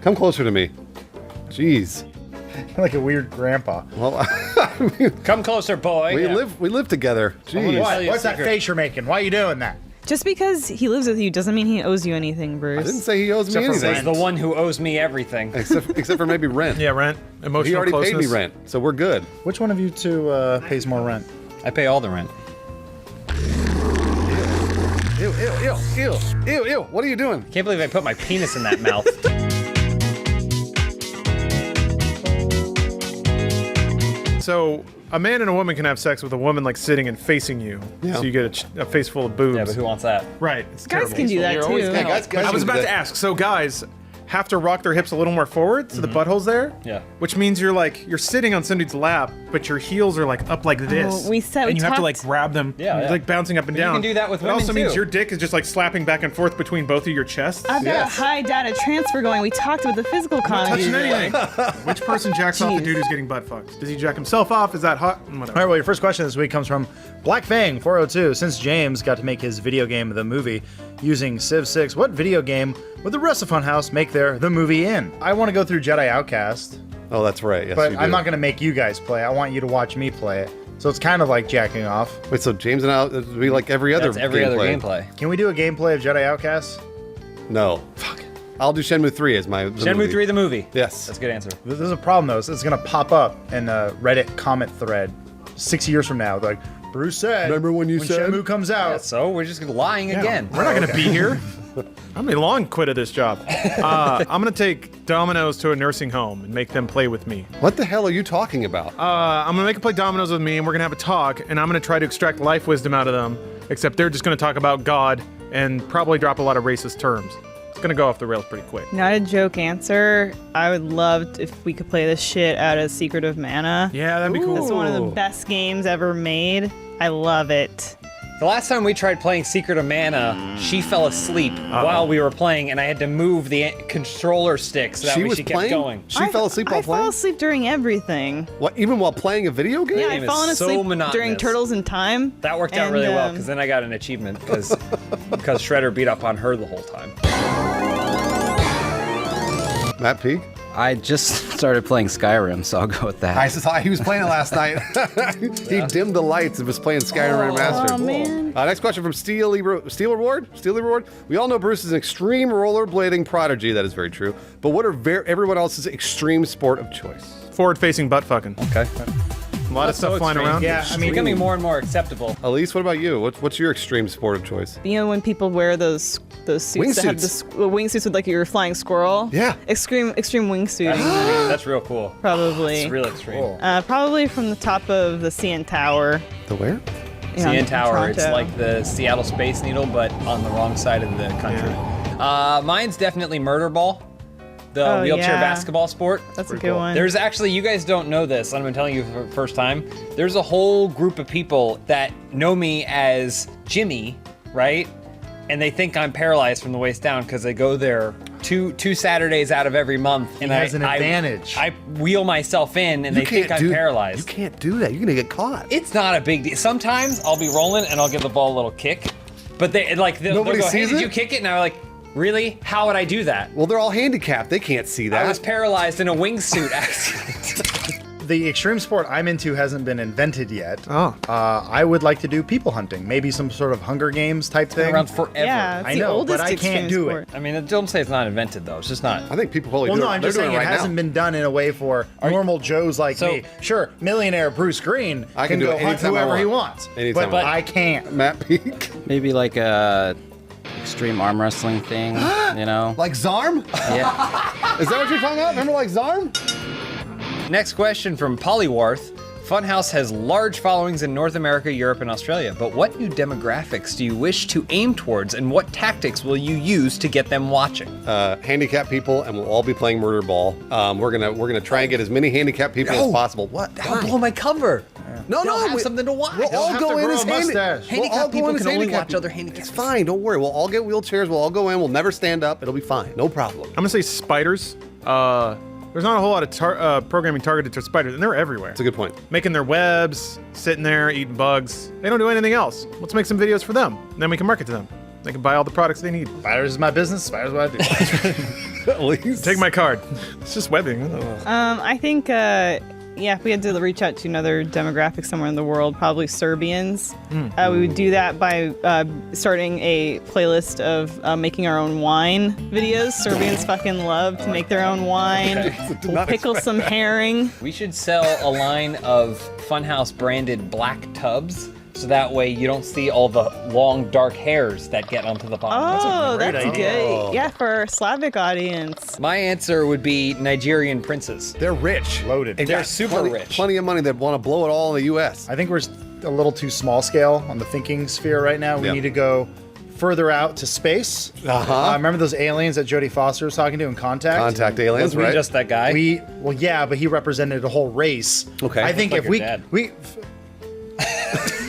Come closer to me. Jeez. Like a weird grandpa. Well, I mean, Come closer, boy. we live together. Jeez. What's that face you're making? Why are you doing that? Just because he lives with you doesn't mean he owes you anything, Bruce. I didn't say he owes me Except for anything. He's the one who owes me everything. Except for maybe rent. Yeah, rent. Emotional He already closeness. paid me rent, so we're good. Which one of you two pays more rent? I pay all the rent. Ew, ew, ew, ew, ew, ew. What are you doing? Can't believe I put my penis in that mouth. So a man and a woman can have sex with a woman like sitting and facing you. Yeah. So you get a face full of boobs. Yeah, but who wants that? Right. It's Guys terrible. can do that You're too. always Yeah, gonna- guys I was do about that. to ask. So guys have to rock their hips a little more forward, so the butthole's there. Yeah. Which means you're sitting on somebody's lap, but your heels are like up like this. we said- and we you have to like talked- grab them. Yeah, and yeah. like bouncing up and But you down. can do that with It also women, means too. your dick is just like slapping back and forth between both of your chests. I've got Yes. a high data transfer going. We talked about the physical Touching economy. anything. Which person jacks off the Jeez. dude who's getting butt fucked? Does he jack himself off? Is that hot? Whatever. All right, well, your first question this week comes from Black Fang 402. Since James got to make his video game The Movie using Civ 6, what video game would the rest of Funhouse make their The Movie in? I want to go through Jedi Outcast, Oh, that's right. Yes, but you I'm do. not going to make you guys play. I want you to watch me play it. So it's kind of like jacking off. Wait, so James and I would be like every other That's every other gameplay. Can we do a gameplay of Jedi Outcast? No. Fuck. I'll do Shenmue 3 as my the Shenmue movie. 3, the movie. Yes. That's a good answer. There's a problem, though. So it's going to pop up in a Reddit comment thread 6 years from now. They're like, Bruce said, Remember when you said? Shenmue comes out. So we're just lying again. We're not going to be here. I'm gonna long quit of this job. I'm gonna take dominoes to a nursing home and make them play with me. What the hell are you talking about? I'm gonna make them play dominoes with me, and we're gonna have a talk, and I'm gonna try to extract life wisdom out of them. Except they're just gonna talk about God and probably drop a lot of racist terms. It's gonna go off the rails pretty quick. Not a joke answer. I would love if we could play the shit out of Secret of Mana. Yeah, that'd be cool. It's one of the Ooh. best games ever made. I love it. The last time we tried playing Secret of Mana, she fell asleep while we were playing, and I had to move the controller stick so that She way was she kept playing? going. She fell asleep while I playing? fall asleep during everything. What? Even while playing a video game? Yeah, game I've is fallen so asleep during monotonous. Turtles in Time. That worked out And, really well, because then I got an achievement, because Shredder beat up on her the whole time. Matt Peak? I just started playing Skyrim, so I'll go with that. I saw he was playing it last night. He dimmed the lights and was playing Skyrim Remastered. Oh, man. Next question from Steel Reward. We all know Bruce is an extreme rollerblading prodigy. That is very true. But what are everyone else's extreme sport of choice? Forward-facing butt fucking. Okay. A lot of So stuff flying extreme. around. Yeah, I mean, Becoming more and more acceptable. Elise, what about you? What's your extreme sport of choice? You know when people wear those suits that have the wingsuits with like you're a flying squirrel? Yeah. Extreme wingsuiting. That's real cool. Probably. It's real extreme. Probably from the top of the CN Tower. The where? you know, CN in Tower. It's Toronto. like the Seattle Space Needle, but on the wrong side of the country. Mine's definitely murder ball, the wheelchair yeah. basketball sport. That's a good one. There's actually, you guys don't know this, I'm telling you for the first time. There's a whole group of people that know me as Jimmy, right? And they think I'm paralyzed from the waist down because I go there two Saturdays out of every month. And He has an advantage. I wheel myself in and they think I'm paralyzed. You can't do that. You're gonna get caught. It's not a big deal. Sometimes I'll be rolling and I'll give the ball a little kick. But they'll Nobody go, hey, sees did it? you kick it? And I'm like, really? How would I do that? Well, they're all handicapped. They can't see that. I was paralyzed in a wingsuit accident. The extreme sport I'm into hasn't been invented yet. Oh. I would like to do people hunting. Maybe some sort of Hunger Games type thing. Around forever. Yeah, it's I the know, oldest but I can't extreme do sport. it. I mean, don't say it's not invented though. It's just not. I think people probably Well, do no, it. I'm They're just doing saying it right hasn't now. been done in a way for normal Joes like So- me. Sure, millionaire Bruce Green I can do go it hunt anytime I whoever he want. wants. Anytime but I want. I can't. Matt Peak. Maybe like a extreme arm wrestling thing, you know? Like Zarm? Yeah. Is that what you're talking about? Remember like Zarm? Next question from Polywarth. Funhouse has large followings in North America, Europe, and Australia, but what new demographics do you wish to aim towards, and what tactics will you use to get them watching? Handicapped people, and we'll all be playing murder ball. We're gonna try and get as many handicapped people as possible. What? That'll blow my cover. No, They'll no, have something to watch. We'll all have go to in grow as a mustache. We'll all Handicapped go people in as can only handicapped watch other people. handicapped It's fine. Don't worry. We'll all get wheelchairs. We'll all go in. We'll never stand up. It'll be fine. No problem. I'm gonna say spiders. There's not a whole lot of programming targeted to spiders, and they're everywhere. That's a good point. Making their webs, sitting there, eating bugs. They don't do anything else. Let's make some videos for them. And then we can market to them. They can buy all the products they need. Spiders is my business. Spiders is what I do. At least. Take my card. It's just webbing. I think, if we had to reach out to another demographic somewhere in the world, probably Serbians. We would do that by starting a playlist of making our own wine videos. Serbians fucking love to make their own wine. We'll pickle some herring. We should sell a line of Funhouse branded black tubs. So that way you don't see all the long dark hairs that get onto the bottom. Oh, that's idea. good. Yeah, for our Slavic audience. My answer would be Nigerian princes. They're rich. Loaded. And They're got super rich. Plenty of money that want to blow it all in the U.S. I think we're a little too small scale on the thinking sphere right now. We Yeah. need to go further out to space. Remember those aliens that Jodie Foster was talking to in Contact? Contact aliens, Was we right? just that guy? Well, yeah, but he represented a whole race. Okay. I think Like if your we dad.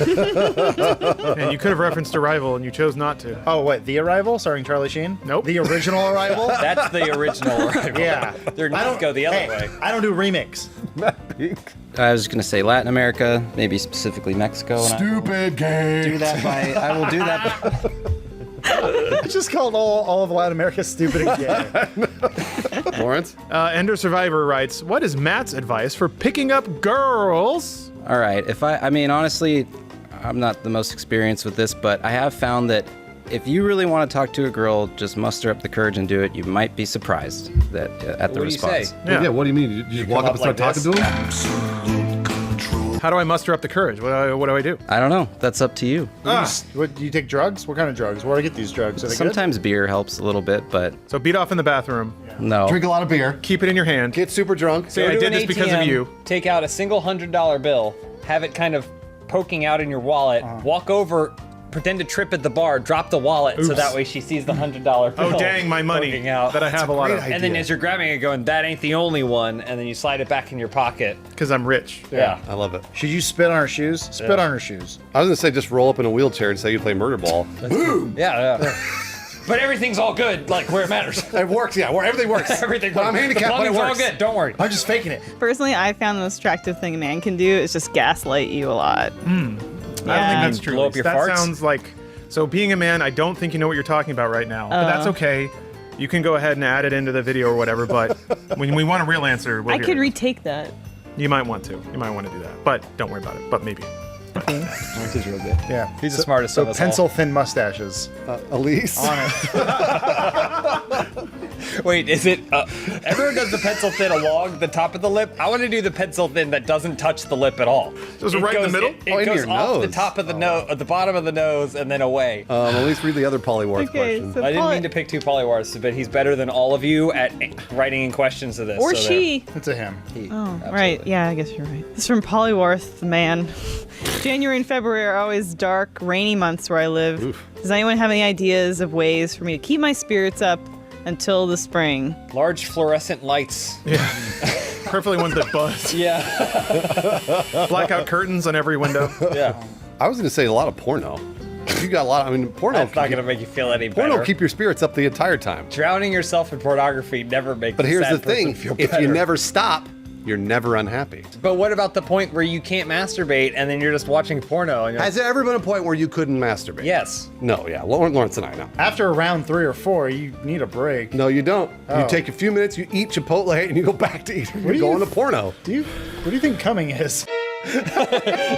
And you could have referenced Arrival, and you chose not to. Oh, what? The Arrival, starring Charlie Sheen? Nope. The original Arrival? That's the original Arrival. Yeah. Their I knees don't go the other hey, way. I don't do remakes. I was gonna say Latin America, maybe specifically Mexico. And Stupid game. do that by. I will do that. I just called all of Latin America stupid and gay. Lawrence? Ender Survivor writes, what is Matt's advice for picking up girls? All right. I mean, honestly, I'm not the most experienced with this, but I have found that if you really want to talk to a girl, just muster up the courage and do it. You might be surprised that at the What do you response. say? Yeah, what do you mean? You just walk up and up start like talking to this? him? How do I muster up the courage? What do I do? I don't know. That's up to you. What, do you take drugs? What kind of drugs? Where do I get these drugs? Are they good? Sometimes beer helps a little bit, but So beat off in the bathroom. no. Drink a lot of beer. Keep it in your hand. Get super drunk. Say I Go to did an this because of ATM, you. Take out a single $100 bill, have it kind of poking out in your wallet, walk over, pretend to trip at the bar, drop the wallet so Oops. that way she sees the $100 bill. Oh, dang, my money poking out. that I have a lot of. And then as you're grabbing it, going, that ain't the only one, and then you slide it back in your pocket. Because I'm rich. Yeah. I love it. Should you spit on her shoes? Spit on her shoes. I was going to say just roll up in a wheelchair and say you play murder ball. Yeah. But everything's all good, like where it matters. It works, yeah. Where everything works. Everything. But I'm the handicapped, but it plumbing's all works. good. Don't worry. I'm just faking it. Personally, I found the most attractive thing a man can do is just gaslight you a lot. I don't think that's true. Blow up your that farts? sounds like. So being a man, I don't think you know what you're talking about right now. But that's okay. You can go ahead and add it into the video or whatever. But when we want a real answer, we'll I hear could it. retake that. You might want to. You might want to do that. But don't worry about it. But maybe. Lawrence is real good. Yeah. He's the smartest So of us all. pencil thin mustaches. Elise? On it. Wait, is it? Everyone does the pencil thin along the top of the lip. I want to do the pencil thin that doesn't touch the lip at all. Just right in the middle? It Oh, in goes your off the nose. top of the nose, at the bottom of the nose, and then away. At least read the other Polyworth Okay, question. so I didn't Poly- mean to pick two polywars, but he's better than all of you at writing in questions to this. Or so she. It's a him. Oh, right. Yeah, I guess you're right. This is from Polyworth, the man. January and February are always dark, rainy months where I live. Does anyone have any ideas of ways for me to keep my spirits up until the spring? Large fluorescent lights. Preferably ones that buzz. Yeah. Blackout curtains on every window. Yeah. I was going to say a lot of porno. You got a lot. I mean, porno. That's not going to make you feel any better. Porno keep your spirits up the entire time. Drowning yourself in pornography never makes But a here's sad the thing: person feel if better. you never stop, you're never unhappy. But what about the point where you can't masturbate and then you're just watching porno? And you're Has there ever been a point where you couldn't masturbate? yes. No. Yeah. Lawrence and I know. After round 3 or 4, you need a break. No, you don't. Oh. You take a few minutes, you eat Chipotle, and you go back to eating. do You go you- into porno. What do you think coming is?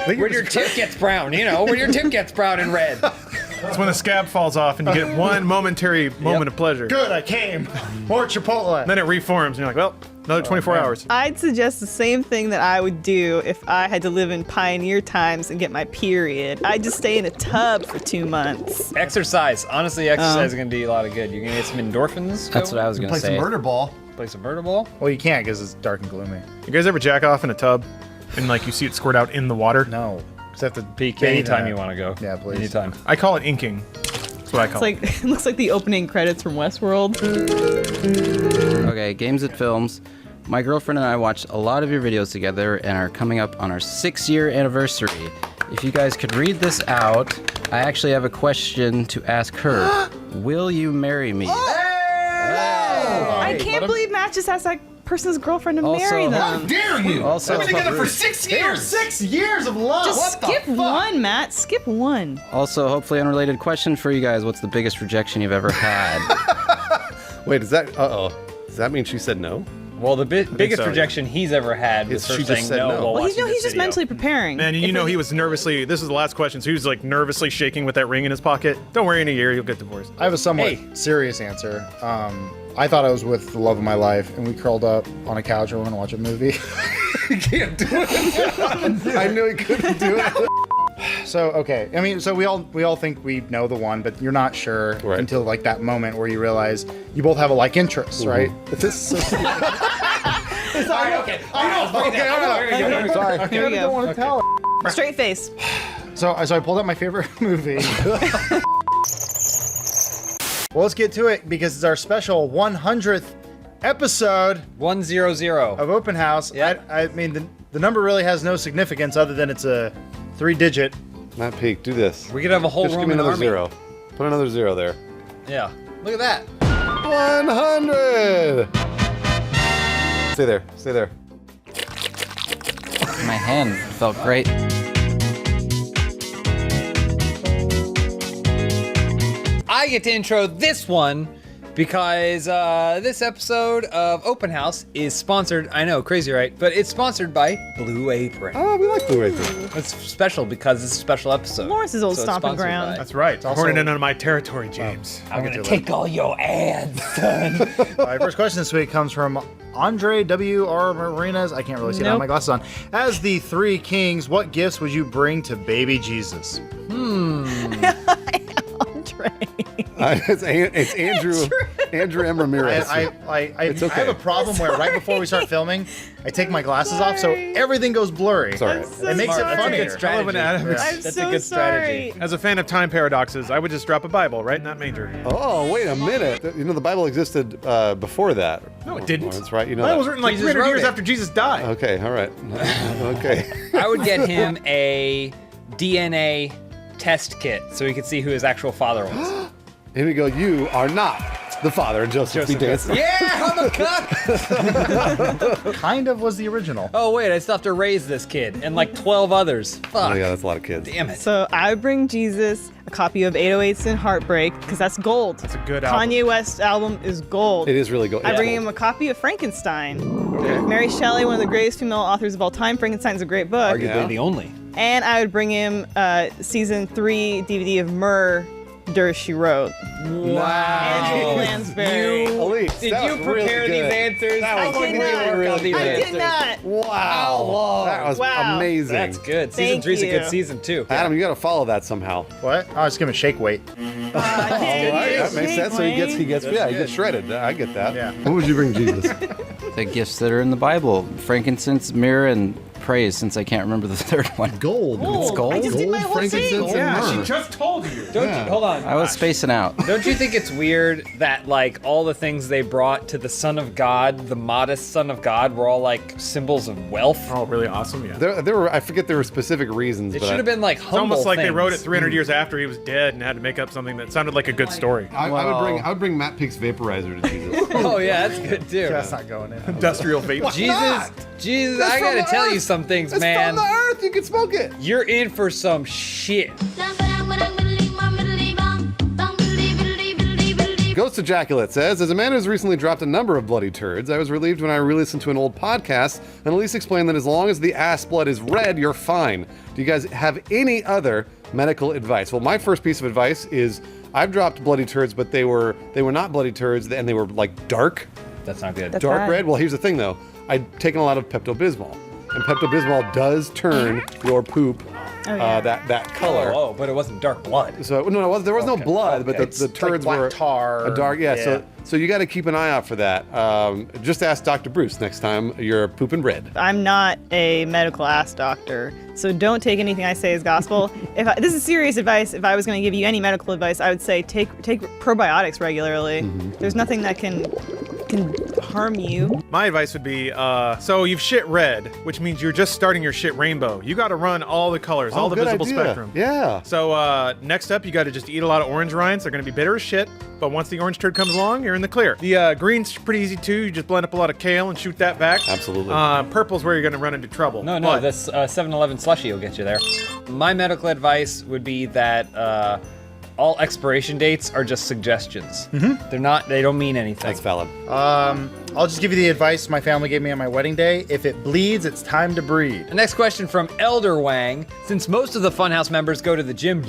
When your tip gets brown, you know, when your tip gets brown and red. That's when the scab falls off and you get one momentary moment of pleasure. Good, I came. More Chipotle. Then it reforms and you're like, well, another 24 hours. I'd suggest the same thing that I would do if I had to live in pioneer times and get my period. I'd just stay in a tub for 2 months. Exercise. Honestly, exercise is going to do you a lot of good. You're going to get some endorphins. That's what I was gonna say. ball. Play some murder ball. Well, you can't because it's dark and gloomy. You guys ever jack off in a tub and like you see it squirt out in the water? No. Because I have to Peek bathe anytime in it. you want to go. Yeah, please. Anytime. I call it inking. That's what I It's call like it looks like the opening credits from Westworld. Okay, games and films. My girlfriend and I watched a lot of your videos together and are coming up on our 6-year anniversary. If you guys could read this out, I actually have a question to ask her. Will you marry me? I can't believe Matt just asked that person's girlfriend to Also- marry How them. Dare you? Also, We've been together for 6 years. 6 years of love. Just skip one, Matt. Skip one. Also, hopefully unrelated question for you guys. What's the biggest rejection you've ever had? Wait, is that? Uh-oh. that mean she said no? Well, the biggest so, yeah. projection he's ever had was She her just saying said no. no. While Well, watching he's this just video. mentally preparing. Man, you know he was nervously. This is the last question, so he was like nervously shaking with that ring in his pocket. Don't worry, in a year you'll get divorced. I have a somewhat Hey. serious answer. I thought I was with the love of my life, and we curled up on a couch and we're gonna watch a movie. Can't do it. I knew he couldn't do it. So okay, I mean, so we all think we know the one, but you're not sure Right. until like that moment where you realize you both have a like interest, right? This is so stupid. Sorry, okay. Sorry. Here we go. want to tell. Straight face. So I pulled out my favorite movie. Well, let's get to it because it's our special 100th episode 100. of Open House. Yeah. I mean, the number really has no significance other than it's a 3-digit. Matt Peak, do this. We could have a whole Just give me Roman another army. 0. Put another 0 there. Yeah. Look at that. 100. Stay there. Stay there. My hand felt great. I get to intro this one because this episode of Open House is sponsored. I know, crazy, right? But it's sponsored by Blue Apron. Oh, we like Blue Apron. It's special because it's a special episode. Lawrence's old So it's stomping sponsored ground. by- That's right. also- Horning in on my territory, James. I'm get gonna to take all your ads, son. My first question this week comes from Andre W.R. Marinas. I can't really see that. I have my glasses on. As the three kings, what gifts would you bring to baby Jesus? Andre. It's Andrew M. Ramirez. I It's okay. have a problem where right before we start filming, I take my glasses off so Sorry. everything goes blurry. It's all right. I'm so It makes it sorry. That's a funnier. good strategy. Sullivan Adams. I'm That's so a good strategy. sorry. As a fan of time paradoxes, I would just drop a Bible right in that manger. Oh, wait a minute. You know, the Bible existed before that. No, it didn't. That's right. You know The Bible was that. written like Jesus 300 wrote years it. after Jesus died. Okay, all right. Okay. I would get him a DNA test kit so he could see who his actual father was. Here we go. You are not the father of Joseph B. Dancing. Yeah, I'm a cuck. Kind of was the original. Oh wait, I still have to raise this kid and like 12 others. Fuck. Oh, yeah, that's a lot of kids. Damn it. So I would bring Jesus a copy of 808s and Heartbreak because that's gold. It's a good album. Kanye West's album is gold. It is really good. I bring him a copy of Frankenstein. Mary Shelley, one of the greatest female authors of all time. Frankenstein's a great book. Arguably Yeah. the only. And I would bring him season 3 DVD of Murder, She Wrote. Wow. Angela Lansbury. Elise, Did that you was really prepare these good. answers? That was How long did did not. you work on these I answers? did not. Wow. That was Wow. amazing. That's good. Season Thank 3's a good you. season too. Adam, you got to follow that somehow. What? Oh, just give him a shake weight. All right, that makes sense. So he gets shredded. I get that. Yeah. What would you bring Jesus? The gifts that are in the Bible: frankincense, myrrh, and praise. Since I can't remember the third one. Gold. Gold. gold? I just did my whole frankincense, thing. and Yeah, myrrh. she just told you. Don't you, hold on. I was spacing out. Don't you think it's weird that like all the things they brought to the Son of God, the modest Son of God, were all like symbols of wealth? Oh, really awesome, yeah. There were, I forget there were specific reasons. It but should have been like It's humble almost like they things. wrote it 300 years after he was dead and had to make up something that sounded like a good story. I would bring Matt Peak's vaporizer to Jesus. Oh yeah, that's good too. That's not going in. Industrial vape. Jesus, That's I from gotta the tell earth. you some things, It's man. from the earth. You can smoke it. You're in for some shit. Ghost Ejaculate says, as a man who's recently dropped a number of bloody turds, I was relieved when I re-listened to an old podcast and Elise explained that as long as the ass blood is red, you're fine. Do you guys have any other medical advice? Well, my first piece of advice is I've dropped bloody turds, but they were not bloody turds and they were like dark That's not good. That's dark bad. red. Well, here's the thing though. I'd taken a lot of Pepto-Bismol, and Pepto-Bismol does turn your poop yeah. that color. Oh, but it wasn't dark blood. So no, there was no Okay, blood, okay. but the It's like turds black were tar. a dark. Yeah, so you got to keep an eye out for that. Just ask Dr. Bruce next time you're pooping red. I'm not a medical ass doctor, so don't take anything I say as gospel. This is serious advice. If I was going to give you any medical advice, I would say take probiotics regularly. There's nothing that can harm you. My advice would be, so you've shit red, which means you're just starting your shit rainbow. You got to run all the colors, all the good visible idea. spectrum. Yeah. So next up, you got to just eat a lot of orange rinds. They're going to be bitter as shit, but once the orange turd comes along, you're in the clear. The green's pretty easy too. You just blend up a lot of kale and shoot that back. Absolutely. Purple's where you're going to run into trouble. No, But this 7-Eleven slushie will get you there. My medical advice would be that all expiration dates are just suggestions. They're not. They don't mean anything. That's valid. I'll just give you the advice my family gave me on my wedding day. If it bleeds, it's time to breed. The next question from Elder Wang. Since most of the Funhouse members go to the gym,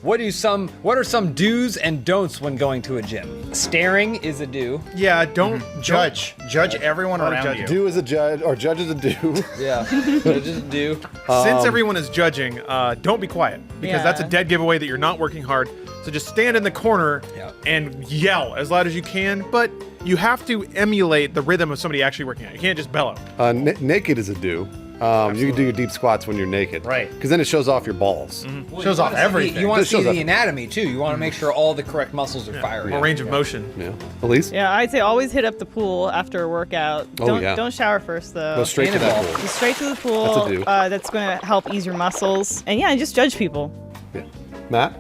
what are some do's and don'ts when going to a gym? Staring is a do. Yeah, don't Judge everyone around you. Do is a judge, or judge is a do. Yeah, just a do. Since everyone is judging, don't be quiet because Yeah. that's a dead giveaway that you're not working hard. So just stand in the corner and yell as loud as you can, but you have to emulate the rhythm of somebody actually working out. You can't just bellow. Naked is a do. You can do your deep squats when you're naked. Right. Because then it shows off your balls. Shows off everything. You want to This see shows the off- anatomy too. You want to make sure all the correct muscles are firing. More range of motion. Yeah. Elise? Yeah, I'd say always hit up the pool after a workout. Oh, yeah. Don't shower first though. Go straight to that Cannonball. pool. Go straight to the pool. That's a do. That's going to help ease your muscles. And yeah, just judge people. Yeah. Matt?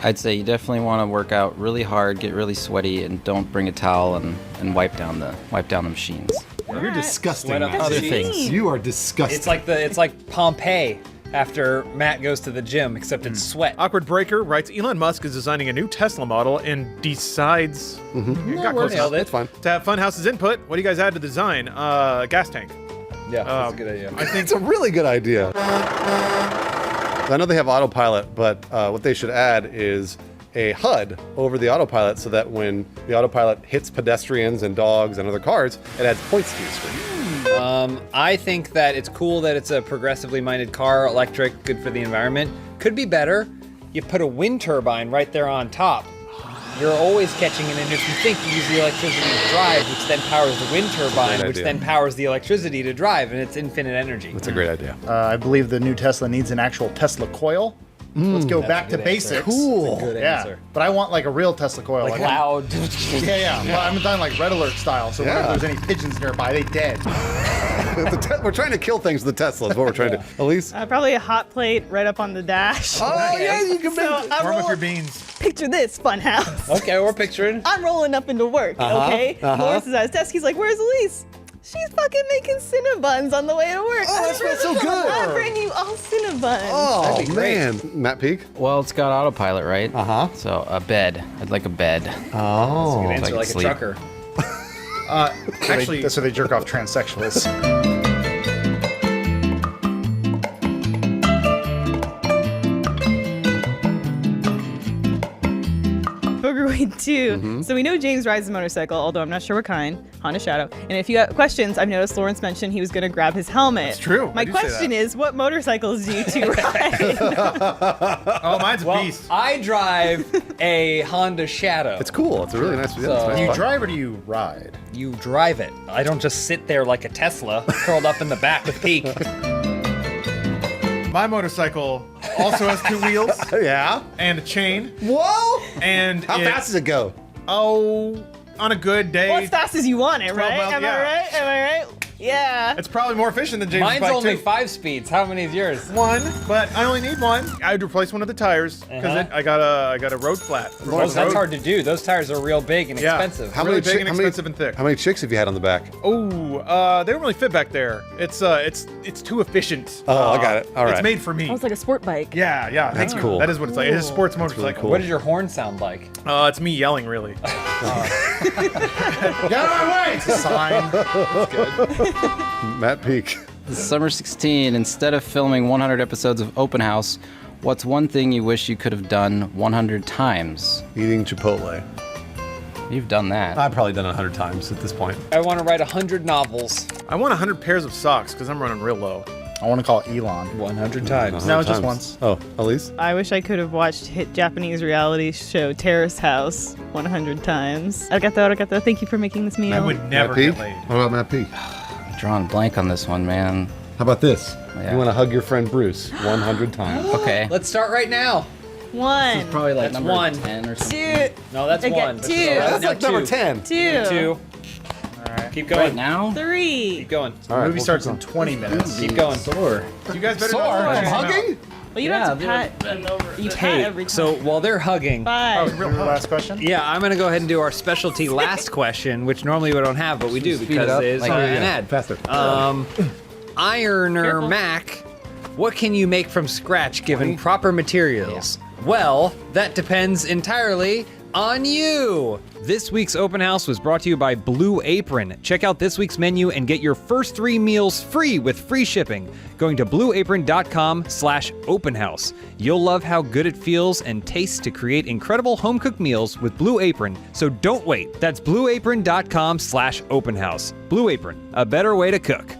I'd say you definitely want to work out really hard, get really sweaty, and don't bring a towel and wipe down the machines. You're disgusting. Sweat up Matt. other things. You are disgusting. It's like Pompeii after Matt goes to the gym, except it's sweat. Awkward Breaker writes Elon Musk is designing a new Tesla model and decides you got close Nailed enough. it. That's fine. To have Funhouse's input, what do you guys add to the design? Gas tank. Yeah, that's a good idea. I think It's a really good idea. I know they have autopilot, but what they should add is a HUD over the autopilot so that when the autopilot hits pedestrians and dogs and other cars, it adds points to the screen. I think that it's cool that it's a progressively minded car, electric, good for the environment. Could be better. You put a wind turbine right there on top. You're always catching it, and if you think you use the electricity to drive, which then powers the wind turbine, Great which idea. then powers the electricity to drive, and it's infinite energy. That's a great idea. I believe the new Tesla needs an actual Tesla coil. Let's go back to good answer. basics. Cool. Good Yeah, answer. but I want like a real Tesla coil. Like loud. Yeah. Well, I'm done like Red Alert style. So Yeah. whenever there's any pigeons nearby, they dead. We're trying to kill things with the Tesla is what we're trying to do. Elise? Probably a hot plate right up on the dash. Oh, yeah, you can So I'm warm up your rolling, beans. picture this, Funhouse. Okay, we're picturing. I'm rolling up into work, okay? Morris is at his desk. He's like, where's Elise? She's fucking making Cinnabons on the way to work. Oh, that smells so good. I'll bring you all Cinnabons. Oh, That'd be great. man. Matt Peak? Well, it's got autopilot, right? Uh-huh. So a bed. I'd like a bed. Oh. Good answer, can like a sleep. trucker. Actually, That's where they jerk off transsexuals. Booger Weed 2. So we know James rides a motorcycle, although I'm not sure what kind. Honda Shadow. And if you have questions, I've noticed Lawrence mentioned he was going to grab his helmet. That's true. I My do say question that. is, what motorcycles do you two ride? oh, mine's a Well, beast. I drive a Honda Shadow. It's cool. It's a really nice. So- it's a nice Do you bike. drive or do you ride? You drive it. I don't just sit there like a Tesla, curled up in the back with Peak. My motorcycle also has two wheels Yeah. and a chain. Whoa! And How fast does it go? Oh, on a good day, Well, as fast as you want it, right? 12 miles, Am yeah. I right? Am I right? Yeah. it's probably more efficient than James' Mine's bike only too. 5 speeds. How many is yours? One, but I only need one. I would replace one of the tires because I got a road flat. for That's road. hard to do. Those tires are real big and Yeah. expensive. How really big and expensive and thick. How many chicks have you had on the back? Oh, they don't really fit back there. It's too efficient. Oh, I got it. All It's right. made for me. Oh, it's like a sport bike. Yeah. That's Thank you. cool. That is what it's like. It's a sports motorcycle. really cool. What does your horn sound like? It's me yelling, really. Get out of my way! It's a sign. Matt Peak. Summer 16, instead of filming 100 episodes of Open House, what's one thing you wish you could have done 100 times? Eating Chipotle. You've done that. I've probably done it 100 times at this point. I want to write 100 novels. I want 100 pairs of socks because I'm running real low. I want to call Elon. 100 times. No, just once. Oh, Elise? I wish I could have watched hit Japanese reality show Terrace House 100 times. Arigato. Thank you for making this meal. I would never Matt Peak? get laid. What about Matt Peak? I'm drawing a blank on this one, man. How about this? Yeah. You want to hug your friend Bruce 100 times. Okay. Let's start right now. One. Probably like That's number one. 10 or something. Two. No, that's Okay, one. two. That's Now like number two. 10. Two. 2. Keep going. Right now? Three. Keep going. All right, Movie we'll starts keep in 20 minutes. Keep going. Sore. You guys better going. not Are you hugging? Well, you don't have to pat. You pat Hey, every time. so while they're hugging, Five. Your last question? yeah, I'm gonna go ahead and do our specialty last question, which normally we don't have, but we do Speed it because up, it's like- an ad. Faster. Ironer Careful. Mac, what can you make from scratch given proper materials? Well, that depends entirely on you. This week's open house was brought to you by Blue Apron. Check out this week's menu and get your first 3 meals free with free shipping. Going to blueapron.com/openhouse. You'll love how good it feels and tastes to create incredible home-cooked meals with Blue Apron. So don't wait. That's blueapron.com/openhouse. Blue Apron, a better way to cook.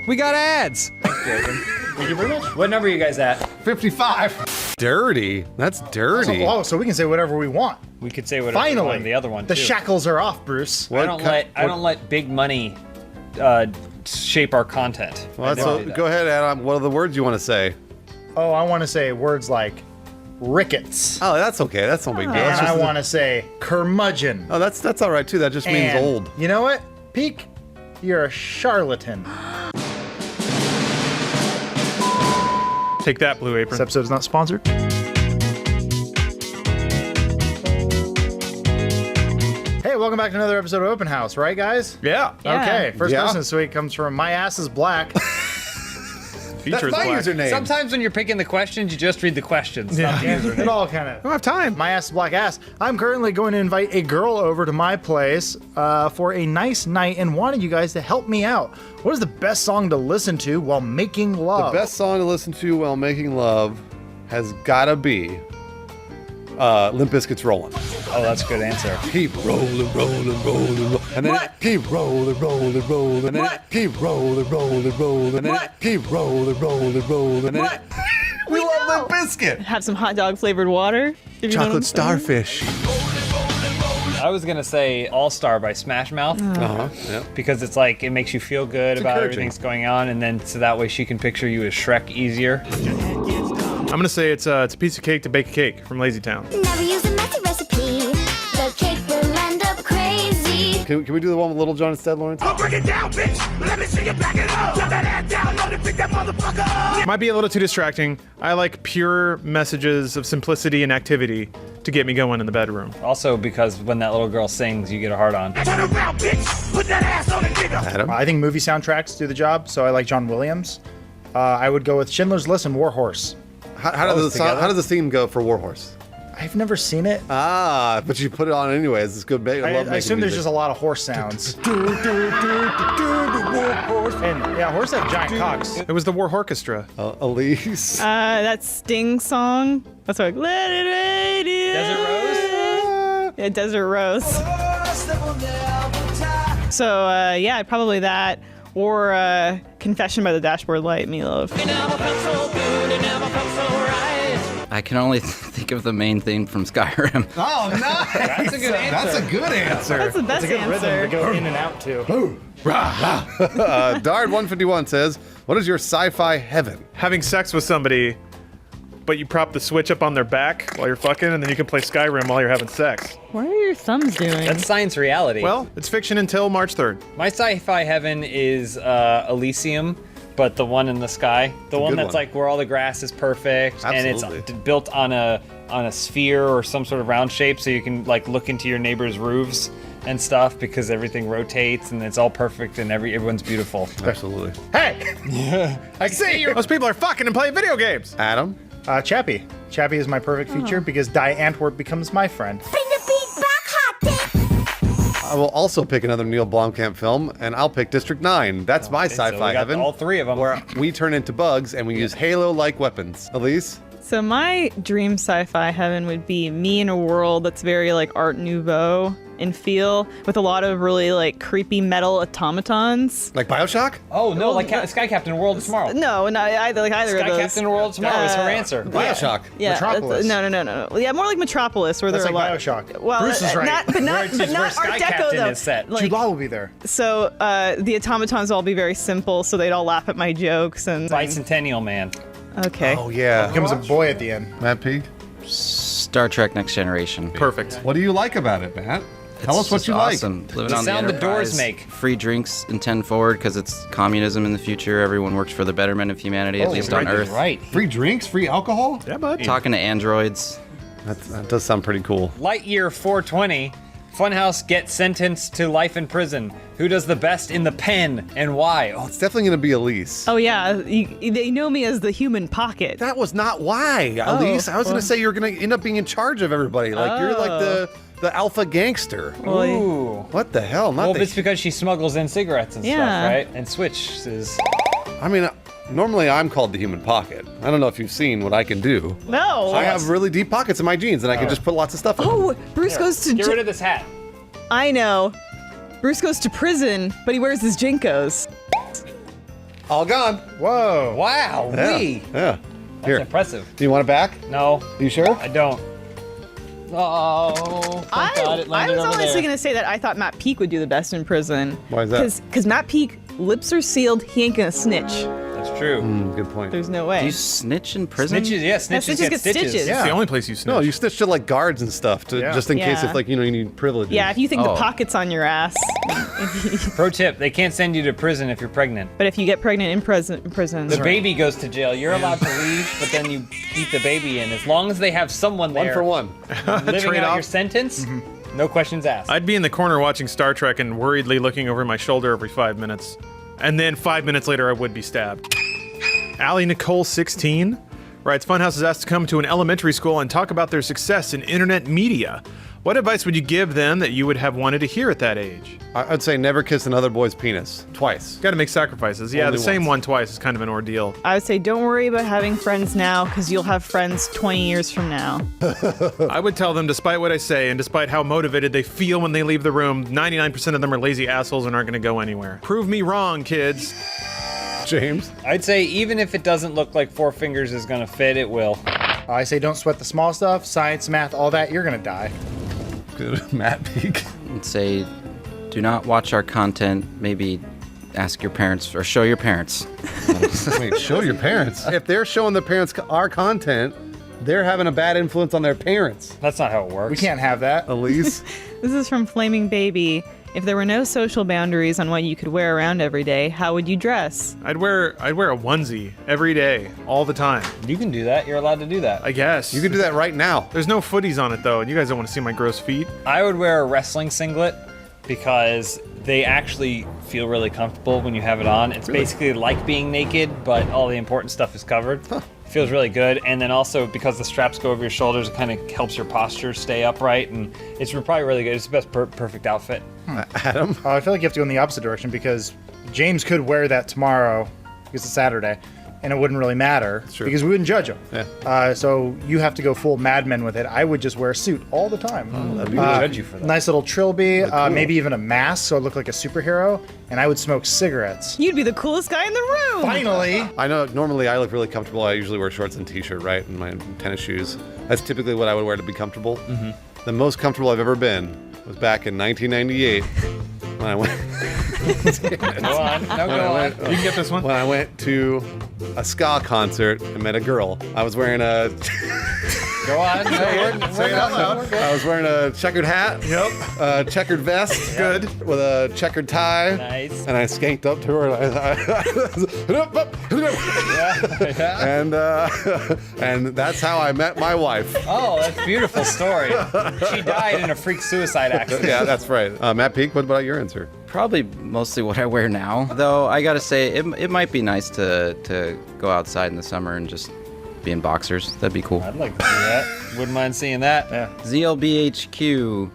We got ads. Thank you very much. What number are you guys at? 55. Dirty. That's dirty. So we can say whatever we want. We could say whatever we Finally, want, the other one the too. shackles are off, Bruce. What I don't let big money shape our content. Well, go ahead, Adam. What are the words you want to say? Oh, I want to say words like rickets. Oh, that's okay. That's no big deal. And That's I just- want to say curmudgeon. Oh, that's all right too. That just means And old. You know what? Peek, you're a charlatan. Take that, Blue Apron. This episode is not sponsored. Hey, welcome back to another episode of Open House, right, guys? Yeah. Yeah. Okay, first Yeah. person this week comes from My Ass is Black. That's Features my black. username. Sometimes when you're picking the questions, you just read the questions. Not the username. It all kind of. I don't have time. My Ass is Black ass. I'm currently going to invite a girl over to my place for a nice night and wanted you guys to help me out. What is the best song to listen to while making The love? best song to listen to while making love has gotta be Limp Bizkit's "Rollin'." Oh, that's a good answer. Keep rolling, rolling, rolling, and then keep rolling, rolling, rolling, and then keep rolling, rolling, rolling, and then keep rolling, rolling, rolling, and then we love Limp Bizkit. Have some hot dog flavored water. If you know what I'm Chocolate saying. starfish. I was gonna say All Star by Smash Mouth Yeah. because it's like it makes you feel good about encouraging. everything's going on, and then so that way she can picture you as Shrek easier. I'm gonna say it's a piece of cake to bake a cake from Lazy Town. Never use a messy recipe. The cake will end up crazy. Can we do the one with Little John instead, Lawrence? Break it down, bitch. Let me see you back it up. Drop that ass down, load it, pick that motherfucker up. Might be a little too distracting. I like pure messages of simplicity and activity to get me going in the bedroom. Also, because when that little girl sings, you get a hard on. Turn around, bitch. Put that ass on the nigga. Adam? I think movie soundtracks do the job, so I like John Williams. I would go with Schindler's List and Warhorse. How does the theme go for Warhorse? I've never seen it. Ah, but you put it on anyways. It's good. I love I assume there's just a lot of horse sounds. And yeah, horses have giant cocks. It was the War Orchestra. Elise. That Sting song. That's like Let It Radio. Desert Rose? Yeah, Desert Rose. So yeah, probably that or Confession by the Dashboard Light, Meatloaf. I can only think of the main theme from Skyrim. Oh, nice. That's a good answer. That's a good answer. That's the best answer. go in and out too. Dard151 says, "What is your sci-fi heaven?" Having sex with somebody, but you prop the switch up on their back while you're fucking, and then you can play Skyrim while you're having sex. What are your thumbs doing? That's science reality. Well, it's fiction until March 3rd. my sci-fi heaven is Elysium, but the one in the sky, the one good that's one. like where all the grass is perfect and Absolutely. it's built on a sphere or some sort of round shape, so you can like look into your neighbor's roofs and stuff because everything rotates and it's all perfect and everyone's beautiful. Absolutely. Hey, I see you. Those people are fucking and playing video games. Adam? Chappie. Chappie is my perfect feature because Die Antwoord becomes my friend. Bring the beat back, hot dick. I will also pick another Neil Blomkamp film, and I'll pick District 9. That's my So sci-fi we got heaven. all three of them. Where we turn into bugs and we use Halo-like weapons. Elise? So my dream sci-fi heaven would be me in a world that's very like Art Nouveau in feel, with a lot of really like creepy metal automatons. Like Bioshock? Oh no, like Sky Captain World of Tomorrow. No, not either of Sky those. Captain World of Tomorrow is her answer. Bioshock. Yeah, Metropolis. No. Yeah, more like Metropolis, where That's there are like a lot. Bioshock. Well, Bruce is right. but not Right, where Art Sky Deco Captain though. is set. Like, Jude Law will be there. so the automatons all be very simple, so they'd all laugh at my jokes and. Bicentennial Man. Okay. Oh, yeah. Becomes a boy at the end. Matt Peak? Star Trek Next Generation. Perfect. What do you like about it, Matt? Tell It's us what just you awesome. Living The on sound the the doors Enterprise, make. Free drinks in 10 forward because it's communism in the future. Everyone works for the betterment of humanity, at least on Earth. Right. like? Free drinks? Free alcohol? Yeah, bud. Talking to androids. That does sound pretty cool. Lightyear 420. Funhouse gets sentenced to life in prison. Who does the best in the pen and why? Oh, It's definitely going to be Elise. Oh yeah, they know me as the human pocket. That was not why, Elise. I was going to say you're going to end up being in charge of everybody. Like, you're like the alpha gangster. Well, Ooh. What the hell? Not Well, the, it's because she smuggles in cigarettes and Yeah. stuff, right? And switches. I mean, normally I'm called the human pocket. I don't know if you've seen what I can do. no. I have really deep pockets in my jeans, and I can just put lots of stuff in them. Oh, Bruce goes to. Get rid of this hat. I know. Bruce goes to prison, but he wears his Jinkos. All gone. Whoa. Wow, Yeah. wee. Yeah. That's Here. impressive. Do you want it back? No, You sure? I don't. Oh, thank God it I landed was over honestly there. going to say that I thought Matt Peake would do the best in prison. Why is that? Because Matt Peake, lips are sealed, he ain't going to snitch. That's true. Good point. There's no Do way. you snitch in prison? Snitches, yeah, snitches, snitches get get stitches. stitches. Yeah. It's the only place you snitch. No, you snitch to like guards and stuff, to, Yeah. just in case Yeah. if like you need privileges. Yeah, if you think Oh. the pocket's on your ass. Pro tip: they can't send you to prison if you're pregnant. But if you get pregnant in prison. The baby goes to jail. You're allowed to leave, but then you keep the baby in. As long as they have someone there One for one. living Trade out off. your sentence, no questions asked. I'd be in the corner watching Star Trek and worriedly looking over my shoulder every 5 minutes. And then 5 minutes later, I would be stabbed. Allie Nicole 16 writes, Funhouse is asked to come to an elementary school and talk about their success in internet media. What advice would you give them that you would have wanted to hear at that age? I'd say never kiss another boy's penis. Twice. Got to make sacrifices. Yeah, Only the same once. one twice is kind of an ordeal. I would say don't worry about having friends now, because you'll have friends 20 years from now. I would tell them, despite what I say and despite how motivated they feel when they leave the room, 99% of them are lazy assholes and aren't going to go anywhere. Prove me wrong, kids. James? I'd say even if it doesn't look like Four Fingers is gonna fit, it will. I say don't sweat the small stuff, science, math, all that, you're gonna die. Good. Matt Peak. I'd say, do not watch our content. Maybe ask your parents or show your parents. Wait, show your parents. If they're showing the parents our content, they're having a bad influence on their parents. That's not how it works. We can't have that. Elise? This is from Flaming Baby. If there were no social boundaries on what you could wear around every day, how would you dress? I'd wear a onesie every day, all the time. You can do that. You're allowed to do that. I guess. You can do that right now. There's no footies on it though, and you guys don't want to see my gross feet. I would wear a wrestling singlet because they actually feel really comfortable when you have it on. It's basically like being naked, but all the important stuff is covered. Feels really good. And then also because the straps go over your shoulders, it kind of helps your posture stay upright, and it's probably really good. It's the best perfect outfit. Adam? I feel like you have to go in the opposite direction because James could wear that tomorrow because it's Saturday, and it wouldn't really matter because we wouldn't judge him. Yeah. So you have to go full Mad Men with it. I would just wear a suit all the time. We would judge you for that. Nice little trilby, maybe even a mask so I look like a superhero, and I would smoke cigarettes. You'd be the coolest guy in the room. Finally! I know normally I look really comfortable. I usually wear shorts and t-shirt, right? And my tennis shoes. That's typically what I would wear to be comfortable. The most comfortable I've ever been was back in 1998 when I went Go on. No, go on. You can get this one. when I went to a ska concert and met a girl. I was wearing a Go on. No, we're good. I was wearing a checkered hat. Yep. A checkered vest. Good. With a checkered tie. Nice. And I skanked up to her and and that's how I met my wife. Oh, that's a beautiful story. She died in a freak suicide accident. Yeah, that's right. Matt Peak, what about your answer? Probably mostly what I wear now. Though I gotta say, it might be nice to go outside in the summer and just be in boxers. That'd be cool. I'd like to see that. Wouldn't mind seeing that. Yeah. ZLBHQ.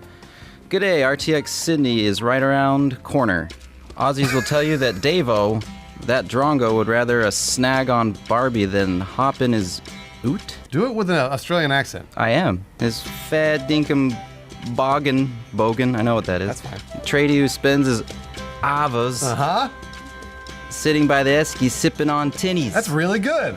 Good day, RTX Sydney is right around corner. Aussies will tell you that Davo, that Drongo, would rather a snag on Barbie than hop in his oot. Do it with an Australian accent. I am. His fad dinkum bogan. I know what that is. That's fine. Tradie who spends his avas Uh-huh. sitting by the esky sipping on tinnies. That's really good.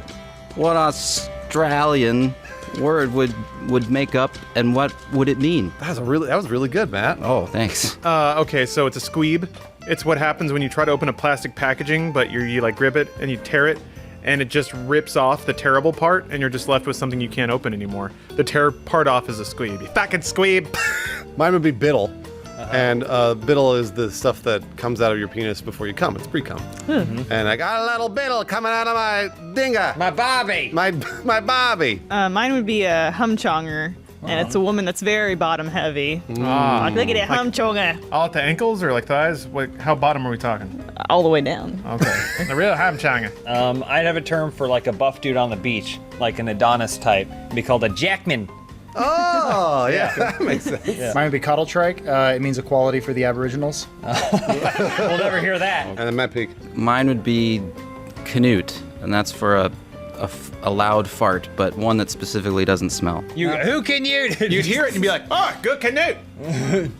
What Australian word would make up, and what would it mean? That was really good, Matt. Oh, thanks. Okay, so it's a squeeb. It's what happens when you try to open a plastic packaging, but you like grip it and you tear it, and it just rips off the tearable part, and you're just left with something you can't open anymore. The tear part off is a squeeb. You fucking squeeb! Mine would be biddle. And biddle is the stuff that comes out of your penis before you come. It's pre-cum. And I got a little biddle coming out of my dinga. My Bobby. My Bobby. Mine would be a humchonger, and it's a woman that's very bottom heavy. Like, look at it, humchonger. All at the ankles or like thighs? How bottom are we talking? All the way down. Okay. The real hamchanga. I'd have a term for like a buff dude on the beach, like an Adonis type. It'd be called a Jackman. Oh, yeah, that makes sense. Mine would be Cuddle Trike. It means equality for the Aboriginals. We'll never hear that. And then Matt Peak. Mine would be Canute, and that's for a loud fart, but one that specifically doesn't smell. Who can you? You'd hear it and be like, oh, good Canute.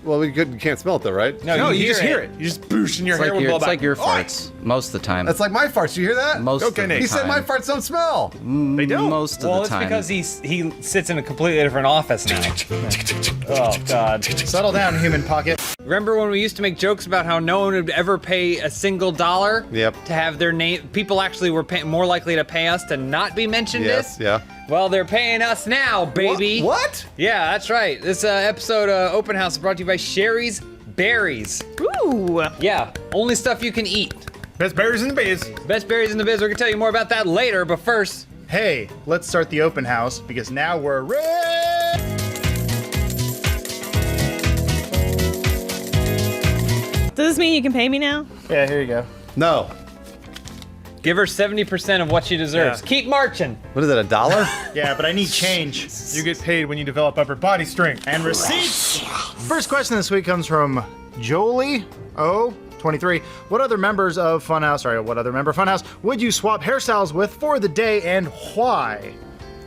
Well, you can't smell it though, right? No, you just hear it. You just boosh and your hair will blow It's back. like your farts most of the time. That's like my farts. You hear that? most of the Canute. time. He said my farts don't smell. They don't. Most of Well, the it's time. because he sits in a completely different office now. Oh God. Settle down, human pocket. Remember when we used to make jokes about how no one would ever pay a single dollar Yep. to have their name? People actually were more likely to pay us to not be mentioned. Yes, yeah. Well, they're paying us now, baby. What? Yeah, that's right. This episode Open House is brought to you by Sherry's Berries. Ooh. Yeah, only stuff you can eat. Best berries in the biz. Best berries in the biz. We're gonna tell you more about that later, but first, Hey, let's start the open house because now we're ready. Does this mean you can pay me now? Yeah, here you go. No. give her 70% of what she deserves. Yeah. Keep marching. What is it, $1? Yeah, but I need change. You get paid when you develop upper body strength. And receipts! First question this week comes from Jolie O. 23. What other member of Funhouse would you swap hairstyles with for the day and why?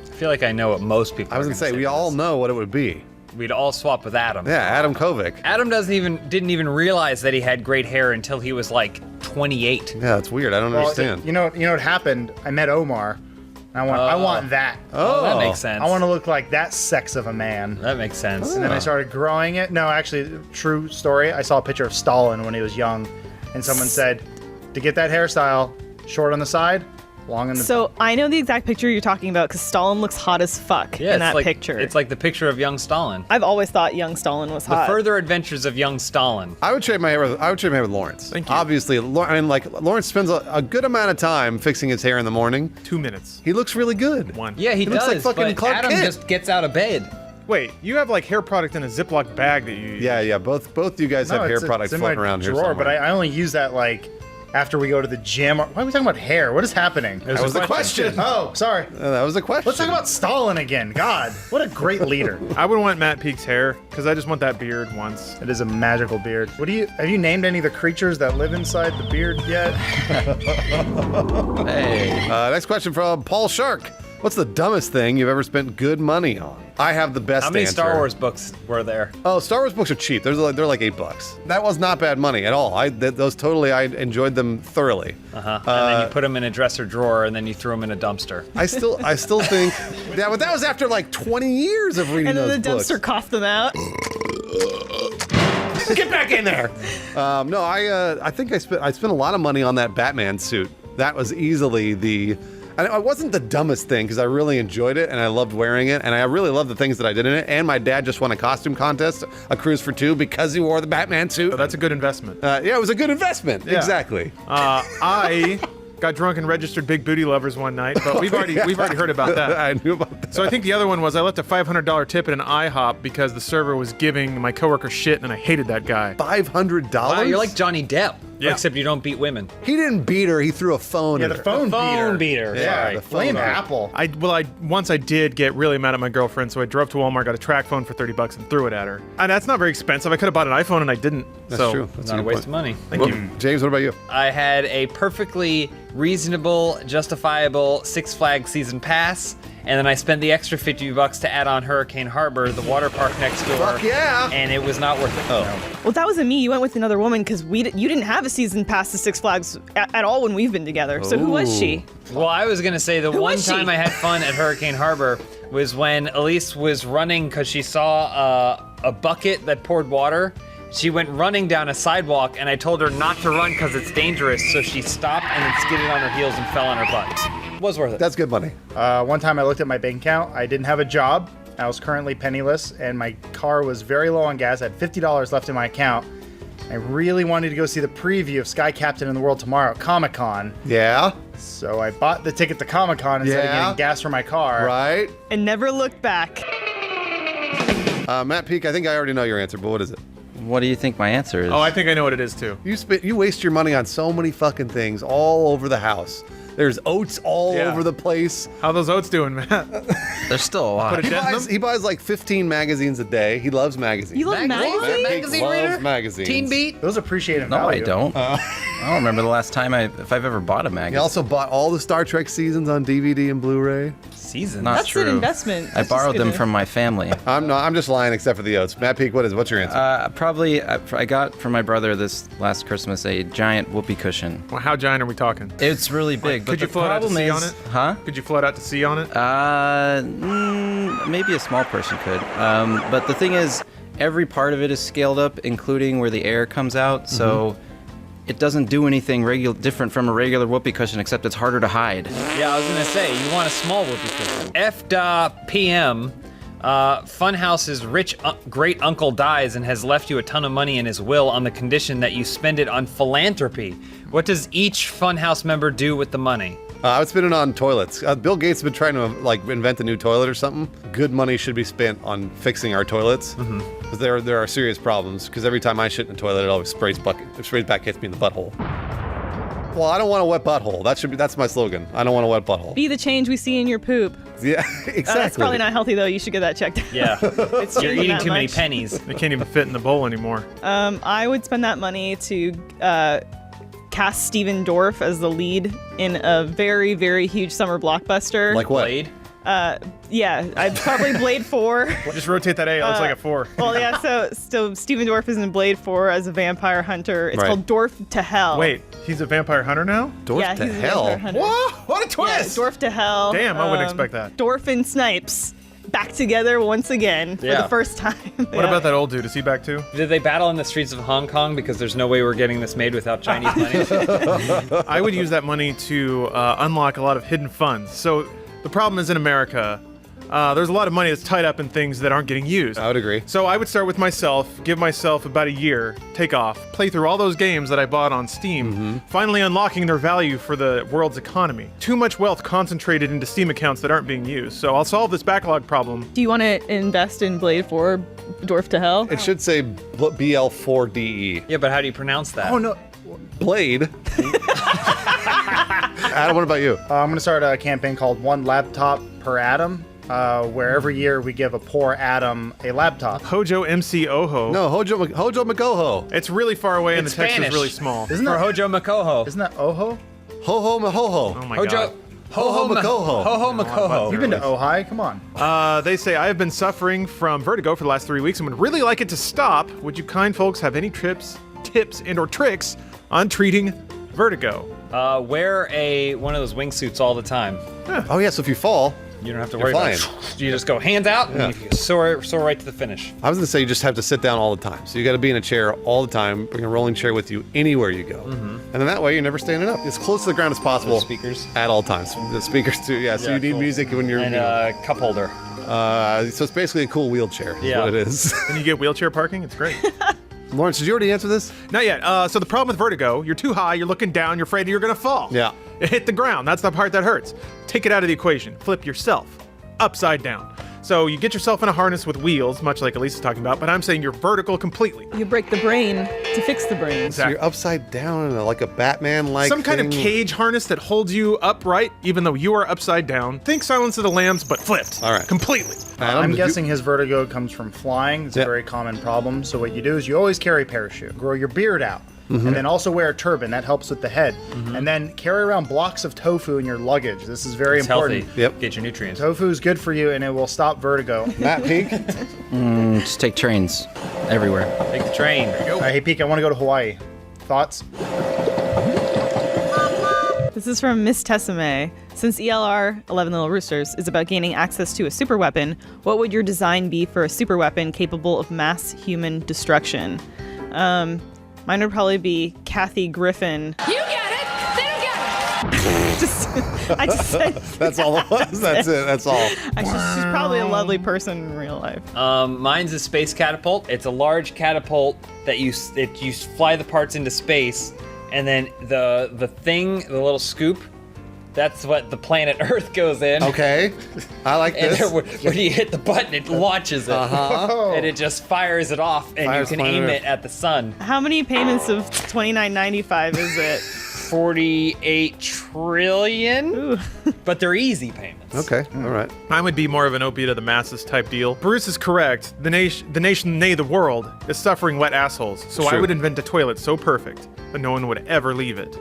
I feel like I know what most people I was are gonna say, we this. all know what it would be. We'd all swap with Adam. Yeah, Adam Kovic. Adam didn't even realize that he had great hair until he was like 28. Yeah, that's weird. I don't Well, understand. you know what happened? I met Omar. I want that. Oh, that makes sense. I want to look like that sex of a man. That makes sense. And then I started growing it. No, actually, true story. I saw a picture of Stalin when he was young, and someone said, to get that hairstyle, short on the side, long on the So I know the exact picture you're talking about because Stalin looks hot as fuck Yeah, in that like, picture. It's like the picture of young Stalin. I've always thought young Stalin was The hot. further adventures of young Stalin. I would trade my hair with Lawrence. Thank you. Obviously, Lawrence spends a good amount of time fixing his hair in the morning. 2 minutes. He looks really good. One. Yeah, he looks does. like fucking but Clark Adam Kent. just gets out of bed. Wait, you have like hair product in a Ziploc bag that you use. Yeah. Both you guys have hair products in floating my around here drawer, somewhere. but I only use that like after we go to the gym. Why are we talking about hair? What is happening? that was the question. Oh, sorry. That was the question. Let's talk about Stalin again. God, what a great leader. I would want Matt Peak's hair because I just want that beard once. It is a magical beard. Have you named any of the creatures that live inside the beard yet? Hey. Next question from Paul Shark. What's the dumbest thing you've ever spent good money on? I have the best How many answer. Star Wars books were there? Oh, Star Wars books are cheap. They're like $8. That was not bad money at all. I enjoyed them thoroughly. And then you put them in a dresser drawer, and then you threw them in a dumpster. I still think, yeah, but that was after like 20 years of reading and then those the books. dumpster coughed them out. Get back in there. No, I think I spent a lot of money on that Batman suit. That was easily and it wasn't the dumbest thing because I really enjoyed it and I loved wearing it and I really loved the things that I did in it. And my dad just won a costume contest, a cruise for two, because he wore the Batman suit. So that's a good investment. Yeah, it was a good investment. Yeah. Exactly. I got drunk and registered Big Booty Lovers one night, but we've already heard about that. I knew about that. So I think the other one was I left a $500 tip at an IHOP because the server was giving my coworker shit and I hated that guy. $500? Wow, you're like Johnny Depp, Yeah. except you don't beat women. He didn't beat her. He threw a phone Yeah, at the her. phone Phone beater. beater. Yeah, Sorry. the phone Blame beater. Apple. Once I did get really mad at my girlfriend, so I drove to Walmart, got a track phone for $30 and threw it at her. And that's not very expensive. I could have bought an iPhone and I didn't. That's so, true. That's Not a good waste point. of money. Thank you. James, what about you? I had a perfectly reasonable, justifiable Six Flags season pass, and then I spent the extra $50 to add on Hurricane Harbor, the water park next door. Fuck yeah. And it was not worth it. Oh. Well, that wasn't me. You went with another woman because you didn't have a season pass to Six Flags at all when we've been together. So who was she? Well, I was gonna say the Who one was she? time I had fun at Hurricane Harbor was when Elise was running because she saw a bucket that poured water. She went running down a sidewalk, and I told her not to run because it's dangerous. So she stopped and then skidded on her heels and fell on her butt. Was worth it. That's good money. One time I looked at my bank account. I didn't have a job. I was currently penniless, and my car was very low on gas. I had $50 left in my account. I really wanted to go see the preview of Sky Captain in the World tomorrow at Comic-Con. Yeah. So I bought the ticket to Comic-Con instead of Yeah. getting gas for my car. Right. And never looked back. Matt Peak, I think I already know your answer, but what is it? What do you think my answer is? Oh, I think I know what it is too. You waste your money on so many fucking things all over the house. There's oats all Yeah. over the place. How those oats doing, Matt? There's still a lot. Put a dent in them? He buys like 15 magazines a day. He loves magazines. You love magazines? He loves magazines. Teen Beat? Those appreciate in No, value. I don't. I don't remember the last time if I've ever bought a He magazine. also bought all the Star Trek seasons on DVD and Blu-ray. Season. Not That's true. an investment. I That's just borrowed them gonna- from my family. I'm just lying except for the oats. Matt Peak, what's your answer? Probably, I got from my brother this last Christmas a giant whoopee cushion. Well, how giant are we talking? It's really big, but Could you the float out to problem sea is, on it? huh? Could you float out to sea on it? Maybe a small person could. But the thing is, every part of it is scaled up, including where the air comes out. So it doesn't do anything different from a regular whoopee cushion, except it's harder to hide. Yeah, I was gonna say you want a small whoopee cushion. F.PM. Funhouse's rich great uncle dies and has left you a ton of money in his will on the condition that you spend it on philanthropy. What does each Funhouse member do with the money? I would spend it on toilets. Bill Gates has been trying to invent a new toilet or something. Good money should be spent on fixing our toilets. Because there are serious problems. Because every time I shit in a toilet, it always sprays back, hits me in the butthole. Well, I don't want a wet butthole. That's my slogan. I don't want a wet butthole. Be the change we see in your poop. Yeah, exactly. That's probably not healthy though. You should get that checked out. Yeah, It's you're changing eating that too many much. pennies. They can't even fit in the bowl anymore. I would spend that money to cast Steven Dorff as the lead in a very, very huge summer blockbuster. Like what? Blade. Yeah, I'd probably Blade 4. Just rotate that A. It looks like a 4. Well, yeah, so Steven Dorff is in Blade 4 as a vampire hunter. It's Right. called Dorff to Hell. Wait, he's a vampire hunter now? Dorf yeah, to he's hell. a vampire hunter. Whoa! What a Yeah, twist! Dorff to Hell. Damn, I wouldn't expect that. Dorff and Snipes back together once again for Yeah. the first time. What about that old dude? Is he back too? Did they battle in the streets of Hong Kong because there's no way we're getting this made without Chinese money? I would use that money to unlock a lot of hidden funds. So the problem is in America, there's a lot of money that's tied up in things that aren't getting used. I would agree. So I would start with myself, give myself about a year, take off, play through all those games that I bought on Steam, finally unlocking their value for the world's economy. Too much wealth concentrated into Steam accounts that aren't being used. So I'll solve this backlog problem. Do you want to invest in Blade 4, Dorff to Hell? It should say BL4DE. Yeah, but how do you pronounce that? Oh no. Blade. Adam, what about you? I'm gonna start a campaign called One Laptop Per Atom, where every year we give a poor atom a laptop. Hojo MC Oho. No, Hojo Makoho. It's really far away and It's the text Spanish. is really small. Isn't For that Hojo Makoho. isn't that Oho? Ho-ho mahoho. Oh my Hojo. god. Ho-ho makoho. Ho-ho Makoho. You've been to Ojai? Come on. They say, I have been suffering from vertigo for the last 3 weeks and would really like it to stop. Would you kind folks have any tips and or tricks on treating vertigo? Wear one of those wingsuits all the time. Oh yeah, so if you fall, You don't have to You're worry about fine. it. You just go hands out and you soar right to the finish. I was gonna say you just have to sit down all the time. So you got to be in a chair all the time. Bring a rolling chair with you anywhere you go, and then that way you're never standing up. As close to the ground as possible. The speakers? At all times. The speakers too. Yeah. So Yeah, you need cool. music when you're. And you know, a cup holder. so it's basically a cool wheelchair. Is Yeah. what it is. And you get wheelchair parking? It's great. Lawrence, did you already answer this? Not yet. So the problem with vertigo, you're too high, you're looking down, you're afraid you're gonna fall. Yeah. You hit the ground. That's the part that hurts. Take it out of the equation. Flip yourself upside down. So you get yourself in a harness with wheels, much like Elisa's talking about, but I'm saying you're vertical completely. You break the brain to fix the brain. So you're upside down in like a Batman-like Some kind of thing. cage harness that holds you upright, even though you are upside down. Think Silence of the Lambs, but flipped. All right. Completely. Adam, I'm did you- guessing his vertigo comes from flying. It's Yeah. a very common problem. So what you do is you always carry a parachute. Grow your beard out. And then also wear a turban. That helps with the head. And then carry around blocks of tofu in your luggage. This is very It's important. healthy. Yep. Get your nutrients. Tofu is good for you and it will stop vertigo. Matt Peak. Just take trains everywhere. Take the train. Hey, Peek, I want to go to Hawaii. Thoughts? This is from Miss Tessame. Since ELR 11 Little Roosters is about gaining access to a super weapon, what would your design be for a super weapon capable of mass human destruction? Mine would probably be Kathy Griffin. You get it! They don't get it! I just said That's all it was. That's it. That's all. she's probably a lovely person in real life. Mine's a space catapult. It's a large catapult that you fly the parts into space, and then the little scoop, that's what the planet Earth goes in. Okay. I like And this. then when you hit the button, it launches it, and it just fires it off, and Fires you can planet aim Earth. it at the sun. How many payments of $29.95 is it? 48 trillion, but they're easy payments. Okay, all right. Mine would be more of an opiate of the masses type deal. Bruce is correct. The nation, nay, the world, is suffering wet assholes. So I True. would invent a toilet so perfect that no one would ever leave it.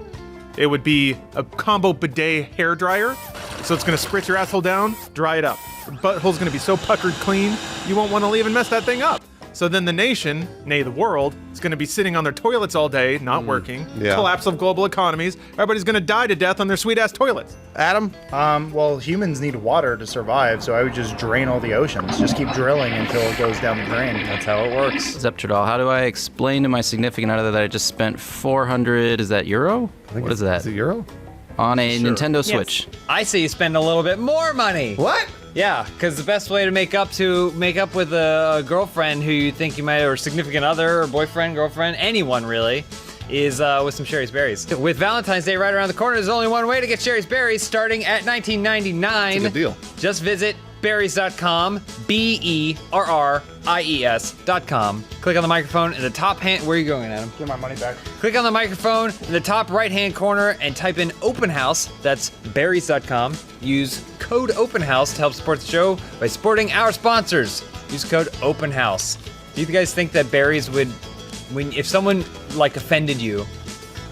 It would be a combo bidet hair dryer. So it's gonna spritz your asshole down, dry it up. Your butthole's gonna be so puckered clean, you won't want to leave and mess that thing up. So then the nation, nay the world, is going to be sitting on their toilets all day, not working. Yeah. Collapse of global economies. Everybody's going to die to death on their sweet-ass toilets. Adam? Well, humans need water to survive, so I would just drain all the oceans. Just keep drilling until it goes down the drain. That's how it works. Zepterdal, how do I explain to my significant other that I just spent 400, is that euro? What is that? Is it Euro? On a Nintendo Yes. Switch. I say you spend a little bit more money. What? Yeah, because the best way to make up with a girlfriend who you think you might, or significant other, or boyfriend, girlfriend, anyone really, is with some Sherry's Berries. With Valentine's Day right around the corner, there's only one way to get Sherry's Berries, starting at $19.99. It's a good deal. Just visit berries.com, berries.com. Click on the microphone in the top hand. Where are you going, Adam? Get my money back. Click on the microphone in the top right-hand corner and type in Open House. That's berries.com. Use code Open House to help support the show by supporting our sponsors. Use code Open House. Do you guys think that berries would, if someone like offended you,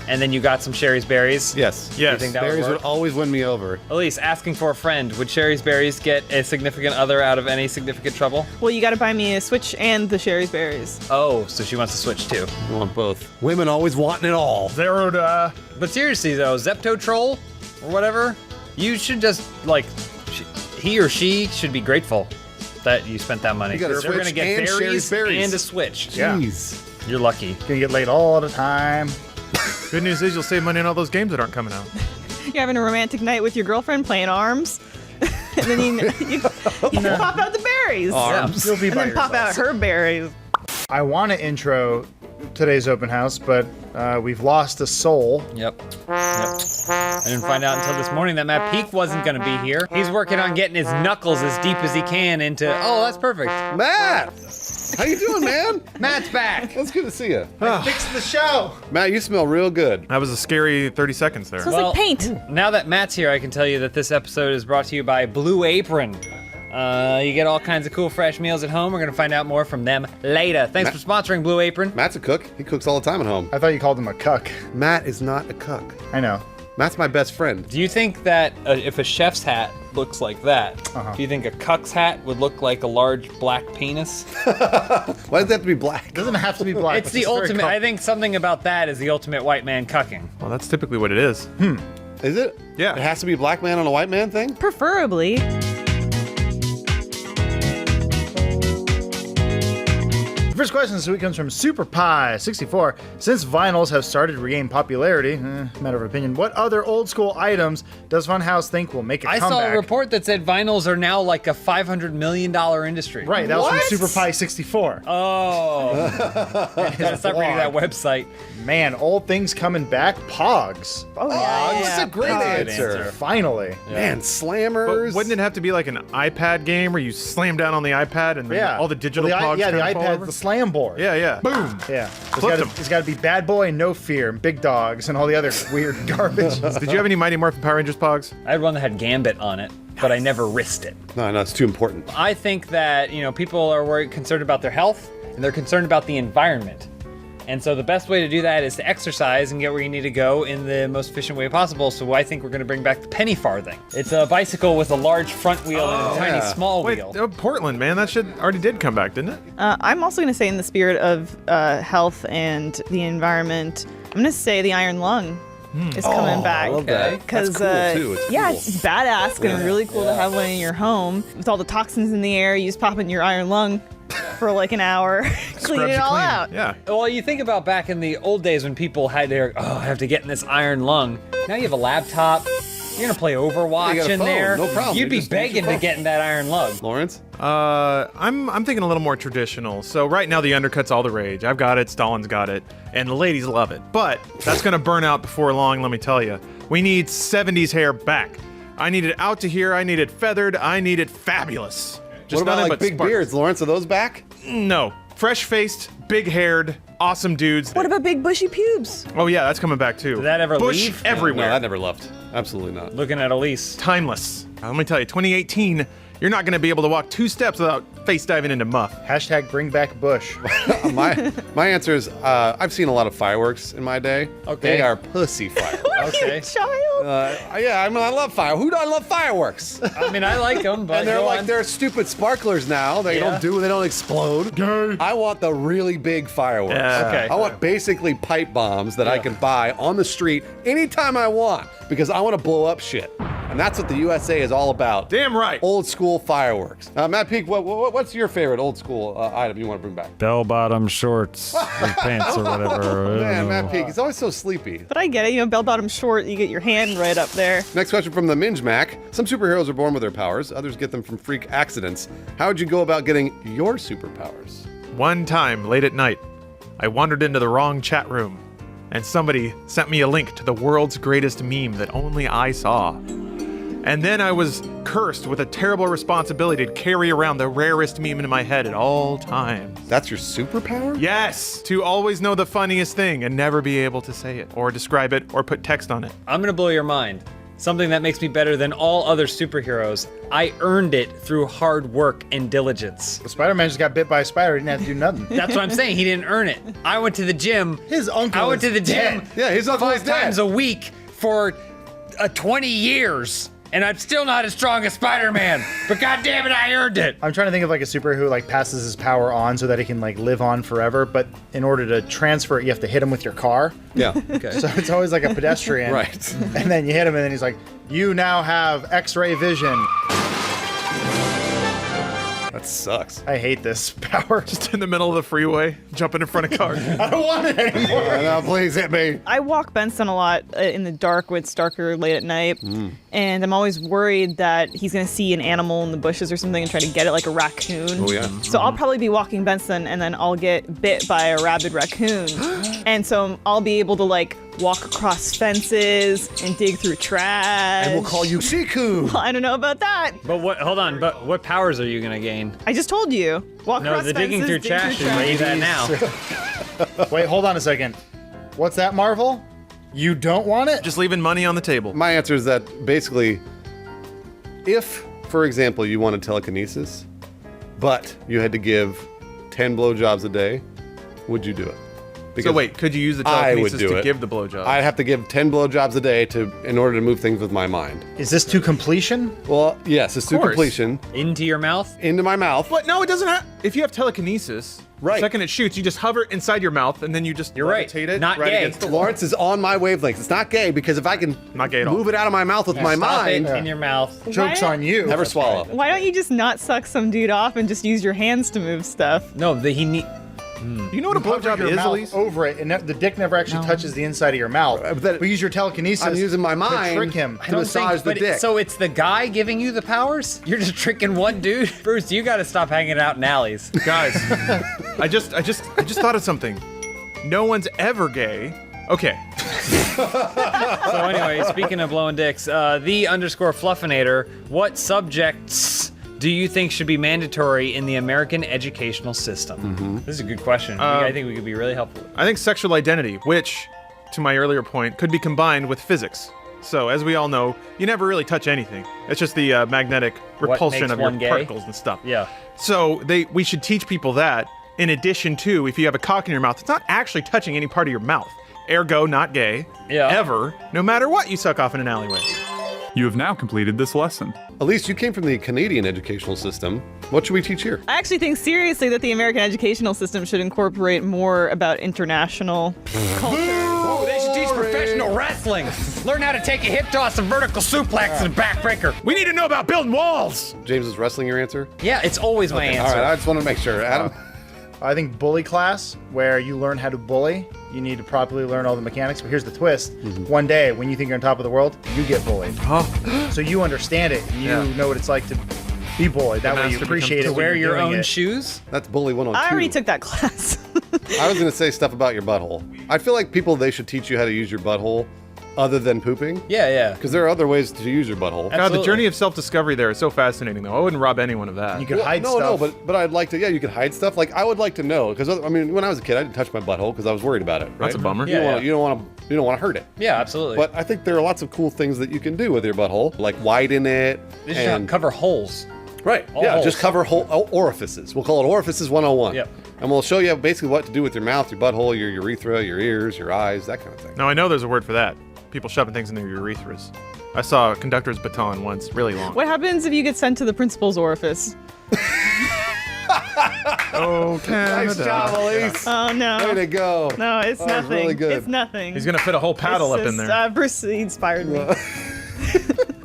and then you got some Sherry's Berries? Yes. Do you Yes. think that Berries would would work? always win me over. Elise, asking for a friend. Would Sherry's Berries get a significant other out of any significant trouble? Well, you got to buy me a Switch and the Sherry's Berries. Oh, so she wants to switch too. I want both. Women always wanting it all. Zero to... But seriously though, Zepto Troll or whatever, you should just like, he or she should be grateful that you spent that money. You got a They're Switch gonna get and berries, Sherry's Berries. and a Switch. Yeah. Jeez. You're lucky. Gonna get laid all the time. Good news is you'll save money on all those games that aren't coming out. You're having a romantic night with your girlfriend playing ARMS. And then you pop out the berries. Arms. You'll be And by then pop out yourself. her berries. I want to intro today's open house, but we've lost a soul. Yep. I didn't find out until this morning that Matt Peak wasn't gonna be here. He's working on getting his knuckles as deep as he can into, oh, that's perfect. Matt! How you doing, man? Matt's back. That's good to see you. Fix the show. Matt, you smell real good. That was a scary 30 seconds there. Smells like paint. Now that Matt's here, I can tell you that this episode is brought to you by Blue Apron. You get all kinds of cool fresh meals at home. We're gonna find out more from them later. Thanks for sponsoring Blue Apron. Matt's a cook. He cooks all the time at home. I thought you called him a cuck. Matt is not a cook. I know. Matt's my best friend. Do you think that if a chef's hat looks like that, do you think a cuck's hat would look like a large black penis? Why does it have to be black? It doesn't have to be black. It's but the very ultimate. I think something about that is the ultimate white man cucking. Well, that's typically what it is. Is it? Yeah. It has to be a black man on a white man thing? Preferably. The first question this week comes from Super Pie 64. Since vinyls have started to regain popularity, matter of opinion, what other old school items does Funhouse think will make a I comeback? saw a report that said vinyls are now like a $500 million industry. Right, that was What? from Super Pie 64. Oh. Gotta stop reading that website. Man, old things coming back. Pogs. Oh, yeah. That's a great Good answer. answer. Finally. Man, slammers. But wouldn't it have to be like an iPad game where you slam down on the iPad and then Yeah. all the digital Well, pogs yeah, the kind of fall iPad's over? the slam board. Yeah, yeah. Boom. Yeah. Flipped 'em. It's got to be Bad Boy and No Fear and Big Dogs and all the other weird garbage. Did you have any Mighty Morphin Power Rangers pogs? I had one that had Gambit on it, but I never risked it. No, it's too important. I think that, people are concerned about their health and they're concerned about the environment. And so the best way to do that is to exercise and get where you need to go in the most efficient way possible. So I think we're going to bring back the penny farthing. It's a bicycle with a large front wheel and a tiny yeah. small Wait, wheel. Portland, man. That shit already did come back, didn't it? I'm also going to say, in the spirit of health and the environment, I'm going to say the iron lung is coming back. I love that. Because That's cool, too. It's yeah, cool. it's badass. Gonna be really cool to have one in your home with all the toxins in the air. You just pop in your iron lung for like an hour, clean Scrubs it you all clean. out. Yeah. Well, you think about back in the old days when people had their, I have to get in this iron lung. Now you have a laptop. You're gonna play Overwatch You got a in phone, there. no problem. You'd You be just use your begging to phone. get in that iron lung. Lawrence? I'm thinking a little more traditional. So right now the undercut's all the rage. I've got it, Stalin's got it, and the ladies love it. But that's gonna burn out before long, let me tell you. We need 70s hair back. I need it out to here, I need it feathered, I need it fabulous. What about nothing like but big sparks. beards, Lawrence? Are those back? No. Fresh-faced, big-haired, awesome dudes. What about big bushy pubes? Oh yeah, that's coming back too. Did that ever Bush leave? No, everywhere. that never left. Absolutely not. Looking at Elise. Timeless. Let me tell you, 2018, you're not going to be able to walk 2 steps without face diving into muff. Hashtag bring back Bush. My answer is I've seen a lot of fireworks in my day. Okay. They are pussy fireworks. Okay. Child. Yeah, I mean, I love fire. Who doesn't love fireworks? I mean, I like them, but And they're go like on. they're stupid sparklers now. They Yeah. don't explode. I want the really big fireworks. Yeah. Okay. I want basically pipe bombs that I can buy on the street anytime I want because I want to blow up shit. And that's what the USA is all about. Damn right. Old school fireworks. Matt Peak, what's your favorite old school item you want to bring back? Bell-bottom shorts and pants or whatever. Man, Matt Peak, he's always so sleepy. But I get it. You know, bell-bottom short, you get your hand right up there. Next question from the Minge Mac. Some superheroes are born with their powers. Others get them from freak accidents. How would you go about getting your superpowers? One time, late at night, I wandered into the wrong chat room, and somebody sent me a link to the world's greatest meme that only I saw. And then I was cursed with a terrible responsibility to carry around the rarest meme in my head at all times. That's your superpower? Yes, to always know the funniest thing and never be able to say it, or describe it, or put text on it. I'm gonna blow your mind. Something that makes me better than all other superheroes. I earned it through hard work and diligence. Spider-Man just got bit by a spider. He didn't have to do nothing. That's what I'm saying. He didn't earn it. I went to the gym. His uncle I went is to the gym dead. Yeah, his uncle is 5 dead. times a week for 20 years. And I'm still not as strong as Spider-Man. But goddamn it, I earned it. I'm trying to think of like a superhero who like passes his power on so that he can like live on forever. But in order to transfer it, you have to hit him with your car. Yeah. So it's always like a pedestrian. Right. And then you hit him and then he's like, you now have X-ray vision. That sucks. I hate this power. Just in the middle of the freeway, jumping in front of cars. I don't want it anymore. No, please hit me. I walk Benson a lot in the dark when it's darker late at night, and I'm always worried that he's gonna see an animal in the bushes or something and try to get it, like a raccoon. Oh, yeah. So I'll probably be walking Benson, and then I'll get bit by a rabid raccoon, and so I'll be able to like walk across fences and dig through trash. And we'll call you Shiku. I don't know about that. But what? Hold on. But what powers are you gonna gain? I just told you. Walk No, across the fences, digging through dig trash through is trash. you that now. Wait, hold on a second. What's that, Marvel? You don't want it? Just leaving money on the table. My answer is that basically, if, for example, you wanted telekinesis, but you had to give 10 blowjobs a day, would you do it? So wait, could you use the I would telekinesis do to it. give the blowjob? I'd have to give 10 blowjobs a day in order to move things with my mind. Is this to completion? Well, yes, it's to course. completion. Into your mouth? Into my mouth. But no, it doesn't have. If you have telekinesis, Right. the second it shoots, you just hover inside your mouth and then you just You're right. levitate it Not right gay. against the wall. Lawrence is on my wavelength. It's not gay because if I can Not gay at all. move it out of my mouth with my Stop mind, it in your mouth. Joke's on you. never swallow. Why don't you just not suck some dude off and just use your hands to move stuff? No, he need. You know what a Hover blowjob your is, mouth Elise? over it, and the dick never actually touches the inside of your mouth. But use your telekinesis. I'm using my to mind trick him. to massage the but dick. so it's the guy giving you the powers? You're just tricking one dude? Bruce, you gotta stop hanging out in alleys. Guys, I just thought of something. No one's ever gay. Okay. So anyway, speaking of blowing dicks, the_Fluffinator, what subjects do you think should be mandatory in the American educational system? This is a good question. I think we could be really helpful with. I think sexual identity, which, to my earlier point, could be combined with physics. So, as we all know, you never really touch anything. It's just the magnetic repulsion makes of your one gay? particles and stuff. Yeah. So, we should teach people that, in addition to, if you have a cock in your mouth, it's not actually touching any part of your mouth. Ergo, not gay. Yeah. Ever, no matter what you suck off in an alleyway. You have now completed this lesson. Elise, you came from the Canadian educational system. What should we teach here? I actually think seriously that the American educational system should incorporate more about international culture. Oh, they should teach professional wrestling. Learn how to take a hip toss, a vertical suplex, and a backbreaker. We need to know about building walls! James, is wrestling your answer? Yeah, it's always my All answer. right, I just want to make sure. Adam? I think bully class, where you learn how to bully. You need to properly learn all the mechanics. But here's the twist. One day, when you think you're on top of the world, you get bullied. So you understand it. You know what it's like to be bullied. That way you master appreciate becomes it To when wear you're your doing own it. shoes? That's bully 102. I already took that class. I was going to say stuff about your butthole. I feel like people, they should teach you how to use your butthole Other than pooping? Yeah. Because there are other ways to use your butthole. God, the Absolutely. journey of self-discovery there is so fascinating, though. I wouldn't rob anyone of that. You could hide no, stuff. No, but I'd like to. Yeah, you could hide stuff. Like I would like to know because I mean, when I was a kid, I didn't touch my butthole because I was worried about it. Right? That's a bummer. Yeah. You don't want to hurt it. Yeah, absolutely. But I think there are lots of cool things that you can do with your butthole, like widen it They should not cover holes. Right. All Yeah, holes. just cover orifices. We'll call it orifices 101. Yep. And we'll show you basically what to do with your mouth, your butthole, your urethra, your ears, your eyes, that kind of thing. Now, I know there's a word for that. People shoving things in their urethras. I saw a conductor's baton once, really long. What happens if you get sent to the principal's orifice? Oh, Canada. Nice job, Elise. Oh no. Way to go. No, it's That was nothing. really good. It's nothing. He's gonna fit a whole paddle It's up in just, there. Bruce inspired me.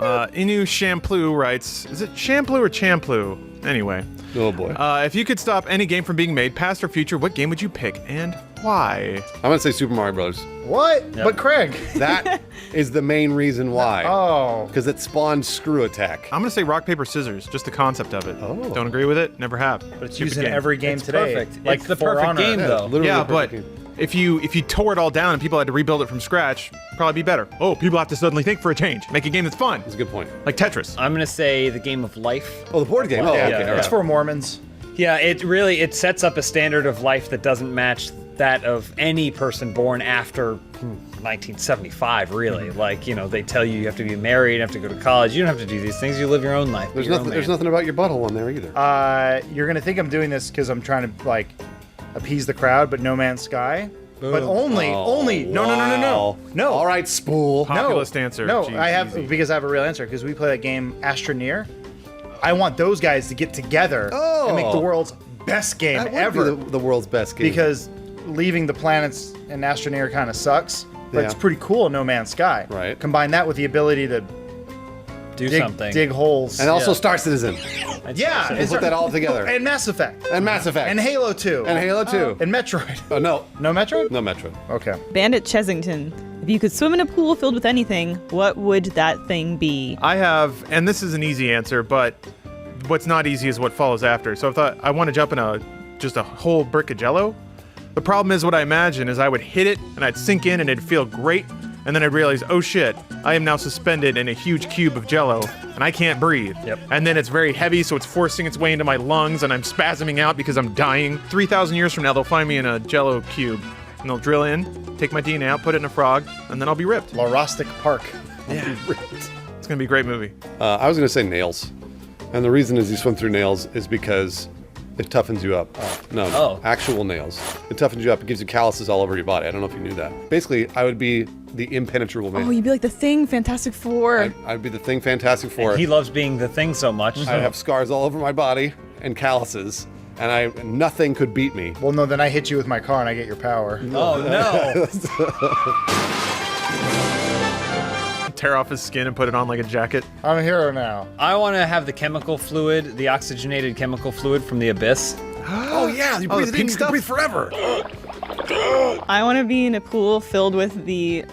Inu Shamplu writes, is it Shamplu or Champlu? Anyway, Oh boy. if you could stop any game from being made, past or future, what game would you pick and why? I'm going to say Super Mario Bros. What? But Craig. That is the main reason why. Oh. Because it spawned Screw Attack. I'm gonna say rock, paper, scissors, just the concept of it. Oh. Don't agree with it? Never have. But it's Stupid used in game. every game It's today. perfect. Like It's the For perfect Honor. game, though. Literally Yeah, the but perfect game. if you tore it all down and people had to rebuild it from scratch, probably be better. Oh, people have to suddenly think for a change. Make a game that's fun, That's a good point. like Tetris. I'm gonna say the game of life. Oh, the board game. Oh, Yeah, okay. yeah, all yeah. right. It's for Mormons. Yeah, it sets up a standard of life that doesn't match that of any person born after 1975. Really, like they tell you have to be married, you have to go to college. You don't have to do these things. You live your own life. There's Be your nothing. own There's man. nothing about your butthole on there either. You're gonna think I'm doing this because I'm trying to like appease the crowd, but No Man's Sky. But only. No. No. All right, spool. Populist answer. No, Jeez, I have easy. because I have a real answer because we play that game Astroneer. I want those guys to get together and make the world's best game That would ever. be the world's best game. Because leaving the planets in Astroneer kind of sucks, but Yeah. it's pretty cool in No Man's Sky. Right. Combine that with the ability to Do something. dig holes. and also Yeah. Star Citizen yeah, and put that all together. and Mass Effect. And Mass Effect. And Halo 2. And Halo 2. And Metroid. Oh, no. No Metroid? No Metro. Okay. Bandit Chesington. If you could swim in a pool filled with anything, what would that thing be? I have, and this is an easy answer, but what's not easy is what follows after. So I thought I want to jump in just a whole brick of Jello. The problem is what I imagine is I would hit it and I'd sink in and it'd feel great, and then I'd realize, oh shit, I am now suspended in a huge cube of Jello and I can't breathe. Yep. And then it's very heavy, so it's forcing its way into my lungs and I'm spasming out because I'm dying. 3,000 years from now, they'll find me in a Jello cube and they'll drill in, take my DNA out, put it in a frog, and then I'll be ripped. Larostic Park. It's gonna be a great movie. I was going to say nails. And the reason is you swim through nails is because it toughens you up. No, Oh. actual nails. It toughens you up. It gives you calluses all over your body. I don't know if you knew that. Basically, I would be the impenetrable man. Oh, you'd be like the Thing, Fantastic Four. I'd be the thing Fantastic Four. He loves being the thing so much. I'd have scars all over my body and calluses, and nothing could beat me. Well, no, then I hit you with my car and I get your power. Oh no! Tear off his skin and put it on like a jacket. I'm a hero now. I want to have the chemical fluid, the oxygenated chemical fluid from the abyss. Oh yeah, you breathe the it in, pink you can stuff? breathe forever. I want to be in a pool filled with the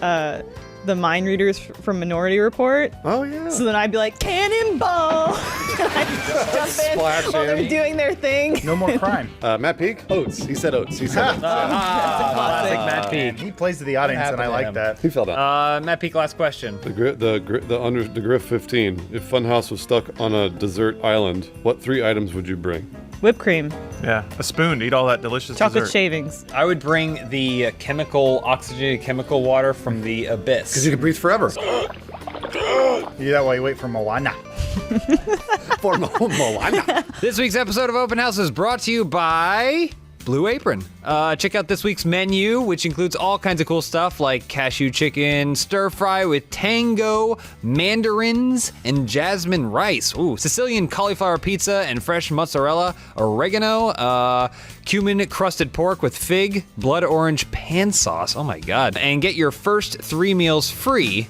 mind readers from Minority Report. Oh yeah. So then I'd be like, cannonball! And I'd just jump in Splash while they're in. doing their thing. No more crime. Matt Peak? Oats. He said oats. He said oats. Classic Matt Peak. He plays to the audience, and I happened to like him? that. He fell down. Matt Peak, last question. The Griff 15. If Funhouse was stuck on a desert island, what 3 items would you bring? Whipped cream, Yeah, a spoon to eat all that delicious chocolate dessert. shavings. I would bring the oxygenated chemical water from the abyss. Because you can breathe forever. You do that while you wait for Moana. For Moana. This week's episode of Open House is brought to you by Blue Apron. Check out this week's menu, which includes all kinds of cool stuff like cashew chicken, stir fry with tango, mandarins, and jasmine rice. Ooh, Sicilian cauliflower pizza and fresh mozzarella, oregano, cumin crusted pork with fig, blood orange pan sauce. Oh my God. And get your first 3 meals free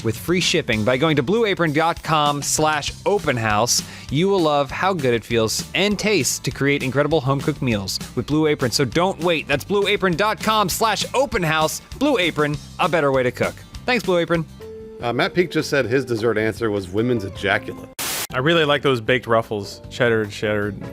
with free shipping by going to blueapron.com/openhouse. You will love how good it feels and tastes to create incredible home-cooked meals with Blue Apron. So don't wait. That's blueapron.com/openhouse. Blue Apron, a better way to cook. Thanks, Blue Apron. Matt Peak just said his dessert answer was women's ejaculate. I really like those baked ruffles, cheddar,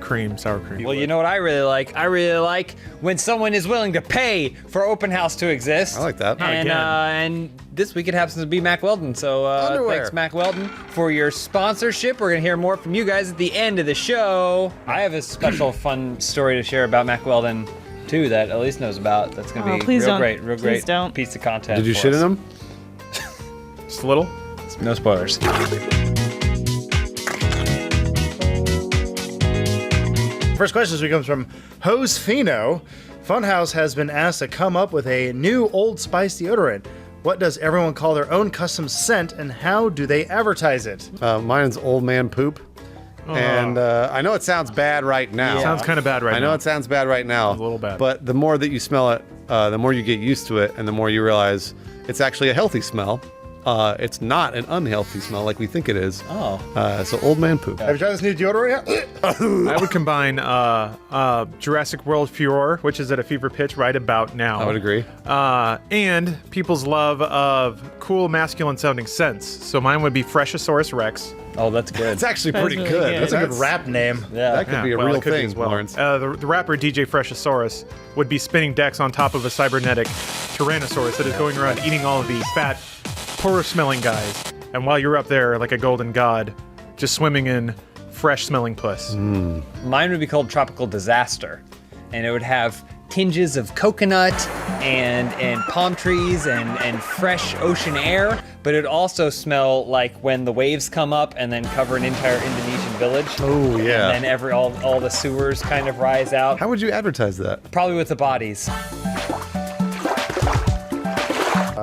cream, sour cream. Well, you know what I really like? I really like when someone is willing to pay for open house to exist. I like that. Not And, again. and this week it happens to be Mac Weldon. So Underwear. thanks, Mac Weldon, for your sponsorship. We're going to hear more from you guys at the end of the show. I have a special fun story to share about Mac Weldon, too, that Elise knows about. That's going to be please real don't. great, real Please great don't. piece of content. Did you for shit us. in him? Just a little. No spoilers. First question comes from Haus. Funhouse has been asked to come up with a new Old Spice deodorant. What does everyone call their own custom scent, and how do they advertise it? Mine's old man poop. And I know it sounds bad right now. Sounds kind of bad right now. I know it sounds bad right now. A little bad. But the more that you smell it, the more you get used to it, and the more you realize it's actually a healthy smell. It's not an unhealthy smell like we think it is. Oh. So old man poop. Have you tried this new deodorant yet? I would combine Jurassic World Furor, which is at a fever pitch right about now. I would agree. And people's love of cool masculine sounding scents. So mine would be Freshosaurus Rex. Oh, that's good. It's actually That's pretty really good. good. That's a good rap name. Yeah. That could be a well, real it could be thing, as well. Lawrence. The rapper DJ Freshosaurus would be spinning decks on top of a cybernetic Tyrannosaurus that is going around eating all of these fat, poor-smelling guys. And while you're up there like a golden god, just swimming in fresh-smelling puss. Mine would be called Tropical Disaster, and it would have tinges of coconut and palm trees and fresh ocean air, but it'd also smell like when the waves come up and then cover an entire Indonesian village. Oh, yeah. And then all the sewers kind of rise out, How would you advertise that? probably with the bodies.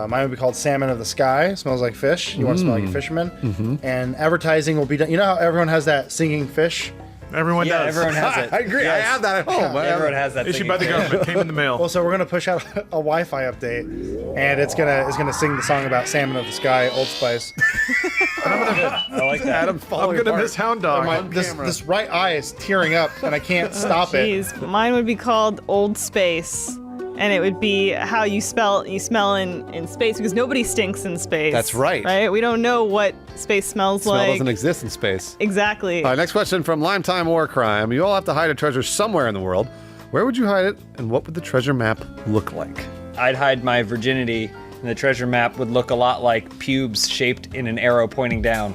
Mine would be called Salmon of the Sky. Smells like fish. You want to smell like a fisherman. And advertising will be done. You know how everyone has that singing fish? Everyone Yeah, does. everyone has it. I agree. I Yes. have that at home. Everyone has that. Issued thing. by the government. Came in the mail. Well, so we're gonna push out a Wi-Fi update, and it's gonna sing the song about Salmon of the Sky, Old Spice. I like that. Adam's I'm falling gonna apart. miss Hound Dog. This right eye is tearing up, and I can't stop it. Jeez, mine would be called Old Space, and it would be how you smell in space, because nobody stinks in space. That's right. Right? We don't know what space smells Smell like. doesn't exist in space. Exactly. All right, next question from Lime Time War Crime. You all have to hide a treasure somewhere in the world. Where would you hide it, and what would the treasure map look like? I'd hide my virginity, and the treasure map would look a lot like pubes shaped in an arrow pointing down.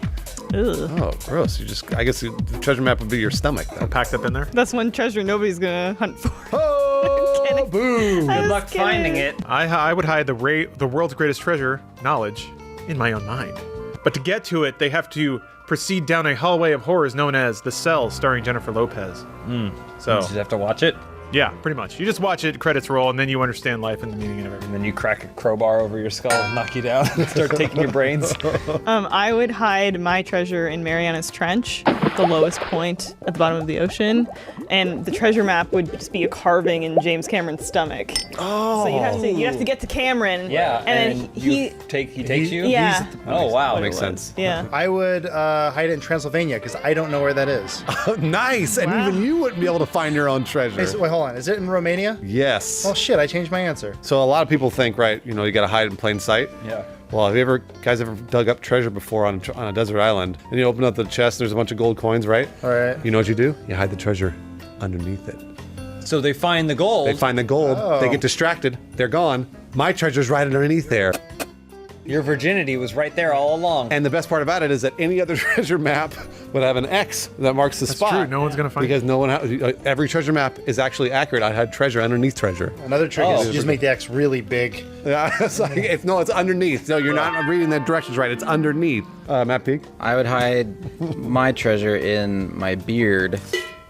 Ugh. Oh, gross. I guess the treasure map would be your stomach, then. Packed up in there. That's one treasure nobody's gonna hunt for. Oh, kidding. boom. I Good was luck kidding. finding it. I would hide the world's greatest treasure, knowledge, in my own mind. But to get to it, they have to proceed down a hallway of horrors known as The Cell, starring Jennifer Lopez. So, You just have to watch it, yeah, pretty much. You just watch it, credits roll, and then you understand life and the meaning and everything. and then you crack a crowbar over your skull and knock you down and start taking your brains. I would hide my treasure in Mariana's Trench, the lowest point at the bottom of the ocean, and the treasure map would just be a carving in James Cameron's stomach. Oh. So you'd have to get to Cameron. Yeah, And then he takes you? Yeah. Oh, wow. That makes sense. Yeah. I would hide it in Transylvania because I don't know where that is. Nice. And Wow. even you wouldn't be able to find your own treasure. Wait, hold on. Is it in Romania? Yes. Oh shit! I changed my answer. So a lot of people think, right, you got to hide in plain sight. Yeah. Well, have you guys ever dug up treasure before on a desert island? And you open up the chest, there's a bunch of gold coins, right? All right. You know what you do? You hide the treasure underneath it. So they find the gold. They find the gold. Oh. They get distracted. They're gone. My treasure's right underneath there. Your virginity was right there all along. And the best part about it is that any other treasure map would have an X that marks the spot. true. No one's gonna find because no one. Every treasure map is actually accurate. I had treasure underneath treasure. Another trick is Oh. to just make the X really big. Yeah, it's like it's underneath. No, you're not reading the directions right. It's underneath. Matt Peak. I would hide my treasure in my beard,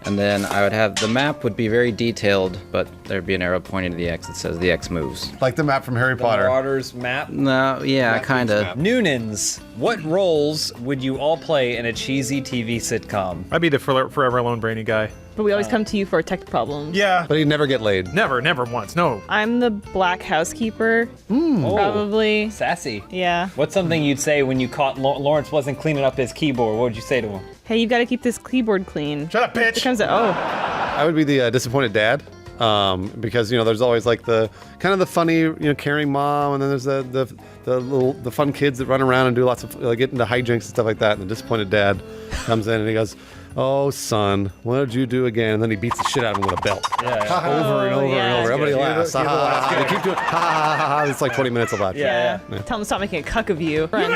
and then I would have the map would be very detailed, but there'd be an arrow pointing to the X that says the X moves. Like the map from Harry Potter. Marauders map. No, yeah, Map kind moves of. map. Noonans, what roles would you all play in a cheesy TV sitcom? I'd be the forever alone brainy guy. But we always come to you for tech problems. Yeah. But he'd never get laid. Never once. No. I'm the black housekeeper. Probably. Sassy. Yeah. What's something you'd say when you caught Lawrence wasn't cleaning up his keyboard? What would you say to him? Hey, you've got to keep this keyboard clean. Shut up, Here bitch! comes it. Oh. I would be the disappointed dad. because there's always like the kind of the funny caring mom, and then there's the fun kids that run around and do lots of get into hijinks and stuff like that. And the disappointed dad comes in and he goes, "Oh son, what did you do again?" And then he beats the shit out of him with a belt. Yeah. Over and over and over. Everybody laughs. You're the last They keep doing ha ha ha ha. It's like 20 minutes of laughter. Yeah. Tell him to stop making a cuck of you. Friends.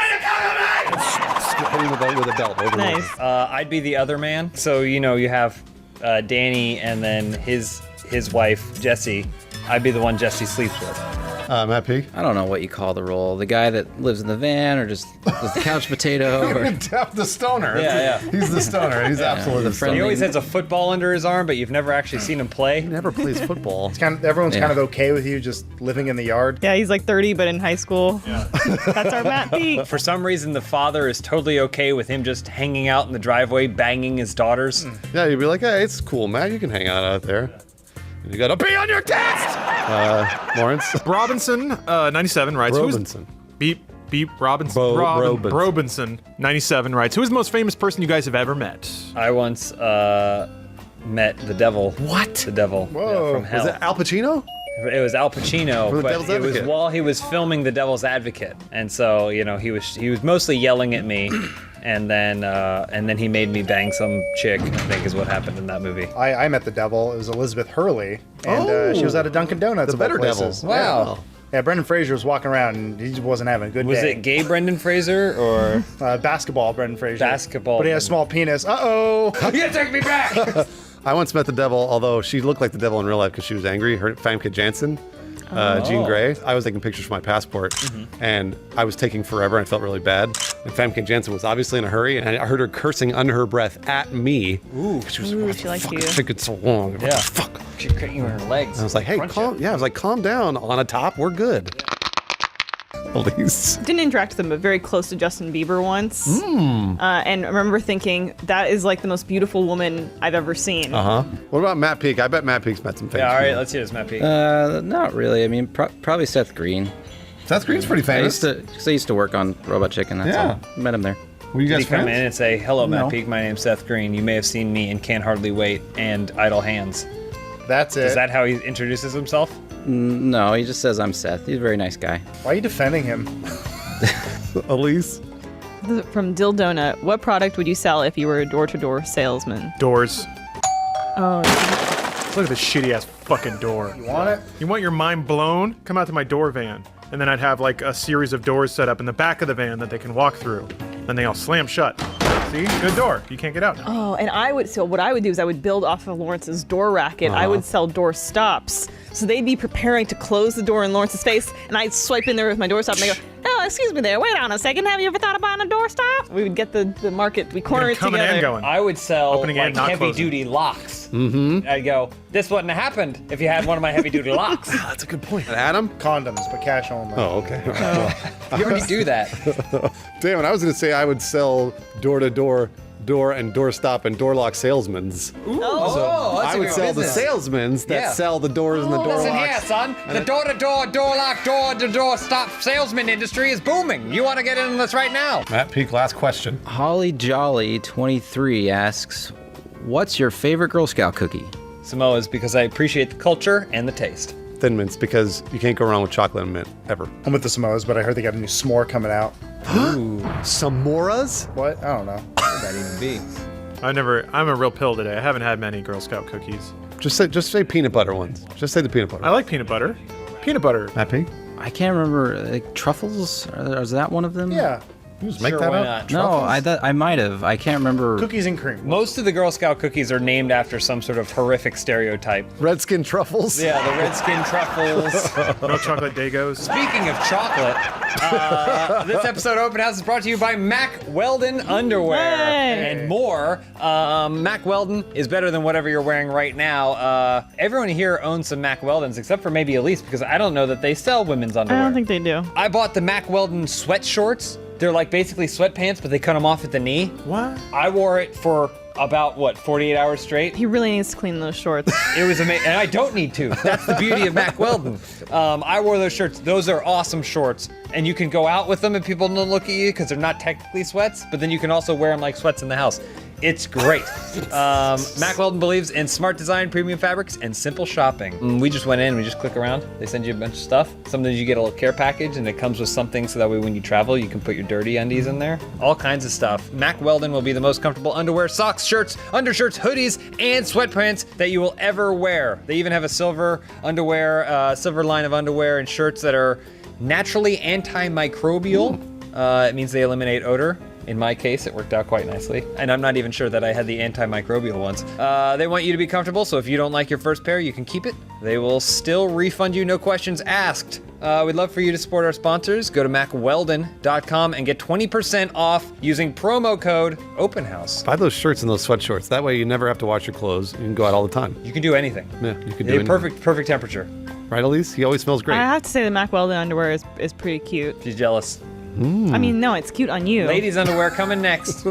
Hitting with a belt over and Nice. over. I'd be the other man. So you have Danny and then his wife Jessie. I'd be the one Jessie sleeps with. Matt P. I don't know what you call the role. The guy that lives in the van, or just the couch potato. Or... The stoner. Yeah. He's the stoner. He's absolutely the the stoner. He friendly- always has a football under his arm, but you've never actually seen him play. He never plays football. Everyone's Yeah. kind of okay with you just living in the yard. Yeah, he's like 30, but in high school. Yeah. That's our Matt Peak. For some reason, the father is totally okay with him just hanging out in the driveway, banging his daughters. Yeah, you'd be like, "Hey, it's cool, Matt. You can hang out there." And you gotta be on your test. Lawrence. Robinson, 97, writes. Robinson. Beep Robinson. Robinson. Robinson, 97, writes. Who is the most famous person you guys have ever met? I once met the devil. What? The devil. Whoa. Yeah, from hell. Was it Al Pacino? It was Al Pacino, From The but Devil's it was Advocate. while he was filming The Devil's Advocate, and so he was mostly yelling at me, and then he made me bang some chick. I think is what happened in that movie. I met the devil. It was Elizabeth Hurley, and she was at a Dunkin' Donuts. The of all better devil. places. Wow. Yeah, Brendan Fraser was walking around, and he just wasn't having a good Was day. it gay Brendan Fraser or Basketball, Brendan Fraser. basketball? But he had a small penis. Uh-oh. You gotta take me back. I once met the devil, although she looked like the devil in real life because she was angry. Her Famke Janssen, Jean Grey. I was taking pictures for my passport, and I was taking forever. And I felt really bad. And Famke Janssen was obviously in a hurry, and I heard her cursing under her breath at me. Ooh, she was Ooh, like, she liked "Fuck, you." it's taking so long. Yeah. Fuck. She cutting you in her legs. I was like, "Hey, calm." Yeah, I was like, "Calm down, on a top. We're good." Elise. Didn't interact with him, but very close to Justin Bieber once. And I remember thinking, that is like the most beautiful woman I've ever seen. What about Matt Peak? I bet Matt Peak's met some famous Yeah, all right, people. let's hear this, Matt P. Not really. I mean, probably Seth Green. Seth Green's pretty I famous. used to work on Robot Chicken. That's Yeah. all. Met him there. Were you Did guys he come friends? in and say, "Hello, No. Matt Peak. My name's Seth Green. You may have seen me in Can't Hardly Wait and Idle Hands." That's it. Is that how he introduces himself? No, he just says I'm Seth. He's a very nice guy. Why are you defending him? Elise. From Dill Donut, what product would you sell if you were a door-to-door salesman? Doors. Oh, Look at this shitty ass fucking door. You want it? You want your mind blown? Come out to my door van. And then I'd have like a series of doors set up in the back of the van that they can walk through. Then they all slam shut. See? Good door. You can't get out now. Oh, and what I would do is I would build off of Lawrence's door racket. I would sell door stops. So they'd be preparing to close the door in Lawrence's face, and I'd swipe in there with my door stop, and they go, "Oh, excuse me there, wait on a second, have you ever thought about a door stop?" We would get the market, we corner it Coming together. and going. I would sell Opening and like not heavy closing. duty locks. Mm-hmm. I'd go, "This wouldn't have happened if you had one of my heavy duty locks." That's a good point. Adam? Condoms, but cash only. Oh, okay. You already do that. Damn it, I was going to say I would sell door-to-door, door and doorstop and door lock salesmen's. Oh, that's I a would good sell business. the salesmen's that Yeah. sell the doors and the door Listen locks. here, son. The door-to-door, door lock, door-to-door stop salesman industry is booming. You want to get in this right now? Matt Peak, last question. Holly Jolly 23 asks, "What's your favorite Girl Scout cookie?" Samoa's, because I appreciate the culture and the taste. Thin Mints, because you can't go wrong with chocolate and mint, ever. I'm with the Samoas, but I heard they got a new s'more coming out. Samoras? What? I don't know. What would that even be? I'm a real pill today. I haven't had many Girl Scout cookies. Just say peanut butter ones. Just say the peanut butter. I like peanut butter. Peanut butter. Matt Peak? I can't remember. Like truffles? Is that one of them? Yeah. Just make Sure, that why up. not? No, I might have. I can't remember. Cookies and cream. Most of the Girl Scout cookies are named after some sort of horrific stereotype. Redskin truffles? Yeah, the Redskin truffles. No chocolate Dagos. Speaking of chocolate, this episode of Open House is brought to you by Mac Weldon Underwear Yay. and more. Mac Weldon is better than whatever you're wearing right now. Everyone here owns some Mac Weldons, except for maybe Elise, because I don't know that they sell women's I underwear. don't think they do. I bought the Mac Weldon sweat shorts. They're like basically sweatpants, but they cut them off at the knee. What? I wore it for about, 48 hours straight. He really needs to clean those shorts. It was amazing, and I don't need to. That's the beauty of Mac Weldon. I wore those shirts. Those are awesome shorts, and you can go out with them and people don't look at you because they're not technically sweats, but then you can also wear them like sweats in the house. It's great. Mack Weldon believes in smart design, premium fabrics, and simple shopping. We just went in, we just click around. They send you a bunch of stuff. Sometimes you get a little care package and it comes with something so that way when you travel, you can put your dirty undies in there. All kinds of stuff. Mack Weldon will be the most comfortable underwear, socks, shirts, undershirts, hoodies, and sweatpants that you will ever wear. They even have a silver line of underwear and shirts that are naturally antimicrobial. It means they eliminate odor. In my case, it worked out quite nicely. And I'm not even sure that I had the antimicrobial ones. They want you to be comfortable, so if you don't like your first pair, you can keep it. They will still refund you, no questions asked. We'd love for you to support our sponsors. Go to MackWeldon.com and get 20% off using promo code OpenHouse. Buy those shirts and those sweatshorts. That way you never have to wash your clothes. You can go out all the time. You can do anything. Yeah, you can do anything. Perfect temperature. Right, Elise? He always smells great. I have to say the Mack Weldon underwear is pretty cute. She's jealous. I mean, no, it's cute on you. Ladies' underwear coming next.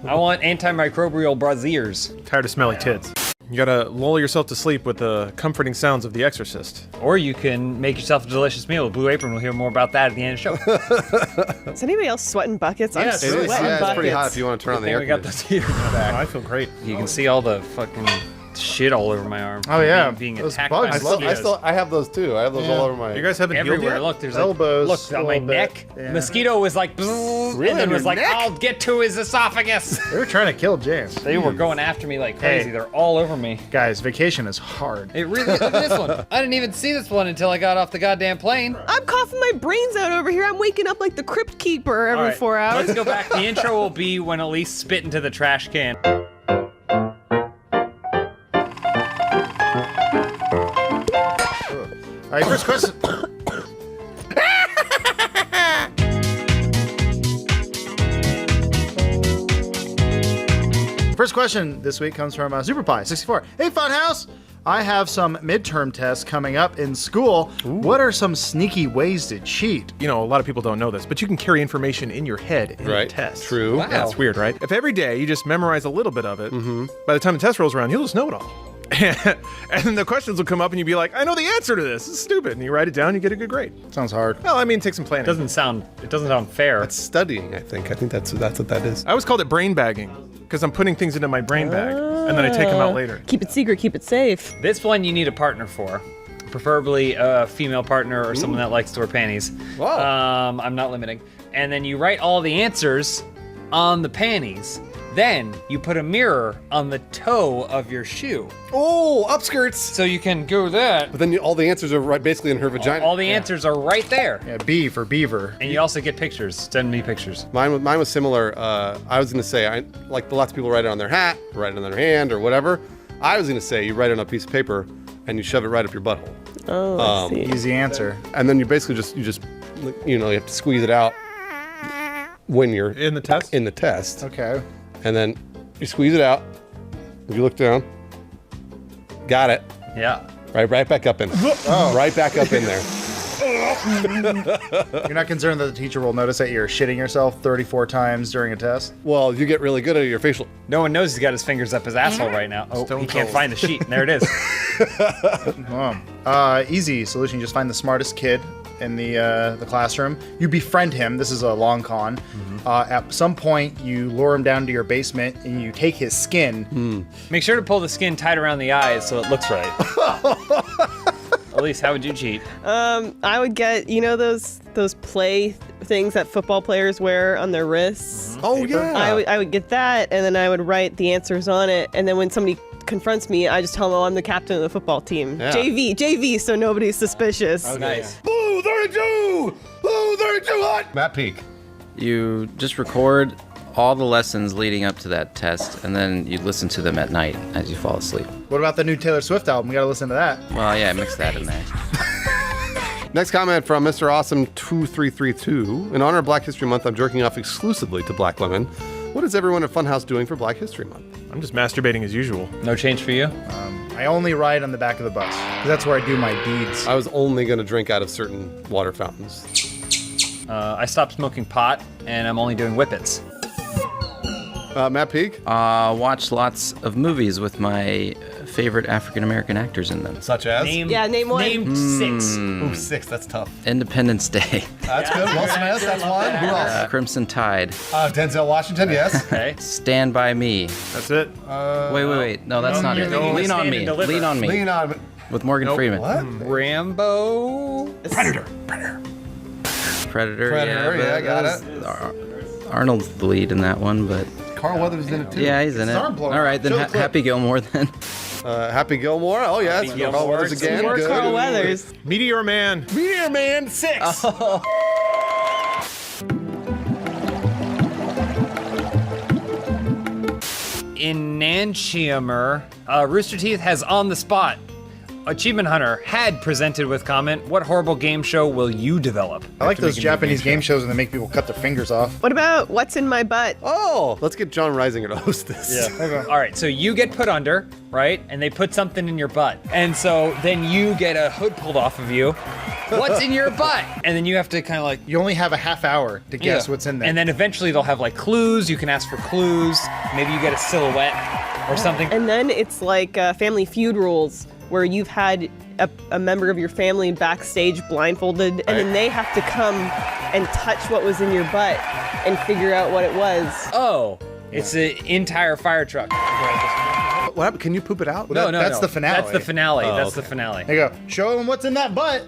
I want antimicrobial brasiers. Tired of smelly tits. You gotta lull yourself to sleep with the comforting sounds of The Exorcist. Or you can make yourself a delicious meal with Blue Apron. We'll hear more about that at the end of the show. Is anybody else sweating buckets? I'm Yes, it is. sweating Yeah, buckets. it's pretty hot if you want to turn on the air We got conditioner. those heaters in the back. I feel great. You can see all the fucking shit all over my arm. Oh, yeah. Being Those attacked bugs by love mosquitoes. I have those too. I have those all over my. You guys haven't healed Everywhere. yet? Look, there's Elbows, Look on a my little bit. neck. Yeah. Mosquito was like, bzzz, and On then your was like, neck? I'll get to his esophagus. They were trying to kill James. They were going after me like crazy. Hey. They're all over me. Guys, vacation is hard. It really. Look at this one. I didn't even see this one until I got off the goddamn plane. I'm coughing my brains out over here. I'm waking up like the crypt keeper every All right, 4 hours. Let's go back. The intro will be when Elise spit into the trash can. All right, first question. First question this week comes from SuperPie64. Hey, Funhouse! I have some midterm tests coming up in school. What are some sneaky ways to cheat? You know, a lot of people don't know this, but you can carry information in your head in a Right. test. True. Wow. Yeah, it's weird, right? If every day you just memorize a little bit of it, by the time the test rolls around, you'll just know it all. And then the questions will come up and you'll be like, I know the answer to this. It's stupid. And you write it down, you get a good grade. Sounds hard. Well, I mean, take some planning. It doesn't sound fair. That's studying, I think. I think that's what that is. I always called it brain bagging because I'm putting things into my brain bag and then I take them out later. Keep it secret, keep it safe. This one you need a partner for. Preferably a female partner or someone that likes to wear panties. Wow. I'm not limiting. And then you write all the answers on the panties. Then you put a mirror on the toe of your shoe. Oh, upskirts. So you can go that. But then all the answers are right, basically in her vagina. All the answers are right there. Yeah, B for beaver. And you also get pictures. Send me pictures. Mine was similar. I was gonna say, like lots of people write it on their hat, write it on their hand, or whatever. I was gonna say you write it on a piece of paper and you shove it right up your butthole, Oh, I see. Easy answer. and then you basically you have to squeeze it out when you're In the test? in the test, Okay. and then you squeeze it out. You look down. Got it. Yeah. Right back up in. Right back up in there. You're not concerned that the teacher will notice that you're shitting yourself 34 times during a test? Well, you get really good at your facial. No one knows he's got his fingers up his asshole right now. Oh, Stone he can't cold. find the sheet. There it is. Easy solution. You just find the smartest kid in the classroom. You befriend him. This is a long con. At some point, you lure him down to your basement and you take his skin. Make sure to pull the skin tight around the eyes so it looks right. Elise, how would you cheat? I would get, those play things that football players wear on their wrists. Oh yeah. I would get that, and then I would write the answers on it, and then when somebody confronts me, I just tell them, oh, I'm the captain of the football team. Yeah. JV, so nobody's suspicious. Nice. Blue 32. Blue 32 hot. Matt Peak. You just record all the lessons leading up to that test, and then you listen to them at night as you fall asleep. What about the new Taylor Swift album? We gotta listen to that. Well, yeah, mix that in there. Next comment from Mr. Awesome 2332. In honor of Black History Month, I'm jerking off exclusively to black women. What is everyone at Funhouse doing for Black History Month? I'm just masturbating as usual. No change for you? I only ride on the back of the bus, because that's where I do my deeds. I was only going to drink out of certain water fountains. I stopped smoking pot, and I'm only doing whippets. Matt Peak? Watch lots of movies with my favorite African American actors in them. Such as? Name one. Name 6. Ooh, 6. That's tough. Independence Day. That's good. Will Smith. That's one. Who else? Crimson Tide. Denzel Washington. Yes. Okay. Stand By Me. That's it. Wait. No, that's not it. no, Lean on Stand Me. and Deliver. Lean on Me. Lean on. With Morgan Freeman. What? Rambo. Predator. Predator. Yeah, I got it. Arnold's the lead in that one, but Carl Weathers in it too. yeah, he's in it. arm blown All right, then Show the clip. Happy Gilmore then. Happy Gilmore. Oh yeah, it's Happy Carl Gilmore. Weathers again. More Good. Carl Weathers. Meteor Man. Meteor Man 6. Enantiomer. Rooster Teeth has on the spot. Achievement Hunter had presented with comment, what horrible game show will you develop? I like those Japanese game shows when they make people cut their fingers off. What about what's in my butt? Oh, let's get John Reisinger to host this. All right, so you get put under, right? And they put something in your butt. And so then you get a hood pulled off of you. What's in your butt? And then you have to kind of like... You only have a half hour to guess what's in there. And then eventually they'll have like clues. You can ask for clues. Maybe you get a silhouette or something. And then it's like Family Feud rules, where you've had a member of your family backstage blindfolded, and then they have to come and touch what was in your butt and figure out what it was. Oh, it's an entire fire truck. What happened? Can you poop it out? No, that's the finale. That's the finale. Oh, That's okay. the finale. There you go. Show them what's in that butt.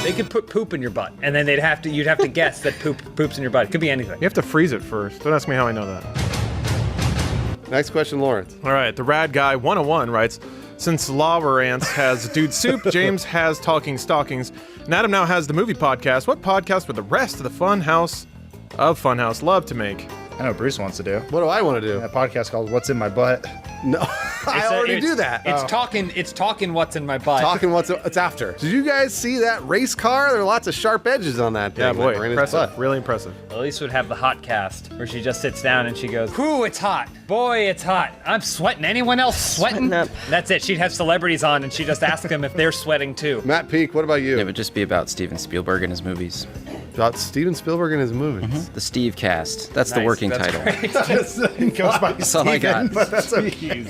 They could put poop in your butt, and then you'd have to guess that poops in your butt. It could be anything. You have to freeze it first. Don't ask me how I know that. Next question, Lawrence. All right, the Rad Guy 101 writes, since Lawrence has Dude Soup, James has Talking Stockings, and Adam now has the movie podcast, what podcast would the rest of the Funhouse love to make? I know what Bruce wants to do. What do I want to do? A podcast called What's in My Butt. No, I already do that. It's talking what's in my butt. Talking it's after. Did you guys see that race car? There are lots of sharp edges on that thing. Yeah, boy, that were in his impressive, butt. really impressive. Elise would have the hot cast, where she just sits down and she goes, "Whew, it's hot. Boy, it's hot. I'm sweating. Anyone else sweating?" Sweating up. That's it. She'd have celebrities on, and she'd just ask them if they're sweating too. Matt Peak, what about you? It would just be about Steven Spielberg and his movies. About Steven Spielberg and his movies. The Steve Cast. That's the Nice, working that's title. It goes by That's all I got. but that's okay.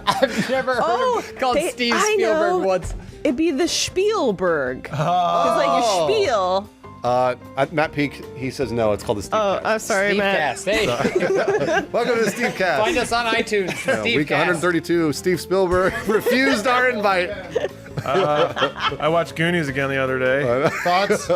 I've never heard Oh, called they- Steve I Spielberg know. once. It'd be the Spielberg. It's like your spiel. Matt Peak, he says no. It's called the Steve Oh, Cast. I'm sorry, Steve Matt. Cast. Hey, Welcome to the Steve Cast. find us on iTunes. Steve Week Cast. 132, Steve Spielberg refused our invite. I watched Goonies again the other day. Thoughts?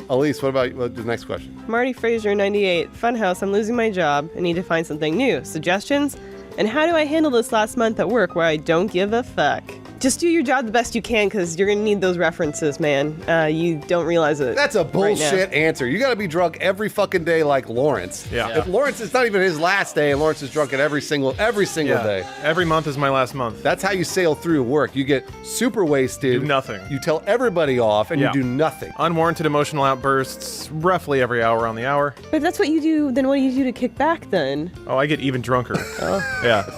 Elise, what about the next question? Marty Fraser, 98. Funhouse, I'm losing my job. I need to find something new. Suggestions? And how do I handle this last month at work where I don't give a fuck? Just do your job the best you can, because you're going to need those references, man. You don't realize it. That's a right now. bullshit answer. You got to be drunk every fucking day like Lawrence. Yeah. If Lawrence, it's not even his last day, and Lawrence is drunk at every single day. Every month is my last month. That's how you sail through work. You get super wasted. Do nothing. You tell everybody off, and Yeah. you do nothing. Unwarranted emotional outbursts roughly every hour on the hour. But if that's what you do, then what do you do to kick back then? Oh, I get even drunker. Yeah.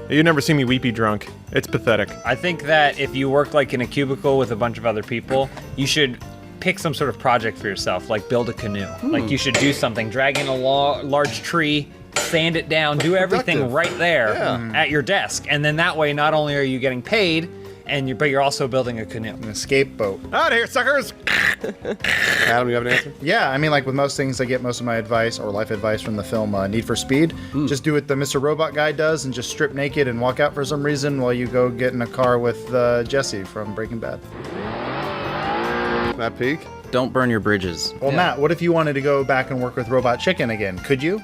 You never see me weepy drunk. It's pathetic. I think that if you work like in a cubicle with a bunch of other people, you should pick some sort of project for yourself, like build a canoe. Like you should do something, drag in a large tree, sand it down, do everything Productive. right there Yeah. at your desk. And then that way, not only are you getting paid, but you're also building a canoe. An escape boat. Out of here, suckers! Adam, you have an answer? Yeah, I mean, like with most things, I get most of my advice or life advice from the film Need for Speed. Just do what the Mr. Robot guy does and just strip naked and walk out for some reason while you go get in a car with Jesse from Breaking Bad. Matt Peak? Don't burn your bridges. Well, Matt, what if you wanted to go back and work with Robot Chicken again? Could you?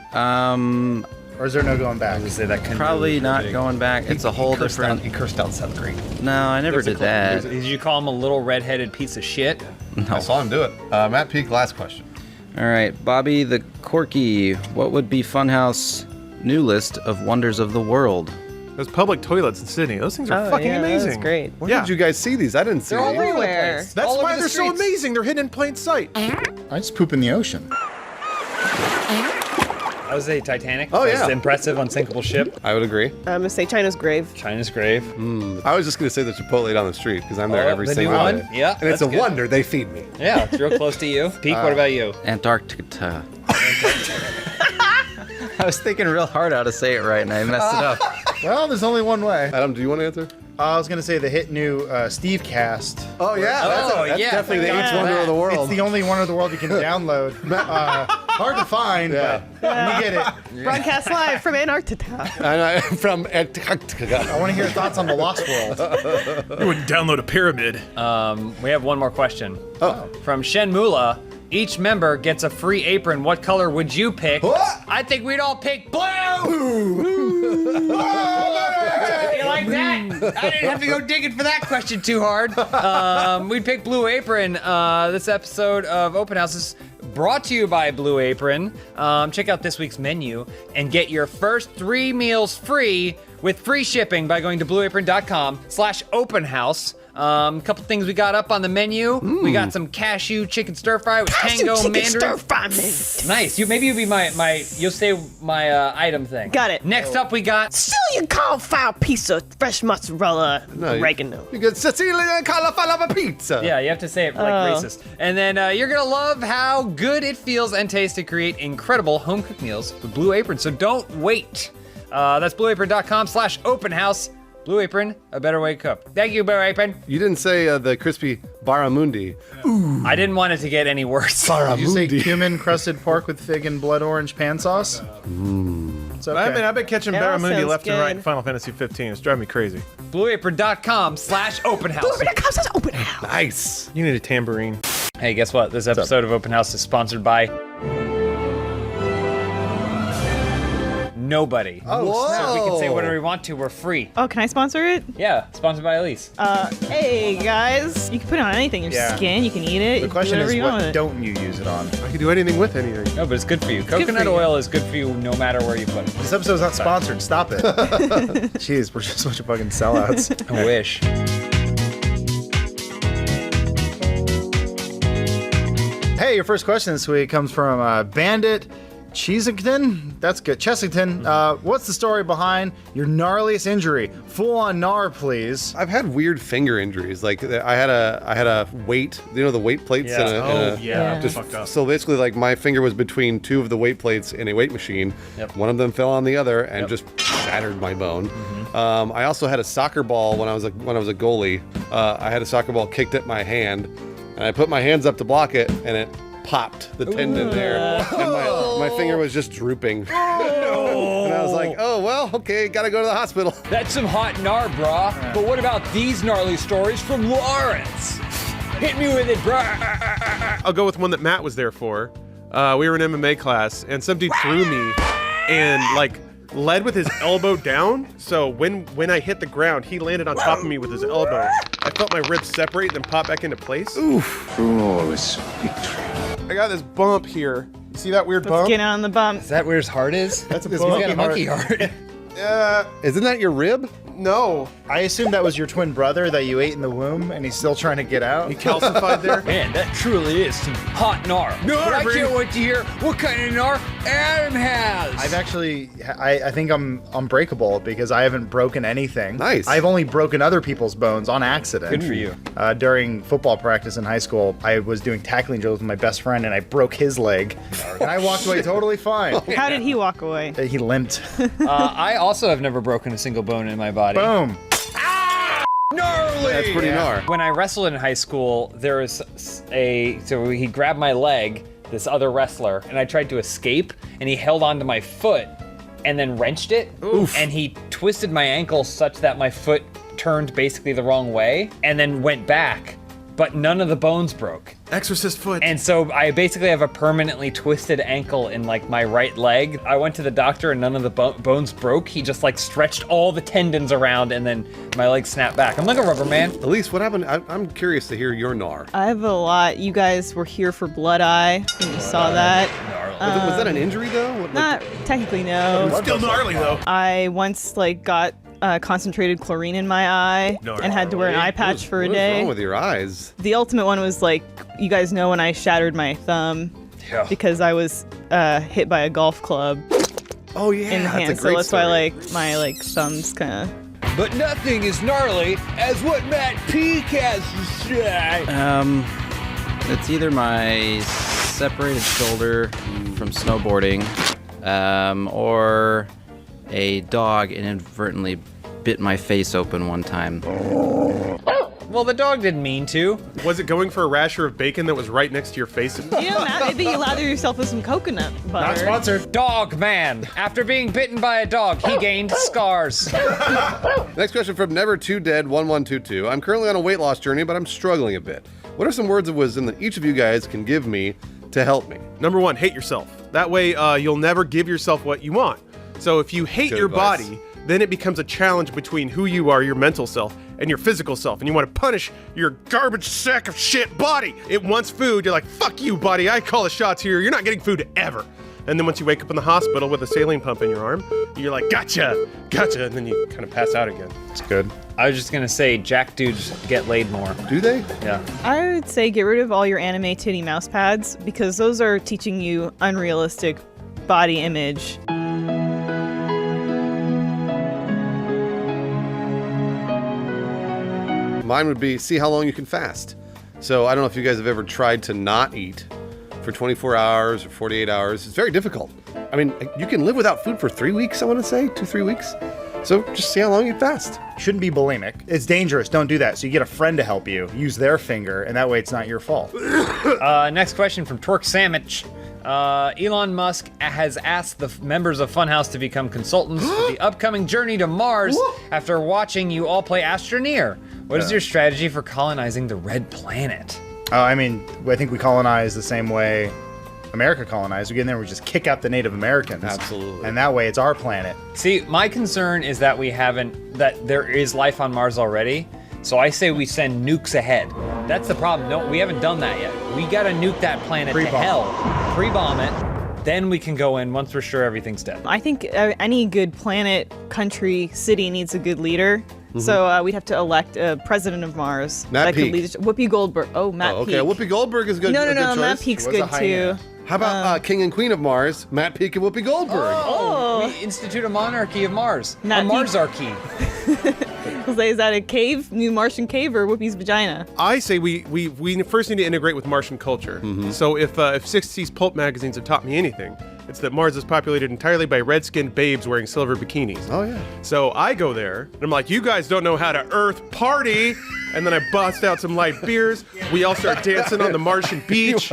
Or is there no going back? Say that canoe Probably was not big. going back. It's a whole different. He cursed out Seth Green. No, I never did that. Did you call him a little redheaded piece of shit? I saw him do it. Matt Peak, last question. All right, Bobby the Corky. What would be Funhouse new list of wonders of the world? Those public toilets in Sydney, those things are fucking yeah, amazing. That's great. Where Yeah. did you guys see these? I didn't see They're all these. over the Everywhere. place. That's All over why the they're so streets. amazing. They're hidden in plain sight. I just poop in the ocean. I would say Titanic. Oh, was yeah. Impressive, unsinkable ship. I would agree. I'm going to say China's grave. China's grave. I was just going to say the Chipotle down the street because I'm there Oh, every the single new one? day. Yeah, And it's that's a good. wonder they feed me. Yeah, it's real close to you. Pete, what about you? Antarctica. I was thinking real hard how to say it right, and I messed it up. Well, there's only one way. Adam, do you want to answer? I was gonna say the hit new Steve Cast. Oh yeah, that's yeah, definitely the thank eighth God. wonder of the world. It's the only one of the world you can download. Hard to find, but you get it. Broadcast live from Antarctica. From Antarctica. I want to hear your thoughts on the Lost World. You wouldn't download a pyramid. We have one more question. Oh. From Shen Mula. Each member gets a free apron. What color would you pick? What? I think we'd all pick blue! You like that? I didn't have to go digging for that question too hard. We'd pick Blue Apron. This episode of Open House is brought to you by Blue Apron. Check out this week's menu and get your first 3 meals free with free shipping by going to blueapron.com/openhouse. A couple things we got up on the menu. We got some cashew chicken stir fry with tango mandarin. Stir fry, man. Nice. Maybe you'll be you'll say my item thing. Got it. Next up we got Sicilian cauliflower pizza, fresh mozzarella, oregano. You get Sicilian cauliflower pizza. yeah, you have to say it like racist. And then you're gonna love how good it feels and tastes to create incredible home cooked meals with Blue Apron. So don't wait. That's blueapron.com/openhouse. Blue Apron, a better way to cook. Thank you, Blue Apron. You didn't say the crispy barramundi. I didn't want it to get any worse. Did you say cumin crusted pork with fig and blood orange pan sauce? It's okay. I've been catching It all barramundi sounds left and right in good. Final Fantasy 15. It's driving me crazy. blueapron.com/openhouse. Open house. Nice. You need a tambourine. Hey, guess what? This episode of Open House is sponsored by nobody. Oh, So we can say whatever we want to. We're free. Oh, can I sponsor it? Yeah, sponsored by Elise. Hey guys, you can put it on anything. Your Yeah. skin, you can eat it. The question whatever is, you want what with it. don't you use it on? I can do anything with anything. No, but it's good for you. Coconut for you. oil is good for you no matter where you put it. This episode's not sponsored. Stop it. Jeez, we're just a bunch of fucking sellouts. I wish. Hey, your first question this week comes from Bandit Cheesington. That's good. Chessington. What's the story behind your gnarliest injury? Full on gnar, please. I've had weird finger injuries. Like I had a weight. You know the weight plates. Yeah. In a, Oh, in a- yeah. Just Fucked up. so basically, like my finger was between 2 of the weight plates in a weight machine. Yep. One of them fell on the other and just shattered my bone. I also had a soccer ball when I was a goalie. I had a soccer ball kicked at my hand, and I put my hands up to block it, and it popped the tendon there, and my finger was just drooping. And I was like, oh well, okay, gotta go to the hospital. That's some hot gnar, brah. But what about these gnarly stories from Lawrence? Hit me with it, brah. I'll go with one that Matt was there for. We were in MMA class, and some dude threw me and led with his elbow down. So when I hit the ground, he landed on top of me with his elbow. I felt my ribs separate and then pop back into place. Flawless victory. I got this bump here. You see that weird Let's bump? get on the bump. Is that where his heart is? That's a He's got a monkey heart. heart. Isn't that your rib? No. I assume that was your twin brother that you ate in the womb, and he's still trying to get out. He calcified there. Man, that truly is some hot gnar. But I can't wait to hear what kind of gnar Adam has. I've actually, I think I'm unbreakable because I haven't broken anything. Nice. I've only broken other people's bones on accident. Good for you. During football practice in high school, I was doing tackling drills with my best friend, and I broke his leg, and I walked away totally fine. How did he walk away? He limped. I also have never broken a single bone in my body. Boom. Gnarly! That's pretty gnar. When I wrestled in high school, there was so he grabbed my leg, this other wrestler, and I tried to escape, and he held onto my foot and then wrenched it. And he twisted my ankle such that my foot turned basically the wrong way and then went back, but none of the bones broke. Exorcist foot. And so I basically have a permanently twisted ankle in my right leg. I went to the doctor and none of the bones broke. He just stretched all the tendons around and then my leg snapped back. I'm like a rubber man. Elise, what happened? I'm curious to hear your gnar. I have a lot. You guys were here for Blood Eye. You saw that. Was that an injury though? Not technically, no. Still gnarly though. I once got concentrated chlorine in my eye and had to wear an eye patch for a What's day. wrong with your eyes? The ultimate one was you guys know when I shattered my thumb because I was hit by a golf club Oh yeah, in the that's a hand. So great that's story. why my thumbs kind of. But nothing is gnarly as what Matt Peak has to say. It's either my separated shoulder from snowboarding, Or a dog inadvertently bit my face open one time. Well, the dog didn't mean to. Was it going for a rasher of bacon that was right next to your face? You know, Matt, maybe you lather yourself with some coconut butter. Not sponsored. Dog man. After being bitten by a dog, he gained scars. Next question from Never2Dead1122. I'm currently on a weight loss journey, but I'm struggling a bit. What are some words of wisdom that each of you guys can give me to help me? Number one, hate yourself. That way you'll never give yourself what you want. So if you hate Good your advice. body, then it becomes a challenge between who you are, your mental self, and your physical self. And you want to punish your garbage sack of shit body. It wants food. You're like, fuck you, body. I call the shots here. You're not getting food ever. And then once you wake up in the hospital with a saline pump in your arm, you're like, gotcha, gotcha. And then you kind of pass out again. It's good. I was just gonna say, Jack dudes get laid more. Do they? Yeah. I would say get rid of all your anime titty mouse pads because those are teaching you unrealistic body image. Mine would be see how long you can fast. So I don't know if you guys have ever tried to not eat for 24 hours or 48 hours. It's very difficult. I mean, you can live without food for 3 weeks, I want to say, 2-3 weeks. So just see how long you fast. Shouldn't be bulimic. It's dangerous. Don't do that. So you get a friend to help you. Use their finger, and that way it's not your fault. Next question from Torque Sandwich. Elon Musk has asked the members of Funhouse to become consultants for the upcoming journey to Mars after watching you all play Astroneer. What is your strategy for colonizing the Red Planet? I mean, I think we colonize the same way America colonized. We get in there, we just kick out the Native Americans. Absolutely. And that way it's our planet. See, my concern is that that there is life on Mars already. So I say we send nukes ahead. That's the problem. No, we haven't done that yet. We gotta nuke that planet to hell. Pre-bomb it. Then we can go in once we're sure everything's dead. I think any good planet, country, city needs a good leader. So we'd have to elect a president of Mars. Matt could Peake. lead Whoopi Goldberg. Oh, Matt Oh, okay, Peake. Whoopi Goldberg is good. No, a good Matt choice. Peake's was a good too. hyena. How about King and Queen of Mars, Matt Peake and Whoopi Goldberg? Oh, we institute a monarchy of Mars. Matt a Peake. Marsarchy. Is that a cave, new Martian cave, or Whoopi's vagina? I say we first need to integrate with Martian culture. So if 60s pulp magazines have taught me anything, it's that Mars is populated entirely by red-skinned babes wearing silver bikinis. Oh, yeah. So I go there, and I'm like, you guys don't know how to Earth party. And then I bust out some light beers. We all start dancing on the Martian beach.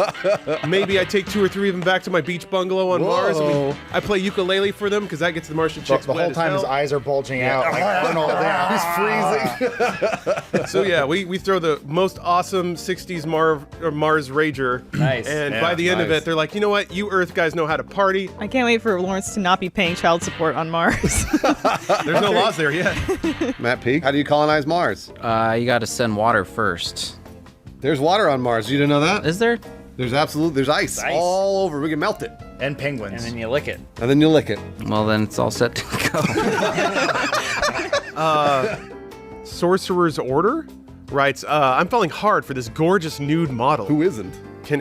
Maybe I take 2 or 3 of them back to my beach bungalow on Mars. And I play ukulele for them because that gets the Martian chicks The wet whole as time his hell. eyes are bulging out like Arnold there. He's freezing. So yeah, we throw the most awesome 60s Mars rager. Nice. And Yeah, by the end of nice. it, they're like, you know what? You Earth guys know how to party. I can't wait for Lawrence to not be paying child support on Mars. There's no laws there yet. Matt Peake, how do you colonize Mars? You gotta send water first. There's water on Mars. You didn't know that? Is there? There's ice Ice. all over. We can melt it. And penguins. And then you lick it. And then you lick it. Well, then it's all set to go. Sorcerer's Order writes, I'm falling hard for this gorgeous nude model. Who isn't? Can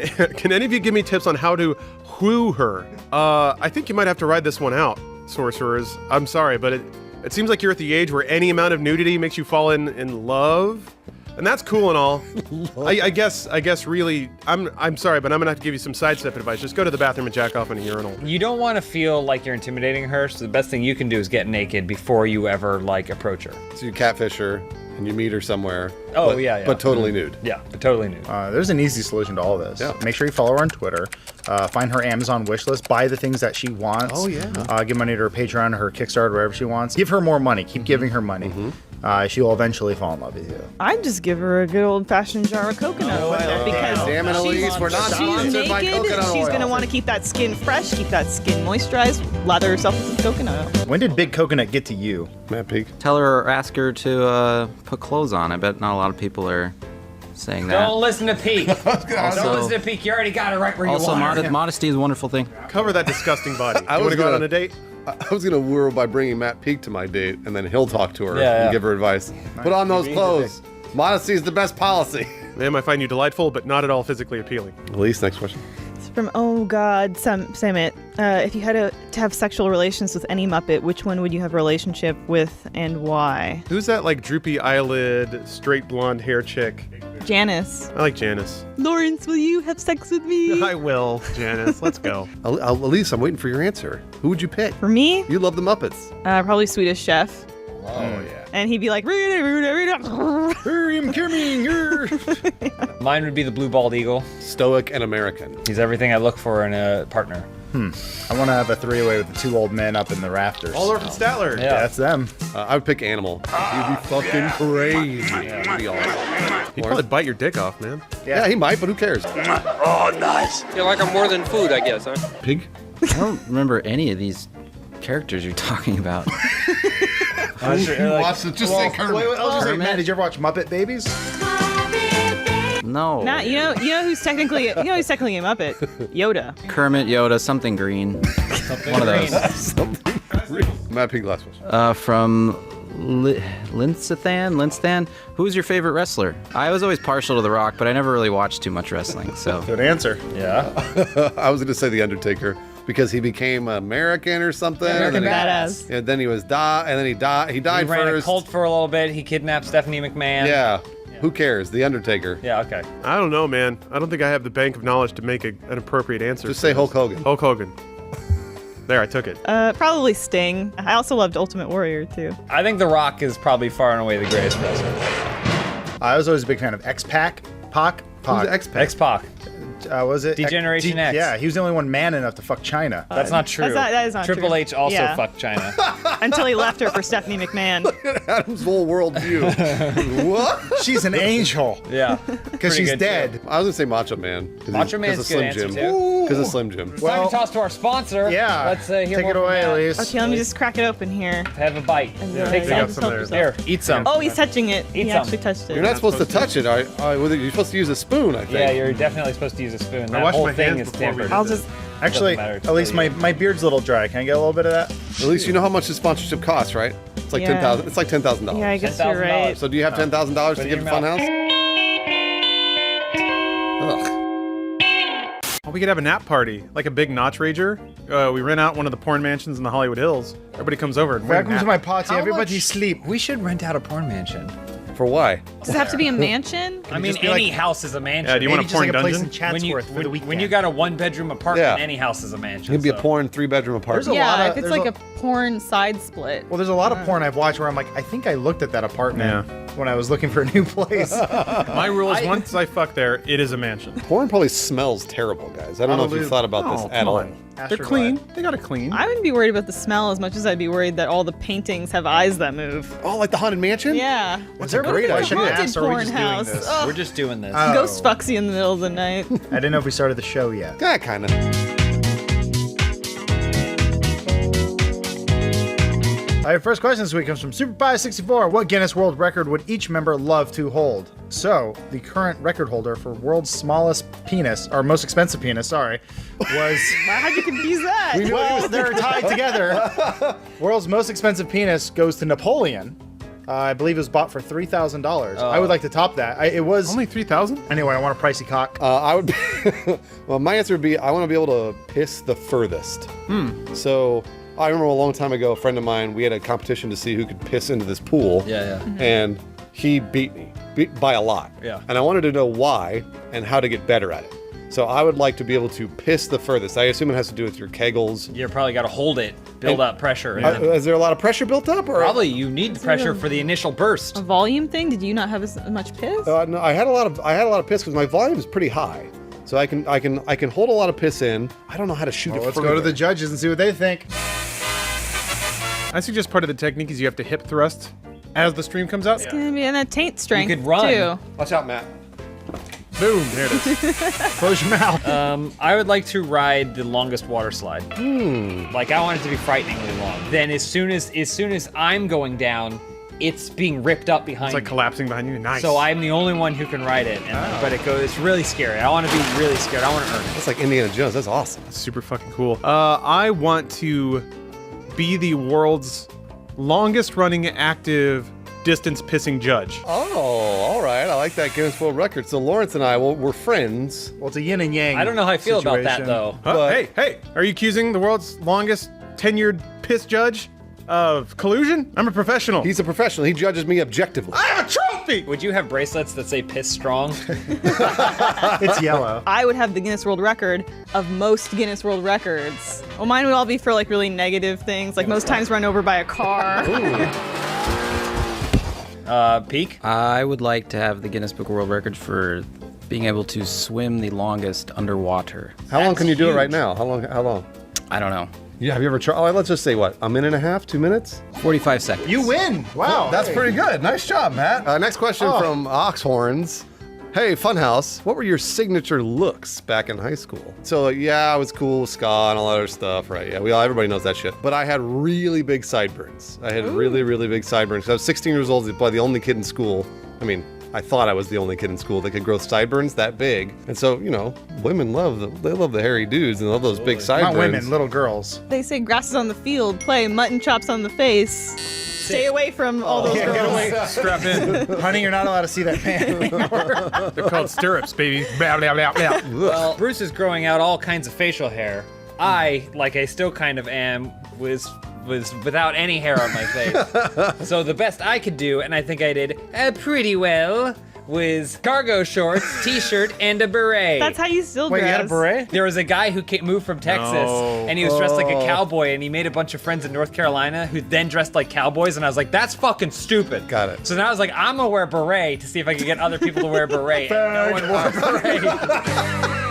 any of you give me tips on how to woo her? I think you might have to ride this one out, sorcerers. I'm sorry, but it seems like you're at the age where any amount of nudity makes you fall in love. And that's cool and all. I guess really, I'm sorry, but I'm gonna have to give you some sidestep advice. Just go to the bathroom and jack off in a urinal. You don't want to feel like you're intimidating her, so the best thing you can do is get naked before you ever approach her. So you catfish her and you meet her somewhere. Oh, but, yeah. But totally nude. Yeah, but totally new. There's an easy solution to all this. Yeah. Make sure you follow her on Twitter. Find her Amazon wish list. Buy the things that she wants. Oh, yeah. Give money to her Patreon or her Kickstarter, wherever she wants. Give her more money. Keep giving her money. She will eventually fall in love with you. I'd just give her a good old-fashioned jar of coconut oil because Damn it, Elise, we're not she's sponsored by naked. coconut She's oil. gonna want to keep that skin fresh, keep that skin moisturized, lather herself with some coconut oil. When did Big Coconut get to you? Matt Peake. Tell her or ask her to put clothes on. I bet not a lot of people are saying that. Don't listen to Peak. Don't Also- listen to Peak. You already got it right where you Also, want it. modesty is a wonderful thing. Cover that disgusting body. I You was want to go out gonna- on a date? I was gonna woo her by bringing Matt Peake to my date, and then he'll talk to her Yeah, and yeah. give her advice. Put on those Being clothes. Modesty is the best policy. Ma'am, I find you delightful, but not at all physically appealing. Elise, next question. It's from Oh God, Samit. If you had to have sexual relations with any Muppet, which one would you have a relationship with and why? Who's that like droopy eyelid, straight blonde hair chick? Janice. I like Janice. Lawrence, will you have sex with me? I will, Janice. Let's go. Elise, I'm waiting for your answer. Who would you pick? For me, You love the Muppets. probably Swedish Chef. Oh, yeah. And he'd be like, read it. Mine would be the blue bald eagle. Stoic and American. He's everything I look for in a partner. I want to have a three-way with the two old men up in the rafters. Waldorf and Statler. Yeah. That's them. I would pick Animal. He'd be fucking crazy. Yeah, he'd be awesome. He'd probably bite your dick off, man. Yeah, he might, but who cares? Oh, nice. You like I'm more than food, I guess, huh? Pig? I don't remember any of these characters you're talking about. Watch it. Just say Kermit. Wait, I was gonna say, Kermit? Matt, did you ever watch Muppet Babies? No. Matt, you know who's technically a Muppet? Yoda. Kermit, Yoda, something green. One of those. Matt Pig last one. From Linsthan? Who's your favorite wrestler? I was always partial to The Rock, but I never really watched too much wrestling, so. Good answer. Yeah. I was going to say The Undertaker because he became American or something. American and then badass. And then he was and then he died. He died He ran first. a cult for a little bit. He kidnapped Stephanie McMahon. Yeah. Who cares? The Undertaker. Yeah, okay. I don't know, man. I don't think I have the bank of knowledge to make an appropriate answer. Just say Hulk Hogan. Hulk Hogan. There, I took it. Probably Sting. I also loved Ultimate Warrior, too. I think The Rock is probably far and away the greatest wrestler. I was always a big fan of X-Pac. Pac? Who's X-Pac? X-Pac. Was it? Degeneration X. Yeah, he was the only one man enough to fuck China. That's not true. that is not Triple true. H also Yeah. fucked China. Until he left her for Stephanie McMahon. Adam's whole worldview. What? She's an angel. Yeah. Because she's dead. I was going to say Macho Man. Macho Man's Because a good answer, too. Because of Slim Jim. It's time to toss to our sponsor. Yeah. Let's hear Take more it from away, Matt. Elise. Okay, let me just crack it open here. Have a bite. Yeah, Take yeah, some. just help there. yourself. Here, eat some. Oh, he's touching it. Eat he some. actually touched it. You're not supposed to touch it. You're supposed to use a spoon, I think. Yeah, you're definitely supposed to use a spoon. That washed whole my thing hands is before we tampered. did I'll just... Actually, Doesn't matter, at least it's my beard's a little dry. Can I get a little bit of that? At least you know how much the sponsorship costs, right? It's like Yeah. $10,000. It's like $10,000. Yeah, I guess you're $10,000. right. So do you have $10,000 to Put it give in to your Funhouse? Ugh. Oh, we could have a nap party, like a big notch rager. We rent out one of the porn mansions in the Hollywood Hills. Everybody comes over and we Welcome nap. to my party. How Everybody much- sleep. We should rent out a porn mansion. For why? Does it have to be a mansion? I mean, just be any like- house is a mansion. Yeah, do you want Maybe a just like porn a place in dungeon? Chatsworth for the weekend. when you got a one-bedroom apartment, Yeah. any house is a mansion. It could be a so- porn 3-bedroom apartment. There's a Yeah, lot of- if it's there's like a- a porn side split. Well, there's a lot of porn I've watched where I'm like, I think I looked at that apartment when I was looking for a new place. My rule is once I fuck there, it is a mansion. Porn probably smells terrible, guys. I don't know if you Probably- thought about this at all. They're clean. They got it clean. I wouldn't be worried about the smell as much as I'd be worried that all the paintings have eyes that move. Oh, like the Haunted Mansion? Yeah. That's a great What if idea. it's a haunted Or are we porn just doing house? this? Ugh. We're just doing this. Ghost fucks you in the middle of the night. I didn't know if we started the show yet. Yeah, kind of. All right, first question this week comes from SuperPie64. What Guinness World Record would each member love to hold? So, the current record holder for world's smallest penis, or most expensive penis, sorry, was... How'd you confuse that? well, they're tied together. World's most expensive penis goes to Napoleon. I believe it was bought for $3,000. I would like to top that. It was... Only 3,000? Anyway, I want a pricey cock. I would. Well, my answer would be I want to be able to piss the furthest. So I remember a long time ago, a friend of mine, we had a competition to see who could piss into this pool. Yeah. And he beat me by a lot. Yeah. And I wanted to know why and how to get better at it. So I would like to be able to piss the furthest. I assume it has to do with your kegels. You probably got to hold it, build up pressure. And then Is there a lot of pressure built up? Or? probably you need the pressure for the initial burst. A volume thing? Did you not have as much piss? No, I had a lot of piss because my volume is pretty high. So I can hold a lot of piss in. I don't know how to shoot Well, it let's further. go to the judges and see what they think. I suggest part of the technique is you have to hip thrust as the stream comes out. It's gonna be in that taint strength could run. too. Watch out, Matt. Boom, there it is. Close your mouth. I would like to ride the longest water slide. Like I want it to be frighteningly long. Then as soon as I'm going down, it's being ripped up behind It's like me. collapsing behind you. Nice. So I'm the only one who can ride it, but it's really scary. I want to be really scared. I want to earn it. That's like Indiana Jones. That's awesome. super fucking cool. I want to be the world's longest running active distance pissing judge. Oh, all right. I like that Guinness World Record. So Lawrence and I, we're friends. Well, it's a yin and yang. I don't know how I feel about that situation. though. Hey, are you accusing the world's longest tenured piss judge of collusion? I'm a professional. He's a professional. He judges me objectively. I have a trophy! coffee. Would you have bracelets that say piss strong? It's yellow. I would have the Guinness World Record of most Guinness World Records. Well, mine would all be for like really negative things, like most times run over by a car. Peak? I would like to have the Guinness Book of World Records for being able to swim the longest underwater. How long can you do it huge. right now? How long? I don't know. Yeah, have you ever tried? Oh, let's just say what? A minute and a half, 2 minutes? 45 seconds. You win. Wow. That's hey. pretty good. Nice job, Matt. Next question from Oxhorns. Hey, Funhouse, what were your signature looks back in high school? So, yeah, I was cool with ska and all that other stuff, right? Yeah, everybody knows that shit. But I had really big sideburns. I had really, really big sideburns. I was 16 years old, probably the only kid in school. I mean, I thought I was the only kid in school that could grow sideburns that big. And so, you know, women love the hairy dudes and love those big sideburns. Not women, little girls. They say grass is on the field, play mutton chops on the face. Stay away from all those girls. Get away. Strap in. Honey, you're not allowed to see that man anymore. They're called stirrups, baby. Blah, blah, blah, blah. Well, Bruce is growing out all kinds of facial hair. I, like I still kind of am, was without any hair on my face. So the best I could do, and I think I did pretty well, was cargo shorts, t-shirt, and a beret. That's how you still Wait, dress. you had a beret? There was a guy who moved from Texas, and he was dressed like a cowboy, and he made a bunch of friends in North Carolina who then dressed like cowboys, and I was like, that's fucking stupid. Got it. So now I was like, I'm gonna wear a beret to see if I can get other people to wear a beret. And no one wore a beret.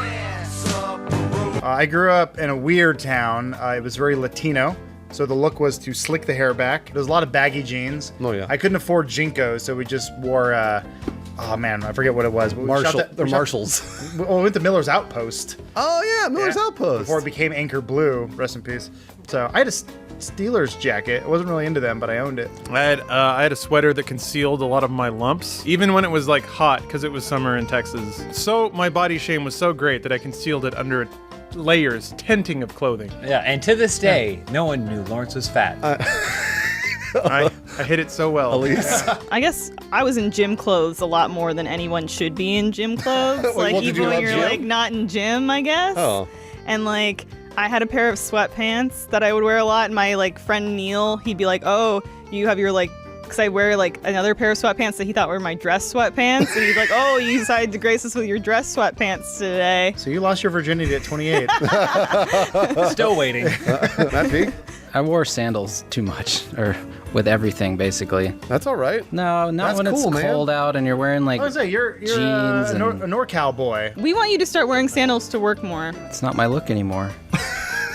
I grew up in a weird town. It was very Latino. So the look was to slick the hair back. There was a lot of baggy jeans. Oh, yeah. I couldn't afford Jinkos, so we just wore, oh man, I forget what it was. But Marshalls. We went to Miller's Outpost. Oh, yeah, Miller's Outpost. Before it became Anchor Blue, rest in peace. So I had a Steelers jacket. I wasn't really into them, but I owned it. I had a sweater that concealed a lot of my lumps, even when it was like hot, because it was summer in Texas. So my body shame was so great that I concealed it under layers, tenting of clothing. Yeah, and to this day, no one knew Lawrence was fat. I hit it so well. Elise. I guess I was in gym clothes a lot more than anyone should be in gym clothes. Like well, did even you when love you're gym? like not in gym, I guess. Oh. And like I had a pair of sweatpants that I would wear a lot. And my like friend Neil, he'd be like, "Oh, you have your like," because I wear like another pair of sweatpants that he thought were my dress sweatpants, and he's like, "Oh, you decided to grace us with your dress sweatpants today." So you lost your virginity at 28. Still waiting. Matt P? I wore sandals too much, or with everything, basically. That's all right. No, not That's when cool, it's man. cold out and you're wearing like I was say you're jeans a and NorCal boy. We want you to start wearing sandals to work more. it's not my look anymore.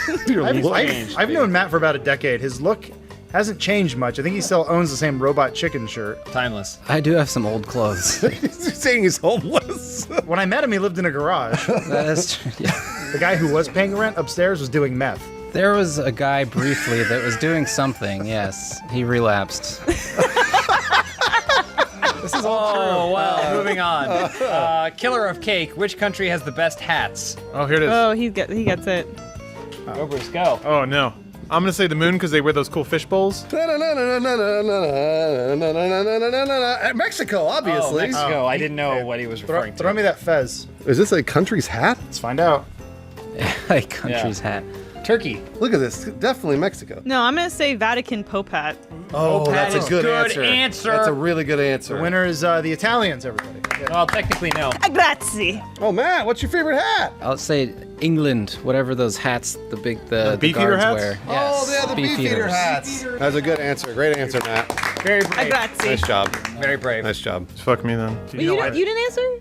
I've known Matt for about a decade. His look hasn't changed much. I think he still owns the same robot chicken shirt. Timeless. I do have some old clothes. He's saying he's homeless. When I met him, he lived in a garage. That's true. Yeah. The guy who was paying rent upstairs was doing meth. There was a guy briefly that was doing something. Yes, he relapsed. This is all Oh, well, moving on. Killer of Cake, which country has the best hats? Oh, here it is. Oh, he gets it. Go, Bruce, go. Oh, no. I'm going to say the moon because they wear those cool fish bowls. Mexico, Oh, obviously. Mexico. I didn't know what he was referring to. Throw me that fez. Is this a country's hat? Let's find out. A country's hat. Turkey. Look at this. Definitely Mexico. No, I'm gonna say Vatican Pope hat. Oh, That that's is a good, good answer. answer. That's a really good answer. The winner is the Italians, everybody. Yeah. Well, technically, no. Grazie. Oh, Matt, what's your favorite hat? I'll say England, whatever those hats the Beefeater guards hats? wear. Oh, yeah, the beefeater Beefeaters. hats. That's a good answer. Great answer, Matt. Very brave. Grazie. Nice job. Very brave. Nice job. Fuck me then. But you didn't answer?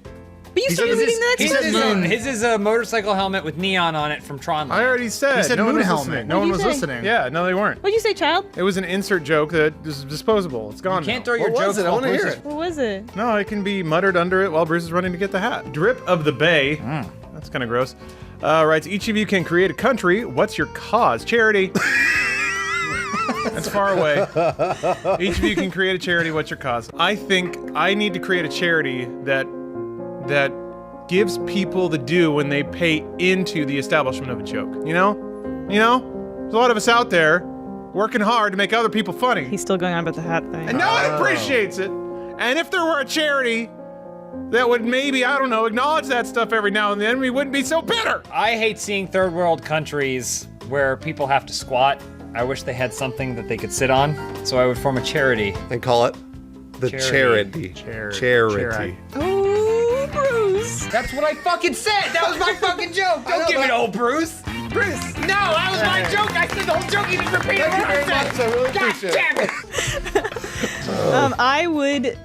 But you started His reading the his next is, one. his is a motorcycle helmet with neon on it from Tron. I already said. He said no one moon was helmet. listening. No one What'd was you say? listening. Yeah, no, they weren't. What'd you say, child? It was an insert joke that is disposable. It's gone. You can't now. throw your What was jokes it? I while want to hear Bruce is- it. What was it? No, it can be muttered under it while Bruce is running to get the hat. Drip of the Bay. That's kind of gross. Writes, each of you can create a country. What's your cause? Charity. That's far away. Each of you can create a charity. What's your cause? I think I need to create a charity that gives people the due when they pay into the establishment of a joke. You know? There's a lot of us out there working hard to make other people funny. He's still going on about the hat thing. And no one appreciates it. And if there were a charity that would maybe, I don't know, acknowledge that stuff every now and then, we wouldn't be so bitter. I hate seeing third world countries where people have to squat. I wish they had something that they could sit on, so I would form a charity. And call it. The charity. Charity. Oh, Bruce. That's what I fucking said. That was my fucking joke. Don't give it old Bruce. Bruce. No, that was my joke. I said the whole joke. You just repeated what I said. I really God appreciate damn it. I would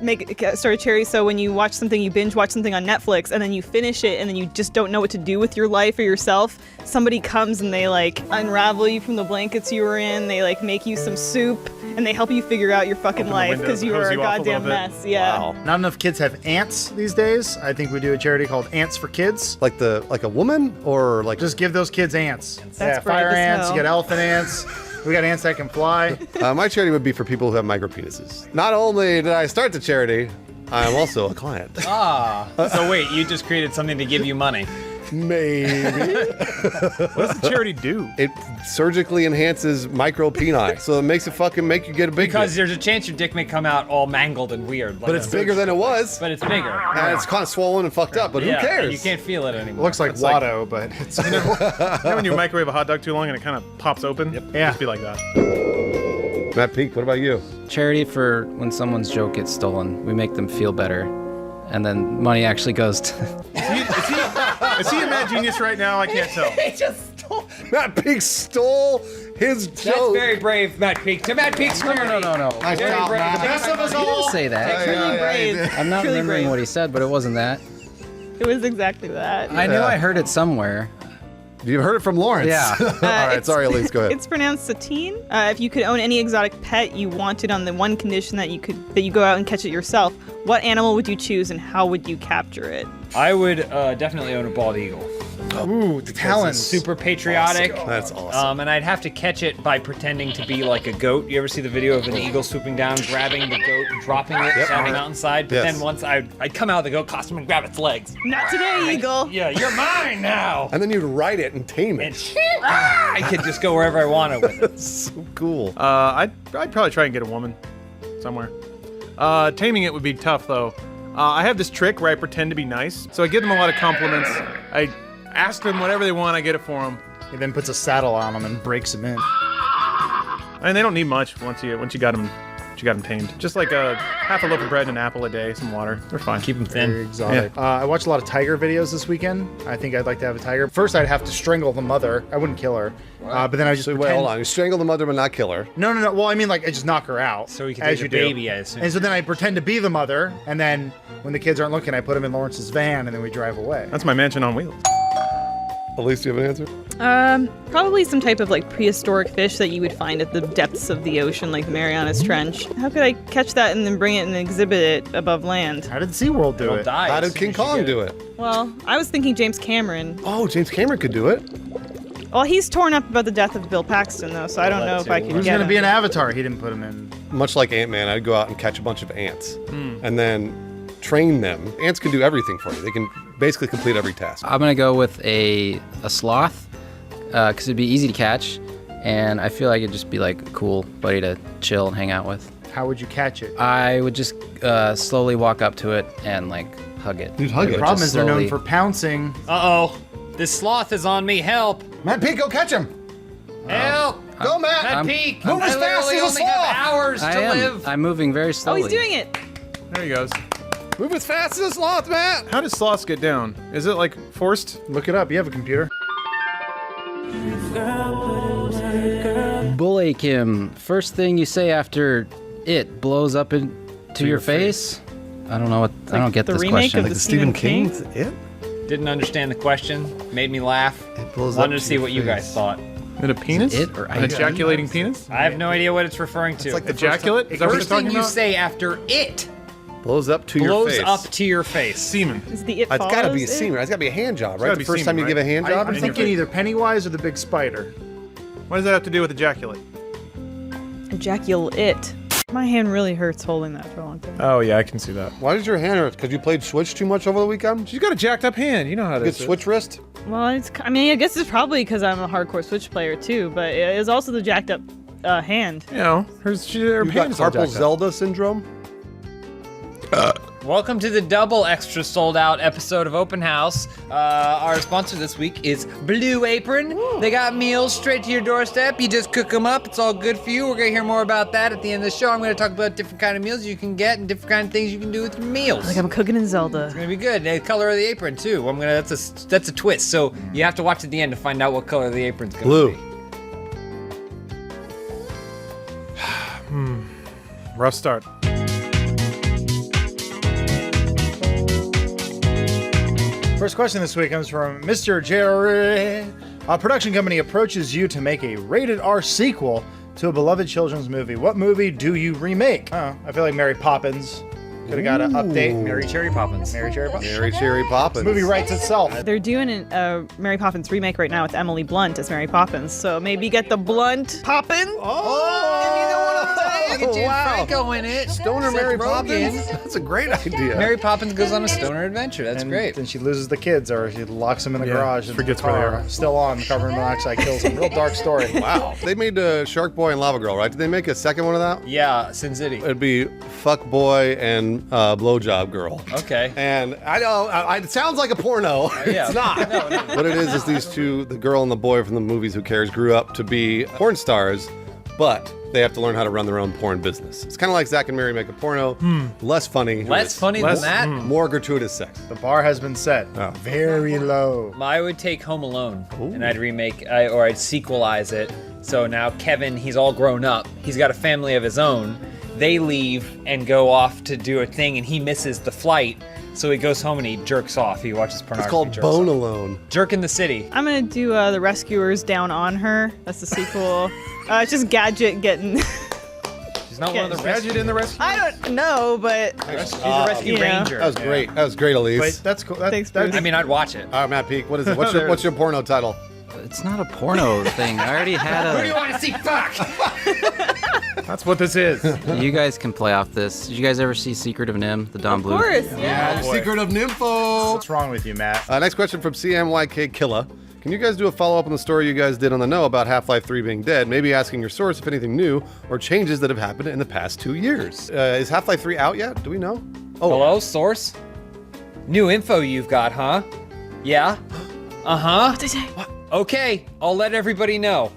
start a charity so when you watch something, you binge watch something on Netflix and then you finish it and then you just don't know what to do with your life or yourself, somebody comes and they like unravel you from the blankets you were in, they like make you some soup and they help you figure out your fucking life because you are a goddamn mess. Yeah. Wow. Not enough kids have ants these days. I think we do a charity called Ants for Kids. Like a woman or like Just give those kids ants. That's fire brave as ants, hell. you got elephant ants. We got ants that can fly. my charity would be for people who have micro penises. Not only did I start the charity, I am also a client. So wait, you just created something to give you money. Maybe. What does the charity do? It surgically enhances micro peni, so it makes it make you get a big Because dick. there's a chance your dick may come out all mangled and weird. But it's bigger than it was. But it's bigger. And it's kind of swollen and fucked up, but Yeah, who cares? and you can't feel it anymore. Looks like like- Watto, but it's You know when you microwave a hot dog too long and it kind of pops open? Yep. Yeah. Just be like that. Matt Peak, what about you? Charity for when someone's joke gets stolen. We make them feel better. And then money actually goes to... Is he a mad genius right now? I can't tell. Matt Peak stole his joke. That's very brave, Matt Peak. To Matt Peak's No. Very job, brave. Matt. best of us He all. didn't say that. Truly brave. I'm not Truly remembering brave. what he said, but it wasn't that. It was exactly that. I knew I heard it somewhere. You've heard it from Lawrence. Yeah. All right, it's- sorry, Elise, go ahead. It's pronounced Satine. If you could own any exotic pet you wanted on the one condition that you go out and catch it yourself, what animal would you choose and how would you capture it? I would definitely own a bald eagle. Ooh, the talons. Super patriotic. That's awesome. And I'd have to catch it by pretending to be like a goat. You ever see the video of an eagle swooping down, grabbing the goat, and dropping it down the mountainside? But Yes. then once I'd come out of the goat costume and grab its legs. Not today, Eagle. Yeah, you're mine now. And then you'd ride it and tame And it. I could just go wherever I wanted with it. So cool. I'd probably try and get a woman somewhere. Taming it would be tough though. I have this trick where I pretend to be nice, so I give them a lot of compliments. I ask them whatever they want, I get it for them. He then puts a saddle on them and breaks them in. And they don't need much once you got them tamed. Just like half a loaf of bread and an apple a day, some water. They're fine. Keep them Very thin. exotic. I watched a lot of tiger videos this weekend. I think I'd like to have a tiger. First, I'd have to strangle the mother. I wouldn't kill her. But then I just So wait, pretend... hold on. You strangle the mother but not kill her. No. Well, I mean, like, I just knock her out. So we can as take you the do. baby, I assume. And so then I pretend to be the mother, and then when the kids aren't looking, I put them in Lawrence's van, and then we drive away. That's my mansion on wheels. Elise, do you have an answer? Probably some type of like prehistoric fish that you would find at the depths of the ocean, like Mariana's Trench. How could I catch that and then bring it and exhibit it above land? How did SeaWorld do It'll it? die. How as did soon King as you Kong get do it? Well, I was thinking James Cameron. Oh, James Cameron could do it. Well, he's torn up about the death of Bill Paxton, though, so I don't know if I could Who's get going to him. be an avatar? He didn't put him in. Much like Ant-Man, I'd go out and catch a bunch of ants and then train them. Ants can do everything for you. They can basically complete every task. I'm gonna go with a sloth, because it'd be easy to catch, and I feel like it'd just be like a cool buddy to chill and hang out with. How would you catch it? I would just slowly walk up to it and like hug it. You'd hug I it. would Problem just is they're known slowly- for pouncing. Uh-oh. This sloth is on me. Help. Matt Peak, go catch him. Help. Go, Matt. At I'm- peak. Move as I fast literally as a only have sloth. hours I to am. live. I'm moving very Oh, slowly. he's doing it! There he goes. Move as fast as a sloth, Matt. How does sloths get down? Is it like forced? Look it up. You have a computer. Bully Kim, first thing you say after it blows up into your face? I don't know what. I don't get the this remake question. of the Stephen King? It? Didn't understand the question. Made me laugh. It blows Wanted up to see your what you guys face. thought. Is it a penis? It or An ejaculating penis? I have no idea what it's referring to. like the Ejaculate? Is that what you're First thing talking you about? say after it Blows up to your blows face. up to your face. Semen. Is the it It's got to be a follows it? semen. It's got to be a hand job, right? gotta The be first semen, time you give a hand job or I'm something? thinking either Pennywise or the big spider. What does that have to do with ejaculate? Ejaculate. My hand really hurts holding that for a long time. Oh yeah, I can see that. Why does your hand hurt? Because you played Switch too much over the weekend? She's got a jacked up hand. You know how Good this is. Switch wrist? Well, I mean, I guess it's probably because I'm a hardcore Switch player too, but it is also the jacked up hand. You know, her You got hand is all carpal jacked up. Zelda syndrome? Welcome to the double extra sold out episode of Open House. Our sponsor this week is Blue Apron. They got meals straight to your doorstep. You just cook them up. It's all good for you. We're gonna hear more about that at the end of the show. I'm gonna talk about different kind of meals you can get and different kind of things you can do with your meals. Like I'm cooking in Zelda. It's gonna be good. The color of the apron too. That's a twist. So you have to watch at the end to find out what color the apron's gonna Blue. be. Rough start. First question this week comes from Mr. Jerry. A production company approaches you to make a rated R sequel to a beloved children's movie. What movie do you remake? I feel like Mary Poppins. Could have got an update. Mary Cherry Poppins. Mary Cherry Poppins. Mary Cherry Poppins. The movie writes itself. They're doing a Mary Poppins remake right now with Emily Blunt as Mary Poppins. So maybe get the Blunt Poppin. Get James wow. Franco in it. Stoner Seth Mary Rogen. Poppins? That's a great idea. Mary Poppins goes on a stoner adventure. That's And great. then she loses the kids, or she locks them in the Yeah, garage and forgets the where they car are. still on, carbon monoxide kills them. Real dark story. Wow. They made Shark Boy and Lava Girl, right? Did they make a second one of that? Yeah, Sin City. It'd be Fuck Boy and Blowjob Girl. Okay. And I know, it sounds like a porno. Yeah. It's not. No. What it is these two, the girl and the boy from the movies Who Cares, grew up to be porn stars, but they have to learn how to run their own porn business. It's kind of like Zack and Mary make a porno, less funny. Less funny than that? More gratuitous sex. The bar has been set Oh. very low. I would take Home Alone and I'd remake, or I'd sequelize it. So now Kevin, he's all grown up. He's got a family of his own. They leave and go off to do a thing, and he misses the flight. So he goes home and he jerks off. He watches pornography. It's called jerks Bone off. Alone. Jerk in the City. I'm gonna do The Rescuers Down on Her. That's the sequel. It's just Gadget getting. She's not one of the Gadget in the rescue. I don't know, but She's a rescue Yeah. ranger. That was great. That was great, Elise. Wait, that's cool. Thanks, Bruce. I mean, I'd watch it. All right, Matt Peak, what is it? What's your porno title? It's not a porno thing. I already had Who do you a. want to see? Fuck! That's what this is. You guys can play off this. Did you guys ever see Secret of Nim, the Don of Bluth? course. Yeah, Secret of Nympho. What's wrong with you, Matt? Next question from CMYK Killa. Can you guys do a follow-up on the story you guys did on the Know about Half-Life 3 being dead? Maybe asking your source if anything new or changes that have happened in the past 2 years. Is Half-Life 3 out yet? Do we know? Oh, Hello, source? New info you've got, huh? Yeah? Uh-huh. Okay, I'll let everybody know.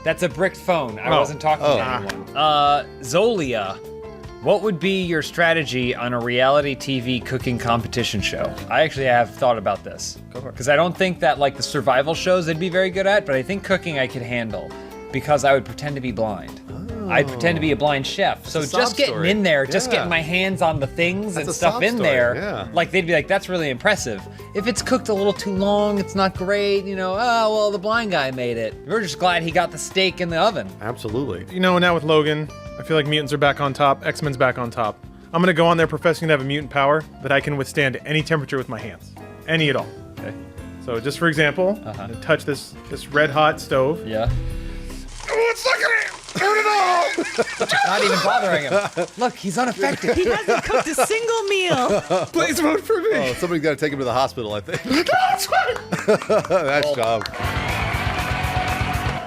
That's a bricked phone. I wasn't talking to anyone. Zolia, what would be your strategy on a reality TV cooking competition show? I actually have thought about this. Because I don't think that like the survival shows they'd be very good at, but I think cooking I could handle because I would pretend to be blind. I'd pretend to be a blind chef. So a sob just getting story. in there, just Yeah. getting my hands on the things That's and a stuff sob in story, there, yeah. like they'd be like, that's really impressive. If it's cooked a little too long, it's not great, you know, oh, well, the blind guy made it. We're just glad he got the steak in the oven. absolutely. You know, now with Logan, I feel like mutants are back on top, X-Men's back on top. I'm gonna go on there professing to have a mutant power that I can withstand any temperature with my hands. Any at all, okay? So just for example, I'm gonna touch this red hot stove. Yeah. Oh, it's not gonna burn it all! Not even bothering him. Look, he's unaffected. He hasn't cooked a single meal. Please vote for me! Oh, somebody's got to take him to the hospital, I think. That's job.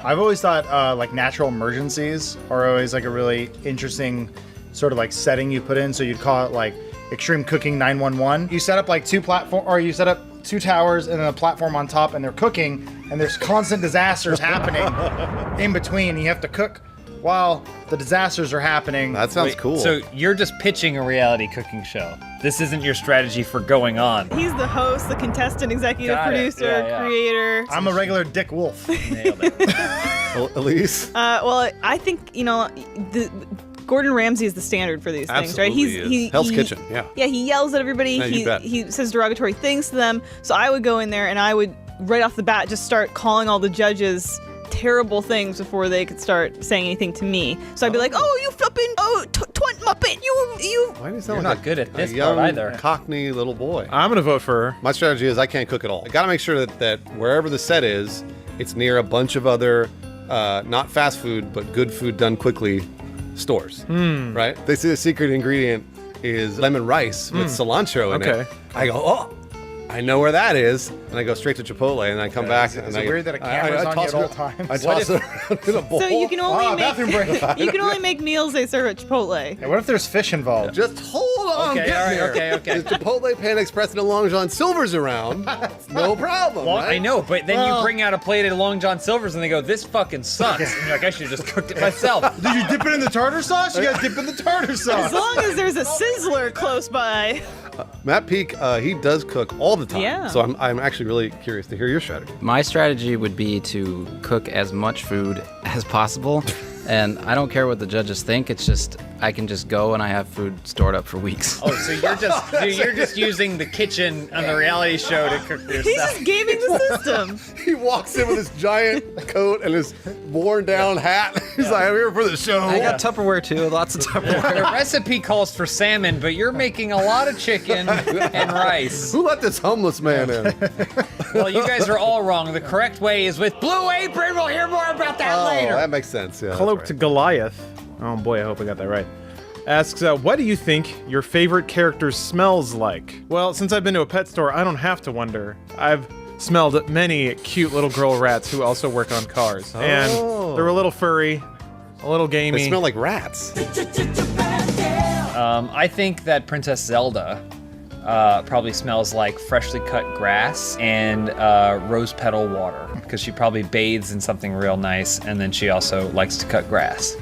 I've always thought like natural emergencies are always like a really interesting sort of like setting you put in. So you'd call it like Extreme Cooking 911. You set up like two towers and then a platform on top, and they're cooking, and there's constant disasters happening in between. You have to cook while the disasters are happening. That sounds cool. So you're just pitching a reality cooking show. This isn't your strategy for going on. He's the host, the contestant, executive Got it. producer, Yeah. creator. I'm a regular Dick Wolf. Nailed it. Elise? Well, I think, Gordon Ramsay is the standard for these things, right? Absolutely is. Hell's Kitchen, yeah. Yeah, he yells at everybody. Yeah, you bet. He says derogatory things to them. So I would go in there and I would, right off the bat, just start calling all the judges terrible things before they could start saying anything to me. So I'd be like, "Oh, you flipping, twant muppet, you." Why do you sound You're like not good at this a young part either. Cockney little boy? I'm gonna vote for her. My strategy is I can't cook at all. I gotta make sure that wherever the set is, it's near a bunch of other, not fast food, but good food done quickly stores. Right? They say the secret ingredient is lemon rice with cilantro in Okay. it. I go, oh, I know where that is, and I go straight to Chipotle, and I come back. Is it weird that a camera's on you at all times? I toss it around in a bowl. So you can only bathroom break. you can only make meals they serve at Chipotle. Hey, what if there's fish involved? Just hold on, Okay, get all right, here. okay. If Chipotle, Panda Express, and a Long John Silver's around, no problem, right? I know, but then you bring out a plate of Long John Silver's and they go, this fucking sucks. And you're like, I should have just cooked it myself. Did you dip it in the tartar sauce? You gotta dip in the tartar As sauce. long as there's a sizzler close by. Matt Peak, he does cook all the time. Yeah. So I'm actually really curious to hear your strategy. My strategy would be to cook as much food as possible. And I don't care what the judges think. It's just I can just go and I have food stored up for weeks. Oh, so you're just using the kitchen on the reality show to cook He's yourself. just gaming the system. He walks in with his giant coat and his worn down hat. He's like, I'm here for the show. I got Tupperware too, lots of Tupperware. The recipe calls for salmon, but you're making a lot of chicken and rice. Who let this homeless man in? Well, you guys are all wrong. The correct way is with Blue Apron. We'll hear more about that Oh, later. that makes sense. Yeah. Cloaked that's right. Goliath. Oh boy, I hope I got that right. Asks, what do you think your favorite character smells like? Well, since I've been to a pet store, I don't have to wonder. I've smelled many cute little girl rats who also work on cars. And they're a little furry, a little gamey. They smell like rats. I think that Princess Zelda probably smells like freshly cut grass and rose petal water because she probably bathes in something real nice, and then she also likes to cut grass.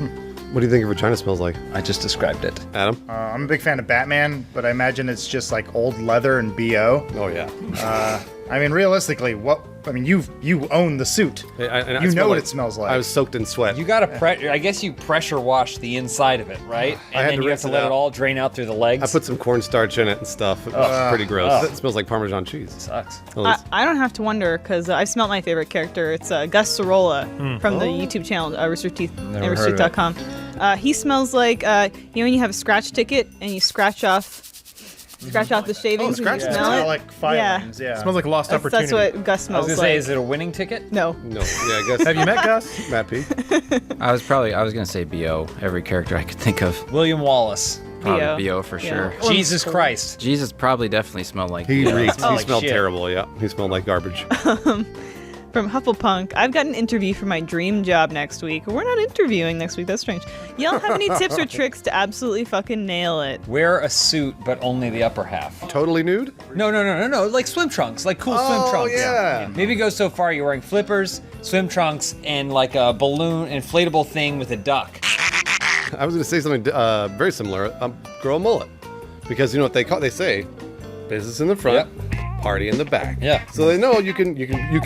What do you think your vagina smells like? I just described it. Adam? I'm a big fan of Batman, but I imagine it's just like old leather and BO. Oh, yeah. I mean, realistically, you own the suit. You know what it smells like. I was soaked in sweat. You gotta I guess you pressure wash the inside of it, right? I had And then to you have rinse to it let out. it all drain out through the legs. I put some cornstarch in it and stuff. It was pretty gross. It smells like Parmesan cheese. Sucks. I don't have to wonder because I've smelled my favorite character. It's Gus Sorolla from the YouTube channel roosterteeth.com. He smells like when you have a scratch ticket and you scratch off the shavings and you smell it. like filings, yeah. Smells like a lost That's opportunity. what Gus I smells was gonna like. say, is it a winning ticket? No. No, yeah, I guess. Have you met Gus? Matt P? I was gonna say BO, every character I could think of. William Wallace. Probably BO for Yeah. sure. Jesus Christ. Jesus probably definitely smelled like He BO. reeked. He like smelled shit. terrible, yeah. He smelled like garbage. From Hufflepunk, I've got an interview for my dream job next week. We're not interviewing next week. That's strange. Y'all have any tips or tricks to absolutely fucking nail it? Wear a suit, but only the upper half. Totally nude? No. Like swim trunks, like cool swim Oh, trunks. yeah. Maybe go so far you're wearing flippers, swim trunks, and like a balloon inflatable thing with a duck. I was going to say something very similar. Grow a mullet. Because you know what they say? Business in the front, party in the back. Yeah. So they know you can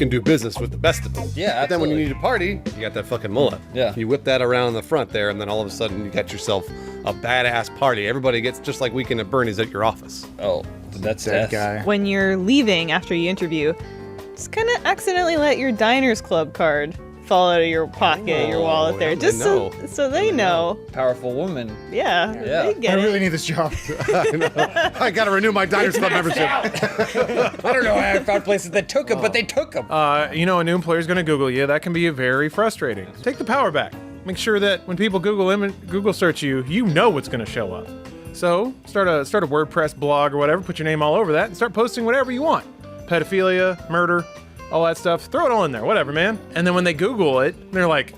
do business with the best of them. Yeah, But then when you absolutely. need to party, you got that fucking mullet. Yeah. You whip that around in the front there, and then all of a sudden you got yourself a badass party. Everybody gets just like Weekend at Bernie's at your office. Oh, that's That death. guy. When you're leaving after you interview, just kind of accidentally let your Diners Club card fall out of your pocket, your wallet there, yeah, just they so know. so they know. Powerful woman. Yeah, Yeah. they get I really it. need this job. I got to renew my Diners Club membership. I don't know how I found places that took them, but they took them. A new employer's going to Google you. That can be very frustrating. Take the power back. Make sure that when people Google search you, you know what's going to show up. So start a WordPress blog or whatever. Put your name all over that and start posting whatever you want. Pedophilia, murder, all that stuff. Throw it all in there. Whatever, man. And then when they Google it, they're like,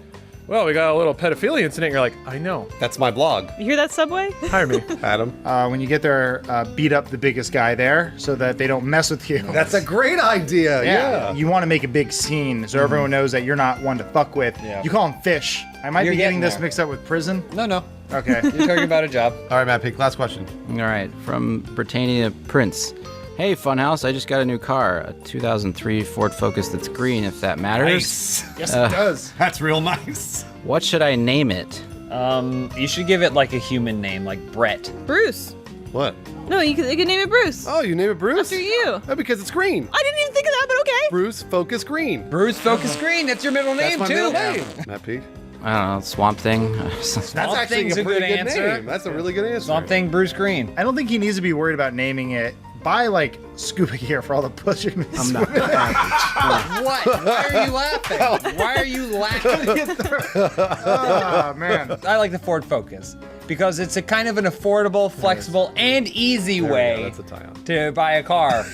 well, we got a little pedophilia incident. You're like, I know. That's my blog. You hear that, Subway? Hire me. Adam. When you get there, beat up the biggest guy there so that they don't mess with you. That's a great idea. Yeah. You want to make a big scene so everyone knows that you're not one to fuck with. Yeah. You call him fish. I might You're be getting getting this there. mixed up with prison. No. Okay. You're talking about a job. All right, Matt P. Last question. All right, from Britannia Prince. Hey, Funhouse, I just got a new car, a 2003 Ford Focus that's green, if that matters. Yes, it does. That's real nice. What should I name it? You should give it like a human name, like Brett. Bruce. What? No, you could name it Bruce. Oh, you name it Bruce? After you. Oh, because it's green. I didn't even think of that, but okay. Bruce Focus Green. Bruce Focus Green. That's your middle That's name my too. middle name. Matt P. I don't know, Swamp Thing? That's Swamp actually Thing's a a pretty good good answer. name. That's a really good answer. Swamp Thing, Bruce Green. I don't think he needs to be worried about naming it. Buy like scuba gear for all the pushing. I'm not. What? Why are you laughing? Why are you laughing? Oh man. I like the Ford Focus because it's a kind of an affordable, flexible, and easy There we go. way That's a tie-on. to buy a car.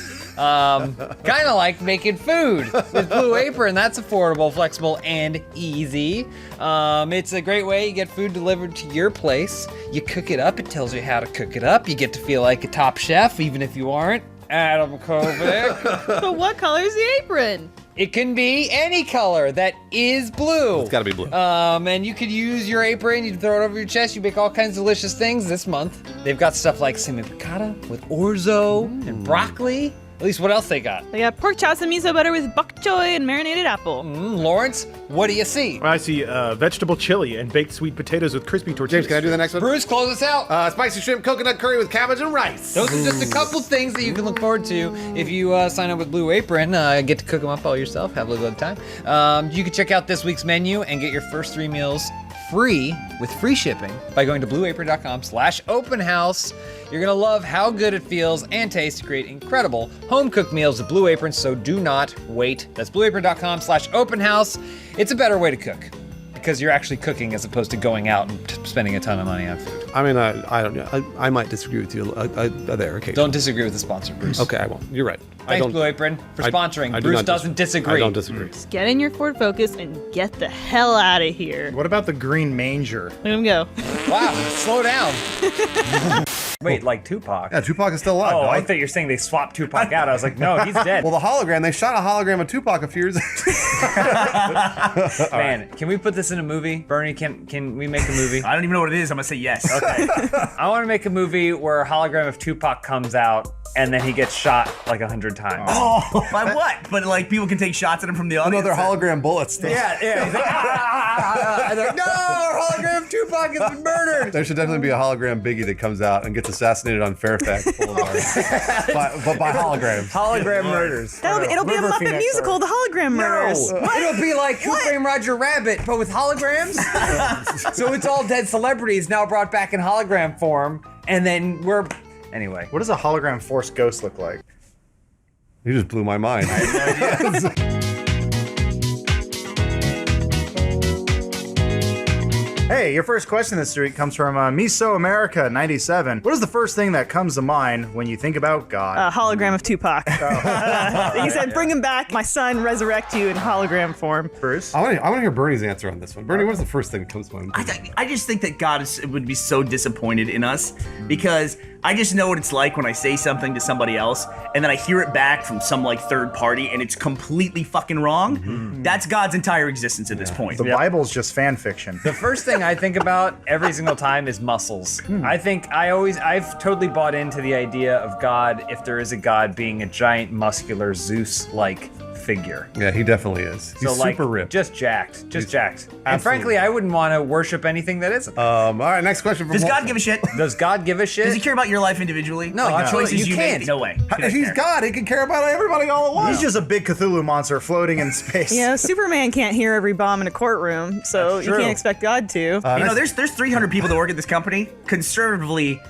Kind of like making food with Blue Apron. That's affordable, flexible, and easy. It's a great way you get food delivered to your place. You cook it up. It tells you how to cook it up. You get to feel like a top chef, even if you aren't Adam Kovic. But what color is the apron? It can be any color that is blue. It's got to be blue. And you could use your apron, you throw it over your chest, you make all kinds of delicious things this month. They've got stuff like semi piccata with orzo and broccoli. At least what else they got? They got pork chops and miso butter with bok choy and marinated apple. Lawrence, what do you see? I see vegetable chili and baked sweet potatoes with crispy tortillas. James, can I do the next one? Bruce, close us out. Spicy shrimp coconut curry with cabbage and rice. Those are just a couple things that you can look forward to if you sign up with Blue Apron. Get to cook them up all yourself, have a little time. You can check out this week's menu and get your first 3 meals free with free shipping by going to blueapron.com/openhouse. You're gonna love how good it feels and tastes to create incredible home-cooked meals with Blue Apron, so do not wait. That's blueapron.com/openhouse. It's a better way to cook because you're actually cooking as opposed to going out and spending a ton of money on food. I mean, I don't know. I might disagree with you there occasionally. Don't disagree with the sponsor, Bruce. Okay, I won't. You're right. Thanks, Blue Apron, for sponsoring. I do Bruce not doesn't disagree. I don't disagree. Just get in your Ford Focus and get the hell out of here. What about the green manger? Let him go. Wow, slow down. Wait, like Tupac? Yeah, Tupac is still alive. Oh, dog. I thought you were saying they swapped Tupac out. I was like, no, he's dead. Well, the hologram, they shot a hologram of Tupac a few years ago. Man, can we put this in a movie? Bernie, can we make a movie? I don't even know what it is. I'm gonna say yes. Okay. I want to make a movie where a hologram of Tupac comes out and then he gets shot like 100 times. Oh, by what? But like people can take shots at him from the audience. No, they're hologram bullets. Though. Yeah. He's like, and they're like, no, our hologram of Tupac has been murdered. There should definitely be a hologram Biggie that comes out and gets assassinated on Fairfax Boulevard. but by holograms. Hologram murders. It'll be a River Muppet Phoenix musical, The Hologram Murders. It'll be like Who Framed Roger Rabbit, but with holograms. So it's all dead celebrities now brought back in hologram form, and then anyway. What does a hologram Force Ghost look like? You just blew my mind. I have no idea. Hey, your first question this week comes from Miso America 97. What is the first thing that comes to mind when you think about God? A hologram of Tupac. He said, bring him back, my son, resurrect you in hologram form. Bruce? I want to hear Bernie's answer on this one. Bernie, what's the first thing that comes to mind? I just think that God would be so disappointed in us because I just know what it's like when I say something to somebody else and then I hear it back from some like third party and it's completely fucking wrong. Mm-hmm. That's God's entire existence at this point. The Bible's just fan fiction. The first thing I think about every single time is muscles. I've totally bought into the idea of God, if there is a God, being a giant muscular Zeus-like figure. Yeah, he definitely is. He's so, super ripped. Just jacked. And frankly, I wouldn't want to worship anything that isn't. All right, next question from Does God give a shit? Does God give a shit? Does he care about your life individually? No, like the choices you can't. make? No way. If he's God, he can care about everybody all at once. He's just a big Cthulhu monster floating in space. Yeah, Superman can't hear every bomb in a courtroom, so you can't expect God to. There's 300 people that work at this company. Conservatively,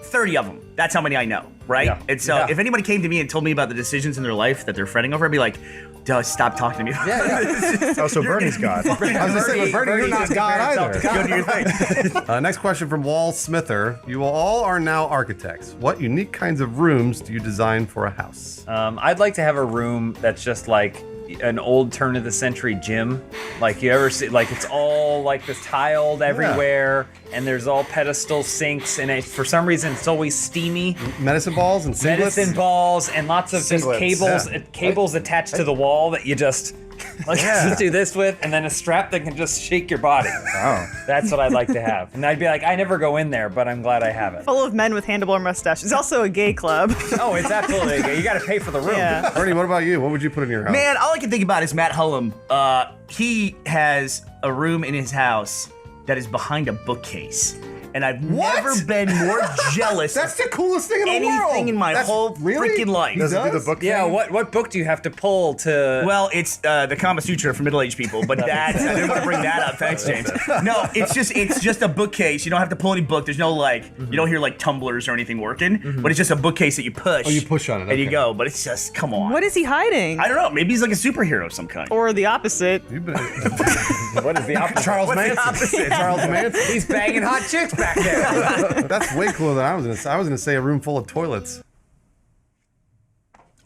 30 of them. That's how many I know, right? Yeah. And so if anybody came to me and told me about the decisions in their life that they're fretting over, I'd be like, duh, stop talking to me. Oh, so Bernie's God. I was going to say, but Bernie, you're not God either. Go do your thing. Next question from Wall Smither. You all are now architects. What unique kinds of rooms do you design for a house? I'd like to have a room that's just like an old turn of the century gym. Like you ever see, like it's all like this tiled everywhere and there's all pedestal sinks and for some reason it's always steamy. Medicine balls and singlets? Medicine balls and lots of just cables attached to the wall that you just just do this with, and then a strap that can just shake your body. Oh. That's what I'd like to have. And I'd be like, I never go in there, but I'm glad I have it. Full of men with handlebar mustaches. It's also a gay club. Oh, it's absolutely gay. You got to pay for the room. Yeah. Bernie, what about you? What would you put in your house? Man, all I can think about is Matt Hullum. He has a room in his house that is behind a bookcase. And I've never been more jealous. That's the coolest thing in the world. Anything in my whole freaking life. Does it do the book Yeah, thing? what book do you have to pull to... Well, it's the Kama Sutra for middle-aged people, but I didn't want to bring that up. Thanks, James. No, it's just a bookcase. You don't have to pull any book. There's no you don't hear like tumblers or anything working, but it's just a bookcase that you push. Oh, you push on it. And you go, but it's just, come on. What is he hiding? I don't know. Maybe he's like a superhero of some kind. Or the opposite. What is the opposite? Charles Manson. Charles Manson. He's banging hot chicks back there. That's way cooler than I was going to say. I was going to say a room full of toilets.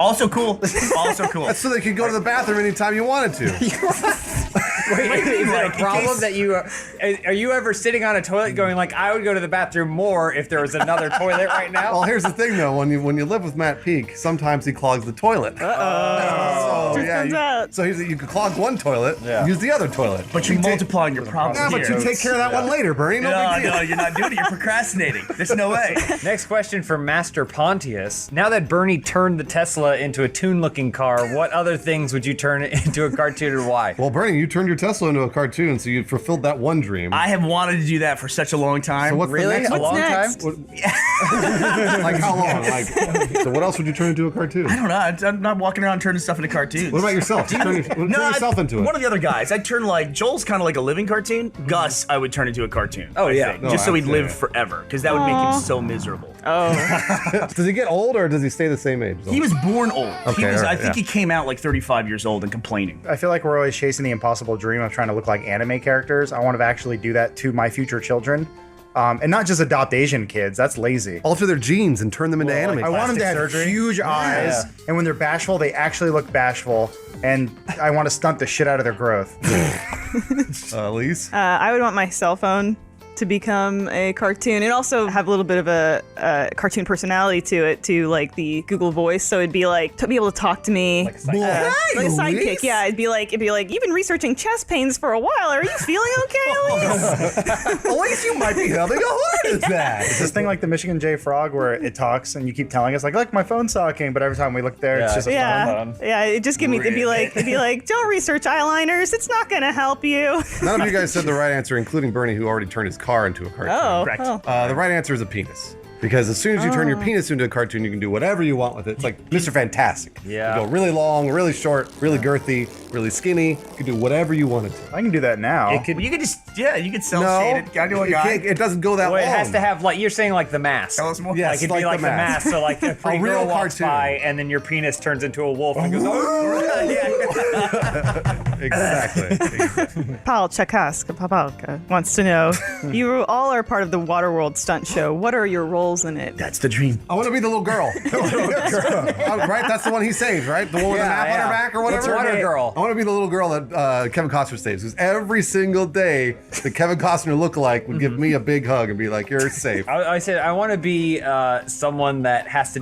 Also cool. Also cool. That's so they could go to the bathroom anytime you wanted to. Wait, is it a problem that you are you ever sitting on a toilet going like, I would go to the bathroom more if there was another toilet right now? Well, here's the thing though, when you live with Matt Peak, sometimes he clogs the toilet. Just comes out. So you can clog one toilet, use the other toilet. But you're multiplying your problems. Yeah, but you take care of that one later, Bernie. No big deal. No, you're not doing it. You're procrastinating. There's no way. Next question from Master Pontius. Now that Bernie turned the Tesla into a tune-looking car, what other things would you turn it into a cartoon and why? Well, Bernie, you turned your Tesla into a cartoon, so you fulfilled that one dream. I have wanted to do that for such a long time. So what's the Really? next A one? long next? time? Like how long? Like, so what else would you turn into a cartoon? I don't know. I'm not walking around turning stuff into cartoons. What about yourself? Turn yourself into it. One of the other guys. I'd turn Joel's kind of like a living cartoon. Gus, I would turn into a cartoon. Oh, I yeah. think, No, just so he'd live yeah. forever, because that would make him so miserable. Does he get old or does he stay the same age? He was born old. Okay, I alright, think he came out like 35 years old and complaining. I feel like we're always chasing the impossible dream of trying to look like anime characters. I want to actually do that to my future children. And not just adopt Asian kids. That's lazy. Alter their genes and turn them into anime. I want them to have surgery? huge eyes, and when they're bashful, they actually look bashful. And I want to stunt the shit out of their growth. Elise? I would want my cell phone to become a cartoon and also have a little bit of a cartoon personality to it, to like the Google Voice. So it'd be like to be able to talk to me, like a sidekick. Yeah, it'd be like you've been researching chest pains for a while. Are you feeling okay, Elise? Elise, you might be having a heart attack. It's this thing like the Michigan J Frog where it talks and you keep telling us like, look, my phone's talking, but every time we look there, it's just a phone. Yeah. It just it'd be like, don't research eyeliners. It's not gonna help you. None of you guys said the right answer, including Bernie, who already turned his car into a cartoon. Oh, Correct. The right answer is a penis. Because as soon as you turn your penis into a cartoon, you can do whatever you want with it. It's like Mr. Fantastic. Yeah. You go really long, really short, really girthy, really skinny. You can do whatever you wanted to. I can do that now. You could cell shade it. Gotta do a guy. It doesn't go that Well, long. it has to have like you're saying like the mask. Tell us more. Yes, Like it'd like be like the the mask. So like a pretty real girl walks cartoon. by and then your penis turns into a wolf and goes, Exactly. Paul Chakaska Papalka wants to know, you all are part of the Waterworld stunt show. What are your roles in it? That's the dream. I want to be the little girl. Right? That's the one he saved, right? The one with the map on her back or whatever? That's Water Girl. I want to be the little girl that Kevin Costner saves. Because every single day, the Kevin Costner lookalike would give me a big hug and be like, you're safe. I said I want to be someone that has to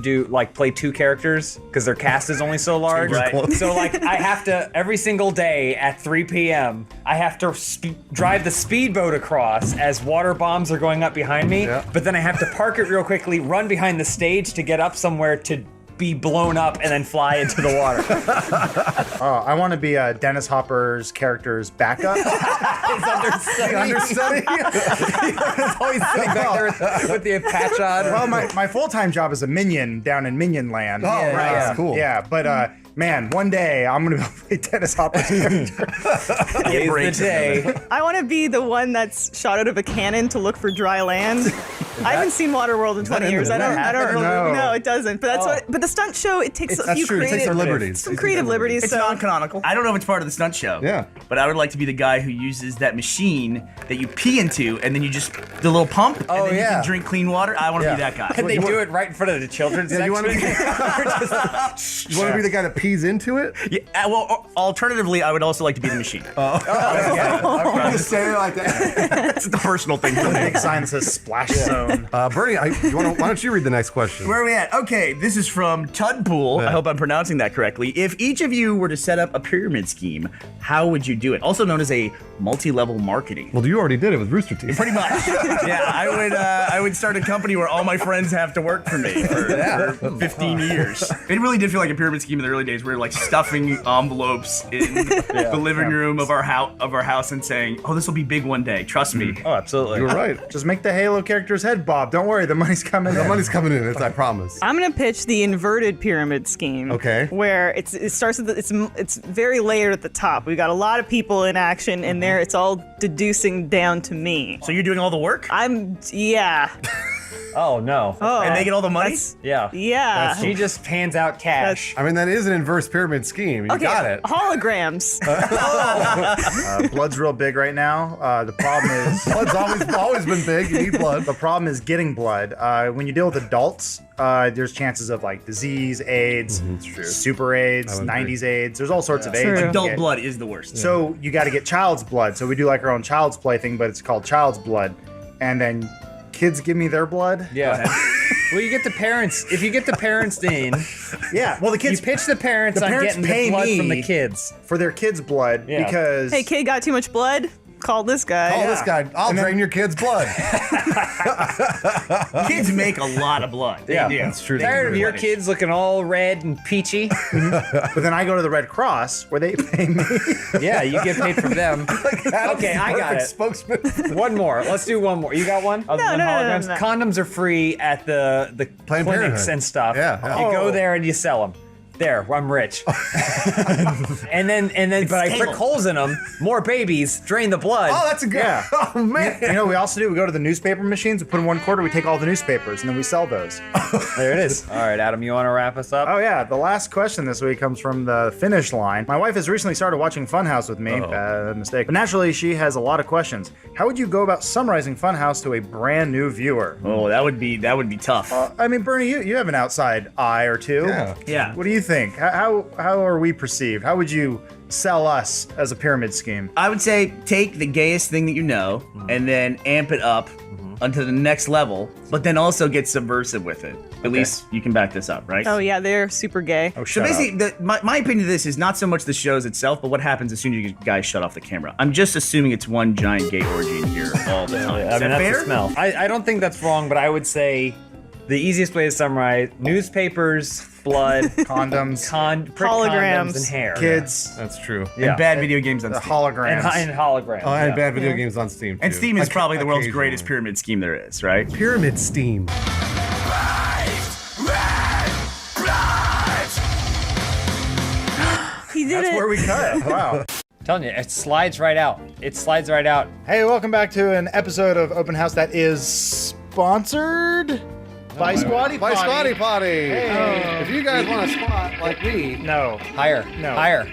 play two characters because their cast is only so large. Right. So like I have to every single day at 3 p.m. I have to drive the speedboat across as water bombs are going up behind me. Yeah. But then I have to park it real quickly, run behind the stage to get up somewhere to be blown up and then fly into the water. I want to be Dennis Hopper's character's backup. His understudy. He's always sitting back there with the patch on. Well, my full-time job is a minion down in Minion Land. Oh, right. That's cool. Yeah, but man, one day I'm gonna play Dennis Hopper's character. Today's the day. I want to be the one that's shot out of a cannon to look for dry land. I haven't seen Waterworld in 20 years. I don't No. No, it doesn't. But that's what. But the stunt show, it takes a That's few true. It takes creative, our liberties. some creative liberties. It's So non-canonical. I don't know if it's part of the stunt show. Yeah. But I would like to be the guy who uses that machine that you pee into, and then you just the little pump, and then you can drink clean water. I want to be that guy. And they do it right in front of the children's Yeah, you section. want to be the guy that pees into it? Yeah, well, alternatively, I would also like to be the machine. Just say it like that. That's the personal thing for me. Big sign that says splash zone. Bernie, why don't you read the next question? Where are we at? Okay, this is from Tudpool. I hope I'm pronouncing that correctly. If each of you were to set up a pyramid scheme, how would you do it? Also known as a multi-level marketing. Well, you already did it with Rooster Teeth. Pretty much. Yeah, I would start a company where all my friends have to work for me for 15 years. It really did feel like a pyramid scheme in the early days. We were like stuffing envelopes in the living room of our house and saying, "Oh, this will be big one day. Trust me." Oh, absolutely. You're right. Just make the Halo character's head bob. Don't worry, the money's coming in. The money's coming in, I promise. I'm gonna pitch the inverted pyramid scheme. Okay. Where it starts at it's very layered at the top. We got a lot of people in action, and there it's all deducing down to me. So you're doing all the work? Yeah. Oh no. Oh, And they get all the money? Yeah. Yeah. She just hands out cash. I mean, that is an inverse pyramid scheme. You Okay, got it. holograms. Blood's real big right now. The problem is Blood's always been big. You need blood. the problem is getting blood. When you deal with adults, there's chances of like disease, AIDS, super AIDS, 90s AIDS. There's all sorts of AIDS. True. you can Adult get. blood is the worst. So you got to get child's blood. So we do like our own child's play thing, but it's called child's blood. And then kids give me their blood. Yeah. Well, you get the parents. If you get the parents in, Yeah. Well, the you kids pitch the parents the on parents getting pay the blood me from the kids. for their kids' blood Yeah. because Hey, kid, got too much blood? Call this guy. Call this guy. I'll drain your kid's blood. Kids make a lot of blood. They Yeah, do. that's true. They Tired of do. your kids looking all red and peachy? But then I go to the Red Cross where they pay me. Yeah, you get paid from them. Okay, I got it. Spokesman. One more. Let's do one more. You got one? Other than no, holograms? no. Condoms are free at the Planned clinics Parenthood. and stuff. Yeah. You go there and you sell them. There, I'm rich. and then, but I prick holes in them. More babies, drain the blood. Oh, that's a good. Yeah. Oh man. You know what we also do? We go to the newspaper machines, we put in 1/4, we take all the newspapers, and then we sell those. There it is. All right, Adam, you want to wrap us up? Oh yeah, the last question this week comes from the finish line. My wife has recently started watching Funhouse with me. Mistake. But naturally, she has a lot of questions. How would you go about summarizing Funhouse to a brand new viewer? Oh, that would be tough. I mean, Bernie, you have an outside eye or two. Yeah. Yeah. What do you think? How are we perceived? How would you sell us as a pyramid scheme? I would say take the gayest thing that you know and then amp it up unto the next level, but then also get subversive with it. At least you can back this up, right? Oh, yeah, they're super gay. Oh, So shut basically, up. my opinion of this is not so much the shows itself, but what happens as soon as you guys shut off the camera. I'm just assuming it's one giant gay orgy in here all the time. I Is mean, that that's fair? the smell. I don't think that's wrong, but I would say the easiest way to summarize: newspapers, blood, Condoms, prick Holograms. condoms, and hair. kids, That's true. Yeah. And bad video games on the Steam. holograms. and holograms. Oh, and yeah. bad video games on Steam. And too. Steam is probably the world's Occasionally. greatest pyramid scheme there is, right? Pyramid Steam. He did That's it. where we cut. Wow. Telling you, it slides right out. It slides right out. Hey, welcome back to an episode of Open House that is sponsored by Squatty By Potty. Squatty Potty. Hey. If you guys want a spot like me, No. Higher. No. Higher.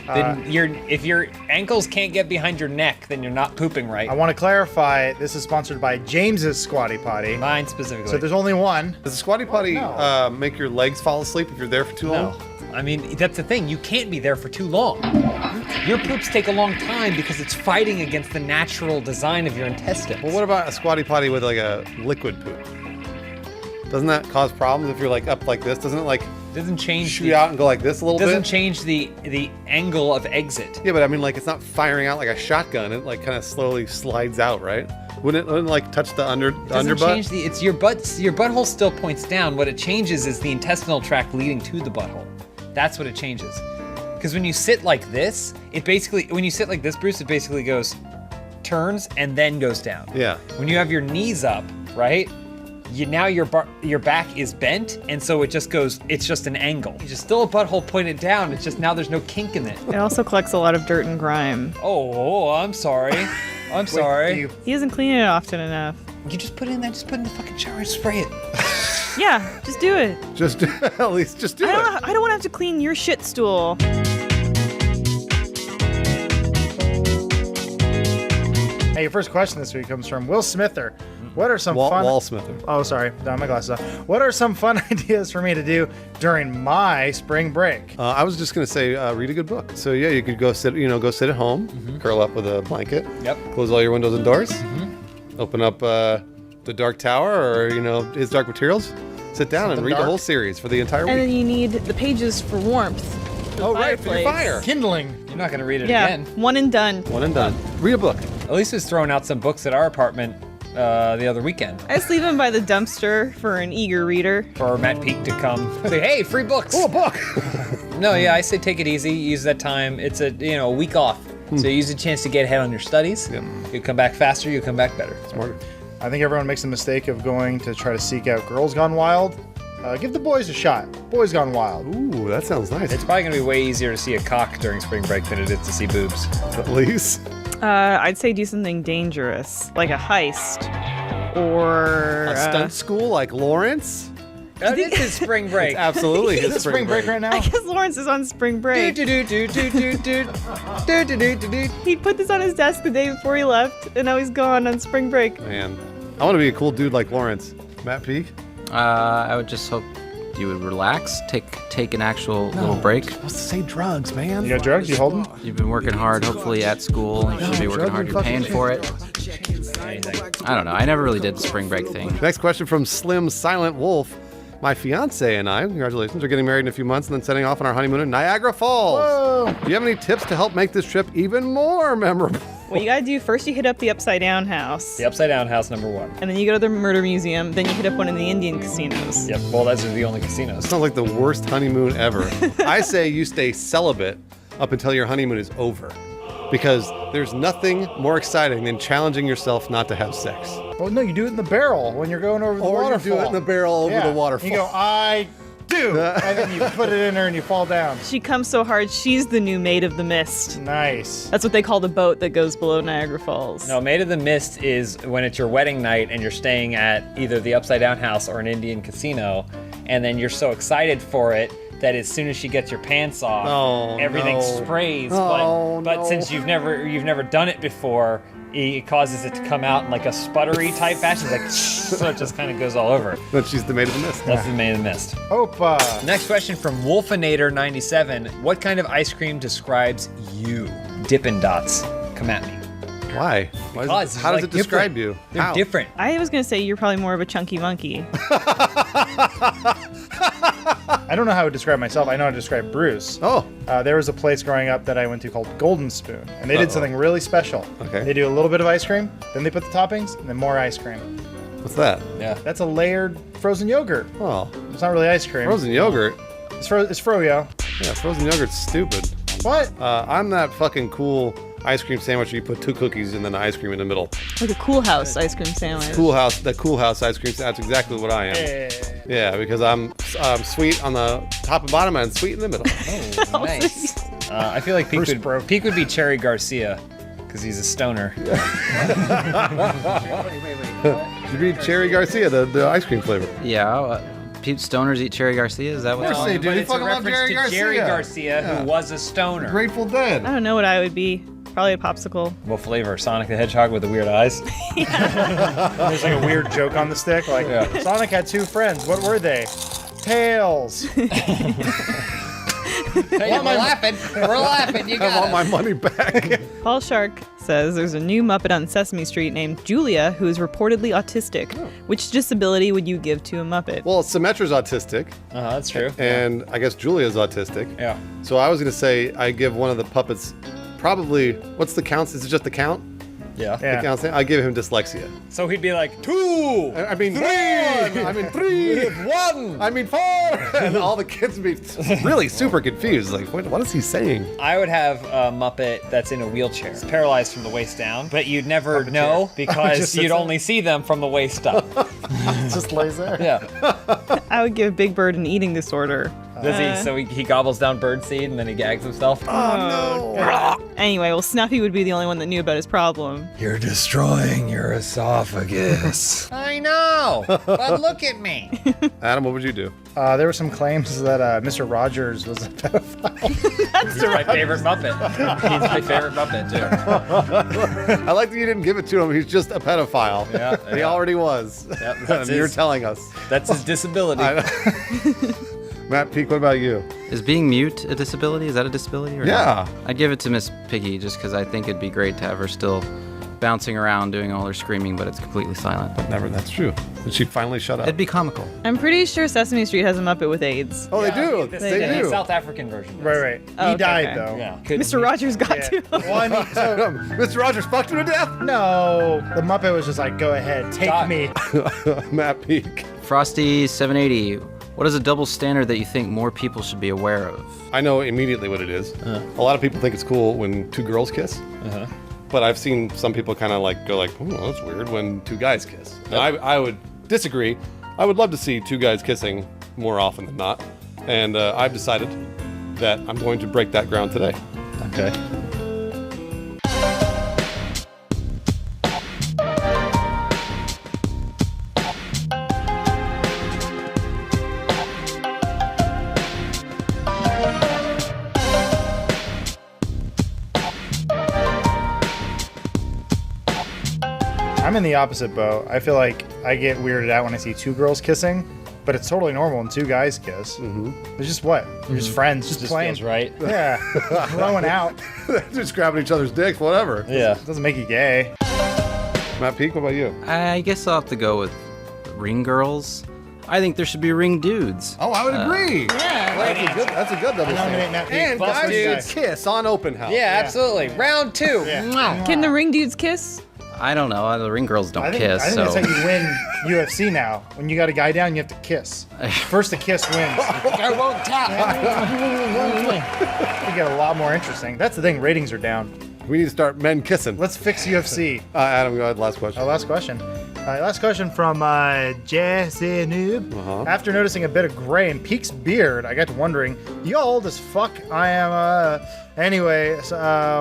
Then if your ankles can't get behind your neck, then you're not pooping right. I want to clarify, this is sponsored by James's Squatty Potty. Mine specifically. So there's only one. does the Squatty Potty No. make your legs fall asleep if you're there for too long? No. I mean, that's the thing. You can't be there for too long. Your poops take a long time because it's fighting against the natural design of your intestines. Well, what about a Squatty Potty with like a liquid poop? Doesn't that cause problems if you're like up like this? Doesn't it like doesn't change shoot out and go like this a little doesn't bit? change the angle of exit. Yeah, but I mean, like, it's not firing out like a shotgun. It like kind of slowly slides out, right? Wouldn't it like touch the Doesn't underbutt? change the it's your butthole still points down. What it changes is the intestinal tract leading to the butthole. That's what it changes. Because when you sit like this, when you sit like this, Bruce, it basically turns and then goes down. Yeah. When you have your knees up, right? Now your back is bent, and so it just goes. It's just an angle. It's just still a butthole pointed down. It's just now there's no kink in it. It also collects a lot of dirt and grime. Oh, I'm sorry. I'm sorry. He doesn't clean it often enough. You just put it in there. Just put it in the fucking shower and spray it. Yeah, just do it. Just at least just do it. I don't want to have to clean your shit stool. Hey, your first question this week comes from Will Smither. What are some fun... Wall Smither. Oh, sorry. Got my glasses off. What are some fun ideas for me to do during my spring break? I was just gonna say, read a good book. So yeah, you could go sit at home, curl up with a blanket. Yep. Close all your windows and doors. Open up The Dark Tower or His Dark Materials. Sit down and read the whole series for the entire And then week. you need the pages for warmth. For the Oh right, for your fireplace. fire. Kindling. You're not gonna read it Yeah, again. one and done. One and done. Read a book. Elise was throwing out some books at our apartment the other weekend I just leave them by the dumpster for an eager reader. for Matt Peak to come say, "Hey, free books." Oh, a book. No, yeah, I say take it easy. Use that time. It's a week off, so use a chance to get ahead on your studies. Yep. You come back faster. You come back better. Smart. I think everyone makes the mistake of going to try to seek out Girls Gone Wild. Give the boys a shot. Boys Gone Wild. Ooh, that sounds nice. It's probably gonna be way easier to see a cock during spring break than it is to see boobs. At least. I'd say do something dangerous, like a heist, or A stunt school like Lawrence? That is his spring break. It's absolutely his Is it spring break right now? I guess Lawrence is on spring break. He put this on his desk the day before he left, and now he's gone on spring break. Man, I want to be a cool dude like Lawrence. Matt Peak? I would just hope you would relax, take an actual little break. You're supposed to say drugs, man. You got drugs? You holding? You've been working hard, hopefully at school. You should be working hard. You're paying for it. I don't know. I never really did the spring break thing. Next question from Slim Silent Wolf. My fiance and I, congratulations, are getting married in a few months and then setting off on our honeymoon in Niagara Falls. Whoa. Do you have any tips to help make this trip even more memorable? What you gotta do first, you hit up the Upside Down House, The Upside Down House, number 1. and then you go to the Murder Museum. Then you hit up one of the Indian casinos. Yep, well, those are the only casinos. Sounds like the worst honeymoon ever. I say you stay celibate up until your honeymoon is over. Because there's nothing more exciting than challenging yourself not to have sex. Well, no, you do it in the barrel when you're going over the Or waterfall. you do it in the barrel over the waterfall. You go, I do, and then you put it in there and you fall down. She comes so hard, she's the new Maid of the Mist. Nice. That's what they call the boat that goes below Niagara Falls. No, Maid of the Mist is when it's your wedding night and you're staying at either the Upside Down House or an Indian casino, and then you're so excited for it that as soon as she gets your pants off, everything sprays. But since you've never done it before, it causes it to come out in like a sputtery type fashion. It's like so it just kind of goes all over. But she's the Maid of the Mist. That's the Maid of the Mist. Opa. Next question from Wolfinator97. What kind of ice cream describes you? Dippin' Dots. Come at me. Why? Because how does it describe different. you? They're How? different. I was gonna say you're probably more of a chunky monkey. I don't know how to describe myself. I know how to describe Bruce. Oh. There was a place growing up that I went to called Golden Spoon, and they did something really special. Okay. They do a little bit of ice cream, then they put the toppings, and then more ice cream. What's that? Yeah. That's a layered frozen yogurt. Oh. It's not really ice cream. Frozen yogurt? It's froyo. Yeah, frozen yogurt's stupid. What? I'm that fucking cool ice cream sandwich where you put 2 cookies and then the ice cream in the middle. Like a Cool House ice cream sandwich. The Cool House ice cream, that's exactly what I am. Yeah, because I'm sweet on the top and bottom and sweet in the middle. Oh, nice. I feel like Peak would be Cherry Garcia because he's a stoner. You'd be Cherry Garcia, the ice cream flavor. Yeah. Stoners eat Cherry Garcia? Is that what? Of course they do. But They it's a fucking love reference Jerry to Jerry Garcia. Garcia, who was a stoner. Grateful Dead. I don't know what I would be. Probably a popsicle. What flavor? Sonic the Hedgehog with the weird eyes? There's like a weird joke on the stick. Like, Sonic had 2 friends. What were they? Tails. Hey, we're laughing. We're laughing. You I got want my money back. Paul Shark says there's a new Muppet on Sesame Street named Julia who is reportedly autistic. Which disability would you give to a Muppet? Well, Symmetra's autistic. That's true. And I guess Julia's autistic. Yeah. So I was going to say I give one of the puppets probably, what's the count? Is it just the count? Yeah. The count? I give him dyslexia. So he'd be like, 2. I mean, 3. 1. I mean, 3. 1. I mean, 4. And all the kids would be really super confused. Like, what is he saying? I would have a Muppet that's in a wheelchair. It's paralyzed from the waist down, but you'd never know because you'd only see them from the waist up. Just lays there. Yeah. I would give Big Bird an eating disorder. Does he? So he gobbles down birdseed and then he gags himself? Oh, no. Anyway, well, Snuffy would be the only one that knew about his problem. You're destroying your esophagus. I know, but look at me. Adam, what would you do? There were some claims that Mr. Rogers was a pedophile. He's my favorite Muppet. He's my favorite Muppet, too. I like that you didn't give it to him. He's just a pedophile. Yeah. He already was. That's You're his- telling us. That's his disability. Matt Peak, what about you? Is being mute a disability? Is that a disability? Or Yeah. not? I'd give it to Miss Piggy just because I think it'd be great to have her still bouncing around doing all her screaming, but it's completely silent. That's true. Did she finally shut up? It'd be comical. I'm pretty sure Sesame Street has a Muppet with AIDS. Oh, they do. They The do. South African version. Right. Oh, He okay, died, okay. though. Yeah. Mr. Rogers got to. Well, I mean, so, Mr. Rogers fucked him to death. no, the Muppet was just like, go ahead, take Stop. me. Matt Peak. Frosty 780. What is a double standard that you think more people should be aware of? I know immediately what it is. A lot of people think it's cool when 2 girls kiss. But I've seen some people kind of like go like, oh, that's weird when 2 guys kiss. And I would disagree. I would love to see 2 guys kissing more often than not. And I've decided that I'm going to break that ground today. Okay. I'm in the opposite boat. I feel like I get weirded out when I see two girls kissing, but it's totally normal when two guys kiss. Mm-hmm. It's just what? You're just friends, just playing. Feels right. Yeah, blowing out. Just grabbing each other's dicks, whatever. Yeah. Doesn't make you gay. Matt Peak, what about you? I guess I'll have to go with ring girls. I think there should be ring dudes. Oh, I would agree. Yeah. That's a good double Nominate Matt standard. Peak. And Bust guys dudes. should kiss on open house. Yeah, absolutely. Round 2. Yeah. Can the ring dudes kiss? I don't know. The ring girls don't I think kiss. that's So how you win UFC now. When you got a guy down, you have to kiss. First the kiss wins. I won't tap. You get a lot more interesting. That's the thing. Ratings are down. We need to start men kissing. Let's fix UFC. Adam, go ahead. Last question. Last question. Last question from Jesse Noob. After noticing a bit of gray in Peak's beard, I got to wondering, you old as fuck. I am, anyway,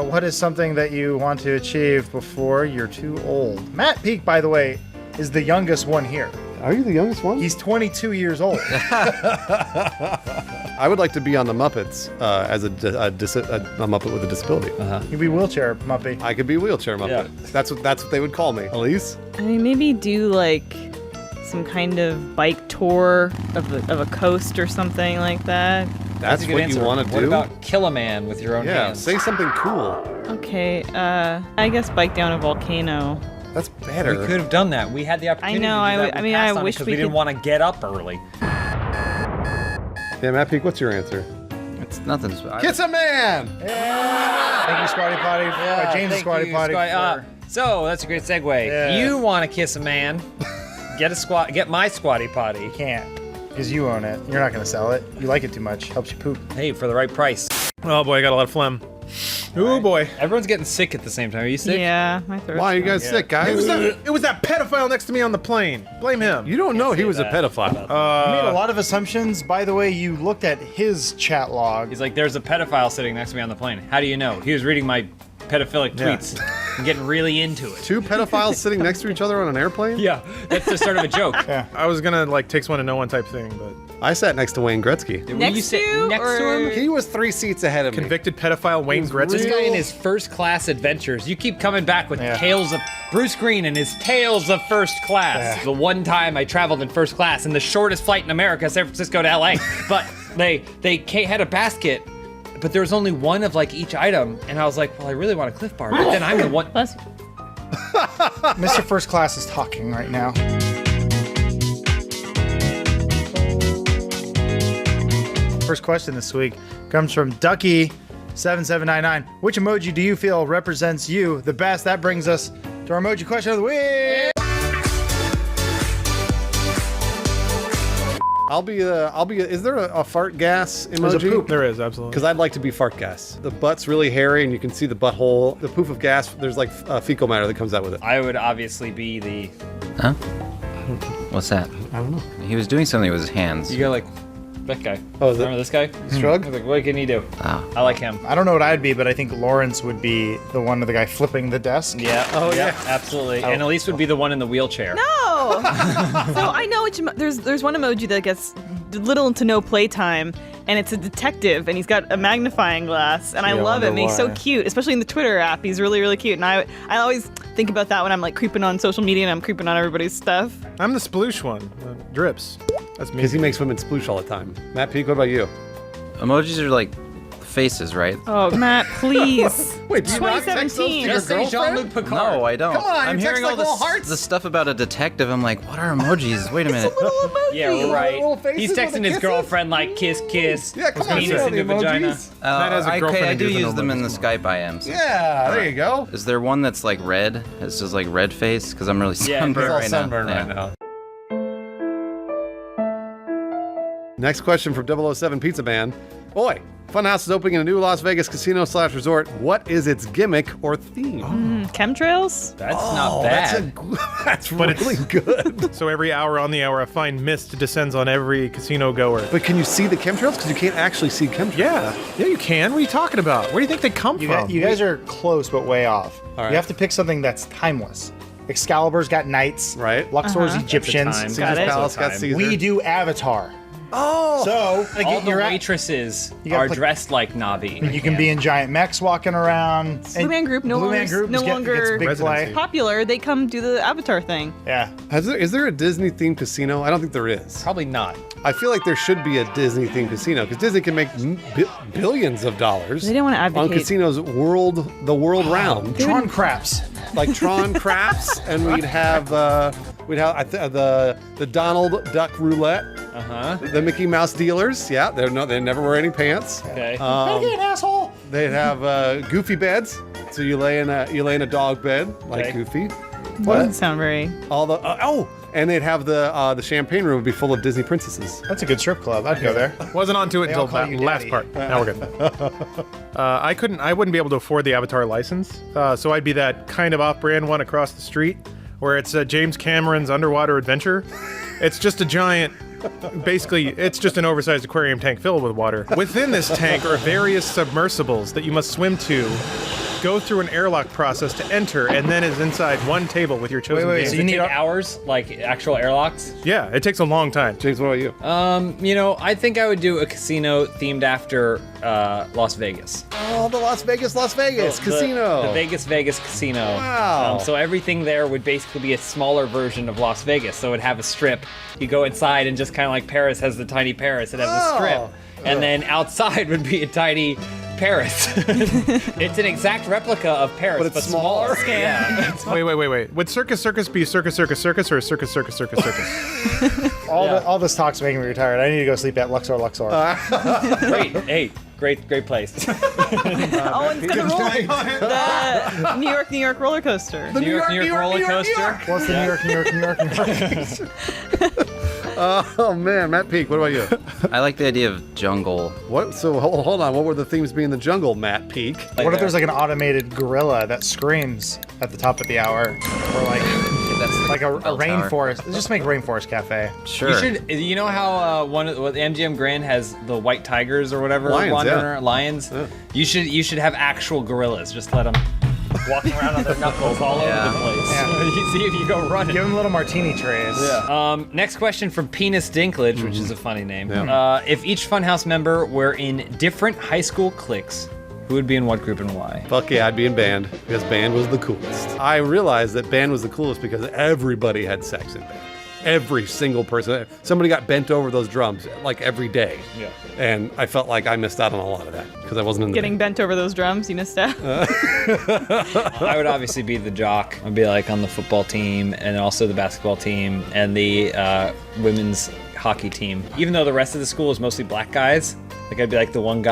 what is something that you want to achieve before you're too old? Matt Peak, by the way, is the youngest one here. Are you the youngest one? He's 22 years old. I would like to be on the Muppets as a Muppet with a disability. You'd be wheelchair Muppet. I could be a wheelchair Muppet. Yeah. That's what they would call me. Elise? I mean, maybe do like some kind of bike tour of a coast or something like that. That's a good what answer. you want to What do? about kill a man with your own Yeah, hands? say something cool. Okay, I guess bike down a volcano. That's better. We could have done that. We had the opportunity know, to do that. I We mean, passed I on it wish 'cause we we didn't could- want to get up early. Yeah, Matt Peak, what's your answer? it's nothing. Kiss a man! Thank you, Squatty Potty. James Thank Squatty you, Potty. So that's a great segue. Yeah. You want to kiss a man? Get my squatty potty. You can't, because you own it. You're not going to sell it. You like it too much. Helps you poop. Hey, for the right price. Oh boy, I got a lot of phlegm. Oh boy. Everyone's getting sick at the same time. Are you sick? Yeah, my throat's Why are you dry. guys sick, guys? It was that pedophile next to me on the plane. Blame him. You don't know he was a that. pedophile. You made a lot of assumptions. By the way, you looked at his chat log. He's like, there's a pedophile sitting next to me on the plane. How do you know? He was reading my pedophilic tweets and getting really into it. Two pedophiles sitting next to each other on an airplane? Yeah, that's the start of a joke. I was gonna like takes one to know one type thing, but I sat next to Wayne Gretzky. Will you Next sit to next to or- him? He was 3 seats ahead of me. convicted pedophile Wayne Gretzky. This guy in his first class adventures. You keep coming back with tales of Bruce Green and his tales of first class. The one time I traveled in first class in the shortest flight in America, San Francisco to LA. But they had a basket, but there was only one of like each item, and I was like, well, I really want a Cliff Bar, but then I'm the one. Bless- Mr. First Class is talking right now. First question this week comes from Ducky7799. Which emoji do you feel represents you the best? That brings us to our emoji question of the week. I'll be is there a fart gas emoji? There's a poop. There is absolutely. Because I'd like to be fart gas. The butt's really hairy and you can see the butthole. The poof of gas, there's like fecal matter that comes out with it. I would obviously be the. Huh? What's that? I don't know. He was doing something with his hands. You go like that guy. Oh, is it- Remember this guy? Shrug? I was like, what can he do? Ah. I like him. I don't know what I'd be, but I think Lawrence would be the one of the guy flipping the desk. Yeah. Oh, yeah. Absolutely. And Elise would be the one in the wheelchair. No. So I know which there's one emoji that gets little to no playtime, and it's a detective, and he's got a magnifying glass, and I Yeah, I love wonder him. He's so why. cute, especially in the Twitter app. He's really, really cute, and I always think about that when I'm like creeping on social media and I'm creeping on everybody's stuff. I'm the sploosh one. Drips. That's me. Because he makes women sploosh all the time. Matt Peak, what about you? Emojis are like faces, right? Oh, Matt, please. Wait, do you not text those to 2017. your Just say girlfriend? Jean-Luc Picard. No, I don't. Come on, I'm you hearing text all like little this hearts. the stuff about a detective. I'm like, what are emojis? Wait a minute. Yeah, Little right. faces He's with texting the his kisses? girlfriend like kiss, kiss. Yeah, come on, penis you know the into vagina. emojis. Matt has a girlfriend okay, I who do doesn't use know them in the emojis. Skype IMs. Yeah, there you go. Is there one that's like red? It's just like red face because I'm really Yeah, sunburned he's all right sunburned now. right now. Next question from 007 Pizza Man. Oi, Funhouse is opening in a new Las Vegas casino/resort. What is its gimmick or theme? Chemtrails? That's not bad. That's really good. So every hour on the hour, a fine mist descends on every casino goer. But can you see the chemtrails? Because you can't actually see chemtrails. Yeah, you can. What are you talking about? Where do you think they come from? You guys are close, but way off. right. You have to pick something that's timeless. Excalibur's got knights. Right. Luxor's Uh-huh. Egyptians. Time. Caesar's it. Palace got Time. Caesar. We do Avatar. Oh. So like, All the you're at, waitresses You gotta are put- dressed like Navi. you can be in giant mechs walking around. Blue Man Group no Blue longer Man Group no gets longer big play. popular. They come do the Avatar thing. Yeah. Is there a Disney themed casino? I don't think there is. Probably not. I feel like there should be a Disney themed casino because Disney can make billions of dollars. They didn't want to on advocate. casinos the world round. Tron Craps. Like Tron Craps, and we'd have the Donald Duck Roulette, the Mickey Mouse dealers. Yeah, they never wear any pants. Okay. Asshole. They'd have Goofy beds, so you lay in a dog bed like Okay. Goofy. Doesn't sound very. All the and they'd have the champagne room would be full of Disney princesses. That's a good strip club. I'd go there. Wasn't onto it They until all call that you last daddy. part. Now we're good. I wouldn't be able to afford the Avatar license, so I'd be that kind of off-brand one across the street, where it's James Cameron's underwater adventure. It's just a giant. Basically, it's just an oversized aquarium tank filled with water. Within this tank are various submersibles that you must swim to, go through an airlock process to enter, and then is inside one table with your chosen Wait, game. so Does you it need take our- hours, like actual airlocks? Yeah, it takes a long time. James, what about you? I think I would do a casino themed after Las Vegas. Oh, the Las Vegas casino. The Vegas casino. Wow. So everything there would basically be a smaller version of Las Vegas. So it'd have a strip. You go inside and just kind of like Paris has the tiny Paris. It has a strip. And then outside would be a tiny Paris. It's an exact replica of Paris, But it's smaller? smaller. Yeah. Wait. Would Circus be Circus or Circus? All this talk's making me retired. I need to go sleep at Luxor. Great. Hey, great place. Oh, and the New York roller coaster. New York roller coaster. What's the New York? Oh man, Matt Peak, what about you? I like the idea of jungle. What? So hold on. What were the themes be in the jungle, Matt Peak? What if there's like an automated gorilla that screams at the top of the hour, or like a Bell tower. rainforest? Just make a rainforest cafe. Sure. You should. You know how the MGM Grand has the white tigers or whatever Lions, wandering yeah. around? Lions. Yeah. You should have actual gorillas. Just let them walking around on their knuckles all over the place. Yeah. You see if you go running. Give them little martini trays. Next question from Penis Dinklage, which is a funny name. Yeah. If each Funhouse member were in different high school cliques, who would be in what group and why? Fuck yeah, I'd be in band because band was the coolest. I realized that band was the coolest because everybody had sex in band. Every single person. Somebody got bent over those drums like every day. Yeah. And I felt like I missed out on a lot of that because I wasn't in the Getting band. bent over those drums, you missed out. I would obviously be the jock. I'd be like on the football team and also the basketball team and the women's hockey team. Even though the rest of the school is mostly black guys, like I'd be like the one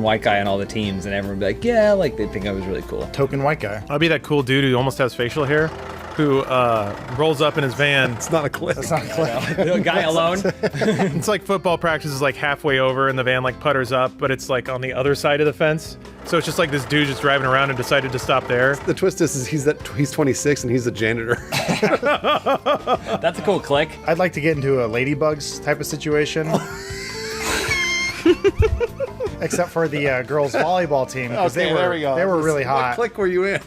white guy on all the teams, and everyone would be like, yeah, like they'd think I was really cool. Token white guy. I'll be that cool dude who almost has facial hair, who rolls up in his van. It's not a clip. That's not clear. The guy alone. It's like football practice is like halfway over, and the van like putters up, but it's like on the other side of the fence. So it's just like this dude just driving around and decided to stop there. The twist is he's 26 and he's the janitor. That's a cool click. I'd like to get into a ladybugs type of situation. Except for the girls volleyball team because they were really hot. What clique were you in?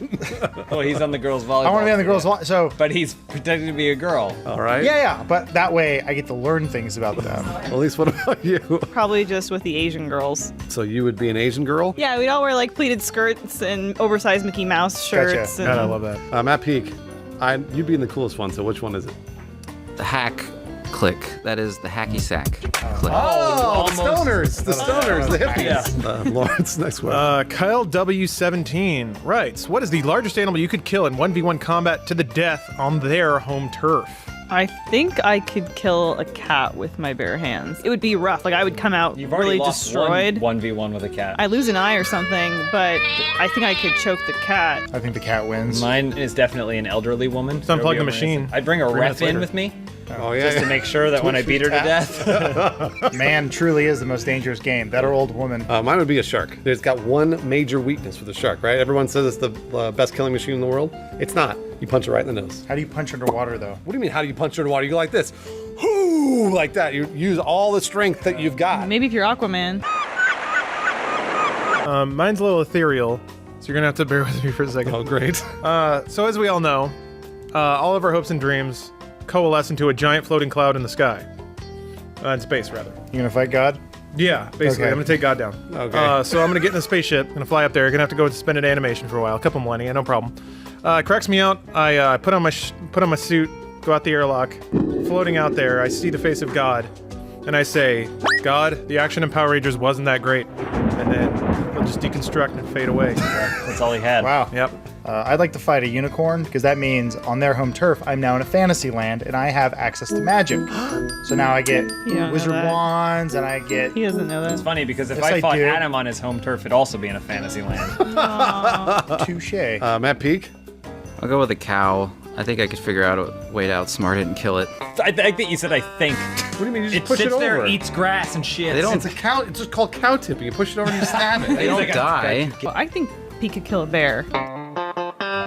Oh, he's on the girls volleyball. I want to be on the girls team. so But he's pretending to be a girl. All right. yeah, but that way I get to learn things about them. At least what about you? Probably just with the Asian girls. So you would be an Asian girl? Yeah, we'd all wear like pleated skirts and oversized Mickey Mouse shirts. Gotcha. And God, I love that. Matt Peak, you'd be in the coolest one, so which one is it? The hack click. That is the hacky sack click. Oh, the almost. stoners, the hippies. Lawrence, next one. Kyle W17 writes, what is the largest animal you could kill in 1v1 combat to the death on their home turf? I think I could kill a cat with my bare hands. It would be rough. Like I would come out You've already really lost destroyed. 1v1 with a cat. I lose an eye or something, but I think I could choke the cat. I think the cat wins. Mine is definitely an elderly woman. Let's unplug the machine. I'd bring a 3 minutes ref in later. with me Oh yeah. just to make sure that when I beat her to death. Man truly is the most dangerous game. That or old woman. Mine would be a shark. There's got one major weakness with a shark, right? Everyone says it's the best killing machine in the world. It's not. You punch it right in the nose. How do you punch underwater though? What do you mean? How do you punch underwater? You go like this, whoo, like that. You use all the strength that you've got. Maybe if you're Aquaman. Mine's a little ethereal, so you're gonna have to bear with me for a second. Oh, great. So as we all know, all of our hopes and dreams coalesce into a giant floating cloud in the sky. In space, rather. You gonna fight God? Yeah, basically. Okay. I'm gonna take God down. Okay. So I'm gonna get in a spaceship, gonna fly up there, gonna have to go suspended animation for a while, a couple millennia, no problem. It cracks me out. I put on my suit, go out the airlock, floating out there. I see the face of God, and I say, God, the action in Power Rangers wasn't that great. And then he'll just deconstruct and fade away. That's all he had. Wow. Yep. I'd like to fight a unicorn because that means on their home turf, I'm now in a fantasy land and I have access to magic. So now I get You don't know wizard that. wands and I get. He doesn't know It's that. funny because if Yes, I I fought do. Adam on his home turf, it'd also be in a fantasy land. Touche. Matt Peak? I'll go with a cow. I think I could figure out a way to outsmart it and kill it. I think that you said I think. What do you mean? You just It push sits it there, over. eats grass and shit. They don't- It's a cow. It's just called cow tipping. You push it over and you stab it. They don't die. Well, I think Pete could kill a bear.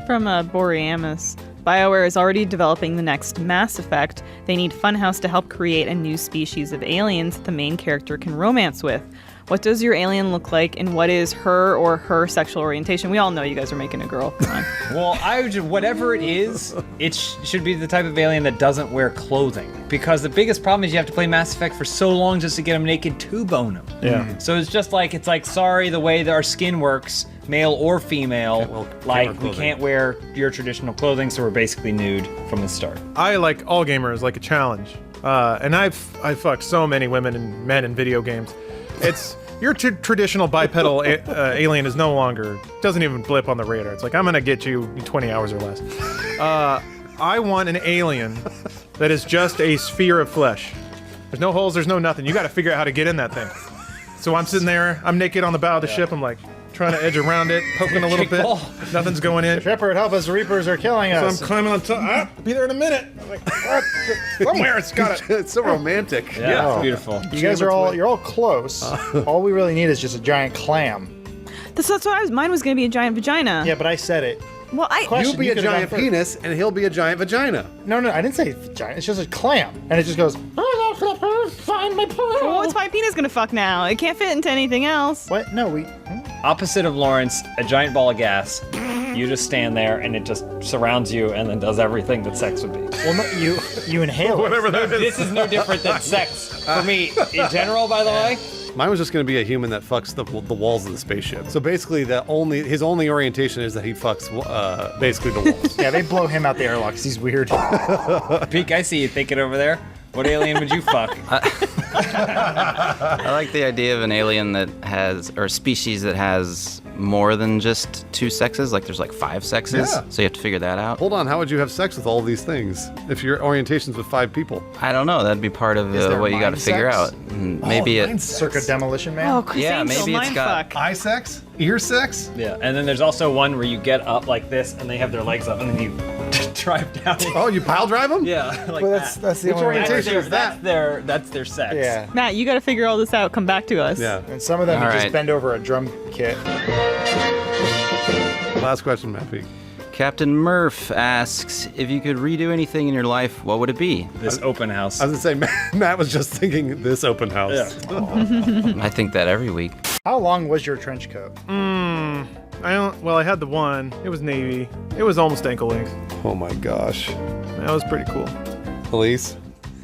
From Boreamus. BioWare is already developing the next Mass Effect. They need Funhouse to help create a new species of aliens that the main character can romance with. What does your alien look like, and what is her or her sexual orientation? We all know you guys are making a girl. Come on. Well, I would just, whatever it is, it should be the type of alien that doesn't wear clothing. Because the biggest problem is you have to play Mass Effect for so long just to get them naked to bone them. Yeah. So it's like, sorry, the way that our skin works, male or female, can't like wear we clothing. can't wear your traditional clothing, so we're basically nude from the start. I like all gamers like a challenge, and I've fucked so many women and men in video games. It's your traditional bipedal alien is no longer doesn't even blip on the radar. It's like I'm gonna get you in 20 hours or less. I want an alien that is just a sphere of flesh. There's no holes. There's no nothing. You got to figure out how to get in that thing. So I'm sitting there. I'm naked on the bow of the ship. I'm like trying to edge around it, poking a little bit. Nothing's going in. Shepard, help us! Reapers are killing So I'm us. climbing on top. I'll be there in a minute. I'm like, what? Somewhere it's got it. It's so romantic. Yeah, it's beautiful. You guys are all close. All we really need is just a giant clam. That's what mine was going to be a giant vagina. Yeah, but I said it. Well, Question, You'll be you a could've giant gone first. penis, and he'll be a giant vagina. No, I didn't say giant. It's just a clam, and it just goes. Find my pearl. Well, what's my penis going to fuck now? It can't fit into anything else. What? No, we. Opposite of Lawrence, a giant ball of gas. You just stand there and it just surrounds you and then does everything that sex would be. Well, no, you inhale it. Whatever that is. This is no different than sex for me in general, by the way. Mine was just going to be a human that fucks the walls of the spaceship. So basically, his only orientation is that he fucks basically the walls. Yeah, they blow him out the airlock 'cause he's weird. Peek, I see you thinking over there. What alien would you fuck? I like the idea of an alien that has, or a species that has more than just two sexes. Like there's like 5 sexes. Yeah. So you have to figure that out. Hold on, how would you have sex with all of these things if your orientation's with 5 people? I don't know. That'd be part of Is there what you got to mind figure sex? out. Maybe it. Circa Demolition Man. Oh, Chris Yeah, Angel, maybe it's got- mindfuck. Eye sex? Ear sex? Yeah, and then there's also one where you get up like this and they have their legs up and then you drive down. Oh, you pile drive them? Yeah, like Well, that. that's the Which only orientation is that? That's their sex. Yeah. Matt, you got to figure all this out. Come back to us. Yeah. And some of them All you just right. bend over a drum kit. Last question, Matt Peak. Captain Murph asks, if you could redo anything in your life, what would it be? This open house. I was going to say, Matt was just thinking this open house. I think that every week. How long was your trench coat? I had the one. It was navy. It was almost ankle length. Oh my gosh. That was pretty cool. Elise?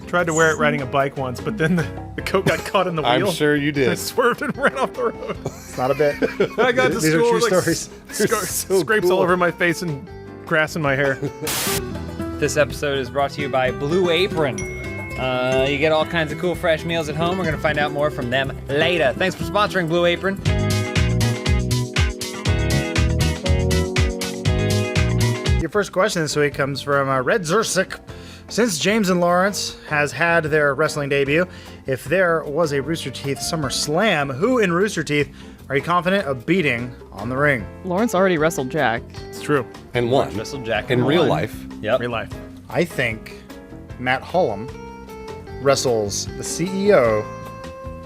Tried to wear it riding a bike once, but then the coat got caught in the wheel. I'm sure you I did. swerved and ran off the road. It's not a bit. And I got to These are school true like stories. So scrapes cool. all over my face and grass in my hair. This episode is brought to you by Blue Apron. You get all kinds of cool fresh meals at home. We're going to find out more from them later. Thanks for sponsoring Blue Apron. Your first question this week comes from Red Zersic. Since James and Lawrence has had their wrestling debut, if there was a Rooster Teeth Summer Slam, who in Rooster Teeth are you confident of beating on the ring? Lawrence already wrestled Jack. It's true. And one. Wrestle Jack In real won. life. Yep. Real life. I think Matt Hullum wrestles the CEO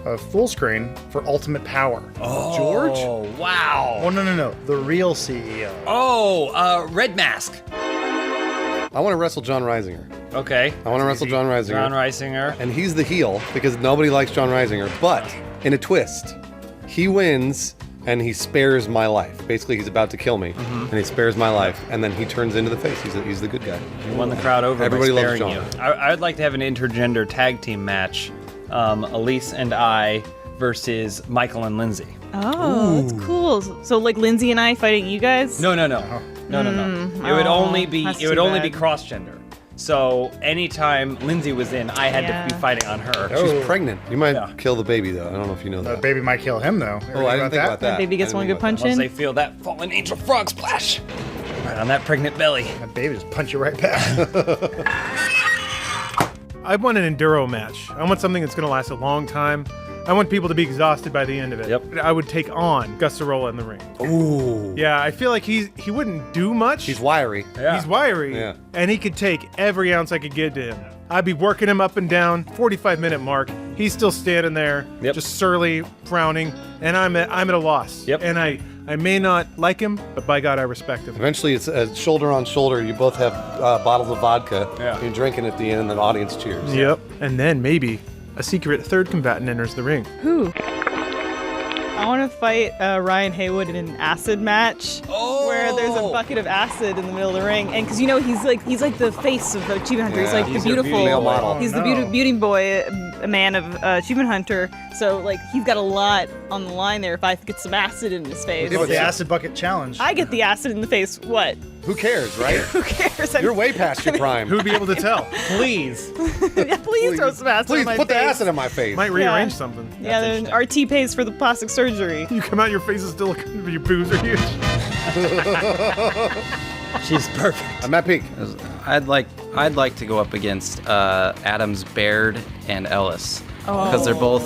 of Fullscreen for Ultimate Power. George? Oh, wow. Oh, no. The real CEO. Oh, Red Mask. I want to wrestle John Reisinger. Okay. I want to wrestle John Reisinger. John Reisinger. And he's the heel because nobody likes John Reisinger. But in a twist, he wins and he spares my life. Basically, he's about to kill me, and he spares my life, and then he turns into the face. He's the good guy. You won the crowd over Everybody by loves sparing John. you. I would like to have an intergender tag team match Elise and I versus Michael and Lindsay. Oh, that's cool. So like Lindsay and I fighting you guys? No. It would only be that's it would too only be bad. cross gender. So anytime Lindsay was in, I had to be fighting on her. She's pregnant. You might kill the baby though. I don't know if you know The that. baby might kill him though. Oh, I didn't think about that. Baby gets I one didn't good think about punch Once in. they feel that fallen angel frog splash right on that pregnant belly. That baby just punch you right back. I want an enduro match. I want something that's going to last a long time. I want people to be exhausted by the end of it. Yep. I would take on Gustarola in the ring. Ooh. Yeah, I feel like he wouldn't do much. He's wiry. Yeah. He's wiry. Yeah. And he could take every ounce I could give to him. I'd be working him up and down, 45-minute mark. He's still standing there, Yep. just surly, frowning, and I'm at a loss. Yep. And I may not like him, but by God, I respect him. Eventually, it's shoulder on shoulder. You both have bottles of vodka. Yeah. You're drinking at the end, and the audience cheers. Yep. And then maybe a secret third combatant enters the ring. Who? I want to fight Ryan Haywood in an acid match where there's a bucket of acid in the middle of the ring, and because he's like the face of Achievement Hunter. He's Yeah, like he's the your beautiful male model. He's the no. beauty boy, a man of Achievement Hunter. So like he's got a lot on the line there. If I get some acid in his face, Yeah, but The acid bucket challenge. I get the acid in the face. What? Who cares, right? Who cares? You're way past your prime. Who'd be able to tell? Please. Yeah, please throw some acid Please in my put the face. acid in my face. Might rearrange something. Yeah, then RT pays for the plastic surgery. You come out, your face is still looking, your boobs are huge. She's perfect. I'm at peak. I'd like to go up against Adams, Baird, and Ellis because they're both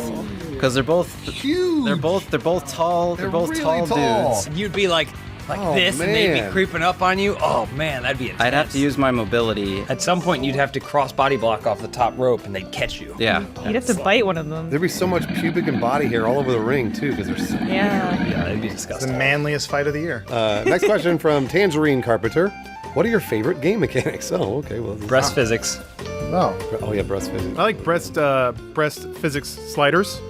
Huge. they're both tall. They're both really tall tall. dudes. You'd be like Oh, this, and they'd man. be creeping up on you. Oh man, that'd be intense. I'd have to use my mobility. At some point, you'd have to cross body block off the top rope, and they'd catch you. Yeah. You'd have to bite one of them. There'd be so much pubic and body hair all over the ring too, because there's. Yeah. Yeah, that'd be The disgusting. manliest fight of the year. Next question from Tangerine Carpenter. What are your favorite game mechanics? Oh, okay. Well, this is- Breast physics. Oh yeah, breast physics. I like breast physics sliders.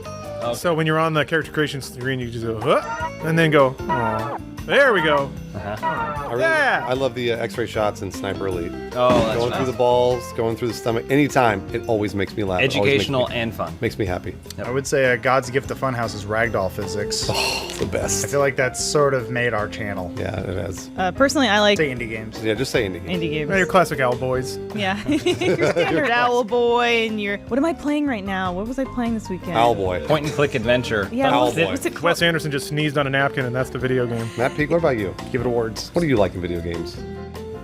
So when you're on the character creation screen, you just go, huh, and then go, aw. There we go. I love the X-ray shots in Sniper Elite. Oh, that's Going through the balls, going through the stomach. Anytime, it always makes me laugh. It always educational makes me, and fun. makes me happy. I would say God's gift to Funhouse is ragdoll physics. It's the I best. feel like that's sort of made our channel. Yeah, it is. Personally, I like Say indie games. Yeah, just say indie. indie games. Your classic owl boys. Yeah, your standard Owl Boy and your. What am I playing right now? What was I playing this weekend? Owlboy. Point and click adventure. Yeah, Owl what's it, Boy. what's it called? Wes Anderson just sneezed on a napkin, and that's the video game. Matt Peak, what about you? Give it awards. What do you like in video games?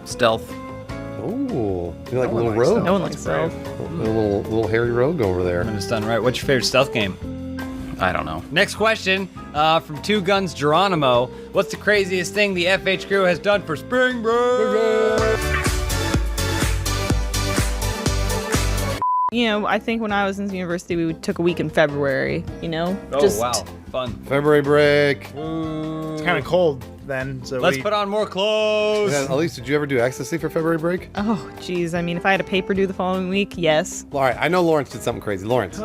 Stealth. Oh, you like No one Little likes Rogue? that. No one likes stealth. A little hairy rogue over there. When it's done right. What's your favorite stealth game? I don't know. Next question from Two Guns Geronimo. What's the craziest thing the FH crew has done for spring break? You know, I think when I was in university, we took a week in February. You know, Oh, wow. Fun. February break. It's kind of cold then, so Let's we, put on more clothes. Yeah, Elise, did you ever do ecstasy for February break? Oh, geez. I mean, if I had a paper due the following week, yes. All right, I know Lawrence did something crazy. Lawrence.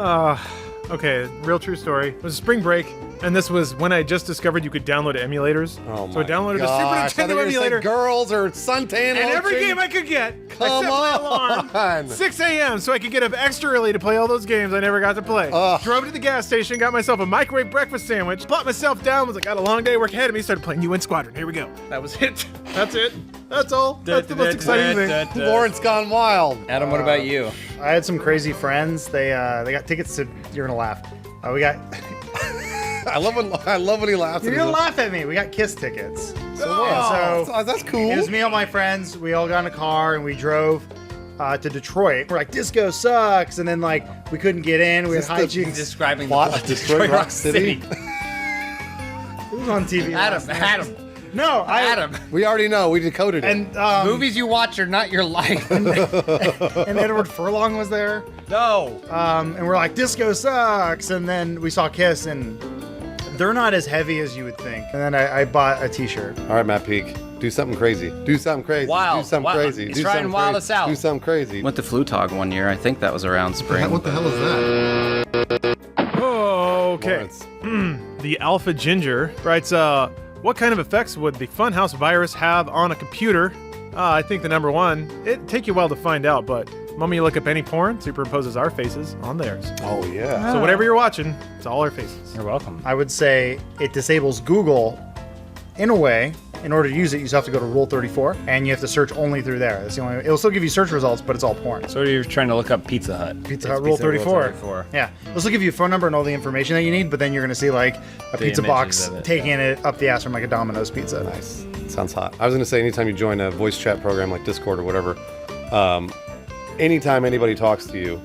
Okay, real true story. It was a spring break, and this was when I just discovered you could download emulators. Oh So I my downloaded gosh, a I Super thought you Nintendo were gonna say emulator. girls or suntan And every lotion. game I could get, I Come set my alarm on. 6 a.m. so I could get up extra early to play all those games I never got to play. Ugh. Drove to the gas station, got myself a microwave breakfast sandwich, plopped myself down, was like, got a long day of work ahead of me, started playing UN Squadron. Here we go. That was it. That's it. That's all. That's the most exciting thing. Lawrence gone wild. Adam, what about you? I had some crazy friends. They got tickets to. You're gonna laugh. We got. I love when he laughs. You're gonna laugh at me. We got Kiss tickets. Oh, So that's cool. it was me and my friends. We all got in a car and we drove to Detroit. We're like, disco sucks, and then like we couldn't get in. We had Is this the hijinks. Describing Plot the of Detroit Rock City. It was on TV. last night. Adam. No, Adam. We already know. We decoded it. And Movies you watch are not your life. and Edward Furlong was there. No. And we're like, disco sucks. And then we saw Kiss, and they're not as heavy as you would think. And then I bought a T-shirt. All right, Matt Peak. Do something crazy. Do something crazy. Wild. Do something Wild. crazy. He's Do trying something wild crazy. us out. Do something crazy. Went to Flutog one year. I think that was around spring. What the hell is that? Oh, okay. Lawrence. The Alpha Ginger writes, what kind of effects would the Funhouse virus have on a computer? I think the number one, it'd take you a while to find out, but The moment you look up any porn, superimposes our faces on theirs. Oh, yeah. So whatever you're watching, it's all our faces. You're welcome. I would say it disables Google in a way. In order to use it, you just have to go to Rule 34, and you have to search only through there. That's the only. It'll still give you search results, but it's all porn. So you're trying to look up Pizza Hut. Pizza Hut Rule 34. Yeah. It'll still give you a phone number and all the information that you need, but then you're going to see like a pizza box taking it up the ass from like a Domino's pizza. Nice. Sounds hot. I was going to say, anytime you join a voice chat program like Discord or whatever, anytime anybody talks to you,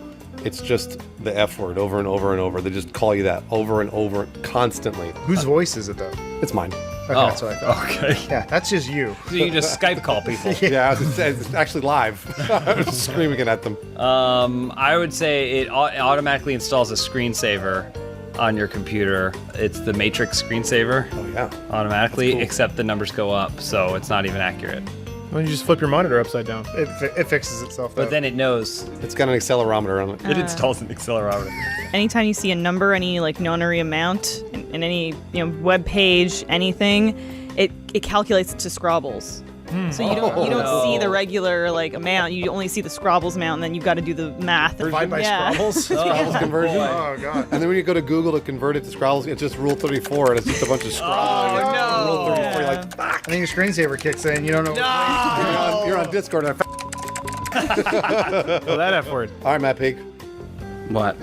it's just the F word over and over and over. They just call you that over and over constantly. Whose voice is it though? It's mine. Okay, that's what I thought. Okay. Yeah, that's just you. So you just Skype call people. Yeah, it's actually live. I was screaming it at them. I would say it automatically installs a screensaver on your computer. It's the Matrix screensaver. Oh, yeah. Automatically, except the numbers go up, so it's not even accurate. Well, you just flip your monitor upside down. It fixes itself though. But then it knows. It's got an accelerometer on it. It installs an accelerometer. Anytime you see a number, any like nonary amount in any web page, anything, it calculates it to Scrabbles. So you don't see the regular like amount. You only see the Scrabbles amount, and then you've got to do the math. Divide by Scrabbles. Scrabbles conversion. Oh god. And then when you go to Google to convert it to Scrabbles, it's just Rule 34, and it's just a bunch of Scrabbles. Oh, no. Rule 34, you're like, fuck. And then your screensaver kicks in. You don't know. You're on Discord. And Well, that F word. All right, Matt Peak. What?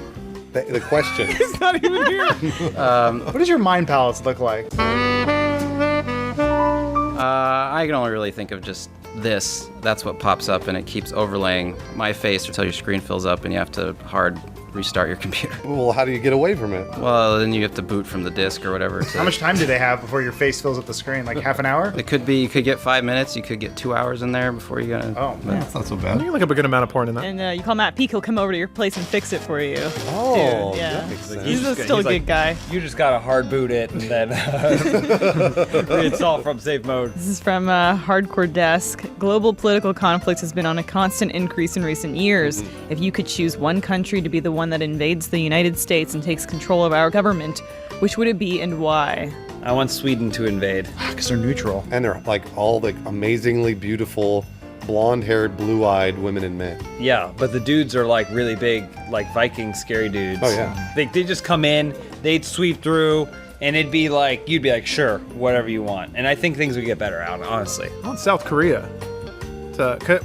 The question. It's not even here. What does your mind palace look like? I can only really think of just this. That's what pops up, and it keeps overlaying my face until your screen fills up, and you have to hard restart your computer. Well, how do you get away from it? Well, then you have to boot from the disk or whatever. How much time do they have before your face fills up the screen? Like half an hour? It could be. You could get 5 minutes. You could get 2 hours in there before you get. Oh, man. That's not so You bad. can look up a good amount of porn in that. And you call Matt Peak, he'll come over to your place and fix it for you. Oh, Dude, yeah. that makes sense. He's still a good guy. You just gotta hard boot it and then reinstall from safe mode. This is from Hardcore Desk. Global political conflict has been on a constant increase in recent years. If you could choose one country to be the one that invades the United States and takes control of our government, which would it be and why? I want Sweden to invade. because they're neutral. And they're like all the amazingly beautiful, blonde-haired, blue-eyed women and men. Yeah, but the dudes are like really big, like Viking scary dudes. Oh, yeah. They just come in, they'd sweep through, and it'd be like, you'd be like, sure, whatever you want. And I think things would get better out, honestly. I want South Korea.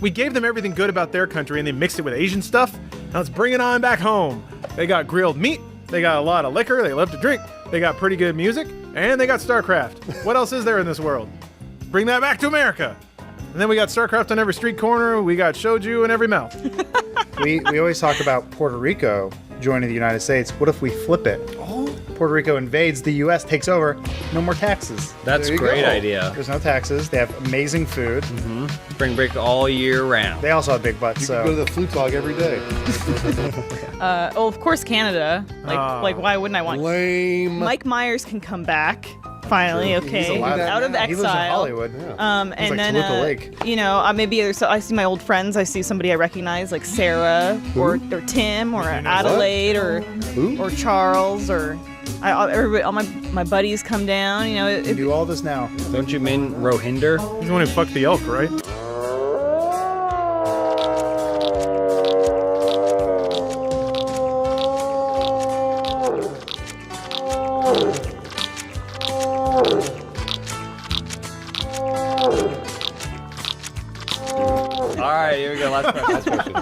We gave them everything good about their country, and they mixed it with Asian stuff. Now let's bring it on back home. They got grilled meat. They got a lot of liquor. They love to drink. They got pretty good music, and they got StarCraft. What else is there in this world? Bring that back to America. And then we got StarCraft on every street corner. We got shoju in every mouth. We always talk about Puerto Rico joining the United States. What if we flip it? Puerto Rico invades the U.S., takes over, no more taxes. That's a great idea. There's no taxes. They have amazing food. Spring break all year round. They also have big butts. You So can go to the flute dog every day. Of course, Canada. Like, why wouldn't I want? Lame. Mike Myers can come back. Finally, okay, allowed to. out of He lives in exile. Hollywood. And like then Toluca Lake. Maybe I see my old friends. I see somebody I recognize, like Sarah or Tim or Adelaide or Charles or everybody. All my buddies come down. You know, We do all this now. Don't you mean Rohinder? He's the one who fucked the elk, right? All right, here we go. Last question.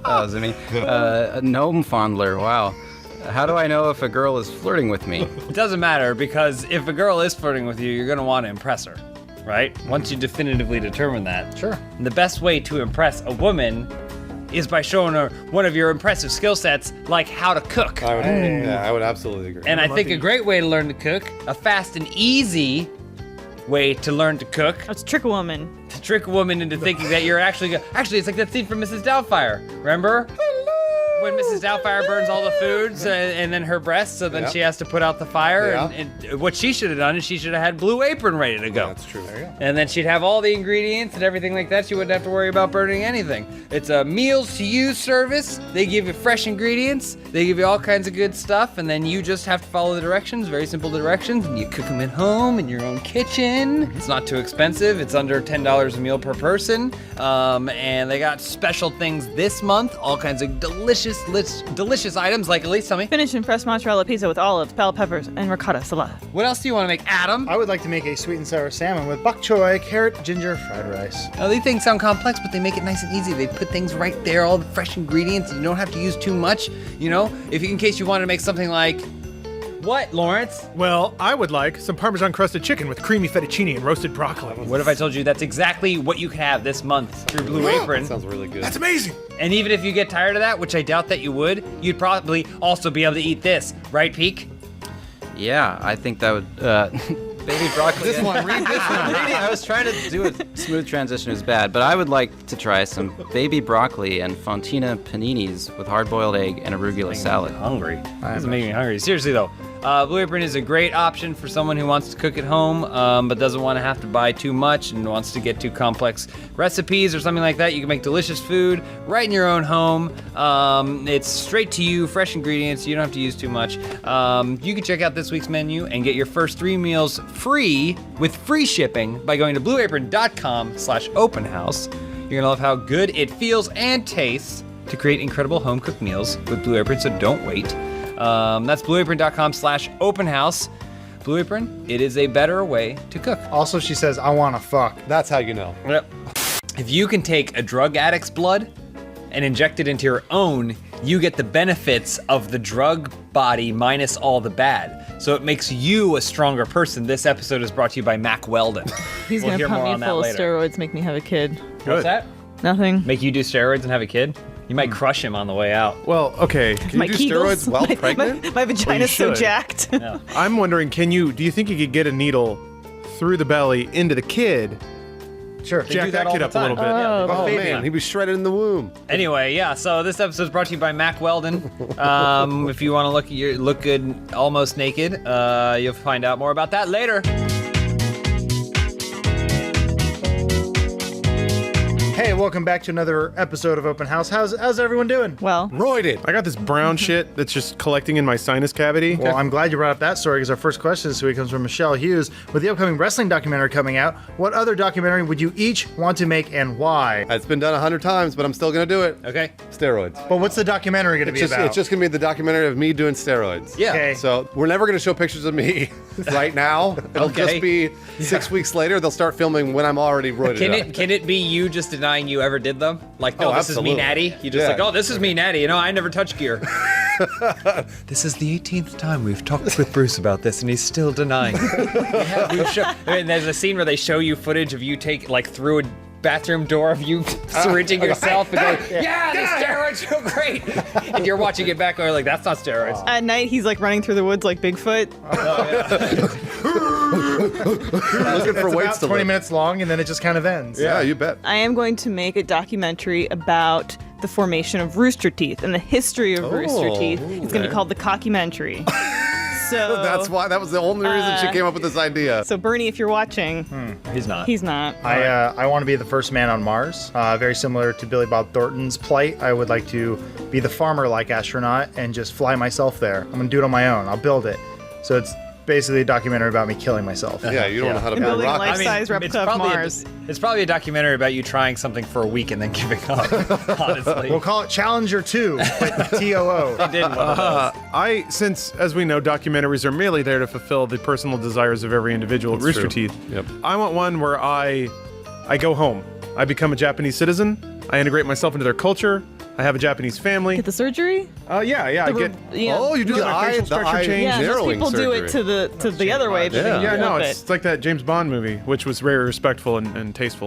Oh, is it me? A gnome fondler. Wow. How do I know if a girl is flirting with me? It doesn't matter, because if a girl is flirting with you, you're going to want to impress her, right? Once you definitively determine that. Sure. And the best way to impress a woman is by showing her one of your impressive skill sets, like how to cook. I would absolutely agree. And I think a great way to learn to cook, a fast and easy way to learn to cook, let's trick a woman. to trick a woman into thinking that you're actually it's like that scene from Mrs. Doubtfire. Remember? when Mrs. Doubtfire burns all the foods and then her breasts, so then Yep. she has to put out the fire. Yeah. And what she should have done is she should have had Blue Apron ready to go. That's true. There you go. And then she'd have all the ingredients and everything like that. She wouldn't have to worry about burning anything. It's a meals to use service. They give you fresh ingredients. They give you all kinds of good stuff, and then you just have to follow the directions. Very simple directions, and you cook them at home in your own kitchen. It's not too expensive. It's under $10 a meal per person. And they got special things this month. All kinds of delicious items. Like, Elise, tell me. Spinach and fresh mozzarella pizza with olives, bell peppers, and ricotta salad. What else do you want to make, Adam? I would like to make a sweet and sour salmon with bok choy, carrot, ginger, fried rice. Oh, these things sound complex, but they make it nice and easy. They put things right there, all the fresh ingredients. You don't have to use too much. You know, if in case you want to make something like what, Lawrence? Well, I would like some Parmesan crusted chicken with creamy fettuccine and roasted broccoli. What if I told you that's exactly what you can have this month through Blue Apron? That sounds really good. That's amazing. And even if you get tired of that, which I doubt that you would, you'd probably also be able to eat this, right, Peak? Yeah, I think that would. Baby broccoli. This one, read this one. I was trying to do a smooth transition. It was bad, but I would like to try some baby broccoli and fontina paninis with hard-boiled egg and arugula salad. Hungry. This is making me hungry. Seriously though, Blue Apron is a great option for someone who wants to cook at home, but doesn't want to have to buy too much and wants to get too complex recipes or something like that. You can make delicious food right in your own home. It's straight to you, fresh ingredients. You don't have to use too much. You can check out this week's menu and get your first 3 meals free with free shipping by going to blueapron.com/openhouse. You're gonna love how good it feels and tastes to create incredible home-cooked meals with Blue Apron, so don't wait. That's blueapron.com/openhouse. Blue Apron, it is a better way to cook. Also, she says, I want to fuck. That's how you know. Yep. If you can take a drug addict's blood and inject it into your own, you get the benefits of the drug body minus all the bad. So it makes you a stronger person. This episode is brought to you by Mac Weldon. He's We'll gonna hear pump more me on that full of later. steroids, make me have a kid. What's that? Nothing. Make you do steroids and have a kid? You might crush him on the way out. Well, okay. Can you do steroids while pregnant? My vagina's so should. jacked. I'm wondering, do you think you could get a needle through the belly into the kid? Sure. They do Jack that all kid the up a little time. bit. Oh, man, he was shredded in the womb. Anyway, yeah, so this episode is brought to you by Mac Weldon. If you want to look good almost naked, you'll find out more about that later. Hey, welcome back to another episode of Open House. How's everyone doing? Well, Roided. I got this brown shit that's just collecting in my sinus cavity. Well, I'm glad you brought up that story because our first question this week comes from Michelle Hughes. With the upcoming wrestling documentary coming out, what other documentary would you each want to make and why? It's been done 100 times, but I'm still going to do it. Okay. Steroids. But what's the documentary going to be about? It's just going to be the documentary of me doing steroids. Yeah. Okay. So we're never going to show pictures of me right now. It'll Okay. just be 6 weeks later. They'll start filming when I'm already roided up. Can it be you just denying you ever did them? Like, no, Oh, this is me absolutely. natty. You just Yeah. like, oh, this is me natty. You know, I never touch gear. This is the 18th time we've talked with Bruce about this, and he's still denying. And there's a scene where they show you footage of you through a bathroom door of you syringing yourself and going, yeah, the steroids feel great. And you're watching it back and you're like, that's not steroids. at night he's like running through the woods like Bigfoot. Looking for It's weights about to 20 lift. minutes long and then it just kind of ends. Yeah, you bet. I am going to make a documentary about the formation of rooster teeth and the history of rooster teeth. It's going to be called The Cockumentary. So That's why. That was the only reason she came up with this idea. So Bernie, if you're watching, He's not. he's not. I want to be the first man on Mars. Very similar to Billy Bob Thornton's plight. I would like to be the farmer-like astronaut and just fly myself there. I'm gonna do it on my own. I'll build it. So it's basically a documentary about me killing myself. Yeah, you don't know how to And build building rockets. life-size replica of Mars. It's probably a documentary about you trying something for a week and then giving up, honestly. We'll call it Challenger 2, like TOO. I did one of those. Since, as we know, documentaries are merely there to fulfill the personal desires of every individual at Rooster true. Teeth. Yep. I want one where I go home. I become a Japanese citizen. I integrate myself into their culture. I have a Japanese family. Get the surgery? Yeah, I get. Oh, you do Yeah, the my eye, facial the structure eye change. Yeah, most narrowing people do it surgery. to the other way. But Yeah. they Yeah, don't no, help it's like that James Bond movie, which was very respectful and tasteful.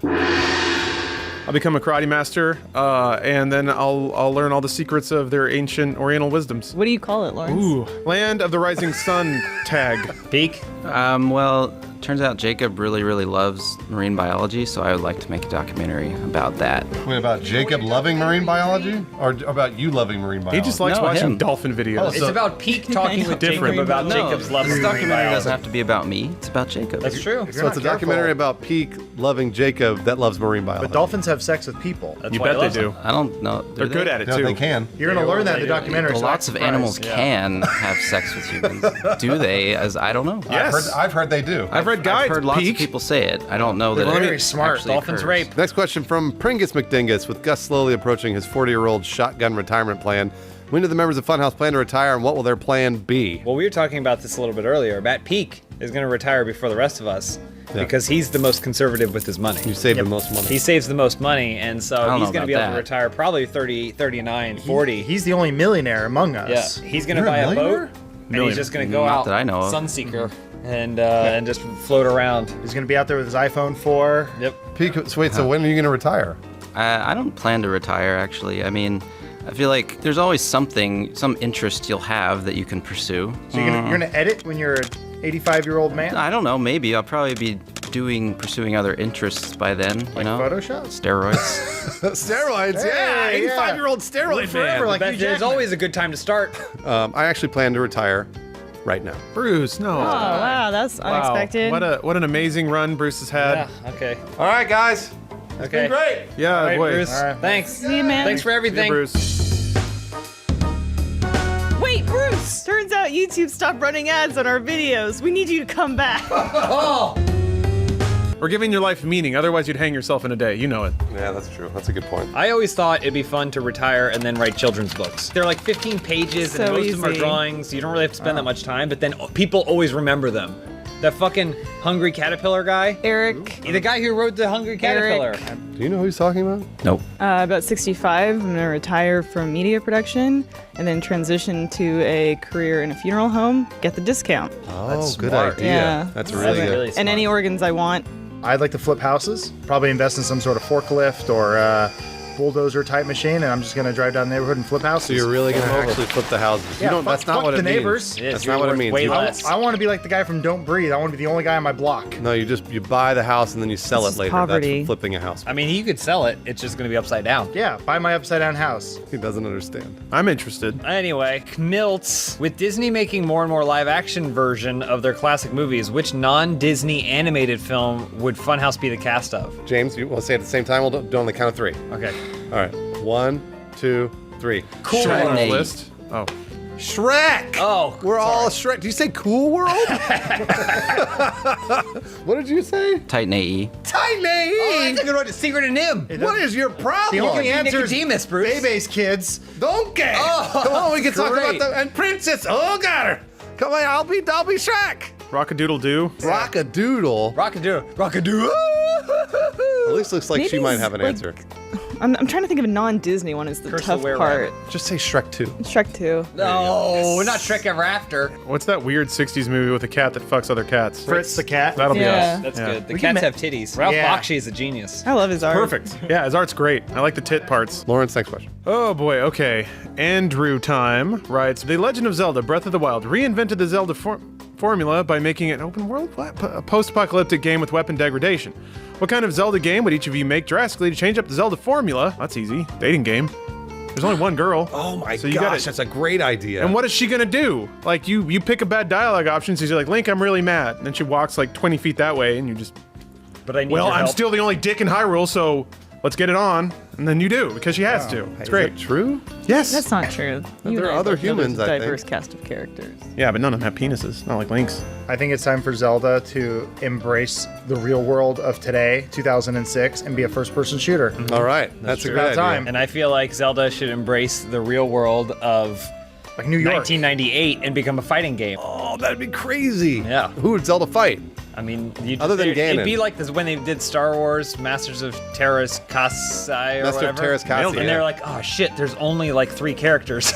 I'll become a karate master, and then I'll learn all the secrets of their ancient Oriental wisdoms. What do you call it, Lawrence? Ooh, Land of the Rising Sun tag. Peak? Well, Turns out Jacob really, really loves marine biology, so I would like to make a documentary about that. Wait, about Jacob loving marine biology? Or about you loving marine biology? He just likes No, watching him. dolphin videos. It's about Peak talking with Different. Jacob about Jacob's love This of marine documentary doesn't biology. have to be about me. It's about Jacob. That's true. So it's a documentary about Peak loving Jacob that loves marine biology. But dolphins have sex with people. That's You why he bet they loves do. them. I don't know. They're good at it No, too. they can. You're gonna learn that in the documentary. Well, so lots of act animals surprised. can have sex with humans. Do they? As I don't know. Yes. I've heard they do. I've read guides. I've heard lots Peak. of people say it. I don't know that They're it very smart. actually Dolphins occurs. rape. Next question from Pringus McDingus. With Gus slowly approaching his 40-year-old shotgun retirement plan, when do the members of Funhouse plan to retire, and what will their plan be? Well, we were talking about this a little bit earlier. Matt Peak is going to retire before the rest of us Yeah. because he's the most conservative with his money. You save the most money. He saves the most money, and so don't he's know going to be about able to that. retire probably 30, 39, 40. He's the only millionaire among Yeah, us. he's going to You're buy a a millionaire? boat, and he's just going to go Not out, that I know of. Sunseeker, and just float around. He's gonna be out there with his iPhone 4. Yep. Peak, so wait, so when are you going to retire? I don't plan to retire, actually. I mean, I feel like there's always some interest you'll have that you can pursue. So you're gonna edit when you're an 85-year-old man? I don't know. Maybe I'll probably be pursuing other interests by then. You Like know, Photoshop? Steroids. Steroids, yeah. Hey, 85-year-old steroid Forever, man. like But Hugh there's Jackman. always a good time to start. I actually plan to retire right now. Bruce, no. Oh, wow, that's unexpected. What an amazing run Bruce has had. Yeah, okay. All right, guys. Okay. Great. Yeah, All right, boy. Bruce. All right. Thanks. See you, man. Thanks for Yeah, everything. Bruce. Wait, Bruce! Turns out YouTube stopped running ads on our videos. We need you to come back. We're giving your life meaning, otherwise you'd hang yourself in a day. You know it. Yeah, that's true. That's a good point. I always thought it'd be fun to retire and then write children's books. They're like 15 pages, and So most of them are easy. drawings. You don't really have to spend that much time, but then people always remember them. That fucking Hungry Caterpillar guy. Eric, The guy who wrote the Hungry Caterpillar. Do you know who he's talking about? Nope. about 65, I'm gonna retire from media production and then transition to a career in a funeral home. Get the discount. Oh, good smart. idea. Yeah. That's really good. Really And smart. any organs I want. I'd like to flip houses. Probably invest in some sort of forklift or bulldozer type machine, and I'm just gonna drive down the neighborhood and flip houses. So you're really going to actually flip the houses. Yeah, You don't, fuck- that's not fuck what the it neighbors. means. Yes, That's you're not what it worth means. way You- less. I want to be like the guy from Don't Breathe. I want to be the only guy on my block. No, you buy the house and then you sell This it is later. poverty. That's flipping a house. I mean, you could sell it. It's just going to be upside down. Yeah, buy my upside down house. He doesn't understand. I'm interested. Anyway, Kmilts. With Disney making more and more live-action version of their classic movies, which non-Disney animated film would Funhouse be the cast of? James, you want to say it at the same time? We'll do it on the count of three. Okay. All right. 1, 2, 3. Cool Shrek. World. Nate. List. Oh. Shrek! Oh, We're all Shrek. Did you say Cool World? What did you say? Titan AE. Tiny! Oh, that's a good one. Secret of Nim. What is your problem? The only answer is Nicodemus, Bruce. Baby's kids. Donkey! Oh, Come on, we can talk great. about the and Princess. Oh, got her. Come on, I'll be Shrek. Rock-a-doodle-doo. Rock-a-doodle. Rockadoo. Rockadoo. At least looks like she Maybe might it's have an like- answer. I'm trying to think of a non-Disney one. Is the Curse the tough Were part. Rabbit. Just say Shrek 2. Shrek 2. No, not Shrek Ever After. What's that weird 60s movie with a cat that fucks other cats? Fritz the cat. That'll be Yeah. us. That's Yeah. good. The We can cats ma- have titties. Ralph Yeah. Bakshi is a genius. I love his art. Perfect. Yeah, his art's great. I like the tit parts. Lawrence, next question. Oh boy, okay. Andrew Time writes, The Legend of Zelda Breath of the Wild reinvented the Zelda formula by making it an open world post-apocalyptic game with weapon degradation. What kind of Zelda game would each of you make drastically to change up the Zelda formula? That's easy. Dating game. There's only one girl. Oh my So you gosh, gotta- that's a great idea. And what is she gonna do? Like, you pick a bad dialogue option, so you're like, Link, I'm really mad. And then she walks like 20 feet that way, and you just, But I need well, your I'm help. still the only dick in Hyrule, so let's get it on. And then you do, because she has to. It's Is great. that true? Yes. That's not true. You There are and I other both know there's humans, a I think. diverse cast of characters. Yeah, but none of them have penises, not like Link's. I think it's time for Zelda to embrace the real world of today, 2006, and be a first-person shooter. All right. That's a true. good About idea. time. And I feel like Zelda should embrace the real world of Like New York. 1998 and become a fighting game. Oh, that'd be crazy. Yeah. Who would Zelda fight? I mean, Other than it'd Ganon. be like this when they did Star Wars Masters of Terras Kasai or Master of whatever. Terras Kasai, And yeah. they're like, oh shit, there's only like 3 characters.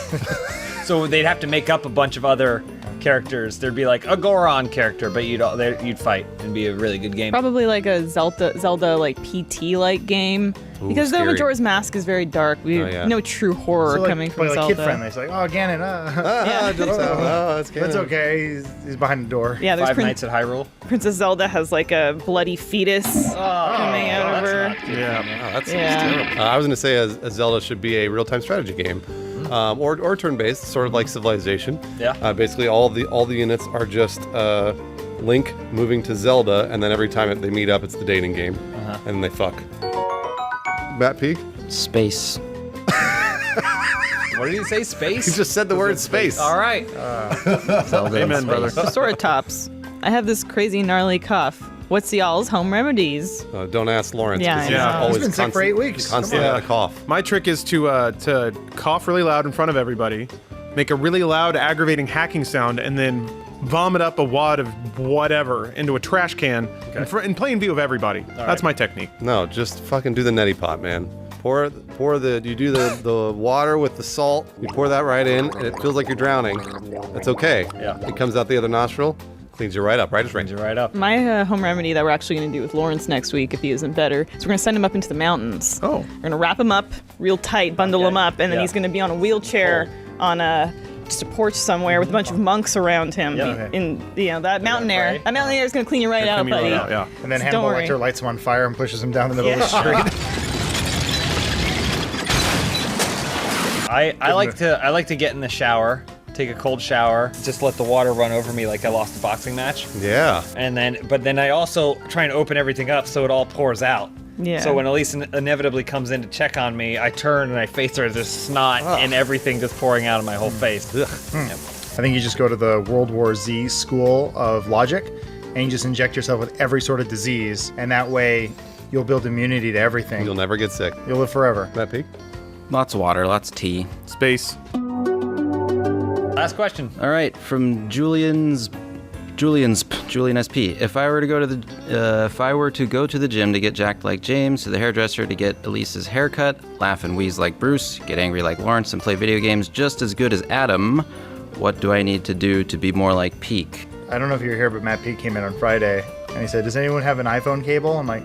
So they'd have to make up a bunch of other characters. There'd be like a Goron character, but you'd fight and be a really good game. Probably like a Zelda like PT-like game. Ooh, because the scary. Majora's Mask is very dark. We have no true horror So, coming from like Zelda. kid friendly. It's like, oh, Ganon. That's Ganon. That's okay. He's behind the door. Yeah, there's Five Nights at Hyrule. Princess Zelda has like a bloody fetus coming out of her. Yeah. That's terrible. I was going to say a Zelda should be a real-time strategy game, or turn-based, sort of like Civilization. Yeah. Basically, all the units are just Link moving to Zelda, and then every time they meet up, it's the dating game, and they fuck. Matt Peak? Space. What did he say? Space? He just said the word space. All right. Zelda Amen, and brother. space. Sword tops. I have this crazy gnarly cough. What's y'all's home remedies? Don't ask Lawrence. Yeah, 'cause I he's know. always He's been sick for 8 weeks. Constantly Come on. got a cough. My trick is to cough really loud in front of everybody, make a really loud, aggravating hacking sound, and then vomit up a wad of whatever into a trash can in plain view of everybody. That's my technique. No, just fucking do the neti pot, man. You do the water with the salt, you pour that right in, and it feels like you're drowning. It's okay. Yeah. It comes out the other nostril, cleans you right up, right as rain. Brings you right up. My home remedy that we're actually going to do with Lawrence next week, if he isn't better, is we're going to send him up into the mountains. Oh. We're going to wrap him up real tight, bundle him up, and then he's going to be on a wheelchair on just a porch somewhere with a bunch of monks around him. Yeah. In that mountain air. right. That mountain air is going to clean you right out, Clean me buddy. right out, yeah. And then Don't Hannibal worry. Lecter lights him on fire and pushes him down the middle of the street. I like to get in the shower, take a cold shower, just let the water run over me like I lost a boxing match. Yeah. But then I also try and open everything up so it all pours out. Yeah. So when Elise inevitably comes in to check on me, I turn and I face her, there's snot and everything just pouring out of my whole face. Ugh. I think you just go to the World War Z school of logic, and you just inject yourself with every sort of disease, and that way you'll build immunity to everything. You'll never get sick. You'll live forever. Matt Peak? Lots of water, lots of tea. Space. Last question. All right, from Julian SP. If I were to go to the gym to get jacked like James, to the hairdresser to get Elise's haircut, laugh and wheeze like Bruce, get angry like Lawrence, and play video games just as good as Adam, what do I need to do to be more like Peak? I don't know if you were here, but Matt Peak came in on Friday, and he said, "Does anyone have an iPhone cable?" I'm like,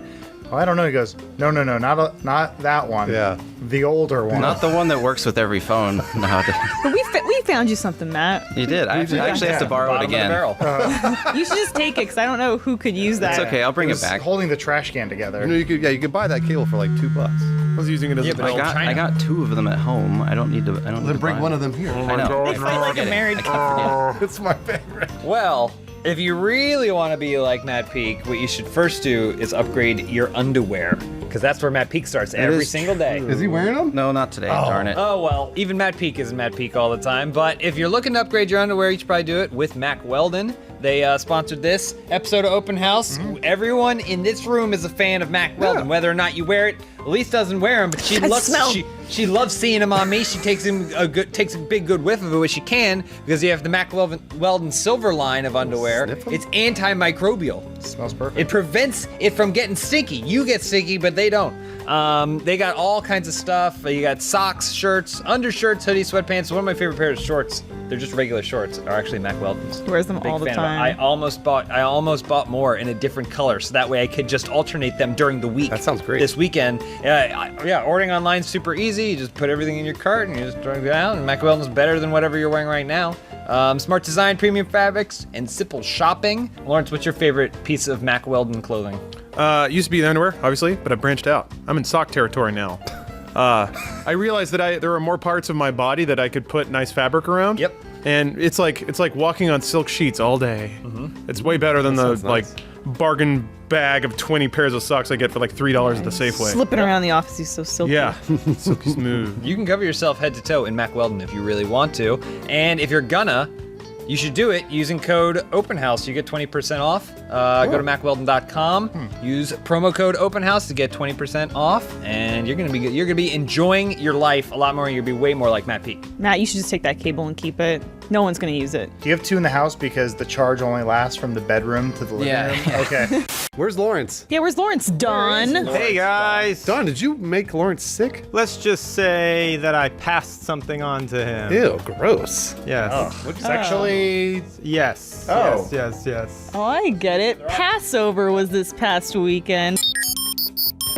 "Oh, I don't know." He goes, "No, not that one. Yeah. The older one." Not the one that works with every phone nowadays. But we found you something, Matt. You did. I actually have to borrow it Bottom of the again. barrel. You should just take it because I don't know who could use that. It's okay, I'll bring it was back. holding the trash can together. You could buy that cable for like $2. I was using it as a but belt. I got 2 of them at home. I don't need to. I don't. need to Bring buy one of them here. I know. They fight like a married couple. It's my favorite. Well, if you really want to be like Matt Peak, what you should first do is upgrade your underwear. Because that's where Matt Peak starts every is single day. Is he wearing them? No, not today. Darn it. Oh, well, even Matt Peak isn't Matt Peak all the time. But if you're looking to upgrade your underwear, you should probably do it with Mack Weldon. They sponsored this episode of Open House. Everyone in this room is a fan of Mack Weldon, whether or not you wear it. Elise doesn't wear them, but she loves seeing them on me. She takes a big good whiff of it when she can, because you have the Mack Weldon Silver line of underwear. It's antimicrobial. Smells perfect. It prevents it from getting stinky. You get stinky, but they don't. They got all kinds of stuff. You got socks, shirts, undershirts, hoodies, sweatpants. One of my favorite pairs of shorts, they're just regular shorts, are actually Mack Weldon's. He wears them Big all the fan of time. it. I almost bought more in a different color, so that way I could just alternate them during the week. That sounds great. This weekend, ordering online is super easy. You just put everything in your cart and you just throw it down. And Mack Weldon's better than whatever you're wearing right now. Smart design, premium fabrics, and simple shopping. Lawrence, what's your favorite piece of Mack Weldon clothing? Used to be the underwear, obviously, but I branched out. I'm in sock territory now. I realized that there are more parts of my body that I could put nice fabric around. Yep. And it's like walking on silk sheets all day. It's way better than the nice. bargain bag of 20 pairs of socks I get for like $3 at the Safeway. Slipping around the office, he's so silky. Yeah, silky smooth. You can cover yourself head to toe in Mack Weldon if you really want to. And if you're gonna, you should do it using code OpenHouse. You get 20% off. Go to MackWeldon.com. Use promo code OpenHouse to get 20% off, and you're gonna be enjoying your life a lot more. You're gonna be way more like Matt Peak. Matt, you should just take that cable and keep it. No one's gonna use it. Do you have 2 in the house because the charge only lasts from the bedroom to the living room? Okay. Where's Lawrence? Yeah, where's Lawrence? Don. Hey guys. Don, did you make Lawrence sick? Let's just say that I passed something on to him. Ew, gross. Yes. Sexually? Yes. Oh. Yes. Oh, I get it. Passover was this past weekend.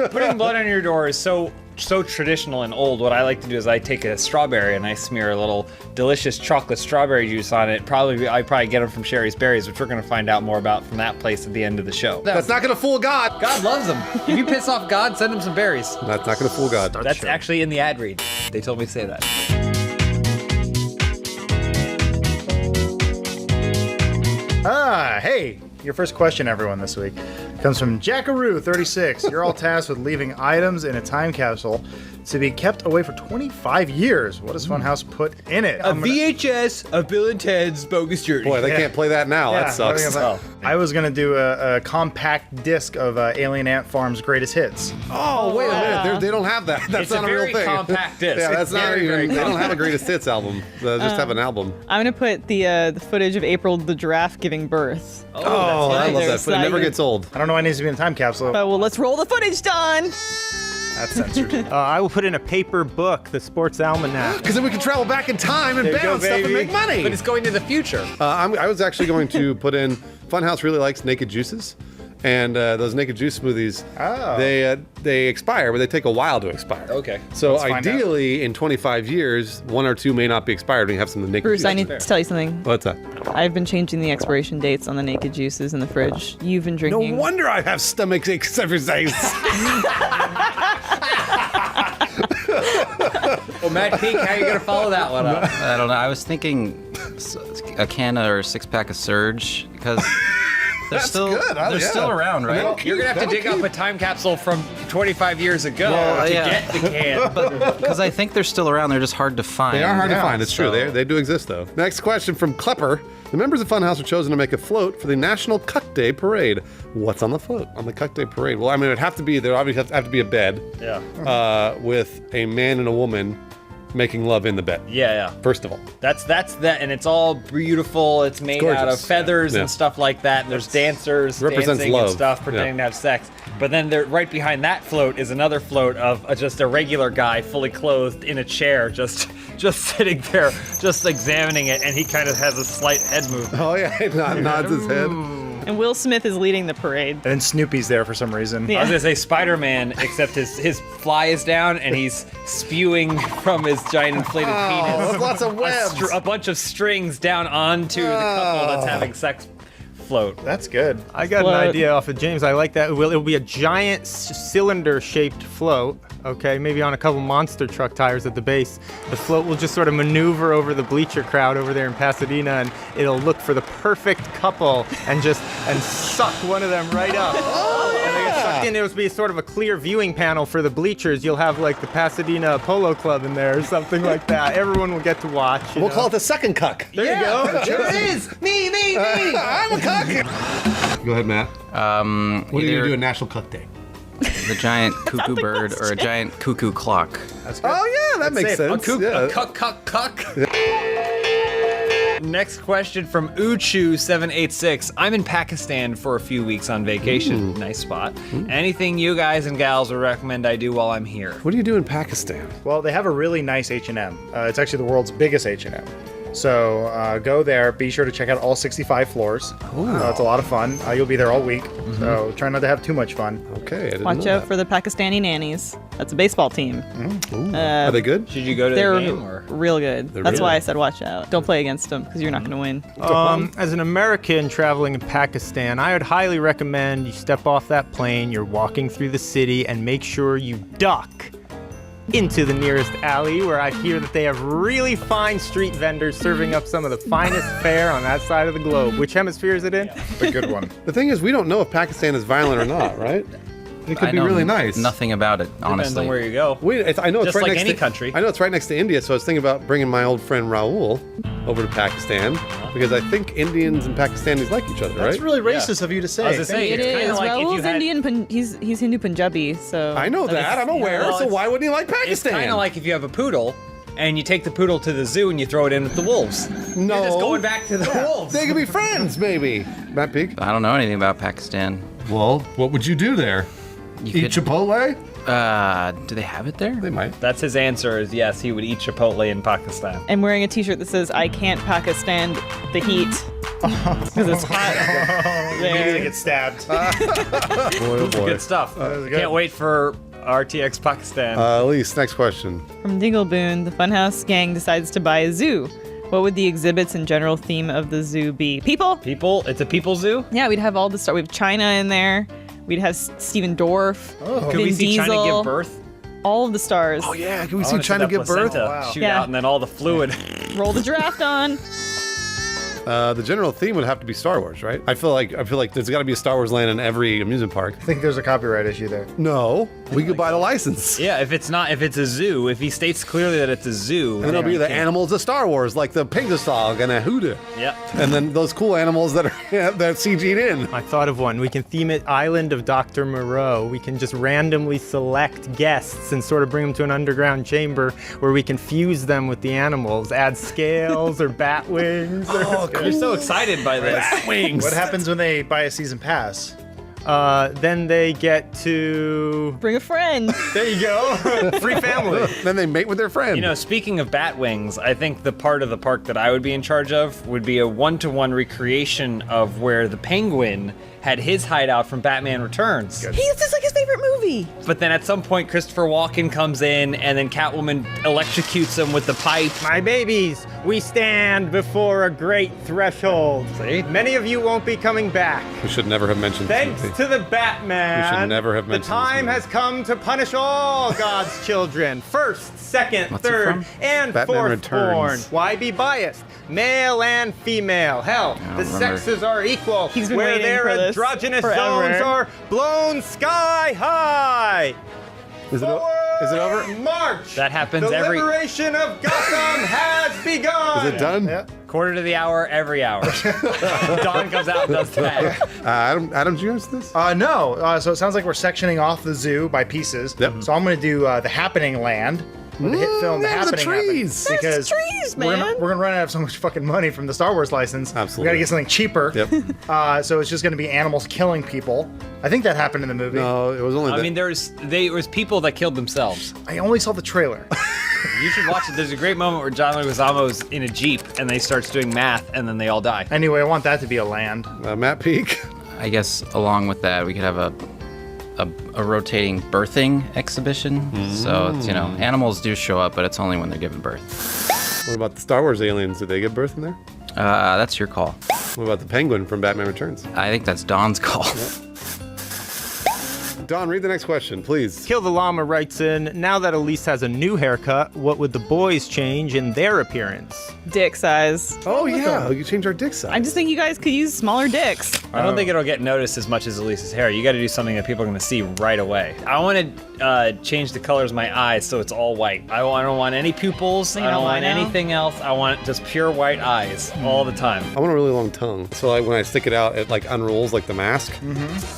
Putting blood on your door is so traditional and old. What I like to do is I take a strawberry and I smear a little delicious chocolate strawberry juice on it. I probably get them from Sherry's Berries, which we're going to find out more about from that place at the end of the show. That's not gonna fool God. God loves them. If you piss off God, send him some berries. That's not gonna fool God. That's actually in the ad read. They told me to say that. Hey, your first question, everyone, this week comes from Jackaroo36. You're all tasked with leaving items in a time capsule to be kept away for 25 years. What does Funhouse put in it? VHS of Bill and Ted's Bogus Journey. Boy, they can't play that now. That sucks. I was gonna do a compact disc of Alien Ant Farm's greatest hits. Oh, wait a minute. They don't have that. That's It's not a a real very thing. compact disc. Yeah, that's It's not very, even. very They don't have a compact. greatest hits album. They just have an album. I'm gonna put the footage of April the giraffe giving birth. Oh, I love that. There's But it never not gets old. I don't know why it needs to be in a time capsule. Well, let's roll the footage, Don. That's censored. I will put in a paper book, the Sports Almanac. Because then we can travel back in time and There you bet go, on stuff and baby. make money. But it's going to the future. I was actually going to put in Funhouse really likes naked juices. And those naked juice smoothies, they expire, but they take a while to expire. Okay. So Let's find ideally, in 25 years, 1 or 2 may not be expired. We have some of the naked Bruce, juice. I need to tell you something. What's that? I've been changing the expiration dates on the naked juices in the fridge. You've been No drinking. wonder I have stomach aches every day. Well, Matt Peak, how are you going to follow that one up? I don't know. I was thinking a can or a 6-pack of Surge because they're still around, right? You're going to have to dig up a time capsule from 25 years ago to get the can. Because I think they're still around. They're just hard to find. They are hard to find. It's true. They do exist, though. Next question from Klepper. The members of Funhouse are chosen to make a float for the National Cuck Day Parade. What's on the float on the Cuck Day Parade? Well, I mean, it'd have to be, there obviously have to be a bed. Yeah. With a man and a woman making love in the bed. Yeah. First of all. That's that, and it's all beautiful. It's made out of gorgeous. feathers Yeah. and stuff like that. And there's dancers Represents dancing love. and stuff, pretending to have sex. But then right behind that float is another float of just a regular guy, fully clothed in a chair, just sitting there, just examining it, and he kind of has a slight head movement. Oh yeah, he nods his head. And Will Smith is leading the parade. And then Snoopy's there for some reason. I was gonna say Spider-Man, except his fly is down and he's spewing from his giant inflated penis. With lots of webs. A bunch of strings down onto the couple that's having sex float. That's good. I got an idea off of James. I like that. It'll be a giant cylinder-shaped float. Okay, maybe on a couple monster truck tires at the base. The float will just sort of maneuver over the bleacher crowd over there in Pasadena, and it'll look for the perfect couple and suck one of them right up. And they get sucked in. It'll be sort of a clear viewing panel for the bleachers. You'll have like the Pasadena Polo Club in there or something like that. Everyone will get to watch. We'll call it the second cuck. There you go. There it is! Me! I'm a cuck! Go ahead, Matt. What are you going to do on National Cuck Day? The giant cuckoo bird or a giant cuckoo clock. That's good. Oh yeah, that makes sense. A cuck. Next question from Uchu786. I'm in Pakistan for a few weeks on vacation. Nice spot. Anything you guys and gals would recommend I do while I'm here? What do you do in Pakistan? Well, they have a really nice H&M. It's actually the world's biggest H&M. So go there. Be sure to check out all 65 floors. It's a lot of fun. You'll be there all week. So try not to have too much fun. Okay, I didn't Watch know out that. for the Pakistani nannies. That's a baseball team. Are they good? Should you go to They're the game? Or? real good. They're That's really why I good. said watch out. Don't play against them because you're not going to win. As an American traveling in Pakistan, I would highly recommend you step off that plane, you're walking through the city, and make sure you duck into the nearest alley where I hear that they have really fine street vendors serving up some of the finest fare on that side of the globe. Which hemisphere is it in? The good one. The thing is, we don't know if Pakistan is violent or not, right? It could be really nice. Nothing about it, Depends honestly. on where you go. I know it's Just right like next any to country. I know it's right next to India, so I was thinking about bringing my old friend Raul over to Pakistan because I think Indians and Pakistanis like each other, That's right? really racist of you to say. I was gonna say, It it's kind is. of like if you Raul's had, Indian. He's Hindu Punjabi. So I know that. I'm aware. well, so it's- why wouldn't he like It's Pakistan? kind of like if you have a poodle and you take the poodle to the zoo and you throw it in with the wolves. No. You're just going back to the wolves. They could be friends, maybe. Matt Peak? I don't know anything about Pakistan. Well, what would you do there? Eat Chipotle? Do they have it there? They might. That's his answer is yes, he would eat Chipotle in Pakistan. And wearing a t-shirt that says, I can't Pakistan the heat. Because it's hot Immediately there. get stabbed. Boy, oh boy. Good stuff. good. Can't wait for RTX Pakistan. Elise, next question. From Dingleboon, the Funhouse gang decides to buy a zoo. What would the exhibits and general theme of the zoo be? People? People? It's a people zoo? Yeah, we'd have all the stuff. We have China in there. We'd have Steven Dorff. Could we see Diesel, China give birth? All of the stars. Oh, yeah. Can we I see wanna China that give birth? placenta Shoot Yeah. out and then all the fluid. Roll the draft on. The general theme would have to be Star Wars, right? I feel like there's got to be a Star Wars land in every amusement park. I think there's a copyright issue there. No, we could buy the license. Yeah, if it's a zoo, if he states clearly that it's a zoo, And then there'll be the can't- animals of Star Wars, like the Pingastog and a Huda. Yep. And then those cool animals that are that CG'd in. I thought of one. We can theme it Island of Dr. Moreau. We can just randomly select guests and sort of bring them to an underground chamber where we can fuse them with the animals, add scales or bat wings. You're so excited by this. Wings. What happens when they buy a season pass? Then they get to... Bring a friend. There you go. Free family. Then they mate with their friend. You know, speaking of bat wings, I think the part of the park that I would be in charge of would be a one-to-one recreation of where the Penguin had his hideout from Batman Returns. He's just like his favorite movie. But then at some point, Christopher Walken comes in, and then Catwoman electrocutes him with the pipe. My babies, we stand before a great threshold. See? Many of you won't be coming back. we should never have mentioned this Thanks movie. to the Batman. We should never have mentioned The time this has come to punish all God's children. First, second, What's it third, from? and Batman fourth Returns. born. Why be biased? Male and female. Hell, I the don't remember. sexes are equal. He's been where waiting their for this androgynous forever. zones are blown sky high. Is it over? March. That happens the every- liberation of Gotham has begun. Is it done? Yeah. Quarter to the hour, every hour. Dawn comes out and does that. Adam, did you answer this? No. So it sounds like we're sectioning off the zoo by pieces. Yep. So I'm going to do the Happening Land. Where the hit film The yeah, the Happening happened. trees. There's Because trees, we're man. gonna run out of so much fucking money from the Star Wars license. Absolutely. We gotta get something cheaper. Yep. So it's just gonna be animals killing people. I think that happened in the movie. No, it was only. I mean, there was people that killed themselves. I only saw the trailer. You should watch it. There's a great moment where John Leguizamo's in a Jeep and they starts doing math and then they all die. Anyway, I want that to be a land. Matt Peak. I guess along with that, we could have a rotating birthing exhibition. So it's, animals do show up, but it's only when they're giving birth. What about the Star Wars aliens? Did they give birth in there? That's your call. What about the Penguin from Batman Returns? I think that's Dawn's call. Don, read the next question, please. Kill the Llama writes in, now that Elise has a new haircut, what would the boys change in their appearance? Dick size. Oh yeah, you change our dick size. I just think you guys could use smaller dicks. I don't think it'll get noticed as much as Elise's hair. You got to do something that people are going to see right away. I want to change the colors of my eyes so it's all white. I don't want any pupils. I don't want anything else. I want just pure white eyes all the time. I want a really long tongue, so like when I stick it out, it like unrolls like the mask.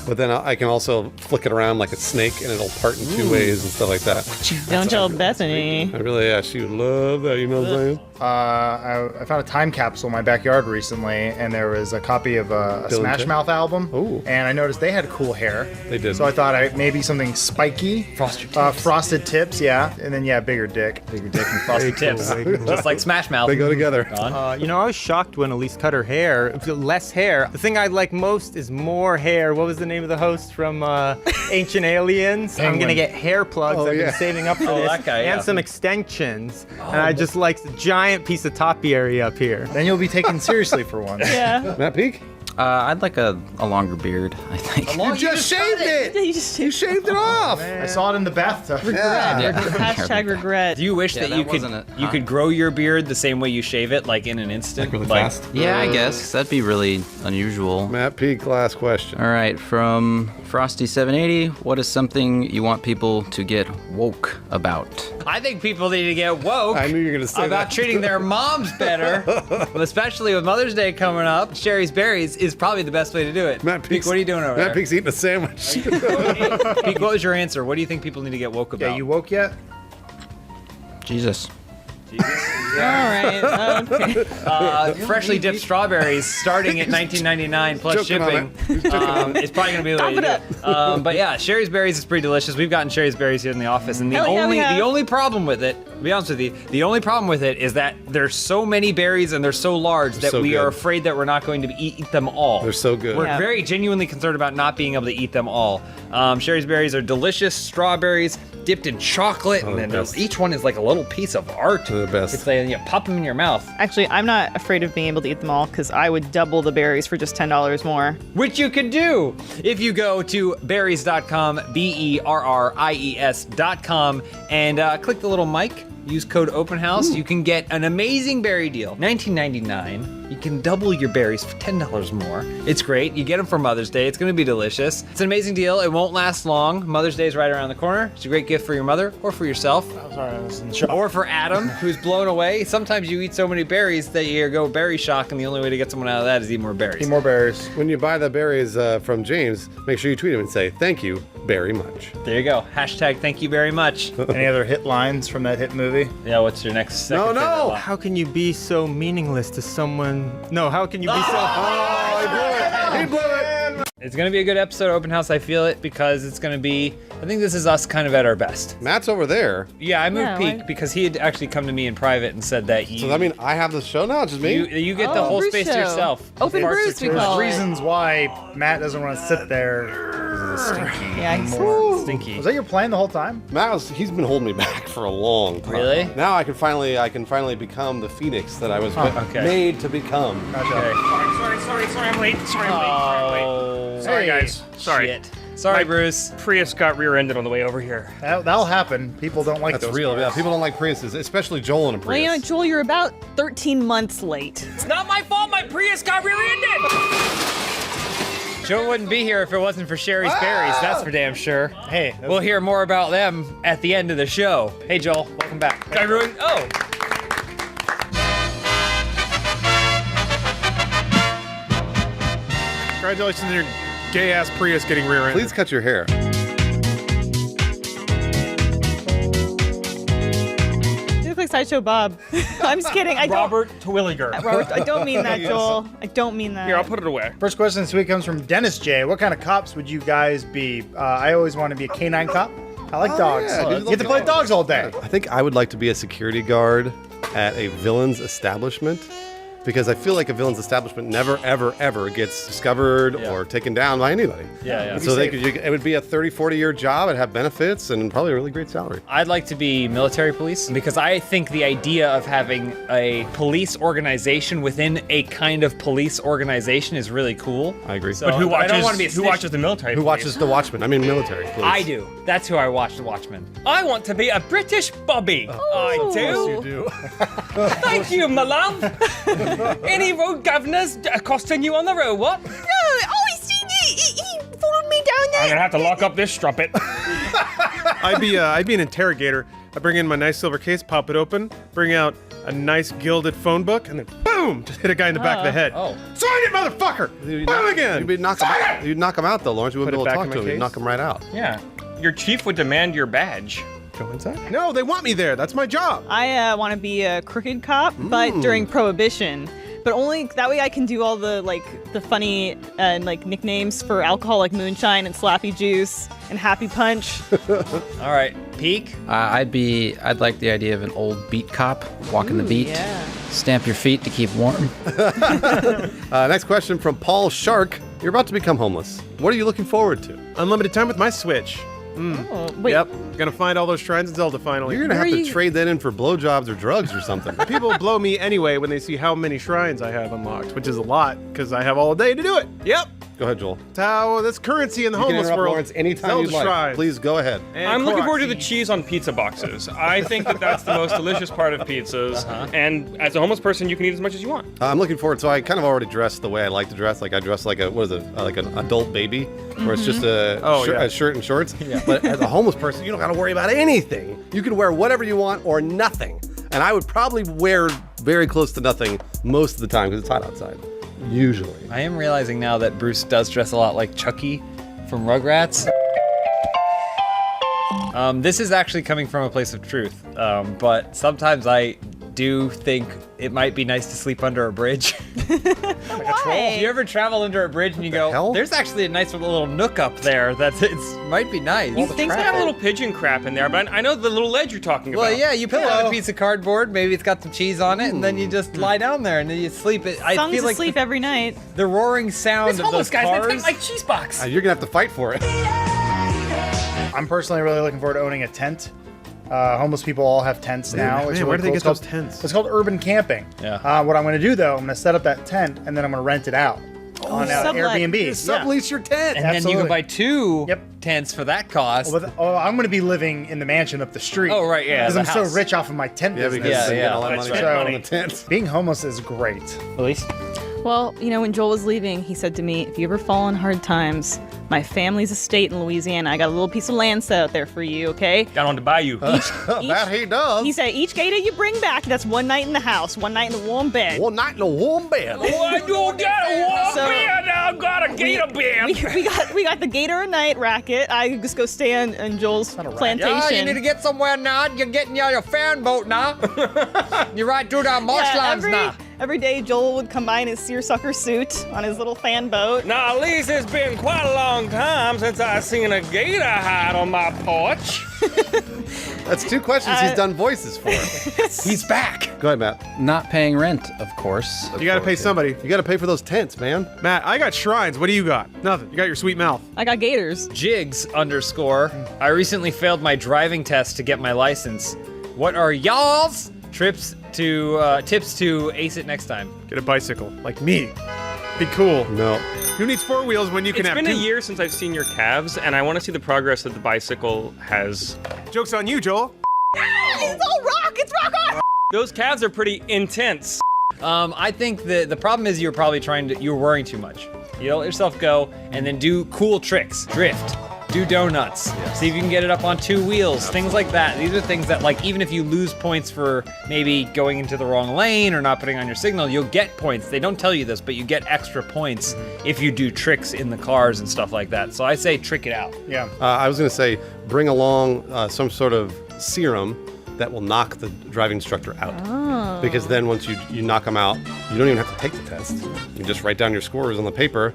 But then I can also flick it around like a snake, and it'll part in two ways and stuff like that. Don't tell Bethany. I really, yeah, she would love that. You know what I'm saying? I found a time capsule in my backyard recently, and there was a copy of a Bill and Smash Ted? Mouth album. Ooh. And I noticed they had cool hair. They did. So I thought maybe something spiky. Frosted tips, yeah. And then, bigger dick. Bigger dick and frosted tips. Just like Smash Mouth. They go together. Don? I was shocked when Elise cut her hair. Less hair. The thing I'd like most is more hair. What was the name of the host from Ancient Aliens? I'm gonna get hair plugs. Oh, I've yeah. been saving up for this. that guy, and yeah. some extensions. And I just like the giant piece of toppy area up here. Then you'll be taken seriously for once. Yeah. Matt Peak? I'd like a longer beard, I think. You just shaved it. You just You shaved it off. I saw it in the bathtub. Hashtag regret. Do you wish Yeah, that you that could wasn't you it, could grow your beard the same way you shave it, like in an instant? Really fast. Yeah, I guess. That'd be really unusual. Matt Peak, last question. All right, from Frosty780, what is something you want people to get woke about? I think people need to get woke. I knew you were gonna say about that. treating their moms better, but especially with Mother's Day coming up. Sherry's Berries is probably the best way to do it. Matt Peak, Peak's, what are you doing over Matt there? Peak's eating a sandwich. Peak, what was your answer? What do you think people need to get woke about? Yeah, you woke yet? Jesus. All right. Okay. Freshly dipped strawberries starting at $19.99 plus Joking on shipping. It's probably going to be the way to do it. But yeah, Sherry's Berries is pretty delicious. We've gotten Sherry's Berries here in the office, and the only problem with it, to be honest with you, the only problem with it is that there's so many berries and they're so large that we are afraid that we're not going to eat them all. They're so good. We're very genuinely concerned about not being able to eat them all. Sherry's Berries are delicious strawberries dipped in chocolate, and then each one is like a little piece of art. They're the best. It's like you pop them in your mouth. Actually, I'm not afraid of being able to eat them all because I would double the berries for just $10 more. Which you could do if you go to berries.com, berries.com, and click the little mic. Use code OpenHouse. You can get an amazing berry deal. $19.99. You can double your berries for $10 more. It's great. You get them for Mother's Day. It's going to be delicious. It's an amazing deal. It won't last long. Mother's Day is right around the corner. It's a great gift for your mother or for yourself. I'm sorry, I was in shock. Or for Adam, who's blown away. Sometimes you eat so many berries that you go berry shock, and the only way to get someone out of that is eat more berries. Eat more berries. When you buy the berries from James, make sure you tweet him and say, "Thank you very much." There you go. Hashtag thank you very much. Any other hit lines from that hit movie? Yeah, what's your next second favorite line? How can you be so meaningless to someone? No, how can you be so... Oh, he blew it! He blew it! It's gonna be a good episode of Open House. I feel it because it's gonna be. I think this is us kind of at our best. Matt's over there. Yeah, I moved Peak because he had actually come to me in private and said that you. So that mean I have the show now? Just me? You get the whole Bruce space to show. yourself. Open Parts Bruce, are we too call much. it. Reasons why Matt doesn't want to sit there. Stinky. Yeah, he's Stinky. Was that your plan the whole time? He's been holding me back for a long time. Really? Now I can finally become the phoenix that I was okay. made to become. Okay. Sorry, I'm late. Oh, Sorry, guys. Sorry. Shit. Sorry, Bruce. Prius got rear-ended on the way over here. That'll happen. People don't like That's those real. cars. Yeah, people don't like Priuses, especially Joel in a Well, Prius. you know, Joel, you're about 13 months late. It's not my fault my Prius got rear-ended! Joe wouldn't be here if it wasn't for Sherry's Berries. That's for damn sure. Hey, We'll hear more about them at the end of the show. Hey, Joel, welcome back. Got ruined? Oh. Congratulations on your gay-ass Prius getting rear-ended. Please cut your hair. You look like Sideshow Bob. I'm just kidding. Robert Twilliger. Robert, I don't mean that, Joel. I don't mean that. Here, I'll put it away. First question this week comes from Dennis J. What kind of cops would you guys be? I always want to be a canine cop. I like dogs. yeah, You get to play dogs all day. I think I would like to be a security guard at a villain's establishment because I feel like a villain's establishment never, ever, ever gets discovered or taken down by anybody. Yeah. So it would be a 30, 40-year job. It'd have benefits and probably a really great salary. I'd like to be military police because I think the idea of having a police organization within a kind of police organization is really cool. I agree. So But who I don't want to be a who snitch. watches the military? Who watches The Watchmen? I mean, military. Please. I do. That's who I watch, The Watchmen. I want to be a British Bobby. I do. You do. Thank you, my love. Any road governors accosting you on the road, what? No, he followed me down there. I'm gonna have to lock up this strumpet. I'd be an interrogator. I bring in my nice silver case, pop it open, bring out a nice gilded phone book, and then boom, just hit a guy in the back of the head. Oh. Sign it, motherfucker! Boom again. You'd knock him out, though, Lawrence. You wouldn't Put be it able to back talk in to my him. You'd case? knock him right out. Yeah. Your chief would demand your badge. Go inside. No, they want me there. That's my job. I want to be a crooked cop, but during Prohibition. But only that way I can do all the the funny nicknames for alcohol like moonshine and slappy juice and happy punch. All right, Peak. I'd like the idea of an old beat cop walking the beat. Yeah. Stamp your feet to keep warm. Next question from Paul Shark. You're about to become homeless. What are you looking forward to? Unlimited time with my Switch. Oh, wait. Yep. Gonna find all those shrines in Zelda finally. You're going to have Where to are you- trade that in for blowjobs or drugs or something. People blow me anyway when they see how many shrines I have unlocked, which is a lot, because I have all day to do it. Yep. Go ahead, Joel. That's currency in the You can homeless interrupt world. Lawrence anytime Zelda you'd like. shrines. Please go ahead. And I'm looking forward to the Korochi. cheese on pizza boxes. I think that's the most delicious part of pizzas. And as a homeless person, you can eat as much as you want. I'm looking forward. So I kind of already dressed the way I like to dress. Like I dress like like an adult baby, where it's just a shirt and shorts. But as a homeless person, you don't got to worry about anything. You can wear whatever you want or nothing. And I would probably wear very close to nothing most of the time because it's hot outside. Usually. I am realizing now that Bruce does dress a lot like Chucky from Rugrats. This is actually coming from a place of truth, but sometimes I do think it might be nice to sleep under a bridge. Why? Do you ever travel under a bridge and you go, there's actually a nice little nook up there that might be nice. You think it's got a little pigeon crap in there, but I know the little ledge you're talking about. Well, yeah, you put it on a piece of cardboard, maybe it's got some cheese on it, and then you just lie down there and then you sleep. I Songs feel to like sleep every night. the roaring sound This of homeless those guy's cars. making like cheese box. You're gonna have to fight for it. I'm personally really looking forward to owning a tent. Homeless people all have tents now. Man, It's where really do they cool. get It's called- those tents? It's called urban camping. Yeah. What I'm going to do though, I'm going to set up that tent and then I'm going to rent it out on sublet. Airbnb. Yeah. Sublease your tent. And then you can Absolutely. buy two Yep. tents for that cost. I'm going to be living in the mansion up the street. Oh, right, yeah, Because the I'm house. so rich off of my tent Yeah, business. because they Yeah, get all that that's money right. back So- on the tent. Being homeless is great. Elise? Well, when Joel was leaving, he said to me, if you ever fall in hard times, my family's estate in Louisiana, I got a little piece of land set out there for you, okay? Down on the bayou. That he does. He said, each gator you bring back, that's one night in the house, one night in the warm bed. One night in a warm bed. I don't got a warm So- bed. I've got a gator bed. We got the gator a night racket. I just go stay on Joel's plantation. Yeah, you need to get somewhere now. You're getting your fan boat now. You're right through the marshlands now. Every day Joel would come by in his seersucker suit on his little fan boat. Now, at least it's been quite a long time since I've seen a gator hide on my porch. That's two questions he's done voices for. He's back. Go ahead, Matt. Not paying rent, of course. You gotta pay somebody. You got to pay for those tents, man. Matt, I got shrines. What do you got? Nothing. You got your sweet mouth. I got gators. Jigs _ I recently failed my driving test to get my license. What are y'all's tips to ace it next time? Get a bicycle, like me. Be cool. No. Who needs four wheels when you can It's have been two? a year since I've seen your calves, and I want to see the progress that the bicycle has. Joke's on you, Joel. It's all rock. It's rock on. Those calves are pretty intense. I think the problem is you're worrying too much. You don't let yourself go and then do cool tricks. Drift. Do donuts. See if you can get it up on two wheels. Things like that. These are things that, like, even if you lose points for maybe going into the wrong lane or not putting on your signal, you'll get points. They don't tell you this, but you get extra points if you do tricks in the cars and stuff like that. So I say trick it out. Yeah. I was going to say bring along some sort of serum that will knock the driving instructor out. Oh. Because then once you knock them out, you don't even have to take the test. You just write down your scores on the paper.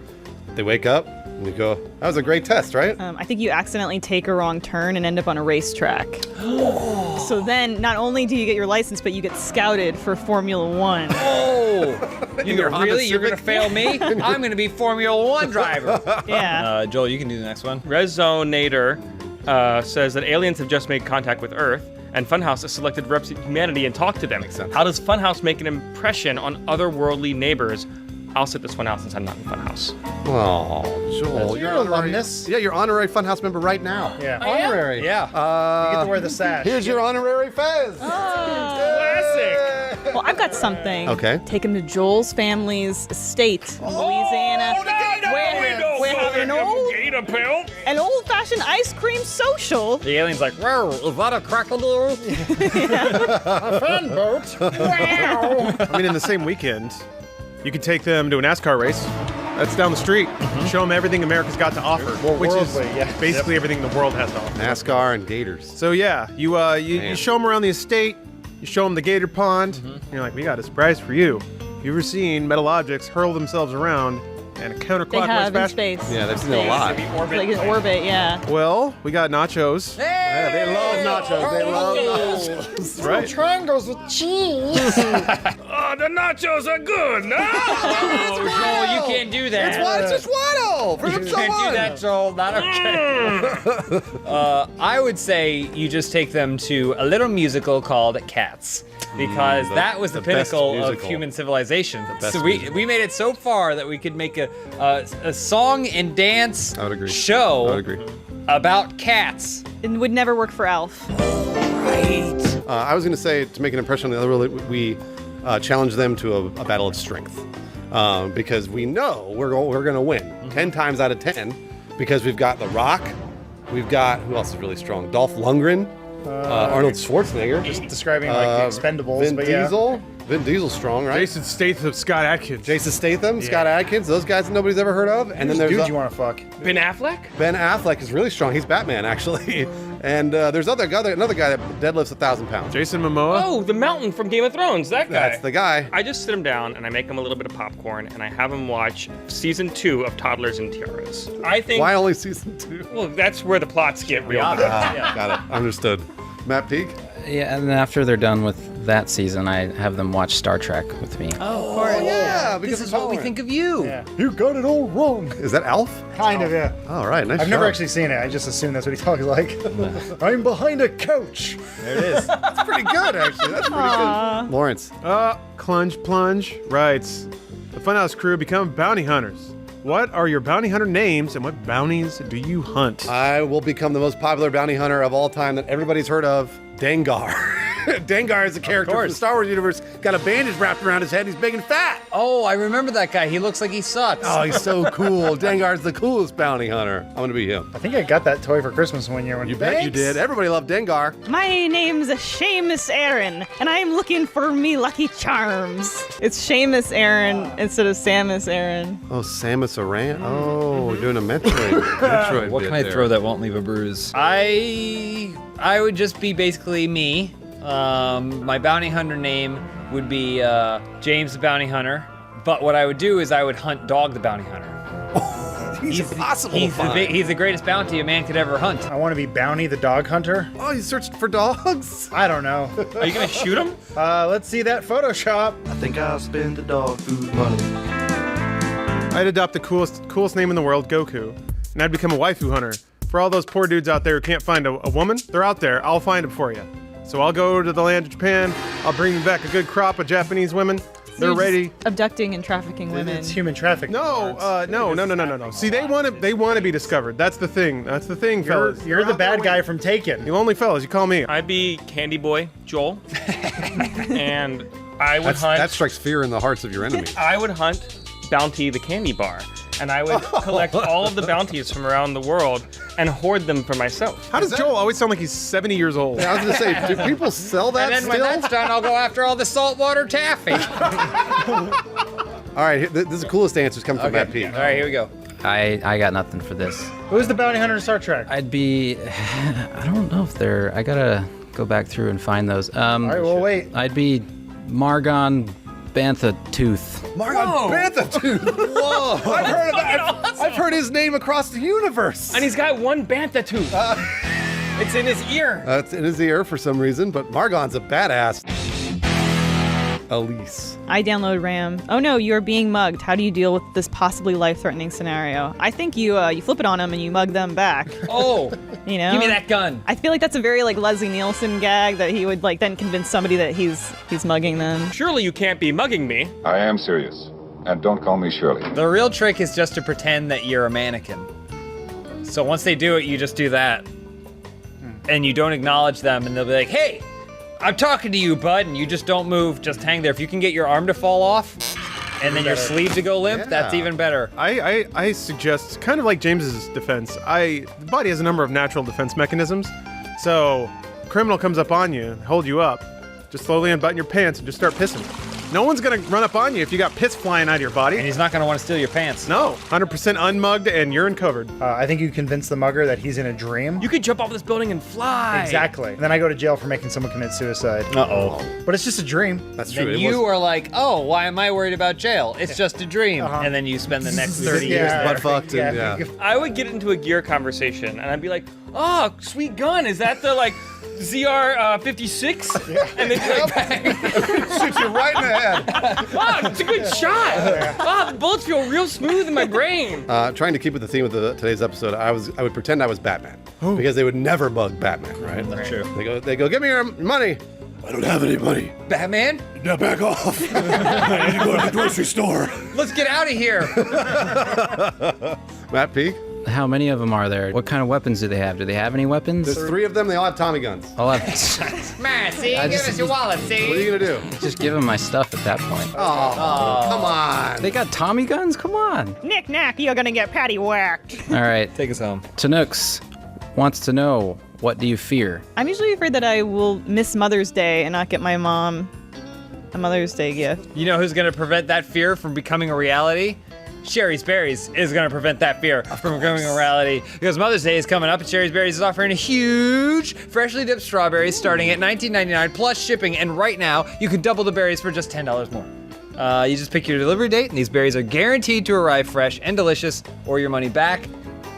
They wake up and you go, that was a great test, right? I think you accidentally take a wrong turn and end up on a racetrack. So then, not only do you get your license, but you get scouted for Formula One. Oh! You're gonna fail me? I'm gonna be Formula One driver. Yeah. Joel, you can do the next one. Resonator says that aliens have just made contact with Earth, and Funhouse has selected to represent humanity and talk to them. Makes sense. How does Funhouse make an impression on otherworldly neighbors? I'll sit this one out since I'm not in Funhouse. Oh, Joel, You're honorary- alumnus. Yeah, you're honorary Funhouse member right now. Yeah. Honorary. Yeah. You get to wear the sash. Here's your honorary fez. Classic. Well, I've got something. Okay. Take him to Joel's family's estate in Louisiana. Where an old-fashioned ice cream social. The alien's like, whoa, is that a crocodile? A fan boat. Wow. I mean, in the same weekend, you could take them to a NASCAR race. That's down the street. Show them everything America's got to offer, which is worldly, yeah. basically everything the world has to offer. NASCAR and Gators. So yeah, you show them around the estate. You show them the gator pond. And you're like, we got a surprise for you. Have you ever seen metal objects hurl themselves around in a They counterclockwise have in fashion? space. Yeah, they've seen it a lot. Like in orbit, yeah. Well, we got nachos. Yeah, they love nachos. They love nachos. That's right. Triangles with cheese. Oh, the nachos are good. No. Oh, Joel, you can't do that. It's just Waddle from You can't do that, Joel. Not okay. I would say you just take them to a little musical called Cats. Because that was the best pinnacle of musical. human civilization. best So we musical. made it so far that we could make a song and dance I would agree. show I would agree. about cats. It would never work for Alf. Right. I was going to say, to make an impression on the other world, we challenge them to a battle of strength. Because we know we're going to win 10 times out of 10 because we've got The Rock, we've got, who else is really strong? Dolph Lundgren, Arnold Schwarzenegger. Just describing like the Expendables, Vin but yeah. Diesel. Vin Diesel's strong, right? Jason Statham, Scott Adkins. Jason Statham, Scott Adkins, those guys that nobody's ever heard of. And then there's dude you want to fuck. Ben Affleck? Ben Affleck is really strong. He's Batman, actually. And there's another guy that deadlifts 1,000 pounds. Jason Momoa? Oh, the mountain from Game of Thrones, that guy. That's the guy. I just sit him down and I make him a little bit of popcorn and I have him watch season 2 of Toddlers and Tiaras. I think. Why only season 2? Well, that's where the plots get real. Got it. Understood. Matt Peak? Yeah, and then after they're done with that season, I have them watch Star Trek with me. Oh, of course. Yeah, because This is what we think of you. Yeah. You got it all wrong. Is that Alf? Kind of, yeah. All right, nice I've never job. actually seen it. I just assume that's what he talks like. I'm behind a couch. There it is. That's pretty good, actually. That's pretty good. Lawrence. Clunge Plunge writes, the Funhouse crew become bounty hunters. What are your bounty hunter names and what bounties do you hunt? I will become the most popular bounty hunter of all time that everybody's heard of, Dengar. Dengar is a character from the Star Wars universe, got a bandage wrapped around his head, he's big and fat. Oh, I remember that guy. He looks like he sucks. Oh, he's so cool. Dengar's the coolest bounty hunter. I'm gonna be him. I think I got that toy for Christmas one year. You bet you did. Everybody loved Dengar. My name's Seamus Aaron, and I'm looking for me Lucky Charms. It's Seamus Aaron instead of Samus Aaron. Oh, Samus Aran. Oh, we're doing a Metroid. What can I throw that won't leave a bruise? I would just be basically me. My bounty hunter name would be James the Bounty Hunter. But what I would do is I would hunt Dog the Bounty Hunter. He's impossible to He's find. the greatest bounty a man could ever hunt. I want to be Bounty the dog hunter. Oh, you searched for dogs? I don't know. Are you gonna shoot him? Let's see that Photoshop. I think I'll spend the dog food money. I'd adopt the coolest name in the world, Goku, and I'd become a waifu hunter. For all those poor dudes out there who can't find a woman, they're out there. I'll find them for you. So I'll go to the land of Japan. I'll bring back a good crop of Japanese women. They're ready. Abducting and trafficking women. It's human trafficking. No. See, they want to be discovered. That's the thing. Fellas. You're the bad guy from Taken. You lonely fellas. You call me. I'd be Candy Boy Joel, and I would hunt. That strikes fear in the hearts of your enemies. I would hunt Bounty the Candy Bar, and I would collect all of the bounties from around the world and hoard them for myself. How does Joel always sound like he's 70 years old? Yeah, I was gonna say, do people sell that And then still? when that's done, I'll go after all the saltwater taffy. All right, this is the coolest answers coming from Matt Peak. All right, here we go. I got nothing for this. Who's the bounty hunter in Star Trek? I'd be, I don't know if they're, I gotta go back through and find those. All right, we'll wait. I'd be Margon Bantha Tooth. Margon Bantha Tooth. Whoa! I've heard of that. I've heard his name across the universe. And he's got one bantha tooth. It's in his ear. It's in his ear for some reason, but Margon's a badass. Elise. I download RAM. Oh no, you're being mugged. How do you deal with this possibly life-threatening scenario? I think you flip it on them and you mug them back. Oh, You know? give me that gun. I feel like that's a very like Leslie Nielsen gag that he would like then convince somebody that he's mugging them. Surely you can't be mugging me. I am serious. And don't call me Shirley. The real trick is just to pretend that you're a mannequin. So once they do it, you just do that. And you don't acknowledge them, and they'll be like, hey, I'm talking to you, bud, and you just don't move, just hang there. If you can get your arm to fall off, and then your sleeve to go limp, that's even better. I suggest, kind of like James's defense, the body has a number of natural defense mechanisms. So, criminal comes up on you, hold you up, just slowly unbutton your pants and just start pissing. No one's gonna run up on you if you got piss flying out of your body. And he's not gonna want to steal your pants. No, 100% unmugged and urine covered. I think you convince the mugger that he's in a dream. You could jump off this building and fly. Exactly. And then I go to jail for making someone commit suicide. Uh-oh. But it's just a dream. That's true. Then you are like, oh, why am I worried about jail? It's just a dream. And then you spend the next 30 years there. butt fucked and yeah. I would get into a gear conversation, and I'd be like, oh, sweet gun. Is that the, like, ZR 56? And then be like, bang. Shoot you right in the head. Oh, it's a good shot. Oh, the bullets feel real smooth in my brain. Trying to keep with the theme of today's episode, I would pretend I was Batman because they would never bug Batman, right? That's true. They go, give me your money. I don't have any money. Batman? Now back off. I need to go to the grocery store. Let's get out of here. Matt Peak. How many of them are there? What kind of weapons do they have? Do they have any weapons? There's 3 of them. They all have Tommy guns. I'll have Man, see, I give just- us your wallet, see? What are you gonna do? just give them my stuff at that point. Oh, come on. They got Tommy guns? Come on. Knick knack, you're gonna get patty whacked. All right. Take us home. Tanooks wants to know, what do you fear? I'm usually afraid that I will miss Mother's Day and not get my mom a Mother's Day gift. You know who's gonna prevent that fear from becoming a reality? Sherry's Berries is going to prevent that fear from becoming a reality, because Mother's Day is coming up and Sherry's Berries is offering a huge freshly dipped strawberries starting at $19.99 plus shipping, and right now you can double the berries for just $10 more. You just pick your delivery date and these berries are guaranteed to arrive fresh and delicious or your money back.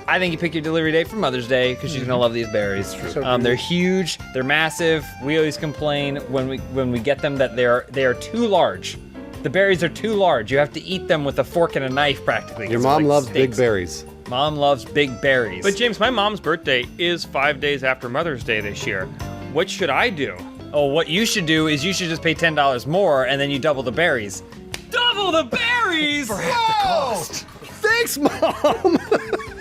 I think you pick your delivery date for Mother's Day because she's gonna love these berries. They're huge, they're massive. We always complain when we get them that they are too large. The berries are too large. You have to eat them with a fork and a knife practically. Your mom loves big berries. Mom loves big berries. But James, my mom's birthday is 5 days after Mother's Day this year. What should I do? Oh, what you should do is you should just pay $10 more and then you double the berries. Double the berries! For half the cost. Thanks, Mom!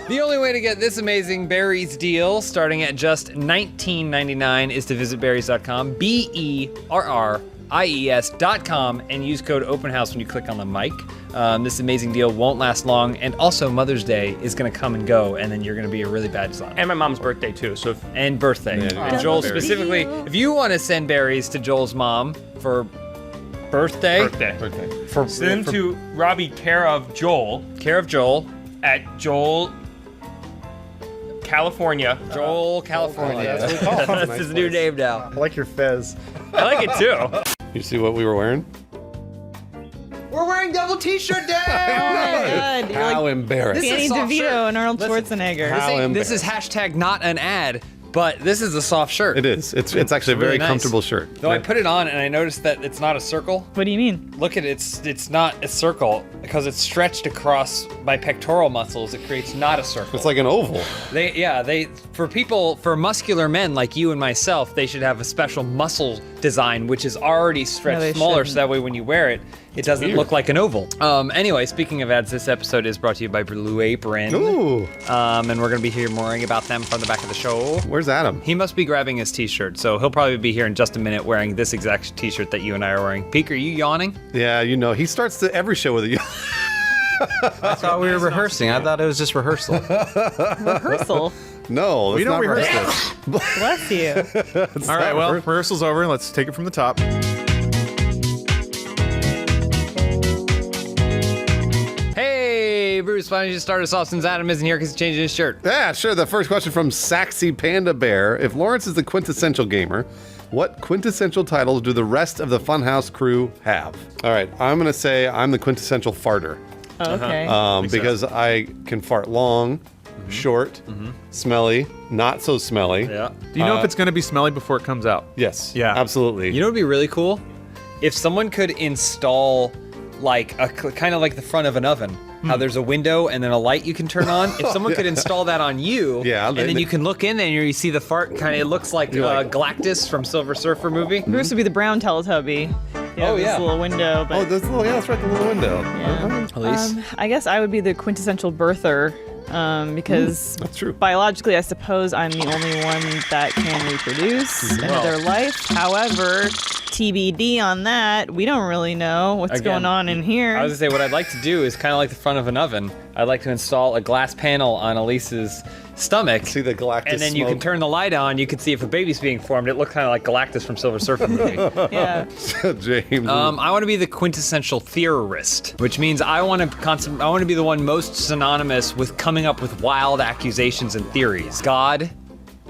The only way to get this amazing berries deal, starting at just $19.99, is to visit berries.com, BERRIES.com, and use code OpenHouse when you click on the mic. This amazing deal won't last long, and also Mother's Day is going to come and go, and then you're going to be a really bad designer. And my mom's birthday too, so and birthday. Yeah, and Joel specifically, if you want to send berries to Joel's mom for birthday. Send them to Robbie, care of Joel. At Joel, California. Joel, California. That's his new name now. I like your fez. I like it too. You see what we were wearing? We're wearing double t-shirt day! Oh my god. You're How like embarrassing. Danny DeVito and Arnold Schwarzenegger. This is hashtag not an ad, but this is a soft shirt. It is. It's actually a really very nice. comfortable shirt. Though I put it on and I noticed that it's not a circle. What do you mean? Look at it, it's not a circle because it's stretched across my pectoral muscles. It creates not a circle. It's like an oval. For muscular men like you and myself, they should have a special muscle design which is already stretched smaller, so that way when you wear it, it doesn't look like an oval. Anyway, speaking of ads, this episode is brought to you by Blue Apron. Ooh. And we're gonna be hearing more about them from the back of the show. Where's Adam? He must be grabbing his t-shirt, so he'll probably be here in just a minute wearing this exact t-shirt that you and I are wearing. Peek, are you yawning? Yeah, you know, he starts every show with a I thought we were rehearsing. I thought it was just rehearsal. Rehearsal? No, We don't not rehearse rehearsal. Bless you. All right, well, rehearsal's over. Let's take it from the top. Hey, Bruce, why don't you start us off since Adam isn't here because he's changing his shirt? Yeah, sure. The first question from Saxy Panda Bear. If Lawrence is the quintessential gamer, what quintessential titles do the rest of the Funhouse crew have? All right, I'm going to say I'm the quintessential farter. Oh, okay. Because I can fart long, short, smelly, not so smelly. Yeah. Do you know if it's going to be smelly before it comes out? Yes. Yeah. Absolutely. You know what would be really cool? If someone could install like kind of like the front of an oven, how there's a window and then a light you can turn on. If someone could install that on you, and then you can look in there and you see the fart kind of, it looks like Galactus from Silver Surfer movie. Bruce would be the brown Teletubby. Oh, this yeah. little window. But this little, that's right, the little window. Yeah. Elise? I guess I would be the quintessential birther. Because that's true. Biologically, I suppose I'm the only one that can reproduce another life. However, TBD on that. We don't really know what's going on in here. I was gonna say, what I'd like to do is kind of like the front of an oven. I'd like to install a glass panel on Elise's stomach. See the Galactus and then you can turn the light on. You can see if a baby's being formed. It looked kind of like Galactus from Silver Surfer movie. Yeah. James. I want to be the quintessential theorist, which means I want to be the one most synonymous with coming up with wild accusations and theories. God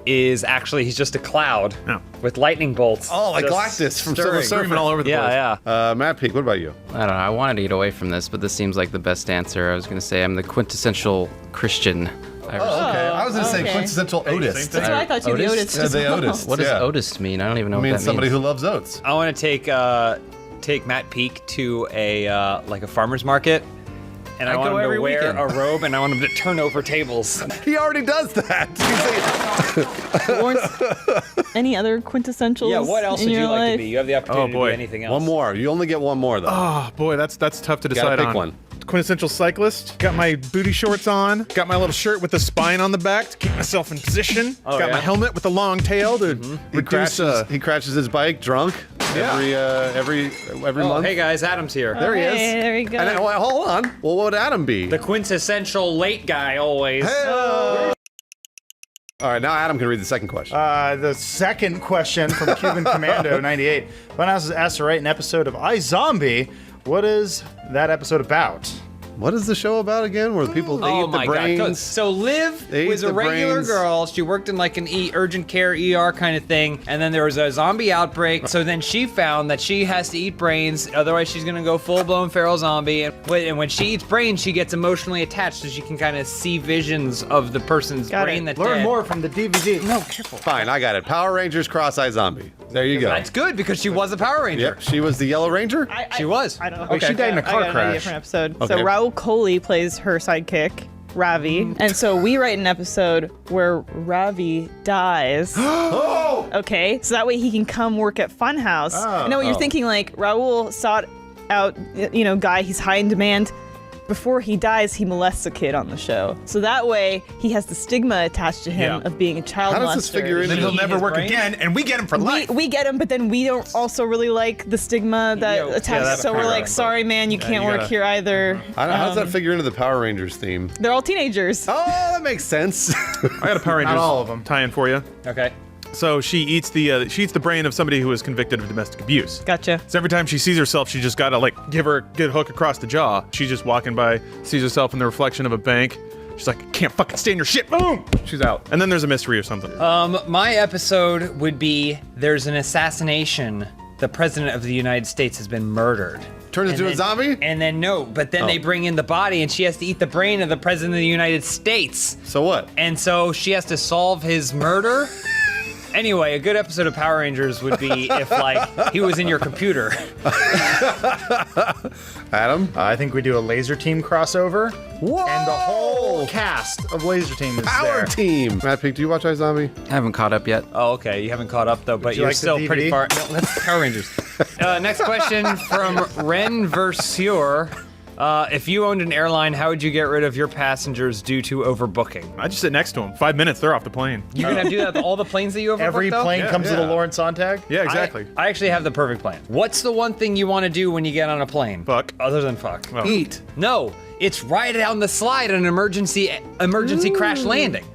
is actually, he's just a cloud with lightning bolts. Oh, like Galactus from Silver Surfer. all over the place. Yeah. Matt Peak, what about you? I don't know. I wanted to get away from this, but this seems like the best answer. I was going to say I'm the quintessential Christian. Okay. I was going to say quintessential Otis. That's what I thought you were, the Otis. Yeah, the Otis. What does Otis mean? I don't even know what that means. It means somebody who loves oats. I want to take Matt Peak to a like a farmer's market. And I want him to wear a robe, and I want him to turn over tables. He already does that. Lawrence, any other quintessentials? Yeah, what else would you like to be? You have the opportunity to be anything else. One more. You only get one more, though. Oh, boy, that's tough to decide pick on. one. Quintessential cyclist. Got my booty shorts on. Got my little shirt with the spine on the back to keep myself in position. Got my helmet with the long tail to reduce. He crashes his bike drunk every month. Hey guys, Adam's here. There he is. There we go. And hold on. Well, what would Adam be? The quintessential late guy always. All right, now Adam can read the second question. The second question from Cuban Commando 98. Funhouse is asked to write an episode of iZombie. What is that episode about? What is the show about again? Where people they Oh eat the my brains? god! So Liv They was eat a the regular brains. girl. She worked in like an urgent care ER kind of thing, and then there was a zombie outbreak. So then she found that she has to eat brains, otherwise she's gonna go full-blown feral zombie. And when she eats brains, she gets emotionally attached, so she can kind of see visions of the person's brain that's Learn dead. more from the DVD. No, careful. Fine, I got it. Power Rangers Cross-Eye Zombie. There you go. That's good because she was a Power Ranger. Yep, she was the Yellow Ranger. She was. I don't know. Wait, she died in a car I got an idea crash. for an episode. Okay. So Raul Coley plays her sidekick, Ravi. And so we write an episode where Ravi dies. Oh! Okay, so that way he can come work at Funhouse. I know what you're thinking, like, Raul sought out, guy, he's high in demand. Before he dies, he molests a kid on the show. So that way, he has the stigma attached to him Yeah. of being a child How molester. does this figure Then into he'll never his work brain? again, and we get him for life. We get him, but then we don't also really like the stigma that Yeah, attached. that's So we're kinda like, right. sorry, man, you can't you work gotta- here either. How does that figure into the Power Rangers theme? They're all teenagers. Oh, that makes sense. I got a Power Rangers Not all of them. tie-in for you. Okay. So she eats the brain of somebody who was convicted of domestic abuse. Gotcha. So every time she sees herself, she just gotta like give her a good hook across the jaw. She's just walking by, sees herself in the reflection of a bank. She's like, I can't fucking stand your shit. Boom! She's out. And then there's a mystery or something. My episode would be there's an assassination. The president of the United States has been murdered. Turns into a then- zombie? And then but then they bring in the body and she has to eat the brain of the president of the United States. So what? And so she has to solve his murder. Anyway, a good episode of Power Rangers would be if like he was in your computer. Adam? I think we do a Laser Team crossover. Whoa! And the whole cast of Laser Team is Power there. Team. Matt Pink, do you watch iZombie? I haven't caught up yet. Oh, okay. You haven't caught up though, but you you're like the still pretty DVD? far. No, that's Power Rangers. Next question from Ren Verseur. If you owned an airline, how would you get rid of your passengers due to overbooking? I just sit next to him. 5 minutes, they're off the plane. You're gonna do that with all the planes that you overbook, Every though? plane comes with a Lawrence Sontag? Yeah, exactly. I actually have the perfect plan. What's the one thing you want to do when you get on a plane? Fuck. Other than fuck. Oh. Eat. No, it's right down the slide on an emergency crash landing.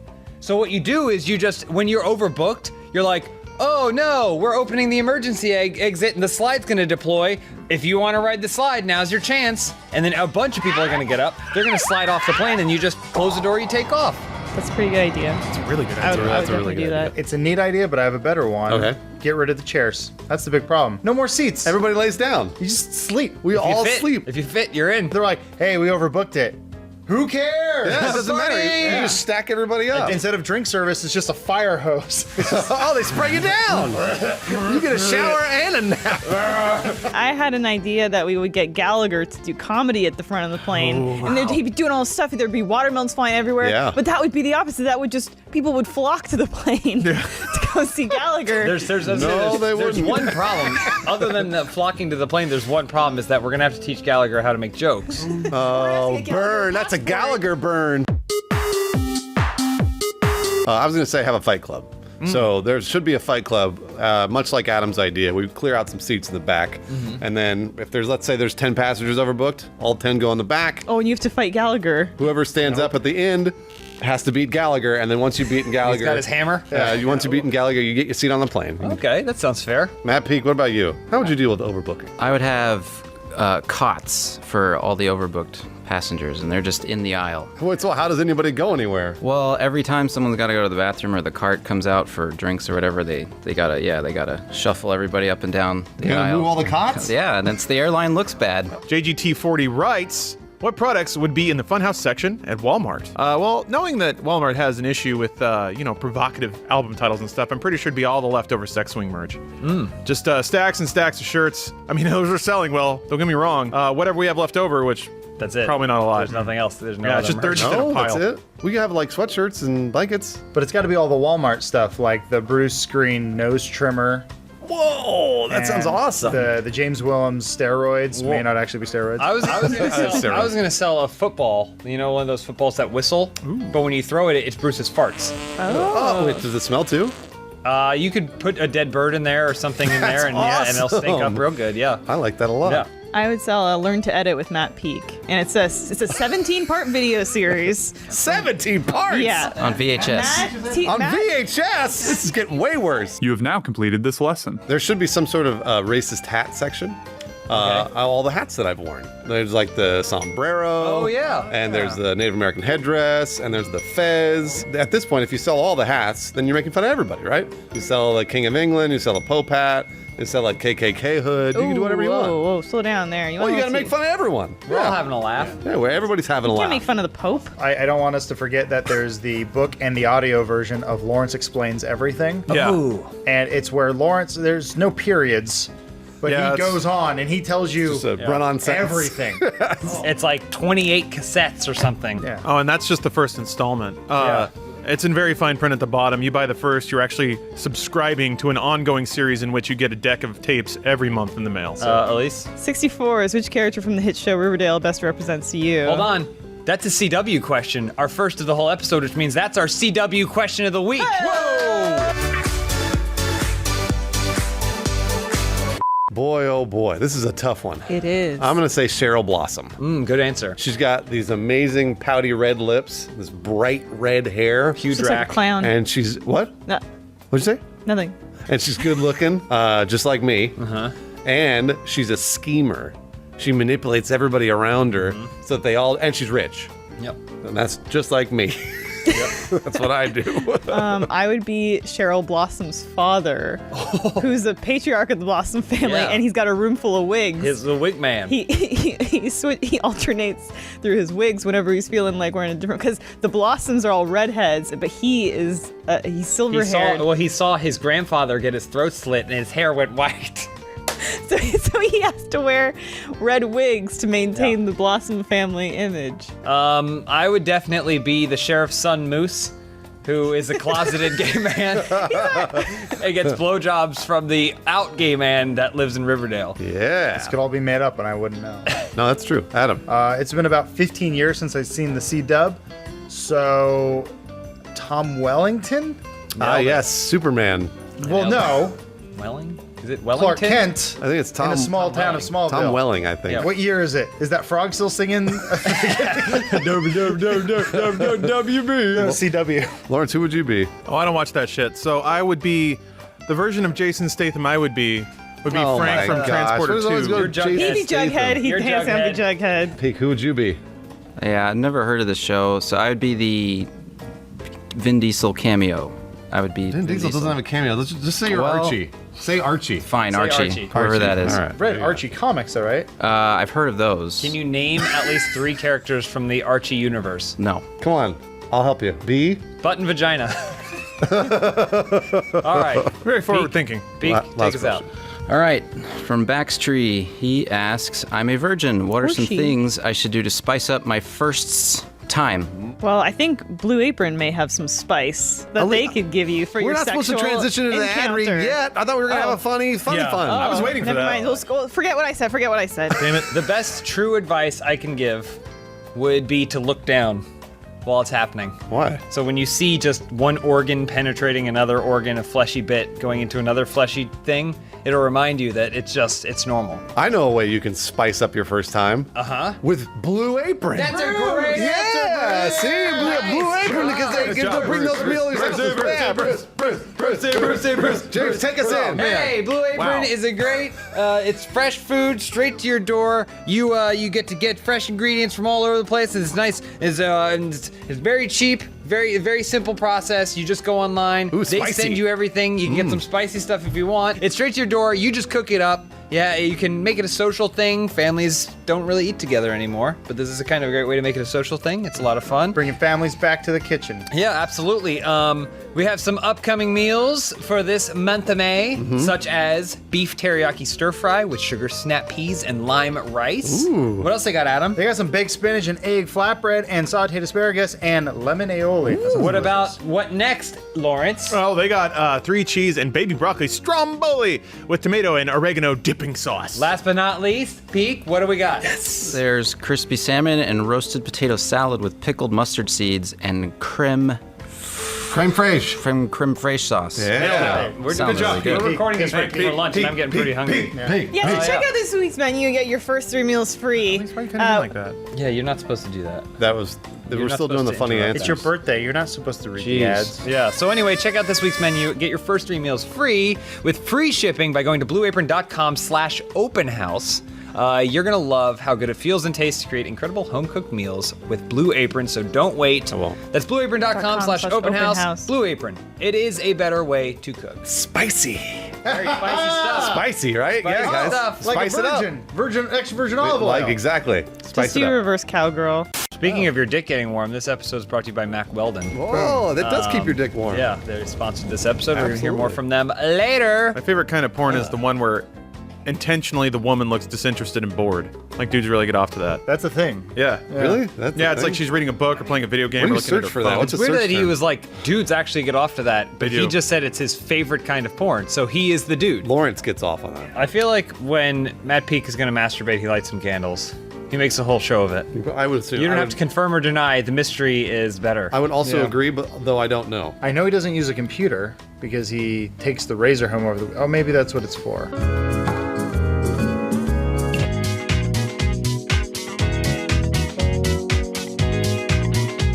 So what you do is you just, when you're overbooked, you're like, oh no, we're opening the emergency exit and the slide's gonna deploy. If you want to ride the slide, now's your chance. And then a bunch of people are gonna get up. They're gonna slide off the plane and you just close the door, you take off. That's a pretty good idea. It's a really good I would, idea. I would That's a really definitely do good that. idea. It's a neat idea, but I have a better one. Okay. Get rid of the chairs. That's the big problem. No more seats. Everybody lays down. You just sleep. We all Fit. sleep. If you fit, you're in. They're like, hey, we overbooked it. Who cares? Yeah, it doesn't matter. You just stack everybody up. Instead of drink service, it's just a fire hose. Oh, they spray you down. You get a shower and a nap. I had an idea that we would get Gallagher to do comedy at the front of the plane, and he'd be doing all this stuff. There'd be watermelons flying everywhere. Yeah. But that would be the opposite. That would just people would flock to the plane to go see Gallagher. There's wouldn't. one problem. Other than the flocking to the plane, there's one problem is that we're gonna have to teach Gallagher how to make jokes. Oh, burn. That's a Gallagher burn. I was going to say have a fight club. So there should be a fight club, much like Adam's idea. We clear out some seats in the back. And then if there's, let's say there's 10 passengers overbooked, all 10 go in the back. Oh, and you have to fight Gallagher. Whoever stands up at the end has to beat Gallagher. And then once you've beaten Gallagher. He's got his hammer? Once you've beaten Gallagher, you get your seat on the plane. Okay, that sounds fair. Matt Peak, what about you? How would you deal with overbooking? I would have cots for all the overbooked passengers, and they're just in the aisle. Wait, so how does anybody go anywhere? Well, every time someone's got to go to the bathroom or the cart comes out for drinks or whatever, they gotta shuffle everybody up and down the aisle. Move all the cots? Yeah, and the airline looks bad. JGT40 writes, what products would be in the Funhouse section at Walmart? Well, knowing that Walmart has an issue with, provocative album titles and stuff, I'm pretty sure it'd be all the leftover Sex Swing merch. Just stacks and stacks of shirts. I mean, those are selling well, don't get me wrong. Whatever we have left over, which That's it. probably not a lot. There's nothing else. There's no Yeah, other it's just merch. they're just in a No, that's pile. it. We have like sweatshirts and blankets. But it's got to be all the Walmart stuff, like the Bruce Green nose trimmer. Whoa, that sounds and awesome. The James Willems steroids may not actually be steroids. I was gonna sell a football. You know, one of those footballs that whistle. But when you throw it, it's Bruce's farts. Oh, wait, does it smell too? You could put a dead bird in there or something in there, and and it'll stink up awesome. real good. Yeah. I like that a lot. Yeah. I would sell a Learn to Edit with Matt Peak, and it's a 17-part video series. 17 parts? Yeah. On VHS. On VHS? This is getting way worse. You have now completed this lesson. There should be some sort of racist hat section. all the hats that I've worn. There's like the sombrero. Oh, yeah. And there's the Native American headdress, and there's the fez. At this point, if you sell all the hats, then you're making fun of everybody, right? You sell the King of England, you sell a Pope hat, you sell like KKK hood. You can do whatever you want. Whoa, slow down there. Well, you gotta make fun of everyone. We're all having a laugh. Yeah, well, everybody's having a You laugh. can't make fun of the Pope. I don't want us to forget that there's the book and the audio version of Lawrence Explains Everything. Yeah. Ooh. And it's where Lawrence, there's no periods, but Yeah, he it's- goes on and he tells you Just a run-on sentence. everything. It's like 28 cassettes or something. Yeah. Oh, and that's just the first installment. It's in very fine print at the bottom. You buy the first, you're actually subscribing to an ongoing series in which you get a deck of tapes every month in the mail. Elise? 64 is which character from the hit show Riverdale best represents you? Hold on. That's a CW question, our first of the whole episode, which means that's our CW question of the week. Whoa! Boy, oh boy, this is a tough one. It is. I'm gonna say Cheryl Blossom. Good answer. She's got these amazing pouty red lips, this bright red hair, Huge Looks like a rack. clown. and she's what? No, What'd you say? nothing. And she's good looking, just like me. And she's a schemer. She manipulates everybody around her so that they all, and she's rich. Yep. And that's just like me. That's what I do. I would be Cheryl Blossom's father, who's the patriarch of the Blossom family, Yeah. and he's got a room full of wigs. He's the wig man. He alternates through his wigs whenever he's feeling like we're in a different. Because the Blossoms are all redheads, but he is he's silver haired. He saw his grandfather get his throat slit and his hair went white. So he has to wear red wigs to maintain the Blossom family image. I would definitely be the sheriff's son, Moose, who is a closeted gay man and gets blowjobs from the out gay man that lives in Riverdale. Yeah. This could all be made up and I wouldn't know. No, that's true. Adam. It's been about 15 years since I've seen the C-dub, so Tom Wellington? Yes, Superman. Well, no. Welling? Is it Wellington? Clark Kent. I think it's Tom. In a small town of Smallville. Tom Welling, I think. Yeah. What year is it? Is that frog still singing? CW. Lawrence, who would you be? Oh, I don't watch that shit. So I would be the version of Jason Statham. I would be Oh Frank my from gosh. Transporter Where's always 2. go You're Jughead. He'd be Jughead. He'd You're handsome be Jughead. Peek, who would you be? Yeah, I've never heard of this show, so I would be the Vin Diesel cameo. I would be Vin Diesel doesn't have a cameo. Let's just say you're Well- Archie. Say Archie. Fine, Say Archie, Archie. whoever that is. All right. Read Archie comics, all right? I've heard of those. Can you name at least 3 characters from the Archie universe? No. Come on. I'll help you. B. Button vagina. All right. Very forward thinking. Peek, Last take us out. All right, from Baxtree, he asks, I'm a virgin. What are some Hershey. things I should do to spice up my first time? Well, I think Blue Apron may have some spice that they could give you for We're your not supposed to sexual transition into the ad read encounter. yet. I thought we were going to have a funny fun. I was waiting for Never that. mind. Let's go. Forget what I said. Forget what I said. Damn it. The best true advice I can give would be to look down while it's happening. Why? So when you see just one organ penetrating another organ, a fleshy bit going into another fleshy thing, it'll remind you that it's normal. I know a way you can spice up your first time. Uh-huh. With Blue Apron. That's a great Yeah, see, Blue Apron because they get to bring those meals. James, take us in. Hey, Blue Apron is a great. It's fresh food straight to your door. You get to get fresh ingredients from all over the place. It's nice. It's very cheap. Very simple process. You just go online. Ooh, they spicy. send you everything. You can get some spicy stuff if you want. It's straight to your door. You just cook it up. Yeah, you can make it a social thing. Families don't really eat together anymore, but this is a kind of a great way to make it a social thing. It's a lot of fun. Bringing families back to the kitchen. Yeah, absolutely. We have some upcoming meals for this month of May, such as beef teriyaki stir fry with sugar snap peas and lime rice. Ooh. What else they got, Adam? They got some baked spinach and egg flatbread and sauteed asparagus and lemon aioli. That sounds What delicious. about what next, Lawrence? Oh, they got 3 cheese and baby broccoli stromboli with tomato and oregano dipping sauce. Last but not least, Peek, what do we got? There's crispy salmon and roasted potato salad with pickled mustard seeds and creme fraiche sauce. Yeah. We're Sounds really good. We're recording this right before lunch, and I'm getting pretty hungry. Yeah, so check out this week's menu and get your first 3 meals free. Why you kind of like that? Yeah, you're not supposed to do that. We're not still doing the supposed to funny interrupt. answers. It's your birthday. You're not supposed to read the ads. Yeah, so anyway, check out this week's menu. Get your first 3 meals free with free shipping by going to blueapron.com/openhouse. You're gonna love how good it feels and tastes to create incredible home-cooked meals with Blue Apron, so don't wait. That's blueapron.com/open house. Blue Apron. It is a better way to cook. Spicy. Very spicy stuff. Spicy, right? Spicy yeah, guys. stuff. Like Spice a it up. extra virgin olive oil. Like, exactly. Spice Just it do up. reverse cowgirl. Speaking of your dick getting warm, this episode is brought to you by Mac Weldon. Whoa, that does keep your dick warm. Yeah, they sponsored this episode. We're going to hear Absolutely. more from them later. My favorite kind of porn is the one where intentionally the woman looks disinterested and bored. Like dudes really get off to that. That's a thing. Yeah. Really? That's Yeah, a it's thing? like she's reading a book or playing a video game Where do or you looking at search her for that? phone. What's It's a weird search that he term? was like, dudes actually get off to that, but They he do. just said it's his favorite kind of porn, so he is the dude. Lawrence gets off on that. I feel like when Matt Peak is going to masturbate, he lights some candles. He makes a whole show of it. I would assume. You don't I have to confirm or deny. The mystery is better. I would also Yeah. agree, but though I don't know. I know he doesn't use a computer because he takes the razor home over the. Oh, maybe that's what it's for.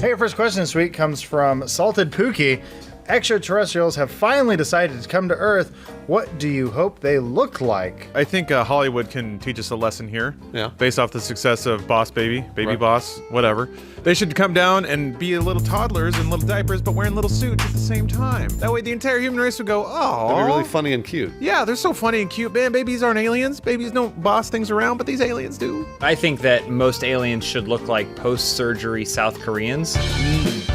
Hey, our first question this week comes from Salted Pookie. Extraterrestrials have finally decided to come to Earth. What do you hope they look like? I think Hollywood can teach us a lesson here. Yeah. Based off the success of Boss Baby, Baby Right. Boss, whatever. They should come down and be little toddlers in little diapers, but wearing little suits at the same time. That way the entire human race would go, oh. That'd be really funny and cute. Yeah, they're so funny and cute. Man, babies aren't aliens. Babies don't boss things around, but these aliens do. I think that most aliens should look like post-surgery South Koreans.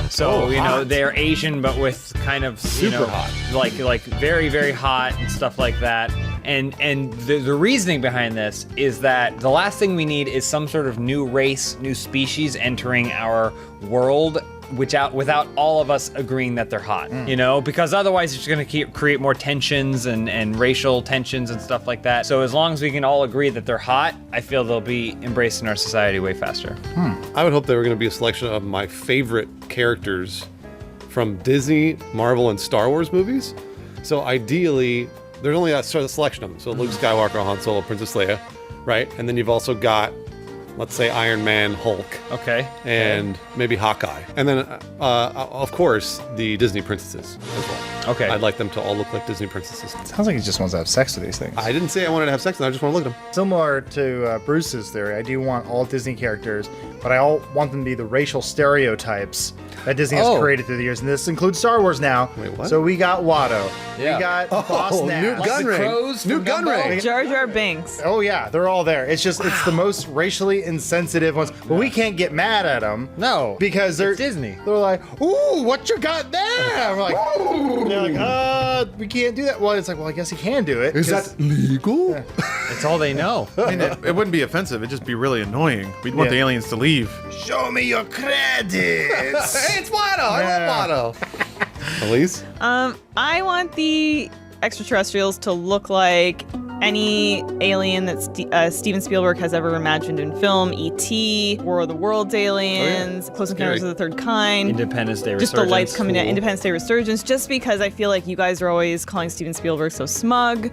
So, Oh, you know, hot. they're Asian, but with kind of, you Super know, hot. like very, very hot and stuff like that. And the reasoning behind this is that the last thing we need is some sort of new race, new species entering our world without all of us agreeing that they're hot, you know? Because otherwise it's going to create more tensions and racial tensions and stuff like that. So as long as we can all agree that they're hot, I feel they'll be embraced in our society way faster. I would hope they were going to be a selection of my favorite characters from Disney, Marvel, and Star Wars movies. So ideally, there's only a sort of selection of them. So Luke Skywalker, Han Solo, Princess Leia, right? And then you've also got, let's say, Iron Man, Hulk, Okay. and maybe Hawkeye. And then, of course, the Disney princesses as well. Okay. I'd like them to all look like Disney princesses. Sounds like he just wants to have sex with these things. I didn't say I wanted to have sex with them. I just want to look at them. Similar to Bruce's theory, I do want all Disney characters, but I all want them to be the racial stereotypes that Disney has Oh. created through the years, and this includes Star Wars now. Wait, what? So we got Watto, Yeah. we got Boss Nass. Newt Like the Gunray. crows Newt from Dumbo? Gunray. Jar Jar Binks. Oh yeah, they're all there. It's just it's the most racially insensitive ones, but we can't get mad at them. No, because they're it's Disney. They're like, ooh, what you got there? We're like, they're like, we can't do that. Well, it's like, well, I guess he can do it. Is 'cause- that legal? It's all they know. I mean, it wouldn't be offensive. It'd just be really annoying. We'd want the aliens to leave. Show me your credits. Hey, it's Watto. I love Watto. Elise? I want the extraterrestrials to look like any alien that Steven Spielberg has ever imagined in film. E.T., War of the Worlds aliens, Close Encounters of the Third Kind. Independence Day Just Resurgence. the lights coming down. Independence Day Resurgence. Just because I feel like you guys are always calling Steven Spielberg so smug,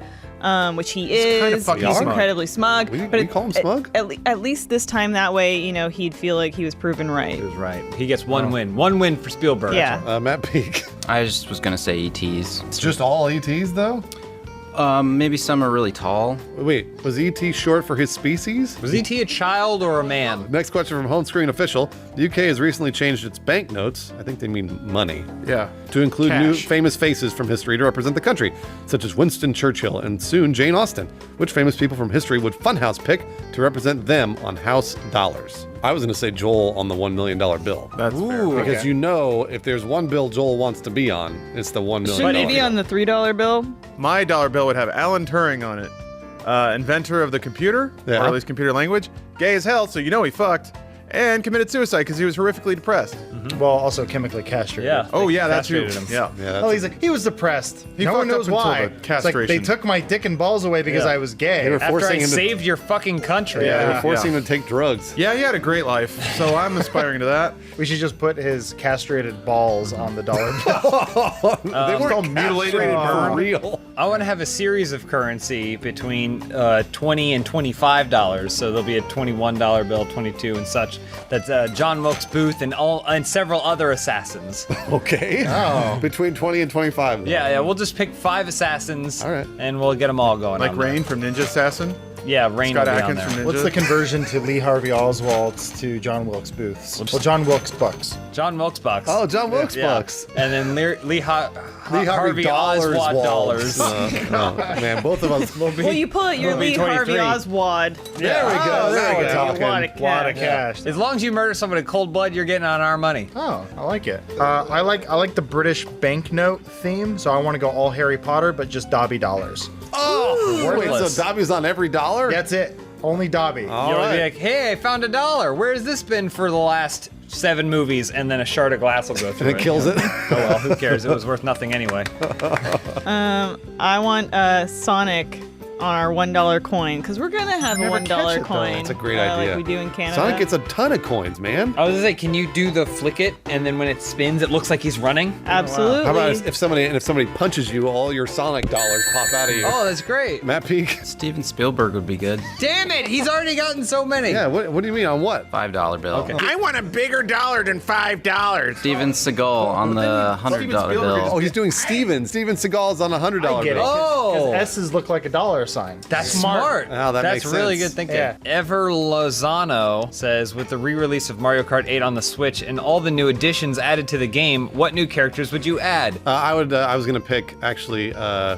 which he is. kind of fucking He's smug. incredibly smug. We call him smug? At least this time that way, you know, he'd feel like he was proven right. He was right. He gets one win. One win for Spielberg. Yeah. Matt Peak. I just was gonna say ETs. It's just all ETs, though? Maybe some are really tall. Wait, was ET short for his species? Was E.T. a child or a man? Next question from Home Screen Official. The UK has recently changed its banknotes, I think they mean money, Yeah. to include new Cash. famous faces from history to represent the country, such as Winston Churchill and soon Jane Austen. Which famous people from history would Funhouse pick to represent them on house dollars? I was going to say Joel on the $1 million bill. That's fair. Because you know, if there's one bill Joel wants to be on, it's the $1 million. Shouldn't he be on the $3 bill? My dollar bill would have Alan Turing on it. Inventor of the computer, Yeah. or at least computer language. Gay as hell, so you know he fucked. And committed suicide because he was horrifically depressed. Well, also chemically castrated. Yeah. Oh, yeah, that's true. castrated him. Yeah. Yeah, Oh, he's like, he was depressed. He no one fucked knows up until why. the It's like, castration. they took my dick and balls away because Yeah. I was gay. They were After forcing I him to- saved your fucking country. Yeah, Yeah. they're forcing him to take drugs. Yeah, he had a great life, so I'm aspiring to that. We should just put his castrated balls on the dollar bill. They weren't all mutilated castrated and for real. I want to have a series of currency between $20 and $25. So there'll be a $21 bill, 22 and such. That's John Wilkes Booth and several other assassins. Okay. Oh. Between 20 and 25. Yeah, we'll just pick 5 assassins. All right. And we'll get them all going. Like on there. Rain from Ninja Assassin. Yeah, Rain Scott will be Atkins on from there. Ninja. What's the conversion to Lee Harvey Oswald's to John Wilkes Booth's? Well, John Wilkes Bucks. John Wilkes Bucks. Oh, John Wilkes Bucks. And then Lee Harvey Dollars Oswald Walls. dollars. Oh, man, both of us will be. Well, you pull out your Lee Harvey Oswald. There we go. There we go. A lot of cash. As long as you murder someone in cold blood, you're getting on our money. Oh, I like it. I like the British banknote theme, so I want to go all Harry Potter, but just Dobby dollars. Oh, wait, worthless. so Dobby's on every dollar? That's it. Only Dobby. All You'll right. be like, hey, I found $1. Where has this been for the last 7 movies? And then a shard of glass will go through And it kills it. Oh well, who cares? It was worth nothing anyway. I want Sonic on our $1 coin because we're gonna have a Never $1 catch it, though. coin. That's a great idea. Like we do in Canada. Sonic gets a ton of coins, man. I was gonna say, can you do the flick it and then when it spins, it looks like he's running? Absolutely. How about if somebody punches you, all your Sonic dollars pop out of you? Oh, that's great. Matt Peak. Steven Spielberg would be good. Damn it! He's already gotten so many. Yeah. What do you mean on what? $5 bill. Okay. I want a bigger dollar than $5. Steven Seagal on the $100 bill. Oh, he's doing Steven. Steven Seagal's on a $100 I get it. bill. Oh. S's look like a dollar sign. That's smart. Oh, that That's makes really sense. good thinking. Yeah. Ever Lozano says, with the re-release of Mario Kart 8 on the Switch and all the new additions added to the game, what new characters would you add? I was gonna pick actually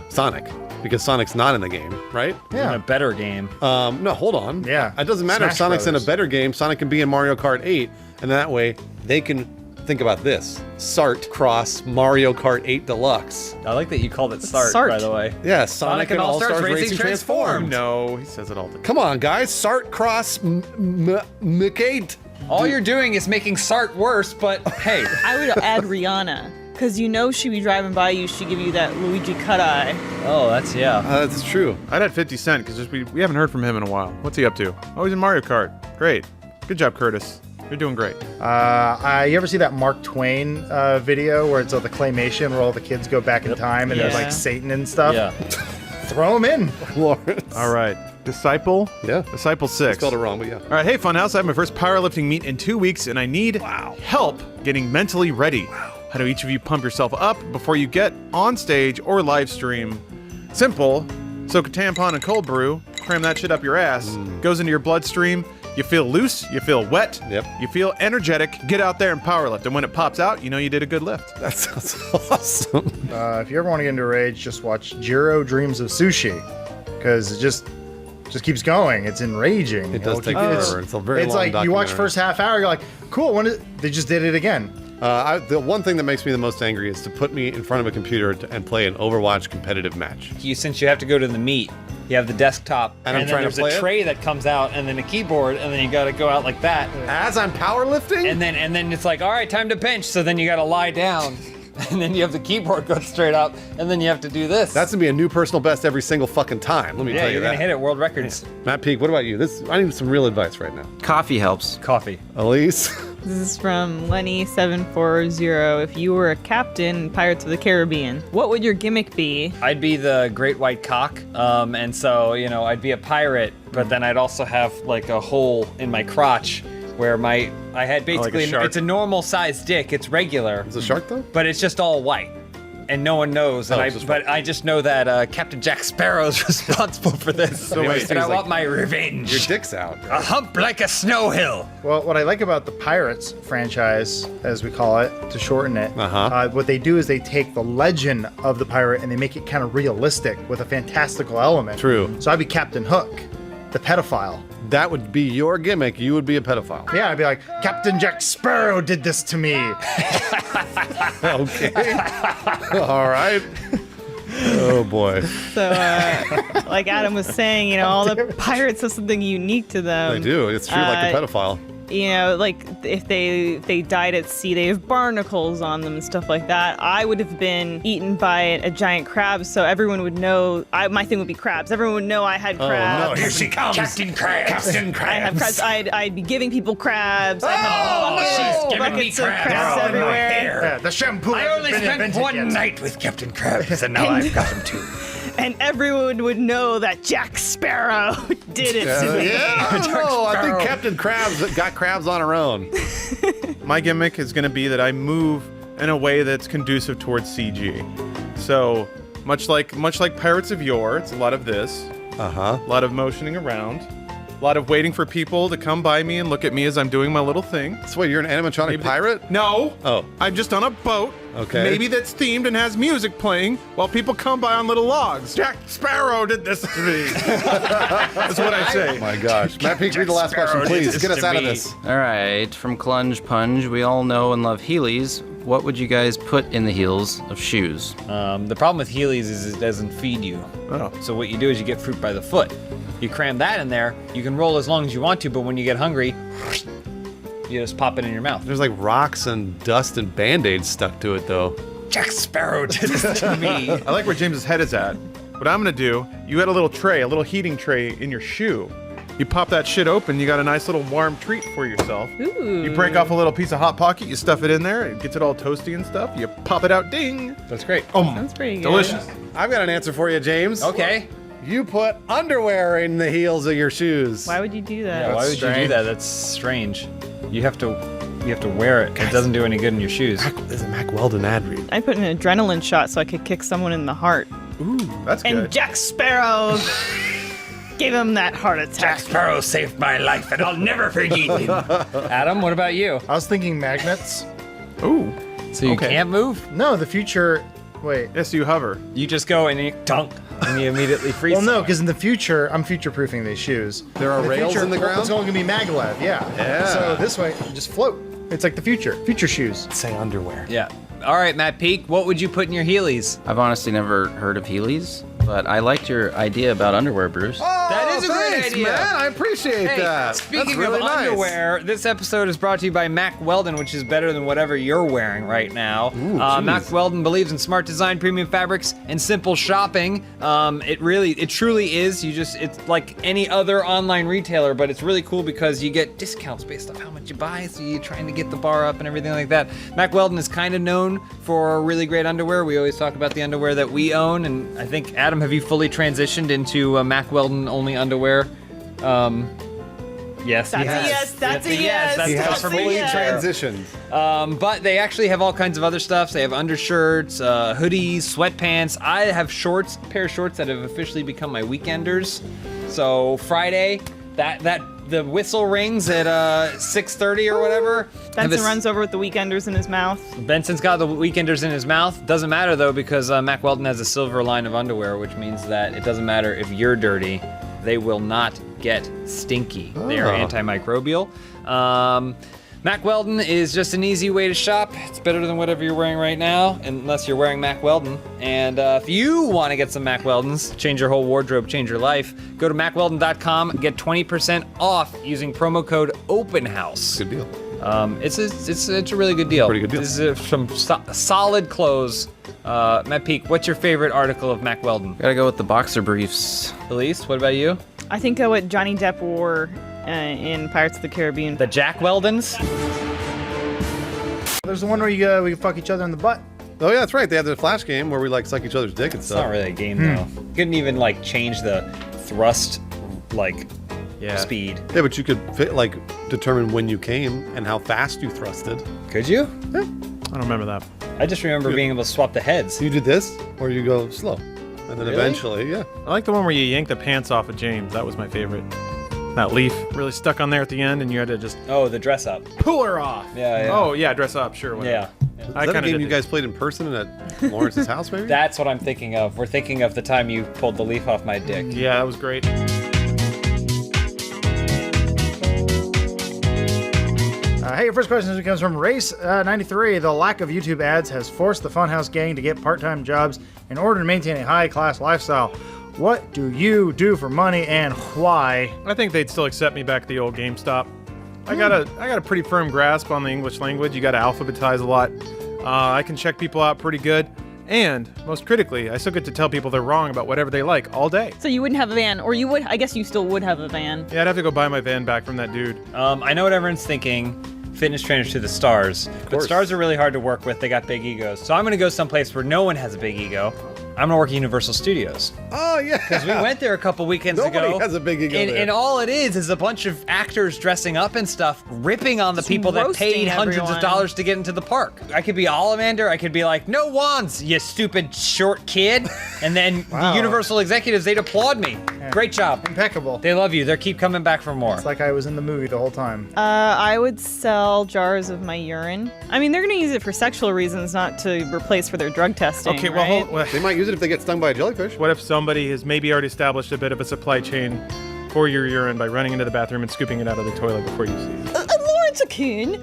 Sonic because Sonic's not in the game, right? In a better game. No, hold on. Yeah. It doesn't matter if Smash Sonic's in a Brothers. better game. Sonic can be in Mario Kart 8, and that way they can think about this: Sart cross Mario Kart 8 Deluxe. I like that you called it Sart, Sart. by the way. Yeah, Sonic and All-Stars Racing Transformed. No, he says it all the time. Come on, guys. Sart cross Mc8. All you're doing is making Sart worse, but hey. I would add Rihanna because you know she'd be driving by you. She'd give you that Luigi cut eye. Oh, yeah. That's true. I'd had 50 Cent because we haven't heard from him in a while. What's he up to? Oh, he's in Mario Kart. Great. Good job, Curtis. You're doing great. You ever see that Mark Twain video where it's all the claymation where all the kids go back in time and there's Yeah. like Satan and stuff? Yeah. Throw him in. Lawrence. All right. Disciple? Yeah. Disciple 6. Spelled it wrong, but yeah. All right, hey Funhouse, I have my first powerlifting meet in 2 weeks and I need help getting mentally ready. How do each of you pump yourself up before you get on stage or live stream? Simple. Soak a tampon in cold brew, cram that shit up your ass, goes into your bloodstream, you feel loose, you feel wet, you feel energetic, get out there and powerlift. And when it pops out, you know you did a good lift. That sounds awesome. If you ever want to get into a rage, just watch Jiro Dreams of Sushi because it just keeps going. It's enraging. It does take forever. It's a very It's long like you watch documentary. first half hour, you're like, cool. They just did it again. The one thing that makes me the most angry is to put me in front of a computer and play an Overwatch competitive match. Since you have to go to the meet, you have the desktop, And I'm then trying to there's play a it? tray that comes out, and then a keyboard, and then you gotta go out like that. As I'm powerlifting? And then it's like, all right, time to bench. So then you gotta lie down, and then you have the keyboard go straight up, and then you have to do this. That's gonna be a new personal best every single fucking time. Let me yeah, tell you you're that. gonna hit it, world records. Matt Peak, what about you? I need some real advice right now. Coffee helps. Coffee. Elise? This is from Lenny740. If you were a captain in Pirates of the Caribbean, what would your gimmick be? I'd be the great white cock, and so I'd be a pirate, but then I'd also have like a hole in my crotch where I had basically shark. it's a normal sized dick. It's regular. Is it a shark though? But it's just all white. And no one knows, and it's just white. but I just know that Captain Jack Sparrow's responsible for this. So wait, and I like- want my revenge. Your dick's out. A hump like a snow hill. Well, what I like about the Pirates franchise, as we call it, to shorten it, what they do is they take the legend of the pirate and they make it kind of realistic with a fantastical element. True. So I'd be Captain Hook, the pedophile. That would be your gimmick. You would be a pedophile. Yeah, I'd be like, Captain Jack Sparrow did this to me. Okay. All right. Oh boy. So, like Adam was saying, all the pirates have something unique to them. They do. It's true, like the pedophile. Like if they died at sea, they have barnacles on them and stuff like that. I would have been eaten by a giant crab, so everyone would know. My thing would be crabs. Everyone would know I had crabs. Oh no! Here she comes, Captain Crabs. Captain Crabs. I have crabs. I'd be giving people crabs. I'd Oh, have she's giving me buckets of crabs. crabs Oh, my everywhere. hair. Yeah, the shampoo. I only hasn't been spent invented one yet. night with Captain Krabs, and now I've got him too. And everyone would know that Jack Sparrow did it to me. Yeah, I don't know. I think Captain Krabs got crabs on her own. My gimmick is going to be that I move in a way that's conducive towards CG. So much like Pirates of Yore, it's a lot of this. Uh-huh. A lot of motioning around. A lot of waiting for people to come by me and look at me as I'm doing my little thing. So wait, you're an animatronic pirate? No. Oh. I'm just on a boat. Okay. Maybe that's themed and has music playing while people come by on little logs. Jack Sparrow did this to me. That's what I say. Oh my gosh. Matt Peak, read the last question, please. Get us out of this. All right, from Clunge Punge, we all know and love Heelys. What would you guys put in the heels of shoes? The problem with Heelys is it doesn't feed you. Oh. So what you do is you get fruit by the foot. You cram that in there, you can roll as long as you want to, but when you get hungry, you just pop it in your mouth. There's like rocks and dust and Band-Aids stuck to it, though. Jack Sparrow did this to me. I like where James's head is at. What I'm gonna do, you had a little tray, a little heating tray in your shoe. You pop that shit open, you got a nice little warm treat for yourself. Ooh. You break off a little piece of Hot Pocket, you stuff it in there, it gets it all toasty and stuff. You pop it out, ding. That's great. Sounds pretty good. Delicious. I've got an answer for you, James. Okay. You put underwear in the heels of your shoes. Why would you do that? Yeah, why would you do that? That's strange. You have to wear it. It doesn't do any good in your shoes. There's a Mack Weldon ad read. I put an adrenaline shot so I could kick someone in the heart. Ooh, that's And good. Jack Sparrow gave him that heart attack. Jack Sparrow saved my life, and I'll never forget him. Adam, what about you? I was thinking magnets. Ooh. So you Okay. can't move? No, the future. Wait. Yes, you hover. You just go and you dunk, and you immediately freeze. Well, no, because in the future, I'm future-proofing these shoes. There are rails in the ground? It's only gonna be maglev, yeah. Yeah. So this way, you just float. It's like the future. Future shoes. Say underwear. Yeah. All right, Matt Peak, what would you put in your Heelys? I've honestly never heard of Heelys, but I liked your idea about underwear, Bruce. That is a great thanks, idea. man. I appreciate Hey, that. speaking That's really of nice. underwear, this episode is brought to you by Mack Weldon, which is better than whatever you're wearing right now. geez. Mack Weldon believes in smart design, premium fabrics, and simple shopping. It truly is. It's like any other online retailer, but it's really cool because you get discounts based off how much you buy, so you're trying to get the bar up and everything like that. Mack Weldon is kind of known for really great underwear. We always talk about the underwear that we own, and I think, Adam, have you fully transitioned into Mack Weldon only underwear? Yes, That's he a has. yes, that's a yes. That's He has confirmation fully there. transitioned. But they actually have all kinds of other stuff. They have undershirts, hoodies, sweatpants. I have shorts, a pair of shorts that have officially become my weekenders. So Friday, the whistle rings at 6:30 or whatever. Benson runs over with the weekenders in his mouth. Benson's got the weekenders in his mouth. Doesn't matter though, because Mack Weldon has a silver line of underwear, which means that it doesn't matter if you're dirty, they will not get stinky. They are antimicrobial. Mack Weldon is just an easy way to shop. It's better than whatever you're wearing right now, unless you're wearing Mack Weldon. And if you want to get some Mack Weldons, change your whole wardrobe, change your life, go to MackWeldon.com, get 20% off using promo code OpenHouse. Good deal. It's a really good deal. Pretty good deal. This is some solid clothes. Matt Peak, what's your favorite article of Mack Weldon? Gotta go with the boxer briefs. Elise, what about you? I think what Johnny Depp wore in Pirates of the Caribbean. The Jack Weldons? There's the one where we can fuck each other in the butt. Oh yeah, that's right. They have the Flash game where we like suck each other's dick and It's stuff. not really a game though. You couldn't even like change the thrust speed. Yeah, but you could determine when you came and how fast you thrusted. Could you? Yeah. I don't remember that. I just remember being able to swap the heads. You did this, or you go slow, and then Really? eventually, yeah. I like the one where you yank the pants off of James. That was my favorite. That leaf really stuck on there at the end, and you had to just Oh, the dress up. pull her off. Yeah, yeah. Oh yeah, dress up, sure. Whatever. Yeah. Is I that a kinda game did you guys played in person at Lawrence's house, maybe? That's what I'm thinking of. We're thinking of the time you pulled the leaf off my dick. Yeah, that was great. Hey, your first question comes from Race93. The lack of YouTube ads has forced the Funhouse gang to get part-time jobs in order to maintain a high-class lifestyle. What do you do for money and why? I think they'd still accept me back at the old GameStop. I got a pretty firm grasp on the English language. You got to alphabetize a lot. I can check people out pretty good. And, most critically, I still get to tell people they're wrong about whatever they like all day. So you wouldn't have a van, or you would? I guess you still would have a van. Yeah, I'd have to go buy my van back from that dude. I know what everyone's thinking. Fitness trainers to the stars. But stars are really hard to work with. They got big egos. So I'm going to go someplace where no one has a big ego. I'm going to work at Universal Studios. Oh, yeah. Because we went there a couple weekends ago. Nobody has a big ego there. And all it is a bunch of actors dressing up and stuff, ripping on the people that paid roasting hundreds everyone. of dollars to get into the park. I could be Ollivander. I could be like, no wands, you stupid short kid. And then the Universal executives, they'd applaud me. Great job. Impeccable. They love you. They keep coming back for more. It's like I was in the movie the whole time. I would sell jars of my urine. I mean, they're going to use it for sexual reasons, not to replace for their drug testing. Okay, right? They might use it if they get stung by a jellyfish. What if somebody has maybe already established a bit of a supply chain for your urine by running into the bathroom and scooping it out of the toilet before you see it? Lawrence O'Coon,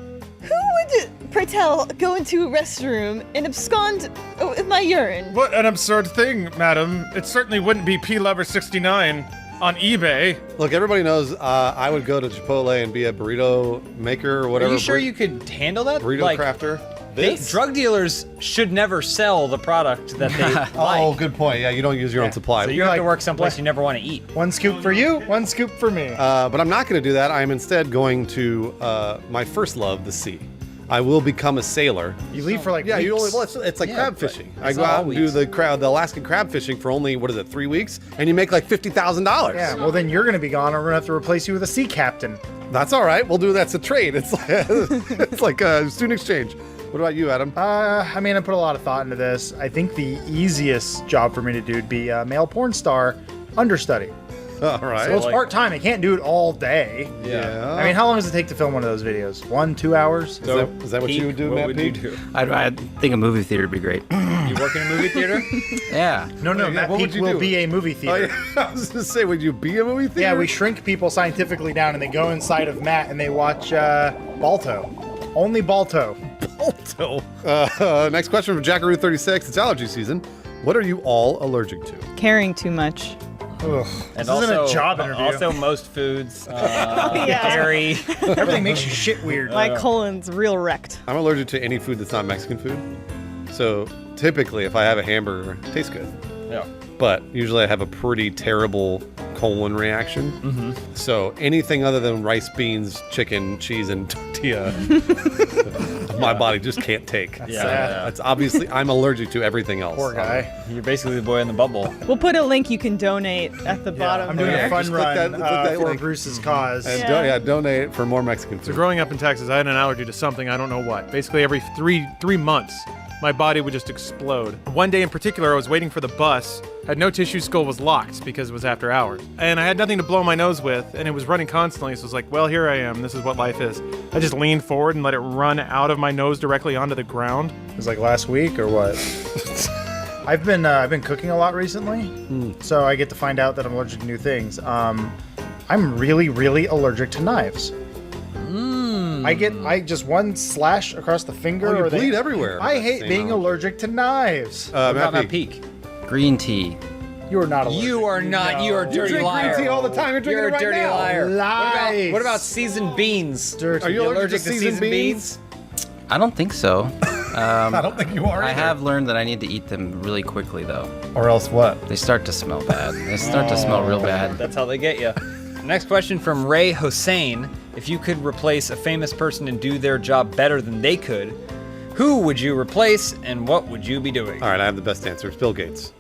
who would, pray tell, go into a restroom and abscond with my urine? What an absurd thing, madam. It certainly wouldn't be P-Lover69 on eBay. Look, everybody knows I would go to Chipotle and be a burrito maker or whatever. Are you sure you could handle that? Burrito crafter? Drug dealers should never sell the product that they like. Oh, good point. Yeah, you don't use your own supply. So you have to work someplace you never want to eat. One scoop for you, one scoop for me. But I'm not going to do that. I'm instead going to my first love, the sea. I will become a sailor. You leave for like yeah, weeks. you only well, it's like crab fishing. I it's go not out and do the Alaskan crab fishing for only 3 weeks, and you make like $50,000. Yeah, well then you're gonna be gone, and we're gonna have to replace you with a sea captain. That's all right. We'll do that's a trade. It's like it's like a student exchange. What about you, Adam? I mean, I put a lot of thought into this. I think the easiest job for me to do would be a male porn star understudy. All right. So it's part-time. I can't do it all day. Yeah. I mean, how long does it take to film one of those videos? 1, 2 hours? Is that what you would do, what Matt would Peak? you do? I think a movie theater would be great. You work in a movie theater? Yeah. No, Matt what would Peak you will do? be a movie Oh, theater. yeah. I was going to say, would you be a movie theater? Yeah, we shrink people scientifically down, and they go inside of Matt, and they watch Balto. Only Balto. Balto. Next question from Jackaroo36. It's allergy season. What are you all allergic to? Caring too much. Ugh. And This isn't also, a job interview. Also, most foods, Yeah. dairy. Everything makes you shit weird. My colon's real wrecked. I'm allergic to any food that's not Mexican food. So typically, if I have a hamburger, it tastes good. Yeah. But usually I have a pretty terrible colon reaction. Mm-hmm. So anything other than rice, beans, chicken, cheese, and tortilla, my body just can't take. Yeah. It's obviously, I'm allergic to everything else. Poor guy. You're basically the boy in the bubble. We'll put a link you can donate at the bottom. I'm doing there. a fun Just click run that- click that for link. Bruce's cause. And donate for more Mexican So food. growing up in Texas, I had an allergy to something, I don't know what. Basically every three months, my body would just explode. One day in particular, I was waiting for the bus, had no tissue, skull was locked because it was after hours. And I had nothing to blow my nose with, and it was running constantly, so I was like, well, here I am, this is what life is. I just leaned forward and let it run out of my nose directly onto the ground. It was like last week or what? I've been cooking a lot recently, so I get to find out that I'm allergic to new things. I'm really, really allergic to knives. I just one slash across the finger. Oh, you or they- bleed everywhere. I hate Same being allergy. allergic to knives. What about Matt Matt Peak? Green tea. You are not allergic. You are not. No. You are a dirty drink liar. green tea all the time. You're drinking You're it a right dirty now. liar. Lies. What about seasoned beans? Dirty. Are you allergic to seasoned beans? I don't think so. I don't think you are I either. have learned that I need to eat them really quickly, though. Or else what? They start to smell bad. They start to smell real bad. That's how they get you. Next question from Ray Hossein. If you could replace a famous person and do their job better than they could, who would you replace and what would you be doing? All right, I have the best answer. It's Bill Gates.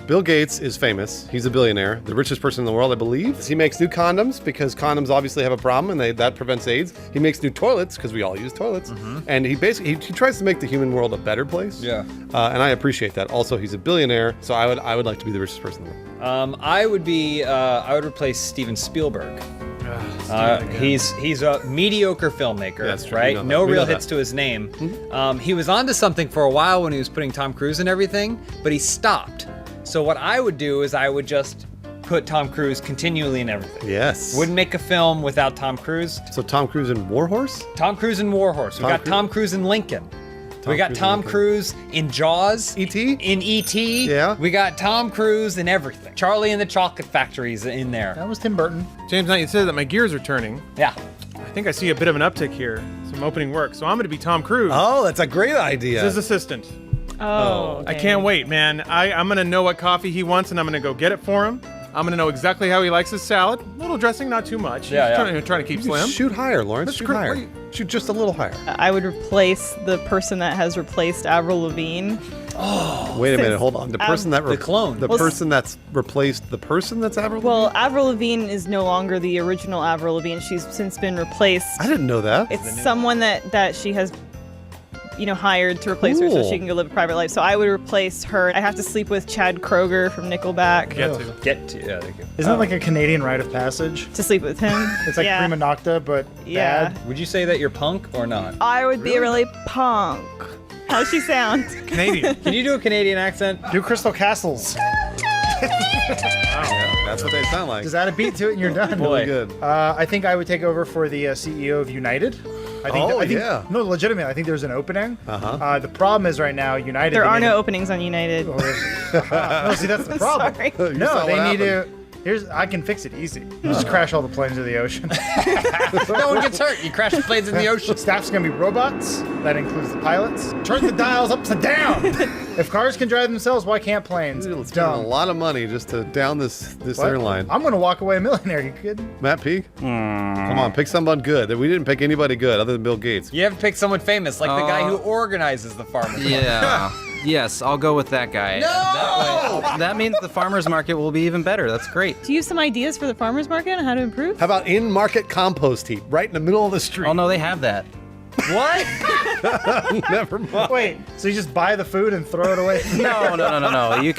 Bill Gates is famous. He's a billionaire, the richest person in the world, I believe. He makes new condoms because condoms obviously have a problem and that prevents AIDS. He makes new toilets because we all use toilets. And he basically he tries to make the human world a better place. Yeah. And I appreciate that. Also, he's a billionaire, so I would like to be the richest person in the world. I would replace Steven Spielberg. He's a mediocre filmmaker, That's true. right? We know that. No We real know hits that. to his name. He was onto something for a while when he was putting Tom Cruise and everything, but he stopped. So what I would do is I would just put Tom Cruise continually in everything. Yes. Wouldn't make a film without Tom Cruise. So Tom Cruise in Warhorse? Tom Cruise in Warhorse. We Tom got Cruise- Tom Cruise in Lincoln. We got Cruise in Tom Lincoln. Cruise in Jaws. E.T.? In E.T. Yeah. We got Tom Cruise in everything. Charlie and the Chocolate Factory's in there. That was Tim Burton. James Knight, you said that my gears are turning. Yeah. I think I see a bit of an uptick here, some opening work. So I'm gonna be Tom Cruise, Oh, that's a great idea. his assistant. Oh, I can't wait, man. I'm gonna know what coffee he wants, and I'm gonna go get it for him. I'm gonna know exactly how he likes his salad. A little dressing, not too much. Yeah, Just yeah. Trying to keep slim. Shoot higher, Lawrence. That's Shoot great. higher. Wait. Shoot just a little higher. I would replace the person that has replaced Avril Lavigne. Wait a minute, hold on. The person that the clone. The Well, person that's replaced the person that's Avril Well, Lavigne? Avril Lavigne is no longer the original Avril Lavigne. She's since been replaced. I didn't know that. It's someone that she has hired to replace her so she can go live a private life. So I would replace her. I have to sleep with Chad Kroger from Nickelback. Get to. Yeah, thank you. Isn't that like a Canadian rite of passage? To sleep with him. It's like prima nocta, but bad. Would you say that you're punk or not? I would be really punk. How's she sound? Canadian. Can you do a Canadian accent? Do Crystal Castles. That's what they sound like. Just add a beat to it and you're done. Really good. I think I would take over for the CEO of United. I think, yeah. No, legitimately, I think there's an opening. Uh-huh. The problem is right now, United. There are no openings on United. No, see, that's the problem. Sorry. No, they need to. I can fix it easy. Just crash all the planes into the ocean. No one gets hurt. You crash the planes in the ocean. Staff's gonna be robots. That includes the pilots. Turn the dials upside down. If cars can drive themselves, why can't planes? It's spending a lot of money just to down this airline. I'm gonna walk away a millionaire. You kidding? Matt Peak? Come on, pick someone good. We didn't pick anybody good other than Bill Gates. You have to pick someone famous, like the guy who organizes the farmers. Yeah. Yes, I'll go with that guy. No! That means the farmer's market will be even better. That's great. Do you have some ideas for the farmer's market on how to improve? How about in-market compost heap right in the middle of the street? Oh, no, they have that. What? Never mind. Wait, so you just buy the food and throw it away? No. You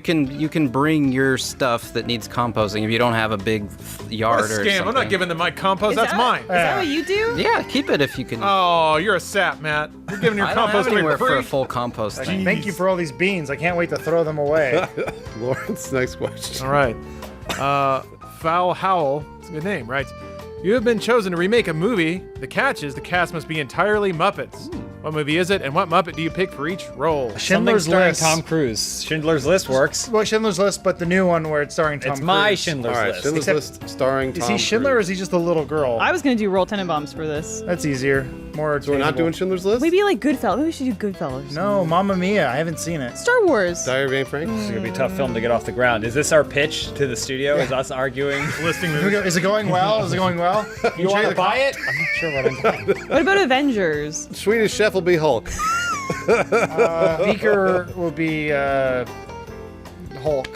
can bring your stuff that needs composting if you don't have a big yard What a or scam. something. I'm not giving them my compost. That's mine. Is that what you do? Yeah, keep it if you can. Oh, you're a sap, Matt. You're giving your I don't compost have away anywhere for for free. a full compost. thing. Thank you for all these beans. I can't wait to throw them away. Lawrence, next question. All right. Foul Howl. It's a good name, right? You have been chosen to remake a movie. The catch is the cast must be entirely Muppets. What movie is it, and what Muppet do you pick for each role? Schindler's starring List. Tom Cruise. Schindler's List works. Well, Schindler's List, but the new one where it's starring Tom It's Cruise. my Schindler's All right, List. Schindler's List starring Tom Is he Schindler or Cruise. is he just a little girl? I was going to do Roll Tenenbaums for this. That's easier. More So we're not doing Schindler's List? Maybe like Goodfellas. Maybe we should do Goodfellas. No, Mamma Mia. I haven't seen it. Star Wars. Diary of Anne Frank? It's gonna be a tough film to get off the ground. Is this our pitch to the studio? Is us arguing? Listing Here we go. Is it going well? Is it going well? You want to buy it? I'm not sure what I'm doing. What about Avengers? Swedish Chef will be Hulk. Beaker will be Hulk.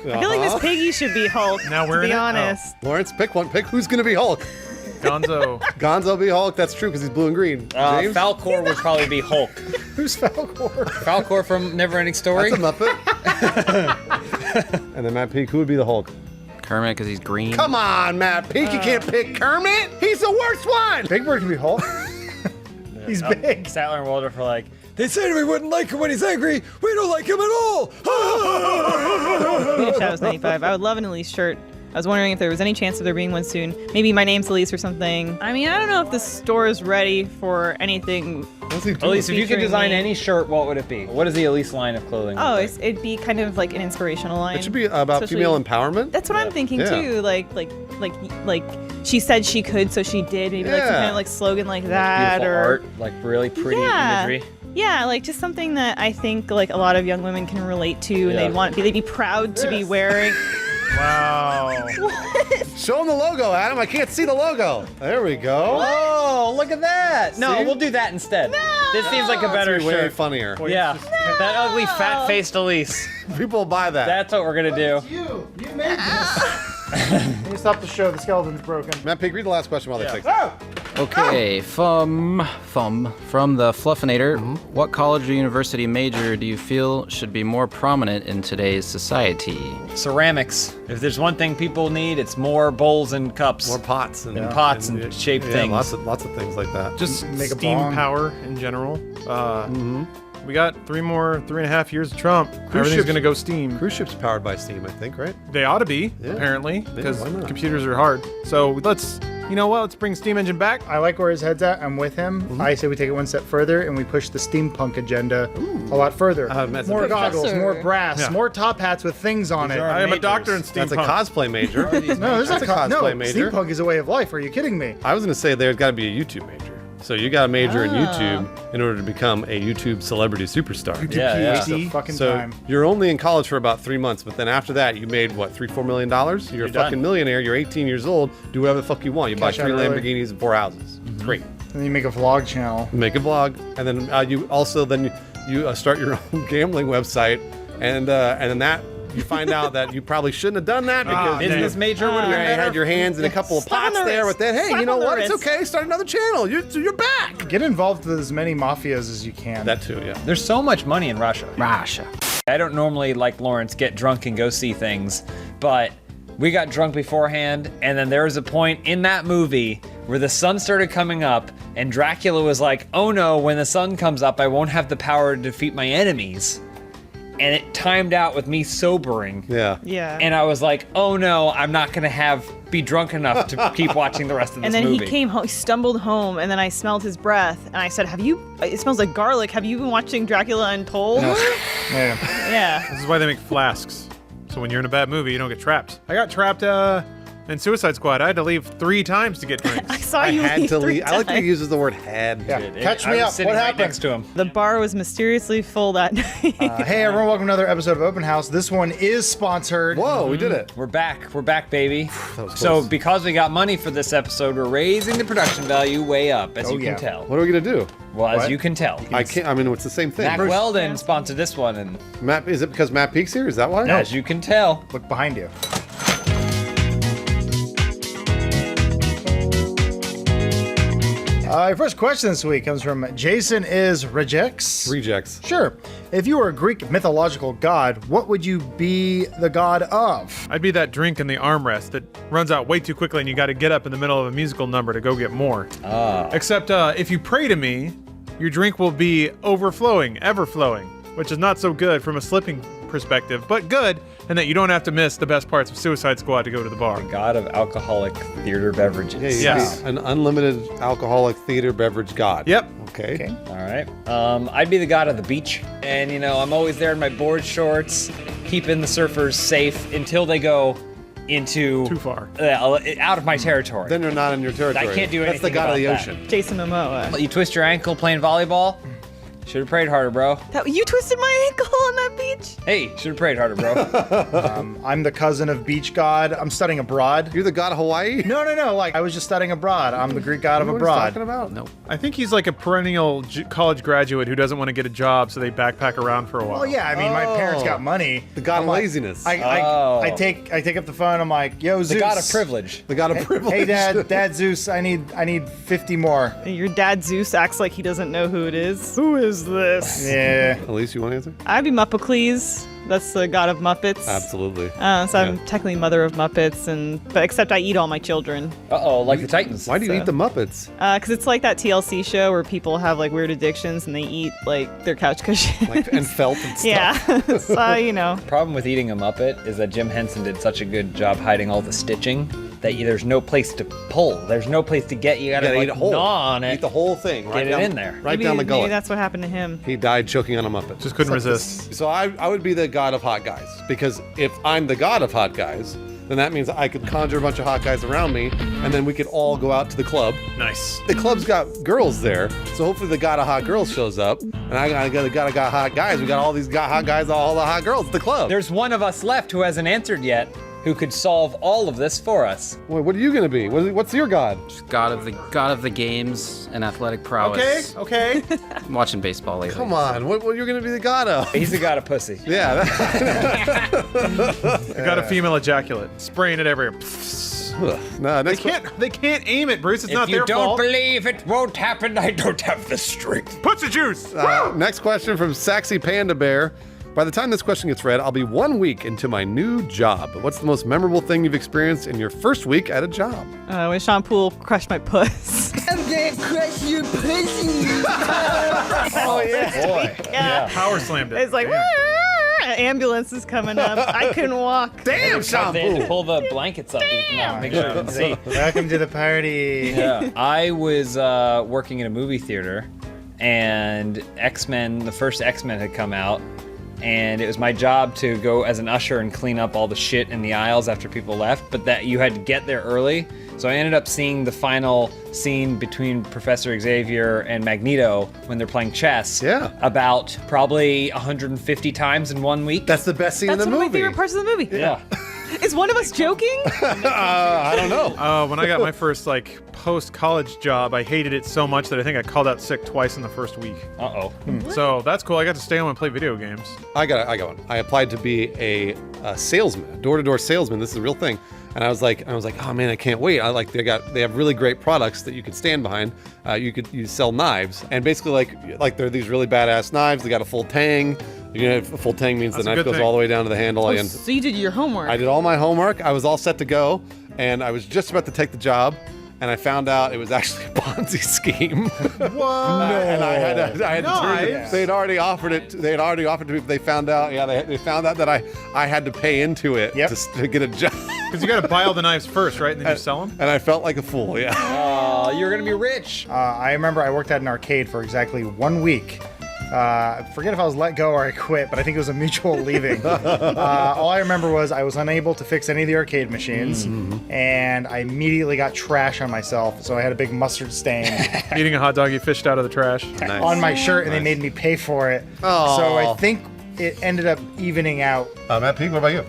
I feel like Miss Piggy should be Hulk. Now we're to in be it? honest. Lawrence, pick one. Pick who's going to be Hulk. Gonzo. Gonzo be Hulk. That's true because he's blue and green. James? Falcor would probably be Hulk. Who's Falcor? Falcor from Neverending Story. That's a Muppet. And then Matt Peak, who would be the Hulk? Kermit, because he's green. Come on, Matt Peak. You can't pick Kermit. He's the worst one. Big Bird can be Hulk. He's big. Statler and Waldorf are like, they said we wouldn't like him when he's angry. We don't like him at all. Swedish House 95. I would love an Elise shirt. I was wondering if there was any chance of there being one soon. Maybe My Name's Elise or something. I mean, I don't know if the store is ready for anything. Elise, if you could design me. any shirt, what would it be? What is the Elise line of clothing? Oh, it'd be kind of like an inspirational line. It should be about Especially- female empowerment. That's what I'm thinking Yeah. too. Like she said she could, so she did. Maybe like some Yeah. kind of like slogan like that, Beautiful or art, like really pretty imagery. Yeah, like just something that I think like a lot of young women can relate to, and Yeah. they'd be proud to be wearing. Wow. Show him the logo, Adam. I can't see the logo. There we go. Oh, look at that! No, See? we'll do that instead. This seems like a better That's way shirt. funnier. Yeah, that ugly fat-faced Elise. People will buy that. That's what we're gonna do. You made this. Can you stop the show? The skeleton's broken. Matt Pig, read the last question while they fix it. Oh! Okay, from the Fluffinator, what college or university major do you feel should be more prominent in today's society? Ceramics. If there's one thing people need, it's more bowls and cups. More pots and pots and shaped yeah, things. Lots of things like that. Just Make a steam bong. power in general. We got 3.5 years of Trump. Everything's ships- gonna go steam. Cruise ships powered by steam, I think, right? They ought to be, Yeah. apparently, Yeah, because why not? computers are hard. So you know what? Let's bring steam engine back. I like where his head's at. I'm with him. I say we take it one step further and we push the steampunk agenda a lot further. that's a More big- goggles, Professor. more brass, Yeah. more top hats with things on it. I am a doctor in steampunk. That's a cosplay major. No, there's That's not a cosplay no, major. steampunk is a way of life. Are you kidding me? I was going to say there's got to be a YouTube major. So you got to major in YouTube in order to become a YouTube celebrity superstar. Yeah, Waste of fucking So time. you're only in college for about 3 months, but then after that, you made what, $3-4 million? You're a done. fucking millionaire. You're 18 years old. Do whatever the fuck you want. You buy Cash out 3 early. Lamborghinis and 4 houses. Great. And then you make a vlog channel. Make a vlog, and then you also you start your own gambling website, and then that you find out that you probably shouldn't have done that because Business major would have you been better. had your hands in a couple of Slap on pots the there, wrist. but then, hey, Slap you know on the what? It's wrist. okay. Start another channel. You're back. Get involved with as many mafias as you can. That too, yeah. There's so much money in Russia. Russia. I don't normally, like Lawrence, get drunk and go see things, but we got drunk beforehand, and then there was a point in that movie where the sun started coming up, and Dracula was like, oh no, when the sun comes up, I won't have the power to defeat my enemies. And it timed out with me sobering. Yeah. Yeah. And I was like, oh no, I'm not gonna be drunk enough to keep watching the rest of this And then movie. he came home, he stumbled home, and then I smelled his breath, and I said, it smells like garlic. Have you been watching Dracula Untold? Yeah. Yeah. This is why they make flasks. So when you're in a bad movie, you don't get trapped. I got trapped in Suicide Squad. I had to leave 3 times to get drinks. I saw you had leave to 3 leave. I like that he times. uses the word had. Yeah. Catch me I was up. sitting What right happened? next to him. The bar was mysteriously full that night. Hey everyone, welcome to another episode of Open House. This one is sponsored. Whoa, we did it. We're back, baby. was So close. because we got money for this episode, we're raising the production value way up, as you yeah. can tell. What are we going to do? Well, as What? you can tell. I can't. I mean, it's the same thing. Mac Weldon sponsored this one, and Matt, is it because Matt Peak's here? Is that why? as you can tell, Look behind you. Your first question this week comes from Jason is Rejects. Rejects. Sure. If you were a Greek mythological god, what would you be the god of? I'd be that drink in the armrest that runs out way too quickly and you got to get up in the middle of a musical number to go get more. Except if you pray to me, your drink will be overflowing, ever-flowing, which is not so good from a slipping perspective, but good in that you don't have to miss the best parts of Suicide Squad to go to the bar. god of alcoholic theater beverages. Yeah, you Yes. be an unlimited alcoholic theater beverage god. Yep. Okay. All right. I'd be the god of the beach, and I'm always there in my board shorts, keeping the surfers safe until they go into Too far. out of my territory. Then you're not in your territory. I can't do That's the anything god of the about ocean. Jason Momoa. You twist your ankle playing volleyball. Should have prayed harder, bro. You twisted my ankle on that beach? Hey, should have prayed harder, bro. I'm the cousin of beach god. I'm studying abroad. You're the god of Hawaii? No. Like, I was just studying abroad. I'm the Greek god of What are you abroad. talking about? Nope. I think he's like a perennial college graduate who doesn't want to get a job, so they backpack around for a while. Well, yeah. I mean, my parents got money. The god I'm of like- laziness. I take up the phone. I'm like, yo, Zeus. The god of privilege. the god of privilege. Hey, Dad Zeus. I need 50 more. Your dad Zeus acts like he doesn't know who it is. Who is this? Yeah. Elise, you want to answer? I'd be Muppocles. That's the god of Muppets. Absolutely. So I'm technically mother of Muppets, but except I eat all my children. Like the Titans. Why do you eat the Muppets? Because it's like that TLC show where people have like weird addictions and they eat like their couch cushions. And felt and stuff. Yeah. So Problem with eating a Muppet is that Jim Henson did such a good job hiding all the stitching that there's no place to pull. There's no place to get. You gotta eat a whole. gnaw on it. Eat the whole thing. Right Get it down, in there. Right maybe, down the maybe gullet. that's what happened to him. He died choking on a Muppet. Just couldn't resist. So I would be the god of hot guys, because if I'm the god of hot guys, then that means I could conjure a bunch of hot guys around me, and then we could all go out to the club. Nice. The club's got girls there, so hopefully the god of hot girls shows up, and I got hot guys. We got all these hot guys, all the hot girls at the club. There's one of us left who hasn't answered yet, who could solve all of this for us. Wait, what are you gonna be? What's your god? God of the games and athletic prowess. Okay. I'm watching baseball lately. Come on, what you're gonna be the god of? He's the god of pussy. Yeah. I got a female ejaculate, spraying it everywhere. No, They can't aim it, Bruce. It's not If you their don't fault. believe it won't happen, I don't have the strength. Pussy juice. Next question from Saxy Panda Bear. By the time this question gets read, I'll be 1 week into my new job. What's the most memorable thing you've experienced in your first week at a job? When Sean Poole crushed my puss. I'm gonna crush your pussy. Oh yeah, boy. Yeah. Power slammed it. It's like, ambulance is coming up. I couldn't walk. Damn, Sean They had to Poole. pull the blankets up. Make sure you can see. Welcome to the party. Yeah. I was working in a movie theater, and the first X-Men had come out, and it was my job to go as an usher and clean up all the shit in the aisles after people left, but that you had to get there early. So I ended up seeing the final scene between Professor Xavier and Magneto when they're playing chess. Yeah. About probably 150 times in 1 week. That's the best scene That's in the one of my movie. favorite parts of the movie. Yeah. Is one of us joking? I don't know. When I got my first post-college job, I hated it so much that I think I called out sick twice in the first week. Uh-oh. So that's cool. I got to stay home and play video games. I got one. I applied to be a salesman, a door-to-door salesman. This is a real thing. And I was like, oh man, I can't wait. They have really great products that you could stand behind. You sell knives, and basically like they're these really badass knives. They got a full tang. A full tang means the knife goes all the way down to the handle. Oh, so you did your homework. I did all my homework. I was all set to go, and I was just about to take the job, and I found out it was actually a Ponzi scheme. What? And I had to turn it. They had already offered it. They had already offered to me. But they found out. Yeah, they found out that I had to pay into it to get a job. Because you got to buy all the knives first, right? And then you sell them? And I felt like a fool, yeah. Oh, you're going to be rich. I remember I worked at an arcade for exactly 1 week. I forget if I was let go or I quit, but I think it was a mutual leaving. All I remember was I was unable to fix any of the arcade machines, and I immediately got trash on myself, so I had a big mustard stain. Eating a hot dog you fished out of the trash. On my shirt, and they made me pay for it. Oh. So I think it ended up evening out. Matt Peak, what about you?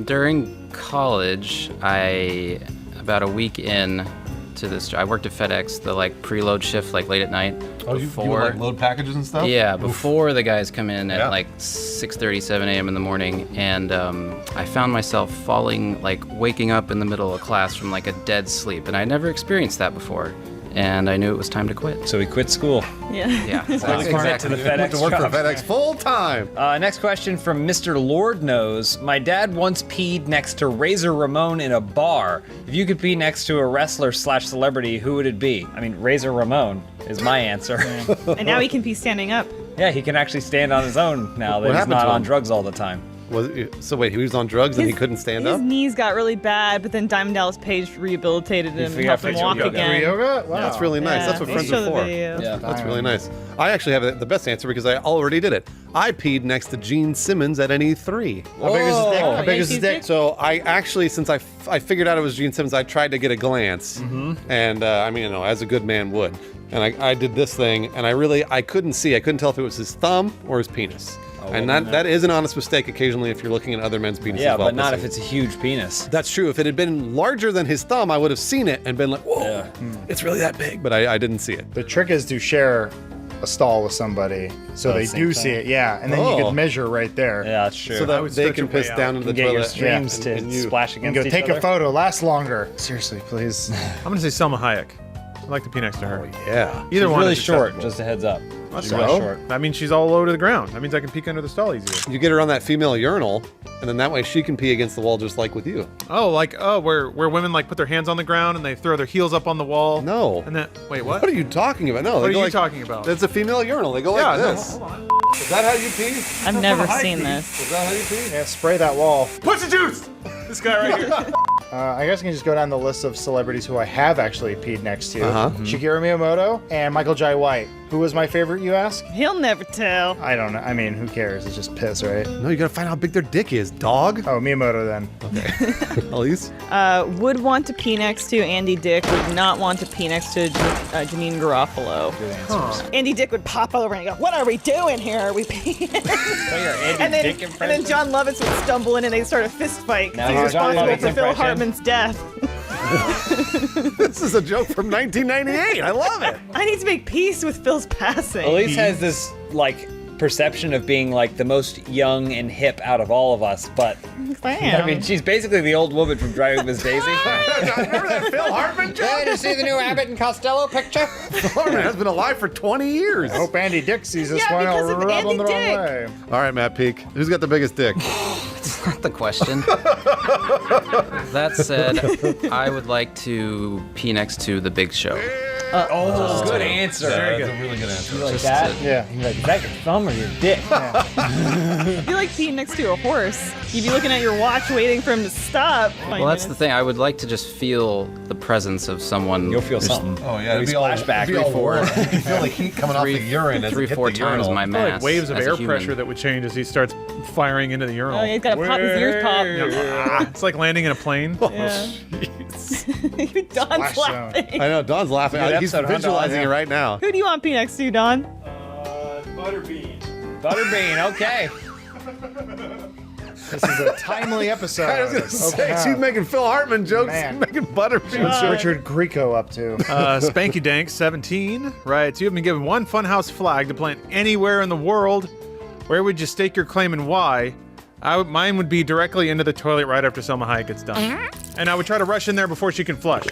During college, about a week in to this, I worked at FedEx, the preload shift, late at night. Oh, you would load packages and stuff? Yeah, before the guys come in at 6:30, 7 a.m. in the morning, and I found myself waking up in the middle of class from a dead sleep, and I never experienced that before. And I knew it was time to quit. So he quit school. Yeah. Yeah, Exactly. To the FedEx to work job. for FedEx full time. Next question from Mr. Lord Knows. My dad once peed next to Razor Ramon in a bar. If you could pee next to a wrestler/celebrity, who would it be? I mean, Razor Ramon is my answer. And now he can be standing up. Yeah, he can actually stand on his own now that he's not on drugs all the time. So wait, he was on drugs and he couldn't stand up? His knees got really bad, but then Diamond Dallas Page rehabilitated him and helped him walk again. Yoga? Wow. That's really nice. That's what friends are for. Yeah. That's really nice. I actually have the best answer because I already did it. I peed next to Gene Simmons at an E3. How big is his dick? How big is his Yeah, dick? So I actually, since I figured out it was Gene Simmons, I tried to get a glance. And as a good man would. And I did this thing, and I couldn't see. I couldn't tell if it was his thumb or his penis. And that is an honest mistake occasionally if you're looking at other men's penises. Yeah, while but not pissing. if it's a huge penis. That's true. If it had been larger than his thumb, I would have seen it and been like, whoa, it's really that big. But I didn't see it. The trick is to share a stall with somebody so they do see it. Yeah, and then you can measure right there. Yeah, that's true. So that they can piss down into the get your toilet. streams to splash And against go each take other. a photo. Last longer. Seriously, please. I'm going to say Selma Hayek. I'd like to pee next to her. Yeah. Either She's one really is short, acceptable. just a heads up. She's So? really short. That means she's all low to the ground. That means I can peek under the stall easier. You get her on that female urinal, and then that way she can pee against the wall just like with you. Where women put their hands on the ground and they throw their heels up on the wall. No. And then wait, what? What are you talking about? No, What they are go you talking about? That's a female urinal. They go like this. hold on. Is that how you pee? I've never seen this. Is that how you pee? Yeah, spray that wall. Pussy juice. This guy right here. I guess I can just go down the list of celebrities who I have actually peed next to. Shigeru Miyamoto and Michael Jai White. Who was my favorite, you ask? He'll never tell. I don't know. I mean, who cares? It's just piss, right? No, you gotta find out how big their dick is, dog. Oh, Miyamoto then. Elise? Would want to pee next to Andy Dick. Would not want to pee next to Janine Garofalo. Andy Dick would pop over and go, "What are we doing here? Are we peeing?" and then John Lovitz would stumble in and they'd start a fist fight because he's responsible for Phil Hartman's death. This is a joke from 1998. I love it. I need to make peace with Phil's passing. Elise has this perception of being the most young and hip out of all of us, but I mean, she's basically the old woman from Driving Miss Daisy. Remember that Phil Hartman joke? Did you see the new Abbott and Costello picture? Phil Hartman has been alive for 20 years. I hope Andy Dick sees this Yeah, one. I'll because of rub Andy him the wrong Dick. way. All right, Matt Peak. Who's got the biggest dick? That's not the question. That said, I would like to pee next to the Big Show. Good answer. Very good. That's a really good answer. You like that? Yeah. You're like, is that your thumb or your dick? If you like peeing next to a horse, you'd be looking at your watch waiting for him to stop. Well, that's the thing. I would like to just feel the presence of someone. You'll feel something. Oh, yeah. Maybe splashback. You feel the heat coming off the urine as it hit 3-4 the times urinal. my mass. Waves of as a air human. pressure that would change as he starts firing into the urinal. Oh, he's got to pop his ears pop. It's like landing in a plane. Yeah. Don's laughing. I know, Don's laughing. Good He's episode, huh, visualizing Don? it right now. Who do you want pee next to, Don? Butterbean. Butterbean, okay. This is a timely episode. I was going to say, she's making Phil Hartman jokes, Man. making butterbean What's jokes. Richard Grieco up to? Spanky Dank 17 writes, you have been given one Funhouse flag to plant anywhere in the world. Where would you stake your claim and why? Mine would be directly into the toilet right after Selma Hayek gets done. And I would try to rush in there before she can flush.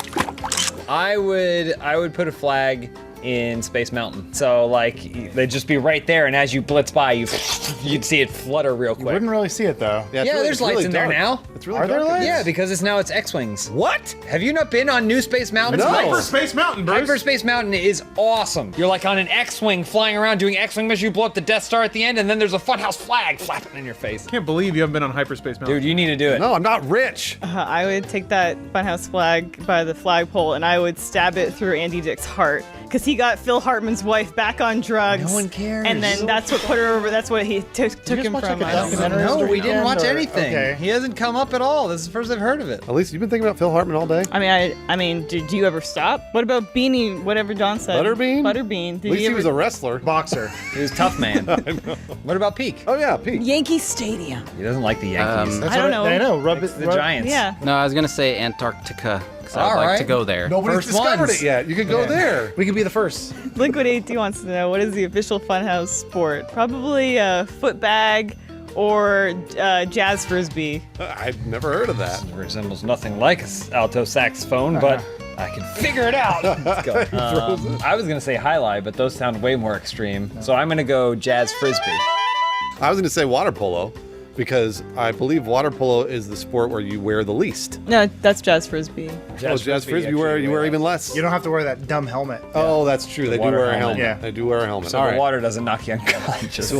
I would put a flag in Space Mountain. So like they'd just be right there, and as you blitz by, you'd see it flutter real quick. You wouldn't really see it though. Yeah, there's lights in there now. It's really Are there dark. lights? Yeah, because it's now it's X-wings. What? Have you not been on New Space Mountain? No. Hyperspace Mountain, Bruce. Hyperspace Mountain is awesome. You're like on an X-wing flying around doing X-wing missions. You blow up the Death Star at the end, and then there's a Funhouse flag flapping in your face. Can't believe you haven't been on Hyperspace Mountain. Dude, you need to do it. No, I'm not rich. I would take that Funhouse flag by the flagpole and I would stab it through Andy Dick's heart. Because he got Phil Hartman's wife back on drugs. No one cares. And then that's what put her over. That's what he took him watch, from. like, a I don't know. documentary? No, we Or- didn't watch or- anything. okay. He hasn't come up at all. This is the first I've heard of it. Elise, you've been thinking about Phil Hartman all day? I mean, did you ever stop? What about Beanie, whatever John said? Butterbean? Butterbean. At Did least you he was ever... a wrestler. Boxer. He was tough, man. What about Peak? Oh, yeah, Pete. Yankee Stadium. He doesn't like the Yankees. That's I don't what- know. I know. Rub It's it. the rub- Giants. Yeah. No, I was gonna say Antarctica because I'd All like to right. go there. Nobody's First discovered ones. it yet. You could go there. We could be the first. Liquid AT wants to know, what is the official Funhouse sport? Probably a footbag or jazz frisbee. I'd never heard of that. It resembles nothing like an alto saxophone, but I can figure it out. Let's go. I was gonna say highlight, but those sound way more extreme. So I'm gonna go jazz frisbee. I was going to say water polo because I believe water polo is the sport where you wear the least. No, that's jazz frisbee. Jazz frisbee, you wear even less. You don't have to wear that dumb helmet. Oh, that's true. They do water wear a helmet. helmet. Yeah. They do wear a helmet. So All the right. water doesn't knock you unconscious. So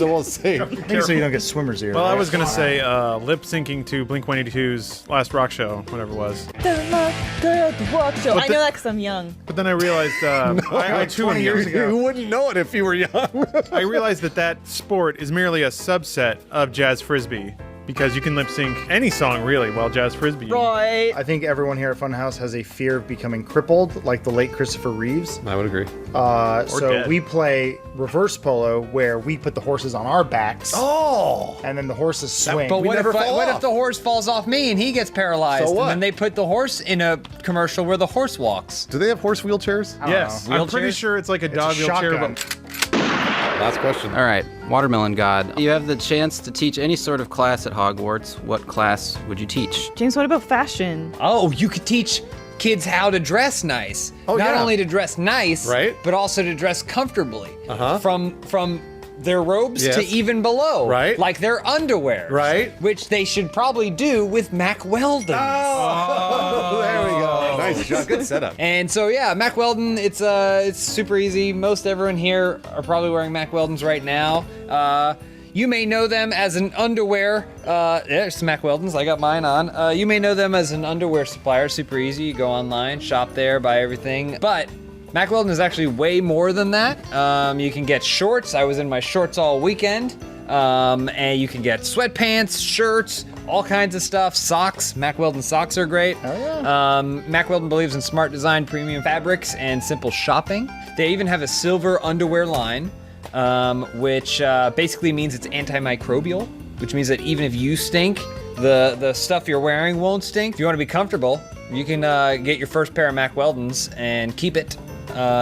we'll say. I think so you don't get swimmer's ear. Well, I right? was gonna say lip syncing to Blink-182's last rock show, whatever it was. I know that because I'm young. But then I realized I too am 20 years young. ago. You wouldn't know it if you were young. I realized that sport is merely a subset of jazz frisbee because you can lip sync any song really while jazz frisbee. Right. I think everyone here at Funhouse has a fear of becoming crippled, like the late Christopher Reeves. I would agree. So dead. we play reverse polo, where we put the horses on our backs. Oh. And then the horses swing. But We what if, never fall what off. if the horse falls off me and he gets paralyzed? So what? And then they put the horse in a commercial where the horse walks. Do they have horse wheelchairs? Yes, know. I'm pretty Wheelchairs? sure it's like a It's dog a wheelchair, shotgun. but Last question. All right, Watermelon God. You have the chance to teach any sort of class at Hogwarts. What class would you teach? James, what about fashion? Oh, you could teach kids how to dress nice. Oh, Not yeah. only to dress nice, Right. but also to dress comfortably. Uh-huh. From their robes Yes. to even below. Right. Like their underwear. Right. Which they should probably do with Mac Weldon. Oh, there we go. Nice shot. Good setup. And so yeah, Mac Weldon, it's super easy. Most everyone here are probably wearing Mac Weldons right now. You may know them as an underwear. There's some Mac Weldons. I got mine on. You may know them as an underwear supplier. Super easy. You go online, shop there, buy everything. But Mac Weldon is actually way more than that. You can get shorts. I was in my shorts all weekend. And you can get sweatpants, shirts, all kinds of stuff. Socks. Mac Weldon socks are great. Oh, yeah. Mac Weldon believes in smart design, premium fabrics, and simple shopping. They even have a silver underwear line, which basically means it's antimicrobial, which means that even if you stink, the stuff you're wearing won't stink. If you want to be comfortable, you can get your first pair of Mac Weldons and keep it.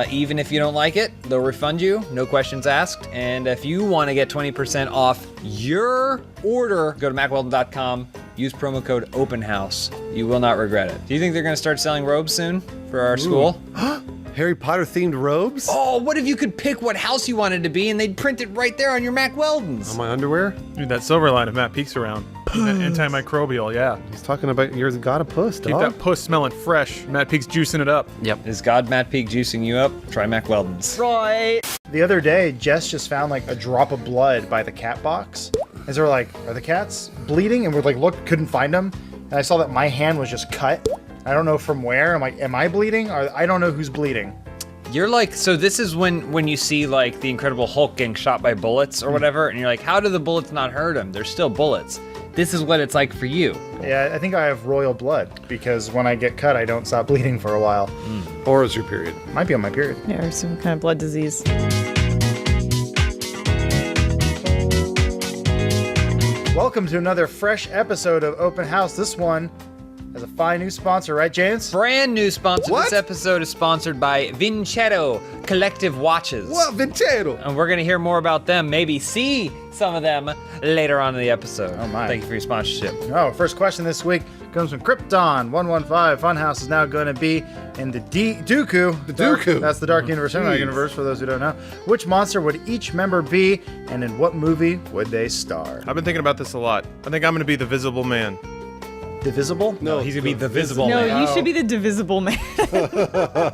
Even if you don't like it, they'll refund you, no questions asked. And if you want to get 20% off your order, go to macweldon.com, use promo code OpenHouse. You will not regret it. Do you think they're going to start selling robes soon for our school? Harry Potter themed robes? Oh, what if you could pick what house you wanted to be and they'd print it right there on your Mac Weldons? On my underwear? dude, that silver line of Matt Peaks around. That antimicrobial, yeah. He's talking about yours got a puss, Keep dog. that puss smelling fresh. Matt Peaks juicing it up. Yep. Is God Matt Peak juicing you up? Try Mac Weldons. Right. The other day, Jess just found like a drop of blood by the cat box. And so we're like, are the cats bleeding? And we're like, look, couldn't find them. And I saw that my hand was just cut. I don't know from where. I'm like, am I bleeding? Or I don't know who's bleeding. You're like, so this is when you see like the Incredible Hulk getting shot by bullets or whatever, and you're like, how do the bullets not hurt him? They're still bullets. This is what it's like for you. Yeah, I think I have royal blood because when I get cut, I don't stop bleeding for a while. Or is your period? Might be on my period. Yeah, or some kind of blood disease. Well, Welcome to another fresh episode of Open House. This one has a fine new sponsor, right, James? Brand new sponsor. What? This episode is sponsored by Vincero Collective Watches. What, Vincero? And we're going to hear more about them, maybe see some of them later on in the episode. Oh, my. Thank you for your sponsorship. Oh, first question this week comes from Krypton115. Funhouse is now going to be in the Dooku. The Dooku. That's the Dark Universe, Cinematic Universe, for those who don't know. Which monster would each member be, and in what movie would they star? I've been thinking about this a lot. I think I'm going to be the Visible Man. Divisible? No, he's going to be the Visible No, Man. you should be the Divisible Man. Well,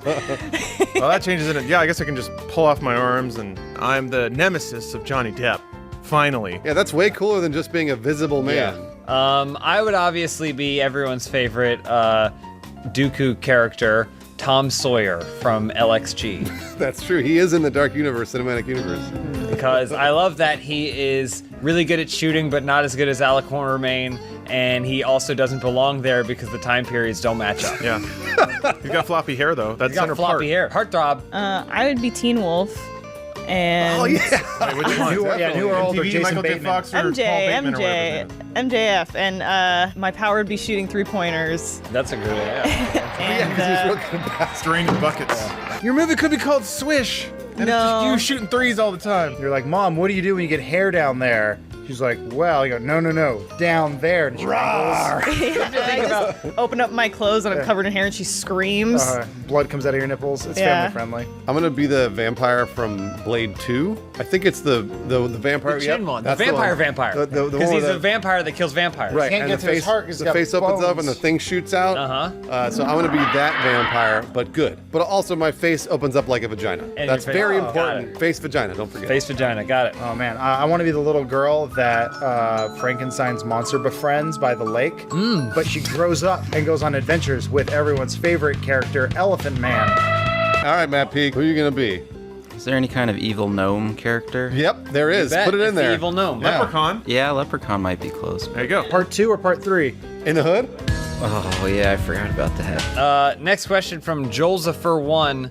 that changes it. Yeah, I guess I can just pull off my arms, and I'm the nemesis of Johnny Depp. Finally. Yeah, that's way cooler than just being a visible man. I would obviously be everyone's favorite Dooku character, Tom Sawyer from LXG. That's true. He is in the Dark Universe, Cinematic Universe. Because I love that he is really good at shooting, but not as good as Alec Hornermain, and he also doesn't belong there because the time periods don't match up. Yeah. He's got floppy hair, though. That's He's got center floppy part. hair. Heartthrob. I would be Teen Wolf. And Oh, yeah. Wait, which one? Who are older, MTV, Jason Michael J. Bateman. Fox, or Paul Bateman, or whatever his name is? MJF, and my power would be shooting 3-pointers. That's a good idea. And Strange buckets. Your movie could be called Swish. And No. it's just you shooting threes all the time. You're like, Mom, what do you do when you get hair down there? She's like, well, you go, no, down there. And she I just open up my clothes and I'm covered in hair, and she screams. blood comes out of your nipples. It's Yeah. family friendly. I'm gonna be the vampire from Blade 2. I think it's the vampire. The chin yep, one. The that's vampire one. vampire. The one Because he's with a vampire that kills vampires. Right, Can't and get the to his face, heart 'cause the he's got face opens up bones. and the thing shoots out. So I'm gonna be that vampire, but good. But also my face opens up like a vagina. And That's your face- very got important. it. Face vagina, don't forget. Face vagina. Got it. Oh man, I want to be the little girl that Frankenstein's monster befriends by the lake. But she grows up and goes on adventures with everyone's favorite character, Elephant Man. All right, Matt Peak, who are you gonna be? Is there any kind of evil gnome character? Yep, there is. bet. Put it in It's the there. evil gnome. Yeah. Leprechaun. Yeah, Leprechaun might be close. There you go. Part 2 or Part 3? In the hood? Oh, yeah, I forgot about that. Next question from Jolzapher1.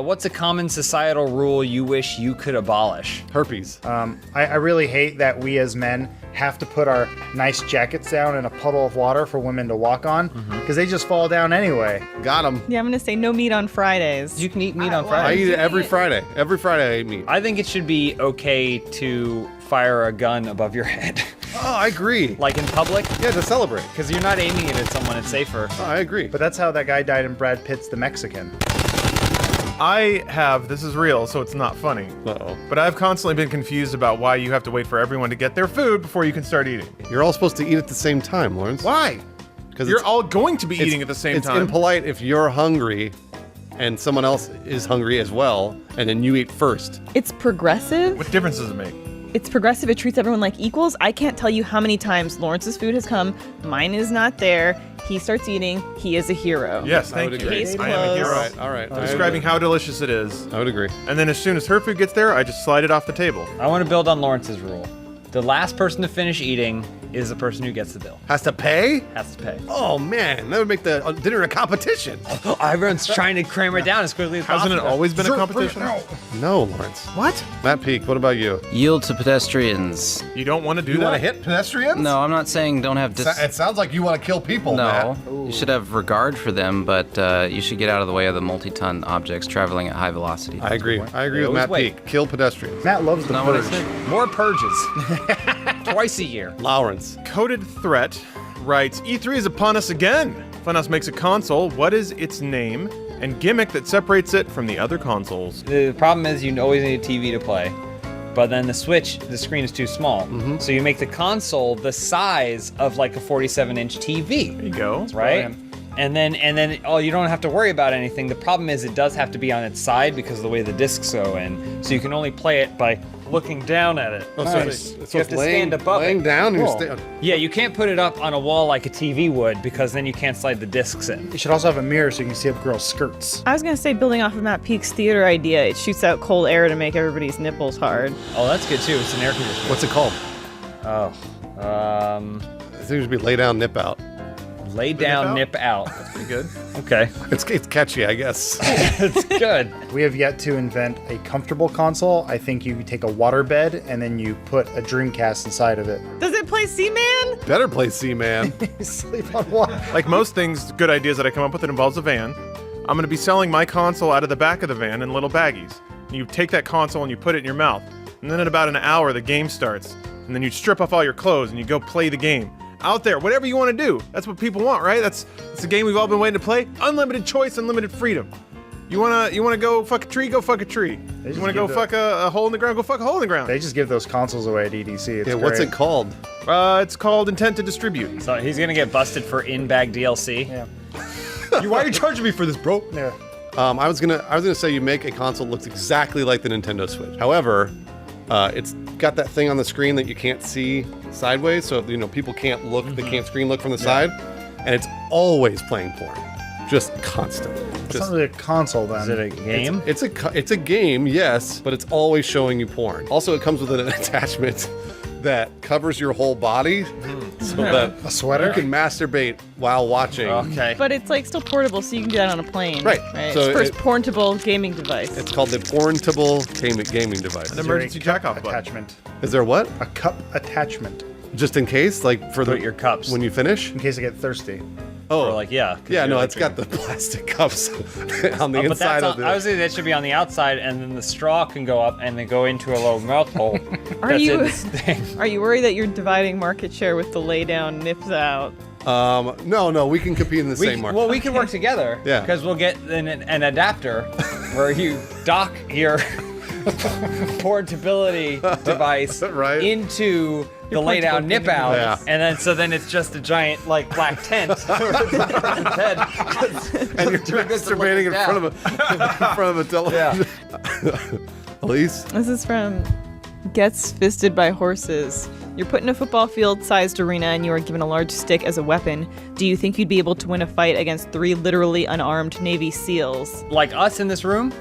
What's a common societal rule you wish you could abolish? Herpes. I really hate that we as men have to put our nice jackets down in a puddle of water for women to walk on, because they just fall down anyway. Got him. Yeah, I'm gonna say no meat on Fridays. You can eat meat on I Friday. eat it every Friday. Every Friday I eat meat. I think it should be okay to fire a gun above your head. Oh, I agree. Like in public, Yeah, to celebrate. because you're not aiming it at someone, it's safer. Oh, I agree. But that's how that guy died in Brad Pitt's The Mexican. This is real, so it's not funny. Uh-oh. But I've constantly been confused about why you have to wait for everyone to get their food before you can start eating. You're all supposed to eat at the same time, Lawrence. Why? Because You're all going to be eating at the same time. It's impolite if you're hungry and someone else is hungry as well, and then you eat first. It's progressive. What difference does it make? It's progressive. It treats everyone like equals. I can't tell you how many times Lawrence's food has come. Mine is not there. He starts eating. He is a hero. Yes, I thank would you. agree. Case I am a hero. closed. All right. I Describing how delicious it is. I would agree. And then as soon as her food gets there, I just slide it off the table. I want to build on Lawrence's rule. The last person to finish eating is the person who gets the bill. Has to pay? Has to pay. Oh man, that would make the dinner a competition. Everyone's trying to cram it down as quickly as Hasn't possible. it always been a competition? No, Lawrence. What? Matt Peak, what about you? Yield to pedestrians. You don't want to do You that? want to hit pedestrians? No, I'm not saying don't have It sounds like you want to kill people, No, Matt. you should have regard for them, but you should get out of the way of the multi-ton objects traveling at high velocity. I agree. I agree with always Matt wait. Peak. Kill pedestrians. Matt loves the Not what I purge. said. More purges. Twice a year. Lawrence. Coded Threat writes, E3 is upon us again. Funhouse makes a console. What is its name and gimmick that separates it from the other consoles? The problem is you always need a TV to play. But then the Switch, the screen is too small. So you make the console the size of like a 47-inch TV. There you go. Right? And then you don't have to worry about anything. The problem is it does have to be on its side because of the way the discs go in. So you can only play it by looking down at it. Oh, Nice. so You have to stand above laying it. down and Cool. you're Yeah, you can't put it up on a wall like a TV would because then you can't slide the discs in. You should also have a mirror so you can see up girls' skirts. I was gonna say, building off of Matt Peak's theater idea, it shoots out cold air to make everybody's nipples hard. Oh, that's good too. It's an air conditioner. What's it called? Oh, I think it should be lay down, nip out. Lay down, nip out. That's pretty good. Okay. It's catchy, I guess. It's good. We have yet to invent a comfortable console. I think you take a water bed and then you put a Dreamcast inside of it. Does it play Seaman? Better play Seaman. You sleep on water. Like most things, good ideas that I come up with that involves a van, I'm going to be selling my console out of the back of the van in little baggies. And you take that console and you put it in your mouth. And then in about an hour, the game starts. And then you strip off all your clothes and you go play the game. Out there, whatever you want to do. That's what people want, right? That's the game we've all been waiting to play. Unlimited choice, unlimited freedom. You wanna go fuck a tree? Go fuck a tree. You wanna go fuck a hole in the ground? Go fuck a hole in the ground. They just give those consoles away at EDC. It's Yeah, what's great. it called? It's called Intent to Distribute. So he's gonna get busted for in-bag DLC. Yeah. Why are you charging me for this, bro? Yeah. I was gonna say you make a console that looks exactly like the Nintendo Switch. However, it's got that thing on the screen that you can't see sideways, so people can't look. They can't screen look from the side, and it's always playing porn, just constant. It's not really a console then. Is it a game? It's a game, yes, but it's always showing you porn. Also, it comes with an attachment that covers your whole body, so that A sweater? you can masturbate while watching. Okay. But it's like still portable, so you can do that on a plane. Right. So So it's it- portable gaming device. It's called the Portable gaming device. An emergency jack-off button. attachment. Is there what? A cup attachment. Just in case, like for Put your cups. when you finish. In case I get thirsty. Oh, Or like, yeah. 'cause yeah, you're no, like it's got the plastic cups on the Oh, but inside that's of the. I was thinking that should be on the outside, and then the straw can go up and then go into a little mouth hole. Are That's you in this thing. are you worried that you're dividing market share with the lay down nips out? No, we can compete in the same market. Well, we can work together. Yeah. Because we'll get an adapter where you dock your portability device Right. into the lay down nip out, Yeah. and then it's just a giant like black tent over the head. and you're masturbating in front of a television. Elise? This is from Gets Fisted by Horses. You're put in a football field-sized arena and you are given a large stick as a weapon. Do you think you'd be able to win a fight against 3 literally unarmed Navy SEALs? Like us in this room,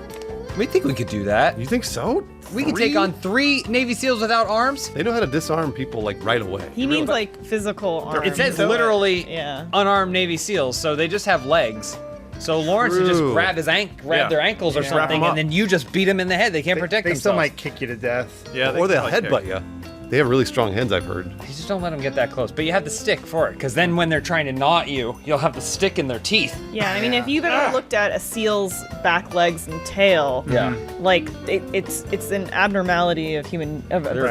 we think we could do that. You think so? We could take on 3 Navy SEAls without arms. They know how to disarm people like right away. He means like physical arms. It says literally Yeah. unarmed Navy SEAls, so they just have legs. So Lawrence would just True. grab their ankles or Yeah. Wrap 'em something, up. and then you just beat them in the head. They can't protect They themselves. still might kick you to death. Yeah, Or they'll can headbutt you. They have really strong hands, I've heard. You just don't let them get that close. But you have the stick for it, because then when they're trying to knot you, you'll have the stick in their teeth. Yeah, I mean, if you've ever looked at a seal's back legs and tail, Yeah. like it's an abnormality of They're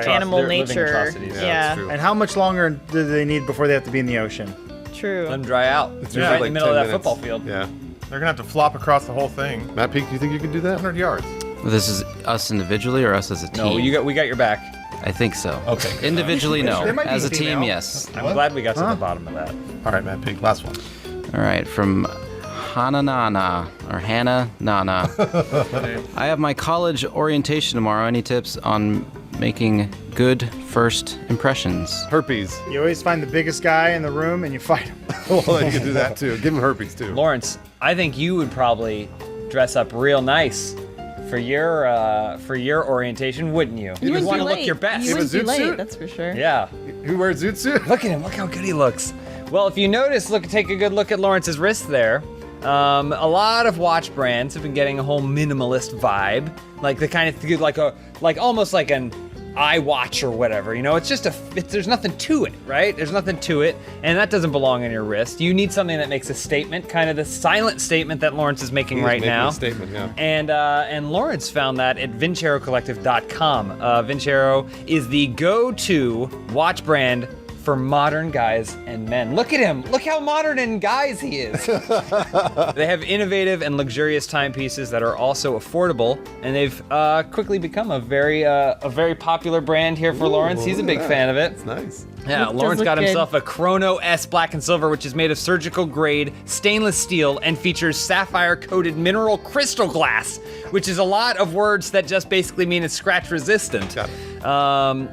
animal they're living nature. atrocities. Yeah, Yeah, that's true. And how much longer do they need before they have to be in the ocean? true. Let them dry out. It's right usually in like the middle of 10 that minutes. football field. Yeah. They're gonna have to flop across the whole thing. Matt Peak, you think you could do that? 100 yards. This is us individually or us as a team? No, we got your back. I think so. Okay. Individually, no. They might be As a team, female. yes. I'm glad we got to the bottom of that. All right, Matt Peak, last one. All right, from Hannah Nana or Hannah Nana. I have my college orientation tomorrow. Any tips on making good first impressions? Herpes. You always find the biggest guy in the room and you fight him. Well, you can do that too. Give him herpes too. Lawrence, I think you would probably dress up real nice for your orientation, wouldn't you? You would wouldn't want be to look late. your best. You wouldn't be zoot late, suit? that's for sure. Yeah. Who wears zoot suit? Look at him. Look how good he looks. Well, if you notice, take a good look at Lawrence's wrist there. A lot of watch brands have been getting a whole minimalist vibe, like the kind of like almost like an iWatch or whatever. You know, it's just there's nothing to it, right? There's nothing to it, and that doesn't belong on your wrist. You need something that makes a statement, kind of the silent statement that Lawrence is making right now. A statement, yeah. And Lawrence found that at VinceroCollective.com. Vincero is the go-to watch brand for modern guys and men. Look at him. Look how modern and guys he is. They have innovative and luxurious timepieces that are also affordable, and they've quickly become a very popular brand here for Lawrence. He's a big fan of it. It's nice. Yeah, It does Lawrence look got good. himself a Chrono S Black and Silver, which is made of surgical grade stainless steel and features sapphire coated mineral crystal glass, which is a lot of words that just basically mean it's scratch resistant. Got it.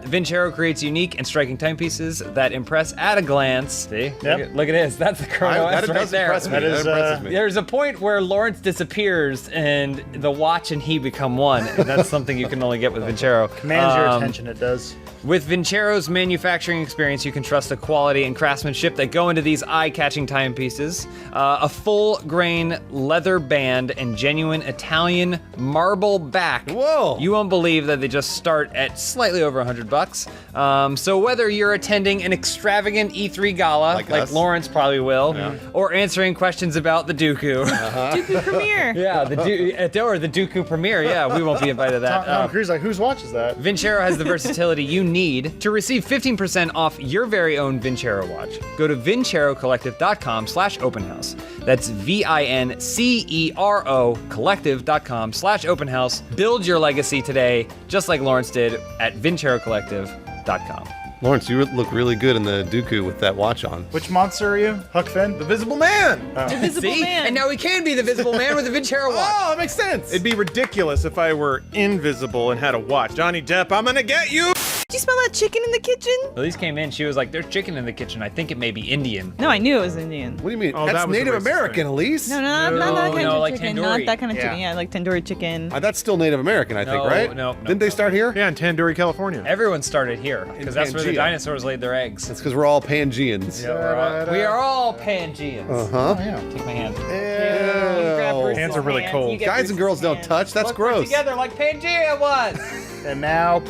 Vincero creates unique and striking timepieces that impress at a glance. See? Yep. Look at this. That's the Chrono S That right does there. impress me. That That is, impresses me. There's a point where Lawrence disappears and the watch and he become one. And that's something you can only get with Vincero. Commands your attention, it does. With Vincero's manufacturing experience experience, you can trust the quality and craftsmanship that go into these eye-catching timepieces. A full-grain leather band and genuine Italian marble back. Whoa! You won't believe that they just start at slightly over $100. So whether you're attending an extravagant E3 gala, like Lawrence probably will, or answering questions about the Dooku. Dooku premiere. Yeah, or the Dooku premiere. Yeah, we won't be invited to that. Tom Cruise, like, whose watch is that? Vincero has the versatility you need to receive 15% off your very own Vincero watch. Go to vincerocollective.com/openhouse. That's VINCERO collective.com/openhouse. Build your legacy today, just like Lawrence did at vincerocollective.com. Lawrence, you look really good in the Dooku with that watch on. Which monster are you? Huck Finn? The Visible Man! The Visible Man. And now he can be the Visible Man with a Vincero watch. Oh, that makes sense. It'd be ridiculous if I were invisible and had a watch. Johnny Depp, I'm gonna get you! Did you smell that chicken in the kitchen? Elise came in, she was like, there's chicken in the kitchen. I think it may be Indian. No, I knew it was Indian. What do you mean? Oh, that's that was a Native racist American, thing. Elise. No, not that kind of like chicken. tandoori. Not that kind of Yeah. chicken. Yeah, like tandoori chicken. That's still Native American, I think, right? No. Didn't they start here? Yeah, in Tandoori, California. Everyone started here, because that's where the Pangea. dinosaurs laid their eggs. It's because we're all Pangeans. We are all Pangeans. Uh-huh. Take my hand. Hands are really cold. Guys and girls don't touch. That's Look, we're gross. together like Pangea was. And now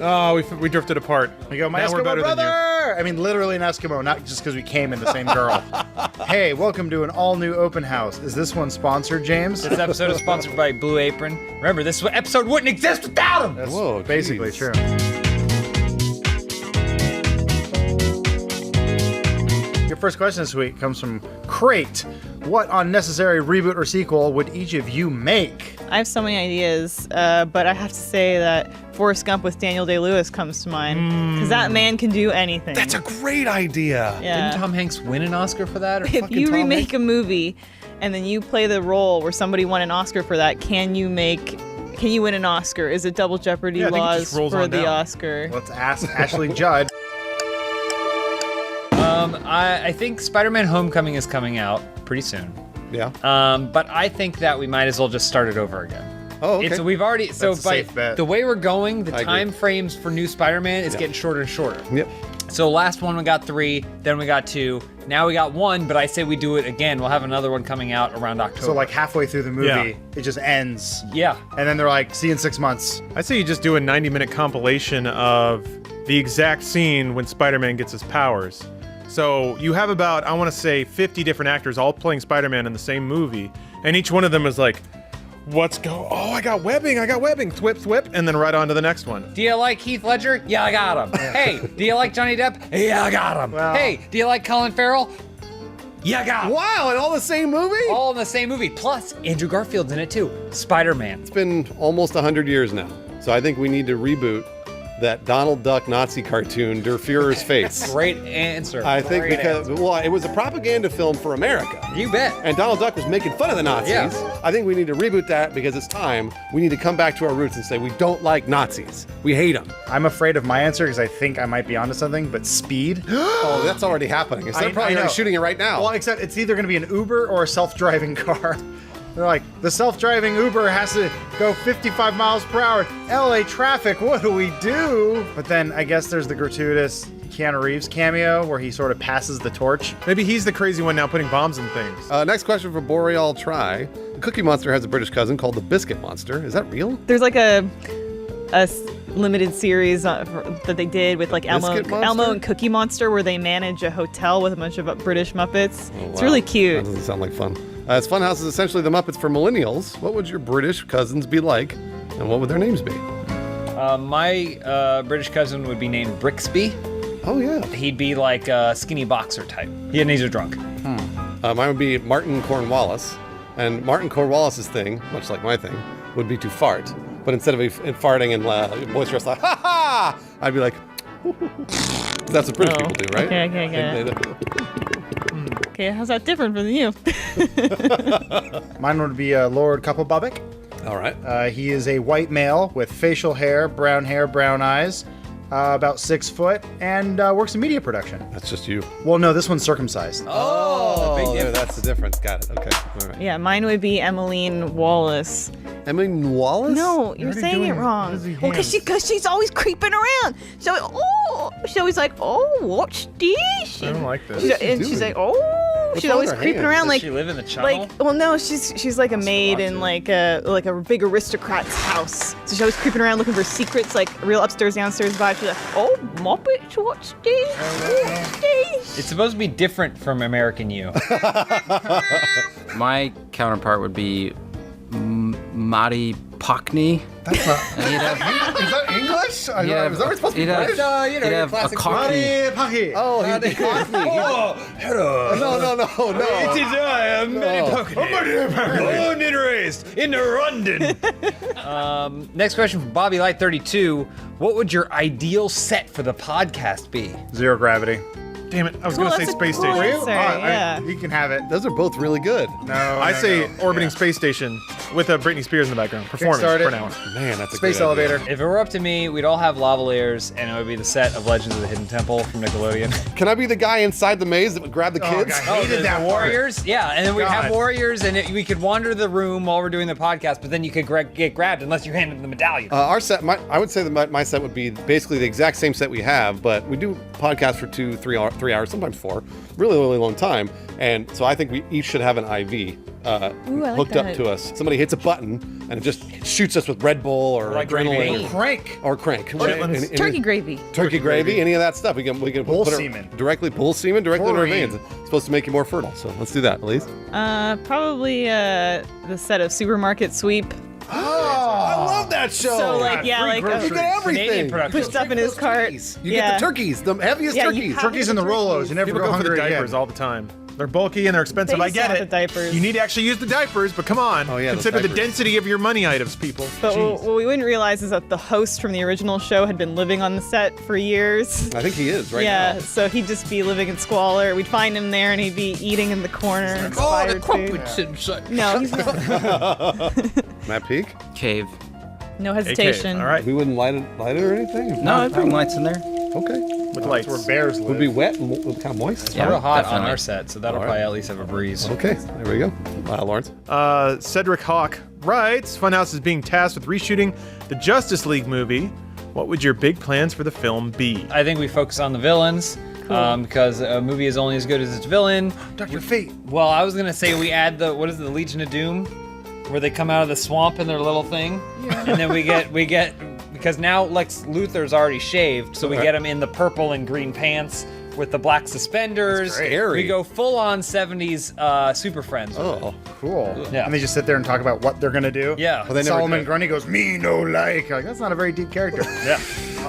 Oh, we drifted apart. we go, my Now we're Eskimo better than you. brother! I mean, literally an Eskimo, not just because we came in the same girl. Hey, welcome to an all-new open house. Is this one sponsored, James? This episode is sponsored by Blue Apron. Remember, this episode wouldn't exist without them. That's Whoa, basically geez. true. Your first question this week comes from Crate. What unnecessary reboot or sequel would each of you make? I have so many ideas, but I have to say that Forrest Gump with Daniel Day-Lewis comes to mind because that man can do anything. That's a great idea. Yeah. Didn't Tom Hanks win an Oscar for that? Or If fucking you Tom remake Hanks? a movie and then you play the role where somebody won an Oscar for that, can you win an Oscar? Is it double jeopardy Yeah, I think it laws just rolls for on the down. Oscar? Let's ask Ashley Judd. I think Spider-Man Homecoming is coming out pretty soon. Yeah. But I think that we might as well just start it over again. Oh, okay. We've already That's a by safe bet. the way we're going, the I agree. time frames for new Spider-Man is getting shorter and shorter. Yep. So last one we got 3, then we got 2, now we got 1. But I say we do it again. We'll have another one coming out around October. So like halfway through the movie, Yeah. it just ends. yeah. And then they're like, see you in 6 months. I say you just do a 90-minute compilation of the exact scene when Spider-Man gets his powers. So you have about, I want to say, 50 different actors all playing Spider-Man in the same movie, and each one of them is like, oh, I got webbing, thwip, thwip, and then right on to the next one. Do you like Heath Ledger? Yeah, I got him. Hey, do you like Johnny Depp? Yeah, I got him. Well- Hey, do you like Colin Farrell? Yeah, I got him. Wow, and all the same movie? All in the same movie. Plus, Andrew Garfield's in it too. Spider-Man. It's been almost 100 years now. So I think we need to reboot that Donald Duck Nazi cartoon, Der Fuhrer's Face. Great answer. I think Great because, answer. well, it was a propaganda film for America. You bet. And Donald Duck was making fun of the Nazis. Yeah. I think we need to reboot that because it's time. We need to come back to our roots and say we don't like Nazis. We hate them. I'm afraid of my answer because I think I might be onto something, but Speed? Oh, that's already happening. Instead of probably I know. shooting it right now. Well, except it's either going to be an Uber or a self-driving car. They're like, the self-driving Uber has to go 55 miles per hour. LA traffic, what do we do? But then I guess there's the gratuitous Keanu Reeves cameo where he sort of passes the torch. Maybe he's the crazy one now putting bombs in things. Next question for Boreal Try. The Cookie Monster has a British cousin called the Biscuit Monster. Is that real? There's like a limited series that they did with like Biscuit Monster? Elmo and Cookie Monster where they manage a hotel with a bunch of British Muppets. Oh, It's wow. really cute. That doesn't sound like fun. As Funhouse is essentially the Muppets for millennials, what would your British cousins be like, and what would their names be? My British cousin would be named Brixby. Oh, yeah. He'd be like a skinny boxer type. Yeah, and he's a drunk. Mine would be Martin Cornwallis. And Martin Cornwallis's thing, much like my thing, would be to fart. But instead of farting and boisterous, like, ha ha! I'd be like, that's what British people do, right? Okay, I get it. Okay, how's that different from you? Mine would be Lord Kupelbabik. All right. He is a white male with facial hair, brown eyes, about 6 foot, and works in media production. That's just you. Well, no, this one's circumcised. Oh, that's the difference. Got it. Okay. All right. Yeah, mine would be Emmeline Wallace. Emily Wallace? No, you're are you saying doing? it wrong. Busy Well, hands. because she's always creeping around. She's always like, oh, what's this? I don't like this. She's like, oh, she's wrong always with her creeping hands? around Does like. she live in the channel? Like, well, no, she's like a maid in like a big aristocrat's house. So she's always creeping around looking for secrets, like a real upstairs downstairs vibe. She's like, oh, Muppets, what's this? What's this? It's supposed to be different from American You. My counterpart would be Mari Pockney. That's not. And he'd have, Is that English? I he'd know, have, is that supposed to be he'd have, British? he'd have a Cockney. Oh, he'd be Cockney. Hello. No. It is I, am Manny Pocket. Born and raised in London. Next question from Bobby Light 32. What would your ideal set for the podcast be? Zero gravity. Damn it! I was Cool, gonna say that's a space cool station. answer, yeah. He can have it. Those are both really good. No, I say orbiting space station with a Britney Spears in the background. Performance Kickstart it. for now. Man, that's a Space great idea. elevator. If it were up to me, we'd all have lavaliers, and it would be the set of Legends of the Hidden Temple from Nickelodeon. Can I be the guy inside the maze that would grab the kids? God, I hated that part. warriors, yeah, and then we'd have God. warriors, and we could wander the room while we're doing the podcast, but then you could get grabbed unless you handed the medallion. Our set, I would say that my set would be basically the exact same set we have, but we do podcasts for 3 hours, sometimes 4, really long time. And so I think we each should have an IV I like hooked up that. to us. Somebody hits a button and it just shoots us with Red Bull or Like adrenaline Crank. or crank. Chitlins. Any- Turkey gravy. Turkey gravy, any of that stuff. We can Bull put it semen. bull semen directly in our Taurine. veins. It's supposed to make you more fertile. So let's do that, Elise. Probably the set of Supermarket Sweep. Oh, I love that show. So like, yeah, free like groceries. you get Canadian everything. production. put stuff in his cart. You Yeah. get the turkeys, the heaviest Yeah, you turkeys. have- Turkeys and the Rolos. You never People go go for the hungry diapers again. all the time. They're bulky and they're expensive. They I get saw it. the diapers. You need to actually use the diapers, but come on. Oh, yeah, those Consider the diapers. density of your money items, people. But Jeez. what we wouldn't realize is that the host from the original show had been living on the set for years. I think he is right yeah, now. so he'd just be living in squalor. We'd find him there, and he'd be eating in the corner. Expired food. No, he's not. Matt Peak? Cave. No hesitation. All right. We wouldn't light it or anything? No, I'd bring lights in there. Okay. With lights. Where bears live. Would be wet and kind of moist? It's real hot on definitely. our set, so that'll All right. probably at least have a breeze. Okay, there we go. Lawrence? Cedric Hawk writes, Funhouse is being tasked with reshooting the Justice League movie. What would your big plans for the film be? I think we focus on the villains. Because a movie is only as good as its villain. Dr. Fate. Well, I was gonna say we add the the Legion of Doom, where they come out of the swamp in their little thing, and then we get because now Lex Luthor's already shaved, so we get him in the purple and green pants with the black suspenders. scary. We go full on 70s Super Friends. Oh. Cool. Yeah. And they just sit there and talk about what they're gonna do. Yeah. Well, they never Solomon did. Grundy goes, me no like. That's not a very deep character. Yeah.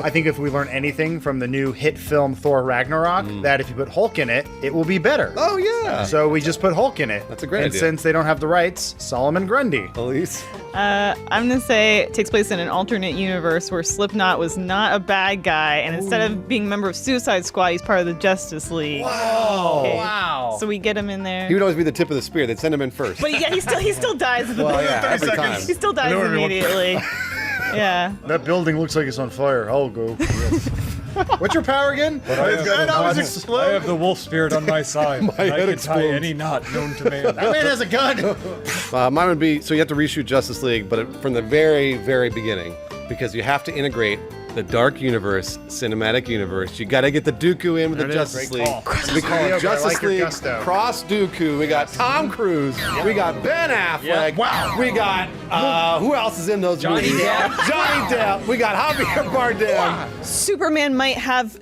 I think if we learn anything from the new hit film Thor Ragnarok, that if you put Hulk in it, it will be better. Oh, yeah. So we just put Hulk in it. That's a great and idea. since they don't have the rights, Solomon Grundy. Elise? I'm gonna say it takes place in an alternate universe where Slipknot was not a bad guy, and instead of being a member of Suicide Squad, he's part of the Justice League. Wow. Wow. So we get him in there. He would always be the tip of the spear. They'd send him in first. But yeah, he still dies. At the Well, yeah, every time. He still dies Hello, everyone. immediately. Yeah. That building looks like it's on fire. I'll go. What's your power again? I have the wolf spirit on my side. My head explodes. knot known to man. That man has a gun. Mine would be, so you have to reshoot Justice League, but from the very, very beginning, because you have to integrate the Dark Universe, Cinematic Universe. You got to get the Dooku in with There the it is. Justice Great League. call. We call Yeah, it but I Justice like your League gusto. Cross Dooku. We got Tom Cruise. We got Ben Affleck. Yeah. Wow. We got, who else is in those Johnny movies? Depp. Johnny Depp. We got Javier Bardem. Superman might have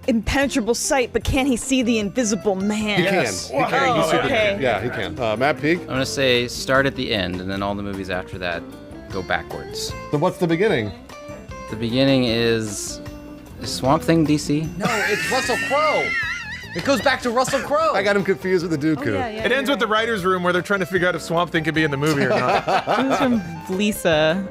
impenetrable sight, but can he see the invisible man? He can. He can. Oh, He's Superman. okay. Yeah, he can. Matt Peak. I'm gonna say start at the end, and then all the movies after that go backwards. So what's the beginning? The beginning is Swamp Thing DC. No, it's Russell Crowe. It goes back to Russell Crowe. I got him confused with the Dooku. It ends with the writer's room where they're trying to figure out if Swamp Thing could be in the movie or not. This is from Lisa.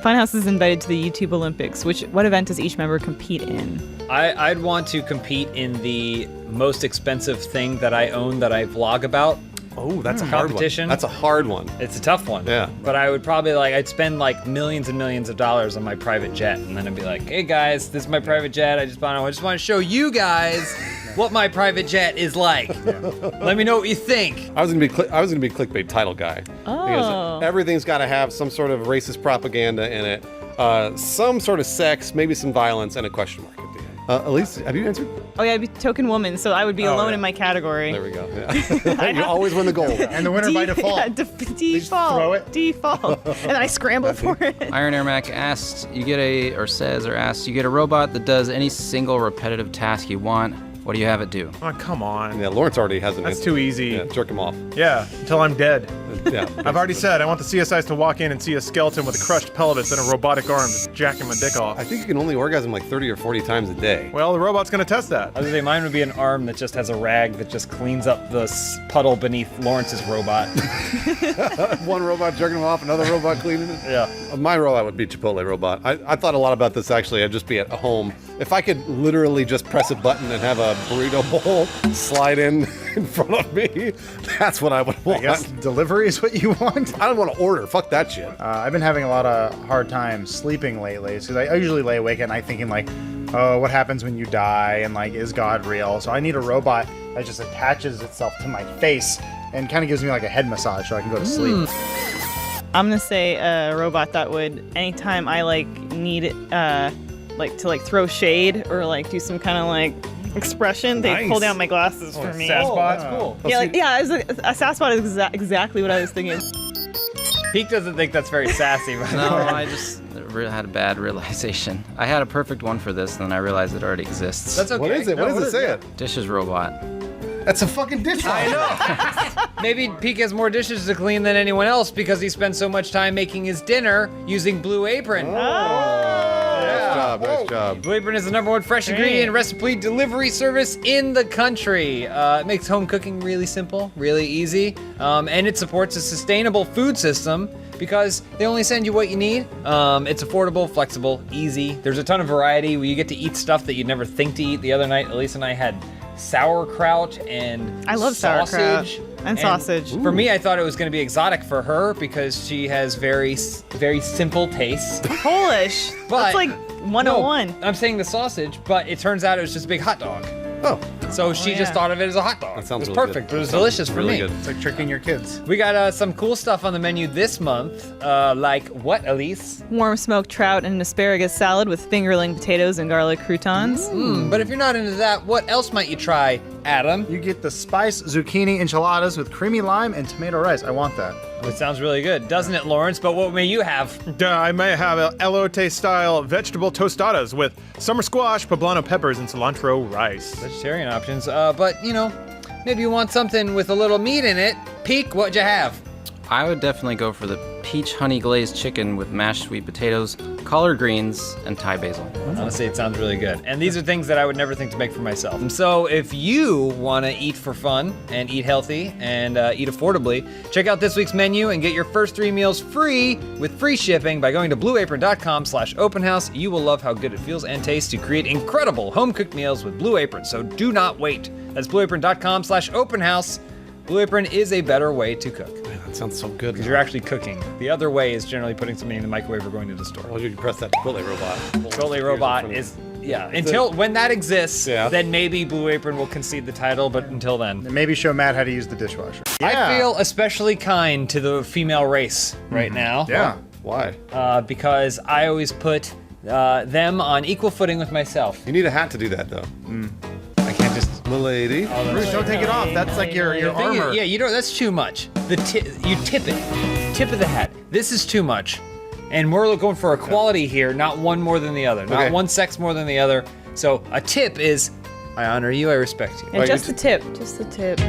Funhouse is invited to the YouTube Olympics. What event does each member compete in? I'd want to compete in the most expensive thing that I own that I vlog about. Oh, that's a hard Competition. one. That's a hard one. It's a tough one. Yeah. But I would probably I'd spend like millions and millions of dollars on my private jet, and then I'd be like, hey guys, this is my private jet. I just want to show you guys what my private jet is like. Let me know what you think. I was gonna be clickbait title guy. Oh. Because everything's got to have some sort of racist propaganda in it, some sort of sex, maybe some violence, and a question mark at the end. Elise, have you answered? Oh yeah, I'd be token woman, so I would be alone in my category. There we go. Yeah. You always win the gold. And the winner by default. Yeah, default. throw it. Default. And then I scramble for it. Iron Air Mac asks, you get a robot that does any single repetitive task you want. What do you have it do? Oh, come on. Yeah, Lawrence already has an That's answer. too easy. Yeah, jerk him off. Yeah, until I'm dead. Yeah. I've already said I want the CSIs to walk in and see a skeleton with a crushed pelvis and a robotic arm just jacking my dick off. I think you can only orgasm like 30 or 40 times a day. Well, the robot's gonna test that. I was gonna say mine would be an arm that just has a rag that just cleans up the puddle beneath Lawrence's robot. One robot jerking him off, another robot cleaning it. Yeah. My robot would be Chipotle robot. I thought a lot about this actually. I'd just be at home. If I could literally just press a button and have a burrito bowl slide in front of me, that's what I would want. I guess delivery is what you want. I don't want to order. Fuck that shit. I've been having a lot of hard time sleeping lately because I usually lay awake at night thinking like, oh, what happens when you die and like, is God real? So I need a robot that just attaches itself to my face and kind of gives me like a head massage so I can go to sleep. I'm gonna say a robot that would, anytime I like need like to like throw shade or like do some kind of like expression, they pull down my glasses for me. Sasbot? That's cool. Yeah, like, yeah, a Sasbot is exactly what I was thinking. Pete doesn't think that's very sassy. But No, I just had a bad realization. I had a perfect one for this, and then I realized it already exists. That's okay. What is it? What does it say? It? Dishes robot. That's a fucking dishwasher. I know. Maybe Pete has more dishes to clean than anyone else because he spends so much time making his dinner using Blue Apron. Nice job. Blue Apron is the #1 fresh ingredient recipe delivery service in the country. It makes home cooking really simple, really easy, and it supports a sustainable food system because they only send you what you need. It's affordable, flexible, easy. There's a ton of variety where you get to eat stuff that you'd never think to eat. The other night, Elise and I had sauerkraut and I love sauerkraut and sausage. For me, I thought it was going to be exotic for her because she has very simple tastes. Polish. But that's like 101. No, I'm saying the sausage, but it turns out it was just a big hot dog. Oh. So she just thought of it as a hot dog. That sounds it was really perfect. good. It was delicious for really me. good. It's like tricking your kids. We got some cool stuff on the menu this month, like what, Elise? Warm smoked trout and an asparagus salad with fingerling potatoes and garlic croutons. But if you're not into that, what else might you try, Adam? You get the spiced zucchini enchiladas with creamy lime and tomato rice. I want that. It sounds really good, doesn't it, Lawrence? But what may you have? I may have elote-style vegetable tostadas with summer squash, poblano peppers, and cilantro rice. Vegetarian options, but you know, maybe you want something with a little meat in it. Peek, what'd you have? I would definitely go for the peach honey glazed chicken with mashed sweet potatoes, collard greens, and Thai basil. Honestly, it sounds really good. And these are things that I would never think to make for myself. So if you want to eat for fun and eat healthy and eat affordably, check out this week's menu and get your first 3 meals free with free shipping by going to blueapron.com/openhouse. You will love how good it feels and tastes to create incredible home-cooked meals with Blue Apron, so do not wait. That's blueapron.com/openhouse. Blue Apron is a better way to cook. Man, that sounds so good. Because you're actually cooking. The other way is generally putting something in the microwave or going to the store. Well, you can press that Chipotle robot. Chipotle robot is, until when that exists, then maybe Blue Apron will concede the title, but until then. And maybe show Matt how to use the dishwasher. I feel especially kind to the female race right now. Yeah. Why? Because I always put them on equal footing with myself. You need a hat to do that, though. I can't just... Milady. Bruce, don't take it off. That's like your armor. Yeah, you don't. That's too much. You tip it. Tip of the hat. This is too much. And we're going for equality here, not one more than the other. Not one sex more than the other. So a tip is, I honor you, I respect you. And just the tip. Just the tip.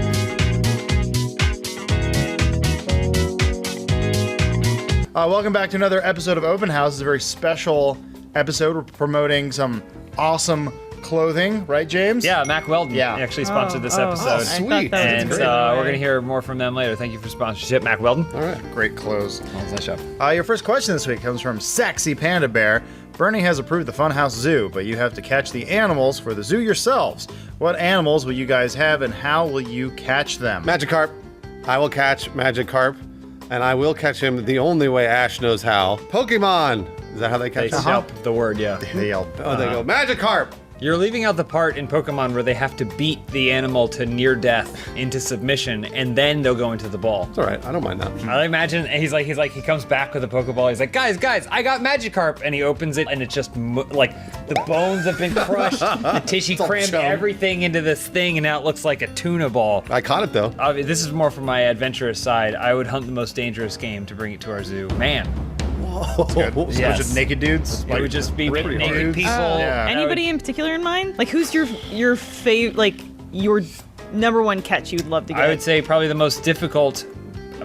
Welcome back to another episode of Open House. It's a very special episode. We're promoting some awesome clothing, right, James? Yeah, Mac Weldon actually sponsored this episode. Sweet. And we're going to hear more from them later. Thank you for sponsorship, Mac Weldon. All right. Great clothes. Nice job. Your first question this week comes from Sexy Panda Bear. Bernie has approved the Funhouse Zoo, but you have to catch the animals for the zoo yourselves. What animals will you guys have, and how will you catch them? Magikarp. I will catch Magikarp, and I will catch him the only way Ash knows how. Pokemon. Is that how they catch him? Yelp the word, yeah. They yelp. Oh, they go, Magikarp. You're leaving out the part in Pokemon where they have to beat the animal to near death into submission, and then they'll go into the ball. It's all right. I don't mind that. I imagine he comes back with a Pokeball. He's like, guys, I got Magikarp, and he opens it, and it's just like the bones have been crushed, the tissue crammed everything into this thing, and now it looks like a tuna ball. I caught it though. This is more from my adventurous side. I would hunt the most dangerous game to bring it to our zoo. Man. Whoa. That's good. Yes. Bunch of naked dudes. It would just be naked people. Anybody in particular in mind? Like, who's your fave? Like, your number one catch you'd love to get? I would say probably the most difficult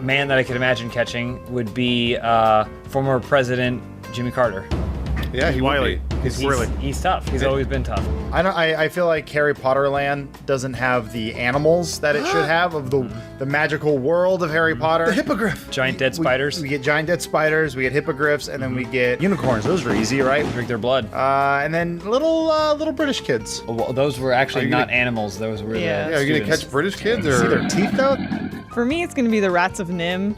man that I could imagine catching would be former President Jimmy Carter. Yeah, he's wily. He's tough. He's always been tough. I feel like Harry Potter Land doesn't have the animals that it should have of the magical world of Harry Potter. The hippogriff. Giant dead spiders. We get giant dead spiders. We get hippogriffs, and then we get unicorns. Those are easy, right? Drink their blood. And then little British kids. Well, those were actually not animals. Those were are you gonna catch British kids or see their teeth though? For me, it's gonna be the rats of Nim,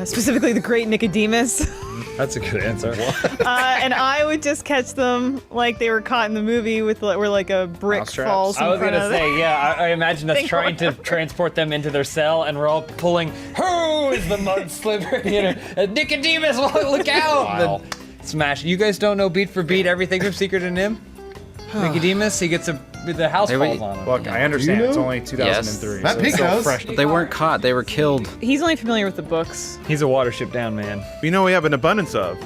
specifically the Great Nicodemus. That's a good answer. And I would just catch them like they were caught in the movie with where like a brick falls in I was front gonna of say, them. yeah, I imagine us trying to transport them into their cell, and we're all pulling, who is the mud sliver? Nicodemus, look out! Wow. Smash. You guys don't know beat for beat everything from Secret of Nim? Nicodemus, he gets the house falls on him. Look, I understand. It's only 2003. That pig knows. Fresh. But they weren't caught. They were killed. He's only familiar with the books. He's a Watership Down man. You know we have an abundance of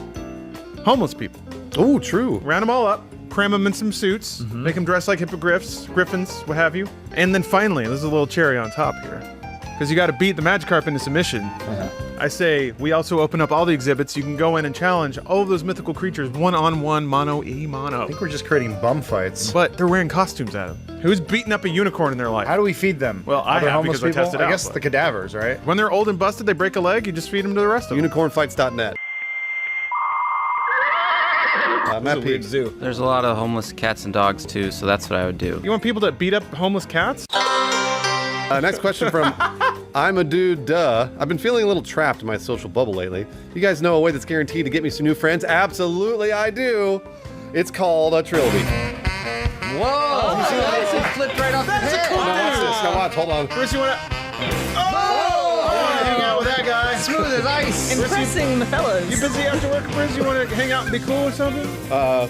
homeless people. Oh, true. Round them all up, cram them in some suits, make them dress like hippogriffs, griffins, what have you. And then finally, this is a little cherry on top here, because you got to beat the Magikarp into submission. I say we also open up all the exhibits. You can go in and challenge all of those mythical creatures one-on-one, mano-a-mano. I think we're just creating bum fights. But they're wearing costumes, Adam. Who's beating up a unicorn in their life? How do we feed them? Well, I Other have homeless because I tested people? out. I guess the cadavers, right? When they're old and busted, they break a leg, you just feed them to the rest of them. Unicornfights.net. Matt Peak. Zoo. There's a lot of homeless cats and dogs too, so that's what I would do. You want people to beat up homeless cats? Next question from I'm a dude, duh. I've been feeling a little trapped in my social bubble lately. You guys know a way that's guaranteed to get me some new friends? Absolutely, I do. It's called a trilby. Whoa! You see that? It flipped right off the head. Now watch this. Now watch. Hold on. Chris, you want to... Hang out with that guy. Smooth as ice. Impressing the fellas. You busy after work, Chris? You want to hang out and be cool or something? I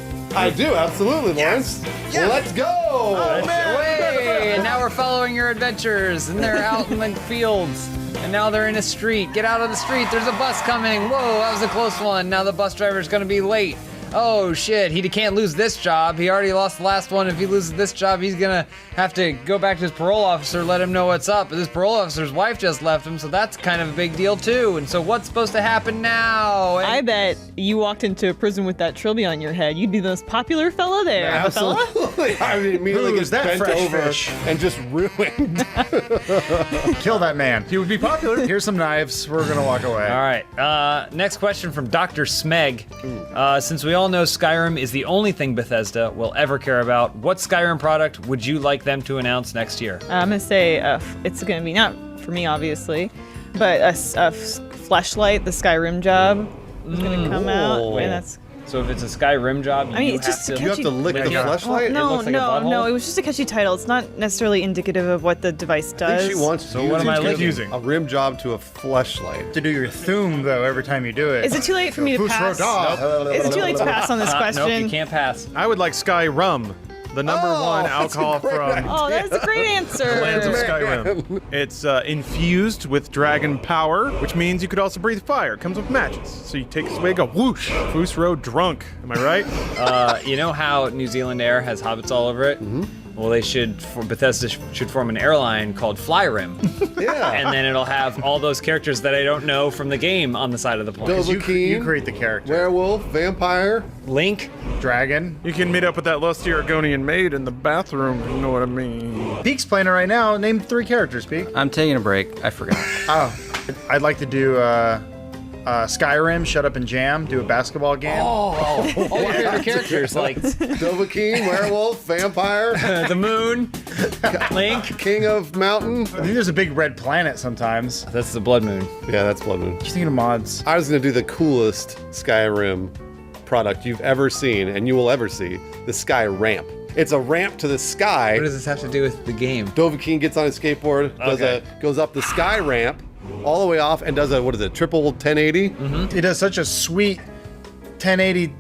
do, absolutely, Lawrence. Yes. Let's go. Way! And now we're following your adventures, and they're out in the fields. And now they're in a street. Get out of the street. There's a bus coming. Whoa, that was a close one. Now the bus driver's gonna be late. Oh shit, he can't lose this job. He already lost the last one. If he loses this job, he's gonna have to go back to his parole officer, let him know what's up. But this parole officer's wife just left him, so that's kind of a big deal too. And so what's supposed to happen now? I bet you walked into a prison with that trilby on your head. You'd be the most popular fella there. Absolutely. I mean, immediately Who's gets that bent fresh over fish? and just ruined. Kill that man. He would be popular. Here's some knives. We're gonna walk away. All right. Next question from Dr. Smeg. Since we all know Skyrim is the only thing Bethesda will ever care about, what Skyrim product would you like them to announce next year? I'm gonna say it's gonna be not for me, obviously, but a fleshlight, the Skyrim job, is gonna come out, and that's. So if it's a Skyrim job, I mean, it's just a catchy. You have to lick the fleshlight? No, looks like a butthole? no. It was just a catchy title. It's not necessarily indicative of what the device I does. think she wants So what am I licking? Confusing. a rim job to a fleshlight. To do your thum though every time you do it. Is it too late for me to pass? Nope. Is it too late to pass on this question? Nope, you can't pass. I would like Sky Rum, the number one that's a alcohol great from idea. Oh, that's a great answer. the lands of Skyrim. It's infused with dragon power, which means you could also breathe fire. It comes with matches. So you take a swig, go whoosh. Foos Road drunk. Am I right? You know how New Zealand Air has hobbits all over it? Mm-hmm. Well, Bethesda should form an airline called Flyrim. Yeah. And then it'll have all those characters that I don't know from the game on the side of the plane. Dovahkiin, You create the character. werewolf, vampire. Link. Dragon. You can meet up with that lusty Argonian maid in the bathroom, you know what I mean. Peek's playing it right now. Name 3 characters, Peek. I'm taking a break. I forgot. Oh, I'd like to do Skyrim, Shut Up and Jam, do a basketball game. All your favorite characters, like Dovahkiin, werewolf, vampire, the moon, Link. king of mountain. I think there's a big red planet sometimes. That's the Blood Moon. Yeah, that's Blood Moon. What you thinking of mods? I was gonna do the coolest Skyrim product you've ever seen and you will ever see, the Sky Ramp. It's a ramp to the sky. What does this have to do with the game? Dovahkiin gets on his skateboard, goes up the sky ramp, all the way off, and does a triple 1080. He does such a sweet 1080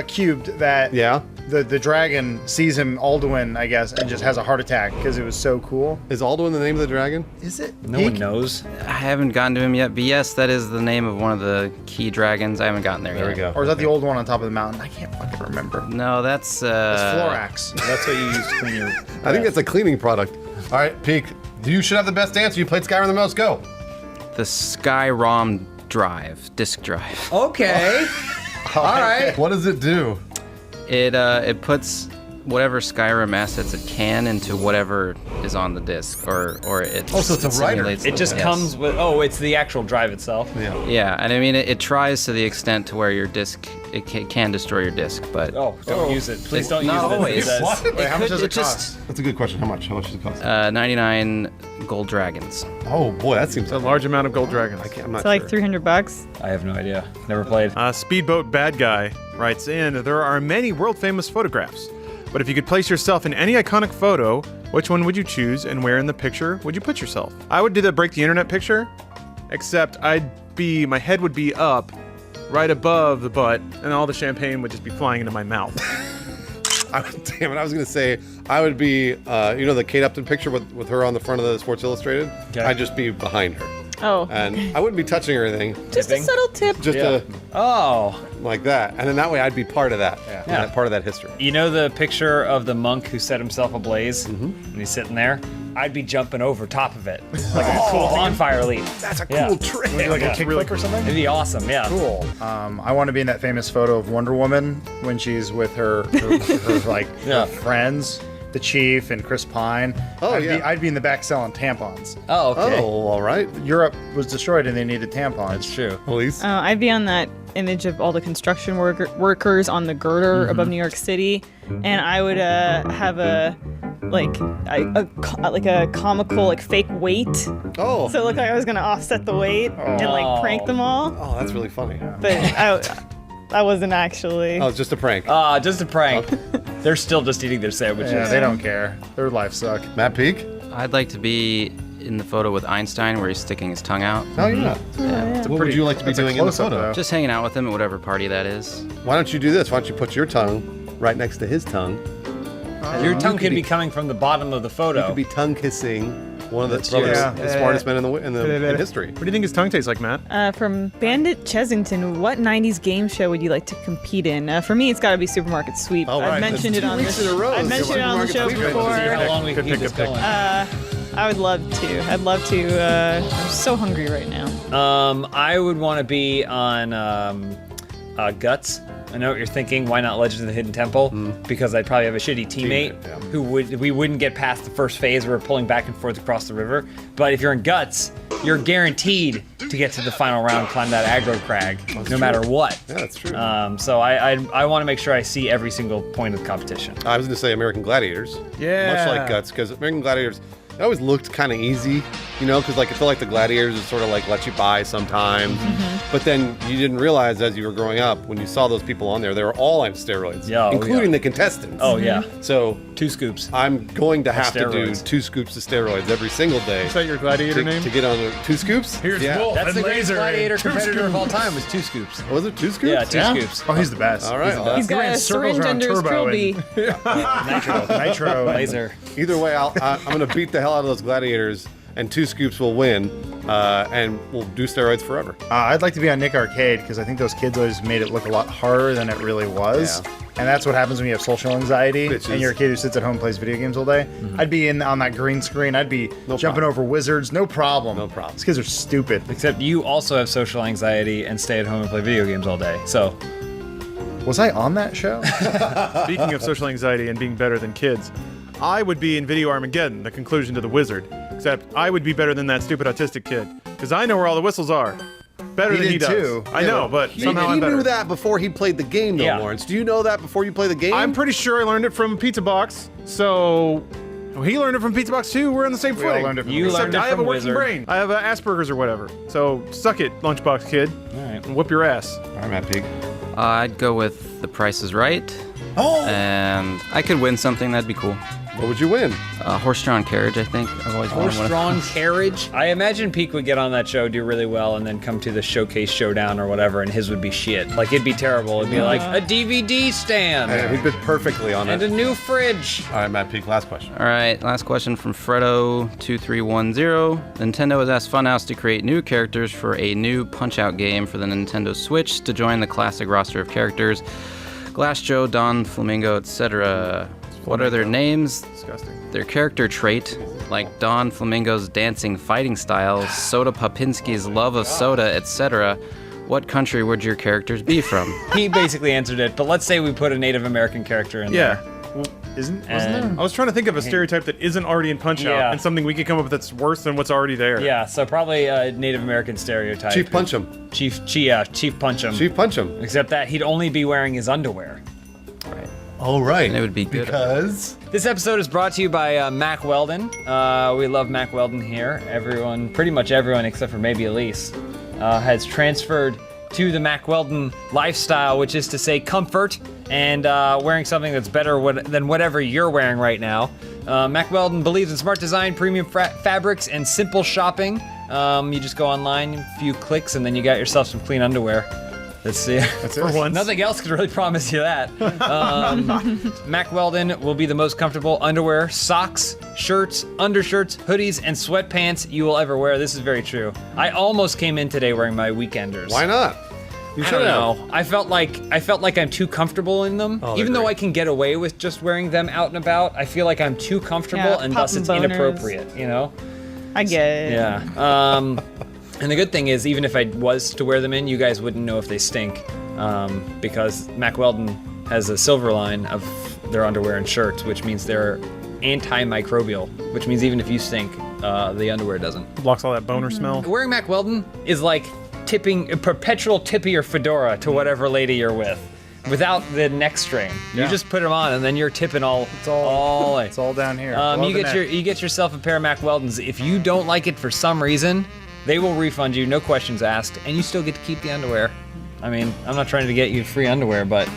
cubed that the dragon sees him, Alduin, I guess, and just has a heart attack because it was so cool. Is Alduin the name of the dragon? Is it? No one knows. I haven't gotten to him yet, but yes, that is the name of one of the key dragons. I haven't gotten there yet. There we go. Or is that the old one on top of the mountain? I can't fucking remember. No, that's Florax. That's what you use to clean your. I think that's a cleaning product. All right, Peak, you should have the best answer. You played Skyrim the most. Go. the Skyrim drive, disk drive. Okay. All right. What does it do? It puts whatever Skyrim assets it can into whatever is on the disk, or it. Oh, so it's a writer. simulates It them. just Yes. comes with. Oh, it's the actual drive itself. Yeah. Yeah, and I mean it tries to the extent to where your disk it can destroy your disk, but Oh, don't use it. Please don't not use it. always. It What? Wait, how much does it just cost? That's a good question. How much? How much does it cost? 99 gold dragons. Oh boy, that seems A large amount of gold dragons. I'm not So like sure. $300. I have no idea. Never played. Speedboat Bad Guy writes in, there are many world-famous photographs, but if you could place yourself in any iconic photo, which one would you choose and where in the picture would you put yourself? I would do the break the internet picture, except my head would be up right above the butt and all the champagne would just be flying into my mouth. Damn it! I was gonna say I would be, the Kate Upton picture with her on the front of the Sports Illustrated. Okay. I'd just be behind her, Oh. and I wouldn't be touching her or anything. Just a subtle tip. Just Oh. like that, and then that way I'd be part of that. Yeah. Part of that history. You know the picture of the monk who set himself ablaze? And he's sitting there? I'd be jumping over top of it. Like a cool bonfire leap. That's a Yeah. cool trick. Would you like a kickflip or something? It'd be awesome, yeah. Cool. I want to be in that famous photo of Wonder Woman when she's with her friends, the Chief and Chris Pine. Oh, I'd be in the back selling tampons. Oh, okay. Oh, all right. Europe was destroyed and they needed tampons. That's true. Police. I'd be on that image of all the construction workers on the girder above New York City, and I would have a comical fake weight. Oh. So it looked like I was gonna offset the weight and prank them all. Oh, that's really funny. But I wasn't actually. Oh, it's just a prank. Just a prank. They're still just eating their sandwiches. Yeah, they don't care. Their lives suck. Matt Peak. I'd like to be in the photo with Einstein where he's sticking his tongue out. Oh yeah. What would you like to be That's a doing in the close-up, photo? though. Just hanging out with him at whatever party that is. Why don't you do this? Why don't you put your tongue right next to his tongue? Your tongue could could be- be coming from the bottom of the You photo. could be tongue kissing one of the, That's probably true. the smartest men in history. What do you think his tongue tastes like, Matt? From Bandit Chesington, what 90s game show would you like to compete in? For me, it's got to be Supermarket Sweep. Oh, right. I've mentioned That's it on 2 weeks this. in a row. I've mentioned it on the show Supermarket Sweep. before. See how long we can keep this going. I would love to. I'd love to. I'm so hungry right now. I would want to be on Guts. I know what you're thinking. Why not Legends of the Hidden Temple? Because I'd probably have a shitty teammate who we wouldn't get past the first phase. We're pulling back and forth across the river. But if you're in Guts, you're guaranteed to get to the final round, climb that aggro crag, no matter what. Yeah, that's true. So I want to make sure I see every single point of the competition. I was going to say American Gladiators. Yeah. Much like Guts, because American Gladiators, it always looked kind of easy, because I feel like the Gladiators would sort of let you buy sometimes. But then you didn't realize as you were growing up, when you saw those people on there, they were all on steroids, including the contestants. Oh, yeah. So 2 scoops. I'm going to have to do steroids. 2 scoops of steroids every single day. Is that your gladiator name? To get on the 2 scoops? Here's yeah. Wolf That's and the greatest Laser. gladiator and 2 competitor of all scoops. time was 2 scoops. Was it 2 scoops? Yeah, 2 scoops. Oh, he's the best. All right. He's got a circles syringe around under his Turbo trilby. Nitro. Laser. Either way, I'm going to beat the hell out of those gladiators, and 2 scoops will win, and we'll do steroids forever. I'd like to be on Nick Arcade because I think those kids always made it look a lot harder than it really was. Yeah. And that's what happens when you have social anxiety Bitches. and you're a kid who sits at home and plays video games all day. I'd be on that green screen. I'd be jumping over wizards. No problem. No problem. These kids are stupid. Except you also have social anxiety and stay at home and play video games all day. So Was I on that show? Speaking of social anxiety and being better than kids, I would be in Video Armageddon, the conclusion to the Wizard. Except I would be better than that stupid autistic kid, because I know where all the whistles are. Better He than he did does. too. I know, but somehow I'm better. knew that before he played the game, though, Yeah. Lawrence. Do you know that before you play the game? I'm pretty sure I learned it from Pizza Box, so he learned it from Pizza Box too. We're on the same We all footing. learned it from You Except learned it I have a from working Wizard. brain. I have Asperger's or whatever. So suck it, Lunchbox kid. All right. And whoop your ass. All right, Matt Pig. I'd go with The Price is Right. Oh! And I could win something, that'd be cool. What would you win? A horse-drawn carriage, I think. I've always wanted one. Horse-drawn carriage. I imagine Peak would get on that show, do really well, and then come to the showcase showdown or whatever, and his would be shit. Like, it'd be terrible. It'd be like a DVD stand. He bid perfectly on and it. a new fridge. All right, Matt Peak, last question. All right, last question from Fredo2310. Nintendo has asked Funhouse to create new characters for a new Punch-Out game for the Nintendo Switch to join the classic roster of characters. Glass Joe, Don, Flamingo, etc. What are their names? Disgusting. Their character trait, like Don Flamingo's dancing fighting style, Soda Popinski's love of soda, etc. What country would your characters be from? He basically answered it, but let's say we put a Native American character in there. Well, wasn't there? And- I was trying to think of a stereotype that isn't already in Punch Out, Yeah. and something we could come up with that's worse than what's already there. Yeah, so probably a Native American stereotype. Chief Punch'em. Chief Punch'em. Chief Punch'em. Except that he'd only be wearing his underwear. Right. Oh, right. And it would be good. Because? This episode is brought to you by Mac Weldon. We love Mac Weldon here. Everyone, pretty much everyone except for maybe Elise, has transferred to the Mac Weldon lifestyle, which is to say comfort and wearing something that's better than whatever you're wearing right now. Mac Weldon believes in smart design, premium fabrics, and simple shopping. You just go online, a few clicks, and then you got yourself some clean underwear. That's it. For once. Nothing else could really promise you that. Mac Weldon will be the most comfortable underwear, socks, shirts, undershirts, hoodies, and sweatpants you will ever wear. This is very true. I almost came in today wearing my Weekenders. Why not? You I should don't have. know. I felt like I'm too comfortable in them. Oh, Even though great. I can get away with just wearing them out and about, I feel like I'm too comfortable Yeah, and thus it's popping boners. inappropriate, you know? I get it. Yeah. And the good thing is, even if I was to wear them in, you guys wouldn't know if they stink, because Mac Weldon has a silver line of their underwear and shirts, which means they're antimicrobial, which means even if you stink, the underwear doesn't. Blocks all that boner smell. Wearing Mac Weldon is like tipping a perpetual tip of your fedora to whatever lady you're with, without the neck strain. Yeah. You just put them on, and then you're tipping all the way. It's all down here. You get yourself a pair of Mac Weldons. If you don't like it for some reason, they will refund you, no questions asked, and you still get to keep the underwear. I mean, I'm not trying to get you free underwear, but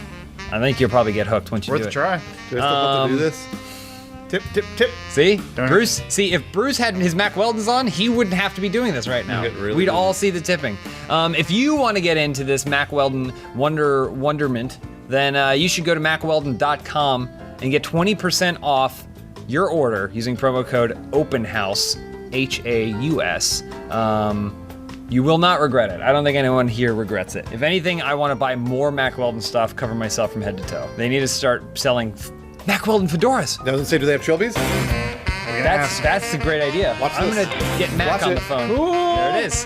I think you'll probably get hooked once you Worth do a it. try. Do I still have to do this? Tip, tip, tip. See? Darn it. Bruce, see, if Bruce had his Mac Weldons on, he wouldn't have to be doing this right now. really We'd good. all see the tipping. If you want to get into this Mac Weldon wonderment, then you should go to macweldon.com and get 20% off your order using promo code OPENHOUSE, H-A-U-S. You will not regret it. I don't think anyone here regrets it. If anything, I want to buy more Mac Weldon stuff, cover myself from head to toe. They need to start selling Mac Weldon fedoras. Doesn't say, do they have trilbies? That's a great idea. Watch I'm this. gonna get Mac Watch on it. the phone. There it is.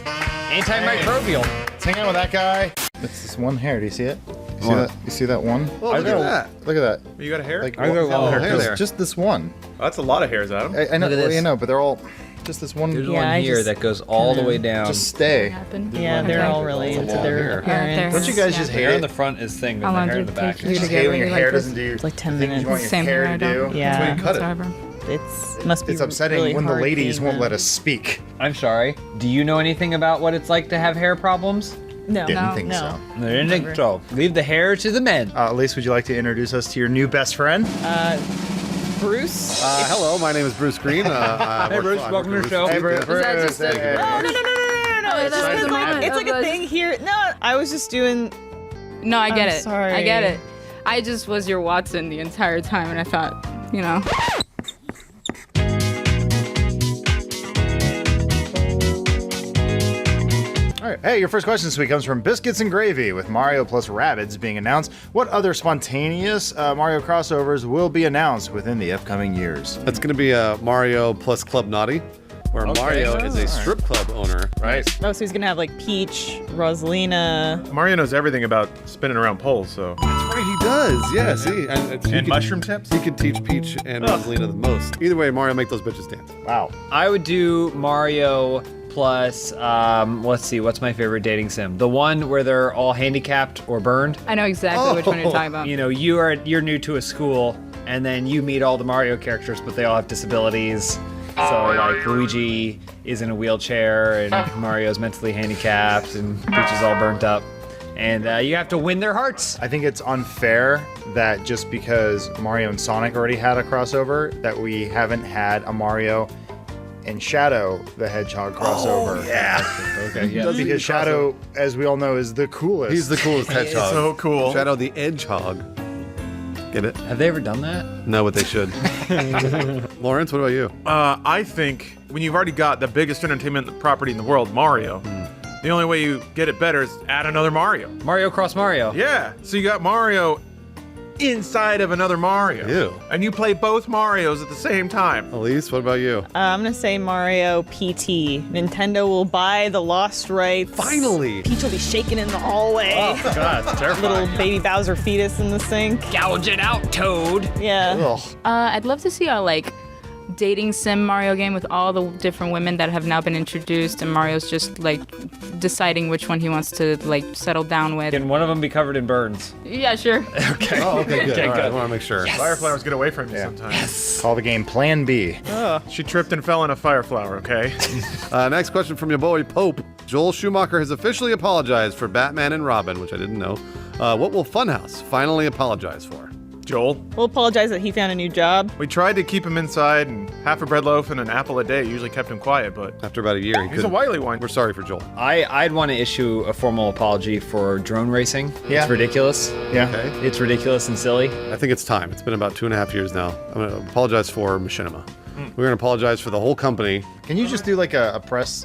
Antimicrobial. Let's hang out with that guy. It's this one hair. Do you see it? You see that? You see that one? Oh, look at that. Look at that. You got a hair? Like, I got a lot of hair just, there. just this one. Oh, that's a lot of hairs, Adam. I know, Look at this. you know, but they're all just this one. There's Yeah, one I here just that goes all the way down. Just stay. Yeah, they're all really into their appearance. Don't you guys just the hate hair in it? the front is thing, but How the long hair in did the it back take is you to Just get hate when your ready hair like this? doesn't do your Like 10 things minutes. you want your Same hair here, to I do. don't. Yeah. That's why you cut it. Whatever. It must be It's upsetting really when the hard ladies being won't a- let us speak. I'm sorry. Do you know anything about what it's like to have hair problems? No. Didn't think no. so. I didn't think so. Leave the hair to the men. Elise, would you like to introduce us to your new best friend? Bruce? Hello, my name is Bruce Green. Hey, Bruce, welcome to the show. Hey, Bruce. Was that just a- Hey. Oh, no. Oh, It's that just was a moment it's of like a us- thing here. No, I was just doing. No, I get I'm it. sorry. I get it. I just was your Watson the entire time, and I thought, you know. All right. Hey, your first question this week comes from Biscuits and Gravy, with Mario plus Rabbids being announced. What other spontaneous Mario crossovers will be announced within the upcoming years? That's going to be Mario plus Club Naughty, where Mario is a strip club owner. Right. Oh, so he's gonna have like Peach, Rosalina. Mario knows everything about spinning around poles, so. That's right, he does. Yeah, see. And mushroom tips? He can teach Peach and Rosalina the most. Either way, Mario make those bitches dance. Wow. I would do Mario plus, let's see, what's my favorite dating sim? The one where they're all handicapped or burned. I know exactly which one you're talking about. You know, you're new to a school, and then you meet all the Mario characters, but they all have disabilities. So like Luigi is in a wheelchair, and Mario's mentally handicapped, and Peach is all burnt up. And you have to win their hearts. I think it's unfair that just because Mario and Sonic already had a crossover, that we haven't had a Mario and Shadow the Hedgehog crossover. Oh, yeah. Okay, yeah. Because Shadow, as we all know, is the coolest. He's the coolest hedgehog. So cool. Shadow the Edgehog. Get it? Have they ever done that? No, but they should. Lawrence, what about you? I think when you've already got the biggest entertainment property in the world, Mario, the only way you get it better is add another Mario. Mario cross Mario. Yeah. So you got Mario inside of another Mario. Ew. And you play both Marios at the same time. Elise, what about you? I'm gonna say Mario PT. Nintendo will buy the lost rights. Finally! Peach will be shaking in the hallway. Oh, God, it's terrifying. Little baby Bowser fetus in the sink. Gouge it out, Toad. Yeah. I'd love to see a dating sim Mario game with all the different women that have now been introduced, and Mario's just deciding which one he wants to settle down with. Can one of them be covered in burns? Yeah, sure. Okay. Oh, okay, good. Okay, All right, good. I want to make sure. Yes. Fire flowers get away from you sometimes. Yes. Call the game Plan B. She tripped and fell in a fire flower, okay? Next question from your boy, Pope. Joel Schumacher has officially apologized for Batman and Robin, which I didn't know. What will Funhouse finally apologize for? Joel? We'll apologize that he found a new job. We tried to keep him inside, and half a bread loaf and an apple a day usually kept him quiet, but After about a year, he's a wily one. We're sorry for Joel. I'd want to issue a formal apology for drone racing. Yeah. It's ridiculous. Yeah. Okay. It's ridiculous and silly. I think it's time. It's been about 2.5 years now. I'm going to apologize for Machinima. We're going to apologize for the whole company. Can you just do a press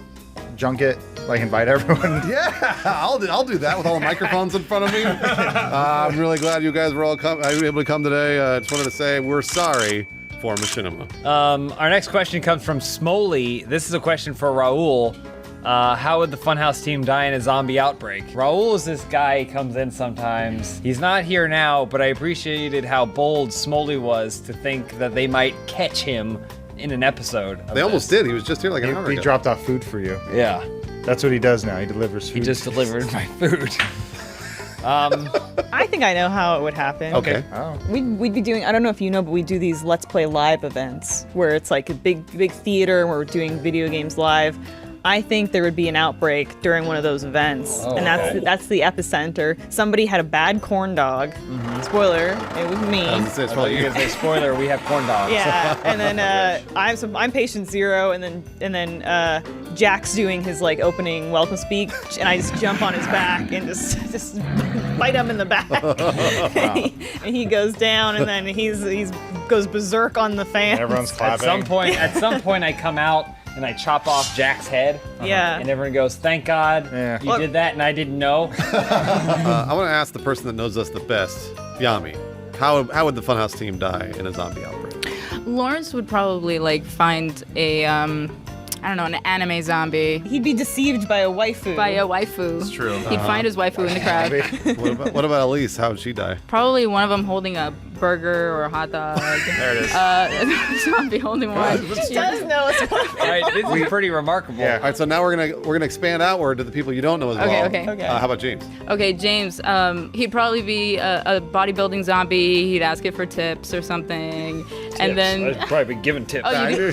junket? Invite everyone? Yeah, I'll do that with all the microphones in front of me. I'm really glad you guys were all able to come today. I just wanted to say we're sorry for Machinima. Our next question comes from Smoley. This is a question for Raul. How would the Funhouse team die in a zombie outbreak? Raul is this guy, he comes in sometimes. He's not here now, but I appreciated how bold Smoley was to think that they might catch him in an episode. They almost did. He was just here an hour ago. He dropped off food for you. Yeah. That's what he does now. He delivers food. He just delivered my food. I think I know how it would happen. Okay. Oh. We'd be doing, I don't know if you know, but we do these Let's Play Live events where it's a big theater where we're doing video games live. I think there would be an outbreak during one of those events, and that's the epicenter. Somebody had a bad corn dog. Spoiler, it was me. It's probably You guys say spoiler, we have corn dogs. Yeah, and then I'm patient zero, and then Jack's doing his opening welcome speech, and I just jump on his back and just bite him in the back, and he goes down, and then he's goes berserk on the fans. Everyone's clapping. At some point, I come out and I chop off Jack's head. Yeah. And everyone goes, "Thank God you did that," and I didn't know. I want to ask the person that knows us the best, Yami. How would the Funhouse team die in a zombie outbreak? Lawrence would probably find a an anime zombie. He'd be deceived by a waifu. It's true. He'd find his waifu in the crowd. What about Elise? How would she die? Probably one of them holding a burger or a hot dog. There it is. Zombie holding one. He does know it's one. Right, this is pretty remarkable. All right, so now we're gonna expand outward to the people you don't know as well. Okay. How about James? Okay, James. He'd probably be a bodybuilding zombie. He'd ask it for tips or something, and then I'd probably be giving tips. Oh, you'd be,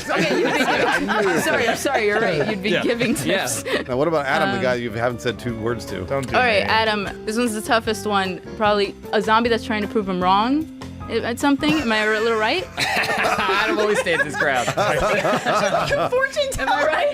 I'm sorry. You're right. You'd be giving tips. Now, what about Adam, the guy you haven't said 2 words to? Don't do All right, that. Adam. This one's the toughest one. Probably a zombie that's trying to prove him wrong at something. Am I a little right? Adam always stays his ground. Fortune teller. Am I right?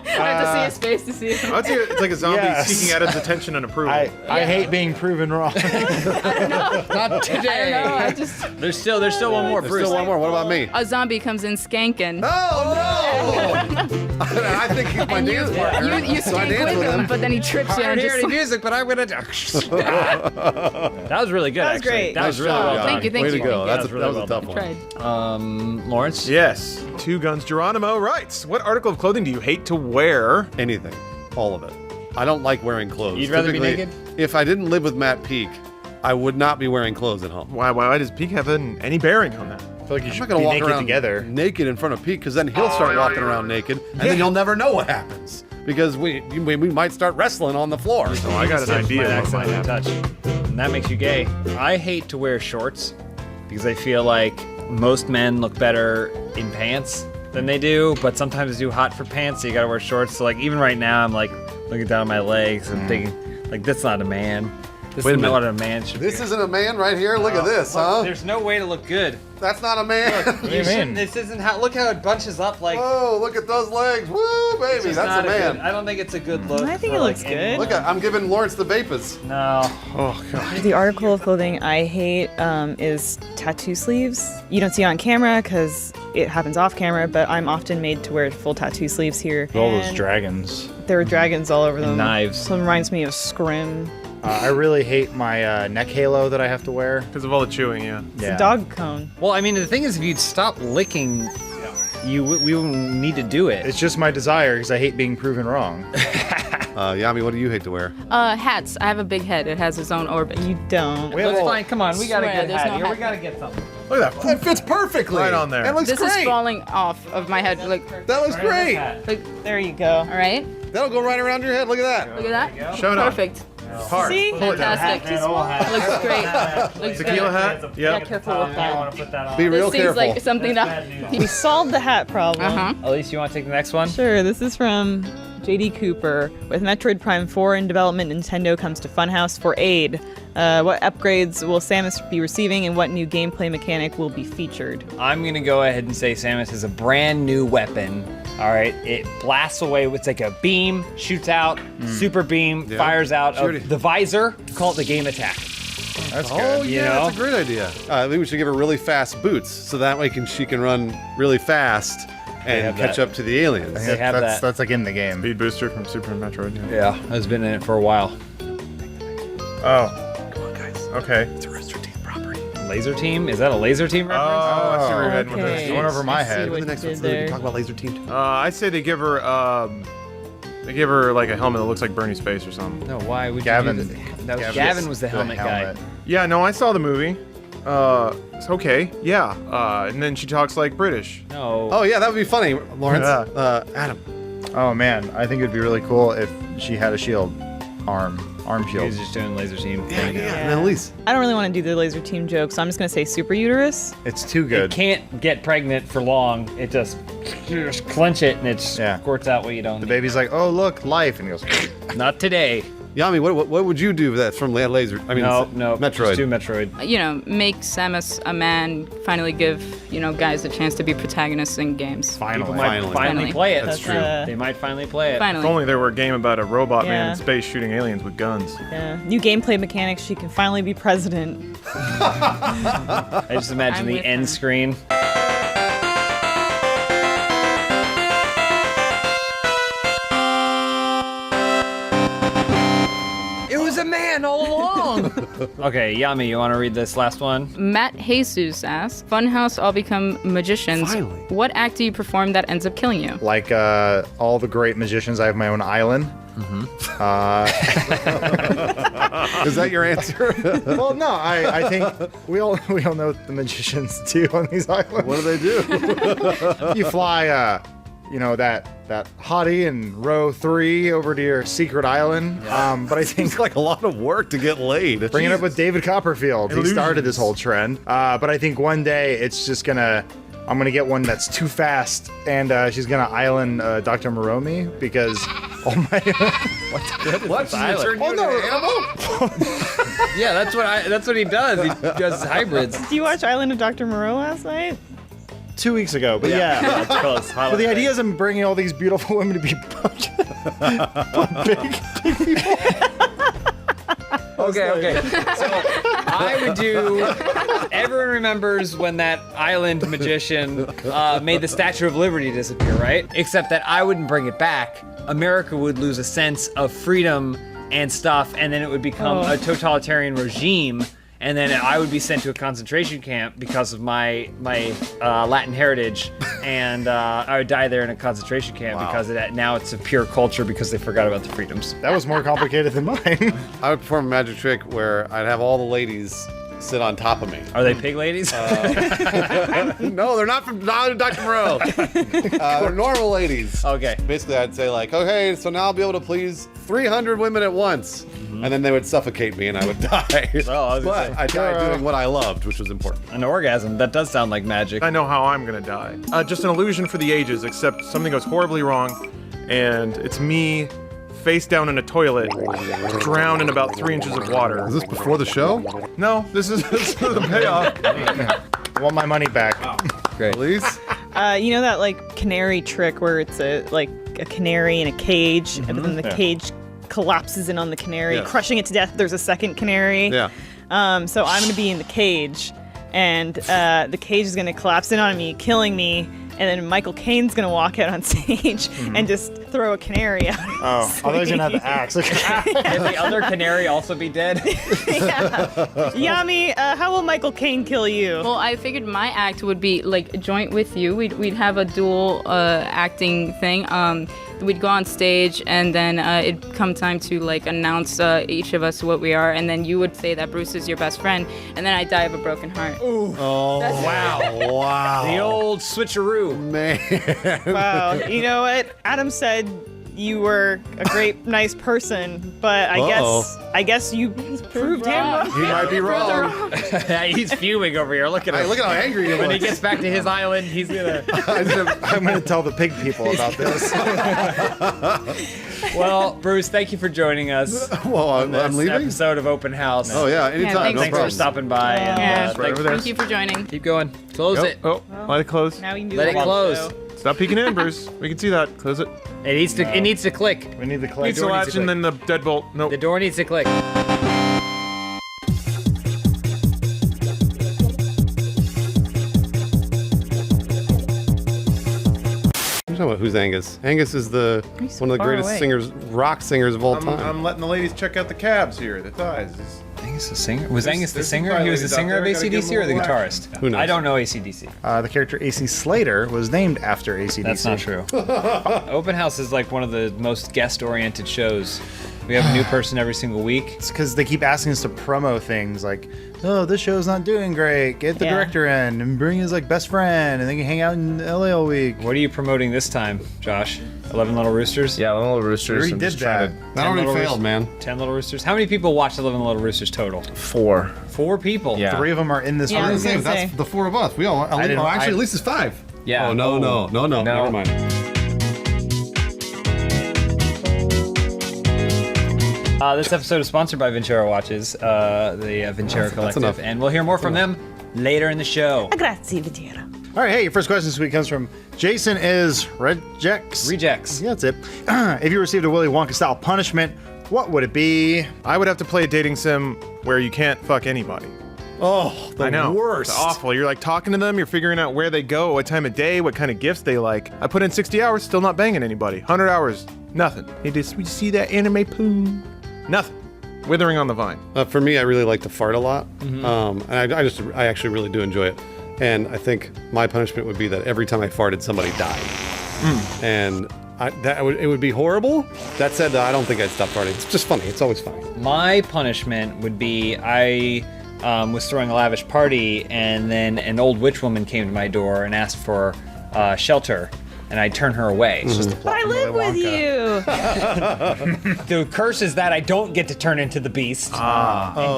I have to see his face to see it. I'd say it's like a zombie Yes. seeking Adam's attention and approval. I hate being proven wrong. Not today. I don't know. I just There's still one more. There's Bruce. still one more. What about me? a zombie comes in skanking. Oh no! I think he's my And dance partner. you so I skank dance with him, but then he trips you I and don't hear any just. music, but I'm gonna. That was really good. That was actually. great. That was really job, well Yami. done. Thank you, thank Way you, to go. thank That you. was a tough one. Tried. Lawrence. Yes. Two Guns Geronimo writes, what article of clothing do you hate to wear? Anything. All of it. I don't like wearing clothes. You'd rather be Typically, naked? If I didn't live with Matt Peak, I would not be wearing clothes at home. Why does Peak have any bearing on that? I feel like you I'm should not gonna be walk naked around together. naked in front of Pete, because then he'll start walking around naked, and then you'll never know what happens. Because we might start wrestling on the floor. Oh, I got an idea. Might of what might accidentally happen. touch. And that makes you gay. I hate to wear shorts because I feel like most men look better in pants than they do, but sometimes it's too hot for pants, so you gotta wear shorts. So even right now, I'm looking down at my legs and thinking, that's not a man. This Wait a is minute. what a man should This isn't a man right here. Look at this, huh? There's no way to look good. That's not a man. What do you mean? This isn't how. Look how it bunches up like. Whoa, look at those legs. Woo, It's baby. just That's not a man. good- I don't think it's a good look. I think for, it looks like, good. anyone. Look at, I'm giving Lawrence the vapors. No. Oh god. The article of clothing I hate is tattoo sleeves. You don't see it on camera because it happens off camera, but I'm often made to wear full tattoo sleeves here. All those And dragons. there are dragons all over them. knives. So it reminds me of Scrim. I really hate my neck halo that I have to wear. Because of all the chewing, yeah. It's a dog cone. Well, I mean, the thing is, if you'd stop licking, we wouldn't need to do it. It's just my desire because I hate being proven wrong. Yami, what do you hate to wear? Hats. I have a big head. It has its own orbit. You don't. Let's find. Come on, we got a Swear, good there's hat no here. hat. We gotta get something. Look at that. That fits perfectly. Right on there. That looks This great. is falling off of my head. Like, That looks great. There you go. all right. That'll go right around your head. Look at that. Look at that. Show it off. Perfect. Hard. See? Pull it down. Fantastic. Looks great. Looks Tequila good. hat? Yeah, Yep. careful with that. Be real This seems careful. like something that. We solved the hat problem. Uh-huh. Elise, you want to take the next one? Sure, this is from J.D. Cooper. With Metroid Prime 4 in development, Nintendo comes to Funhouse for aid. What upgrades will Samus be receiving, and what new gameplay mechanic will be featured? I'm gonna go ahead and say Samus has a brand new weapon. All right, it blasts away. It's like a beam, shoots out, super beam, fires out Shoot of it. the visor. Call it the game attack. That's Oh good. You yeah, know? that's a great idea. I think we should give her really fast boots, so that way she can run really fast and have catch that. up to the aliens. They have that. That's like in the game. Speed booster from Super Metroid. Yeah, has been in it for a while. Oh. Come on, guys. Okay. It's a Rooster Teeth property. Laser Team? Is that a Laser Team reference? Oh, I see where you're heading with Okay. this. It went over my I see head. what The next you one, did so we can there. talk about Laser Team. I say they give her like a helmet that looks like Bernie's face or something. No, why would Gavin. you do that? Gavin was the helmet guy. Yeah, no, I saw the movie. It's okay. Yeah. And then she talks like British. No. Oh yeah, that would be funny, Lawrence. Yeah. Adam. Oh man, I think it'd be really cool if she had a shield, arm shield. He's just doing Laser Team. Yeah, and then Elise. I don't really want to do the laser team joke, so I'm just going to say super uterus. It's too It good. can't get pregnant for long. It just clench it and it squirts out what you don't The need. baby's like, oh look, life, and he goes. Not today. Yami, what would you do that's from Laser? I mean, No, Metroid. Just do Metroid. You know, make Samus a man. Finally give guys a chance to be protagonists in games. People might finally play it. That's true. They might finally play it. If Finally. only there were a game about a robot man Yeah. in space shooting aliens with guns. Yeah. New gameplay mechanics. She can finally be president. I just imagine I'm the with end her. screen. It was a man all along. Okay, Yami, you want to read this last one? Matt Jesus asks, Funhouse all become magicians. Finally. What act do you perform that ends up killing you? Like all the great magicians, I have my own island. Is that your answer? Well, no, I think we all know what the magicians do on these islands. What do they do? You fly, that hottie in row 3 over to your secret island. But I think It's like a lot of work to get laid. bring it up with David Copperfield. He started this whole trend. But I think one day it's just I'm gonna get one that's too fast, and she's gonna island Dr. Moromi because all my What? She's gonna turn you into an animal? Yeah, that's what he does. He does hybrids. Did you watch Island of Dr. Moreau last night? 2 weeks ago. But yeah. That's close. But the idea is I'm bringing all these beautiful women to be big people. Okay. So I would do. Everyone remembers when that island magician made the Statue of Liberty disappear, right? Except that I wouldn't bring it back. America would lose a sense of freedom and stuff, and then it would become a totalitarian regime. And then I would be sent to a concentration camp because of my Latin heritage, and I would die there in a concentration camp because of that. Now it's a pure culture because they forgot about the freedoms. That was more complicated than mine. I would perform a magic trick where I'd have all the ladies sit on top of me. Are they pig ladies? No, they're not from Dr. Moreau. They're normal ladies. Okay. Basically, I'd say like, okay, so now I'll be able to please 300 women at once. And then they would suffocate me and I would die. Oh, I was gonna But say. I died doing what I loved, which was important. An orgasm. That does sound like magic. I know how I'm gonna die. Just an illusion for the ages, except something goes horribly wrong, and it's me face down in a toilet, drown in about 3 inches of water. Is this before the show? No, this is the payoff. I want my money back. Great. Please? You know that like canary trick where it's a canary in a cage, and then the cage collapses in on the canary, Yes. crushing it to death. There's a second canary. Yeah. So I'm gonna be in the cage, and the cage is gonna collapse in on me, killing me. And then Michael Caine's gonna walk out on stage and just throw a canary out. Oh, I thought he was gonna have the axe. Can the other canary also be dead? Yami, how will Michael Caine kill you? Well, I figured my act would be like joint with you. We'd have a dual acting thing. We'd go on stage, and then it'd come time to like announce each of us what we are, and then you would say that Bruce is your best friend, and then I die of a broken heart. Ooh. Oh, wow. The old switcheroo. Man. Wow. You know what? Adam said you were a great, nice person, but I guess you proved him wrong. He might be wrong. He's fuming over here. Look at him. Hey, look at how angry he When he looks. gets back to his island, he's gonna. I'm gonna tell the pig people about this. Well, Bruce, thank you for joining us. Well, I'm this leaving? Episode of Open House. Oh, yeah, anytime. Thanks for stopping by. And, Yeah, right over there. thank you for joining. keep going. Close it. Oh, let it close. Now we can do Let the it close. show. Stop peeking in, Bruce. We can see that. Close it. It needs to click. We need the clay. Needs to latch and then the deadbolt. Nope. The door needs to click. I'm talking about who's Angus. Angus is He's one of the far greatest away. singers, rock singers of all time. I'm letting the ladies check out the cabs here, the thighs. Angus the singer? Was There's- Angus the there's some singer? He was the ladies out singer of there, gotta give AC/DC him or a the little guitarist? Who knows? I don't know AC/DC. The character AC Slater was named after AC/DC. That's not true. Open House is like one of the most guest-oriented shows. We have a new person every single week. It's because they keep asking us to promo things like, oh, this show's not doing great. Get the Yeah. director in and bring his like best friend, and they can hang out in LA all week. What are you promoting this time, Josh? 11 Little Roosters? Yeah, Little Roosters. We already I'm did just trying that. That already Little failed, man. 10 Little Roosters? How many people watched 11 Little Roosters total? to 4. 4 people. Yeah. 3 of them are in this Yeah, I room. was gonna That's say. the four of us. We all. didn't- Oh, actually, I- at least it's 5. Yeah. Oh no, Oh. no. Never mind. This episode is sponsored by Ventura Watches, the Ventura Collective, enough. and we'll hear more from them later in the show. Grazie, Vitiera. All right, hey, your first question this week comes from Jason is Rejects. Rejects. Yeah, that's it. If you received a Willy Wonka style punishment, what would it be? I would have to play a dating sim where you can't fuck anybody. Oh, the I know. worst. It's awful. You're like talking to them, you're figuring out where they go, what time of day, what kind of gifts they like. I put in 60 hours, still not banging anybody. 100 hours, nothing. We see that anime poo. Nothing. Withering on the vine. For me, I really like to fart a lot, and I actually really do enjoy it. And I think my punishment would be that every time I farted, somebody died. And it would be horrible. That said, I don't think I'd stop farting. It's just funny. It's always funny. My punishment would be I was throwing a lavish party, and then an old witch woman came to my door and asked for shelter, and I'd turn her away. It's just the plot. I live with you. The curse is that I don't get to turn into the beast and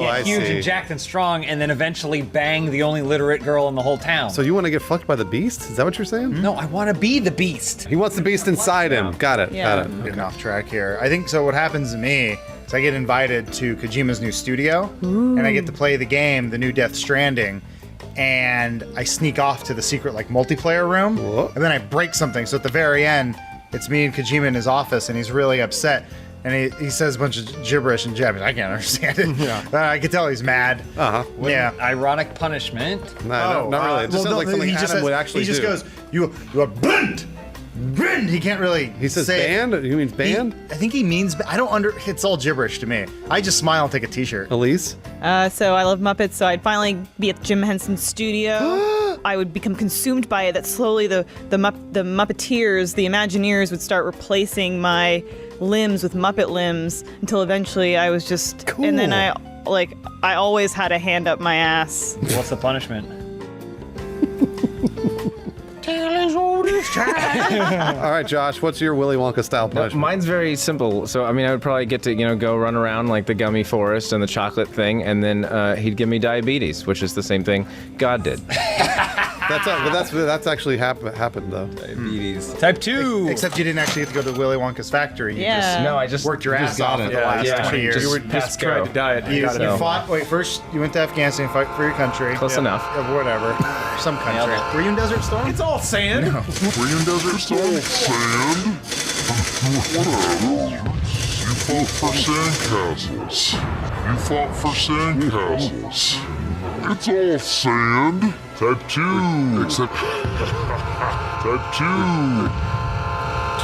get I huge see. and jacked and strong, and then eventually bang the only literate girl in the whole town. So you want to get fucked by the beast? Is that what you're saying? No, I want to be the beast. He wants the beast inside him. Got it. Yeah. Got it. Getting off track here. I think so. What happens to me is I get invited to Kojima's new studio, and I get to play the game, the new Death Stranding, and I sneak off to the secret like multiplayer room, and then I break something. So at the very end, it's me and Kojima in his office, and he's really upset. And he says a bunch of gibberish in Japanese. I can't understand it. I can tell he's mad. Yeah. Ironic punishment. No, not really. It just sounds like something Adam would actually he just do. goes, you are burnt. He can't really. He says say it. band? He means band? I think he means. I don't it's all gibberish to me. I just smile and take a T-shirt. Elise? So I love Muppets, so I'd finally be at Jim Henson's studio. I would become consumed by it. That slowly the Muppeteers, the Imagineers, would start replacing my limbs with Muppet limbs until eventually I was just. Cool. And then I always had a hand up my ass. What's the punishment? All right, Josh, what's your Willy Wonka style punishment? Mine's very simple. So, I mean, I would probably get to, go run around like the gummy forest and the chocolate thing, and then he'd give me diabetes, which is the same thing God did. That's actually happened though. Diabetes. Type 2. Except you didn't actually get to go to Willy Wonka's factory. You Yeah. just worked your ass got off it. for the last 20 years. You were just tried to diet. You fought. Wait, first you went to Afghanistan, fight for your country. Close enough. Whatever. Some country. Were you in Desert Storm? It's all sand. No. Were you in Desert Storm? Sand? Whatever. You fought for sandcastles. You fought for sandcastles. It's all sand. Type 2. Except... Type 2.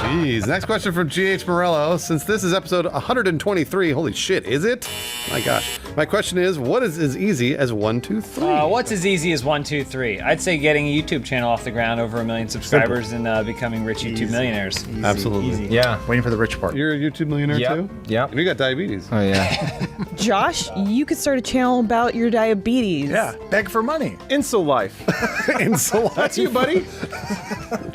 Jeez. Next question from GH Morello. Since this is episode 123, holy shit, is it? My gosh. My question is, what is as easy as 1, 2, 3? What's as easy as 1, 2, 3? I'd say getting a YouTube channel off the ground, over 1 million subscribers, and becoming rich YouTube millionaires. Absolutely. Easy. Yeah. Waiting for the rich part. You're a YouTube millionaire too? Yep. And you got diabetes. Oh, yeah. Josh, you could start a channel about your diabetes. Yeah. Beg for money. Insul life. Insul life. That's you, buddy.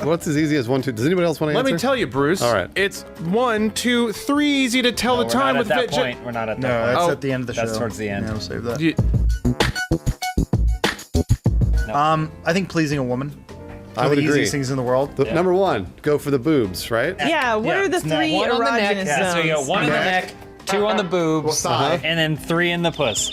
What's as easy as 1, 2? Does anybody else want to Let answer? me tell you, Bruce. All right. It's 1, 2, 3 easy to tell the time We're with not at that point. We're not at that No, point. that's at the end of the show. That's towards the end. Yeah, we'll save that. You- I think pleasing a woman. I would the agree. easiest things in the world. Number 1, go for the boobs, right? Yeah, what are the 3 One on the neck. erogenous Yeah, so you got zones? 1 in the neck, 2 on the boobs, side. and then 3 in the puss.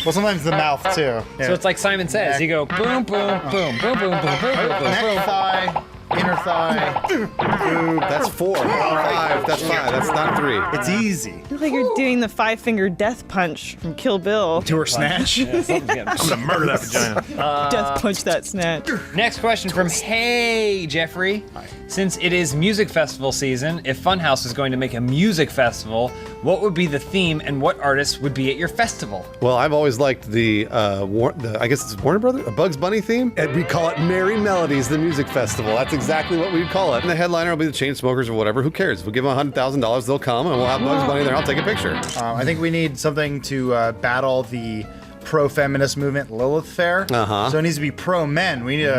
Well, sometimes the mouth too. Yeah. So it's like Simon Says. You go boom, boom, boom, boom, boom, boom, boom, boom, boom, neck, boom. thigh, inner thigh. Boob. That's 4. 5. That's 5. That's not 3. It's easy. You look like you're doing the 5-finger death punch from Kill Bill. To her snatch. Something's getting- I'm gonna murder that vagina. Death punch that snatch. Next question from Hey Jeffrey. Since it is music festival season, if Funhouse is going to make a music festival, what would be the theme and what artists would be at your festival? Well, I've always liked the I guess it's Warner Brothers, a Bugs Bunny theme. And we call it Merry Melodies, the music festival. That's exactly what we'd call it. And the headliner will be the Chainsmokers or whatever. Who cares? If we give them $100,000, they'll come and we'll have Bugs Bunny there. I'll take a picture. I think we need something to battle the pro-feminist movement, Lilith Fair. So it needs to be pro-men. We need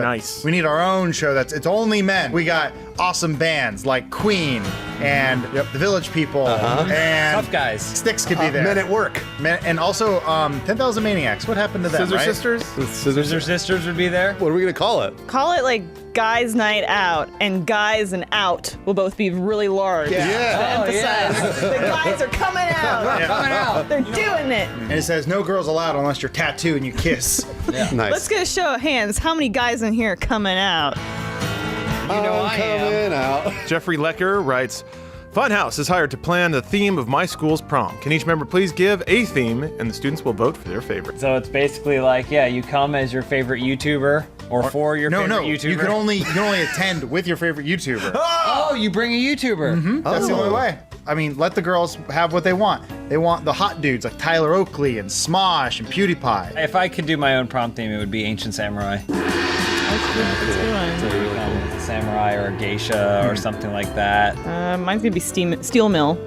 We need our own show it's only men. We got awesome bands like Queen and the Village People and Tough Guys. Styx could be there. Men at Work. And also 10,000 Maniacs. What happened to them? Scissor right? Sisters? Scissor Sisters would be there. What are we gonna call it? Call it like Guys Night Out, and Guys and Out will both be really large. Yeah. To emphasize the guys are coming out. We're coming out. They're doing it. And it says no girls allowed unless you're tattooed and you kiss. Nice. Let's get a show of hands. How many guys in here are coming out? You know I am. coming out. Jeffrey Lecker writes, Funhouse is hired to plan the theme of my school's prom. Can each member please give a theme, and the students will vote for their favorite? So it's basically like, yeah, you come as your favorite YouTuber or for your favorite YouTuber. You can only attend with your favorite YouTuber. Oh, you bring a YouTuber. That's the only way. I mean, let the girls have what they want. They want the hot dudes like Tyler Oakley and Smosh and PewDiePie. If I could do my own prom theme, it would be Ancient Samurai. That's So you come as a samurai or a geisha or something like that. Mine's gonna be Steel Mill.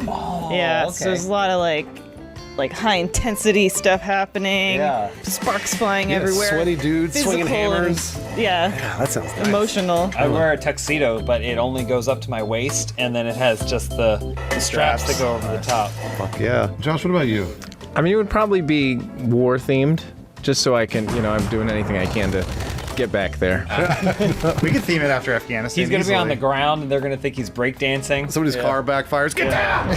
Oh, Yeah, okay. so there's a lot of like high intensity stuff happening. Yeah. Sparks flying Yeah, everywhere. sweaty dudes swinging Physical and- hammers. Yeah. That sounds nice. Emotional. I wear a tuxedo, but it only goes up to my waist, and then it has just the straps that go over the top. Fuck yeah. Josh, what about you? I mean, it would probably be war themed, just so I can, I'm doing anything I can to get back there. We could theme it after Afghanistan. He's gonna be on easily. the ground, and they're gonna think he's breakdancing. Somebody's car backfires. Get down!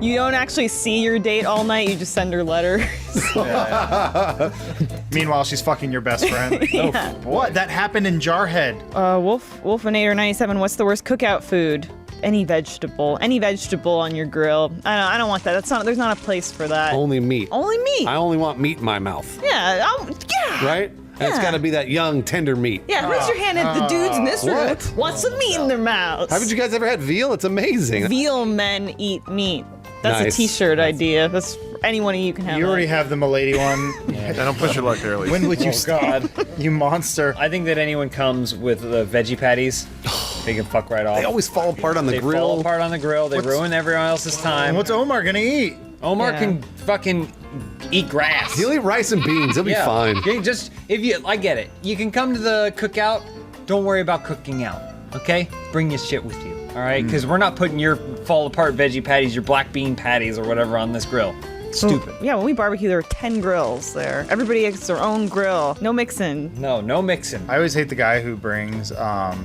You don't actually see your date all night, you just send her letters. Meanwhile, she's fucking your best friend. Yeah. What? That happened in Jarhead. Wolfinator 97, what's the worst cookout food? Any vegetable on your grill. I don't want that. There's not a place for that. Only meat. Only meat. I only want meat in my mouth. Yeah. Right? And it's Yeah. got to be that young, tender meat. Yeah, raise your hand at the dudes in this room. What? Want some meat in their mouths. Haven't you guys ever had veal? It's amazing. Veal men eat meat. That's Nice. a t-shirt idea. That's any one of you can have. You already that. have the Milady one. Don't push your luck there, Elise. When would you Oh, stop? God. You monster. I think that anyone comes with the veggie patties, they can fuck right off. They always fall apart on the They grill. fall apart on the grill. They ruin everyone else's time. And what's Omar gonna eat? Omar Yeah. can fucking eat grass. He'll eat rice and beans. He'll be fine. I get it. You can come to the cookout. Don't worry about cooking out. Okay? Bring your shit with you. All right? Because we're not putting your fall apart veggie patties, your black bean patties, or whatever on this grill. Stupid. Yeah, when we barbecue, there are 10 grills there. Everybody gets their own grill. No mixing. No mixing. I always hate the guy who brings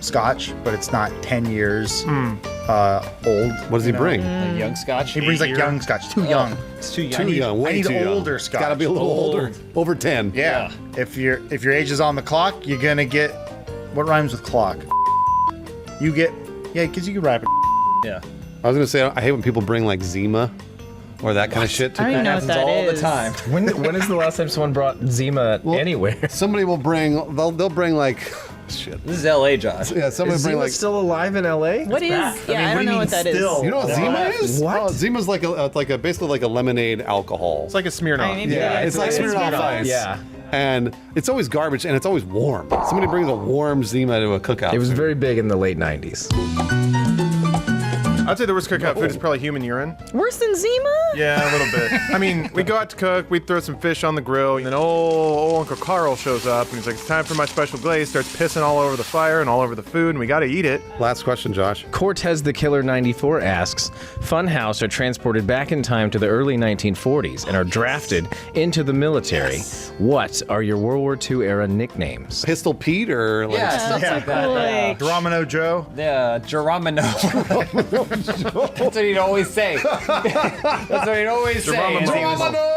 scotch, but it's not 10 years old. What does he bring? Like young scotch. He brings like young scotch. Too young. It's too young. Too young. Way I need too young. older scotch. Gotta be a little older. Over 10. Yeah. If your age is on the clock, you're gonna get what rhymes with clock. You get because you can rap it. Yeah. I was gonna say I hate when people bring like Zima or that kind of shit. I don't even know what that all is. the time. When is the last time someone brought Zima anywhere? Somebody will bring. They'll bring like shit. This is LA, Josh. Yeah, somebody Is bring Zima like. still alive in LA? What is? Yeah, I don't know what that is. You know what Zima is? What? Oh, Zima's like a basically like a lemonade alcohol. It's like a Smirnoff. maybe Yeah, that's it's like what it is. Smirnoff Ice. Yeah. And it's always garbage, and it's always warm. Somebody brings a warm Zima to a cookout. It was very big in the late 90s. I'd say the worst cookout food is probably human urine. Worse than Zima? Yeah, a little bit. I mean, we go out to cook, we throw some fish on the grill, and then old Uncle Carl shows up, and he's like, it's time for my special glaze, starts pissing all over the fire and all over the food, and we gotta eat it. Last question, Josh. Cortez the Killer 94 asks, Funhouse are transported back in time to the early 1940s and are drafted into the military. What are your World War II era nicknames? Pistol Pete or like Yeah, stuff like that. Like, Geronimo Joe. Yeah, Geronimo. That's what he'd always say. That's what he'd always say.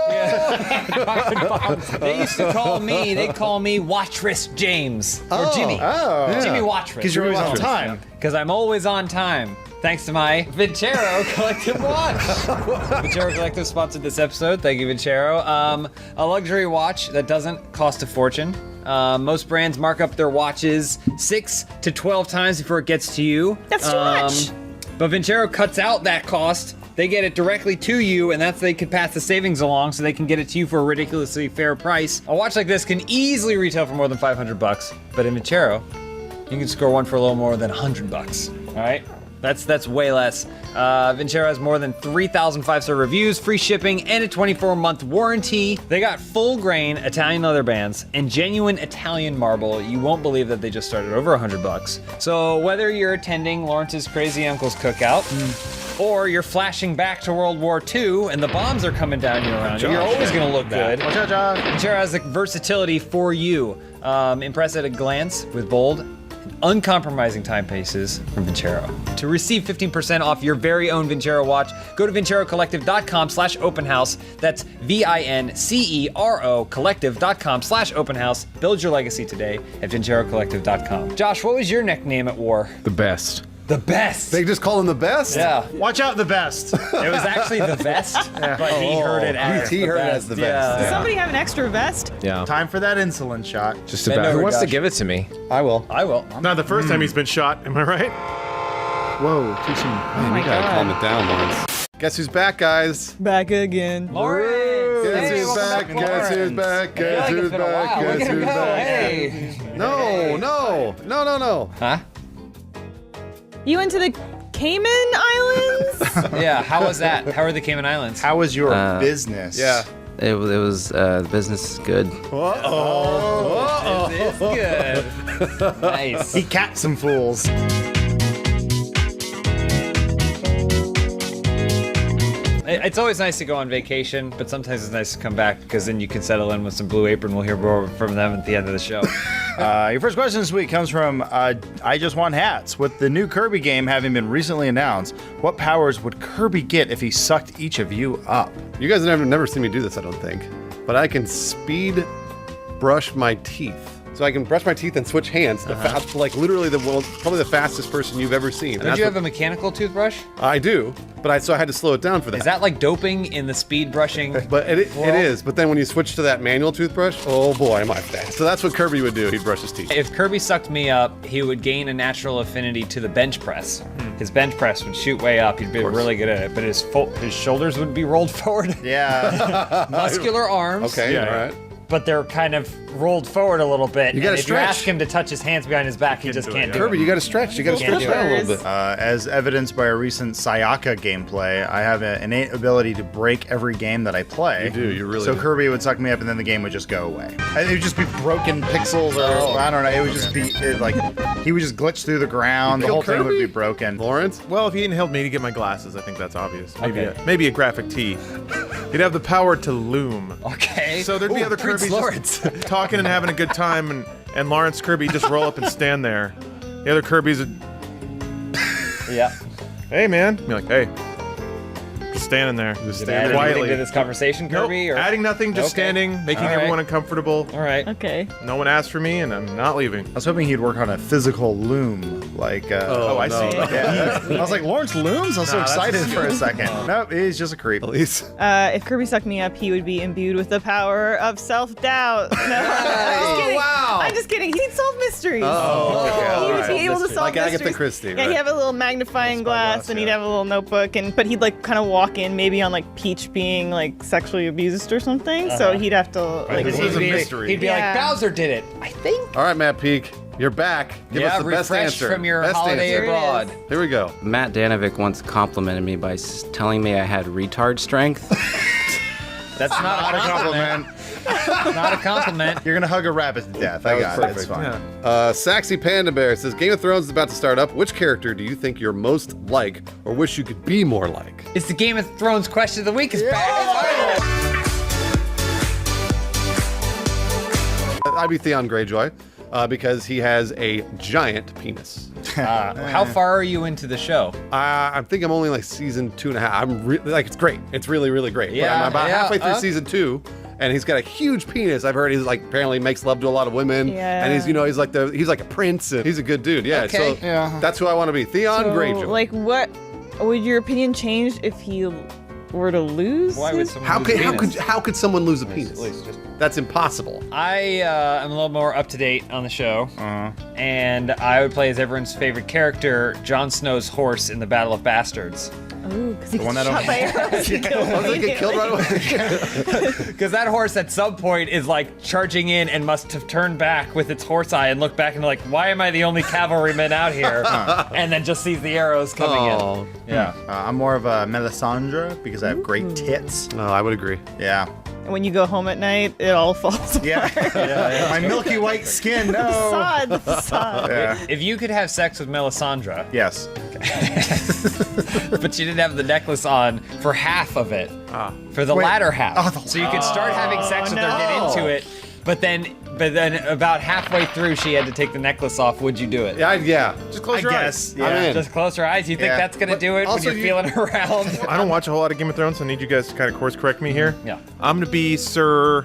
Yeah. They used to call me, they'd call me Watchris James. Or Jimmy. Oh. Jimmy Watchris. Because you're always on time. Because I'm always on time. Thanks to my Vincero Collective watch. Vincero Collective sponsored this episode. Thank you, Vincero. A luxury watch that doesn't cost a fortune. Most brands mark up their watches 6 to 12 times before it gets to you. That's too much. But Vincero cuts out that cost. They get it directly to you, and that's they can pass the savings along so they can get it to you for a ridiculously fair price. A watch like this can easily retail for more than $500, but in Vincero, you can score one for a little more than $100. All right? That's way less. Vincero has more than 3,000 5-star reviews, free shipping, and a 24-month warranty. They got full-grain Italian leather bands and genuine Italian marble. You won't believe that they just started over $100. So whether you're attending Lawrence's Crazy Uncle's cookout, or you're flashing back to World War II and the bombs are coming down you around you, you're always gonna look good. Watch out, Josh. Vincero has the versatility for you. Impress at a glance with bold, uncompromising timepieces from Vincero. To receive 15% off your very own Vincero watch, go to vincerocollective.com/openhouse. That's VINCERO collective.com/openhouse. Build your legacy today at vincerocollective.com. Josh, what was your nickname at war? The best. The best. They just call him the best? Yeah. Watch out, the best. It was actually the vest, but he heard it as he the heard it best. as the best. Yeah. Does somebody have an extra vest? Yeah. Time for that insulin shot. Just Bend about. Who over, wants to Josh. give it to me? I will. I will. Not the first time he's been shot, am I right? Whoa, too soon. Oh my You gotta calm god. it down, Lawrence. Guess who's back, guys? Back again. Lawrence! Guess Hey, who's welcome back? Lawrence. Guess who's back? I feel Guess like it's who's been a while. back? Look Guess at him who's go. back? Hey. No. Huh? You went to the Cayman Islands? Yeah, how was that? How are the Cayman Islands? How was your business? Yeah. It was the business is good. It's good. Nice. He capped some fools. It's always nice to go on vacation, but sometimes it's nice to come back because then you can settle in with some Blue Apron. We'll hear more from them at the end of the show. Your first question this week comes from I Just Want Hats. With the new Kirby game having been recently announced, what powers would Kirby get if he sucked each of you up? You guys have never seen me do this, I don't think. But I can speed brush my teeth. So I can brush my teeth and switch hands. Like literally probably the fastest person you've ever seen. Don't you have a mechanical toothbrush? I do, but so I had to slow it down for that. Is that like doping in the speed brushing? But it is. But then when you switch to that manual toothbrush, oh boy, am I fast. So that's what Kirby would do. He'd brush his teeth. If Kirby sucked me up, he would gain a natural affinity to the bench press. His bench press would shoot way up. He'd be really good at it, but his shoulders would be rolled forward. Yeah. Muscular arms. Okay, Yeah. all right. but they're kind of rolled forward a little bit. You gotta and if stretch. you ask him to touch his hands behind his back, he just can't do Kirby, it. you got to stretch. You got to stretch do out a it. little bit. As evidenced by a recent Sayaka gameplay, I have an innate ability to break every game that I play. You do, you really So do. Kirby would suck me up and then the game would just go away. It would just be broken pixels or I don't know. It would just be he would just glitch through the ground. The kill whole thing would Kirby? be broken. Lawrence? Well, if he hadn't helped me to get my glasses, I think that's obvious. Maybe, Okay. maybe a graphic tee. He'd have the power to loom. Okay. So there'd be other Prince Kirby's Lawrence. just talking and having a good time, and Lawrence Kirby just roll up and stand there. The other Kirby's would, Yeah. hey man, be like, hey, just standing there, just Did add standing anything quietly. to this conversation, Kirby? Nope, Or? adding nothing, just Okay. standing, making All right. everyone uncomfortable. All right. Okay. No one asked for me, and I'm not leaving. I was hoping he'd work on a physical loom, like. Oh, I see. Yeah, I was like, Lawrence looms? I was so Nah, that's excited just for a you. second. Nope, he's just a creep. Elise. If Kirby sucked me up, he would be imbued with the power of self-doubt. No, I'm just kidding. wow. I'm just kidding. He'd solve mysteries. Oh, okay. He All would right. be able to solve Like Agatha mysteries. Christie, Yeah, right. he'd have a little magnifying glass, and he'd have a little notebook, but he'd like kind of walk in maybe on like Peach being like sexually abused or something. So he'd have to like. This is a mystery. He'd be Yeah. like, Bowser did it. I think. All right, Matt Peak, you're back. Give us the best refreshed answer. from your best holiday answer. abroad. Here we go. Matt Danovic once complimented me by telling me I had retard strength. That's not a compliment. Not a compliment. You're gonna hug a rabbit to death. I was got it. It's perfect. fine. Saxy Panda Bear says Game of Thrones is about to start up. Which character do you think you're most like or wish you could be more like? It's the Game of Thrones question of the week is back. I'd be Theon Greyjoy because he has a giant penis. How far are you into the show? I think I'm only like season 2.5. I'm like, it's great. It's really, really great. But Yeah, I'm about yeah, halfway through season 2. And he's got a huge penis. I've heard he's like apparently makes love to a lot of women. Yeah. And he's he's like a prince and he's a good dude. Yeah. Okay. So that's who I want to be. Theon Greyjoy. Like, what would your opinion change if he were to lose? Why would his- someone How lose a penis? could someone lose a penis? That's impossible. I am a little more up to date on the show, and I would play as everyone's favorite character, Jon Snow's horse in the Battle of Bastards. Ooh, because he one gets that shot by arrows and killed I was like, get killed right away. Because that horse at some point is like charging in and must have turned back with its horse eye and look back and like, why am I the only cavalryman out here? And then just sees the arrows coming Oh. in. Yeah. I'm more of a Melisandre because I have great tits. No, I would agree. Yeah. And when you go home at night, it all falls apart. Yeah. My milky white skin. No. Facade, the facade. Yeah. If you could have sex with Melisandre, Yes. but you didn't have the necklace on for half of it, for the Wait. latter half, Oh, the- so you could start having sex with her, get into it, but then about halfway through she had to take the necklace off. Would you do it? Yeah. Just close I your guess. eyes. Yeah. I'm in. Just close her eyes. You think Yeah. that's gonna do it when also you're feeling around? I don't watch a whole lot of Game of Thrones, so I need you guys to kind of course correct me here. Yeah. I'm gonna be Sir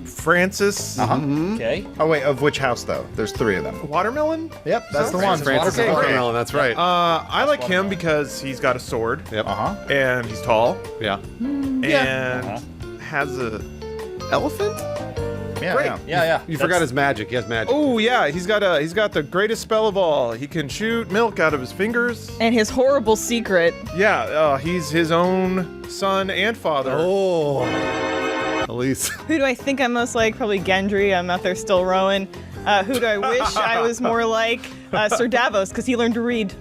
Francis Okay. Oh wait, of which house though? There's 3 of them. Watermelon. Yep, that's the one. Francis Okay, great. Watermelon, that's right. I like him because he's got a sword Yep. and he's tall Yeah. and has a elephant. Yeah, Great. yeah. Yeah. You forgot his magic. He has magic. Oh yeah, he's got the greatest spell of all. He can shoot milk out of his fingers. And his horrible secret. Yeah, he's his own son and father. Oh. Elise. Who do I think I'm most like? Probably Gendry. I'm out there still rowing. Who do I wish I was more like? Sir Davos, because he learned to read.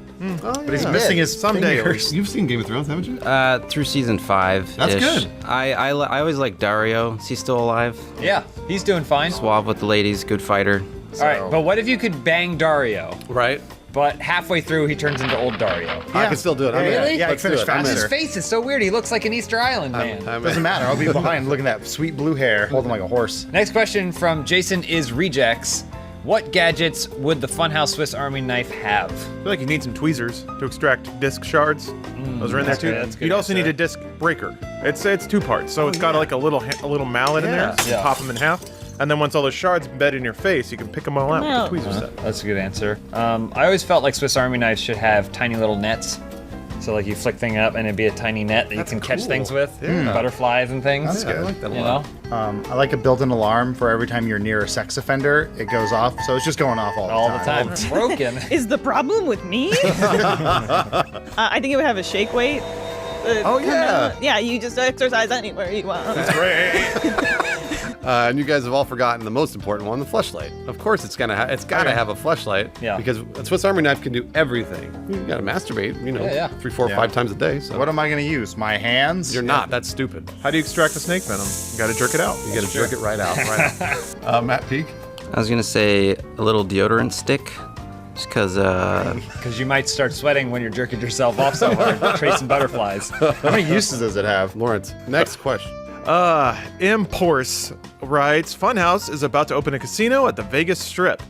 But he's missing his Someday, fingers. You've seen Game of Thrones, haven't you? Through season 5. That's good. I always like Dario. Is he still alive? Yeah. He's doing fine. Suave with the ladies, good fighter. All right, but what if you could bang Dario, Right. but halfway through he turns into old Dario? I can still do it. I'm in. Really? Yeah, I Let's do finish it. I'm in. faster. His face is so weird. He looks like an Easter Island man. I'm in. Doesn't matter. I'll be behind looking at that sweet blue hair, holding like a horse. Next question from Jason is Rejects. What gadgets would the Funhouse Swiss Army knife have? I feel like you need some tweezers to extract disc shards. Those are in there that's too. good, that's good You'd also answer. need a disc breaker. It's 2 parts, so it's got like a little mallet in there. So you Yeah. pop them in half, and then once all those shards embed in your face, you can pick them all out Wow. with the tweezer set. That's a good answer. I always felt like Swiss Army knives should have tiny little nets. So like you flick thing up and it'd be a tiny net that you can catch cool. things with, Yeah. butterflies and things. That's good. I like that a You lot. know, I like a built-in alarm for every time you're near a sex offender. It goes off, so it's just going off all the time. It's broken. Is the problem with me? I think it would have a shake weight. Oh, yeah. Yeah, you just exercise anywhere you want. Great. And you guys have all forgotten the most important one, the fleshlight. Of course, it's gotta have a fleshlight. Yeah. Because a Swiss Army knife can do everything. You gotta masturbate, 3, 4, 5 times a day. So What am I going to use? My hands? you're not. That's stupid. How do you extract the snake venom? You gotta jerk it out. You gotta jerk it right out. Matt Peak. I was gonna say a little deodorant stick, just because you might start sweating when you're jerking yourself off so hard, tracing butterflies. How many uses does it have? Lawrence, next question. Imporse writes, Funhouse is about to open a casino at the Vegas Strip.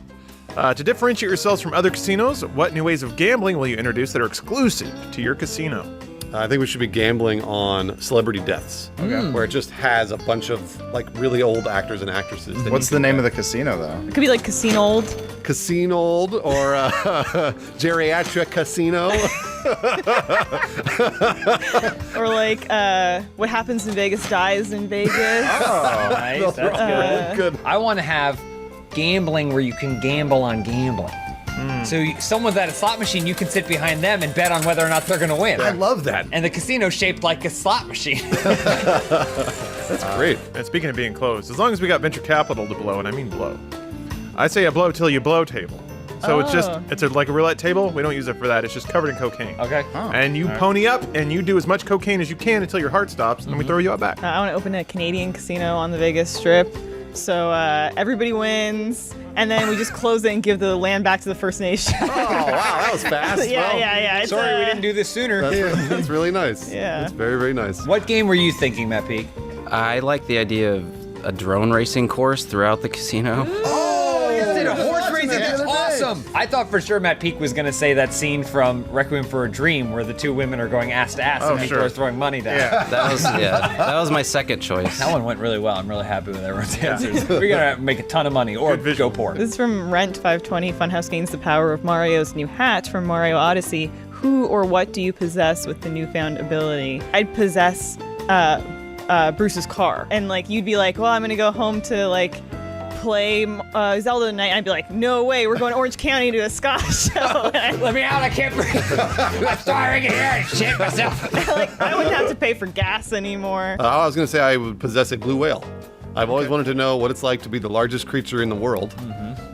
To differentiate yourselves from other casinos, what new ways of gambling will you introduce that are exclusive to your casino? I think we should be gambling on celebrity deaths, where it just has a bunch of like really old actors and actresses. What's the name of the casino, though? It could be like Casino Old. Casino Old or Geriatric Casino. Or like What Happens in Vegas Dies in Vegas. Oh, nice. That's good. I want to have gambling where you can gamble on gambling. So someone's at a slot machine, you can sit behind them and bet on whether or not they're going to win. I love that. And the casino's shaped like a slot machine. That's great. And speaking of being closed, as long as we got venture capital to blow, and I mean blow, I say a blow till you blow table. So it's like a roulette table. We don't use it for that. It's just covered in cocaine. Okay. And you pony up and you do as much cocaine as you can until your heart stops, and then we throw you out back. I want to open a Canadian casino on the Vegas Strip. So everybody wins, and then we just close it and give the land back to the First Nation. Oh, wow, that was fast. Yeah. It's, Sorry we didn't do this sooner. That's really nice. Yeah. That's very, very nice. What game were you thinking, Matt Peak? I like the idea of a drone racing course throughout the casino. Instead of horse racing, that's awesome. I thought for sure Matt Peak was going to say that scene from Requiem for a Dream where the two women are going ass to ass and people are throwing money down. Yeah. That was my second choice. That one went really well. I'm really happy with everyone's answers. We're going to make a ton of money or go poor. This is from Rent 520. Funhouse gains the power of Mario's new hat from Mario Odyssey. Who or what do you possess with the newfound ability? I'd possess Bruce's car. And like you'd be like, well, I'm going to go home to like play Zelda tonight. And I'd be like, no way, we're going to Orange County to a ska show. Let me out, I can't breathe. I'm starving in here. I shit myself. Like, I wouldn't have to pay for gas ananymore. I was going to say I would possess a blue whale. I've always wanted to know what it's like to be the largest creature in the world.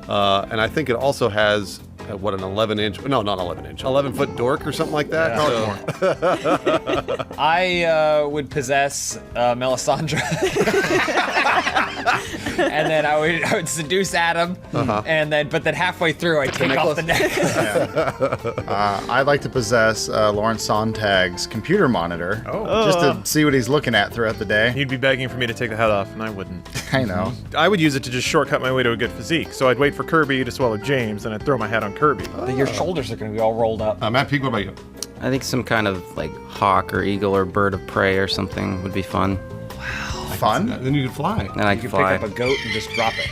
And I think it also has, an 11-inch, no, not 11-inch, 11-foot dork or something like that. Yeah. I would possess Melisandre. And then I would seduce Adam, and then halfway through I'd take off the necklace. I'd like to possess Lawrence Sontag's computer monitor, just to see what he's looking at throughout the day. You'd be begging for me to take the head off, and I wouldn't. I know. I would use it to just shortcut my way to a good physique. So I'd wait for Kirby to swallow James, and I'd throw my head on Kirby. Your shoulders are going to be all rolled up. Matt Peak, what about you? I think some kind of like hawk or eagle or bird of prey or something would be fun. Fun? Then you could fly. And I You could can fly. pick up a goat and just drop it.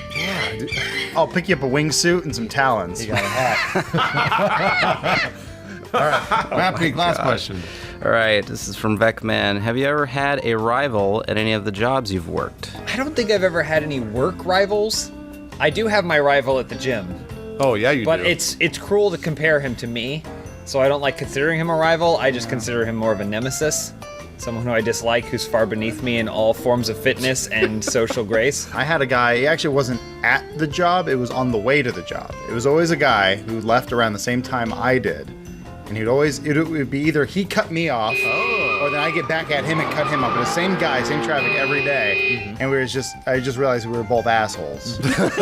I'll pick you up a wingsuit and some talons. You got a hat. All right, Matt Peak, last question. All right, this is from Vecman. Have you ever had a rival at any of the jobs you've worked? I don't think I've ever had any work rivals. I do have my rival at the gym. Oh, yeah, you do. But it's cruel to compare him to me, so I don't like considering him a rival. I just consider him more of a nemesis. Someone who I dislike, who's far beneath me in all forms of fitness and social grace. I had a guy, he actually wasn't at the job, it was on the way to the job. It was always a guy who left around the same time I did. And it would be either he cut me off, or then I get back at him and cut him off. But the same guy, same traffic every day. And I just realized we were both assholes.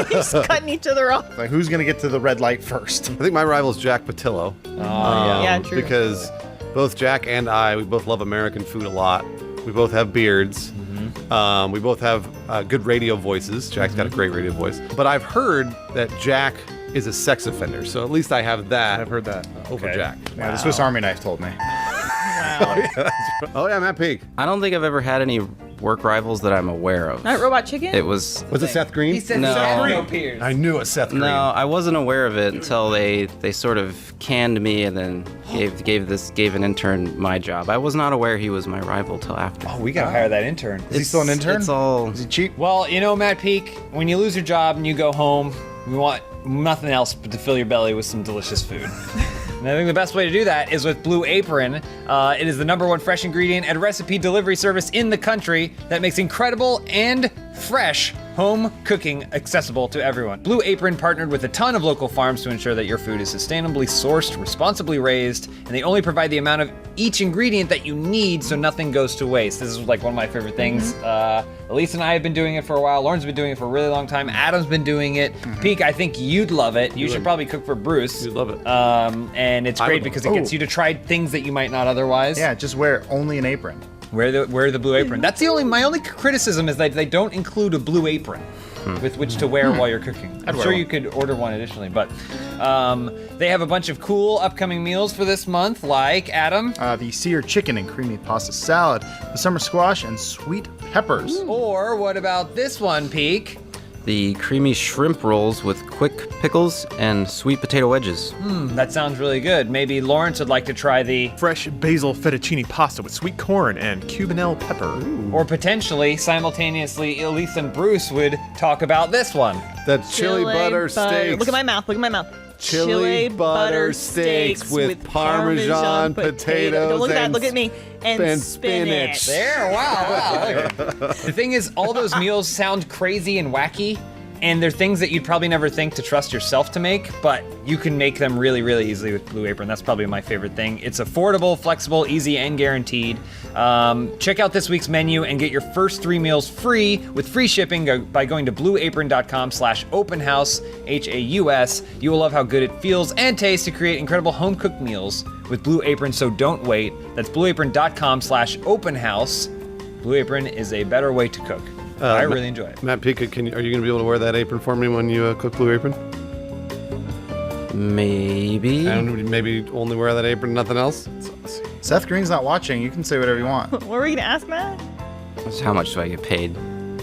Just cutting each other off. Like, who's gonna get to the red light first? I think my rival is Jack Patillo. Yeah, true. Because both Jack and I, we both love American food a lot. We both have beards. We both have good radio voices. Jack's got a great radio voice. But I've heard that Jack is a sex offender, so at least I have that. I've heard that. Over Jack. Yeah, the Swiss Army knife told me. Oh yeah, Matt Peak. I don't think I've ever had any work rivals that I'm aware of. Not Robot Chicken? It was it Seth Green? He said No. Seth Green. I knew it was Seth Green. No, I wasn't aware of it until they sort of canned me and then gave an intern my job. I was not aware he was my rival till after. Oh, we gotta hire that intern. Is he still an intern? It's all Is he cheap? Well, you know, Matt Peak, when you lose your job and you go home, you want nothing else but to fill your belly with some delicious food. And I think the best way to do that is with Blue Apron. It is the #1 fresh ingredient and recipe delivery service in the country that makes incredible and fresh home cooking accessible to everyone. Blue Apron partnered with a ton of local farms to ensure that your food is sustainably sourced, responsibly raised, and they only provide the amount of each ingredient that you need so nothing goes to waste. This is like one of my favorite things. Elise and I have been doing it for a while. Lauren's been doing it for a really long time. Adam's been doing it. Peak, I think you'd love it. You should probably cook for Bruce. You'd love it. And it's great because it gets you to try things that you might not otherwise. Yeah, just wear only an apron. Wear the blue apron. That's my only criticism is that they don't include a blue apron with which to wear while you're cooking. I'm sure you could order one additionally, but they have a bunch of cool upcoming meals for this month, like Adam. The seared chicken and creamy pasta salad, the summer squash, and sweet peppers. Or what about this one, Peak? The creamy shrimp rolls with quick pickles and sweet potato wedges. That sounds really good. Maybe Lawrence would like to try the fresh basil fettuccine pasta with sweet corn and cubanelle pepper. Or potentially, simultaneously, Elise and Bruce would talk about this one. The chili butter steaks. Look at my mouth. Look at my mouth. Chili butter steaks with Parmesan potatoes. Don't look at that. and Look at me. And spinach. There, wow. The thing is, all those meals sound crazy and wacky, and they're things that you'd probably never think to trust yourself to make, but you can make them really, really easily with Blue Apron. That's probably my favorite thing. It's affordable, flexible, easy, and guaranteed. Check out this week's menu and get your first 3 meals free with free shipping by going to blueapron.com/openhouse, HAUS. You will love how good it feels and tastes to create incredible home-cooked meals with Blue Apron, so don't wait. That's blueapron.com/openhouse. Blue Apron is a better way to cook. I really enjoy it. Matt Pika, are you going to be able to wear that apron for me when you cook Blue Apron? Maybe. And maybe only wear that apron, nothing else? Seth Green's not watching. You can say whatever you want. What were we gonna ask, Matt? How much do I get paid?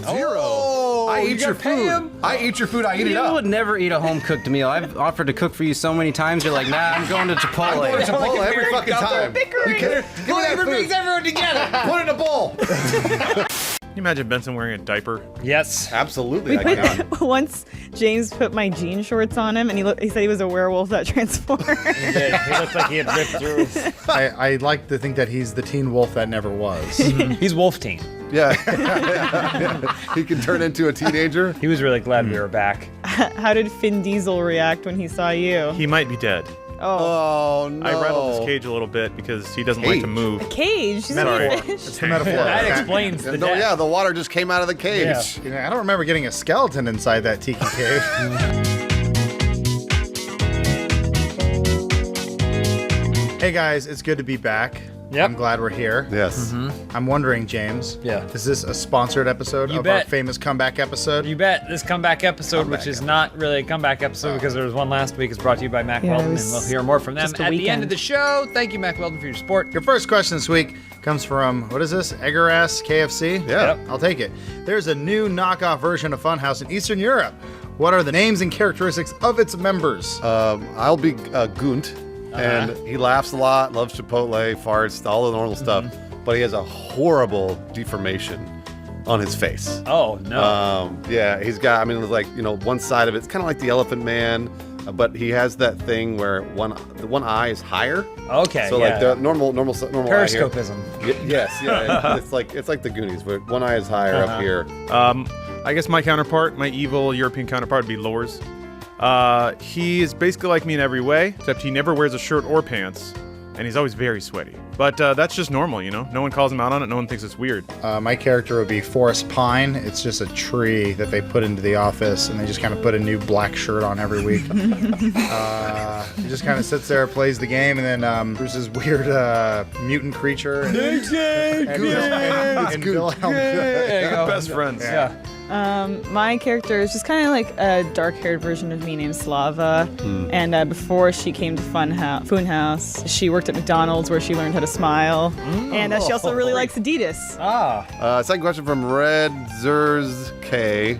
Zero. I eat your food. I eat your food. I eat it You up. would never eat a home-cooked meal. I've offered to cook for you so many times. You're like, nah, I'm going to Chipotle. I go to Chipotle every fucking time. You kidding? Give me that food. Brings everyone together. Put it in a bowl. Can you imagine Benson wearing a diaper? Yes. Absolutely, I can. Once James put my jean shorts on him, and he said he was a werewolf that transformed. He did. He looked like he had ripped through. I like to think that he's the teen wolf that never was. He's Wolf Teen. Yeah. He can turn into a teenager. He was really glad we were back. How did Vin Diesel react when he saw you? He might be dead. Oh, no. I rattled his cage a little bit because he doesn't like to move. A cage? He's Sorry. not a fish. It's the metaphor. That explains the death. Yeah, the water just came out of the cage. I don't remember getting a skeleton inside that tiki cave. Hey guys, it's good to be back. Yep. I'm glad we're here. Yes. I'm wondering, James. Yeah. Is this a sponsored episode You of bet. our famous comeback episode? You bet. This comeback episode, which is not really a comeback episode because there was one last week, is brought to you by Mac Yeah, it Weldon, and was we'll hear more from them just a at the end weekend. of the show. Thank you, Mac Weldon, for your support. Your first question this week comes from, what is this? Egger Ass KFC? Yeah. I'll take it. There's a new knockoff version of Funhouse in Eastern Europe. What are the names and characteristics of its members? I'll be Gunt, and he laughs a lot, loves Chipotle, farts, all the normal stuff, but he has a horrible deformation on his face. Oh, no. Yeah, he's got, like, one side of it's kind of like the Elephant Man, but he has that thing where one eye is higher. Okay, So yeah. like the normal eye here. Periscopism. Yes, yeah. it's like the Goonies, but one eye is higher up here. I guess my counterpart, my evil European counterpart, would be Lors. He is basically like me in every way, except he never wears a shirt or pants, and he's always very sweaty. But that's just normal, No one calls him out on it. No one thinks it's weird. My character would be Forest Pine. It's just a tree that they put into the office, and they just kind of put a new black shirt on every week. He just kind of sits there, plays the game, and then Bruce's weird mutant creature. And Wilhelm. Best friends. Yeah. My character is just kind of like a dark-haired version of me named Slava. And before she came to Funhouse, she worked at McDonald's where she learned how to smile. And she also really likes Adidas. Second question from Red Zersky,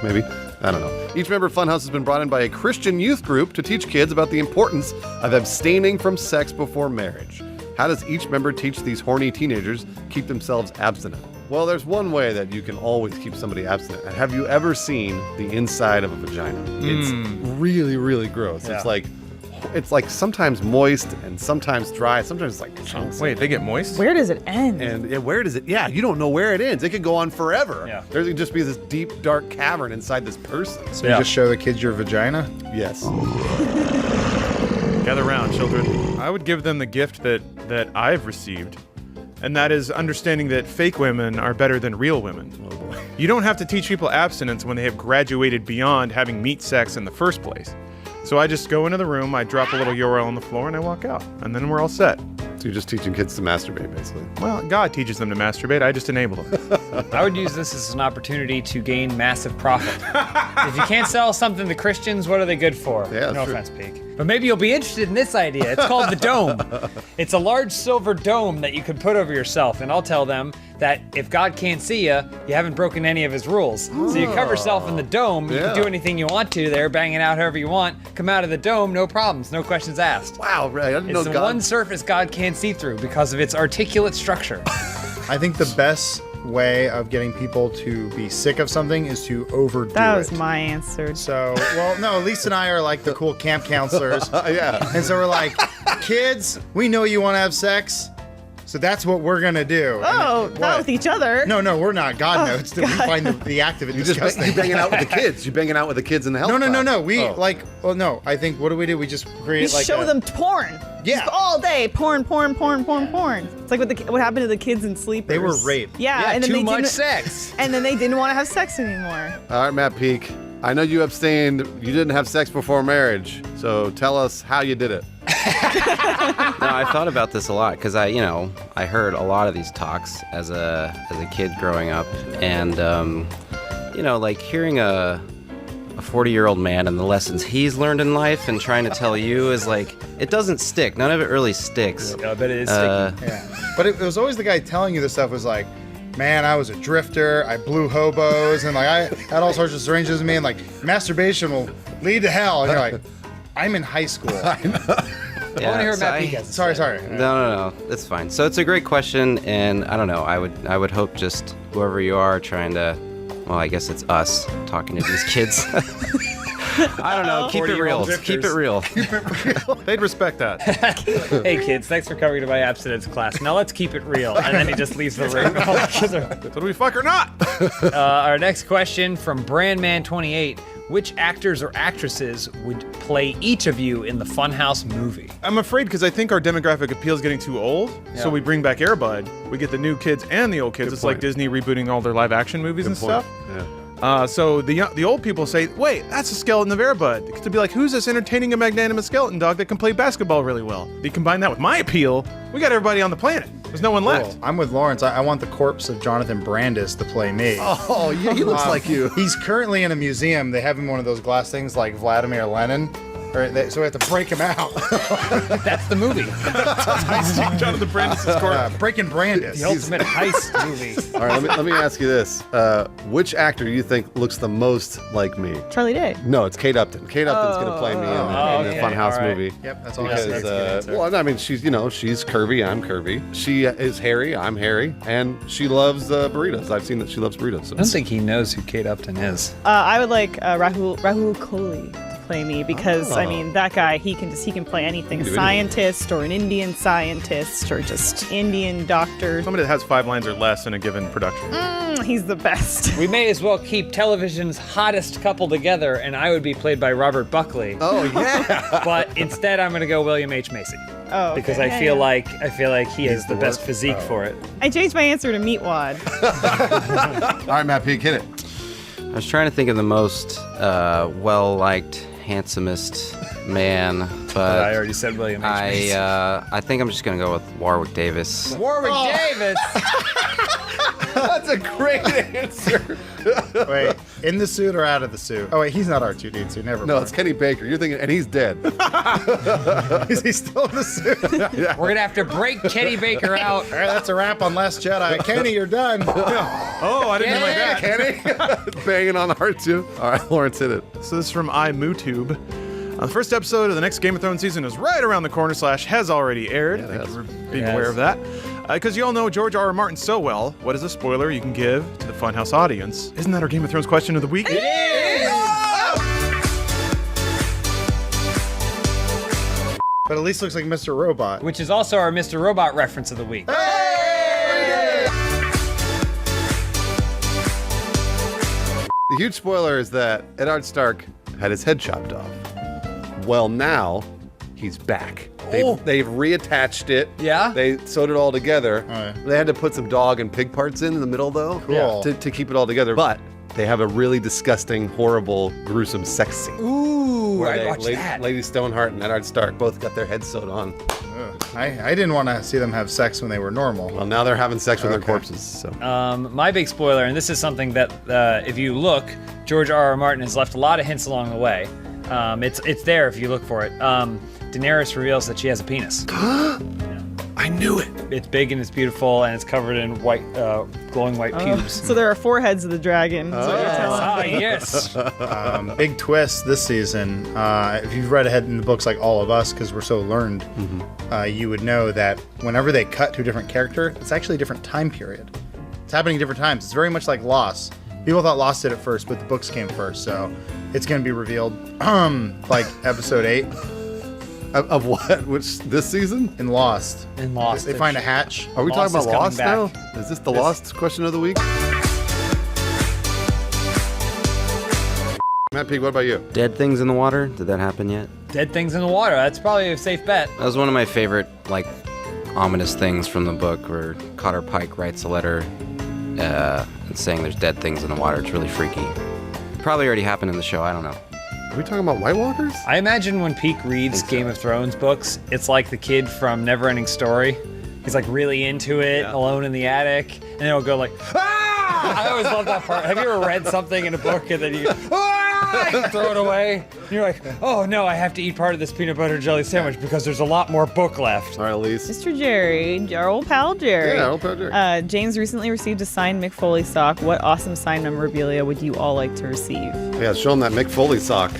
maybe. I don't know. Each member of Funhouse has been brought in by a Christian youth group to teach kids about the importance of abstaining from sex before marriage. How does each member teach these horny teenagers keep themselves abstinent? Well, there's one way that you can always keep somebody abstinent. And have you ever seen the inside of a vagina? It's really, really gross. Yeah. It's like it's like sometimes moist and sometimes dry. Sometimes it's like chunks. Wait, they get moist? Where does it end? And where does it? Yeah, you don't know where it ends. It could go on forever. Yeah. There could just be this deep, dark cavern inside this person. So you just show the kids your vagina? Yes. Gather round, children. I would give them the gift that I've received, and that is understanding that fake women are better than real women. Oh boy. You don't have to teach people abstinence when they have graduated beyond having meat sex in the first place. So I just go into the room, I drop a little URL on the floor, and I walk out. And then we're all set. So you're just teaching kids to masturbate, basically. Well, God teaches them to masturbate. I just enable them. I would use this as an opportunity to gain massive profit. If you can't sell something to Christians, what are they good for? Yeah, no true. offense, Peak. But maybe you'll be interested in this idea. It's called the Dome. It's a large silver dome that you could put over yourself, and I'll tell them that if God can't see you, you haven't broken any of his rules. So you cover yourself in the dome, you can do anything you want to there, bang it out however you want, come out of the dome, no problems, no questions asked. Wow, Ray, I didn't know It's the God. one surface God can't see through because of its articulate structure. I think the best way of getting people to be sick of something is to overdo That it. was my answer. So, well, no, Lisa and I are like the cool camp counselors. Yeah. And so we're like, kids, we know you want to have sex, so that's what we're going to do. Oh, And not with each other. No, we're not. God knows. We God. find the act of it You just disgusting. you banging out with the kids. You banging out with the kids in the health No. class. We Oh. I think, what do? We just create We like show them porn. Yeah. Just all day, porn. It's like what happened to the kids in Sleepers. They were raped. Yeah, and then too they much didn't, sex. And then they didn't want to have sex anymore. All right, Matt Peak. I know you abstained. You didn't have sex before marriage. So tell us how you did it. No, I thought about this a lot because I heard a lot of these talks as a kid growing up, and like hearing a 40-year-old man and the lessons he's learned in life and trying to tell you is like, it doesn't stick. None of it really sticks. I bet it is sticky. Yeah. But it was always the guy telling you this stuff was like, man, I was a drifter, I blew hobos, and like I had all sorts of strangeness in me, and like masturbation will lead to hell. And you're like, I'm in high school. I want to hear so Matt Peak has to Sorry. say. No, it's fine. So it's a great question, and I don't know. I would hope just whoever you are trying to, well, I guess it's us talking to these kids. I don't know. Keep it real. 40-year-old Keep it real. They'd respect that. Hey kids, thanks for coming to my abstinence class. Now let's keep it real. And then he just leaves the room. So do we fuck or not? Our next question from Brandman28. Which actors or actresses would play each of you in the Funhouse movie? I'm afraid because I think our demographic appeal is getting too old. Yeah. So we bring back Air Bud. We get the new kids and the old kids. Good It's like point. Disney rebooting all their live action movies and point. stuff. Yeah. So the old people say, wait, that's a skeleton of Air Bud. To be like, who's this entertaining and magnanimous skeleton dog that can play basketball really well? You combine that with my appeal, we got everybody on the planet. There's no one left. Cool. I'm with Lawrence. I want the corpse of Jonathan Brandis to play me. Oh, yeah, he looks like you. He's currently in a museum. They have him one of those glass things like Vladimir Lenin. So we have to break him out. That's the movie. Jonathan Brandis' corpse. Breaking Brandis. The ultimate heist movie. All right, let me ask you this. Which actor do you think looks the most like me? Charlie Day. No, it's Kate Upton. Kate Upton's going to play me in the okay, Funhouse all right. movie. Yep, that's all I Because, said. That's a good answer. well, I mean, she's curvy, I'm curvy. She is hairy, I'm hairy, and she loves burritos. I've seen that she loves burritos. So I don't think he knows who Kate Upton is. I would like Rahul Kohli to play me because I mean that guy he can play anything, a do anything. scientist or an Indian scientist or just Indian doctor. Somebody that has 5 lines or less in a given production. He's the best. We may as well keep television's hottest couple together, and I would be played by Robert Buckley. Oh yeah. But instead, I'm going to go William H. Macy. Oh, okay. Because I Yeah, feel yeah. like he has the best physique for it. I changed my answer to Meatwad. All right, Matt Peak, hit it. I was trying to think of the most well-liked, handsomest man, but I already said William H. Macy. I think I'm just gonna go with Warwick Davis. Warwick Davis. That's a great answer. Wait, in the suit or out of the suit? Oh wait, he's not R2D2. Never No, mind. it's Kenny Baker. You're thinking, and he's dead. Is he still in the suit? We're gonna have to break Kenny Baker out. All right, that's a wrap on Last Jedi. Kenny, you're done. Oh, I didn't know like that. Kenny banging on the heart too. All right, Lawrence, hit it. So this is from iMooTube. The first episode of the next Game of Thrones season is right around the corner / has already aired. Thank you for being aware of that. Because you all know George R.R. Martin so well, what is a spoiler you can give to the Funhouse audience? Isn't that our Game of Thrones question of the week? It is! But at least looks like Mr. Robot. which is also our Mr. Robot reference of the week. The huge spoiler is that Eddard Stark had his head chopped off. Well, now he's back. They've reattached it. Yeah? They sewed it all together. Oh, yeah. They had to put some dog and pig parts in the middle, though. Cool. To keep it all together. But they have a really disgusting, horrible, gruesome sex scene. Ooh, Where I'd they- watch that. Lady Stoneheart and Eddard Stark both got their heads sewed on. I didn't want to see them have sex when they were normal. Well, now they're having sex with their corpses. So. My big spoiler, and this is something that if you look, George R.R. Martin has left a lot of hints along the way. It's there if you look for it. Daenerys reveals that she has a penis. I knew it. It's big and it's beautiful and it's covered in white, glowing white pubes. So there are 4 heads of the dragon. That's what you're telling me. Yes. Big twist this season. If you've read ahead in the books like all of us, because we're so learned, you would know that whenever they cut to a different character, it's actually a different time period. It's happening at different times. It's very much like Lost. People thought Lost did it first, but the books came first, so it's going to be revealed like episode 8. Of what? Which, this season? In Lost. In Lost. They find a hatch. Are we Lost talking about is Lost coming now? Is this the Lost question of the week? Matt Pig, what about you? Dead things in the water? Did that happen yet? Dead things in the water. That's probably a safe bet. That was one of my favorite, like, ominous things from the book where Cotter Pike writes a letter saying there's dead things in the water. It's really freaky. Probably already happened in the show. I don't know. Are we talking about White Walkers? I imagine when Peake reads Game of Thrones books, it's like the kid from Neverending Story. He's like really into it, alone in the attic, and then he'll go like, ah! I always love that part. Have you ever read something in a book and then you, ah! You throw it away? And you're like, oh no, I have to eat part of this peanut butter jelly sandwich because there's a lot more book left. All right, Elise. Mr. Jerry, our old pal Jerry. Yeah, old pal Jerry. James recently received a signed Mick Foley sock. What awesome signed memorabilia would you all like to receive? Yeah, show him that Mick Foley sock.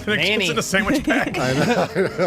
Manny. It's in a sandwich bag.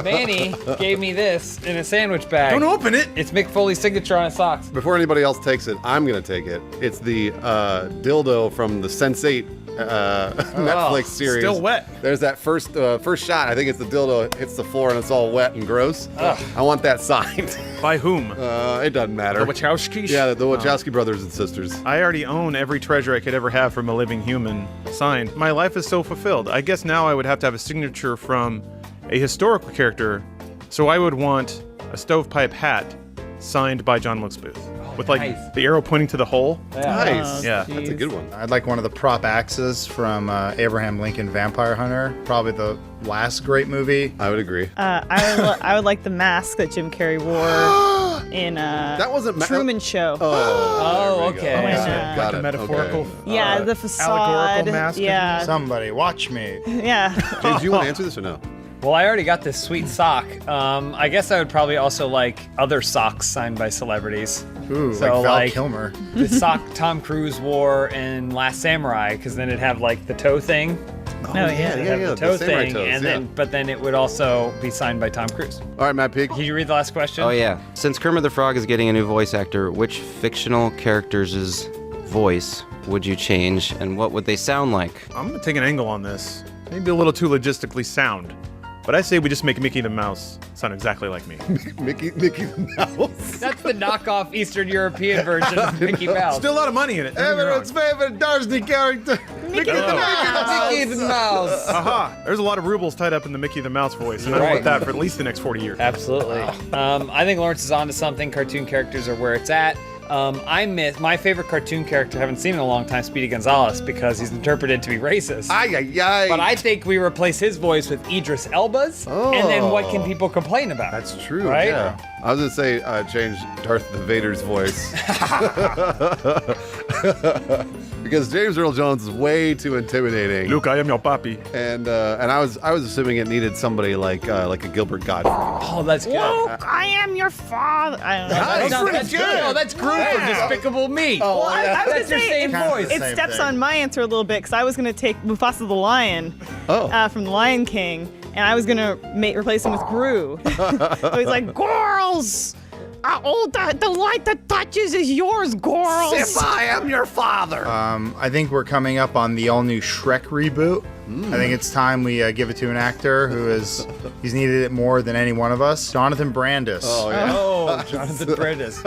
Manny gave me this in a sandwich bag. Don't open it. It's Mick Foley's signature on his socks. Before anybody else takes it, I'm going to take it. It's the dildo from the Sense8 Netflix series. Still wet. There's that first shot. I think it's the dildo hits the floor and it's all wet and gross. I want that signed. By whom? It doesn't matter. The Wachowskis? Yeah, the Wachowski brothers and sisters. I already own every treasure I could ever have from a living human signed. My life is so fulfilled. I guess now I would have to have a signature from a historical character, so I would want a stovepipe hat signed by John Wilkes Booth. With like nice. the arrow pointing to the hole. Nice. Yeah. That's a good one. I'd like one of the prop axes from Abraham Lincoln Vampire Hunter. Probably the last great movie. I would agree. I would like the mask that Jim Carrey wore in That wasn't Truman Show. Oh, okay. When, Got Like a it. metaphorical. Okay. yeah, the facade. allegorical mask of Yeah, Somebody watch me. yeah. James, do you want to answer this or no? Well, I already got this sweet sock. I guess I would probably also like other socks signed by celebrities. Ooh, So, like Val like- Kilmer. The sock Tom Cruise wore in Last Samurai, because then it'd have like the toe thing. Oh, yeah. It'd have yeah, the the toe samurai thing, toes, and yeah. then it would also be signed by Tom Cruise. All right, Matt Pig. Did you read the last question? Oh, yeah. Since Kermit the Frog is getting a new voice actor, which fictional character's voice would you change, and what would they sound like? I'm going to take an angle on this. Maybe a little too logistically sound. But I say we just make Mickey the Mouse sound exactly like me. Mickey the Mouse. That's the knockoff Eastern European version of Mickey Mouse. Still a lot of money in it. don't get me wrong. Everyone's favorite Disney character. Mickey the Mouse. Aha! There's a lot of rubles tied up in the Mickey the Mouse voice, and I Right. want that for at least the next 40 years. Absolutely. I think Lawrence is onto something. Cartoon characters are where it's at. I miss my favorite cartoon character. Haven't seen in a long time, Speedy Gonzalez, because he's interpreted to be racist. But I think we replace his voice with Idris Elba's, and then what can people complain about? That's true. Right? Yeah. I was gonna say change Darth the Vader's voice. Because James Earl Jones is way too intimidating. Luke, I am your papi. And I was assuming it needed somebody like a Gilbert Godfrey. Oh, that's good. Luke, I am your father. I don't know. That's good. Oh, that's Groot from Despicable Me. Well, I was That's gonna your say, same voice. It Same steps thing. on my answer a little bit because I was gonna take Mufasa the Lion from The Lion King, and I was gonna replace him with Gru. So he's like, girls, the light that touches is yours, girls. If I am your father. I think we're coming up on the all-new Shrek reboot. I think it's time we give it to an actor he's needed it more than any one of us. Jonathan Brandis. Oh, yeah. Oh, Jonathan Brandis.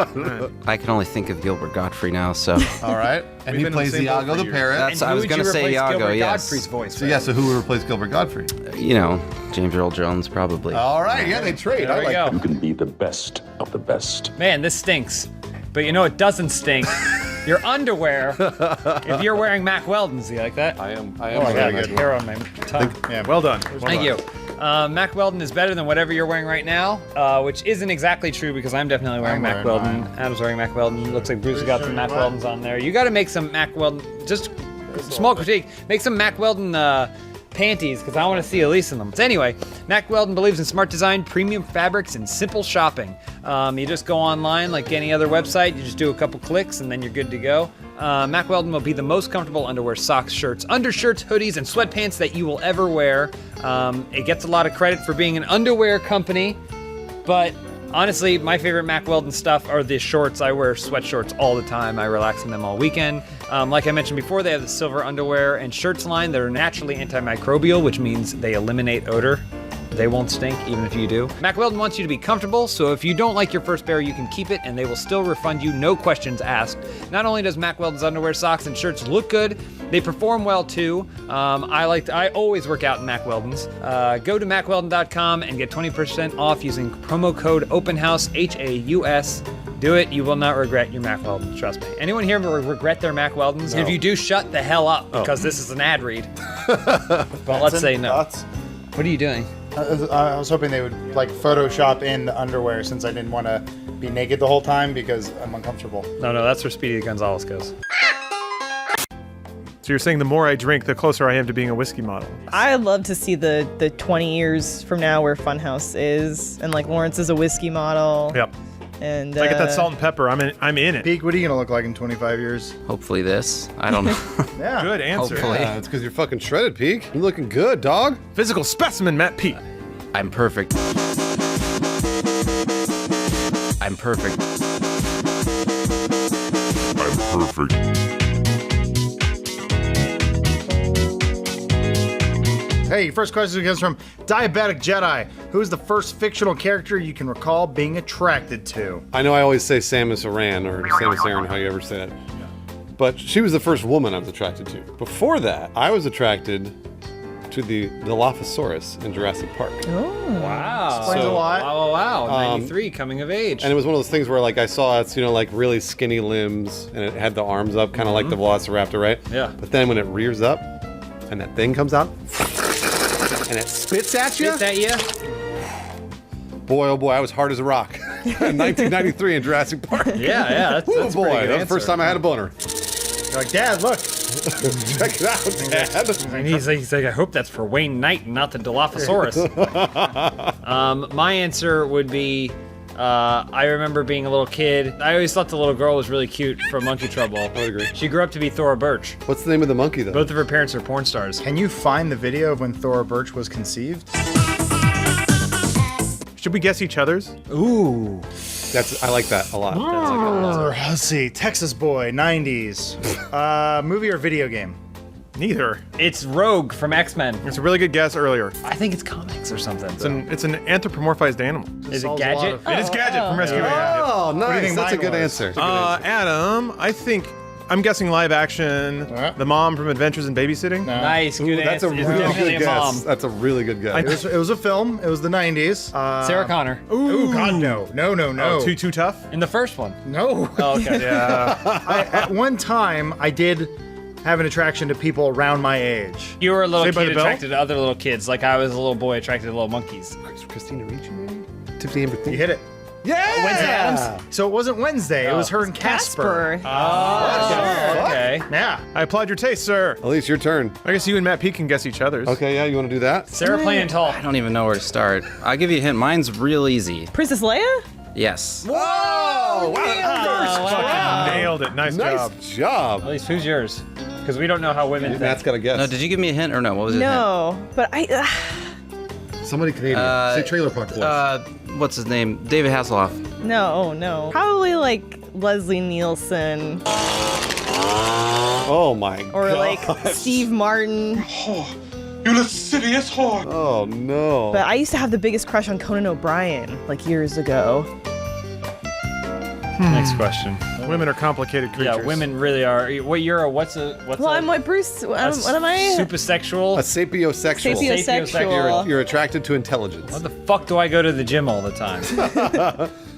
I can only think of Gilbert Godfrey now, so. All right. And he plays Iago the parrot. That's, I was going to say Iago, Gilbert yes. Godfrey's voice. So, yeah, so who would replace Gilbert Godfrey? You know, James Earl Jones, probably. All right, yeah, they trade. There I we like go. You can be the best of the best. Man, this stinks. But you know it doesn't stink? Your underwear. If you're wearing Mack Weldon's, you like that? I am. Oh, I got a good hair on my tongue. Yeah, well done. Thank you. Mack Weldon is better than whatever you're wearing right now, which isn't exactly true because I'm definitely wearing Mack Weldon. Adam's wearing Mack Weldon. Looks like Bruce got some Mack Weldons on there. You got to make some Mack Weldon. Just small critique. Make some Mack Weldon panties because I want to see Elise in them. So anyway, Mack Weldon believes in smart design, premium fabrics, and simple shopping. You just go online like any other website. You just do a couple clicks and then you're good to go. Mack Weldon will be the most comfortable underwear, socks, shirts, undershirts, hoodies, and sweatpants that you will ever wear. It gets a lot of credit for being an underwear company, but honestly, my favorite Mack Weldon stuff are the shorts. I wear sweat shorts all the time. I relax in them all weekend. Like I mentioned before, they have the silver underwear and shirts line that are naturally antimicrobial, which means they eliminate odor. They won't stink, even if you do. Mack Weldon wants you to be comfortable, so if you don't like your first pair, you can keep it, and they will still refund you, no questions asked. Not only does Mack Weldon's underwear, socks, and shirts look good, they perform well too. I always work out in Mack Weldon's. Go to mackweldon.com and get 20% off using promo code OpenHouse, HAUS. Do it, you will not regret your Mack Weldons, trust me. Anyone here will regret their Mack Weldons? No. If you do, shut the hell up, because this is an ad read. But let's say no. What are you doing? I was hoping they would like Photoshop in the underwear since I didn't want to be naked the whole time because I'm uncomfortable. No, that's where Speedy Gonzalez goes. So you're saying the more I drink, the closer I am to being a whiskey model. I'd love to see the 20 years from now where Funhouse is, and like Lawrence is a whiskey model. Yep. And If I get that salt and pepper, I'm in it. Peak, what are you gonna look like in 25 years? Hopefully this. I don't know. Yeah. Good answer. Hopefully. Yeah, it's because you're fucking shredded, Peak. You're looking good, dog. Physical specimen, Matt Pete. I'm perfect. I'm perfect. I'm perfect. Hey, first question comes from Diabetic Jedi. Who is the first fictional character you can recall being attracted to? I know I always say Samus Aran or Samus Aran, how you ever say it. But she was the first woman I was attracted to. Before that, I was attracted to the Dilophosaurus in Jurassic Park. Wow. Explains a lot. Wow. 93, coming of age. And it was one of those things where like I saw it's, like really skinny limbs and it had the arms up, kind of like the Velociraptor, right? Yeah. But then when it rears up and that thing comes out and it spits at you. Spit at you? Boy, oh boy, I was hard as a rock. 1993 in Jurassic Park. Yeah, that's Oh a boy, pretty good that was the first time I had a boner. You're like, Dad, look. Check it out, Dad. And he's like, I hope that's for Wayne Knight and not the Dilophosaurus. My answer would be, I remember being a little kid. I always thought the little girl was really cute from Monkey Trouble. I would agree. She grew up to be Thora Birch. What's the name of the monkey, though? Both of her parents are porn stars. Can you find the video of when Thora Birch was conceived? Should we guess each other's? Ooh. I like that a lot. Let's see. Texas Boy, 90s. Movie or video game? Neither. It's Rogue from X-Men. It's a really good guess earlier. I think it's comics or something. It's an anthropomorphized animal. Is it Gadget? It is Gadget from Rescue Oh, What do you nice. think That's a mine good was? answer. Adam, I'm guessing live action. The mom from Adventures in Babysitting. Nice, good That's a answer. It's really definitely good a guess. mom. That's a really good guess. It was a film. It was the 90s. Sarah Connor. Ooh, God, no. No. Too tough? In the first one. No. Oh, okay. Yeah. At one time, I did have an attraction to people around my age. You were a little Saved by kid the Bell? attracted to other little kids, like I was a little boy attracted to little monkeys. Christina Ricci, maybe? Tiffany Amber You hit it. Yeah! Wednesday Addams? So it wasn't Wednesday. It was her and Casper. Oh, okay. Yeah. I applaud your taste, sir. At least your turn. I guess you and Matt P can guess each other's. Okay, yeah, you want to do that? Sarah Plain Tall. I don't even know where to start. I'll give you a hint. Mine's real easy. Princess Leia? Yes. Whoa! Wow! Fucking nailed it. Nice job. job. At least who's yours? Because we don't know how women think. Matt's got to guess. No, did you give me a hint or no? What was it? No, but Somebody Canadian. Say Trailer Park Boys. What's his name? David Hasselhoff. no. Probably like Leslie Nielsen Oh my or god. like Steve Martin. You lascivious whore! Oh no. But I used to have the biggest crush on Conan O'Brien, like years ago. Next question. Women are complicated creatures. Yeah, women really are. What you're a what's a Well, I'm like Bruce. What am I? Supersexual. A sapiosexual. Sapiosexual. You're attracted to intelligence. What the fuck do I go to the gym all the time?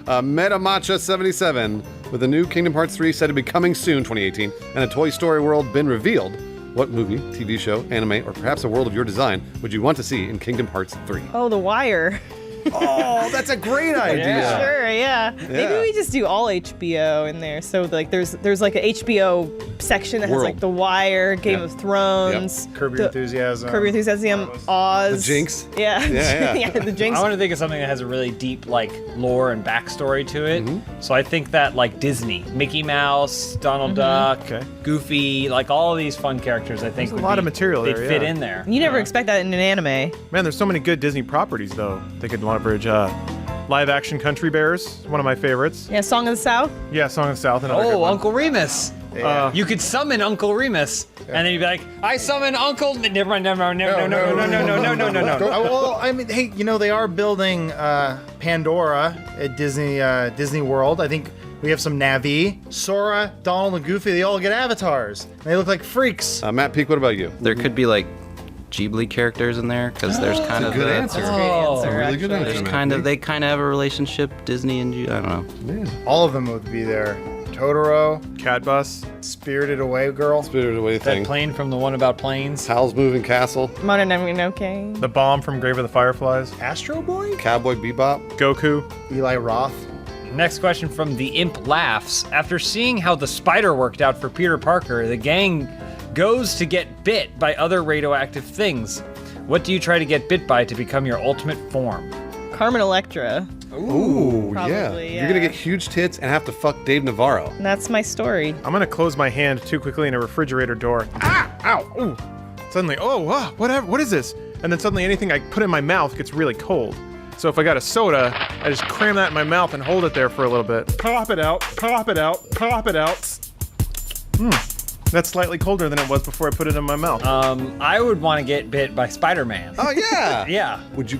Metamacha77, with the new Kingdom Hearts 3 said to be coming soon, 2018, and a Toy Story world been revealed. What movie, TV show, anime, or perhaps a world of your design would you want to see in Kingdom Hearts 3? Oh, The Wire. Oh, that's a great idea. Sure, yeah. Maybe we just do all HBO in there. So like there's like a HBO section that has like The Wire, Game of Thrones, Curb Your Enthusiasm. Curb Your Enthusiasm, Oz. The Jinx. Yeah. Yeah. The Jinx. I want to think of something that has a really deep like lore and backstory to it. So I think that like Disney, Mickey Mouse, Donald Duck, Goofy, like all of these fun characters. I think There's a lot of material they'd there. fit in there. You never expect that in an anime. Man, there's so many good Disney properties though. They could leverage live action Country Bears, one of my favorites. Yeah, Song of the South. Yeah, Song of the South. Another good Oh, one. Uncle Remus. You could summon Uncle Remus, and then you'd be like, "I summon Uncle." Never mind. No. Well, I mean, hey, you know they are building Pandora at Disney World. I think we have some Navi, Sora, Donald, and Goofy. They all get avatars. They look like freaks. Matt Peak, what about you? There could be like Ghibli characters in there because there's kind of good answer. That's a really good answer. There's Matt kind of Peak. they kind of have a relationship. Disney and I don't know. All of them would be there. Totoro, Cat Bus, Spirited Away Girl. Spirited Away That thing. plane from the one about planes. Howl's Moving Castle. Mononoke. The Bomb from Grave of the Fireflies, Astro Boy. Cowboy Bebop. Goku. Eli Roth. Next question from the Imp Laughs. After seeing how the spider worked out for Peter Parker, the gang goes to get bit by other radioactive things. What do you try to get bit by to become your ultimate form? Carmen Electra. Ooh, Probably, You're gonna yeah. get huge tits and have to fuck Dave Navarro. And that's my story. I'm gonna close my hand too quickly in a refrigerator door. Ah! Ow! Ooh! Suddenly, what is this? And then suddenly anything I put in my mouth gets really cold. So if I got a soda, I just cram that in my mouth and hold it there for a little bit. Pop it out, pop it out, pop it out. That's slightly colder than it was before I put it in my mouth. I would want to get bit by Spider-Man. Oh yeah. Yeah. Would you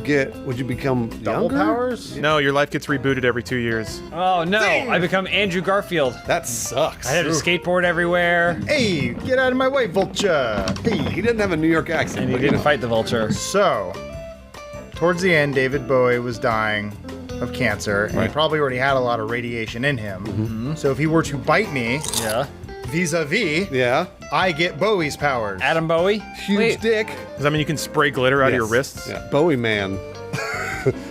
become Double younger? powers. No, your life gets rebooted every 2 years. Oh no, I become Andrew Garfield. That sucks. I had to skateboard everywhere, Hey, get out of my way, Vulture. Hey. He didn't have a New York accent. and you but, didn't know. fight the vulture. So, towards the end, David Bowie was dying of cancer, and he Right. probably already had a lot of radiation in him. So if he were to bite me, Yeah. vis-a-vis, Yeah. I get Bowie's powers. Adam Bowie. Huge Wait. dick. Does that mean you can spray glitter out of your Yes. wrists? Yeah. Bowie man.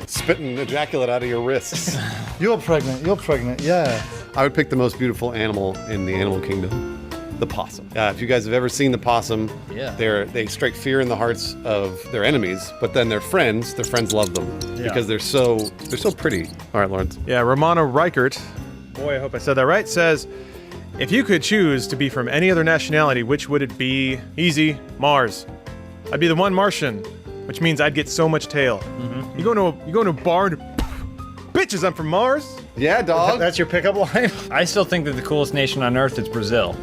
Spitting ejaculate out of your wrists. You're pregnant, yeah. I would pick the most beautiful animal in the animal kingdom, the possum. If you guys have ever seen the possum, Yeah. they strike fear in the hearts of their enemies, but then their friends love them because they're so pretty. All right, Lawrence. Yeah, Romano Reichert, boy, I hope I said that right, says, if you could choose to be from any other nationality, which would it be? Easy, Mars. I'd be the one Martian, which means I'd get so much tail. You go into a bar and bitches, I'm from Mars. Yeah, dog. That's your pickup line? I still think that the coolest nation on earth is Brazil.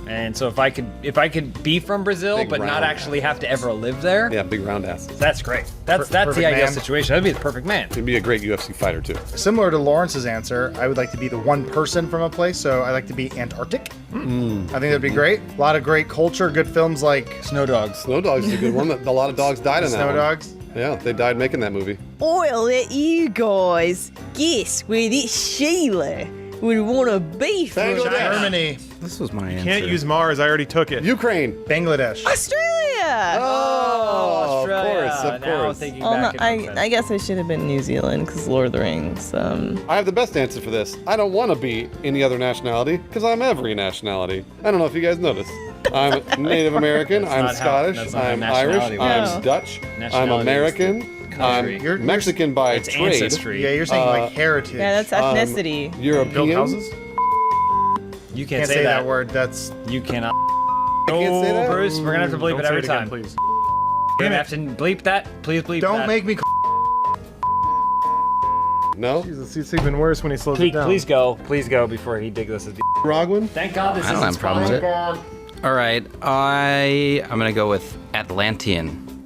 And so if I could be from Brazil Big but not round actually have to ever live there, Yeah, big round ass. that's great. That's the perfect ideal man. situation. That'd be the perfect man. You'd be a great UFC fighter too. Similar to Lawrence's answer, I would like to be the one person from a place, so I like to be Antarctic. I think that'd be great. A lot of great culture, good films like Snow Dogs. Snow Dogs is a good one. A lot of dogs died in that Snow one. Dogs. Yeah, they died making that movie. I'll let you guys guess where this Sheila would want to be from. Bangladesh. Germany, This was my answer. Can't use Mars, I already took it. Ukraine. Bangladesh. Australia! Oh, Australia. of Now course. thinking Oh, no, back, it makes sense. I guess I should have been New Zealand because Lord of the Rings. I have the best answer for this. I don't want to be any other nationality because I'm every nationality. I don't know if you guys noticed. I'm Native American. I'm not how- Scottish. that's not how I'm Irish. nationality I'm works. Dutch. I'm Nationality is American. the I'm country. You're- Mexican by It's trade. ancestry. Yeah, you're saying like heritage. Yeah, that's ethnicity. Build European. houses? You can't, Can't say that word. That's You cannot. can't say that? Bruce, we're gonna have to bleep Don't it say every it again, time. please. We're gonna have to bleep that. Please bleep don't that. make me. No? Jesus, it's even worse when he slows Please, it down. please go before he digs us. Rogwin? Thank God this I don't isn't have a problem with it. sponsored. All right, I'm gonna go with Atlantean.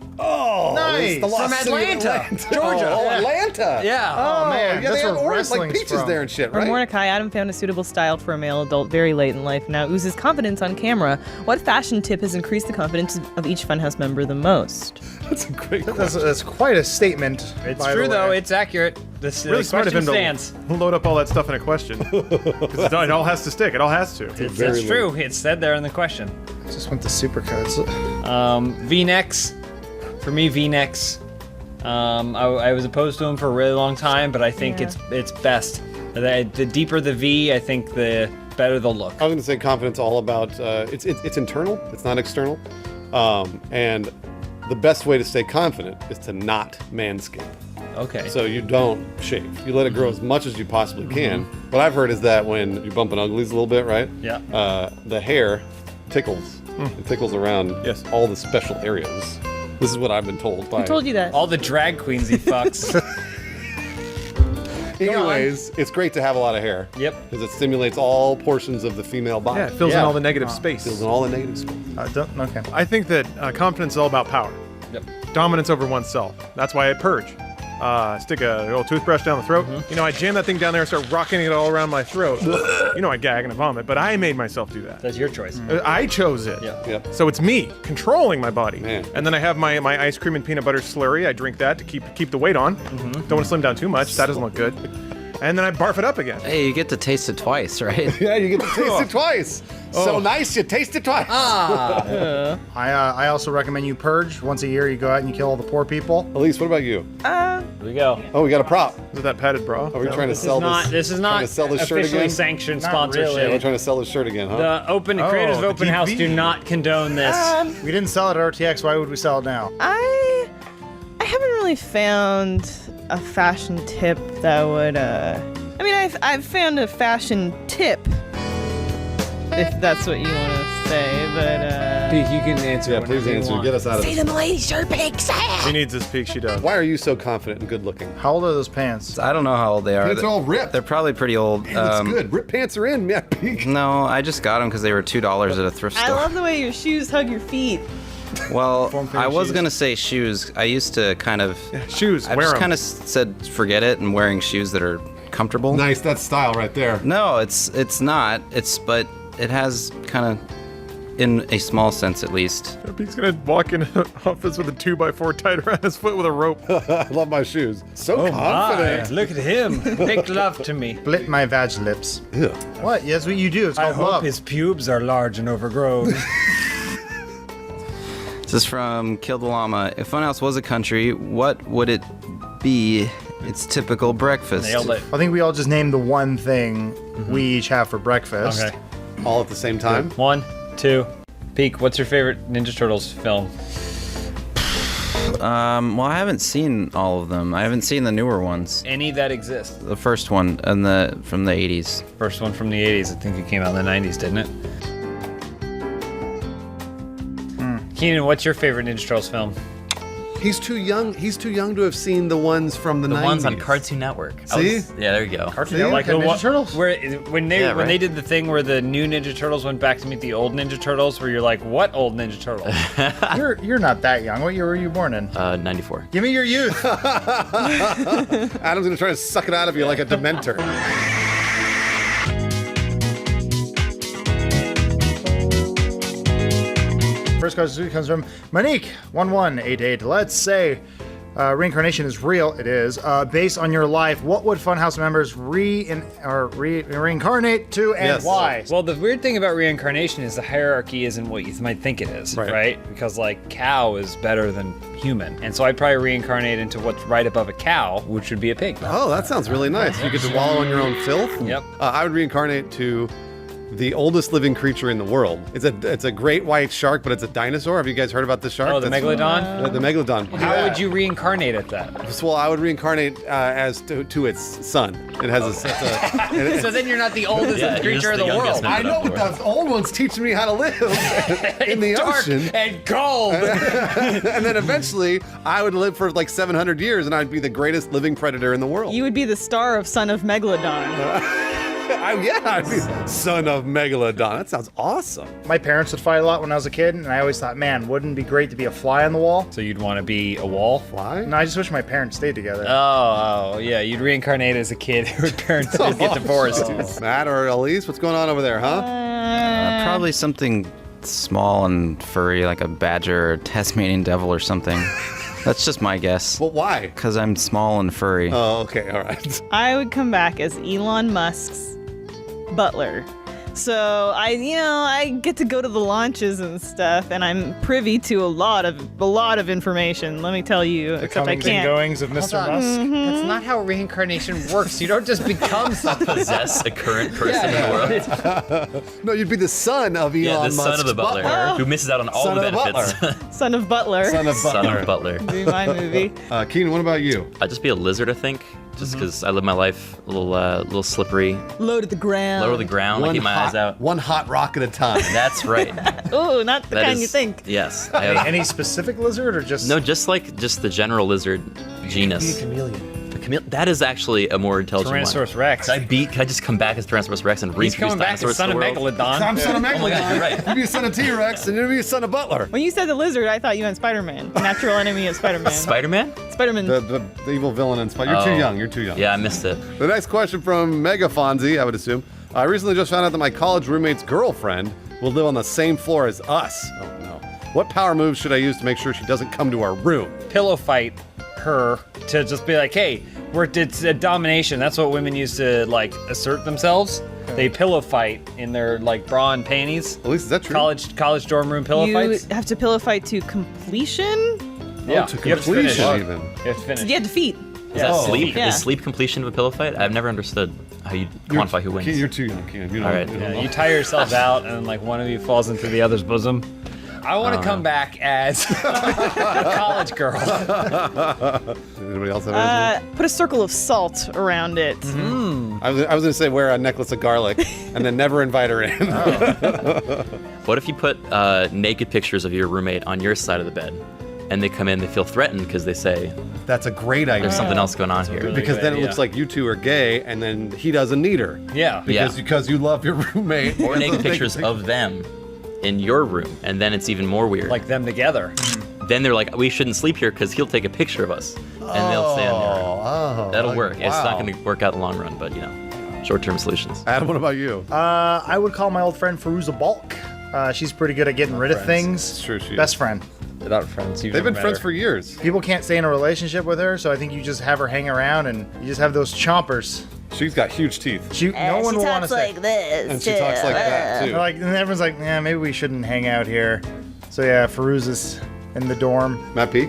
Nice. It's the lost From city of Atlanta, Georgia. Oh, Yeah. Atlanta. Yeah. Oh, man, yeah, that's they where have orange, like wrestling's peaches from. there and shit, For right? Mordecai, Adam found a suitable style for a male adult very late in life. Now oozes confidence on camera. What fashion tip has increased the confidence of each Funhouse member the most? That's a great question. That's quite a statement. It's by true the though. way. It's accurate. This Really smart of him question to stands. load up all that stuff in a question. 'Cause it all has to stick. It all has to. It's true. It's said there in the question. Just went the supercuts. V-necks. For me, V-necks. I was opposed to them for a really long time, but I think it's best. The deeper the V, I think the better the look. I was going to say confidence all about it's internal. It's not external. And the best way to stay confident is to not manscape. Okay. So you don't shave. You let it grow as much as you possibly can. What I've heard is that when you bump an uglies a little bit, right? Yeah. The hair tickles. It tickles around all the special areas. This is what I've been told by. Who told you that? All the drag queens he fucks. Anyways, it's great to have a lot of hair. Yep. Because it stimulates all portions of the female body. Yeah, it fills in all the negative space. Fills in all the negative space. Okay. I think that confidence is all about power. Yep. Dominance over oneself. That's why I purge. Stick a little toothbrush down the throat. You know, I jam that thing down there and start rocking it all around my throat. You know, I gag and I vomit, but I made myself do that. That's your choice. I chose it. Yep. So it's me controlling my body. Man. And then I have my ice cream and peanut butter slurry. I drink that to keep the weight on. Don't want to slim down too much. That doesn't look good. And then I barf it up again. Hey, you get to taste it twice, right? Yeah, you get to taste it twice. So nice, you taste it twice. I also recommend you purge. Once a year, you go out and you kill all the poor people. Elise, what about you? Here we go. Oh, we got a prop. Is it that padded bra? Are we trying to sell this? This is trying not to sell this shirt officially again? sanctioned Not sponsorship. Yeah, we're trying to sell this shirt again, huh? The creators of the Open House DV. do not condone this. We didn't sell it at RTX. Why would we sell it now? I haven't really found a fashion tip that would. I mean, I've found a fashion tip, if that's what you want to say, but. Pete, you can answer. Yeah, whenever please you answer. want. Get us out of this. lady shirt pics. She needs this peak. She does. Why are you so confident and good looking? How old are those pants? I don't know how old they are. Pants are all ripped. They're probably pretty old. Man, that's good. Ripped pants are in. Yeah, peak. No, I just got them because they were $2 at a thrift I store. love the way your shoes hug your feet. Well, Form-fitting I was shoes. gonna say shoes. I used to kind of. Shoes. I Wear just 'em. kind of said forget it and wearing shoes that are comfortable. Nice. That's style right there. No, it's not. But it has kind of, in a small sense at least. Pete's gonna walk in an office with a 2x4 tied around his foot with a rope. I love my shoes. So My, confident. look at him. Make love to me. Split my vag lips. Ew. What? Yeah, that's what you do. It's I called hope love. his pubes are large and overgrown. This is from Kill the Llama. If Funhouse was a country, what would it be? Its typical breakfast. Nailed it. I think we all just named the one thing we each have for breakfast. Okay. All at the same time. 1, 2. Peek, what's your favorite Ninja Turtles film? Well, I haven't seen all of them. I haven't seen the newer ones. Any that exist. The first one from the 80s. First one from the 80s. I think it came out in the 90s, didn't it? Keenan, what's your favorite Ninja Turtles film? He's too young. He's too young to have seen the ones from the 90s. ones on Cartoon Network. See? Yeah, there you go. Cartoon Network had Ninja Turtles? Where when they Yeah, when they right. did the thing where the new Ninja Turtles went back to meet the old Ninja Turtles, where you're like, what old Ninja Turtles? You're not that young. What year were you born in? 94. Give me your youth. Adam's gonna try to suck it out of you like a Dementor. First question comes from Monique 1188. Let's say reincarnation is real. It is. Based on your life, what would Funhouse members reincarnate to and Yes. why? Well, the weird thing about reincarnation is the hierarchy isn't what you might think it is, right? Because like cow is better than human, and so I'd probably reincarnate into what's right above a cow, which would be a pig. Oh, that sounds really nice. You get to wallow in your own filth. Yep. I would reincarnate to the oldest living creature in the world. It's a great white shark, but it's a dinosaur. Have you guys heard about this shark? Oh, the megalodon? The megalodon. How would you reincarnate at that? Well, I would reincarnate as to its son. It has a. So then you're not the oldest creature in the world. I know, but the old ones teaching me how to live in the Dark ocean. and cold. And then eventually, I would live for like 700 years, and I'd be the greatest living predator in the world. You would be the star of Son of Megalodon. I'd be son of Megalodon. That sounds awesome. My parents would fight a lot when I was a kid, and I always thought, man, wouldn't it be great to be a fly on the wall? So you'd want to be a wall? Fly? No, I just wish my parents stayed together. Oh, yeah. You'd reincarnate as a kid whose parents did get divorced. Matt or Elise, what's going on over there, huh? Probably something small and furry, like a badger or Tasmanian devil or something. That's just my guess. Well, why? Because I'm small and furry. Oh, okay, all right. I would come back as Elon Musk's butler. So I get to go to the launches and stuff, and I'm privy to a lot of information. Let me tell you, The except I comings and can't. goings of Mr. Musk. That's not how reincarnation works. You don't just become something. Possess a current person in the world. No, you'd be the son of Elon Yeah, the Musk's son of the butler, who misses out on all Son the of the benefits. Son of Butler. Son of Son Butler. of Butler. Be my movie. Keenan, what about you? I'd just be a lizard, I think, just because I live my life a little slippery, Low to the ground. lower to the ground, I keep my eyes out. One hot rock at a time. That's right. Ooh, not the That kind is- you think. Yes. I have, Any specific lizard or just no, just the general lizard genus. That is actually a more intelligent Tyrannosaurus one. Rex. Can I just come back as Tyrannosaurus Rex and He's reintroduce coming back dinosaurs as son to of the world? Megalodon. I'm son of Megalodon. Oh my God, you're right. You'd be a son of T-Rex, and you'd be a son of Butler. When you said the lizard, I thought you meant Spider-Man. Natural enemy of Spider-Man. Spider-Man? Spider-Man. The evil villain in Spider. You're too young. You're too young. Yeah, I missed it. The next question from Mega Fonzie, I would assume. I recently just found out that my college roommate's girlfriend will live on the same floor as us. Oh no. What power moves should I use to make sure she doesn't come to our room? Pillow fight her to just be like, hey, it's a domination. That's what women use to like assert themselves. They pillow fight in their like bra and panties. At least is that true? College dorm room pillow you fights. have to pillow fight to completion. Yeah, to you have to finish. completion even. You have to finish. Yeah, defeat. Is that sleep? Yeah. Is sleep completion of a pillow fight? I've never understood how you quantify who wins. Keenan, you're too young, Keenan. You don't, All right. you don't Yeah, know. you tire yourselves out, and then like one of you falls into the other's bosom. I want to come back as a college girl. Anybody else have anything? Put a circle of salt around it. I was going to say wear a necklace of garlic and then never invite her in. What if you put naked pictures of your roommate on your side of the bed, and they come in, they feel threatened because they say, That's a great idea. there's something else going on here. really Because good then it idea. looks like you two are gay, and then he doesn't need her. Yeah. Because you love your roommate. Or naked pictures of them in your room, and then it's even more weird. Like them together. Then they're like, we shouldn't sleep here because he'll take a picture of us, and they'll stay on your room. Oh, That'll work. It's not wow. going to work out in the long run, but short-term solutions. Adam, what about you? I would call my old friend Firuza Balk. She's pretty good at getting rid of things. It's true, she is. Best friend. They're not friends. They've been friends for years. People can't stay in a relationship with her, so I think you just have her hang around and you just have those chompers. She's got huge teeth. No one will want to say. this. And she talks like that, too. And everyone's like, yeah, maybe we shouldn't hang out here. So yeah, Firuza's in the dorm. Matt Peak?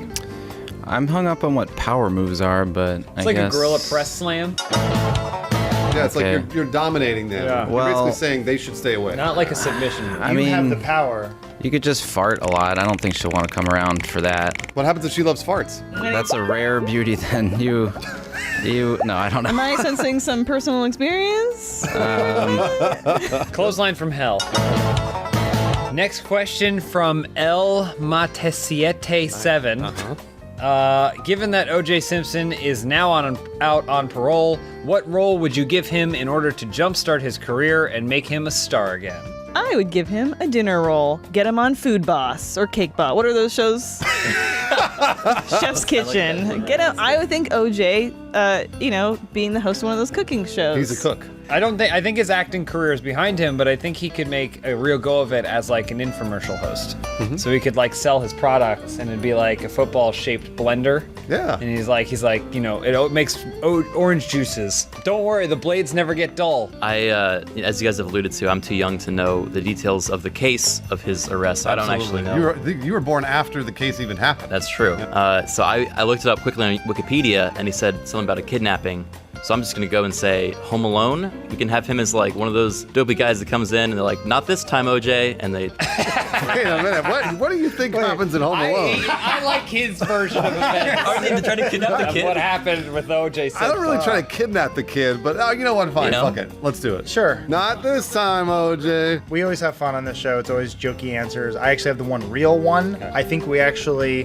I'm hung up on what power moves are, but It's like a gorilla press slam. Yeah, it's Okay. like you're dominating them. Yeah. You're Well- basically saying they should stay away. Not like a submission. I You mean, have the power. you could just fart a lot. I don't think she'll want to come around for that. What happens if she loves farts? That's a rare beauty then. No, I don't know. Am I sensing some personal experience? Clothesline from hell. Next question from El Matesiete7. Given that O.J. Simpson is now out on parole, what role would you give him in order to jumpstart his career and make him a star again? I would give him a dinner roll. Get him on Food Boss or Cake Boss. What are those shows? Chef's Kitchen. Get him. I would think OJ, being the host of one of those cooking shows. He's a cook. I think his acting career is behind him, but I think he could make a real go of it as like an infomercial host. So he could like sell his products and it'd be like a football shaped blender. Yeah. And he's like, it makes orange juices. Don't worry, the blades never get dull. As you guys have alluded to, I'm too young to know the details of the case of his arrest. So I don't actually know. You were born after the case even happened. That's true. So I looked it up quickly on Wikipedia, and he said something about a kidnapping. So I'm just gonna go and say Home Alone. We can have him as like one of those dopey guys that comes in and they're like, not this time, OJ, and they. Wait a minute. What do you think happens in Home Alone? I like his version of events. Are they trying to kidnap the That's kid? what happened with O.J. Simpson. I don't really try to kidnap the kid, but you know what? Fine, fuck it. Let's do it. Sure. Not this time, OJ. We always have fun on this show. It's always jokey answers. I actually have the one real one. I think we actually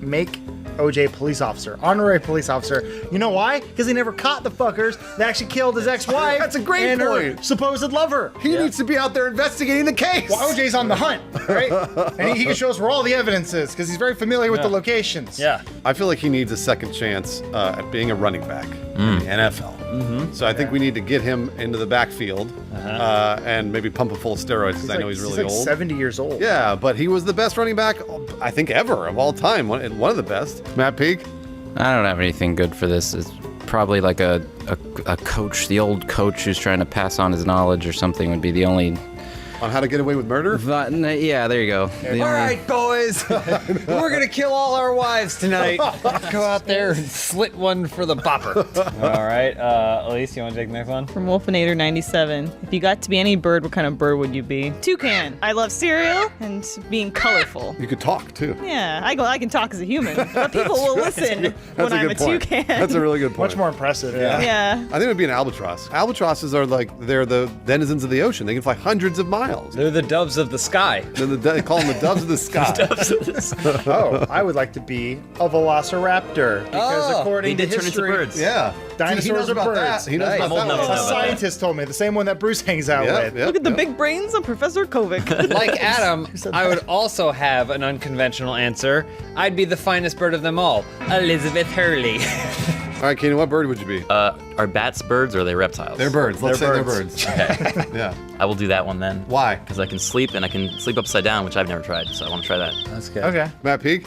make OJ police officer, honorary police officer. You know why? Because he never caught the fuckers that actually killed his ex-wife. That's a great and point. Her supposed lover. He needs to be out there investigating the case. Well, OJ's on the hunt, right? And he can show us where all the evidence is because he's very familiar with the locations. Yeah. I feel like he needs a second chance at being a running back in the NFL. So I think we need to get him into the backfield and maybe pump him full of steroids because I know he's really like old. 70 years old. Yeah, but he was the best running back, I think, ever of all time. One of the best. Matt Peak? I don't have anything good for this. It's probably like a coach, the old coach who's trying to pass on his knowledge or something would be the only... On how to get away with murder? Yeah, there you go. All right, boys. We're going to kill all our wives tonight. Go out there and slit one for the bopper. All right. Elise, you want to take the next one? From Wolfinator 97. If you got to be any bird, what kind of bird would you be? Toucan. I love cereal and being colorful. You could talk, too. Yeah, I can talk as a human, but people will listen when I'm a toucan. That's a really good point. Much more impressive. Yeah. I think it would be an albatross. Albatrosses are they're the denizens of the ocean. They can fly hundreds of miles. They're the doves of the sky. They call them the doves of the sky. Oh, I would like to be a velociraptor because according to turn into history, birds. Yeah. dinosaurs are birds. He knows I'm about old that. enough to know A about that. scientist told me, the same one that Bruce hangs out with. Look at the big brains of Professor Kovic. Like Adam, I would also have an unconventional answer. I'd be the finest bird of them all, Elizabeth Hurley. All right, Keenan, what bird would you be? Are bats birds or are they reptiles? They're birds. Let's say They're they're birds. Okay. Yeah. I will do that one then. Why? Because I can sleep and I can sleep upside down, which I've never tried, so I want to try that. That's good. Okay. Matt Peak?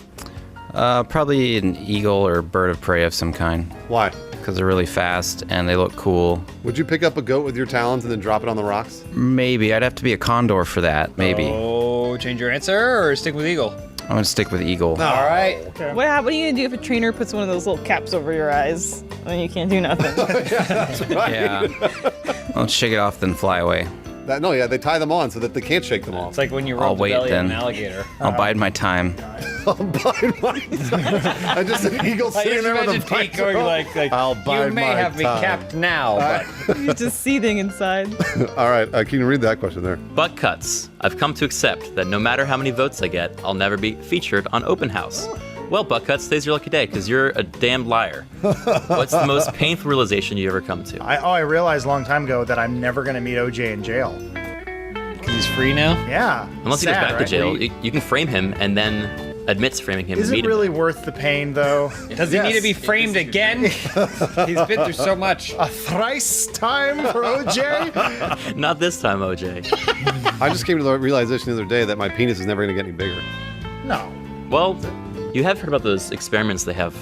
Probably an eagle or bird of prey of some kind. Why? Because they're really fast and they look cool. Would you pick up a goat with your talons and then drop it on the rocks? Maybe. I'd have to be a condor for that. Maybe. Oh, change your answer or stick with eagle? I'm going to stick with eagle. All right. What are you gonna do if a trainer puts one of those little caps over your eyes and you can't do nothing? That's right. Yeah. I'll shake it off, then fly away. They tie them on so that they can't shake them off. It's like when you I'll rub the wait belly of an then. alligator. I'll bide my time. I'll bide my time. And just an eagle I sitting just there with a imagine Pete visor. going like I'll you bide may my have me time. capped now, but He's just seething inside. All right, can you read that question there? Butt cuts. I've come to accept that no matter how many votes I get, I'll never be featured on Open House. Well, butt cuts, today's your lucky day because you're a damned liar. What's the most painful realization you ever come to? I realized a long time ago that I'm never going to meet OJ in jail. because he's free now. Yeah. Unless he goes back to jail, you can frame him and then admits framing him. Is and it meet really worth the pain, though? Does he need to be framed again? He's been through so much. A thrice time for OJ? him. Not this time, OJ. I just came to the realization the other day that my penis is never going to get any bigger. No. Well, you have heard about those experiments they have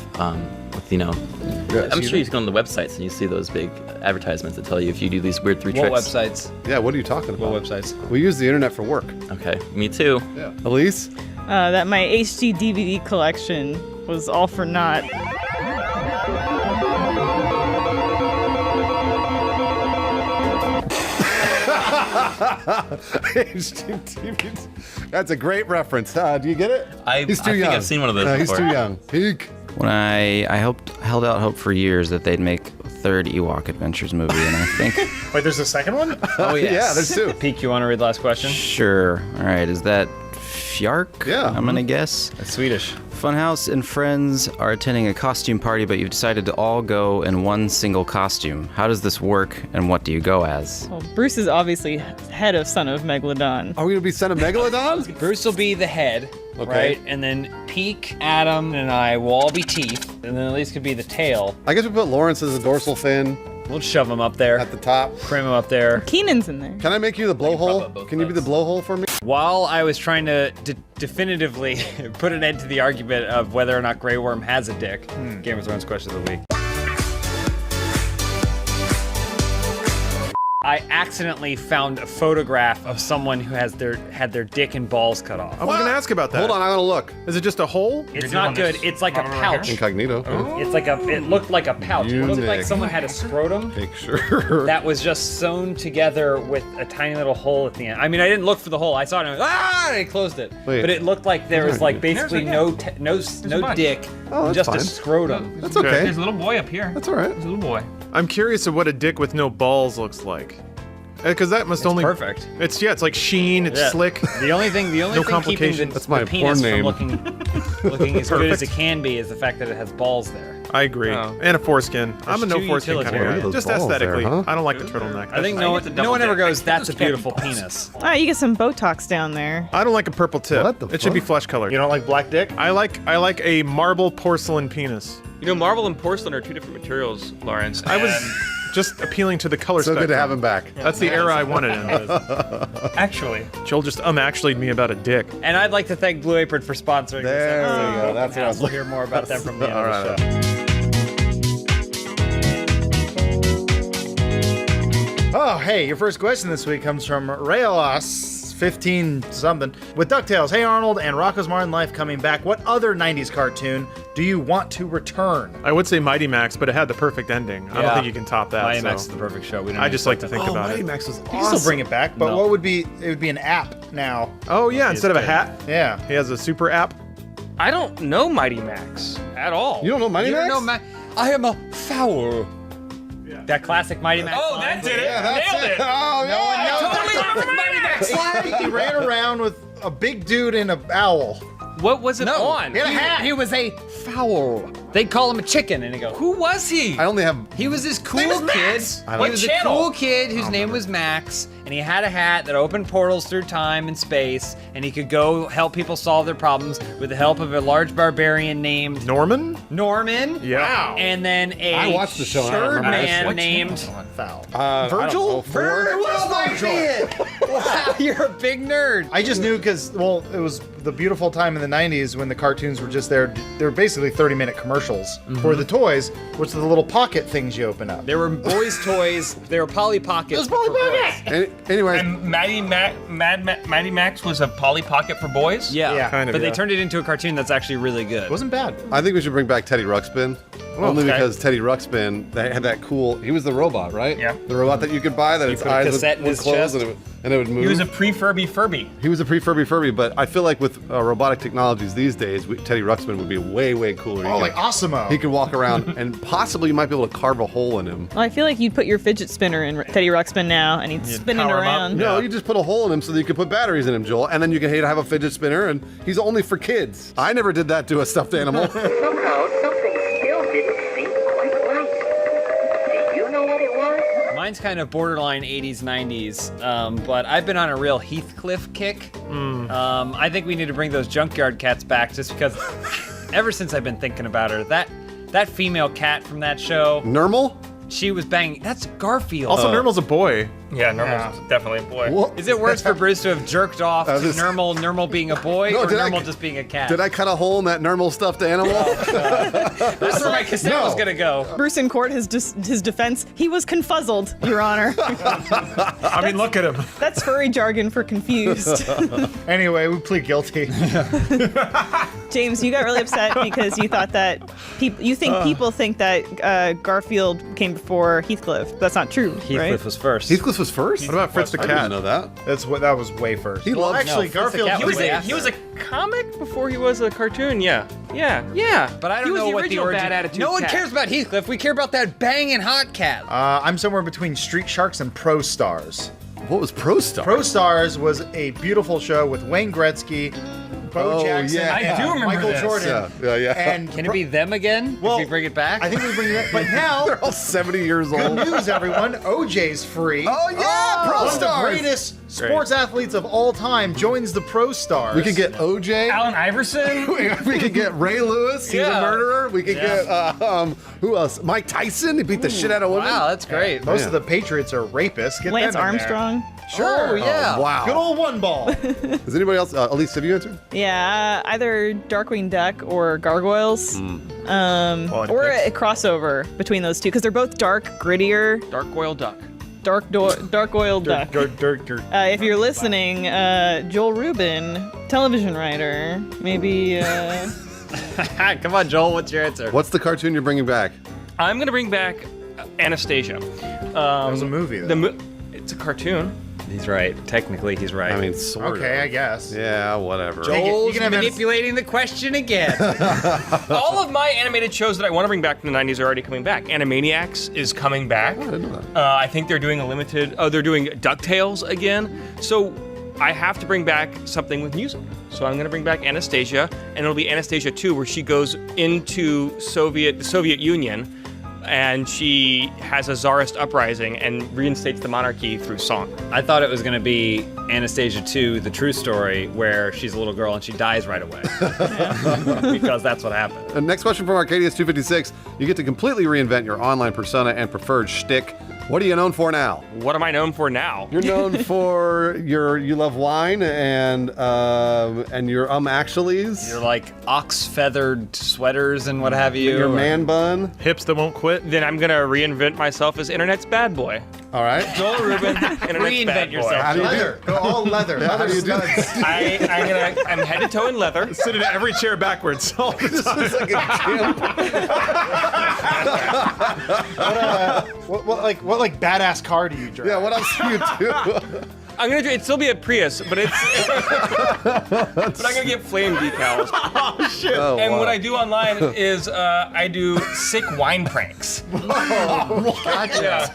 with, I'm sure you can go on the websites and you see those big advertisements that tell you if you do these weird three What tricks. websites? Yeah, what are you talking about? What websites? We use the internet for work. Okay, me too. Yeah. Elise? That my HD DVD collection was all for naught. That's a great reference. Do you get it? He's too I young. think I've seen one of those He's before. too young. Peak. When I held out hope for years that they'd make a third Ewok Adventures movie, and I think Wait, there's a second one? Oh, yes. Yeah, there's two. Peek, you want to read the last question? sure. All right, is that Fjark? Yeah. I'm gonna guess. It's Swedish. Funhouse and friends are attending a costume party, but you've decided to all go in one single costume. How does this work, and what do you go as? Well, Bruce is obviously head of Son of Megalodon. Are we going to be Son of Megalodon? Bruce will be the head, Okay. right? And then Peek, Adam, and I will all be teeth. And then Elise could be the tail. I guess we put Lawrence as a dorsal fin We'll shove him up there. at the top. Frame him up there. Keenan's in there. Can I make you the blowhole? Can you be the blowhole for me? While I was trying to definitively put an end to the argument of whether or not Grey Worm has a dick, Game of Thrones question of the week. I accidentally found a photograph of someone who had their dick and balls cut off. I was going to ask about that. Hold on, I'm going to look. Is it just a hole? It's not good. It's like a pouch. Incognito. It's like it looked like a pouch. It looked like Unique. someone had a scrotum Picture. that was just sewn together with a tiny little hole at the end. I mean, I didn't look for the hole. I saw it and I went, and I closed it. Wait. But it looked like there was like basically no dick, Oh, that's just fine. a scrotum. That's okay. There's a little boy up here. That's all right. There's a little boy. I'm curious of what a dick with no balls looks like. Because that must only perfect. It's like sheen. It's slick. The only thing no keeping complications. the penis from looking as good as it can be is the fact that it has balls there. I agree. And a foreskin. I'm a no foreskin kind of guy. Just aesthetically. There, huh? I don't like the turtleneck. I think no one ever goes, that's a beautiful penis. All right, you get some Botox down there. I don't like a purple tip. What the It should be fuck? flesh colored. You don't like black dick? I like a marble porcelain penis. You know, marble and porcelain are two different materials, Lawrence. I was just appealing to the color So spectrum. good to have him back. That's the era I wanted in. Actually. Joel just actually'd me about a dick. And I'd like to thank Blue Apron for sponsoring There this episode. we go. That's what I was We'll hear more about them from the end All of the right. show. Oh, hey, your first question this week comes from Rayolas, 15-something. With DuckTales, Hey Arnold, and Rocko's Modern Life coming back, what other 90s cartoon do you want to return? I would say Mighty Max, but it had the perfect ending. I don't think you can top that. Mighty so. Max is the perfect show. I just like to think about Mighty it. Max was You can still bring it back, but what would be, it would be an app now. Oh, yeah, instead of a hat. Yeah. He has a super app. I don't know Mighty Max at all. You don't know Mighty Max? I am a foul. That classic Mighty Max. Oh, that did it. Yeah, that's Nailed it. Oh, No one knows. Totally remember Mighty Max. He ran around with a big dude and an owl. What was it on? He had a hat. He was a foul. They'd call him a chicken, and he go, Who was he? I only have. He was this cool name is kid. Max. He What was channel? a cool kid whose name was Max, and he had a hat that opened portals through time and space, and he could go help people solve their problems with the help of a large barbarian named Norman? Norman. Yeah. Wow. And then a I watched the show, and I don't shirt remember this man shit. named Foul. Virgil. Virgil? Wow, you're a big nerd. I just knew because, well, it was the beautiful time in the 90s when the cartoons were just there. They were basically 30-minute commercials for the toys, which are the little pocket things you open up. They were boys' toys. They were Polly Pockets. It was Polly Pocket! Anyway, And Mighty Max was a Polly Pocket for boys? Yeah, Kind of, but they yeah. turned it into a cartoon that's actually really good. It wasn't bad. I think we should bring back Teddy Ruxpin. Only okay. because Teddy Ruxpin, they had that cool. He was the robot, right? Yeah. The robot that you could buy that its put a eyes cassette in would his close chest? and it would move. He was a pre-Furby Furby. He was a pre-Furby, but I feel like with robotic technologies these days, Teddy Ruxpin would be way, way cooler. Oh, like Osimo. He could walk around, and possibly you might be able to carve a hole in him. Well, I feel like you'd put your fidget spinner in Teddy Ruxpin now, and he'd spin it power him up. around. No, you just put a hole in him so that you could put batteries in him, Joel, and then you can have a fidget spinner, and he's only for kids. I never did that to a stuffed animal. Somehow, something still didn't seem quite right. Do you know what it was? Mine's kind of borderline 80s, 90s, but I've been on a real Heathcliff kick. I think we need to bring those junkyard cats back just because ever since I've been thinking about her, that female cat from that show, Nermal? she was banging. That's Garfield. Also, Nermal's a boy. Yeah, Normal's definitely a boy. What? Is it worse for Bruce to have jerked off to just- Nermal being a boy, No, or did I- Nermal just being a cat? Did I cut a hole in that Nermal stuffed animal? That's where my cassette was gonna go. Bruce in court, his defense, he was confuzzled, Your Honor. I mean, look at him. That's furry jargon for confused. Anyway, we plead guilty. James, you got really upset because you thought that people think that Garfield came before Heathcliff. That's not true, Heathcliff right? was first. Heathcliff was first? What about Fritz the I Cat? didn't know that. That was way first. He well, loved- actually, No, Fritz the Garfield. Cat He was, way a, after. he was a comic before he was a cartoon, yeah. Yeah. But I don't He was know the what the original origin. bad attitude No one cat. cares about Heathcliff. We care about that banging hot cat. I'm somewhere between Street Sharks and Pro Stars. What was Pro Star? Pro Stars was a beautiful show with Wayne Gretzky, Bo Oh, Jackson, yeah. I and do remember Michael this. Jordan. Yeah. And Can it be them again? Well, if we bring it back? I think we bring it back. But now, They're all 70 years good old. news, everyone. OJ's free. Oh, yeah, Pro One of the Stars. greatest sports athletes of all time joins the Pro Stars. We could get OJ. Allen Iverson? We could get Ray Lewis. He's a Yeah. murderer. We could get who else? Mike Tyson. He beat the shit out of women. Wow, that's great. Most Yeah. of the Patriots are rapists. Get Lance them in there. Armstrong. Sure. Oh, yeah. Oh, wow. Good old one ball. Is anybody else? Elise, have you answered? Yeah, either Darkwing Duck or Gargoyles. Quality Or picks. a crossover between those two, because they're both dark, grittier, Dark Oil Duck. dark oil duck. Dirt. If you're listening, Joel Rubin, television writer, maybe. Come on, Joel. What's your answer? What's the cartoon you're bringing back? I'm going to bring back Anastasia. That was a movie, though. It's a cartoon. He's right. Technically, he's right. I mean, sort of. Okay, I guess. Yeah, whatever. Joel's You can have manipulating the question again. All of my animated shows that I want to bring back from the 90s are already coming back. Animaniacs is coming back. I didn't know that. I think they're doing a limited. Oh, they're doing DuckTales again. So I have to bring back something with music. So I'm going to bring back Anastasia, and it'll be Anastasia 2, where she goes into the Soviet Union, and she has a Tsarist uprising and reinstates the monarchy through song. I thought it was going to be Anastasia 2, the true story, where she's a little girl and she dies right away. Because that's what happened. And next question from Arcadius256. You get to completely reinvent your online persona and preferred shtick. What are you known for now? What am I known for now? You're known for you love wine and your actuallys. You're like ox-feathered sweaters and what have you. Your man bun. Hips that won't quit. Then I'm going to reinvent myself as Internet's bad boy. All right. Joel Rubin, Internet's Reinvent bad boy. yourself. How do you do Leather. Go all leather. How do you do I'm head to toe in leather. Sit in every chair backwards all the time. It's like a gym. What like badass car do you drive? Yeah, what else do you do? I'm gonna do. It'd still be a Prius, but it's. but I'm gonna get flame decals. Oh shit! Oh, And wow. what I do online is I do sick wine pranks. Gotcha.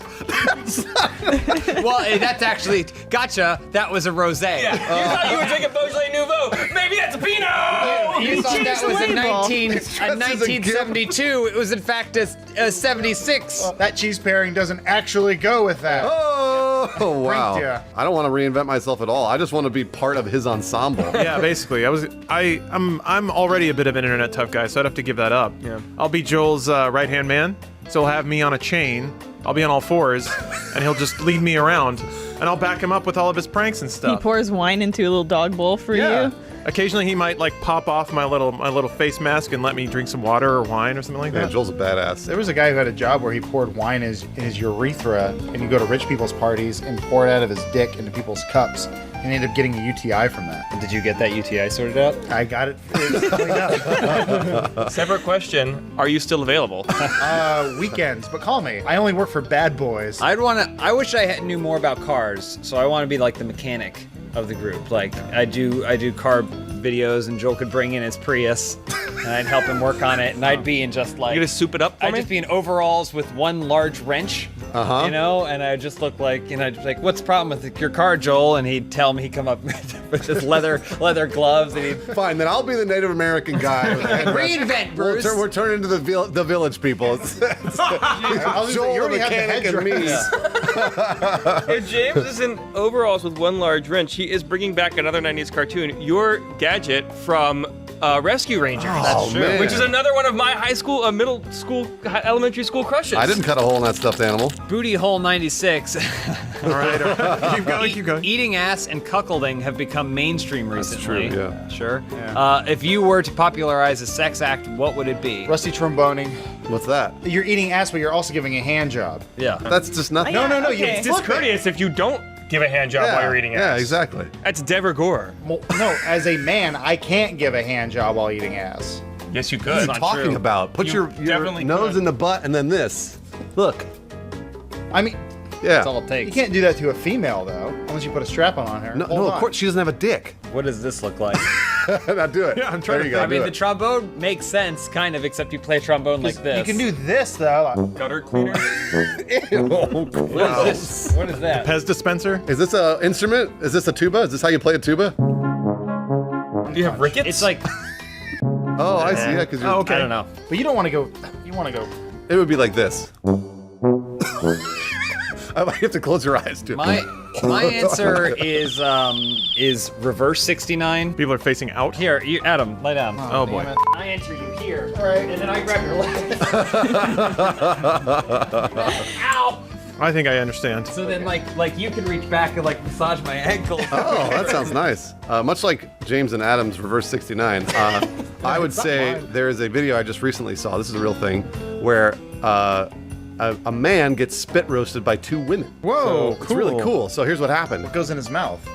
Well, that's actually gotcha. That was a rosé. Yeah. You thought you were drinking Beaujolais Nouveau? Maybe that's a Pinot. You thought that was a label. 1972. It was in fact a 76. That cheese pairing doesn't actually go with that. Oh wow! ya. I don't want to reinvent myself at all. I just want to be part of his ensemble. Yeah, basically. I'm already a bit of an internet tough guy, so I'd have to give that up. Yeah. I'll be Joel's right-hand man, so he'll have me on a chain. I'll be on all fours, and he'll just lead me around, and I'll back him up with all of his pranks and He stuff. pours wine into a little dog bowl for Yeah. you. Occasionally, he might like pop off my little face mask and let me drink some water or wine or something like Man, that. Joel's a badass. There was a guy who had a job where he poured wine in his urethra, and you go to rich people's parties and pour it out of his dick into people's cups, and he ended up getting a UTI from that. Did you get that UTI sorted out? I got it cleaned up. Separate question: are you still available? Weekends, but call me. I only work for bad boys. I wish I knew more about cars, so I want to be like the mechanic of the group. Like I do car videos, and Joel could bring in his Prius, and I'd help him work on it, and I'd be in just like You gonna soup it up for I'd me? just be in overalls with one large wrench, you know, and I'd just look like, you know, I'd just like, what's the problem with your car, Joel? And he'd tell me, he'd come up with just leather gloves, and he'd Fine, then I'll be the Native American guy. With the headdress. reinvent, Bruce. We're turning into the village people. It's Joel, you already the have the mechanic, and me. If James is in overalls with one large wrench, he is bringing back another 90s cartoon, Your Gadget from Rescue Rangers. That's true. Which is another one of my high school, middle school, elementary school crushes. I didn't cut a hole in that stuffed animal. Booty Hole 96. All right. Keep going, keep going. Eating ass and cuckolding have become mainstream recently. true, yeah. Sure. If you were to popularize a sex act, what would it be? Rusty tromboning. What's that? You're eating ass, but you're also giving a hand job. Yeah. That's just nothing. No, It's you flip it. discourteous if you don't give a hand job while you're eating ass. Yeah, exactly. That's de rigueur. Well, no, as a man, I can't give a hand job while eating ass. Yes, you What are could. you talking about? Put You your definitely nose could. in the butt and then this. Look. I mean, Yeah. That's all it takes. you can't do that to a female, though, unless you put a strap-on on her. No, Hold no, on. of course she doesn't have a dick. What does this look like? Now do it. Yeah, I'm trying there to you go. I mean, do the it. trombone makes sense, kind of, except you play trombone like this. You can do this, though. Gutter cleaner. What is this? What is that? Pez dispenser. Is this an instrument? Is this a tuba? Is this how you play a tuba? Do you have rickets? It's like, Oh, I see. Yeah, because Oh, okay. I don't know. But you don't want to go. You want to go. it would be like this. I might have to close your eyes too. My answer is reverse 69. People are facing out. Here, Adam, lay down. Oh boy. Damn it. I enter you here, and then I grab your leg. Ow! I think I understand. So then, like you can reach back and like massage my ankle. Oh, that sounds nice. Much like James and Adam's Reverse 69, I would say there is a video I just recently saw. This is a real thing where a man gets spit roasted by two women. Whoa, It's really cool. So here's what happened. What goes in his mouth?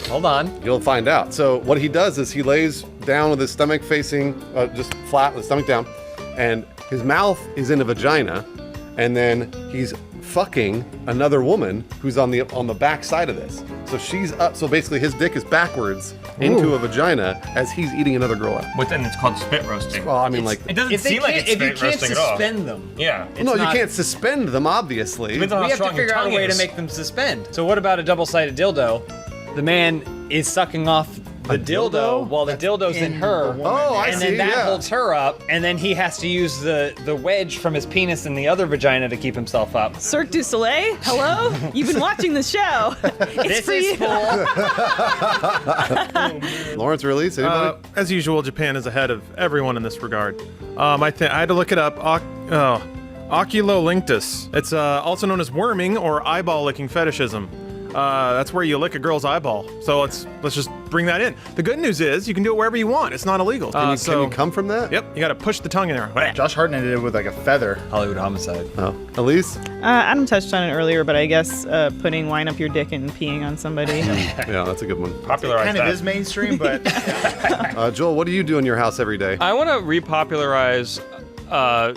Hold on. You'll find out. So what he does is he lays down with his stomach facing, just flat with his stomach down, and his mouth is in a vagina, and then he's fucking another woman who's on the back side of this. So she's up. So basically, his dick is backwards into a vagina as he's eating another girl out. But then it's called spit roasting. Well, I mean, like it doesn't seem like it's spit roasting at all. Suspend them. Yeah. No, you can't suspend them, obviously. We have to figure out a way to make them suspend. So what about a double-sided dildo? The man is sucking off the dildo while the dildo's in her. Oh, I and see, then that yeah. holds her up, and then he has to use the wedge from his penis in the other vagina to keep himself up. Cirque du Soleil? Hello? You've been watching the show. It's This for is you. Lawrence, release anybody? As usual, Japan is ahead of everyone in this regard. I had to look it up. Oculolinctus. It's also known as worming or eyeball licking fetishism. That's where you lick a girl's eyeball. So let's just bring that in. The good news is you can do it wherever you want. It's not illegal. Can you come from that? Yep. You got to push the tongue in there. Josh Hartnett did it with like a feather. Hollywood homicide. Oh, Elise? Adam touched on it earlier, but I guess putting wine up your dick and peeing on somebody. Yeah, that's a good one. Popularize Kind that. of is mainstream, but Joel, what do you do in your house every day? I want to repopularize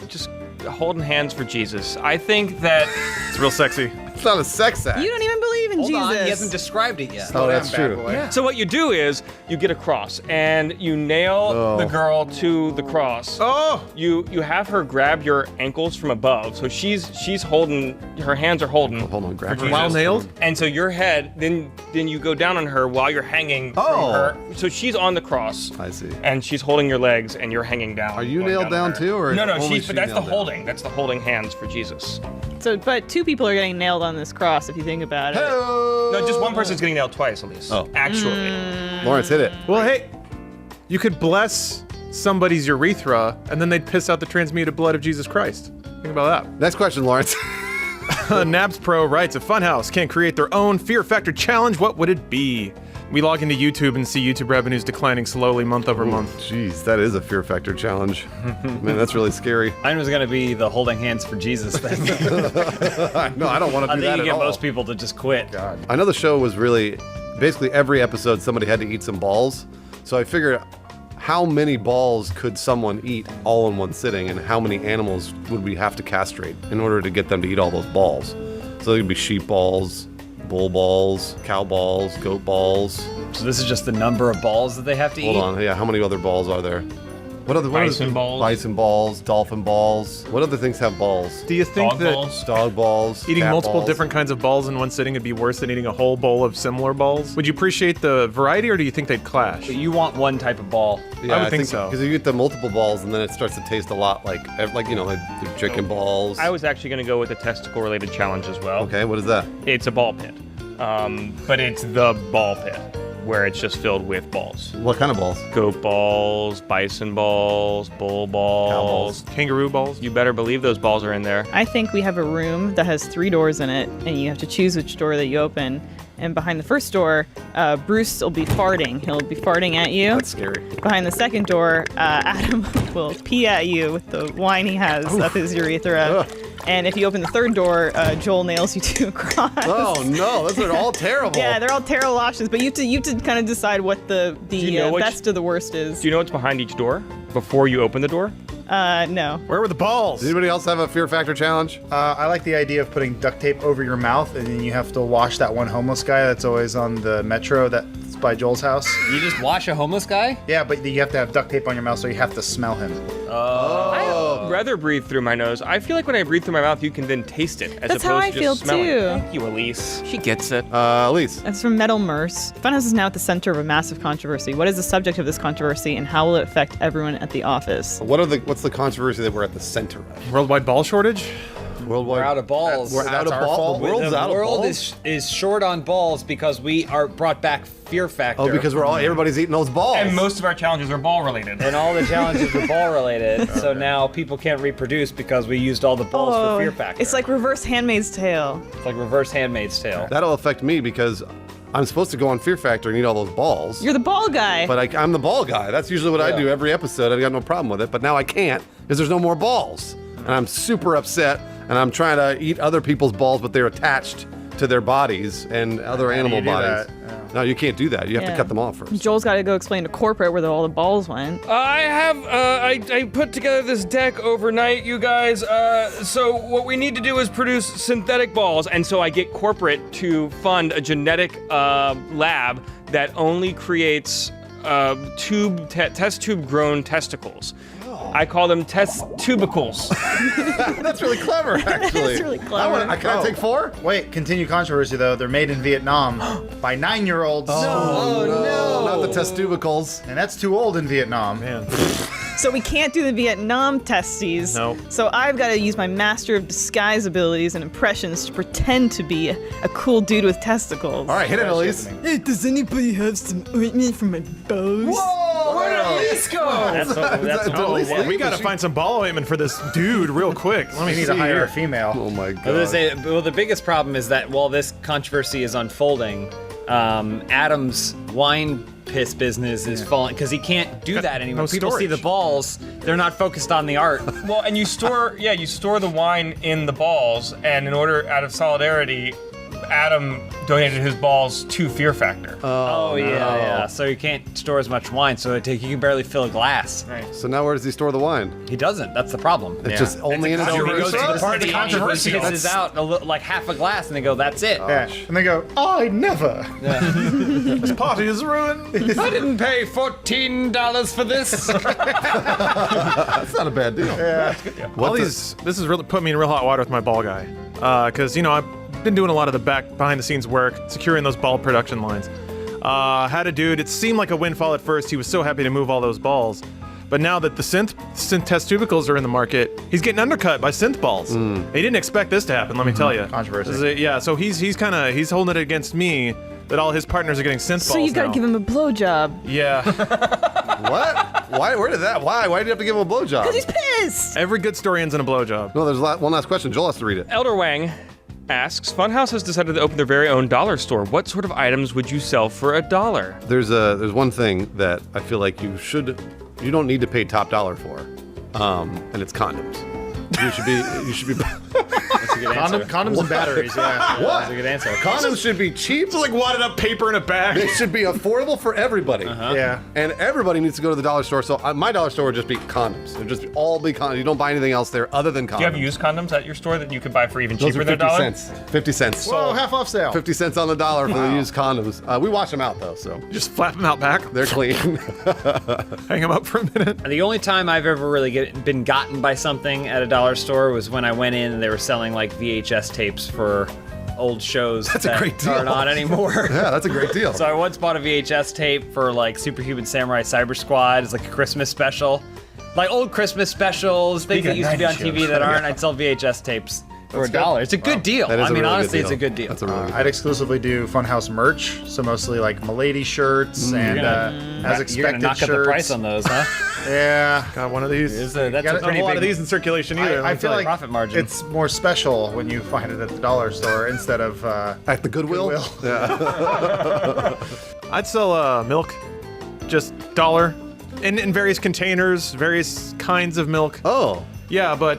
just holding hands for Jesus. I think that it's real sexy. It's not a sex act. You don't even believe in Hold Jesus. on, he hasn't described it yet. Oh, that's true. Yeah. So what you do is you get a cross and you nail the girl to the cross. Oh! You have her grab your ankles from above. So she's holding, her hands are holding. Hold on, grab her. While nailed? And so your head, then you go down on her while you're hanging from her. So she's on the cross. I see. And she's holding your legs and you're hanging down. Are you going nailed down on her. too, or No, only but that's the nailed down? holding. That's the holding hands for Jesus. So, but two people are getting nailed on this cross if you think about it. No, just one person's getting nailed twice at least. Oh. Actually. Lawrence, hit it. Well, hey, you could bless somebody's urethra and then they'd piss out the transmuted blood of Jesus Christ. Think about that. Next question, Lawrence. Nabs Pro writes, if Funhouse can't create their own Fear Factor challenge, what would it be? We log into YouTube and see YouTube revenues declining slowly month over month. Jeez, that is a Fear Factor challenge. Man, that's really scary. Mine was gonna be the holding hands for Jesus thing. No, I don't want to I do think that you at get all. most people to just quit. God. I know the show was really, basically every episode somebody had to eat some balls. So I figured how many balls could someone eat all in one sitting, and how many animals would we have to castrate in order to get them to eat all those balls? So there could be sheep balls, bull balls, cow balls, goat balls. So this is just the number of balls that they have to eat? Hold on, yeah, how many other balls are there? Bison balls. Bison balls, dolphin balls. What other things have balls? Do you think Dog that balls. Dog balls, eating cat multiple balls. different kinds of balls in one sitting would be worse than eating a whole bowl of similar balls? Would you appreciate the variety, or do you think they'd clash? You want one type of ball. Yeah, I would think so. Because you get the multiple balls, and then it starts to taste a lot like you know, like the chicken balls. I was actually going to go with a testicle-related challenge as well. Okay, what is that? It's a ball pit, but it's the ball pit where it's just filled with balls. What kind of balls? Goat balls, bison balls, bull balls, kangaroo balls. You better believe those balls are in there. I think we have a room that has 3 doors in it, and you have to choose which door that you open. And behind the first door, Bruce will be farting. He'll be farting at you. That's scary. Behind the second door, Adam will pee at you with the wine he has up his urethra. And if you open the third door, Joel nails you to a cross. Oh no, those are all terrible. Yeah, they're all terrible options, but you have to kind of decide what the best of the worst is. Do you know what's behind each door before you open the door? No. Where were the balls? Does anybody else have a Fear Factor challenge? I like the idea of putting duct tape over your mouth, and then you have to wash that one homeless guy that's always on the metro that's by Joel's house. You just wash a homeless guy? Yeah, but you have to have duct tape on your mouth, so you have to smell him. I'd rather breathe through my nose. I feel like when I breathe through my mouth, you can then taste it as That's opposed how I to feel just smelling. too. Thank you, Elise. She gets it. Elise. That's from Metal Merce. Funhouse is now at the center of a massive controversy. What is the subject of this controversy, and how will it affect everyone at the office? What's the controversy that we're at the center of? Worldwide ball shortage? We're out of balls. We're out of balls. The world's out of world balls. is short on balls because we are brought back Fear Factor. Oh, because everybody's eating those balls. And most of our challenges are ball related. And all the challenges are ball related. So now people can't reproduce because we used all the balls for Fear Factor. It's like reverse Handmaid's Tale. It's like reverse Handmaid's Tale. That'll affect me because I'm supposed to go on Fear Factor and eat all those balls. You're the ball guy. But I'm the ball guy. That's usually what I do every episode. I got no problem with it. But now I can't because there's no more balls. And I'm super upset. And I'm trying to eat other people's balls, but they're attached to their bodies and other animal bodies. No, you can't do that. You have to cut them off first. Joel's got to go explain to corporate where all the balls went. I have, I put together this deck overnight, you guys. So what we need to do is produce synthetic balls. And so I get corporate to fund a genetic lab that only creates test tube grown testicles. I call them test tubicles. That's really clever, actually. That's really clever. Can I take 4? Wait, continue controversy though. They're made in Vietnam by 9-year-olds. Oh, no. Not the testubicles. And that's too old in Vietnam. Man. So we can't do the Vietnam testes. Nope. So I've got to use my master of disguise abilities and impressions to pretend to be a cool dude with testicles. All right, hit it, Elise. Hey, does anybody have some ointment for my balls? Whoa! Where did Elise go? We gotta find some ball ointment for this dude real quick. Let me We need see to hire here. a female. Oh my god. I was gonna say, well, the biggest problem is that while this controversy is unfolding, Adam's wine piss business is falling because he can't do that anymore. no People see storage. the balls; they're not focused on the art. Well, and you store the wine in the balls, and in order, out of solidarity, Adam donated his balls to Fear Factor. Oh yeah. So you can't store as much wine, so you can barely fill a glass. Right. So now where does he store the wine? He doesn't. That's the problem. It's just only in his So he goes to the controversy? party and he controversial. pisses out like half a glass, and they go, "That's it." Yeah. And they go, I never. This party is ruined. I didn't pay $14 for this. That's not a bad deal. All these, this has really put me in real hot water with my ball guy. Because, I've been doing a lot of the behind the scenes work, securing those ball production lines. Had a dude, it seemed like a windfall at first. He was so happy to move all those balls. But now that the synth test tubicles are in the market, he's getting undercut by synth balls. He didn't expect this to happen, let me tell you. Controversy. Yeah, so he's holding it against me that all his partners are getting synth balls So you got to now. give him a blowjob. Yeah. What? Why? Where did that? Why? Why did you have to give him a blowjob? Because he's pissed. Every good story ends in a blowjob. No, there's one last question. Joel has to read it. Elder Wang asks, Funhouse has decided to open their very own dollar store. What sort of items would you sell for $1? There's one thing that I feel like you don't need to pay top dollar for, and it's condoms. You should be. That's a good answer. Condoms and batteries, yeah. What? That's a good answer. Condoms should be cheap. It's like wadded up paper in a bag. They should be affordable for everybody. Yeah. And everybody needs to go to the dollar store. So my dollar store would just be condoms. It would just all be condoms. You don't buy anything else there other than condoms. Do you have used condoms at your store that you could buy for even Those cheaper are than 50 $1? cents. 50 cents. Whoa, half off sale. 50 cents on the dollar for the used condoms. We wash them out though, so Just flap them out back. they're clean. Hang them up for a minute. The only time I've ever really been gotten by something at a dollar store was when I went in and they were selling like VHS tapes for old shows That's a that great deal. are not anymore. Yeah, that's a great deal. So I once bought a VHS tape for like Superhuman Samurai Cyber Squad as like a Christmas special. Like old Christmas specials, things that used to be on TV that aren't. I'd sell VHS tapes for $1. It's a good deal. That is I a mean, really good honestly, deal. it's a good deal. That's a really good I'd exclusively do Funhouse merch, so mostly like Milady shirts and as expected You're gonna knock shirts. up the price on those, huh? Yeah. Got one of these. That's Got a a Not pretty a lot big of these in circulation either. I feel like profit margin. it's more special when you find it at the dollar store instead of At the Goodwill? Yeah. I'd sell milk, just dollar, in various containers, various kinds of milk. Oh. Yeah, but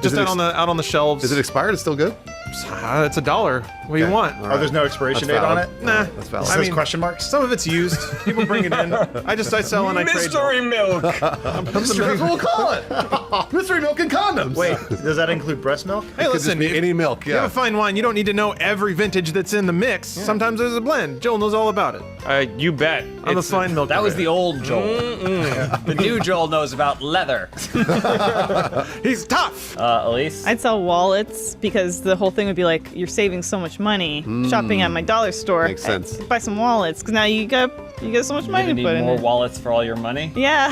just it out on the shelves. Is it expired? It's still good? It's $1. What do you Okay. want? All Oh, there's no expiration That's date on valid. it? Nah, That's valid. It says question marks? some of it's used. People bring it in. I sell and I trade. Mystery milk. That's what we'll call it. Mystery milk and condoms. Wait, does that include breast milk? Hey, It could just listen, be any milk, you have yeah. a fine wine. You don't need to know every vintage that's in the mix. Sometimes there's a blend. Joel knows all about it. You bet. I'm a It's- fine milk. That was guy. the old Joel. The new Joel knows about leather. He's tough. Elise? I'd sell wallets because the whole thing would be like, you're saving so much money shopping at my dollar store. Makes sense. Buy some wallets because now you got so much money You to need put in more it. wallets for all your money? Yeah.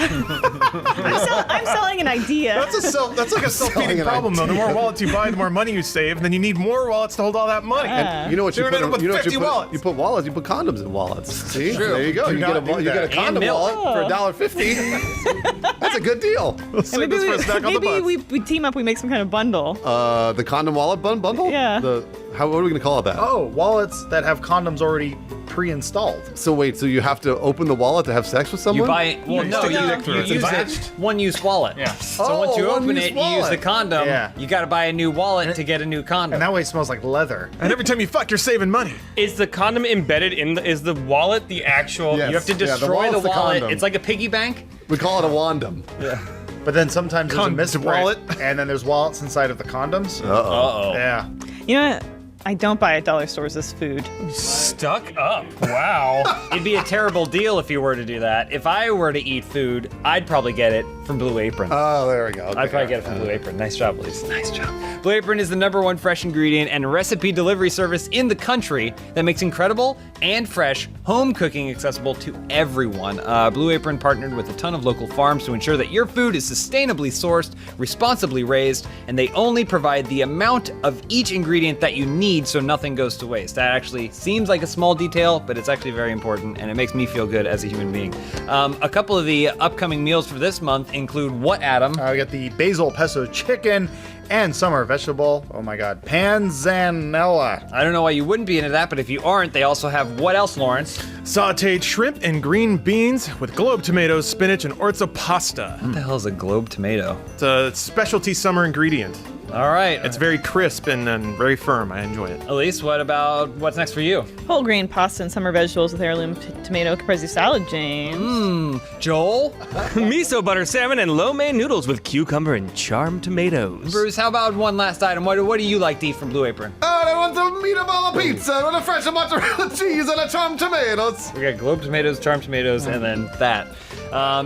I'm selling an idea. That's like a self-feeding an problem, though. The idea. more wallets you buy, the more money you save, and then you need more wallets to hold all that money. Yeah. You know what you You're put? gonna end up with You know what 50 you put? wallets. You put wallets. You put condoms in wallets. See, True. there you go. Do You not get do a that. condom milk. wallet for $1.50. That's a good deal. Let's And save this for a snack on the maybe bus. we team up, we make some kind of bundle. The condom wallet bundle. Yeah. What are we gonna call it that? Oh, wallets that have condoms already pre-installed. So wait, so you have to open the wallet to have sex with someone? You buy well, no, you use it one-use wallet. Yeah. So once you open it, you use the condom. Yeah. You got to buy a new wallet to get a new condom. And that way it smells like leather. And every time you fuck, you're saving money. Is the condom embedded in is the wallet the actual? Yes. You have to Yeah, the destroy wallet's the the wallet. condom. It's like a piggy bank. We call it a wandom. Yeah. But then sometimes there's a Condom misprint, wallet. and then there's wallets inside of the condoms. Uh-oh. Yeah. You know what? I don't buy at dollar stores as food. Stuck up. Wow. It'd be a terrible deal if you were to do that. If I were to eat food, I'd probably get it from Blue Apron. Oh, there we go. Okay. I'd probably get it from Blue Apron. Nice job, Elise. Nice job. Blue Apron is the #1 fresh ingredient and recipe delivery service in the country that makes incredible and fresh home cooking accessible to everyone. Blue Apron partnered with a ton of local farms to ensure that your food is sustainably sourced, responsibly raised, and they only provide the amount of each ingredient that you need so nothing goes to waste. That actually seems like a small detail, but it's actually very important, and it makes me feel good as a human being. A couple of the upcoming meals for this month include what, Adam? We got the basil pesto chicken and summer vegetable. Oh my God, panzanella. I don't know why you wouldn't be into that, but if you aren't, they also have what else, Lawrence? Sauteed shrimp and green beans with globe tomatoes, spinach, and orzo pasta. What the hell is a globe tomato? It's a specialty summer ingredient. All right. It's very crisp and very firm. I enjoy it. Elise, what's next for you? Whole grain pasta and summer vegetables with heirloom tomato caprese salad, James. Joel? Miso butter salmon and lo mein noodles with cucumber and charmed tomatoes. Bruce, how about one last item? What do you like to eat from Blue Apron? Oh, I want some meatball pizza with a fresh mozzarella cheese and a charmed tomatoes. We got globe tomatoes, charmed tomatoes, and then that.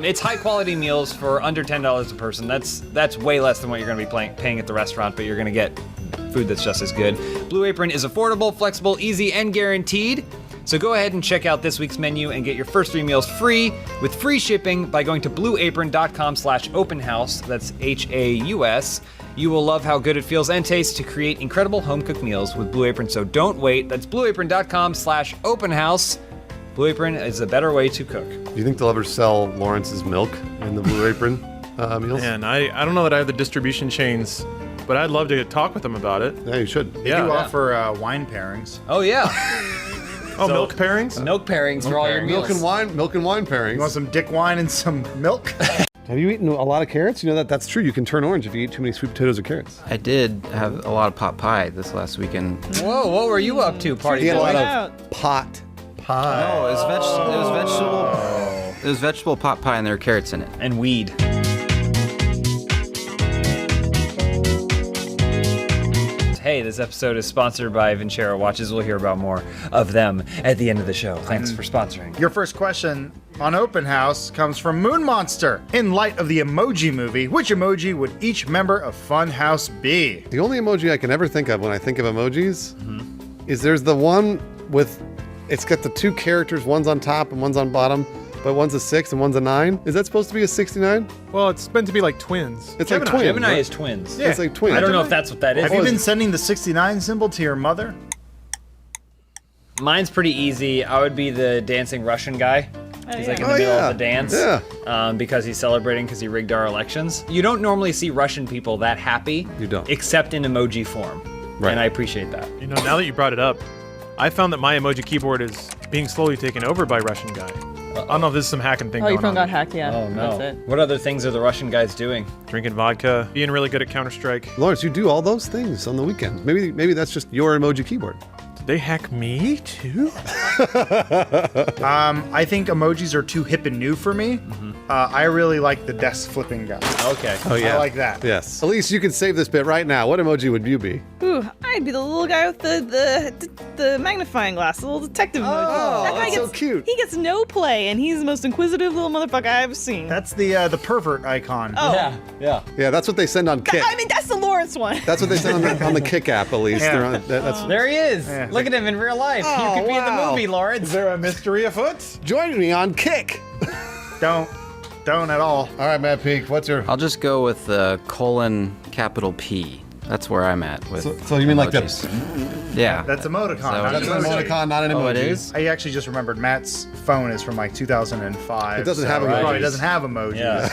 It's high quality meals for under $10 a person. That's way less than what you're going to be paying at the restaurant, but you're going to get food that's just as good. Blue Apron is affordable, flexible, easy, and guaranteed. So go ahead and check out this week's menu and get your first 3 meals free with free shipping by going to blueapron.com/openhouse. That's HAUS. You will love how good it feels and tastes to create incredible home cooked meals with Blue Apron. So don't wait. That's blueapron.com/openhouse. Blue Apron is a better way to cook. Do you think they'll ever sell Lawrence's milk in the Blue Apron meals? Man, I don't know that I have the distribution chains, but I'd love to talk with them about it. Yeah, you should. They do offer wine pairings. Oh, yeah. Oh, milk pairings? Milk pairings for all your meals. Milk and wine pairings. You want some dick wine and some milk? Have you eaten a lot of carrots? You know that's true. You can turn orange if you eat too many sweet potatoes or carrots. I did have a lot of pot pie this last weekend. Whoa, what were you up to, party He had a boy? lot of pot pie. No, it was vegetable. It was vegetable pot pie, and there were carrots in it. And weed. Hey, this episode is sponsored by Vincero Watches. We'll hear about more of them at the end of the show. Thanks for sponsoring. Your first question on Open House comes from Moon Monster. In light of the Emoji Movie, which emoji would each member of Fun House be? The only emoji I can ever think of when I think of emojis is there's the one with, it's got the 2 characters, one's on top and one's on bottom, but one's a 6 and one's a 9. Is that supposed to be a 69? Well, it's meant to be like twins. It's like twins. Gemini right? is twins. Yeah, it's like twins. I don't know if that's what that is. Have you been sending the 69 symbol to your mother? Mine's pretty easy. I would be the dancing Russian guy. He's like in the Oh, middle yeah. of the dance because he's celebrating because he rigged our elections. You don't normally see Russian people that happy. You don't. Except in emoji form. Right. And I appreciate that. You know, now that you brought it up, I found that my emoji keyboard is being slowly taken over by Russian guy. I don't know if this is some hacking thing Oh, your going phone on. got hacked, yeah. Oh, no. That's it. What other things are the Russian guys doing? Drinking vodka, being really good at Counter-Strike. Lawrence, you do all those things on the weekends. Maybe that's just your emoji keyboard. Did they hack me too? I think emojis are too hip and new for me. I really like the desk flipping guy. Okay. Oh yeah. I like that. Yes. Elise, you can save this bit right now. What emoji would you be? Ooh, I'd be the little guy with the magnifying glass, the little detective emoji. Oh, That guy that's so gets, cute. He gets no play, and he's the most inquisitive little motherfucker I've ever seen. That's the pervert icon. Oh. Yeah. Yeah, that's what they send on Kick. I mean, that's the Lawrence one. That's what they send on the Kick app, Elise. Yeah. They're on, that's, There he is. Yeah. Look at him in real life. Oh, you could be in the wow. movie, Lawrence. Is there a mystery afoot? Join me on Kick. Don't at all. All right, Matt Peak, what's your... I'll just go with capital P. That's where I'm at with. So you mean like emojis. that? Yeah. That's emoticon. not That's an emoji. emoticon, not an emoji. Oh, it is? I actually just remembered Matt's phone is from like 2005. It doesn't so have It probably emojis. doesn't have emojis. Yeah.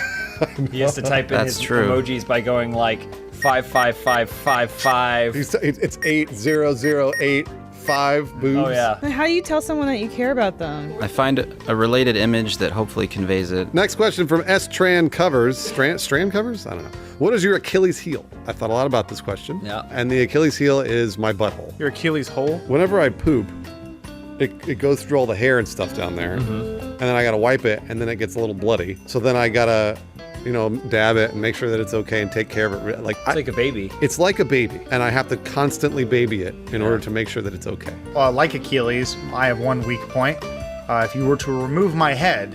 He has to type in That's his true. emojis by going like 55555. It's 8008555. 5 boobs. Oh yeah. How do you tell someone that you care about them? I find a related image that hopefully conveys it. Next question from S. Tran Covers. Strand Covers? I don't know. What is your Achilles heel? I thought a lot about this question. Yeah. And the Achilles heel is my butthole. Your Achilles hole? Whenever I poop, it goes through all the hair and stuff down there. And then I gotta wipe it, and then it gets a little bloody. So then I gotta, dab it and make sure that it's okay and take care of it. It's like a baby. It's like a baby, and I have to constantly baby it in order to make sure that it's okay. Like Achilles, I have one weak point. If you were to remove my head,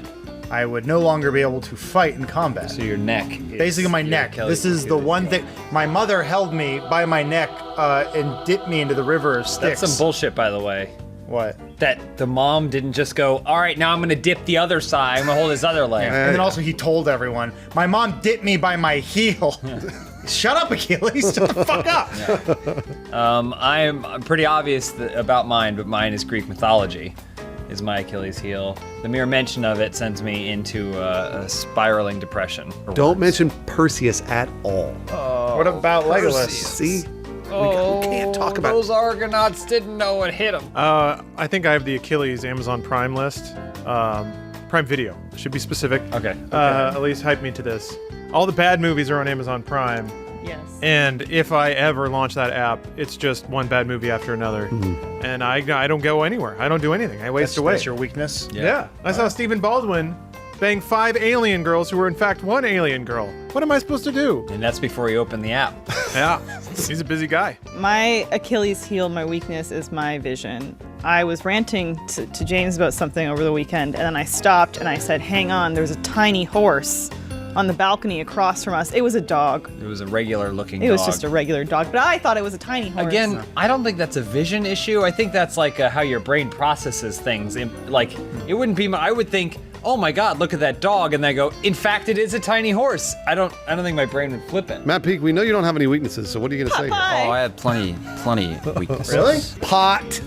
I would no longer be able to fight in combat. So your neck. Basically my neck. This is the one thing. My mother held me by my neck and dipped me into the river of Styx. That's some bullshit, by the way. What? That the mom didn't just go, all right, now I'm going to dip the other side. I'm going to hold his other leg. And then also he told everyone, my mom dipped me by my heel. Shut up, Achilles. Shut the fuck up. I'm pretty obvious about mine, but mine is Greek mythology. Is my Achilles heel. The mere mention of it sends me into a spiraling depression. Don't mention Perseus at all. What about Legolas? See? We can't talk about those Argonauts didn't know what hit them. I think I have the Achilles Amazon Prime list. Prime Video. Should be specific. Okay. At least hype me to this. All the bad movies are on Amazon Prime. Yes. And if I ever launch that app, it's just one bad movie after another. And I don't go anywhere. I don't do anything. I waste away. That's your weakness? Yeah. I saw Stephen Baldwin bang 5 alien girls who were in fact 1 alien girl. What am I supposed to do? And that's before you open the app. Yeah. He's a busy guy. My Achilles heel, my weakness is my vision. I was ranting to James about something over the weekend, and then I stopped and I said, hang on, there's a tiny horse on the balcony across from us. It was a dog. It was a regular looking dog. It was just a regular dog, but I thought it was a tiny horse. Again, I don't think that's a vision issue. I think that's like how your brain processes things. Like, it wouldn't be I would think, oh my God, look at that dog, and then I go, in fact, it is a tiny horse. I don't think my brain would flip it. Matt Peak, we know you don't have any weaknesses, so what are you gonna say here? Oh, I have plenty weaknesses. Really? Pot.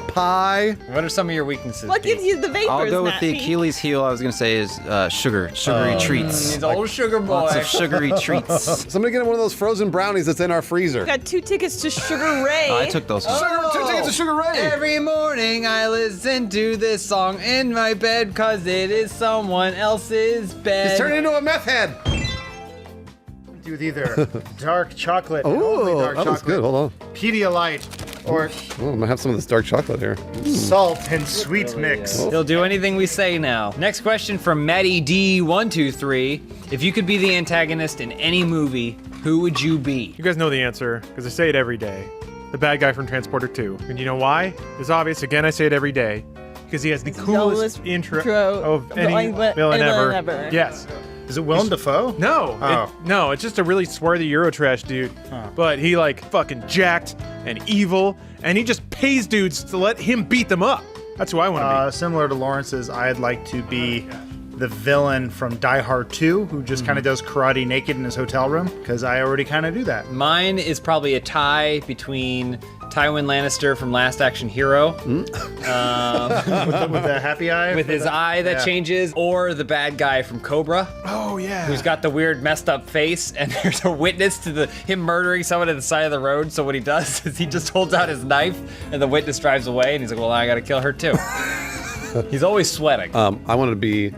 Pie. What are some of your weaknesses? What gives you the vapors, I'll go with Matt the Peak? Achilles heel. I was gonna say is sugary treats. He's an old sugar boy. Lots of sugary treats. Somebody get one of those frozen brownies that's in our freezer. Got 2 tickets to Sugar Ray. I took those. 2 tickets to Sugar Ray. Every morning I listen to this song in my bed because it is someone else's bed. He's turning into a meth head. With either dark chocolate. and only Oh, dark that looks chocolate, good. Hold on. Pedialyte, or Oh, I'm gonna have some of this dark chocolate here. salt and sweet mix. He'll do anything we say now. Next question from Maddie D123. If you could be the antagonist in any movie, who would you be? You guys know the answer, because I say it every day. The bad guy from Transporter 2. And you know why? It's obvious. Again, I say it every day. Because he has the coolest intro of any villain ever. Yes. Is it Willem Dafoe? No. Oh. No, it's just a really swarthy Eurotrash dude. But he fucking jacked and evil, and he just pays dudes to let him beat them up. That's who I want to be. Similar to Lawrence's, I'd like to be the villain from Die Hard 2, who just kind of does karate naked in his hotel room, because I already kind of do that. Mine is probably a tie between Tywin Lannister from Last Action Hero. With the happy eye? With his eye that changes, or the bad guy from Cobra. Oh, yeah. Who's got the weird messed up face, and there's a witness to him murdering someone at the side of the road. So what he does is he just holds out his knife, and the witness drives away, and he's like, well, I gotta kill her too. He's always sweating. I wanted to be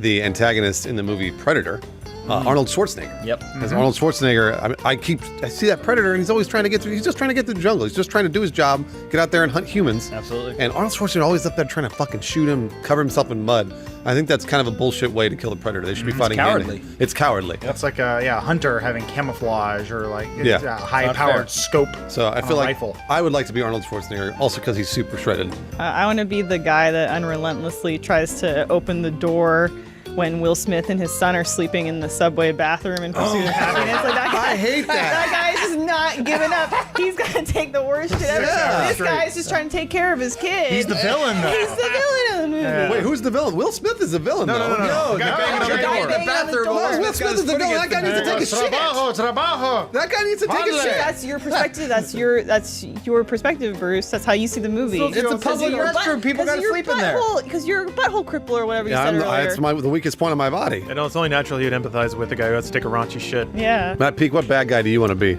the antagonist in the movie Predator. Arnold Schwarzenegger. Yep. As Arnold Schwarzenegger, I see that Predator, and he's always trying to get through. He's just trying to get through the jungle. He's just trying to do his job, get out there and hunt humans. Absolutely. And Arnold Schwarzenegger always up there trying to fucking shoot him, cover himself in mud. I think that's kind of a bullshit way to kill the Predator. They should be fighting cowardly. hand-to-hand. It's cowardly. That's like a hunter having camouflage or Yeah. a high-powered scope. So I feel like rifle. I would like to be Arnold Schwarzenegger, also because he's super shredded. I want to be the guy that unrelentlessly tries to open the door when Will Smith and his son are sleeping in the subway bathroom in pursuit of happiness. Like that guy, I hate that. That guy is just not giving up. He's gonna take the worst shit ever. Yeah. This guy is just trying to take care of his kid. He's the villain, though. He's the villain of the movie. Yeah. Wait, who's the villain? Will Smith is the villain, though. No. The guy banging on the The guy door. banging on the door. Will Smith is the villain. That guy needs to take a shit. Trabajo. That guy needs to take a shit. That's your perspective. That's your perspective, Bruce. That's how you see the movie. It's a public restroom. People gotta sleep in there. Because you're a butthole cripple or whatever you Yeah, said earlier. that's the weakest point of my body. And it's only natural you'd empathize with the guy who has to take a raunchy shit. Yeah. Matt Peak, what bad guy do you want to be?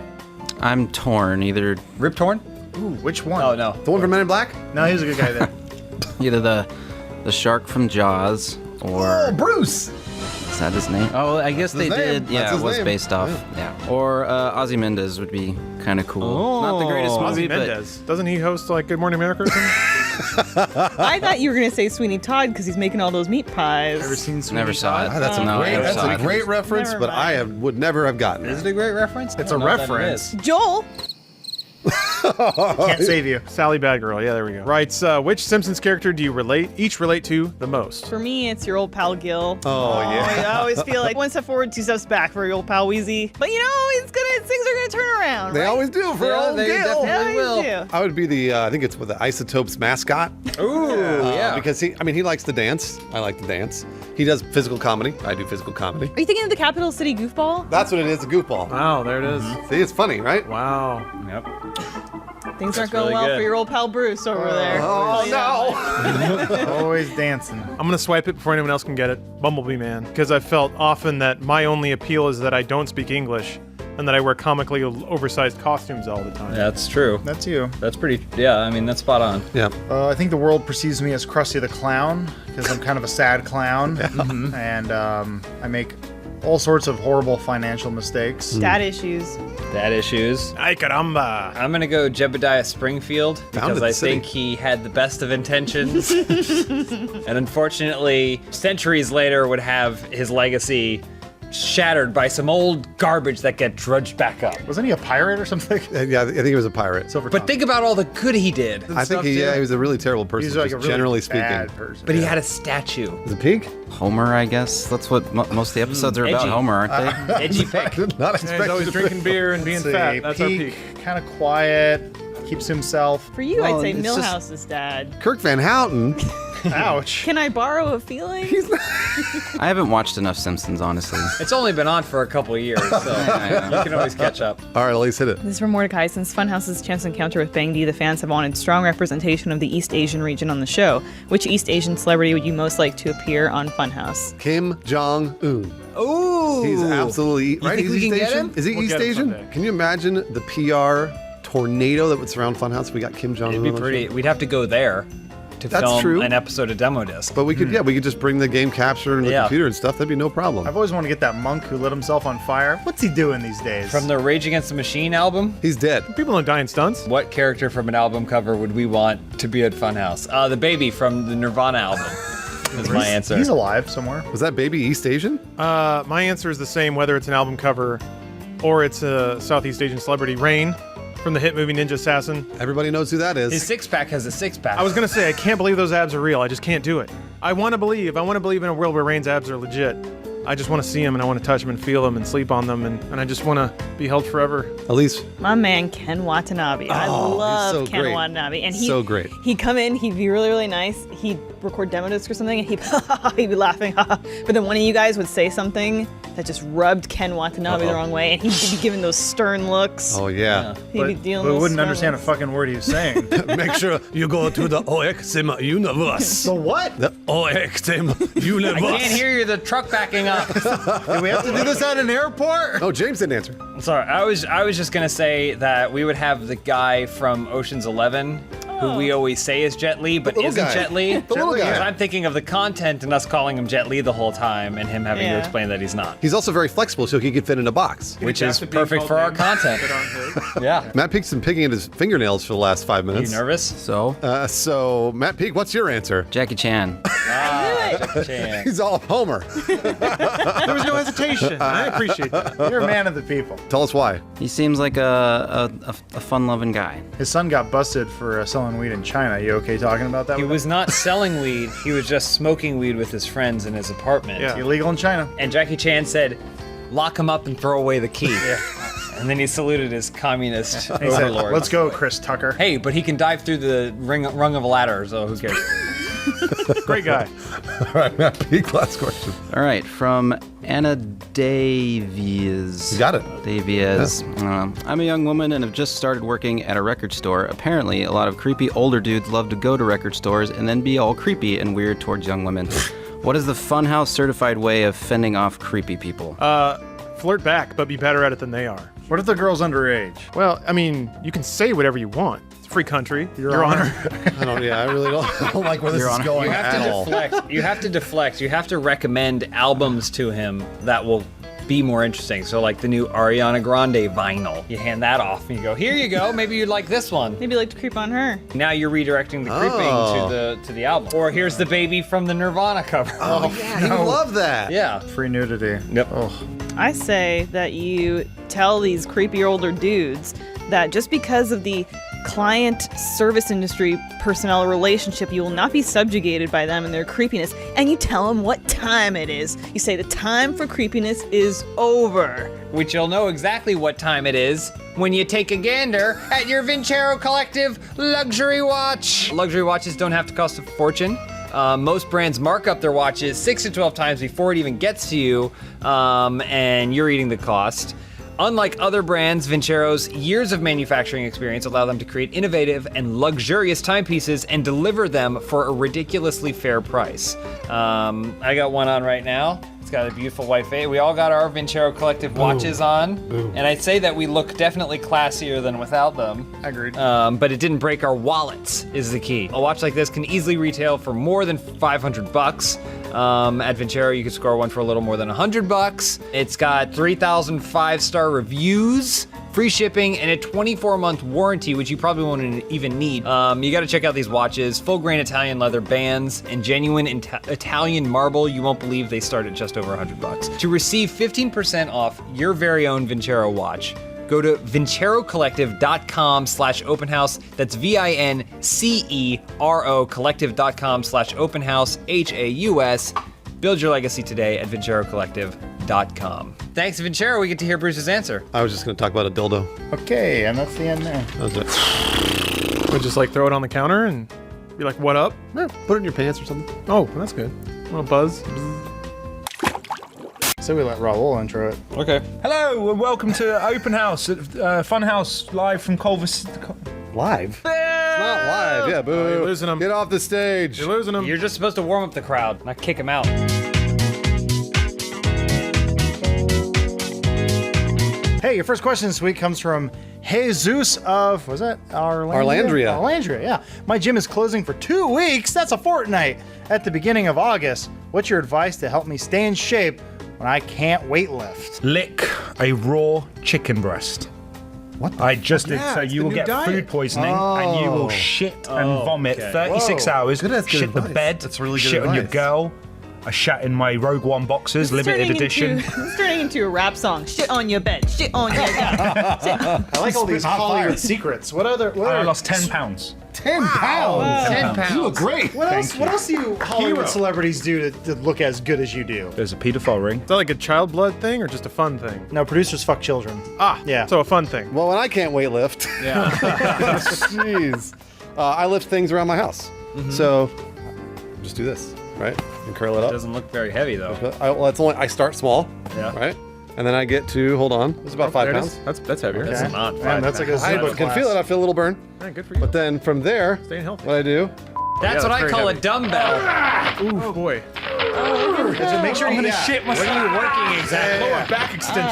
I'm torn. Either Rip Torn? Ooh, which one? Oh no, The one from Men in Black? No, he's a good guy there. Either the shark from Jaws or Bruce! is that his name? Oh, I guess That's they his name. did. That's Yeah, his it was name. based off. Yeah. Or Ozymandias would be kind of cool. Not the greatest movie, but Ozymandias. Doesn't he host like Good Morning America or something? I thought you were gonna say Sweeney Todd because he's making all those meat pies. Ever seen Sweeney never saw it. Ah, that's No, I never that's saw a it. great reference, Never but I would never have gotten is it. it a great reference? It's I a don't know that it reference. is. Joel. Can't save you. Sally Bad Girl. Yeah, there we go. Writes, which Simpsons character do you each relate to the most? For me, it's your old pal Gil. Oh, yeah. I always feel like one step forward, two steps back for your old pal Wheezy. But things are gonna turn around. They right? always do for old they Gil. definitely They will. always do. I would be the, I think it's with the Isotopes mascot. Ooh, yeah. Because he likes to dance. I like to dance. He does physical comedy. I do physical comedy. Are you thinking of the Capital City goofball? That's what it is, a goofball. Wow, there it is. See, it's funny, right? Wow. Yep. Things aren't That's going really well good. for your old pal Bruce over there. Oh, no. Always dancing. I'm gonna swipe it before anyone else can get it. Bumblebee Man, because I've felt often that my only appeal is that I don't speak English and that I wear comically oversized costumes all the time. That's true. That's you. That's pretty. Yeah, I mean that's spot on. Yeah. I think the world perceives me as Krusty the Clown because I'm kind of a sad clown, and I make all sorts of horrible financial mistakes. Dad issues. Dad issues. Ay caramba. I'm gonna go Jebediah Springfield because Founded I the city. think he had the best of intentions, and unfortunately, centuries later would have his legacy shattered by some old garbage that get drudged back up. Wasn't he a pirate or something? Yeah, I think he was a pirate. But think about all the good he did. I think he was a really terrible person, He's like a just really generally bad speaking. person. But he had a statue. Is it pig? Homer, I guess. That's what most of the episodes are about. Edgy. Homer, aren't they? Edgy pick. Not Yeah, expecting he's always drinking beer and being fat. That's our peak. Kind of quiet, keeps to himself. For you, Well, I'd say it's just- Millhouse's dad. Kirk Van Houten. Ouch. Can I borrow a feeling? I haven't watched enough Simpsons, honestly. It's only been on for a couple of years, so you can always catch up. All right, Elise, hit it. This is from Mordecai. Since Funhouse's chance encounter with Bang D, the fans have wanted strong representation of the East Asian region on the show. Which East Asian celebrity would you most like to appear on Funhouse? Kim Jong-un. Ooh, He's absolutely right. think He's we East can get Asian. him? Is he We'll East get him Asian? someday. Can you imagine the PR tornado that would surround Funhouse if we got Kim Jong-un? It'd be on the pretty. show? We'd have to go there to That's film true. an episode of Demo Disc. But we could, we could just bring the game capture and the Yeah. computer and stuff. That'd be no problem. I've always wanted to get that monk who lit himself on fire. What's he doing these days? From the Rage Against the Machine album, He's dead. People don't die in stunts. what character from an album cover would we want to be at Funhouse? The baby from the Nirvana album is my answer. He's alive somewhere. Was that baby East Asian? My answer is the same, whether it's an album cover or it's a Southeast Asian celebrity. Rain from the hit movie Ninja Assassin. Everybody knows who that is. His six-pack has a six-pack. I was gonna say I can't believe those abs are real. I just can't do it. I want to believe. I want to believe in a world where Rain's abs are legit. I just want to see them and I want to touch them and feel them and sleep on them and I just want to be held forever. Elise. My man Ken Watanabe. I Oh, he's love so Ken great. Watanabe, and So great. He'd come in, he'd be really, really nice. He'd record demo disc or something, and he'd be laughing. But then one of you guys would say something that just rubbed Ken Watanabe the wrong way, and he'd be giving those stern looks. Oh, yeah. He'd be dealing But with wouldn't stern understand a looks. fucking word he was saying. Make sure you go to the OXM universe. The what? The OXM universe. I can't hear you. The truck backing up. Do we have to do this at an airport? Oh, James didn't answer. Sorry, I was just gonna say that we would have the guy from Ocean's 11, who we always say is Jet Li, but little isn't guy. Jet Li. The little guy. Because I'm thinking of the content and us calling him Jet Li the whole time, and him having to Yeah. explain that he's not, He's also very flexible, so he could fit in a box. which Back is to being perfect called for our names content. that aren't his. Yeah. Matt Peake's been picking at his fingernails for the last 5 Are you minutes. nervous? So, So, Matt Peake, what's your answer? Jackie Chan. Jackie Chan. He's all Homer. There was no hesitation. I appreciate that. You're a man of the people. Tell us why. He seems like a fun-loving guy. His son got busted for selling weed in China. You okay talking about that? He with was not selling weed. He was just smoking weed with his friends in his apartment. Yeah. him? Illegal in China. And Jackie Chan said, "Lock him up and throw away the key." And then he saluted his communist He said, overlord. "Let's go, Chris Tucker." Hey, but he can dive through the rung of a ladder, so who cares? Great guy. All right, Matt Peake, last question. All right, from Anna Davies. You got it. Davies. I'm a young woman and have just started working at a record store. Apparently, a lot of creepy older dudes love to go to record stores and then be all creepy and weird towards young women. What is the Funhouse certified way of fending off creepy people? Flirt back, but be better at it than they are. What if the girl's underage? Well, I mean, you can say whatever you want. It's free country. Your Honor. I really don't like where this is going You have at to all. deflect. You have to deflect. You have to recommend albums to him that will be more interesting. So like the new Ariana Grande vinyl. You hand that off and you go, here you go. Maybe you'd like this one. Maybe you like to creep on her. Now you're redirecting the creeping to the album. Or here's the baby from the Nirvana cover. Oh, yeah, he would love that. Yeah. Free nudity. Yep. Oh. I say that you tell these creepy older dudes that just because of the client service industry personnel relationship, you will not be subjugated by them and their creepiness. And you tell them what time it is. You say the time for creepiness is over. Which you'll know exactly what time it is when you take a gander at your Vincero Collective luxury watch. Luxury watches don't have to cost a fortune. Most brands mark up their watches 6 to 12 times before it even gets to you, and you're eating the cost. Unlike other brands, Vincero's years of manufacturing experience allow them to create innovative and luxurious timepieces and deliver them for a ridiculously fair price. I got one on right now. It's got a beautiful white face. We all got our Vincero Collective watches on, and I'd say that we look definitely classier than without them. Agreed. But it didn't break our wallets, is the key. A watch like this can easily retail for more than $500. At Vincero, you can score one for a little more than $100. It's got 3,000 5-star reviews, free shipping, and a 24-month warranty, which you probably won't even need. You gotta check out these watches. Full grain Italian leather bands and genuine Italian marble. You won't believe they start at just over $100. To receive 15% off your very own Vincero watch, go to vincerocollective.com/openhouse. That's VINCERO collective.com/openhouse, HAUS. Build your legacy today at vincerocollective.com. Thanks, Vincero. We get to hear Bruce's answer. I was just going to talk about a dildo. Okay, and that's the end there. That was it. Or just like throw it on the counter and be like, what up? Yeah, put it in your pants or something. Oh, that's good. A little buzz. So we let Raul intro it. Okay. Hello and welcome to Open House at Funhouse, live from Culver. Live? It's not live. Yeah, boo. Oh, you're losing them. Get off the stage. You're losing them. You're just supposed to warm up the crowd, not kick them out. Hey, your first question this week comes from Jesus of, was that Arlandria? Arlandria, yeah. My gym is closing for 2 weeks. That's a fortnight at the beginning of August. What's your advice to help me stay in shape when I can't weight lift? Lick a raw chicken breast. What? I just did, Yeah, so it's you the will new get diet. food poisoning and you will shit and vomit 36 Whoa. hours. Good, that's good shit the advice. bed. That's really good Shit on your advice. girl. I shat in my Rogue One boxes, limited edition. This is turning into a rap song. Shit on your bed. Shit on your bed. I like all these Hollywood secrets. What other? I lost 10 pounds. 10 pounds. 10 pounds. You look great. What else? What else do you Hollywood Hero. celebrities do to look as good as you do? There's a pedophile ring. Is that like a child blood thing or just a fun thing? No, producers fuck children. Ah, Yeah. So a fun thing. Well, when I can't weight lift, Yeah. jeez, I lift things around my house. So just do this, right? And curl it up. Doesn't look very heavy though. I start small, Yeah. right? And then I get to, hold on, it's about 5 There it pounds. is. That's heavier. That's Okay. not Man, 5 that's like a pounds. I Zumba can class. feel it, I feel a little burn. Hey, good for you. But then from there, Staying healthy. what I do, That's what I very call heavy. a dumbbell. Oh boy. So make sure I'm you gonna shit myself. What are you working exactly? Lower back extension.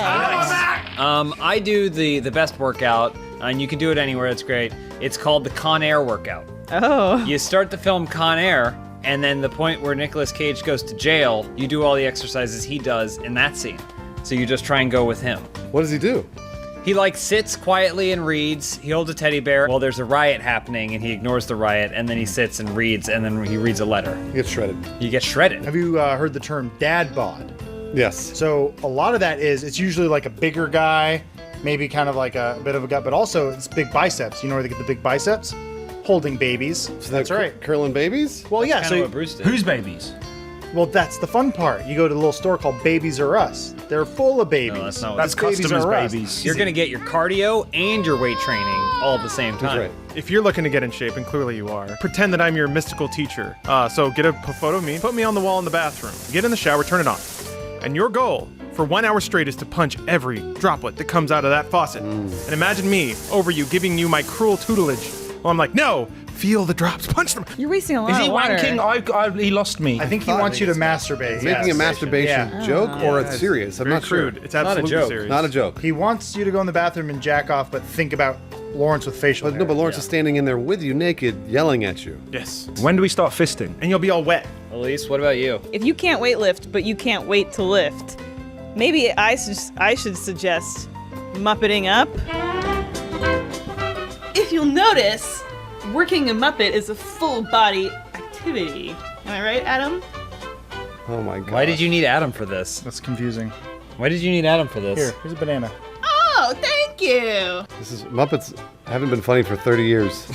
I do the best workout, and you can do it anywhere. It's great. It's called the Con Air workout. Oh. You start the film Con Air, and then the point where Nicolas Cage goes to jail, you do all the exercises he does in that scene. So you just try and go with him. what does he do? He sits quietly and reads. He holds a teddy bear. Well, there's a riot happening, and he ignores the riot, and then he sits and reads, and then he reads a letter. He gets shredded. You get shredded. Have you heard the term dad bod? Yes. So a lot of that is, it's usually like a bigger guy, maybe kind of like a bit of a gut, but also it's big biceps. You know where they get the big biceps? Holding babies. So That's they're right. Curling babies? Well, yeah. Kind So of what Bruce did. Whose babies? well, that's the fun part. You go to a little store called Babies R Us. They're full of babies. No, that's not what That's it's customers' R Us. babies. You're gonna get your cardio and your weight training all at the same time. That's right. If you're looking to get in shape, and clearly you are, pretend that I'm your mystical teacher. So get a photo of me, put me on the wall in the bathroom, get in the shower, turn it on. And your goal for 1 hour straight is to punch every droplet that comes out of that faucet. And imagine me over you giving you my cruel tutelage. Well, I'm like, no, feel the drops, punch them. You're wasting a lot Is he of water. wanking? He lost me. I think he wants you to masturbate. Making a masturbation Yeah. joke or Yeah, it's serious? I'm very not crude. sure. It's absolutely joke. serious. Not a joke. He wants you to go in the bathroom and jack off, but think about Lawrence with facial hair. No, but Lawrence is standing in there with you naked, yelling at you. Yes. When do we start fisting? And you'll be all wet. Elise, what about you? If you can't weight lift, but you can't wait to lift, maybe I should suggest Muppeting up. If you'll notice, working a Muppet is a full body activity. Am I right, Adam? Oh my god. Why did you need Adam for this? That's confusing. Why did you need Adam for this? Here's a banana. Oh, thank you. This is Muppets haven't been funny for 30 years.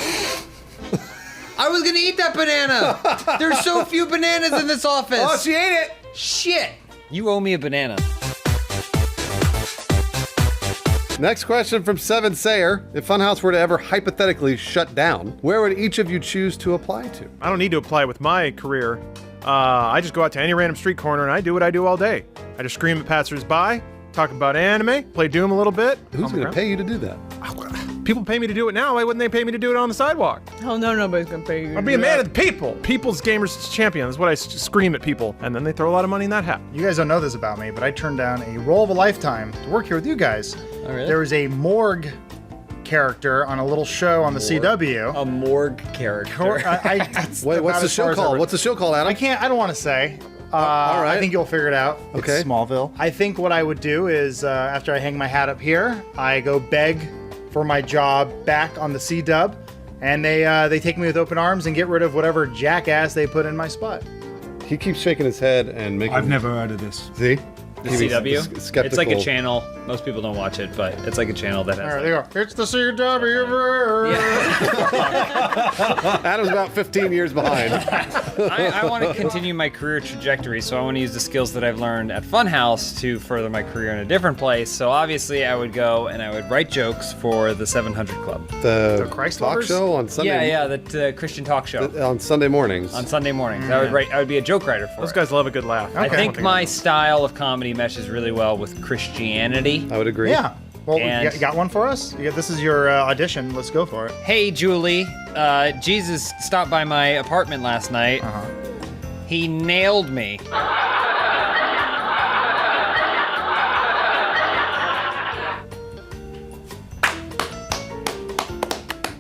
I was gonna eat that banana. There's so few bananas in this office. Oh, she ate it. Shit. You owe me a banana. Next question from Seven Sayer. If Funhouse were to ever hypothetically shut down, where would each of you choose to apply to? I don't need to apply with my career. I just go out to any random street corner and I do what I do all day. I just scream at passersby, talk about anime, play Doom a little bit. Who's going to pay you to do that? People pay me to do it now. Why wouldn't they pay me to do it on the sidewalk? Oh, no, nobody's going to pay you. I'll be a man of the people. People's Gamers Champion. That's what I scream at people. And then they throw a lot of money in that hat. You guys don't know this about me, but I turned down a role of a lifetime to work here with you guys. Oh, really? There was a morgue character on a little show on the CW. A morgue character. Wait, what's the show called? What's the show called, Adam? I don't want to say. All right. I think you'll figure it out. Okay. It's Smallville. I think what I would do is after I hang my hat up here, I go beg for my job back on the C-Dub, and they take me with open arms and get rid of whatever jackass they put in my spot. He keeps shaking his head and making... I've never heard of this. See? The CW? Skeptical. It's like a channel. Most people don't watch it, but it's like a channel that has. All right, there you go. It's the CW. Adam's about 15 years behind. I want to continue my career trajectory, so I want to use the skills that I've learned at Funhouse to further my career in a different place. So obviously, I would go and I would write jokes for the 700 Club. The Christ talk lovers? show on Sunday. Yeah, the Christian talk show. On Sunday mornings. On Sunday mornings, I would be a joke writer for Those it. guys love a good laugh. I think my style of comedy meshes really well with Christianity. I would agree. Yeah. Well, And- you got one for us? This is your audition. Let's go for it. Hey, Julie, Jesus stopped by my apartment last night. He nailed me.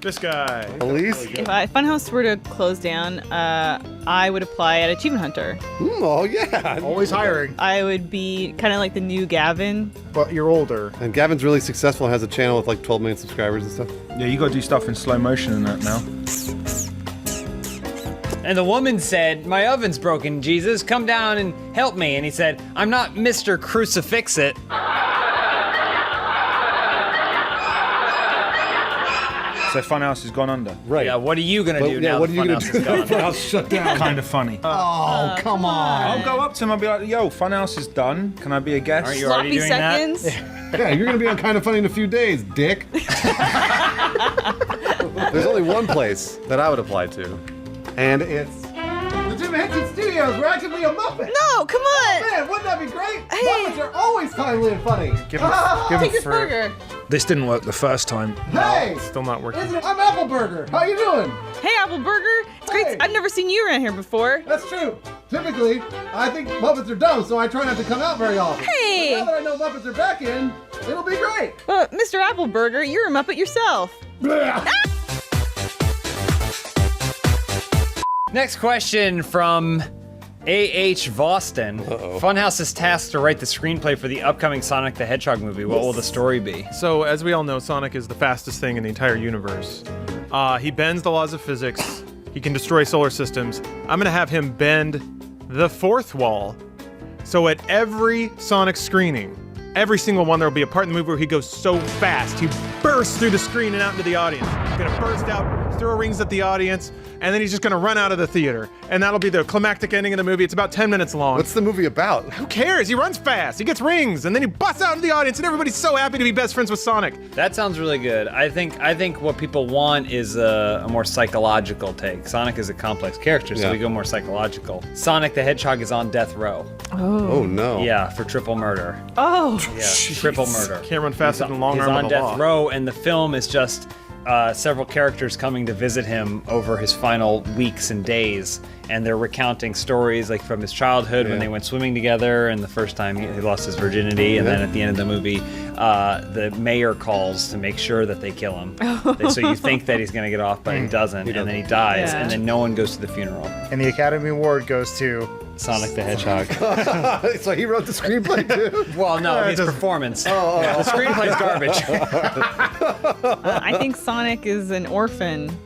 This guy. Elise? If Funhouse were to close down, I would apply at Achievement Hunter. Oh, yeah. Always hiring. I would be kind of like the new Gavin. But you're older. And Gavin's really successful, has a channel with like 12 million subscribers and stuff. Yeah, you gotta do stuff in slow motion and that now. And the woman said, my oven's broken, Jesus, come down and help me. And he said, I'm not Mr. Crucifix-It. So Funhouse has gone under. Right. Yeah, what are you gonna do now? What are you going to do? Funhouse shut down. Kind of funny. Oh, come on. I'll go up to him. I'll be like, "Yo, Funhouse is done. Can I be a guest?" Aren't you already Sloppy doing that? seconds. Yeah, you're going to be on Kind of Funny in a few days, dick. There's only one place that I would apply to, and it's the Jim Henson Studios, where I can be a Muppet. No, come on. Man, wouldn't that be great? Hey. Muppets are always timely and funny. Give Take this burger. This didn't work the first time. Hey, Still not working. I'm Apple Burger. How you doing? Hey, Apple Burger. It's great. Hey. I've never seen you around here before. That's true. Typically, I think Muppets are dumb, so I try not to come out very often. Hey. But now that I know Muppets are back in, it'll be great. Well, Mr. Apple Burger, you're a Muppet yourself. Next question from A.H. Voston. Funhouse is tasked to write the screenplay for the upcoming Sonic the Hedgehog movie. What will the story be? So, as we all know, Sonic is the fastest thing in the entire universe. He bends the laws of physics. He can destroy solar systems. I'm going to have him bend the fourth wall. So at every Sonic screening, every single one, there will be a part in the movie where he goes so fast, he bursts through the screen and out into the audience. He's going to burst out, throw rings at the audience, and then he's just going to run out of the theater. And that'll be the climactic ending of the movie. It's about 10 minutes long. What's the movie about? Who cares? He runs fast. He gets rings, and then he busts out into the audience, and everybody's so happy to be best friends with Sonic. That sounds really good. I think what people want is a more psychological take. Sonic is a complex character, so Yeah. we go more psychological. Sonic the Hedgehog is on death row. Oh, no. Yeah, for triple murder. Oh. Yeah, triple murder. Can't run faster than long He's arm on of the death law. row, and the film is just several characters coming to visit him over his final weeks and days, and they're recounting stories like from his childhood when they went swimming together, and the first time he lost his virginity, and then at the end of the movie, the mayor calls to make sure that they kill him. So you think that he's going to get off, but he doesn't, and then he dies, and then no one goes to the funeral. And the Academy Award goes to Sonic the Hedgehog. So he wrote the screenplay too? Well, no, his performance. The screenplay's garbage. I think Sonic is an orphan,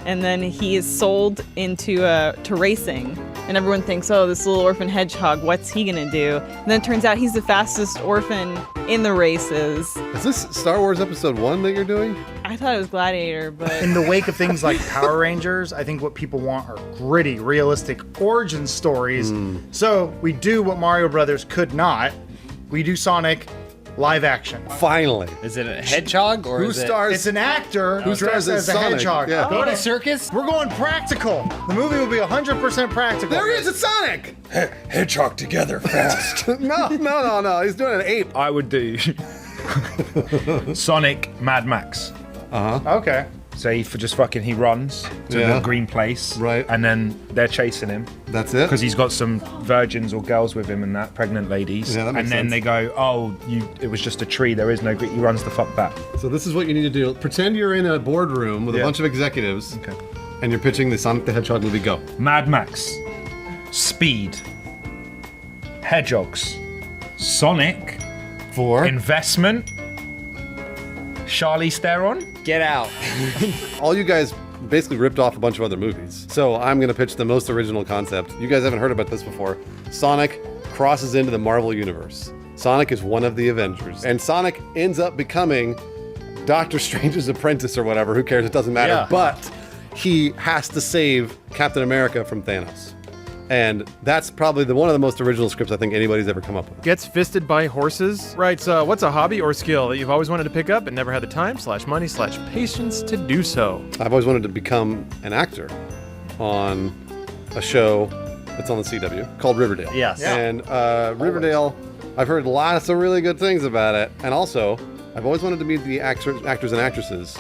and then he is sold into to racing. And everyone thinks, oh, this little orphan hedgehog, what's he gonna do? And then it turns out he's the fastest orphan in the races. Is this Star Wars Episode 1 that you're doing? I thought it was Gladiator, but... In the wake of things like Power Rangers, I think what people want are gritty, realistic origin stories. So we do what Mario Brothers could not. We do Sonic live action. Finally. Is it a hedgehog or Who is stars? It's an actor Who who stars stars as as a Sonic? hedgehog. Yeah. it? In a circus? We're going practical. The movie will be 100% practical. There he is, it's Sonic! Hedgehog together fast. No. He's doing an ape. I would do Sonic Mad Max. Okay. So he runs to the green place, right? And then they're chasing him. That's it. Because he's got some virgins or girls with him and that pregnant ladies. Yeah, that makes and then sense. they go, "Oh, it was just a tree. There is no green." He runs the fuck back. So this is what you need to do. Pretend you're in a boardroom with a bunch of executives, and you're pitching the Sonic the Hedgehog movie. Go. Mad Max, Speed, Hedgehogs, Sonic, for investment, Charlize Theron. Get out. All you guys basically ripped off a bunch of other movies. So I'm going to pitch the most original concept. You guys haven't heard about this before. Sonic crosses into the Marvel Universe. Sonic is one of the Avengers. And Sonic ends up becoming Doctor Strange's apprentice or whatever. Who cares? It doesn't matter. Yeah. But he has to save Captain America from Thanos. And that's probably one of the most original scripts I think anybody's ever come up with. Gets fisted by horses. Writes, what's a hobby or skill that you've always wanted to pick up and never had the time, /money, /patience to do so? I've always wanted to become an actor on a show that's on the CW called Riverdale. Yes. Yeah. And Riverdale, I've heard lots of really good things about it. And also, I've always wanted to meet the actors and actresses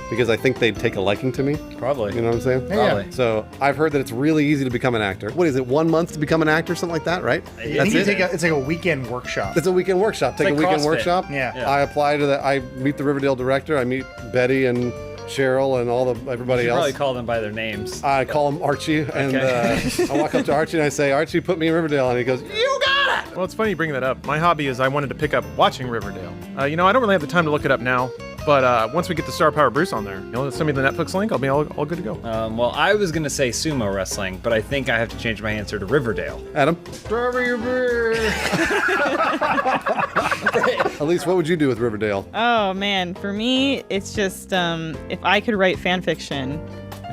because I think they'd take a liking to me. Probably. You know what I'm saying? Probably. So I've heard that it's really easy to become an actor. What is it, 1 month to become an actor, something like that, right? I think it's like a weekend workshop. It's a weekend workshop. Take like a weekend CrossFit. workshop. Yeah. I apply to I meet the Riverdale director. I meet Betty and Cheryl and everybody You else. probably call them by their names. I call him Archie, and I walk up to Archie and I say, "Archie, put me in Riverdale," and he goes, "You got it!" Well, it's funny you bring that up. My hobby is I wanted to pick up watching Riverdale. I don't really have the time to look it up now, but once we get the Star Power Bruce on there, send me the Netflix link. I'll be all good to go. Well, I was going to say sumo wrestling, but I think I have to change my answer to Riverdale. Adam? Elise, what would you do with Riverdale? Oh man, for me, it's just if I could write fan fiction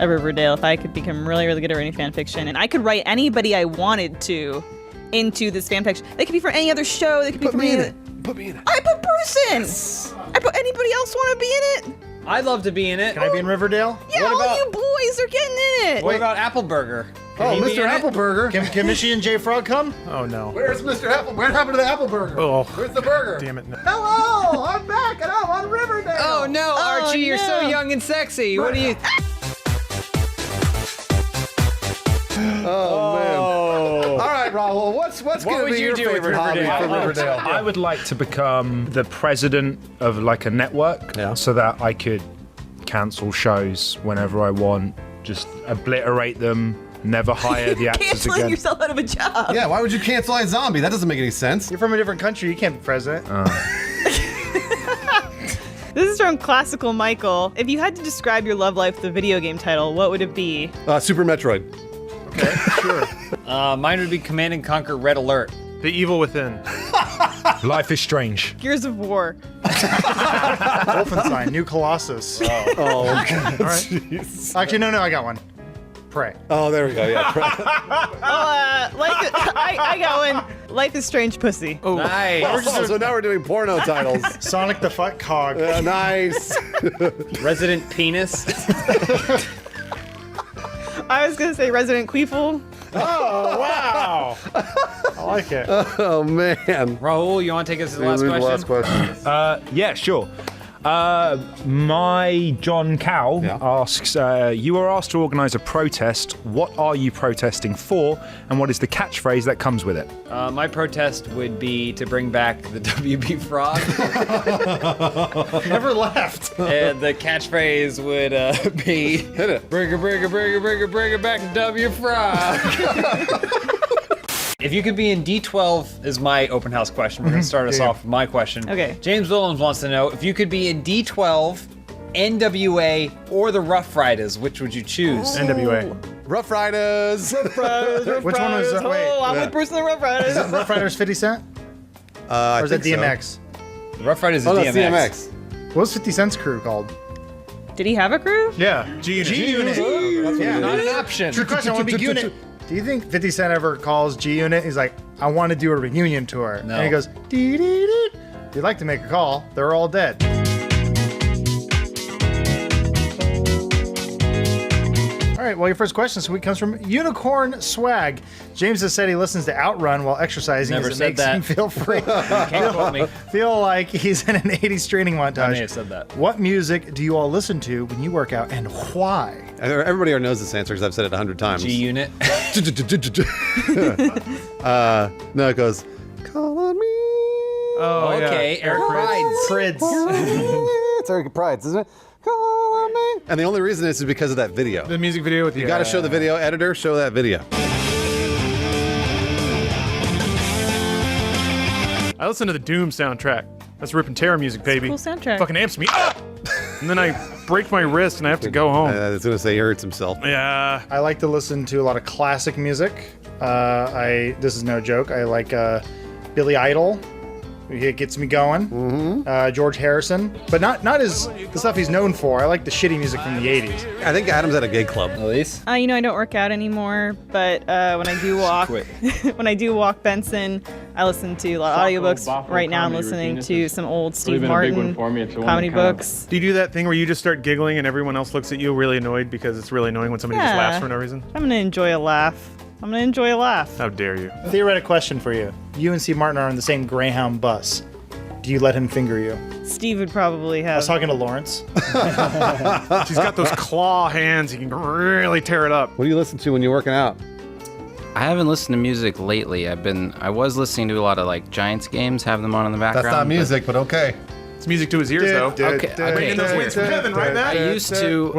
of Riverdale, if I could become really, really good at writing fan fiction, and I could write anybody I wanted to into this fan fiction. They could be for any other show. They could be for me in any. it. Put me in it. I put Bruce in. I put anybody else want to be in it? I'd love to be in it. Can I be in Riverdale? Yeah, What all about- you boys are getting in it. What about Appleburger? Oh, Can he be Mr. in it? Appleburger. Can Missy and J Frog come? Oh no. Where's Mr. Apple? What happened to the Appleburger? Oh, Where's the burger? damn it. No. Hello, I'm back and I'm on Riverdale. Oh no, Archie, you're so no. young and sexy. What do you? Oh man. All right, Rahul. What's going to would be you your do with favorite hobby Riverdale? for Riverdale? I would like to become the president of like a network, so that I could cancel shows whenever I want, just obliterate them, never hire the actors Canceling again. yourself out of a job. Yeah, why would you cancel iZombie? That doesn't make any sense. You're from a different country. You can't be president. This is from Classical Michael. If you had to describe your love life with a video game title, what would it be? Super Metroid. Okay, sure. Mine would be Command and Conquer Red Alert. The Evil Within. Life is strange. Gears of War. Wolfenstein, New Colossus. Oh, okay. All right. Jeez. Actually, no, I got one. Prey. Oh, there we go. Yeah. I got one. Life is Strange Pussy. Oh, Nice. So now we're doing porno titles. Sonic the Fuck Cog. Nice. Resident Penis. I was gonna say Resident Queefle. Oh, wow. I like it. Oh man. Raul, you want to take us to the last Maybe question? last question. Yeah, sure. My John Cow asks, you are asked to organise a protest. What are you protesting for, and what is the catchphrase that comes with it? My protest would be to bring back the WB Frog. Never left. And the catchphrase would be, hit it. Bring it back to W Frog. If you could be in D12 is my open house question. We're going to start us off with my question. Okay. James Willems wants to know, if you could be in D12, NWA, or the Rough Riders, which would you choose? NWA. Rough Riders. Which one was that? Wait. Oh, I'm with Bruce and the Rough Riders. Is it Rough Riders 50 Cent? Or is it DMX? The Rough Riders is Oh, DMX. that's DMX. What was 50 Cent's crew called? Did he have a crew? Yeah. G-Unit. G-Unit. Yeah, not an option. Trick question, I want to be Unit. Do you think 50 Cent ever calls G-Unit? He's like, I want to do a reunion tour. No. And he goes, dee-dee-dee. You'd like to make a call. They're all dead. All right, well, your first question this week comes from Unicorn Swag. James has said he listens to Outrun while exercising Never as it said makes that. him feel free. Can't quote me. Feel like he's in an 80s training montage. I may have said that. What music do you all listen to when you work out, and why? Everybody already knows this answer because I've said it 100 times. G-Unit. No, it goes, call on me. Oh, Okay, yeah. Eric Prides. It's Eric Prides, isn't it? Call on me. And the only reason is because of that video. The music video with You got to show the video editor, show that video. I listen to the Doom soundtrack. That's Rip and Tear music, baby. Cool soundtrack. Fucking amps me up. And then I break my wrist and I have to go home. I was going to say he hurts himself. Yeah. I like to listen to a lot of classic music. This is no joke. I like Billy Idol. It gets me going. George Harrison, but not as the stuff he's known for. I like the shitty music from the 80s. I think Adam's at a gay club. Elise? You know, I don't work out anymore, but when I do walk, when I do walk Benson, I listen to a lot of audiobooks. Right now, I'm listening to some old Steve Martin comedy books. Do you do that thing where you just start giggling and everyone else looks at you really annoyed because it's really annoying when somebody just laughs for no reason? I'm gonna enjoy a laugh. I'm gonna enjoy a laugh. How dare you? Theoretic question for you. You and Steve Martin are on the same Greyhound bus. Do you let him finger you? Steve would probably have. I was talking to Lawrence. She's got those claw hands. You can really tear it up. What do you listen to when you're working out? I haven't listened to music lately. I was listening to a lot of like Giants games, have them on in the background. That's not music, but okay. It's music to his ears, though. Okay. Bringing those wings from heaven, right, Matt? I used to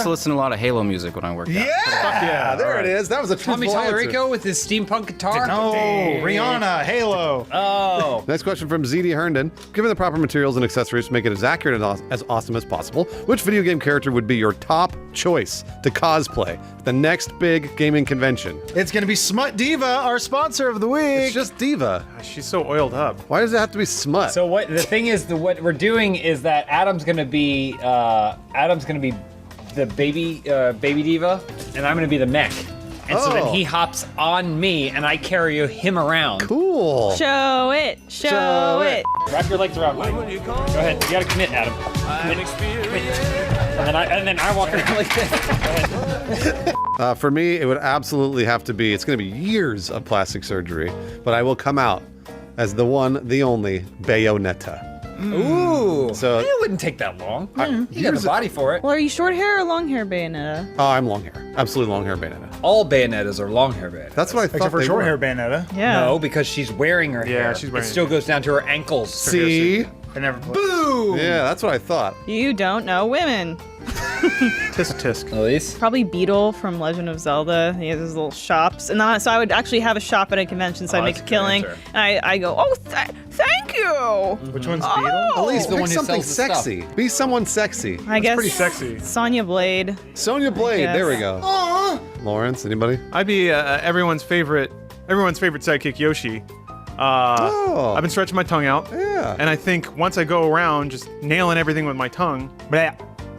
listen to a lot of Halo music when I worked out. Yeah, there it is. That was a Tommy truthful answer. Tallarico with his steampunk guitar? No, Rihanna, Halo. Oh. Next question from ZD Herndon. Given the proper materials and accessories to make it as accurate and as awesome as possible, which video game character would be your top choice to cosplay at the next big gaming convention? It's gonna be Smut Diva, our sponsor of the week. It's just Diva. She's so oiled up. Why does it have to be smut? So what the thing is, what we're doing is that Adam's gonna be the baby diva, and I'm gonna be the mech. And so then he hops on me, and I carry him around. Cool. Show it. Show it. Wrap your legs around Mike. Go ahead. You gotta commit, Adam. Commit. And then I walk around like this. Go ahead. For me, it would absolutely have to be, it's going to be years of plastic surgery, but I will come out as the one, the only Bayonetta. Ooh. So it wouldn't take that long. You got the body for it. Well, are you short hair or long hair, Bayonetta? Oh, I'm long hair. Absolutely long hair Bayonetta. All Bayonettas are long hair Bayonettas. That's what I thought. Except for they short were. hair Bayonetta. Yeah. No, because she's wearing her hair. she's wearing it. Still goes down to her ankles. See? I never played. Boom! Yeah, that's what I thought. You don't know women. Tisk tisk. Elise? Probably Beetle from Legend of Zelda. He has his little shops. And then, so I would actually have a shop at a convention, so I'd make a killing. And I go, oh, thank you. Which one's Beetle? Elise, the pick one who something sells the sexy. Be someone sexy. I guess pretty sexy. Sonya Blade. Sonya Blade. Yes. There we go. Lawrence, anybody? I'd be everyone's favorite sidekick, Yoshi. I've been stretching my tongue out. Yeah. And I think once I go around just nailing everything with my tongue,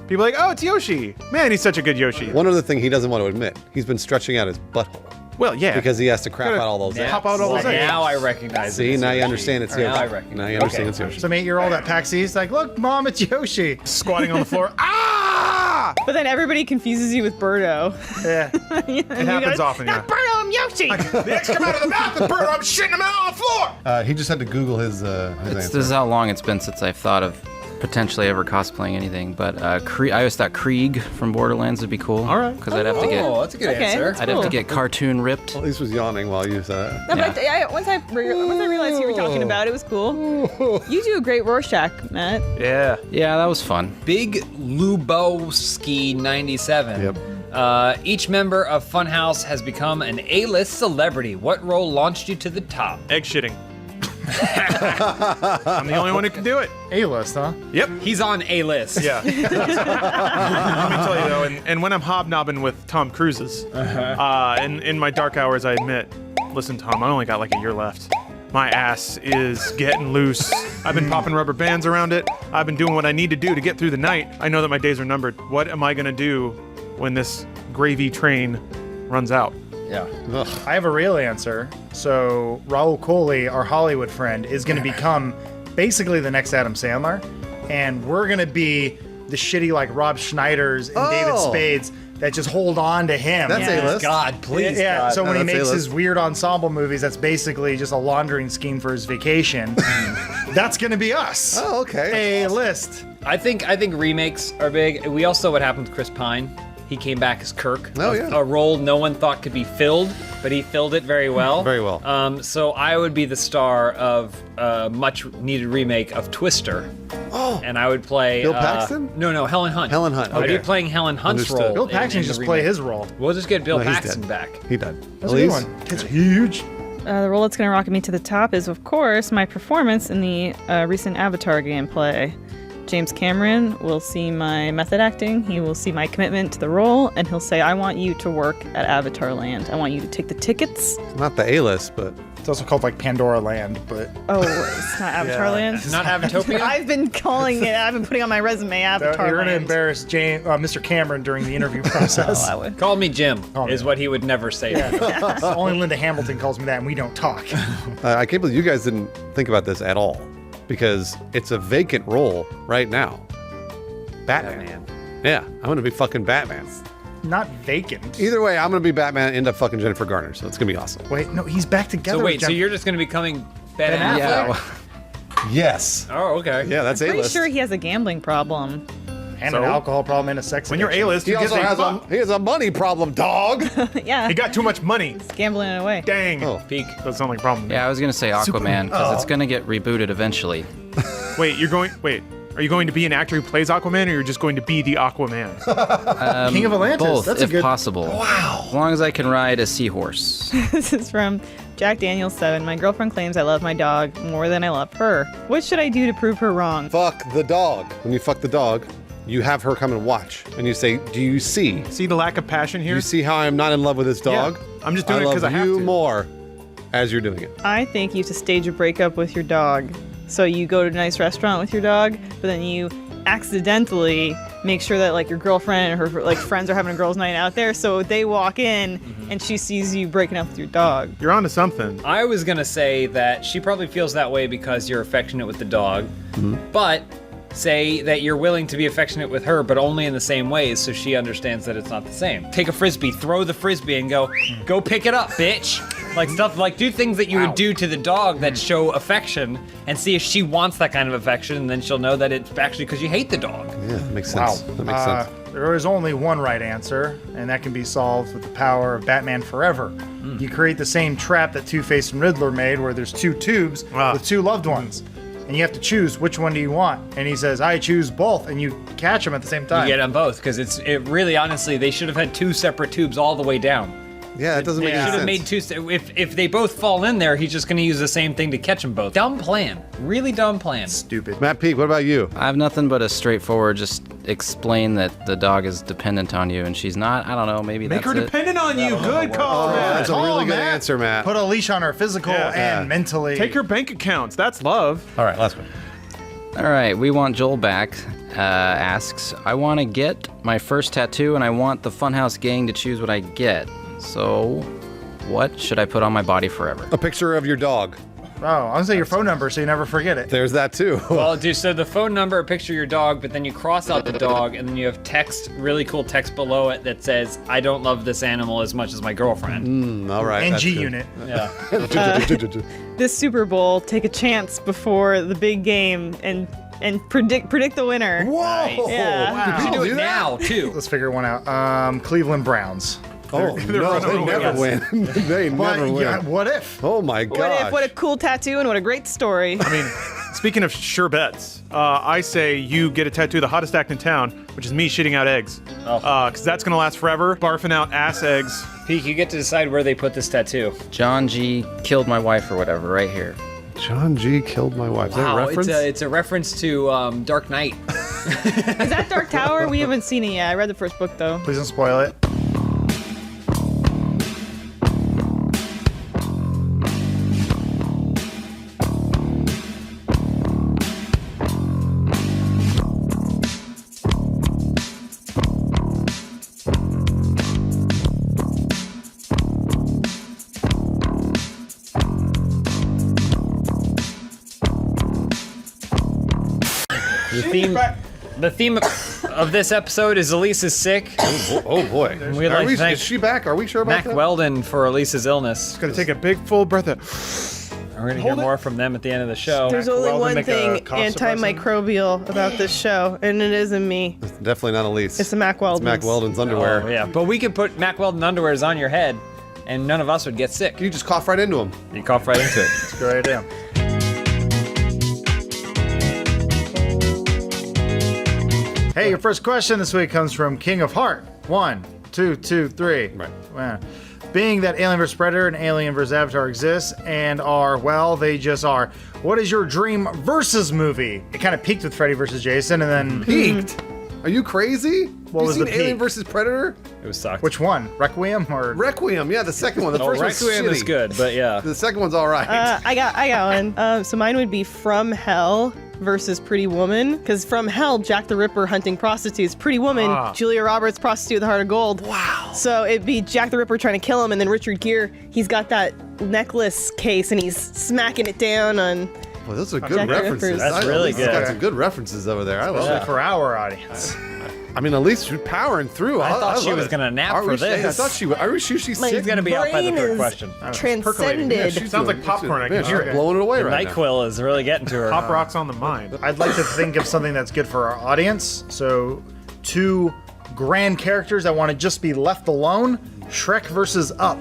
people are like, oh, it's Yoshi. Man, he's such a good Yoshi. One other thing he doesn't want to admit, he's been stretching out his butthole. Well, yeah. Because he has to crap out all those eggs. Pop out all those eggs. Now I recognize See, it. now you understand it's Yoshi. Now I recognize Now you understand it's Yoshi. Some 8-year-old at PAX East, like, look, Mom, it's Yoshi. Squatting on the floor. Ah! But then everybody confuses you with Birdo. Yeah. It happens often, Not yeah. Birdo, I'm Yoshi. The eggs come out of the mouth of the bird. I'm shitting them out on the floor. He just had to Google his answer. This is how long it's been since I've thought of potentially ever cosplaying anything. But I always thought Krieg from Borderlands would be cool. All right. Because I'd have to get. Oh, that's a good answer. I'd have to get cartoon ripped. At least was yawning while you said it. No, but once I realized you were talking about it, it was cool. You do a great Rorschach, Matt. Yeah. Yeah, that was fun. Big Lubowski 97. Yep. Each member of Funhouse has become an A-list celebrity. What role launched you to the top? Egg shitting. I'm the only one who can do it. A-list, huh? Yep. He's on A-list. Yeah. Let me tell you though, and when I'm hobnobbing with Tom Cruise's, in my dark hours, I admit, listen, Tom, I only got like a year left. My ass is getting loose. I've been popping rubber bands around it. I've been doing what I need to do to get through the night. I know that my days are numbered. What am I gonna do when this gravy train runs out? Yeah. I have a real answer. So Raul Coley, our Hollywood friend, is going to become basically the next Adam Sandler, and we're going to be the shitty like Rob Schneiders and David Spades that just hold on to him. That's A-list. God, please. Yeah. God. So when he that's makes A-list. his weird ensemble movies, that's basically just a laundering scheme for his vacation. That's going to be us. Oh, okay. A-list. I think remakes are big. We all saw what happened with Chris Pine. He came back as Kirk. Oh, yeah. A role no one thought could be filled, but he filled it very well. Very well. So I would be the star of a much needed remake of Twister. Oh. And I would play Bill Paxton? No, Helen Hunt. Helen Hunt, I'd be okay. playing Helen Hunt's Understood. role. Bill Paxton in just the play remake. his role. We'll just get Bill No, he's Paxton dead. back. He died. That's a good one. It's huge. The role that's going to rocket me to the top is, of course, my performance in the recent Avatar gameplay. James Cameron will see my method acting, he will see my commitment to the role, and he'll say, I want you to work at Avatar Land. I want you to take the tickets. Not the A-list, but It's also called like Pandora Land, but Oh, it's not Avatar Land? It's not Avatopia? I've been calling it, I've been putting on my resume Avatar you're Land. going to embarrass Mr. Cameron during the interview process. I would. Call me Jim, Call me. is what he would never say. Only Linda Hamilton calls me that, and we don't talk. I can't believe you guys didn't think about this at all, because it's a vacant role right now. Batman. Yeah, I'm gonna be fucking Batman. Not vacant. Either way, I'm gonna be Batman into fucking Jennifer Garner, so it's gonna be awesome. Wait, no, he's back together. So with wait, so Jennifer- you're just going to be becoming Ben Ben Affleck? Affleck. Yes. Oh, okay. Yeah, that's Pretty A-list. sure he has a gambling problem. and So? an alcohol problem and a sex When you're addiction. A-list, He you also get has a money problem, dog. Yeah. He got too much money. He's gambling it away. Dang. Oh. Peak. Doesn't sound like a problem. Yeah, I was gonna say Aquaman because it's gonna get rebooted eventually. Wait, are you going to be an actor who plays Aquaman, or you're just going to be the Aquaman? King of Atlantis. Both, That's a if good. possible. Wow. As long as I can ride a seahorse. This is from Jack Daniels 7. My girlfriend claims I love my dog more than I love her. What should I do to prove her wrong? Fuck the dog. When you fuck the dog, you have her come and watch, and you say, "Do you see? See the lack of passion here? You see how I am not in love with this dog? Yeah, I'm just doing it 'cause I love have you to." more as you're doing it." I think you have to stage a breakup with your dog. So you go to a nice restaurant with your dog, but then you accidentally make sure that like your girlfriend and her like friends are having a girls' night out there. So they walk in and she sees you breaking up with your dog. You're onto something. I was going to say that she probably feels that way because you're affectionate with the dog, but say that you're willing to be affectionate with her, but only in the same ways so she understands that it's not the same. Take a Frisbee, throw the Frisbee and go pick it up, bitch. Like stuff, like do things that you would do to the dog that show affection and see if she wants that kind of affection, and then she'll know that it's actually because you hate the dog. Yeah, that makes Wow. sense. That makes sense. There is only one right answer, and that can be solved with the power of Batman Forever. You create the same trap that Two-Face and Riddler made, where there's two tubes with two loved ones, and you have to choose which one do you want. And he says, "I choose both," and you catch them at the same time. You get them both because it really, honestly, they should have had two separate tubes all the way down. Yeah, that doesn't make any Should have sense. made two. If they both fall in there, he's just going to use the same thing to catch them both. Dumb plan. Really dumb plan. Stupid. Matt Peak, what about you? I have nothing but a straightforward, just explain that the dog is dependent on you and she's not. I don't know, maybe Make that's her it. dependent on you. Good call, Oh, man. that's a really good answer, Matt. Put a leash on her, physical and mentally. Take her bank accounts. That's love. All right, last one. All right, we want Joel back. Asks, I want to get my first tattoo and I want the Funhouse gang to choose what I get. So, what should I put on my body forever? A picture of your dog. Oh, I was say your phone number so you never forget it. There's that too. Well, dude, so the phone number, picture your dog, but then you cross out the dog, and then you have text, really cool text below it that says, I don't love this animal as much as my girlfriend. All right. NG that's good. unit. Yeah. This Super Bowl, take a chance before the big game and predict the winner. Whoa! Yeah. Wow. You should do do it that? now, too. Let's figure one out. Cleveland Browns. Oh, no, they never win. They never win. Yeah, what if? Oh my god. What a cool tattoo and what a great story. I mean, speaking of sure bets, I say you get a tattoo of the hottest act in town, which is me shitting out eggs. Because that's going to last forever, barfing out ass eggs. Peek, you get to decide where they put this tattoo. John G. killed my wife or whatever, right here. John G. killed my wife. Is that a reference? It's a reference to Dark Knight. Is that Dark Tower? We haven't seen it yet. I read the first book though. Please don't spoil it. The theme of this episode is Elise is sick. Oh boy. We'd like to thank Is she back? Are we sure about Mac that? Weldon for Elise's illness. Gonna take a big full breath of. We're gonna hear more from them at the end of the show. There's only Weldon one make a thing cough suppressant? antimicrobial about this show, and it isn't me. It's definitely not Elise. It's the Mac Weldon. Mac Weldon's underwear. Oh, yeah, but we could put Mac Weldon underwears on your head, and none of us would get sick. You just cough right into them. You cough right into it. It's a great idea. Hey, your first question this week comes from King of Heart. 1, 2, 2, 3. Right. Wow. Being that Alien vs. Predator and Alien vs. Avatar exists and are, well, they just are. What is your dream versus movie? It kind of peaked with Freddy vs. Jason and then... Peaked? Are you crazy? What was you the seen Alien peak? vs. Predator? It was sucked. Which one? Requiem or... Requiem, yeah, the second one. The first one's Requiem is shitty. good, but yeah. The second one's all right. I got one. So mine would be From Hell versus Pretty Woman, because From Hell, Jack the Ripper hunting prostitutes. Pretty Woman, Julia Roberts, prostitute with a heart of gold. Wow. So it'd be Jack the Ripper trying to kill him, and then Richard Gere, he's got that necklace case, and he's smacking it down on... Well, those are good Jack the references. Rippers. That's really good. Got some good references over there. I love Especially it. for our audience. I mean, at least she's powering through. I thought she love was it. gonna nap Are for we- this. I thought she was. Are we sure she's sick? She's gonna be out by the brain third is question. transcended. Yeah, she's Sounds doing- like popcorn, I Yeah, can she's hear it. blowing it away The right now. NyQuil is really getting to her. Pop rocks on the mind. I'd like to think of something that's good for our audience. So, 2 grand characters that want to just be left alone. Shrek versus Up.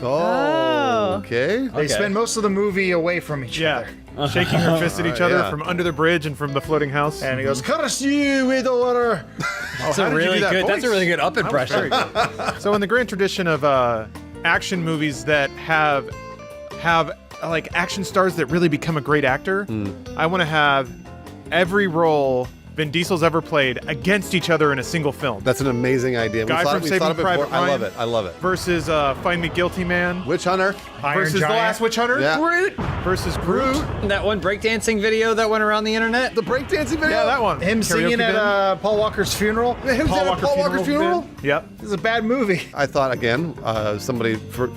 Oh, okay. They spend most of the movie away from each other. Shaking her fist at each other yeah. from under the bridge and from the floating house. And he goes, curse you with the water. That's how a did you really do that good. That's a voice? really good Up That was impression. very good. So in the grand tradition of action movies that have like action stars that really become a great actor, I want to have every role Vin Diesel's ever played against each other in a single film. That's an amazing idea. Guy from we Saving thought of it Private before. I love Ryan. it. I love it. Versus Find Me Guilty Man. Witch Hunter. Iron Versus Giant. The Last Witch Hunter. Yeah. Groot. Versus Groot. That one breakdancing video that went around the internet. The breakdancing video. Yeah, that one. Him singing Karaoke at bin. Paul Walker's funeral. Him Paul at Walker Paul Walker's funeral. bin. Yep. This is a bad movie. I thought again, somebody for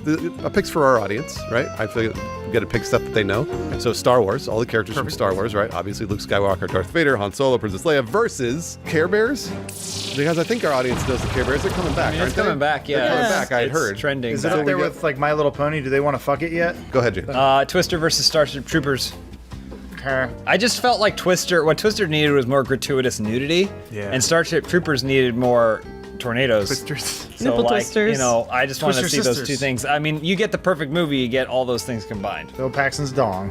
picks for our audience, right? I feel we got to pick stuff that they know. So Star Wars, all the characters from Star Wars, right? Obviously Luke Skywalker, Darth Vader, Han Solo, Princess Leia versus Care Bears, because I think our audience knows the Care Bears. They're coming back. It's aren't they? coming back, yeah. They're coming back. I It's heard. trending. Is it back. up there with like My Little Pony? Do they want to fuck it yet? Go ahead, Jay. Twister versus Starship Troopers. Okay. I just felt like what Twister needed was more gratuitous nudity, Yeah. and Starship Troopers needed more tornadoes. Twisters. So Nipple like, twisters. you know, I just want to Twister see those sisters. two things. I mean, you get the perfect movie, you get all those things combined. Bill Paxton's dong.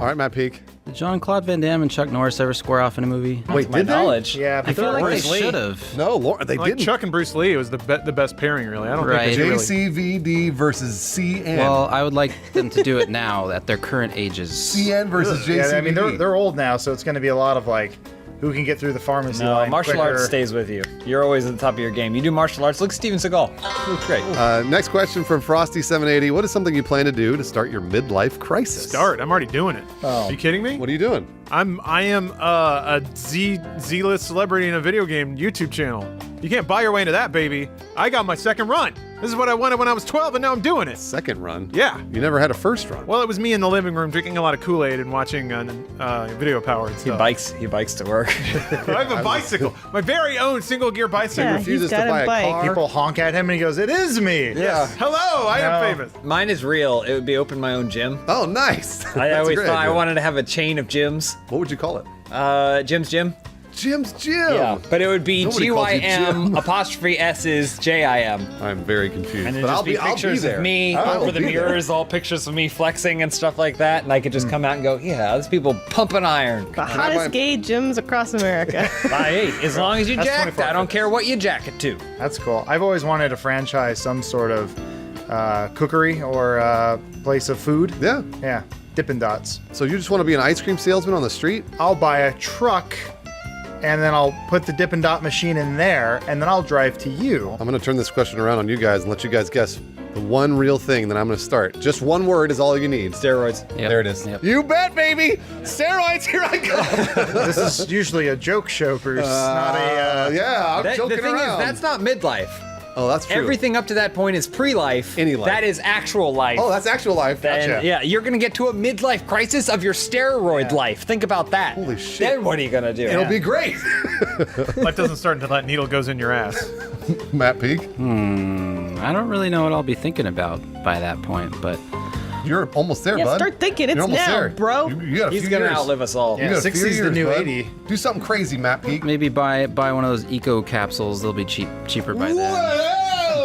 All right, Matt Peak. Did Jean-Claude Van Damme and Chuck Norris ever square off in a movie? Wait, To my did they? knowledge. Yeah, I feel like they Bruce Lee. should have. No, Lauren, they Like didn't. Chuck and Bruce Lee, it was the best pairing, really. I don't Right. think they really. JCVD versus CN. Well, I would like them to do it now at their current ages. CN versus JCVD. Yeah, I mean they're old now, so it's going to be a lot of like who can get through the pharmacy No, line martial quicker. arts stays with you. You're always at the top of your game. You do martial arts. Look at Steven Seagal. Looks great. Next question from Frosty780. What is something you plan to do to start your midlife crisis? Start. I'm already doing it. Oh. Are you kidding me? What are you doing? I am a Z-list celebrity in a video game YouTube channel. You can't buy your way into that, baby. I got my second run. This is what I wanted when I was 12, and now I'm doing it. Second run? Yeah. You never had a first run? Well, it was me in the living room drinking a lot of Kool-Aid and watching video power and stuff. He bikes to work. I have a bicycle. My very own single-gear bicycle. Yeah, He refuses he's got to buy a bike. car. People honk at him and he goes, "It is me." Yeah. Hello, I am famous. Mine is real. It would be open my own gym. Oh, nice. I That's a always great thought I idea. wanted to have a chain of gyms. What would you call it? Jim's Gym. Jim's Gym. Yeah, but it would be Nobody calls you GYM Jim. apostrophe S's JIM. I'm very confused. And then but just I'll be be pictures there. of me I will over the be there. mirrors, all pictures of me flexing and stuff like that, and I could just come out and go, yeah, there's people pumping iron. The hottest gay gyms across America. Hey, as long as you That's jack, 24. I don't care what you jack it to. That's cool. I've always wanted to franchise some sort of cookery or place of food. Yeah. Yeah. Dippin' Dots. So you just want to be an ice cream salesman on the street? I'll buy a truck and then I'll put the Dippin' Dot machine in there and then I'll drive to you. I'm going to turn this question around on you guys and let you guys guess the one real thing that I'm going to start. Just one word is all you need. Steroids. Yep. There it is. Yep. You bet, baby. Steroids, here I go. This is usually a joke show, Bruce, not a... yeah, I'm joking The thing around. is, that's not midlife. Oh, that's true. Everything up to that point is pre-life. Any life. That is actual life. Oh, that's actual life. Then, Gotcha. yeah, you're gonna get to a midlife crisis of your steroid life. Think about that. Holy shit. Then what are you gonna do? It'll be great. Life doesn't start until that needle goes in your ass. Matt Peak? I don't really know what I'll be thinking about by that point, but You're almost there, Yeah, bud. start thinking. It's You're almost now, there. bro. You got a He's few gonna years. outlive us all. You got a few 60's the years, new bud. 80. Do something crazy, Matt Peak. maybe buy one of those eco capsules. They'll be cheaper by then.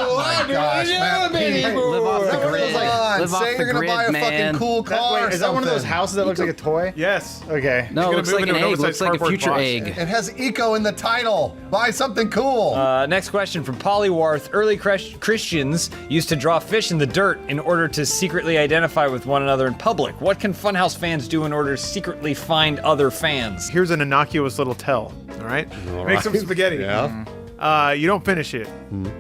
Oh my gosh, Matt Peak. Live off the grid. Live off Say the you're gonna grid, buy a man. fucking cool car. Wait, or is that one of those something. houses that looks like a toy? Yes. Okay. No, it gonna looks move like into an an egg. Looks oversized like a cardboard future box. egg. It has eco in the title. Buy something cool. Next question from Polywarth. Early Christians used to draw fish in the dirt in order to secretly identify with one another in public. What can Funhouse fans do in order to secretly find other fans? Here's an innocuous little tell. All right. Make some spaghetti. Yeah. You don't finish it.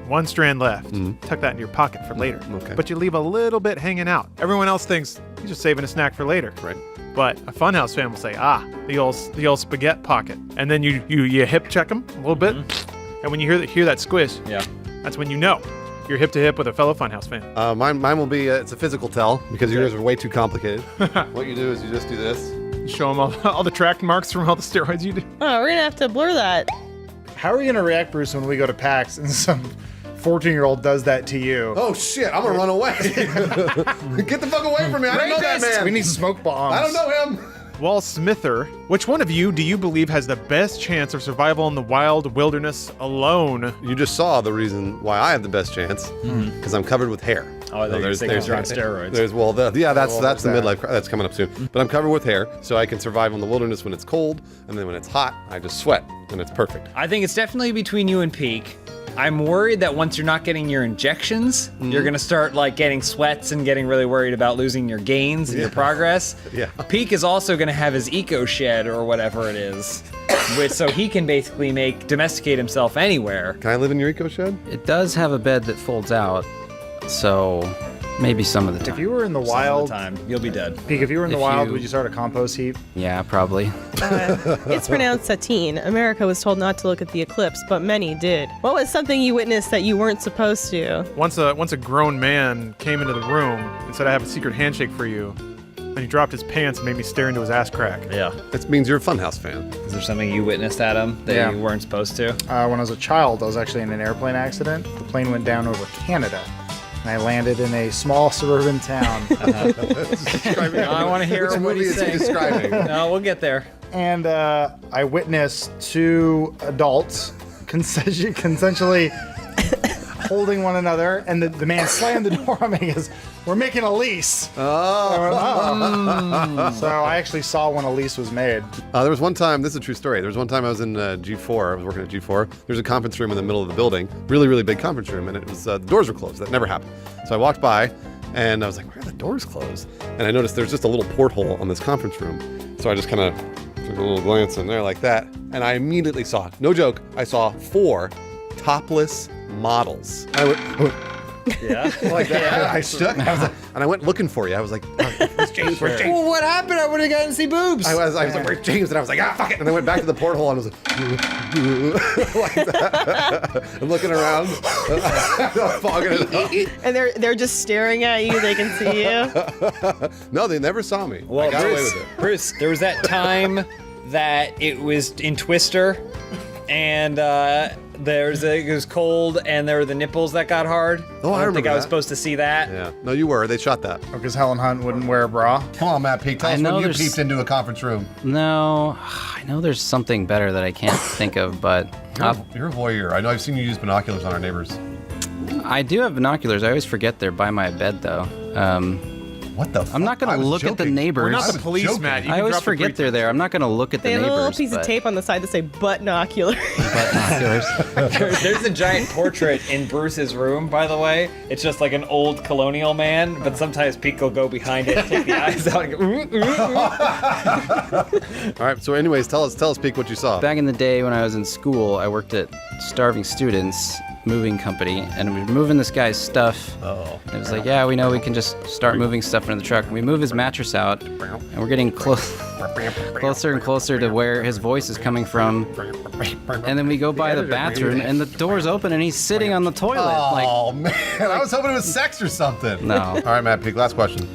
One strand left. Tuck that in your pocket for later. Okay. But you leave a little bit hanging out. Everyone else thinks you're just saving a snack for later. Right. But a Funhouse fan will say, the old spaghetti pocket. And then you hip check them a little bit. And when you hear that squish, Yeah. that's when you know you're hip to hip with a fellow Funhouse fan. Mine will be, it's a physical tell because yours are way too complicated. What you do is you just do this. Show them all the track marks from all the steroids you do. Oh, we're gonna have to blur that. How are we going to react, Bruce, when we go to PAX and some 14-year-old does that to you? Oh shit, I'm gonna run away. Get the fuck away from me. I don't know that man. We need smoke bombs. I don't know him. Wall Smither, which one of you do you believe has the best chance of survival in the wild wilderness alone? You just saw the reason why I have the best chance because I'm covered with hair. Oh, I thought you were saying you're on steroids. There's that's the that. midlife. That's coming up soon. But I'm covered with hair, so I can survive in the wilderness when it's cold, and then when it's hot, I just sweat, and it's perfect. I think it's definitely between you and Peak. I'm worried that once you're not getting your injections, you're gonna start like getting sweats and getting really worried about losing your gains and your progress. Yeah. Peak is also gonna have his eco shed or whatever it is, so he can basically domesticate himself anywhere. Can I live in your eco shed? It does have a bed that folds out, so maybe some of the time. If you were in the Some of wild, the time, you'll be dead. Peak, if you were in the If wild, you- would you start a compost heap? Yeah, probably. It's pronounced Satine. America was told not to look at the eclipse, but many did. What was something you witnessed that you weren't supposed to? Once a grown man came into the room and said, "I have a secret handshake for you," and he dropped his pants and made me stare into his ass crack. Yeah. That means you're a Funhouse fan. Is there something you witnessed, Adam, that Yeah. you weren't supposed to? When I was a child, I was actually in an airplane accident. The plane went down over Canada, and I landed in a small suburban town. I want to hear Which what movie he's is he saying. describing? No, we'll get there. And I witnessed two adults consensually holding one another, and the man slammed the door on me and goes, "We're making a lease." Oh. So I actually saw when a lease was made. There was one time, this is a true story. There was one time I was in G4, I was working at G4. There's a conference room in the middle of the building, really, really big conference room, and it was, the doors were closed. That never happened. So I walked by, and I was like, why are the doors closed? And I noticed there's just a little porthole on this conference room. So I just kind of took a little glance in there like that, and I immediately saw, no joke, I saw 4 topless models. I went, Yeah. Like that. I shook. I was like, and I went looking for you. I was like, where's James? Where's James? Well, what happened? I would have gotten to see boobs. I was like, where's James? And I was like, fuck it. And I went back to the porthole and I was like, like that. And looking around, fogging it up. And they're just staring at you. They can see you. No, they never saw me. Well, I got away Bruce, with it. Bruce, there was that time that it was in Twister, and it was cold, and there were the nipples that got hard. Oh, I don't think remember I was that. supposed to see that. Yeah. No, you were. They shot that. Because Helen Hunt wouldn't wear a bra. Come on, Matt Peak. Tell I us know when you there's- peeped into a conference room. No, I know there's something better that I can't think of, but You're a voyeur. I know I've seen you use binoculars on our neighbors. I do have binoculars. I always forget they're by my bed, though. What the fuck? I'm not going to look at the neighbors. We're not the police, Matt. You I can always drop a forget they're there. I'm not going to look at the They have a neighbors. little piece of but- tape on the side that say binocular. Binoculars. There's a giant portrait in Bruce's room, by the way. It's just like an old colonial man, but sometimes Pete will go behind it and take the eyes out and go, ooh, ooh, ooh. All right. So, anyways, tell us, Peak, what you saw. Back in the day when I was in school, I worked at Starving Students moving company, and we were moving this guy's stuff. Oh. And it was like, yeah, we know we can just start moving stuff into the truck. And we move his mattress out, and we're getting closer and closer to where his voice is coming from. And then we go by the bathroom, and the door's open, and he's sitting on the toilet. Oh, man. I was hoping it was sex or something. No. All right, Matt Peak, last question.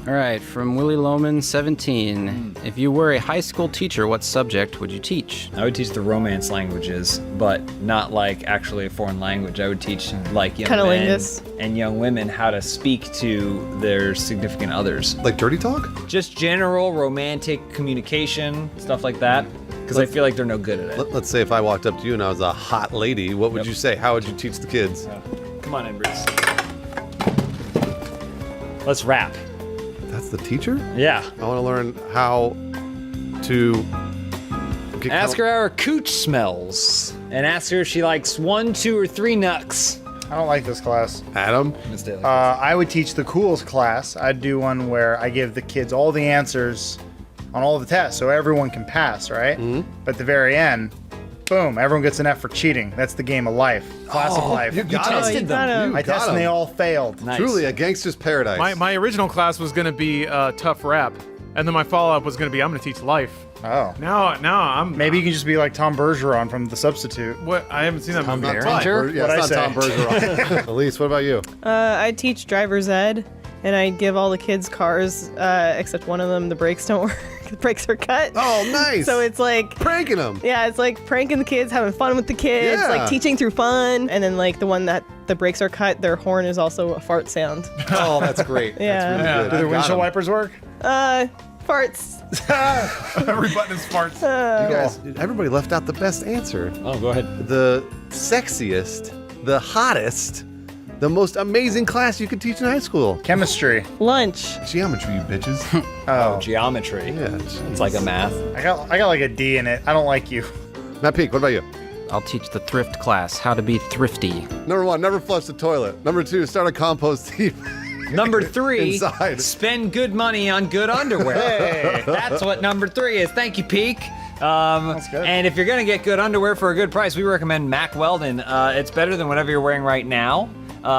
All right, from Willie Loman, 17. If you were a high school teacher, what subject would you teach? I would teach the Romance languages, but not like actually a foreign language. I would teach like young men Cunnilingus. and young women how to speak to their significant others. Like dirty talk? Just general romantic communication, stuff like that. Because I feel like they're no good at it. Let's say if I walked up to you and I was a hot lady, what would you say? How would you teach the kids? Come on in, Bruce. Let's rap. That's the teacher? Yeah. I want to learn how to Ask her how her cooch smells. And ask her if she likes 1, 2, or 3 nucks. I don't like this class. Adam? I would teach the cools class. I'd do one where I give the kids all the answers on all the tests so everyone can pass, right? But at the very end, boom, everyone gets an F for cheating. That's the game of life. Class of life. You tested them. I tested and they all failed. Truly a gangster's paradise. My original class was going to be tough rap, and then my follow-up was going to be I'm going to teach life. Oh. Now I'm. Maybe you can just be like Tom Bergeron from The Substitute. What? I haven't seen that movie. Yeah, it's not Tom Bergeron. Elise, what about you? I teach driver's ed, and I give all the kids cars, except one of them, the brakes don't work. The brakes are cut. Oh, nice. So it's like pranking them. Yeah, it's like pranking the kids, having fun with the kids, Yeah. like teaching through fun. And then like the one that the brakes are cut, their horn is also a fart sound. Oh, that's great. Yeah. That's really good. Do the Got windshield 'em. wipers work? Farts. Every button is farts. You guys, everybody left out the best answer. Oh, go ahead. The sexiest, the hottest, the most amazing class you could teach in high school. Chemistry. Lunch. Geometry, you bitches. Oh. Geometry. Yeah. It's like a math. I got like a D in it. I don't like you. Matt Peak, what about you? I'll teach the thrift class how to be thrifty. Number 1, never flush the toilet. Number 2, start a compost heap. Number 3, Inside. spend good money on good underwear. Hey. That's what number 3 is. Thank you, Peak. That's good. And if you're going to get good underwear for a good price, we recommend Mack Weldon. It's better than whatever you're wearing right now.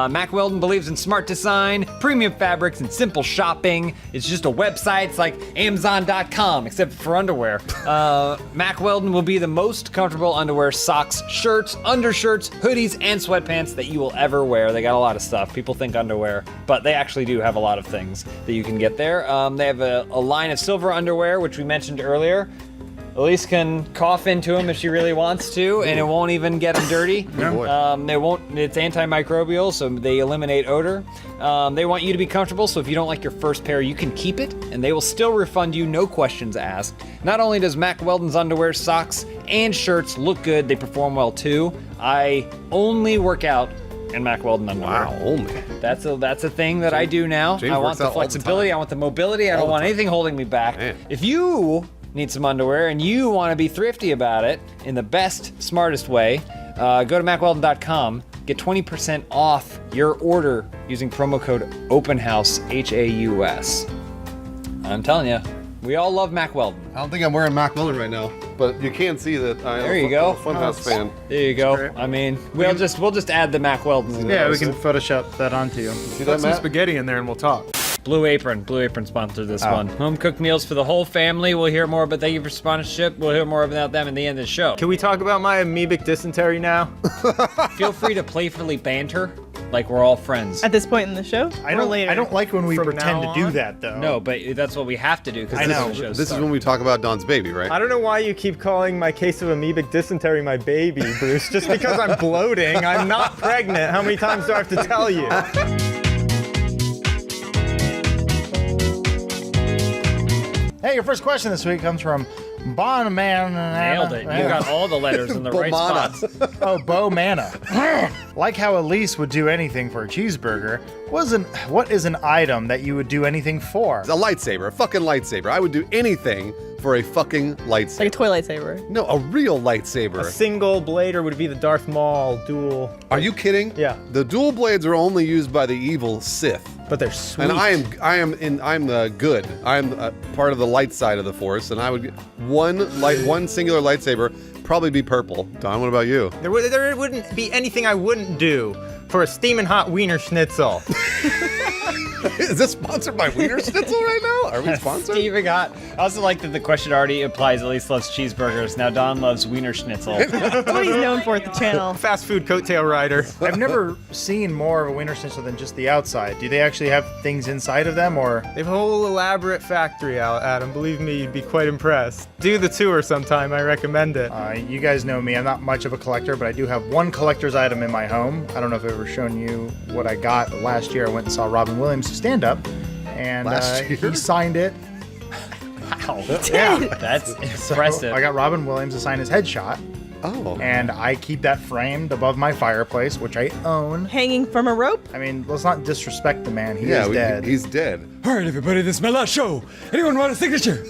Mack Weldon believes in smart design, premium fabrics, and simple shopping. It's just a website. It's like Amazon.com, except for underwear. Mack Weldon will be the most comfortable underwear, socks, shirts, undershirts, hoodies, and sweatpants that you will ever wear. They got a lot of stuff. People think underwear, but they actually do have a lot of things that you can get there. They have a line of silver underwear, which we mentioned earlier. Elise can cough into them if she really wants to, and it won't even get them dirty. They won't. It's antimicrobial, so they eliminate odor. They want you to be comfortable, so if you don't like your first pair, you can keep it, and they will still refund you, no questions asked. Not only does Mack Weldon's underwear, socks, and shirts look good, they perform well too. I only work out in Mack Weldon underwear. Wow, only. That's a thing that I do now. James I works want the out all the flexibility. time. I want the mobility. I All don't the want time. anything holding me back. Man. If you need some underwear and you want to be thrifty about it in the best, smartest way, go to MackWeldon.com. Get 20% off your order using promo code OpenHouse, HAUS. I'm telling you, We all love Mac Weldon. I don't think I'm wearing Mac Weldon right now, but you can see that I There you go. am a Funhouse fan. There you go. I mean, we'll just add the Mac Weldon. Yeah, we can Photoshop that onto you. See Put that, some Matt? spaghetti in there and we'll talk. Blue Apron sponsored this one. Home cooked meals for the whole family. We'll hear more, but thank you for sponsorship. We'll hear more about them at the end of the show. Can we talk about my amoebic dysentery now? Feel free to playfully banter like we're all friends. At this point in the show? I don't like when we From pretend now to do on? that though. No, but that's what we have to do because I know. This is when we talk about Don's baby, right? I don't know why you keep calling my case of amoebic dysentery my baby, Bruce. Just because I'm bloating, I'm not pregnant. How many times do I have to tell you? Hey, your first question this week comes from Bon Man. Nailed it. You got all the letters in the right spots. Oh, Bo Mana. Like how Elise would do anything for a cheeseburger, what is an item that you would do anything for? A lightsaber, a fucking lightsaber. I would do anything for a fucking lightsaber. Like a toy lightsaber. No, a real lightsaber. A single blader would be the Darth Maul dual. Are you kidding? Yeah. The dual blades are only used by the evil Sith. But they're sweet. And I'm the good. I'm part of the light side of the Force, and I would one singular lightsaber, probably be purple. Don, what about you? There wouldn't be anything I wouldn't do for a steaming hot Wiener Schnitzel. Is this sponsored by Wiener Schnitzel right now? Are we sponsored? Steven got. I also like that the question already implies Elise loves cheeseburgers. Now Don loves Wiener Schnitzel. That's what he's known for at the channel. Fast food coattail rider. I've never seen more of a Wiener Schnitzel than just the outside. Do they actually have things inside of them, or? They have a whole elaborate factory out, Adam. Believe me, you'd be quite impressed. Do the tour sometime. I recommend it. You guys know me. I'm not much of a collector, but I do have one collector's item in my home. I don't know if I've ever shown you what I got. Last year, I went and saw Robin Williams stand up, and he signed it. Wow. Yeah. That's So impressive. I got Robin Williams to sign his headshot. Oh. And I keep that framed above my fireplace, which I own. Hanging from a rope? I mean, let's not disrespect the man. He is dead. He's dead. All right, everybody, this is my last show. Anyone want a signature?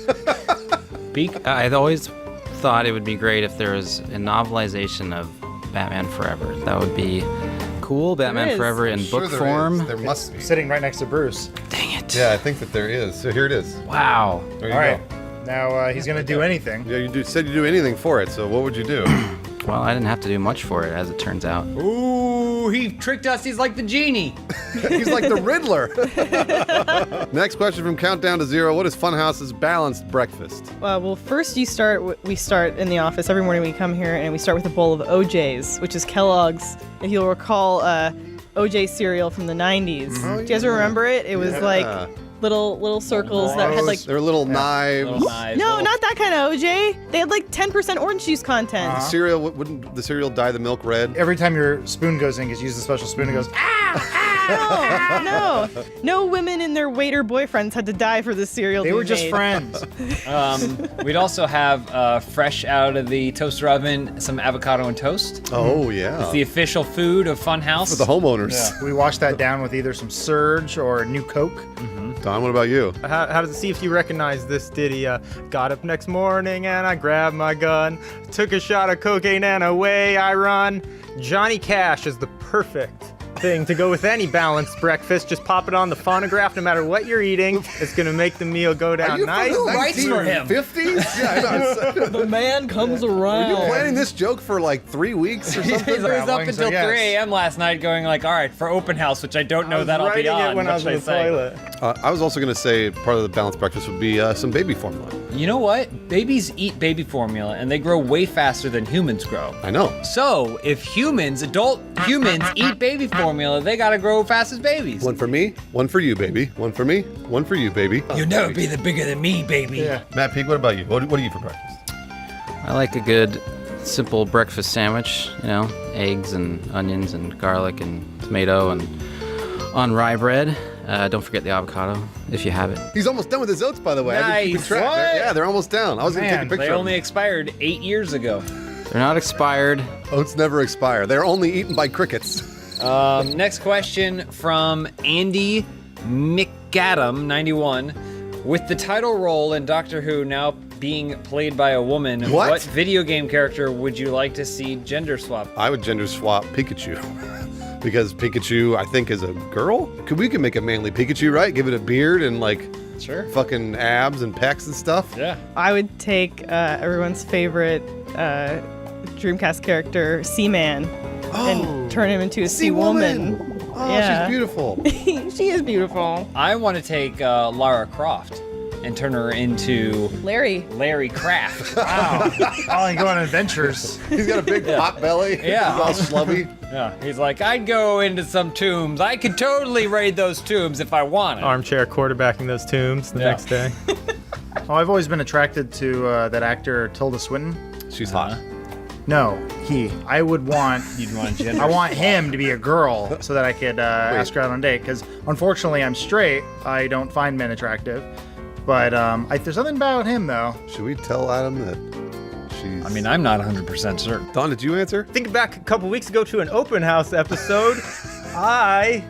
Beak? I'd always thought it would be great if there was a novelization of Batman Forever. That would be cool. Batman Forever in book form. There must be. Sitting right next to Bruce. Dang it. Yeah, I think that there is. So here it is. Wow. There you All go. right. Now he's going to do anything. Yeah, you said you'd do anything for it, so what would you do? Well, I didn't have to do much for it, as it turns out. Ooh, he tricked us. He's like the genie. He's like the Riddler. Next question from Countdown to Zero. What is Funhouse's balanced breakfast? Well, first we start in the office every morning we come here, and we start with a bowl of OJ's, which is Kellogg's. If you'll recall, OJ cereal from the 90s. Do you guys remember it? It was like little circles that had like... There were little knives. No, not that kind of OJ. They had like 10% orange juice content. The cereal, wouldn't the cereal dye the milk red? Every time your spoon goes in, because you use the special spoon, it goes, No women and their waiter boyfriends had to die for this cereal. They to were be just made. friends. We'd also have fresh out of the toaster oven some avocado and toast. Oh, yeah. It's the official food of Funhouse. For the homeowners. Yeah. We wash that down with either some Surge or New Coke. Don, what about you? How does it see if you recognize this ditty? Got up next morning and I grabbed my gun, took a shot of cocaine and away I run. Johnny Cash is the perfect thing to go with any balanced breakfast. Just pop it on the phonograph no matter what you're eating. It's going to make the meal go down nice. Who writes for him? 50s? Yeah, The man comes Were around. you planning this joke for like 3 weeks or He something? was up until 3 a.m. last night going like, all right, for open house, which I don't know that I'll be on. It when I was in the toilet. I was also going to say part of the balanced breakfast would be some baby formula. You know what? Babies eat baby formula and they grow way faster than humans grow. I know. So if adult humans eat baby formula, they gotta grow fast as babies. One for me, one for you, baby. One for me, one for you, baby. You'll never be the bigger than me, baby. Yeah. Matt Peak, what about you? What do you eat for breakfast? I like a good, simple breakfast sandwich. You know, eggs and onions and garlic and tomato and on rye bread. Don't forget the avocado, if you have it. He's almost done with his oats, by the way. I've been keeping Nice. track. What? Yeah, they're almost down. I was going to take a picture They of only them. expired 8 years ago. They're not expired. Oats never expire. They're only eaten by crickets. Next question from Andy McAdam, 91. With the title role in Doctor Who now being played by a woman, what video game character would you like to see gender swap? I would gender swap Pikachu. Because Pikachu, I think, is a girl. We could make a manly Pikachu, right? Give it a beard and like Sure. Fucking abs and pecs and stuff. Yeah. I would take everyone's favorite Dreamcast character, Seaman, and turn him into a sea woman. Oh, she's beautiful. She is beautiful. I want to take Lara Croft and turn her into Larry Kraft. Wow. Oh, and go on adventures. He's got a big pot belly. Yeah. He's all slubby. Yeah. He's like, I'd go into some tombs. I could totally raid those tombs if I wanted. Armchair quarterbacking those tombs the next day. Oh, I've always been attracted to that actor Tilda Swinton. She's hot. No, I would want. You'd want gender. I want him to be a girl so that I could ask her out on a date. Because unfortunately, I'm straight. I don't find men attractive. But there's something about him though. Should we tell Adam that she's? I mean, I'm not 100% certain. Don, did you answer? Think back a couple weeks ago to an open house episode. I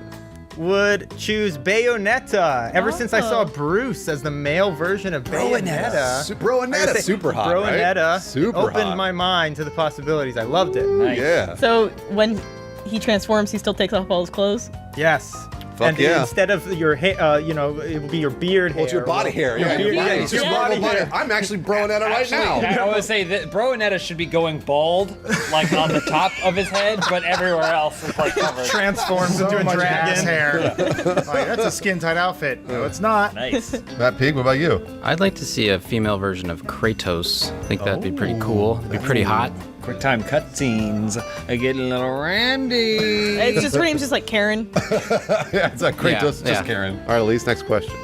would choose Bayonetta. Ever since I saw Bruce as the male version of Bayonetta. Broanetta, super hot, Broanetta right? Super opened hot. my mind to the possibilities. I loved it. Nice. Yeah. So when he transforms, he still takes off all his clothes? Yes. Fuck and yeah. instead of your hair, it will be your beard hair. Well, it's your body hair. Your Yeah, beard- your body. yeah, It's your your body body hair. hair. I'm actually Broanetta right Actually, now. I want to say that Broanetta should be going bald, like on the top of his head, but everywhere else is like covered. Transforms into a much dragon. ass hair. Like, that's a skin tight outfit. No, it's not. Nice. Matt Pig, what about you? I'd like to see a female version of Kratos. I think that'd be pretty cool. It'd be pretty hot. Quick time cutscenes. I get a little randy. It's just her name's just like Karen. Yeah, it's like Kratos, just Karen. All right, Elise, next question.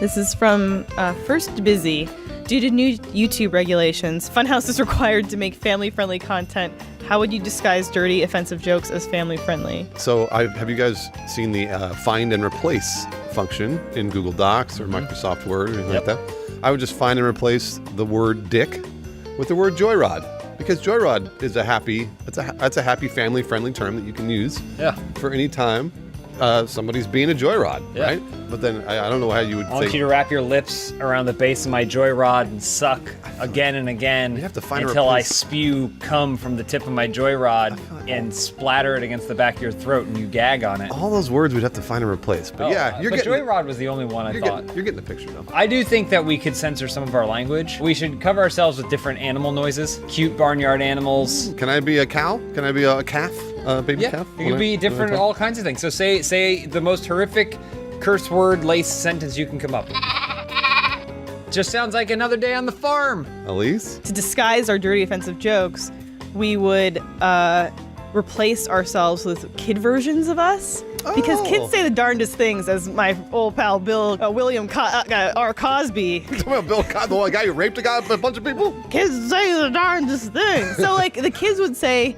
This is from First Busy. Due to new YouTube regulations, Funhouse is required to make family-friendly content. How would you disguise dirty, offensive jokes as family-friendly? So, have you guys seen the find and replace function in Google Docs or Microsoft Word or anything like that? I would just find and replace the word dick with the word joyrod. Because joyrod is a happy family-friendly term that you can use for any time somebody's being a joyrod, right? But then I don't know how you would I want say. you to wrap your lips around the base of my joyrod and suck again and again until I spew cum from the tip of my joyrod and splatter it against the back of your throat and you gag on it. All those words we'd have to find and replace. But you're getting. joyrod was the only one I thought. You're getting the picture though. I do think that we could censor some of our language. We should cover ourselves with different animal noises, cute barnyard animals. Can I be a cow? Can I be a calf? Baby calf? It could be different, all kinds of things. So say the most horrific curse word laced sentence you can come up with. Just sounds like another day on the farm. Elise? To disguise our dirty, offensive jokes, we would replace ourselves with kid versions of us. Because kids say the darndest things, as my old pal William R. Cosby. Talking about Bill Cosby, the guy who raped a bunch of people? Kids say the darndest things. So, like, the kids would say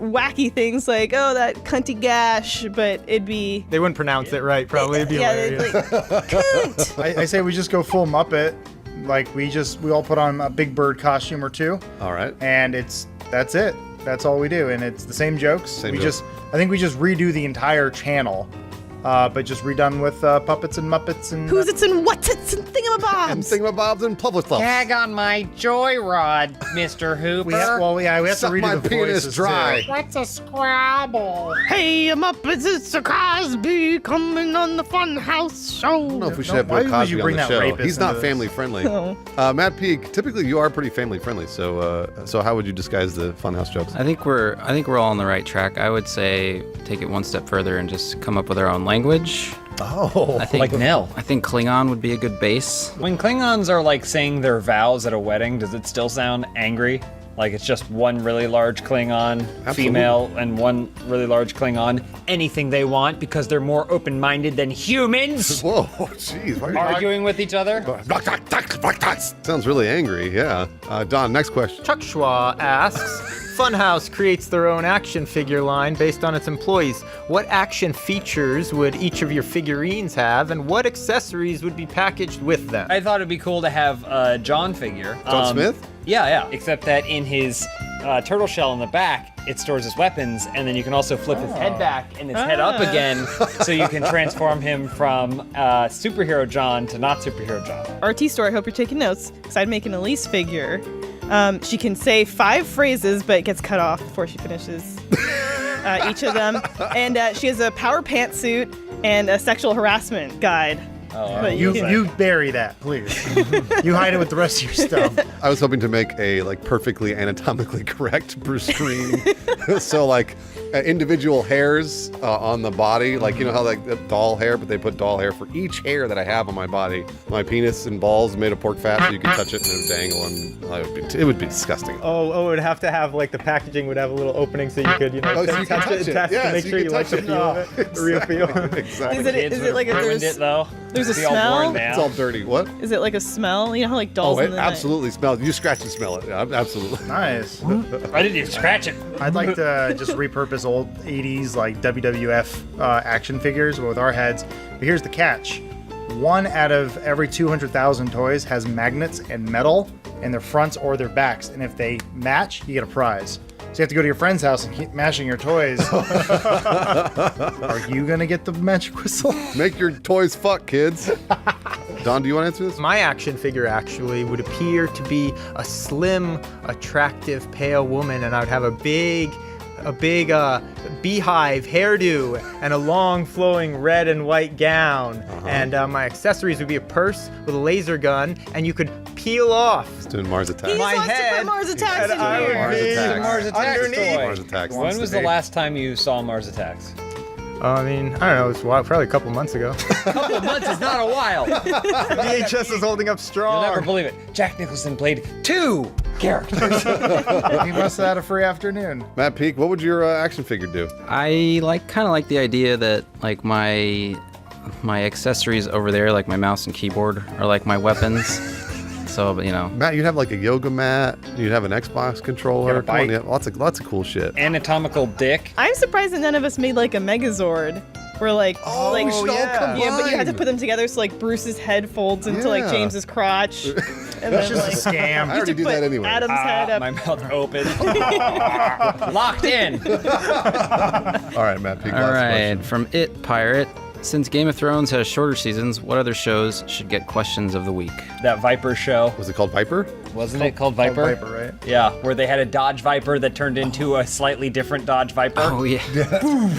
wacky things like, oh, that cunty gash, but it'd be... They wouldn't pronounce it right, probably. It'd be hilarious. I say we just go full Muppet. Like, we all put on a Big Bird costume or two. All right. And that's it. That's all we do. And it's the same jokes. I think we just redo the entire channel. But just redone with puppets and Muppets and... Who's it's and what's it's and thingamabobs. And thingamabobs and public stuff. Gag on my joyrod, Mr. Hooper. We have to Suck redo my the penis voices dry. too. What's a Scrabble? Hey, Muppets, it's a Cosby coming on the Funhouse show. I don't know if we should have Bill Cosby on the show. He's not family friendly. No. Matt Peak, typically you are pretty family friendly. So how would you disguise the Funhouse jokes? I think we're all on the right track. I would say take it one step further and just come up with our own language. Oh, I think, like Nell. I think Klingon would be a good base. When Klingons are like saying their vows at a wedding, does it still sound angry? Like it's just one really large Klingon female and one really large Klingon, anything they want because they're more open-minded than humans. Whoa, jeez. Why are you arguing with each other? Sounds really angry, yeah. Don, next question. Chuck Schwa asks, Funhouse creates their own action figure line based on its employees. What action features would each of your figurines have, and what accessories would be packaged with them? I thought it'd be cool to have a John figure. John Smith? Yeah. Except that in his turtle shell in the back, it stores his weapons, and then you can also flip his head back and his head up again, so you can transform him from superhero John to not superhero John. RT Store, I hope you're taking notes, because I'd make an Elise figure. She can say 5 phrases, but it gets cut off before she finishes each of them. And she has a power pantsuit and a sexual harassment guide. But You bury that, please. You hide it with the rest of your stuff. I was hoping to make a like perfectly anatomically correct Bruce Green. So like individual hairs on the body, like you know how like doll hair, but they put doll hair for each hair that I have on my body. My penis and balls made of pork fat, so you could touch it and it would dangle, and it would be disgusting. Oh, it would have to have like the packaging would have a little opening so you could, so you can touch it and test Yeah, to make so sure you you can like the touch feel of it, the real feel. Exactly. Is it like if ruined there's it though? there's a Be all worn smell? now. It's all dirty. What? Is it like a smell? You know how like dolls Oh, in it the night? absolutely smells. You scratch and smell it. Yeah, absolutely. Nice. I didn't even scratch it. I'd like to just repurpose old 80s like WWF action figures with our heads. But here's the catch. 1 out of every 200,000 toys has magnets and metal in their fronts or their backs. And if they match, you get a prize. So you have to go to your friend's house and keep mashing your toys. Are you going to get the magic whistle? Make your toys fuck, kids. Don, do you want to answer this? My action figure actually would appear to be a slim, attractive, pale woman, and I would have a big beehive hairdo and a long flowing red and white gown. And my accessories would be a purse with a laser gun, and you could peel off It's doing Mars Attacks. He my wants to head, put Mars Attacks and in I here. would Mars be Attacks. Mars Attacks underneath. toy. Mars Attacks. When was the last time you saw Mars Attacks? I mean, I don't know, it's probably a couple months ago. A couple of months is not a while. VHS is holding up strong. You'll never believe it. Jack Nicholson played 2 characters. You must have had a free afternoon. Matt Peak, what would your action figure do? I kind of like the idea that like my accessories over there, like my mouse and keyboard, are like my weapons. So you know, Matt, you'd have like a yoga mat. You'd have an Xbox controller. Come on, yeah, lots of cool shit. Anatomical dick. I'm surprised that none of us made like a Megazord. Where like, we should all yeah, but you had to combine. put them together so like Bruce's head folds into like Yeah. James's crotch. And That's then, just a like, scam. I already do that anyway. Adam's head up. My mouth open. Locked in. All right, Matt Peak. all last right, question. from It Pirate. Since Game of Thrones has shorter seasons, what other shows should get questions of the week? That Viper show. Was it called Viper? Wasn't it called Viper? Viper, right? Yeah, where they had a Dodge Viper that turned into a slightly different Dodge Viper. Oh yeah,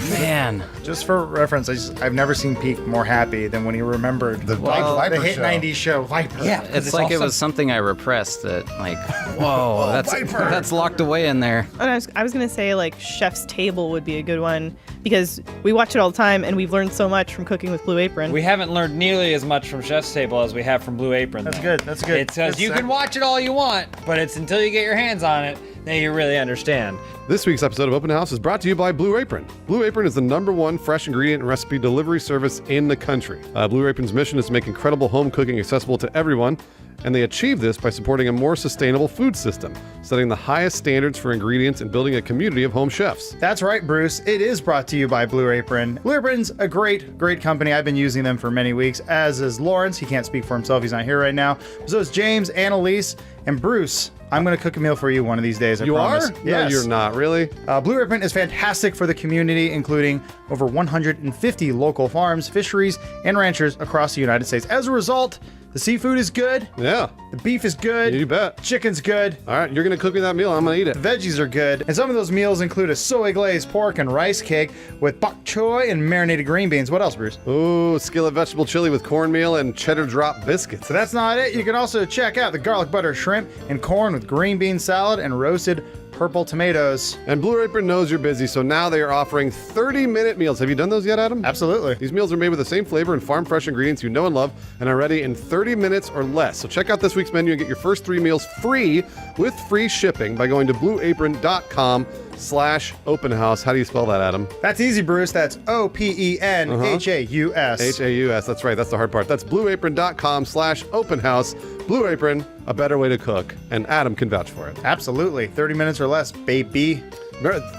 man. Just for reference, I've never seen Peak more happy than when he remembered The Viper the hit show. 90s show Viper. Yeah, It's like it was something I repressed. That like, whoa, that's locked away in there. And I was gonna say like Chef's Table would be a good one because we watch it all the time and we've learned so much from cooking with Blue Apron. We haven't learned nearly as much from Chef's Table as we have from Blue Apron. That's though. good. That's good. It says Good you can seg- watch it all you want, but it's until you get your hands on it that you really understand. This week's episode of Open House is brought to you by Blue Apron. Blue Apron is the #1 fresh ingredient and recipe delivery service in the country. Blue Apron's mission is to make incredible home cooking accessible to everyone, and they achieve this by supporting a more sustainable food system, setting the highest standards for ingredients and building a community of home chefs. That's right, Bruce. It is brought to you by Blue Apron. Blue Apron's a great, great company. I've been using them for many weeks, as is Lawrence. He can't speak for himself. He's not here right now. So is James, Annalise, and Bruce. I'm going to cook a meal for you one of these days, I You promise. are? Yes. No, you're not, really? Blue Apron is fantastic for the community, including over 150 local farms, fisheries, and ranchers across the United States. As a result, the seafood is good. Yeah. The beef is good. You bet. Chicken's good. All right, you're going to cook me that meal. I'm going to eat it. The veggies are good. And some of those meals include a soy glazed pork and rice cake with bok choy and marinated green beans. What else, Bruce? Ooh, skillet vegetable chili with cornmeal and cheddar drop biscuits. So that's not it. You can also check out the garlic butter shrimp and corn with green bean salad and roasted purple tomatoes. And Blue Apron knows you're busy, so now they are offering 30-minute meals. Have you done those yet, Adam? Absolutely. These meals are made with the same flavor and farm fresh ingredients you know and love and are ready in 30 minutes or less. So check out this week's menu and get your first 3 meals free with free shipping by going to blueapron.com/openhouse. How do you spell that, Adam? That's easy, Bruce. That's OPENHAUS. H-A-U-S. That's right. That's the hard part. That's blueapron.com/openhouse. Blue Apron, a better way to cook. And Adam can vouch for it. Absolutely. 30 minutes or less, baby.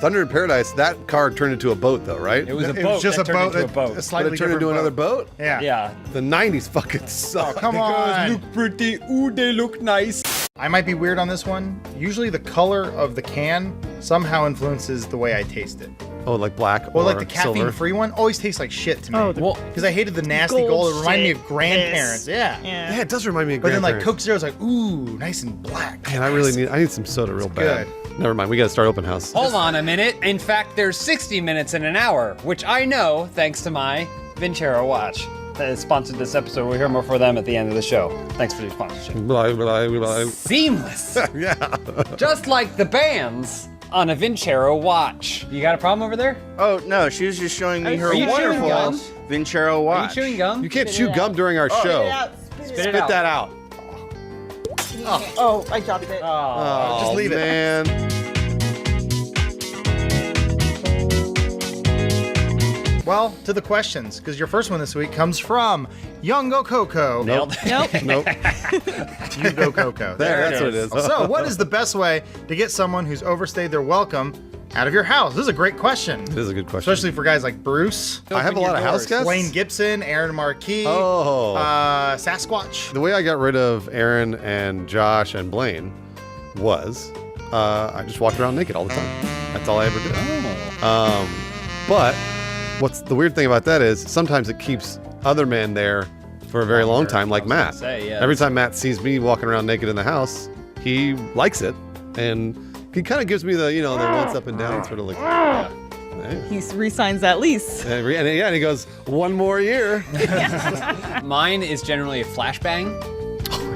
Thunder in Paradise, that car turned into a boat, though, right? It was a It boat. was just that a turned boat. into a boat. A slightly But it turned into different another boat? Yeah. Yeah. The 90s fucking suck. Oh, come on. Look pretty. Ooh, they look nice. I might be weird on this one. Usually the color of the can somehow influences the way I taste it. Oh, like black Or or like the silver? caffeine-free one always tastes like shit to me. Oh, Well, Because I hated the nasty gold gold. It reminded me shit. of grandparents. Yes. Yeah. Yeah, it does remind me of But then like grandparents. Coke Zero's like, ooh, nice and black. Man, I need some soda real bad. good. Never mind, we gotta start Open House. Hold on a minute. In fact, there's 60 minutes in an hour, which I know thanks to my Vincero watch. has sponsored this episode. We'll hear more from them at the end of the show. Thanks for your sponsorship. Blah, blah, blah. Seamless. Yeah. Just like the bands on a Vincero watch. You got a problem over there? Oh, no, she was just showing me her Are you chewing wonderful gum? Vincero watch. Are you chewing gum? You can't chew gum during our show. Spit it Spit out. that out. Oh, I dropped it. Oh, just leave it. man. Well, to the questions, because your first one this week comes from Young Go Coco. Nailed it. Nope. Nope. You Go Coco. There, that's what it is. So, what is the best way to get someone who's overstayed their welcome out of your house? This is a great question. It is a good question. Especially for guys like Bruce, I have a lot of house guests. Wayne Gibson, Aaron Marquis, Oh. Sasquatch. The way I got rid of Aaron and Josh and Blaine was I just walked around naked all the time. That's all I ever did. Oh. But what's the weird thing about that is sometimes it keeps other men there for a very long time, like Matt. say, yeah, Every time Matt sees me walking around naked in the house, he likes it, and he kind of gives me the, the once up and down sort of like. Yeah. He re-signs that lease. And he goes, one more year. Mine is generally a flashbang.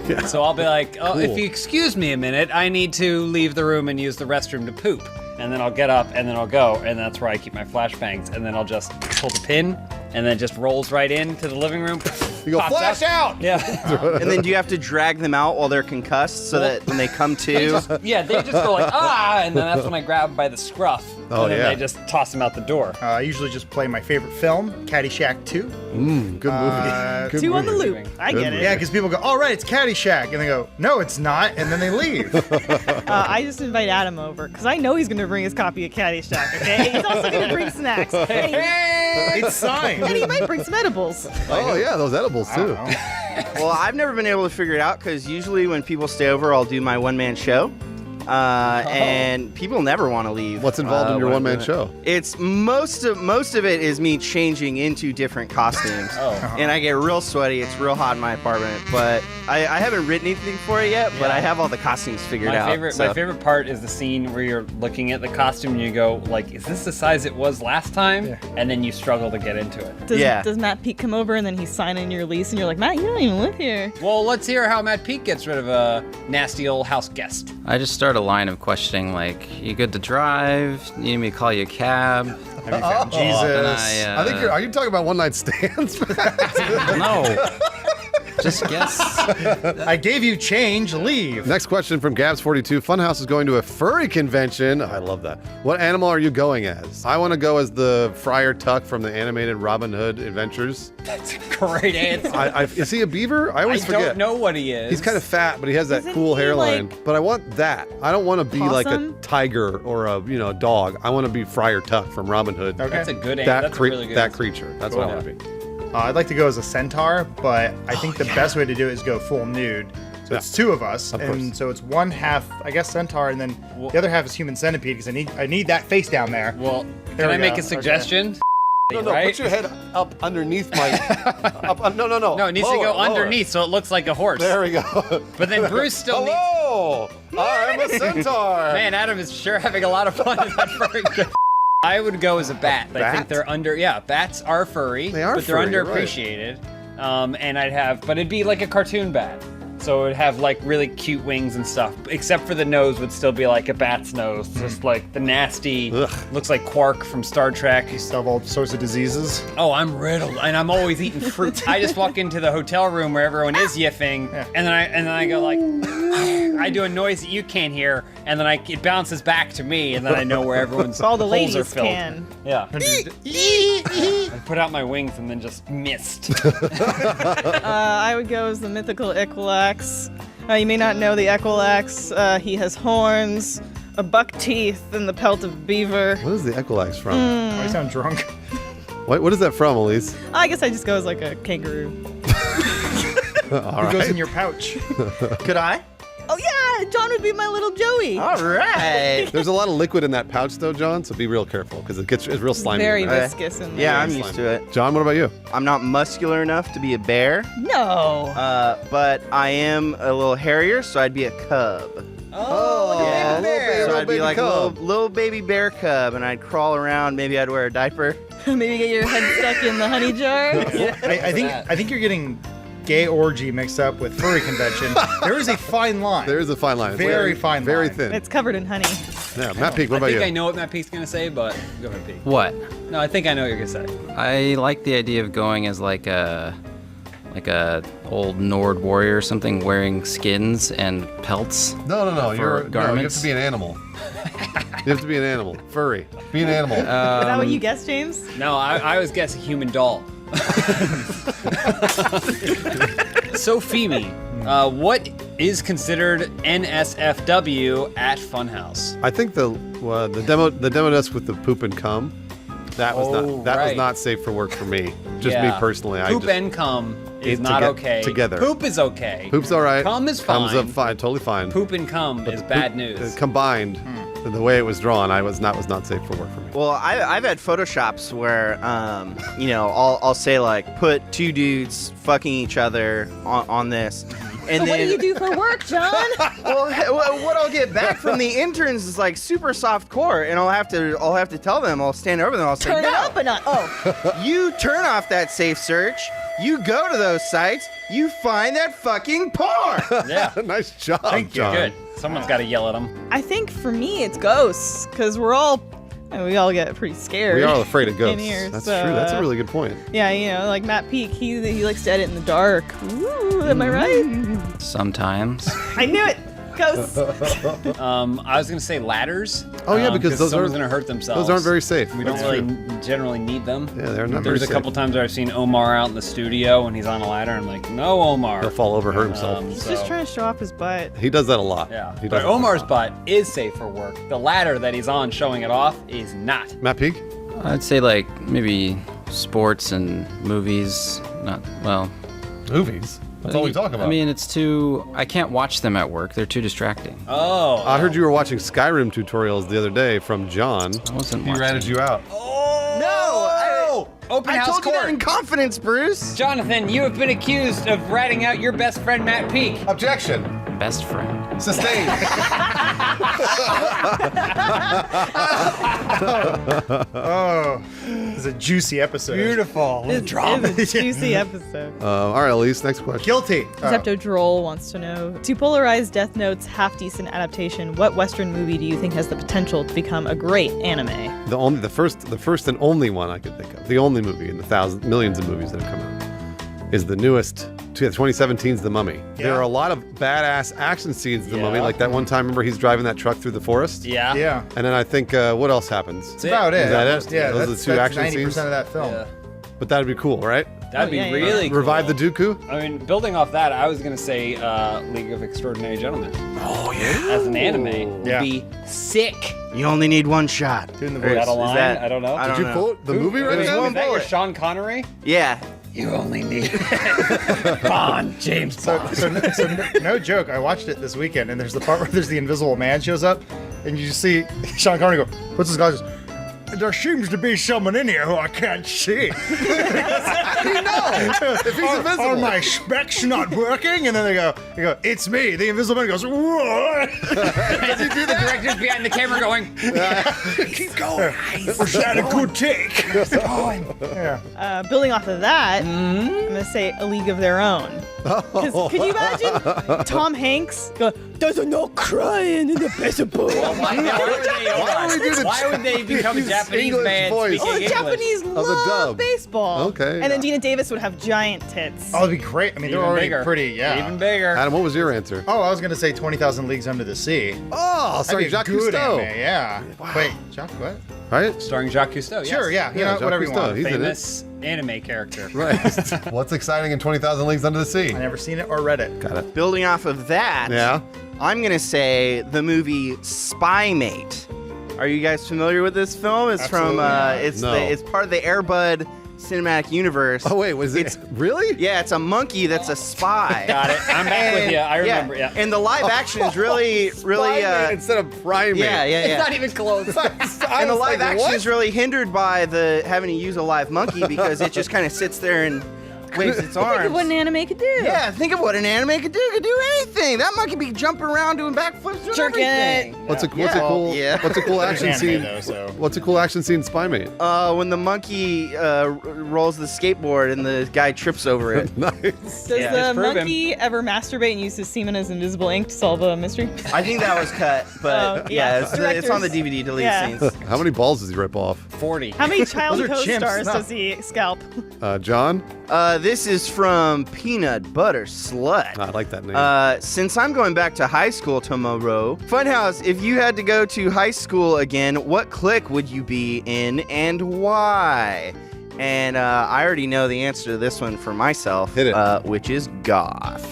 Yeah. So I'll be like, oh, Cool. if you excuse me a minute, I need to leave the room and use the restroom to poop. And then I'll get up and then I'll go, and that's where I keep my flashbangs. And then I'll just pull the pin, and then it just rolls right into the living room. You go, pops flash out! Yeah. And then do you have to drag them out while they're concussed so that when they come to? They just go like, ah, and then that's when I grab them by the scruff. Oh, and then yeah. they just toss them out the door. I usually just play my favorite film, Caddyshack 2. Good movie. Good Two on the movie. loop. I Good get it. movie. Yeah, because people go, all right, it's Caddyshack. And they go, no, it's not. And then they leave. I just invite Adam over because I know he's going to bring his copy of Caddyshack. Okay, he's also going to bring snacks. It's signed. And he might bring some edibles. Oh, yeah, those edibles, too. Well, I've never been able to figure it out because usually when people stay over, I'll do my one-man show. And people never want to leave. What's involved in your when I'm one-man doing show? it. It's most of it is me changing into different costumes. And I get real sweaty. It's real hot in my apartment. But I haven't written anything for it yet, but I have all the costumes figured out. My favorite part is the scene where you're looking at the costume and you go, like, is this the size it was last time? Yeah. And then you struggle to get into it. Does Matt Pete come over and then he's signing your lease and you're like, Matt, you don't even live here. Well, let's hear how Matt Pete gets rid of a nasty old house guest. I just start a line of questioning like, you good to drive? You need me to call you a cab? Have you found Jesus? And I think are you talking about one-night stands? No. Just guess. I gave you change, leave. Next question from Gabs42. Funhouse is going to a furry convention. I love that. What animal are you going as? I want to go as the Friar Tuck from the animated Robin Hood Adventures. That's a great answer. Is he a beaver? I always forget. I don't know what he is. He's kind of fat, but he has that Isn't cool he, hairline. like, But I want that. I don't want to be like a possum? tiger or a dog. I want to be Friar Tuck from Robin Hood. Okay. That's a good answer. That's a really good that answer. creature. That's what I want to be. I'd like to go as a centaur, but I think the best way to do it is go full nude. So it's two of us, Of and course. so it's one half, I guess, centaur, and then the other half is human centipede because I need that face down there. Well, There can we I make go. a suggestion? No, Right? put your head up underneath my. No. No, it needs to go underneath so it looks like a horse. There we go. But then Bruce still needs. Hello, I'm a centaur. Man, Adam is sure having a lot of fun in that furry. I would go as a bat. I Bat? think they're under. Yeah, bats are furry. They are but they're furry, you're right. underappreciated. And but it'd be like a cartoon bat. So it would have like really cute wings and stuff, except for the nose would still be like a bat's nose, just like the nasty, looks like Quark from Star Trek. You still have all sorts of diseases. Oh, I'm riddled, and I'm always eating fruit. I just walk into the hotel room where everyone is yiffing, and then I go like, I do a noise that you can't hear, and then it bounces back to me, and then I know where everyone's All the holes are ladies filled. can. Yeah. I put out my wings and then just missed. I would go as the mythical Equilax. You may not know the Equilax. He has horns, a buck teeth, and the pelt of beaver. What is the Equilax from? I sound drunk. What is that from, Elise? I guess I just go as like a kangaroo. All Who goes right. in your pouch? Could I? Oh yeah, John would be my little Joey. All right. There's a lot of liquid in that pouch, though, John. So be real careful because it's real slimy. Very in there. viscous in there. Yeah, I'm used to it. John, what about you? I'm not muscular enough to be a bear, No. but I am a little hairier, so I'd be a cub. Oh, like a little baby, So I'd be like a cub. little baby bear cub, and I'd crawl around. Maybe I'd wear a diaper. Maybe get your head stuck in the honey jar. I think you're getting gay orgy mixed up with furry convention. There is a fine line. There is a fine line. It's Very fine very line. thin. It's covered in honey. Yeah, Matt Peak, what I about think you? I know what Matt Peak's gonna say, but go Matt Peak. What? No, I think I know what you're gonna say. I like the idea of going as like a old Nord warrior or something, wearing skins and pelts. No, for you have garments. to be an animal. You have to be an animal. Furry. Be an animal. Is that what you guessed, James? No, I was guessing human doll. So Phoebe, what is considered NSFW at Funhouse? I think the demo disc with the poop and cum, that was was right. not safe for work for me. Just me Yeah. personally. Poop and cum is not okay. Together. Poop is okay. Poop's all right. Cum is fine. Cum's up fine, totally fine. Poop and cum is bad news. Combined, the way it was drawn, was not safe for work for me. Well, I've had Photoshops where, I'll say like, put two dudes fucking each other on this. And So what then, do you do for work, John? well, what I'll get back from the interns is like super soft core, and I'll have to tell them, I'll stand over them, I'll say, Turn it no, up a notch. Oh, you turn off that safe search, you go to those sites, you find that fucking porn. Yeah. Nice job, Thank you. John. Good. Someone's got to yell at him. I think for me it's ghosts because we all get pretty scared. We are afraid of ghosts. in here, That's so, true. That's a really good point. Yeah, like Matt Peak, he likes to edit in the dark. Ooh, am I right? Sometimes. I knew it. Ghosts. I was gonna say ladders. Oh, yeah, because those someone's aren't- gonna hurt themselves. those aren't very safe. We don't That's really generally need them. Yeah, they're not There's very a couple times where I've seen Omar out in the studio when he's on a ladder. I'm like, no, Omar. He'll fall over, hurt himself. He's just trying to show off his butt. He does that a lot. Yeah. He But does. Omar's butt is safe for work. The ladder that he's on showing it off is not. Matt Peak? I'd say like maybe sports and movies. Movies? That's all we talk about. I mean, I can't watch them at work. They're too distracting. Oh. I heard you were watching Skyrim tutorials the other day from John. I wasn't He ratted you out. Open I house told you court. that in confidence, Bruce. Jonathan, you have been accused of ratting out your best friend Matt Peak. Objection. Best friend. Sustained. Oh, it's a juicy episode. Beautiful. It's a juicy episode. All right, Elise, next question. Guilty. Zepto Droll wants to know, to polarize Death Note's half-decent adaptation, what Western movie do you think has the potential to become a great anime? The first and only one I could think of, the only movie in the millions of movies that have come out, is the newest, 2017's The Mummy. There are a lot of badass action scenes in The Mummy, like that one time, remember he's driving that truck through the forest? Yeah. Yeah. And then I think, what else happens? That's about it. Is that it? Yeah, Those are the two action 90% scenes? of that film. But that'd be cool, right? That'd be really cool. Revive the Dooku? I mean, building off that, I was gonna say League of Extraordinary Gentlemen. Oh yeah. As an anime, would Yeah. be sick. You only need one shot. Doing the Is voice. that a line? I don't know. Did you quote the movie right Is now? that your Sean Connery? Yeah. You only need Bond, James Bond. So no joke, I watched it this weekend, and there's the part where there's the Invisible Man shows up, and you just see Sean Connery go, puts his glasses, there seems to be someone in here who I can't see. If he's invisible. Are my specs not working? And then they go, it's me. The Invisible Man goes, whoa. Does he do the directors behind the camera going? Keep going. Was that a good take? Building off of that, I'm gonna say A League of Their Own. 'Cause could you imagine Tom Hanks go, there's no crying in the baseball. Why would they become a Japanese English man voice. speaking Oh, the English? Japanese the love dub. baseball. Okay. And then Dina Davis would have giant tits. Oh, that'd be great. I mean, they're Even already bigger. pretty, yeah. Even bigger. Adam, what was your answer? Oh, I was going to say 20,000 Leagues Under the Sea. Oh, That'd sorry, be a Jacques good Cousteau. anime, yeah. Wait, Jacques what? Right? Starring Jacques Cousteau. Sure, yes. yeah. You know, Jacques whatever you Cousteau. want. He's in it. Famous anime character. Right. What's exciting in 20,000 Leagues Under the Sea? I never seen it or read it. Got it. Building off of that, Yeah. I'm gonna say the movie Spy Mate. Are you guys familiar with this film? It's Absolutely from not. it's part of the Air Bud cinematic universe. Oh wait, was it really? Yeah, it's a monkey that's a spy. Got it. I'm back with you. I remember. Yeah. And the live action is really Spy-Mate instead of primate. yeah. It's not even close. And the live action is really hindered by the having to use a live monkey because it just kind of sits there and waves its arms. Think of what an anime could do. Yeah, think of what an anime could do. It could do anything. That monkey be jumping around doing backflips and Jerking everything. it. What's a cool action Anime, scene? though, so. What's a cool action scene in Spy Mate? When the monkey rolls the skateboard and the guy trips over it. Nice. Does Yeah, the monkey ever masturbate and use his semen as invisible ink to solve a mystery? I think that was cut, but Oh, yeah, yeah. it's on the DVD deleted Yeah. scenes. How many balls does he rip off? 40. How many child Those are chimps, co-stars no. does he scalp? John? This is from Peanut Butter Slut. I like that name. Since I'm going back to high school tomorrow, Funhouse, if you had to go to high school again, what clique would you be in and why? And I already know the answer to this one for myself, Hit it. Which is goth.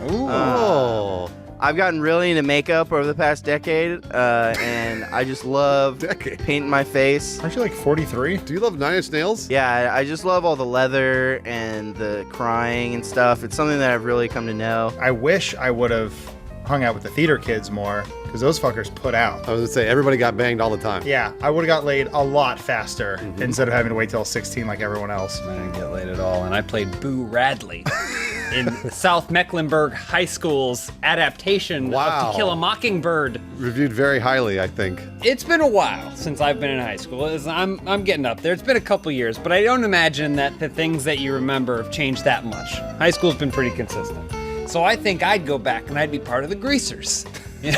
Oh. I've gotten really into makeup over the past decade, and I just love painting my face. Aren't you like 43? Do you love 9 Inch Nails? Yeah, I just love all the leather and the crying and stuff. It's something that I've really come to know. I wish I would have hung out with the theater kids more, because those fuckers put out. I was gonna say everybody got banged all the time. Yeah, I would have got laid a lot faster instead of having to wait till 16 like everyone else. I didn't get laid at all, and I played Boo Radley in South Mecklenburg High School's adaptation Wow. of To Kill a Mockingbird. Reviewed very highly, I think. It's been a while since I've been in high school. I'm getting up there. It's been a couple years, but I don't imagine that the things that you remember have changed that much. High school's been pretty consistent. So I think I'd go back and I'd be part of the Greasers. You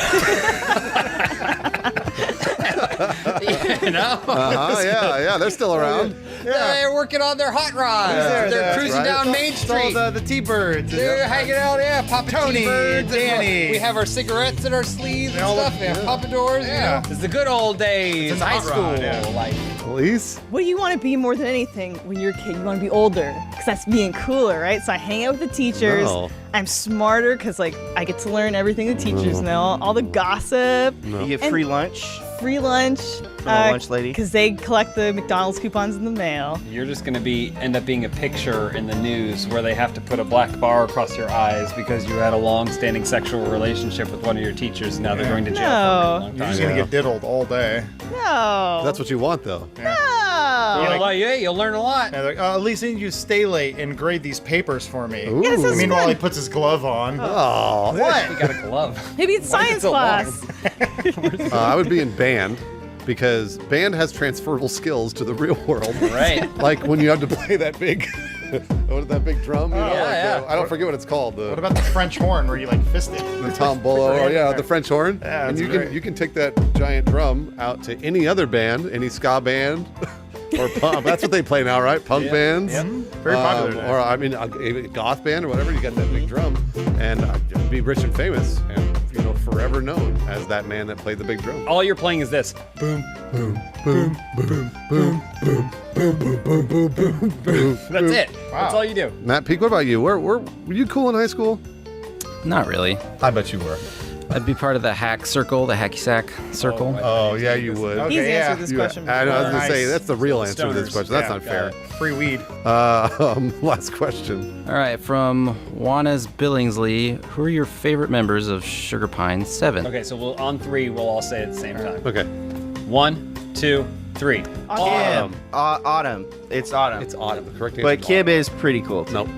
know? Yeah, they're still around. They're working on their hot rods. They're cruising down Main Street. All the T-Birds. They're hanging out, popping Tony, T-birds. Danny. We have our cigarettes in our sleeves and all the- stuff. We have pompadours. Yeah. It's the good old days. It's a High hot school. rod, yeah. Like, Elise? What do you want to be more than anything when you're a kid? You want to be older because that's being cooler, right? So I hang out with the teachers. No. I'm smarter because like I get to learn everything the teachers know, all the gossip. You get And free lunch. Free lunch. From the lunch lady. Because they collect the McDonald's coupons in the mail. you're just gonna end up being a picture in the news where they have to put a black bar across your eyes because you had a long-standing sexual relationship with one of your teachers. And now they're going to jail for a No. really long You're time. just going to get diddled all day. No. That's what you want, though. No. You'll learn a lot. Yeah, like, at least I need you to stay late and grade these papers for me. Ooh. Yeah, this is Meanwhile, fun. he puts his glove on. Oh. You got a glove. Maybe it's Why is it science so class. I would be in band because band has transferable skills to the real world. Right. Like when you have to play that big, that big drum. You know, yeah. I don't forget what it's called. What about the French horn where you like fist it? The tombolo, or the French horn. Yeah, and that's you great. can take that giant drum out to any other band, any ska band, or punk. That's what they play now, right? Punk bands. Yep. Very popular today. Or I mean, a goth band or whatever. You got that big drum, and be rich and famous, and forever known as that man that played the big drum. All you're playing is this. Boom, boom, boom, boom, boom, boom, boom, boom, boom, boom, boom, boom. That's it. Wow. That's all you do. Matt Peak, what about you? Were you cool in high school? Not really. I bet you were. I'd be part of the hack circle, the hacky sack circle. Oh, yeah, you would. Okay, He's yeah. answered this question I know, I was before. gonna say Nice. that's the real answer to this Stoners. question. That's Yeah, not fair. Free weed. Last question. All right, from Juana's Billingsley, who are your favorite members of Sugar Pine 7? Okay, so on three, we'll all say it at the same time. Okay. 1, 2, 3. Autumn. Autumn. It's autumn. It's autumn. The correct answer. But is Kib is pretty cool. Too. Nope.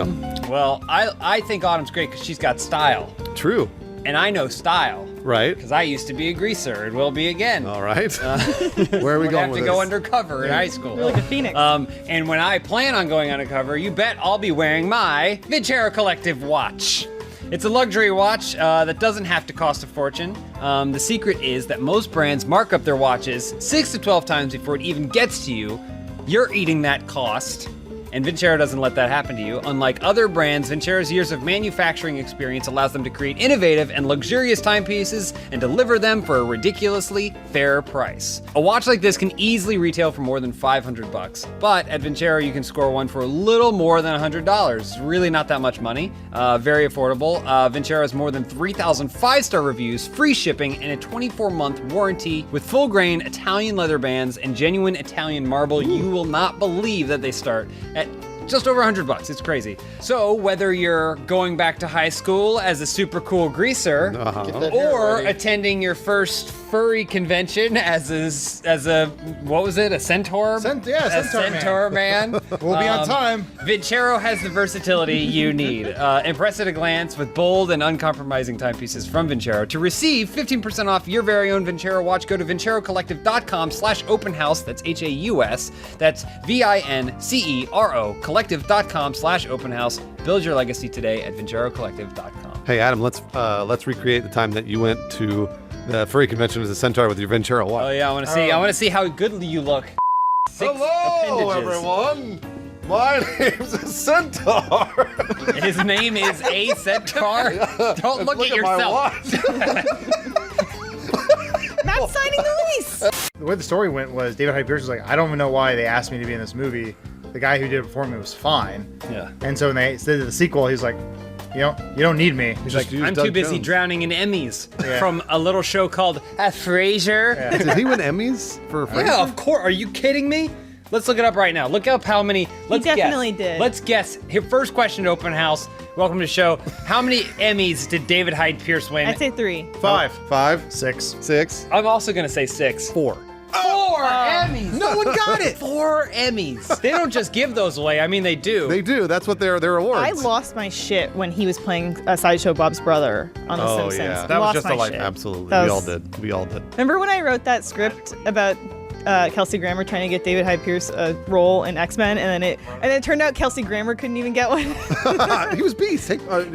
No. Well, I think Autumn's great because she's got style. True. And I know style. Right. Because I used to be a greaser and will be again. All right. Where are we We'd going have with to this? go undercover in high school. You're like a phoenix. And when I plan on going undercover, you bet I'll be wearing my Vincero Collective watch. It's a luxury watch that doesn't have to cost a fortune. The secret is that most brands mark up their watches 6 to 12 times before it even gets to you. You're eating that cost. And Vincero doesn't let that happen to you. Unlike other brands, Vincero's years of manufacturing experience allows them to create innovative and luxurious timepieces and deliver them for a ridiculously fair price. A watch like this can easily retail for more than $500, but at Vincero you can score one for a little more than $100. It's really not that much money. Very affordable. Vincero has more than 3,000 5-star reviews, free shipping, and a 24-month warranty with full-grain Italian leather bands and genuine Italian marble. You will not believe that they start at just over $100. It's crazy. So whether you're going back to high school as a super cool greaser or attending your first furry convention as a what was it? A centaur? Yeah, a centaur man. We'll be on time. Vincero has the versatility you need. Impress at a glance with bold and uncompromising timepieces from Vincero. To receive 15% off your very own Vincero watch, go to vincerocollective.com/openhouse. That's HAUS. That's VINCERO collective.com/openhouse. Build your legacy today at vincerocollective.com. Hey Adam, let's recreate the time that you went to the furry convention as a centaur with your Vincero watch. Oh yeah, I want to see. I want to see how good you look. Hello, everyone. My name's a centaur. His name is a centaur. Don't look at yourself. Matt's signing the lease. The way the story went was David Hyde Pierce was like, I don't even know why they asked me to be in this movie. The guy who did it before me was fine. Yeah. And so when they did the sequel, he was like, you don't need me. He's like, I'm too busy drowning in Emmys from a little show called Frasier. Yeah. Did he win Emmys for Frasier? Yeah, of course. Are you kidding me? Let's look it up right now. Look up how many. Let's definitely guess. did. Let's guess. Here, first question to Open House. Welcome to the show. How many Emmys did David Hyde Pierce win? I'd say 3. 5. 5. 6. 6. I'm also gonna say 6. 4. 4 Emmys. No one got it. 4 Emmys. They don't just give those away. I mean, they do. They do. That's what their awards. I lost my shit when he was playing Sideshow Bob's brother on The Simpsons. Yeah. That was Lost just my a life. shit. Absolutely. That We all was- did. We all did. Remember when I wrote that script about Kelsey Grammer trying to get David Hyde Pierce a role in X-Men, and then it turned out Kelsey Grammer couldn't even get one. He was Beast. They're both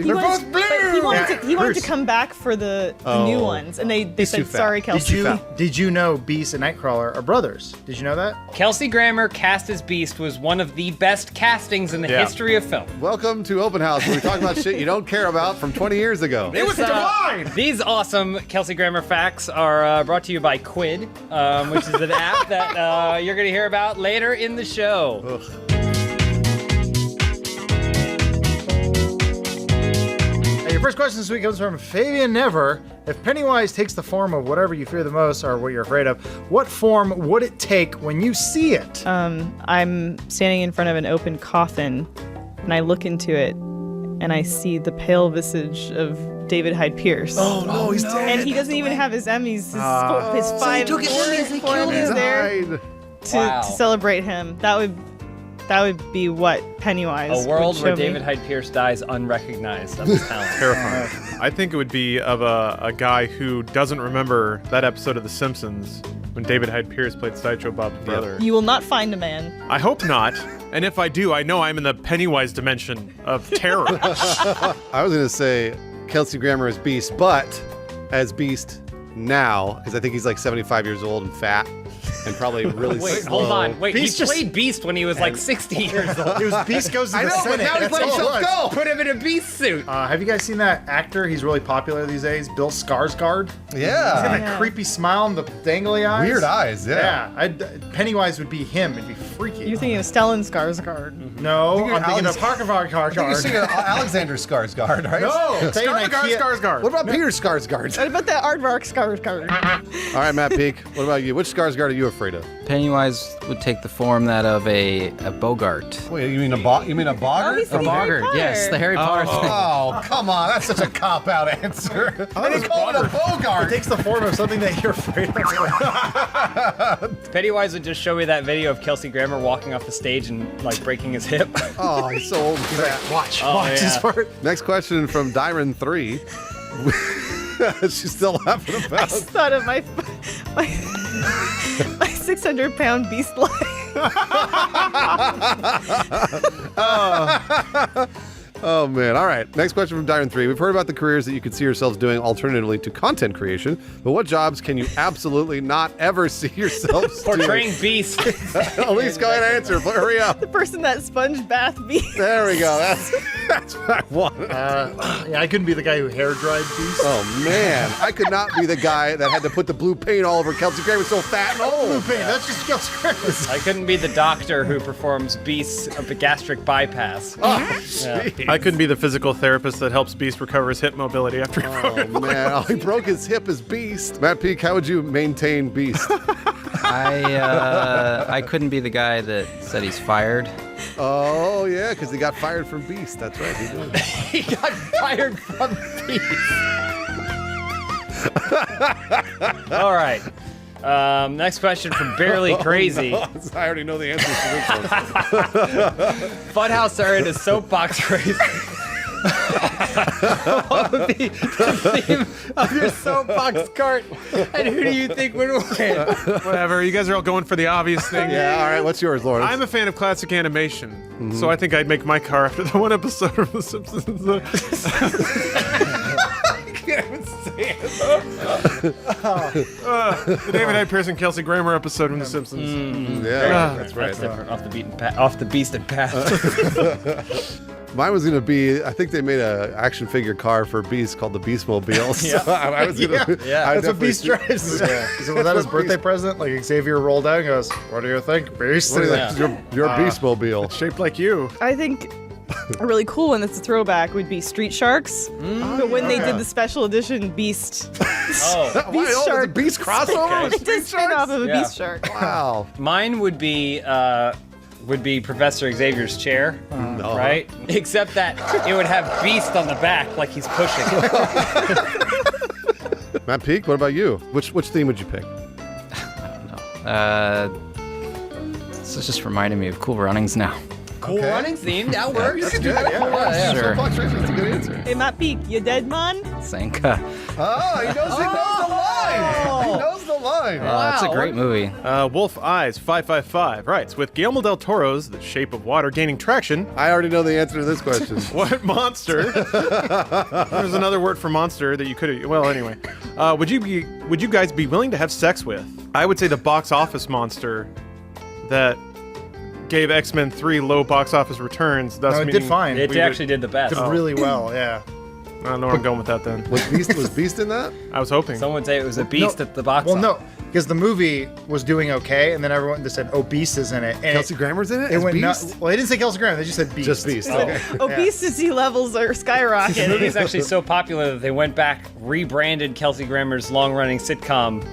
blue. But he wanted to Bruce. come back for the new ones, and they He's too said, fat. sorry, Kelsey. Did you know Beast and Nightcrawler are brothers? Did you know that? Kelsey Grammer cast as Beast was one of the best castings in the history of film. Welcome to Open House, where we talk about shit you don't care about from 20 years ago. It was divine! These awesome Kelsey Grammer facts are brought to you by Quid, which is an app that you're going to hear about later in the show. Your first question this week comes from Fabian Never. If Pennywise takes the form of whatever you fear the most or what you're afraid of, what form would it take when you see it? I'm standing in front of an open coffin, and I look into it, and I see the pale visage of David Hyde Pierce. Oh no, he's dead. And he doesn't even have his Emmys. His 5 Emmys there to celebrate him. That would be what Pennywise A world would where show me. David Hyde Pierce dies unrecognized of his talent. Terrifying. I think it would be of a guy who doesn't remember that episode of The Simpsons when David Hyde Pierce played Sideshow Bob's brother. You will not find a man. I hope not. And if I do, I know I'm in the Pennywise dimension of terror. I was going to say Kelsey Grammer as Beast, but as Beast now, because I think he's like 75 years old and fat and probably really Wait, slow. hold on. Wait, Beast he played Beast when he was like 60 years old. It was Beast Goes to I the know, but Senate. now he's That's letting all it himself was. go. Put him in a Beast suit. Have you guys seen that actor? He's really popular these days, Bill Skarsgård. He's got Yeah. that creepy smile and the dangly eyes. Weird eyes, yeah. Pennywise would be him. It'd be freaky. You're thinking of Stellan Skarsgård. No, You're I'm thinking Alex- of Harkavard. You're thinking Alexander Skarsgård, right? No, saying Skarsgård. What about Peter Skarsgård? What about that Aardvark Skarsgård? All right, Matt Peak. What about you? Which Skarsgård are you afraid of? Pennywise would take the form that of a Bogart. Wait, you mean a Boggart? he's A from Harry Bogart, yes, Potter. the Harry Potter thing. Oh, come on. That's such a cop-out answer. They call it a It Bogart. takes the form of something that you're afraid of. Pennywise would just show me that video of Kelsey Grammer walking off the stage and like breaking his hip. Oh, he's so old and fat. Watch yeah. his part. Next question from Dyron 3. She's still laughing I about just thought of my 600-pound beast life. Oh, man. All right. Next question from Dyron 3. We've heard about the careers that you could see yourselves doing alternatively to content creation, but what jobs can you absolutely not ever see yourselves Portraying doing? Beast. At least go ahead and answer. Hurry up. The person that sponge bath beast. There we go. That's what I want. Yeah, I couldn't be the guy who hair dried Beast. Oh, man. I could not be the guy that had to put the blue paint all over Kelsey Grammer so fat and old. Blue paint. That's just Gus Griffiths. I couldn't be the doctor who performs Beast's gastric bypass. Oh, Yeah. gee. I couldn't be the physical therapist that helps Beast recover his hip mobility after he broke it. Oh, man. Oh, he broke his hip as Beast. Matt Peak, how would you maintain Beast? I couldn't be the guy that said he's fired. Oh, yeah, because he got fired from Beast. That's right, he did. He got fired from Beast. All right. Next question from Barely Crazy. No, I already know the answers to this one. Funhouse are into soapbox race. What would be the theme of your soapbox cart? And who do you think would win? Whatever. You guys are all going for the obvious thing. Yeah, all right. What's yours, Lawrence? I'm a fan of classic animation, so I think I'd make my car after the one episode of The Simpsons. I can't even say it. The David Hyde Pierce and Kelsey Grammer episode from The Simpsons. Yeah, that's right. That's different. Off the beaten path. Off the beasted path. Mine was gonna be. I think they made a action figure car for Beast called the Beastmobile. So I was gonna. That's what Beast drives. So was that his birthday present? Like Xavier rolled out and goes, "What do you think, Beast?" What do you think? Your Beastmobile. It's shaped like you. I think a really cool one that's a throwback would be Street Sharks. But when they did the special edition Beast. Beast Shark. The Beast crossover? They did spin off of a Beast Shark. Wow. Mine would be Professor Xavier's chair, right? Except that it would have Beast on the back, like he's pushing. Matt Peak, what about you? Which theme would you pick? This is just reminding me of Cool Runnings now. Cool running theme, that works. That's good. Yeah, sure. Soapbox race is a good answer. Hey, Matt Peak, you dead, man? Sanka. Oh, he knows the line. He knows the line. That's a great movie. Wolf Eyes 555 writes, with Guillermo del Toro's The Shape of Water gaining traction. I already know the answer to this question. What monster? There's another word for monster that you could. Well, anyway, would you guys be willing to have sex with? I would say the box office monster that gave X-Men 3 low box office returns. Thus No, it did fine. It actually did the best. Did really well, yeah. I don't know where I'm going with that then. Was Beast in that? I was hoping. Someone would say it was a Beast at the box office. Well, no, because the movie was doing okay, and then everyone just said, "Oh, Beast is in it." And Kelsey Grammer's in it? It As went Beast? nuts. Well, they didn't say Kelsey Grammer; they just said Beast. Just Beast. Okay. Obesity levels are The skyrocketing. movie's actually so popular that they went back, rebranded Kelsey Grammer's long-running sitcom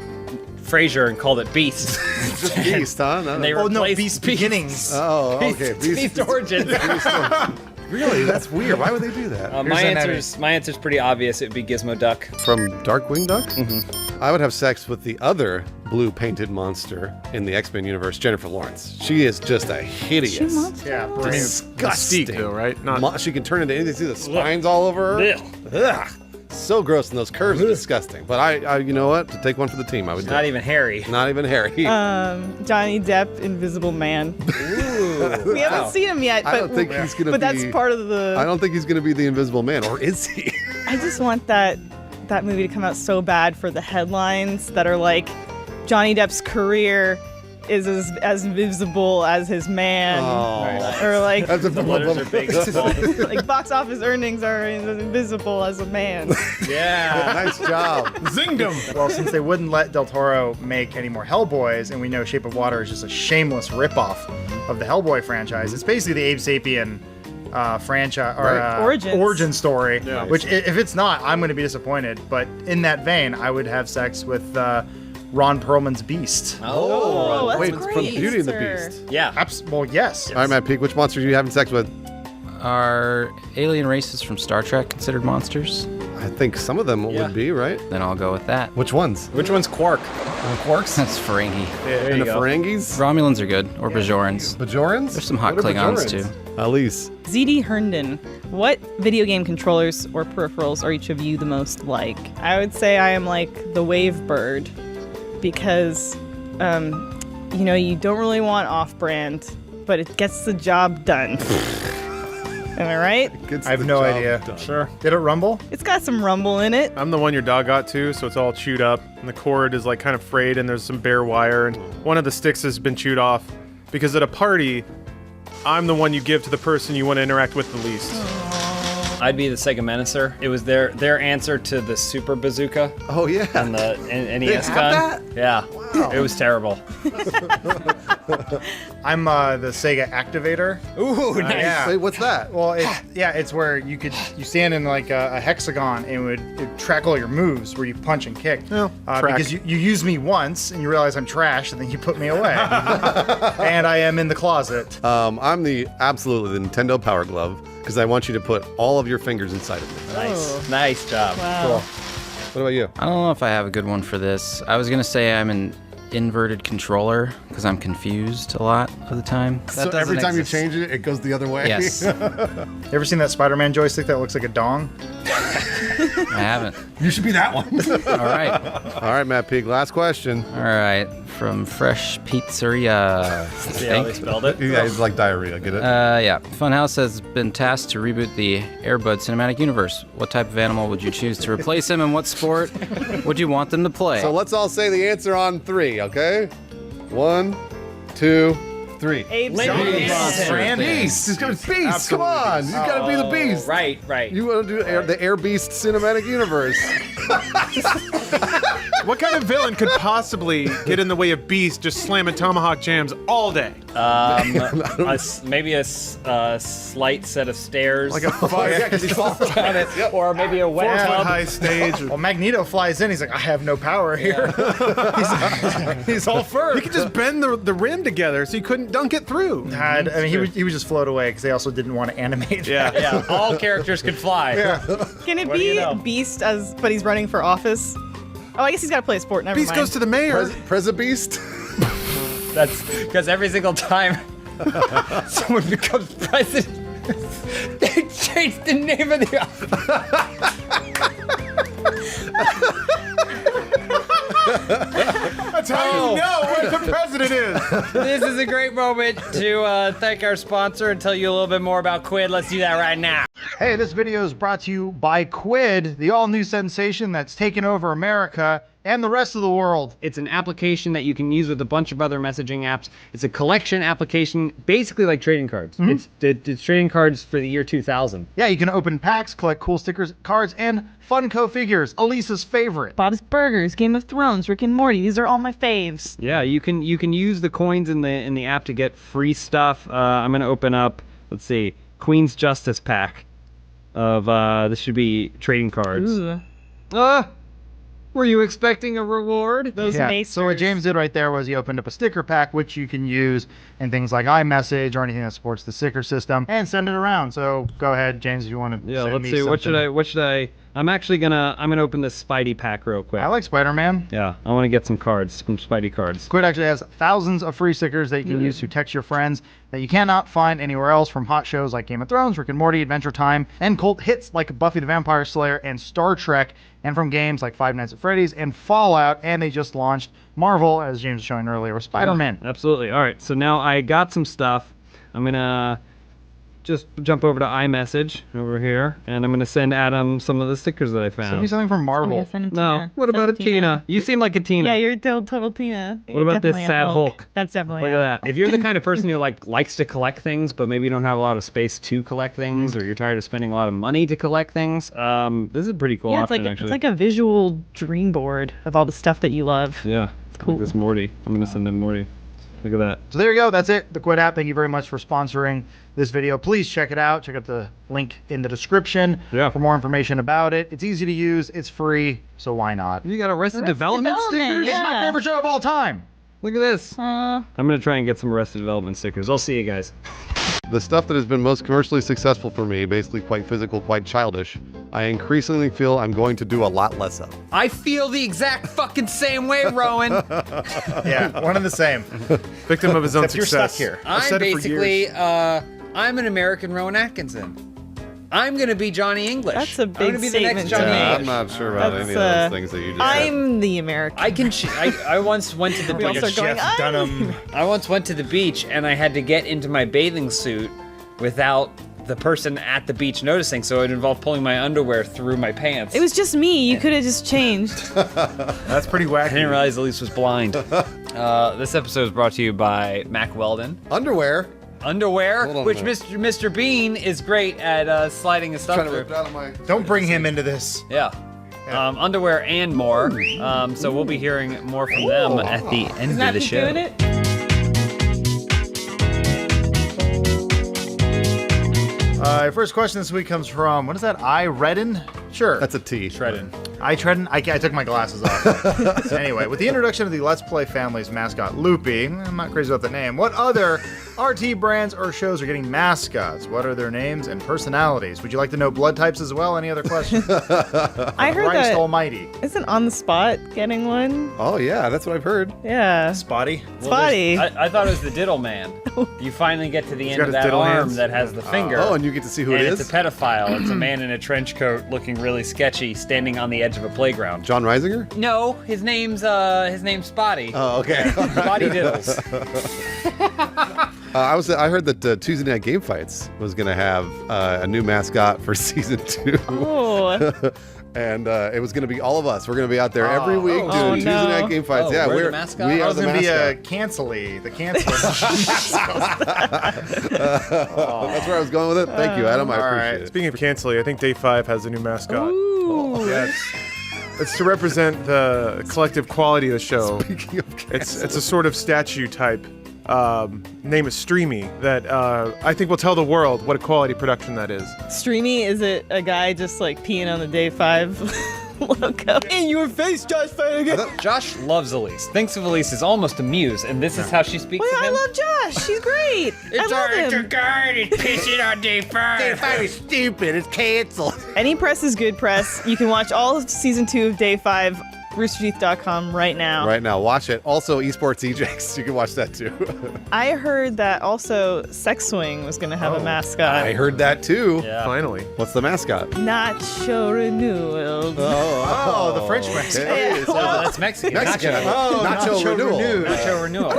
Frasier and called it Beast. Just Beast, huh? And they Oh no, replaced Beast Beginnings. Oh, okay. Beast Origins. Really? That's weird. Why would they do that? My answer's pretty obvious. It would be Gizmo Duck. From Darkwing Duck? Mm-hmm. I would have sex with the other blue painted monster in the X-Men universe, Jennifer Lawrence. She is just a hideous, Yeah, disgusting. Mystique, though, right? Not She can turn into anything. See the spines all over her? Ugh. So gross, and those curves are disgusting. But I, you know what? To take one for the team, I would do Not it. even Harry. Not even Harry. Johnny Depp, Invisible Man. Ooh. We haven't seen him yet, but, I don't think he's gonna but be. that's part of the. I don't think he's gonna be the Invisible Man, or is he? I just want that movie to come out so bad for the headlines that are like, Johnny Depp's career is as visible as his man, or like like box office earnings are as invisible as a man. Yeah. Nice job. Zinged him. Well, since they wouldn't let Del Toro make any more Hellboys, and we know Shape of Water is just a shameless ripoff of the Hellboy franchise, it's basically the Abe Sapien franchise or origin story. Yeah. Which, if it's not, I'm going to be disappointed. But in that vein, I would have sex with Ron Perlman's Beast. Oh, that's wait, great. from Beauty and the answer. Beast. Yeah. Well, yes. All right, Matt Peak, which monster are you having sex with? Are alien races from Star Trek considered monsters? I think some of them would be, right? Then I'll go with that. Which ones? Which one's Quark? Quarks? That's Ferengi. There And you the go. Ferengis? Romulans are good, or Bajorans. Bajorans? There's some hot What are Klingons Bajorans? too. Elise. ZD Herndon, what video game controllers or peripherals are each of you the most like? I would say I am like the Wavebird because, you know, you don't really want off-brand, but it gets the job done. Am I right? I have no idea. Sure. Did it rumble? It's got some rumble in it. I'm the one your dog got too, so it's all chewed up, and the cord is like kind of frayed, and there's some bare wire, and one of the sticks has been chewed off. Because at a party, I'm the one you give to the person you want to interact with the least. I'd be the Sega Menacer. It was their answer to the Super Bazooka. Oh, yeah. And the NES have gun. that? Yeah. Wow. It was terrible. I'm the Sega Activator. Ooh, nice. Yeah. Wait, what's that? Well, it's where you stand in like a hexagon and it'd track all your moves where you punch and kick. Because you use me once and you realize I'm trash and then you put me away. And I am in the closet. I'm absolutely the Nintendo Power Glove because I want you to put all of your fingers inside of it. Nice. Nice job. Wow. Cool. What about you? I don't know if I have a good one for this. I was gonna say I'm an inverted controller because I'm confused a lot of the time. So every time you change it, it goes the other way? Yes. You ever seen that Spider-Man joystick that looks like a dong? I haven't. You should be that one. All right. All right, Matt Peak, last question. All right. From Fresh Pizzeria. See how they spelled it? Yeah, it's like diarrhea, get it? Yeah. Funhouse has been tasked to reboot the Air Bud cinematic universe. What type of animal would you choose to replace him, and what sport would you want them to play? So let's all say the answer on 3, okay? 1, 2, 3. Abe Beast. He's going to Beast. Come on. You got to be the Beast. Right. You want to do the Air Beast cinematic universe. What kind of villain could possibly get in the way of Beast just slamming tomahawk jams all day? Maybe a slight set of stairs. Like a fire. Yeah, because he falls down it. Yep. Or maybe a 4-foot web. high stage. Well, Magneto flies in. He's like, I have no power here. he's all fur. He could just bend the rim together so you couldn't dunk it through. I mean, he would just float away because they also didn't want to animate that. Yeah, all characters could fly. Can it What do be you know? Beast but he's running for office? Oh, I guess he's got to play a sport. Never Beast mind. goes to the mayor. Prez Beast? That's because every single time someone becomes president, they change the name of the That's how you know what the president is. This is a great moment to thank our sponsor and tell you a little bit more about Quid. Let's do that right now. Hey, this video is brought to you by Quid, the all-new sensation that's taken over America and the rest of the world. It's an application that you can use with a bunch of other messaging apps. It's a collection application, basically like trading cards. It's trading cards for the year 2000. Yeah, you can open packs, collect cool stickers, cards, and Funko figures, Elisa's favorite. Bob's Burgers, Game of Thrones, Rick and Morty. These are all my faves. Yeah, you can use the coins in the app to get free stuff. I'm gonna open up, let's see, Queen's Justice pack of this should be trading cards. Ooh. Were you expecting a reward? Those Yeah. macers. So what James did right there was he opened up a sticker pack, which you can use in things like iMessage or anything that supports the sticker system, and send it around. So go ahead, James, if you want to. Yeah, send let's me see. What something. should I? I'm gonna open this Spidey pack real quick. I like Spider-Man. Yeah, I want to get some cards, some Spidey cards. Quid actually has thousands of free stickers that you can use to text your friends that you cannot find anywhere else, from hot shows like Game of Thrones, Rick and Morty, Adventure Time, and cult hits like Buffy the Vampire Slayer and Star Trek, and from games like Five Nights at Freddy's and Fallout, and they just launched Marvel, as James was showing earlier, with Spider-Man. Absolutely. All right, so now I got some stuff. I'm gonna just jump over to iMessage over here, and I'm gonna send Adam some of the stickers that I found. Send me something from Marvel. No. What about a Tina? You seem like a Tina. Yeah, you're a total Tina. What about this Definitely a sad Hulk? That's definitely Look a at that. If you're the kind of person who likes to collect things, but maybe you don't have a lot of space to collect things, or you're tired of spending a lot of money to collect things, this is a pretty cool Yeah, it's option, like actually. it's like a visual dream board of all the stuff that you love. Yeah. It's cool. Like this Morty. I'm gonna send him Morty. Look at that. So there you go. That's it. The Quid app. Thank you very much for sponsoring this video. Please check it out. Check out the link in the description for more information about it. It's easy to use. It's free. So why not? You got Arrested Development stickers? It's my favorite show of all time. Look at this. I'm gonna try and get some Arrested Development stickers. I'll see you guys. The stuff that has been most commercially successful for me, basically quite physical, quite childish, I increasingly feel I'm going to do a lot less of. I feel the exact fucking same way, Rowan. Yeah, one and the same. Victim of his own Except success. You're stuck here. I've I'm said it for basically, years. I'm an American Rowan Atkinson. I'm gonna be Johnny English. That's a I'm big gonna be the next statement Johnny to make. English. I'm not sure about any of those things that you just said. I'm the American. I can. I once went to the We all beach. start going, I once went to the beach and I had to get into my bathing suit without the person at the beach noticing, so it involved pulling my underwear through my pants. It was just me. You could have just changed. That's pretty wacky. I didn't realize Elise was blind. This episode is brought to you by Mac Weldon. Underwear? Underwear, Hold on a which minute. Mr. Bean is great at sliding his stuff Trying to through. rip it out of my... Don't bring him into this. Yeah. Underwear and more. So we'll be hearing more from them at the end Isn't of that the me show. doing it? First question this week comes from, what is that, I Redden? Sure. That's a T. Shredden. I took my glasses off. So anyway, with the introduction of the Let's Play family's mascot, Loopy, I'm not crazy about the name. What other RT brands or shows are getting mascots? What are their names and personalities? Would you like to know blood types as well? Any other questions? I heard Christ that almighty. isn't On the Spot getting one? Oh yeah, that's what I've heard. Yeah. Spotty? Spotty. I thought it was the Diddle Man. You finally get to the end got of his that diddle arm hands? that has the finger. Oh, and you get to see who it and is? it's a pedophile. It's a man in a trench coat looking really sketchy, standing on the edge of a playground. John Reisinger? No, his name's Spotty. Oh, okay. Spotty Diddles. I heard that Tuesday Night Game Fights was going to have a new mascot for season 2. Oh. And it was going to be all of us. We're going to be out there every week doing Tuesday Night Game Fights. Yeah, we're the mascot? We I are was the going to be mascot. a cancely. The canceler. That's where I was going with it. Thank you, Adam. I appreciate it. Speaking of canceling, I think Day 5 has a new mascot. Ooh. Yes. It's to represent the collective quality of the show. Speaking of it's a sort of statue type. Name is Streamy that I think will tell the world what a quality production that is. Streamy, is it a guy just like peeing on the Day 5 logo? In your face, Josh Flanagan. Josh loves Elise. Thinks of Elise as almost a muse, and this is how she speaks Well, of I him. love Josh. She's great. I love him. guy that's pissing on Day 5. Day 5 is stupid. It's canceled. Any press is good press. You can watch all of season 2 of Day 5, roosterteeth.com right now. Right now, watch it. Also, Esports EJX. You can watch that too. I heard that also Sex Swing was going to have a mascot. I heard that too. Yeah. Finally. What's the mascot? Nacho Renewal. Oh, the French Mexican. Okay. Oh, that's Mexican. Mexican. Nacho. Oh, Nacho Renewal. Nacho Renewal.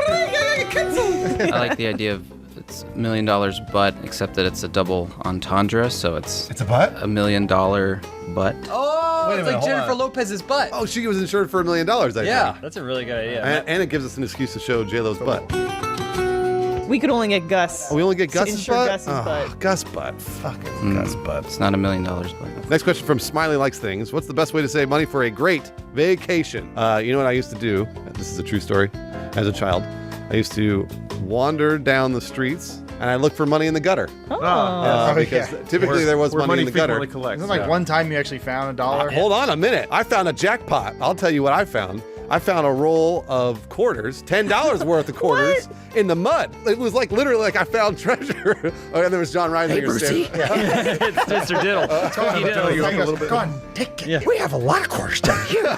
I like the idea of it's $1 million butt, except that it's a double entendre, so it's a butt? $1 million butt. Oh, Wait a it's minute, like hold Jennifer on. Lopez's butt. Oh, she was insured for $1 million, I think. Yeah, that's a really good idea. And it gives us an excuse to show J-Lo's butt. We could only get Gus. Oh, we only get To Gus's insure butt? Gus's butt. Gus butt. Fucking Gus butt. It's not $1 million butt. Next question from Smiley Likes Things. What's the best way to save money for a great vacation? You know what I used to do? This is a true story. As a child, I used to wander down the streets and I looked for money in the gutter. Because typically there was money in the gutter. Isn't it like one time you actually found $1? Hold on a minute. I found a jackpot. I'll tell you what I found. I found a roll of quarters, $10 worth of quarters in the mud. It was like literally like I found treasure. Oh, and there was John Reisinger. Hey, Brucey. It's Mr. Diddle. Tony Diddle. Come on, take it. Yeah. We have a lot of quarters down here.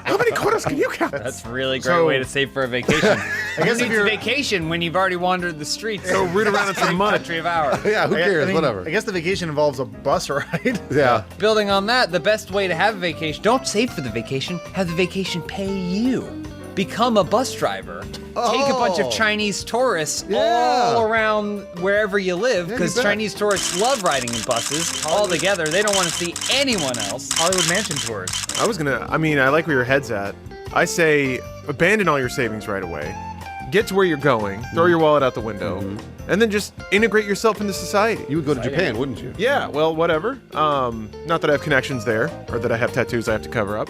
How many quarters can you count? That's a really great So- way to save for a vacation. I guess Who if needs a vacation when you've already wandered the streets. Go root around in some mud. Country of ours. Yeah, who cares? I mean, Whatever. I guess the vacation involves a bus ride. Yeah. Building on that, the best way to have a vacation, don't save for the vacation, have the vacation pay you. Become a bus driver. Take a bunch of Chinese tourists all around wherever you live, because bet. Chinese tourists love riding in buses all together. They don't want to see anyone else. Hollywood Mansion tours. I like where your head's at. I say abandon all your savings right away. Get to where you're going, throw your wallet out the window, and then just integrate yourself into society. You would go to Japan, wouldn't you? Yeah, well, whatever. Not that I have connections there, or that I have tattoos I have to cover up.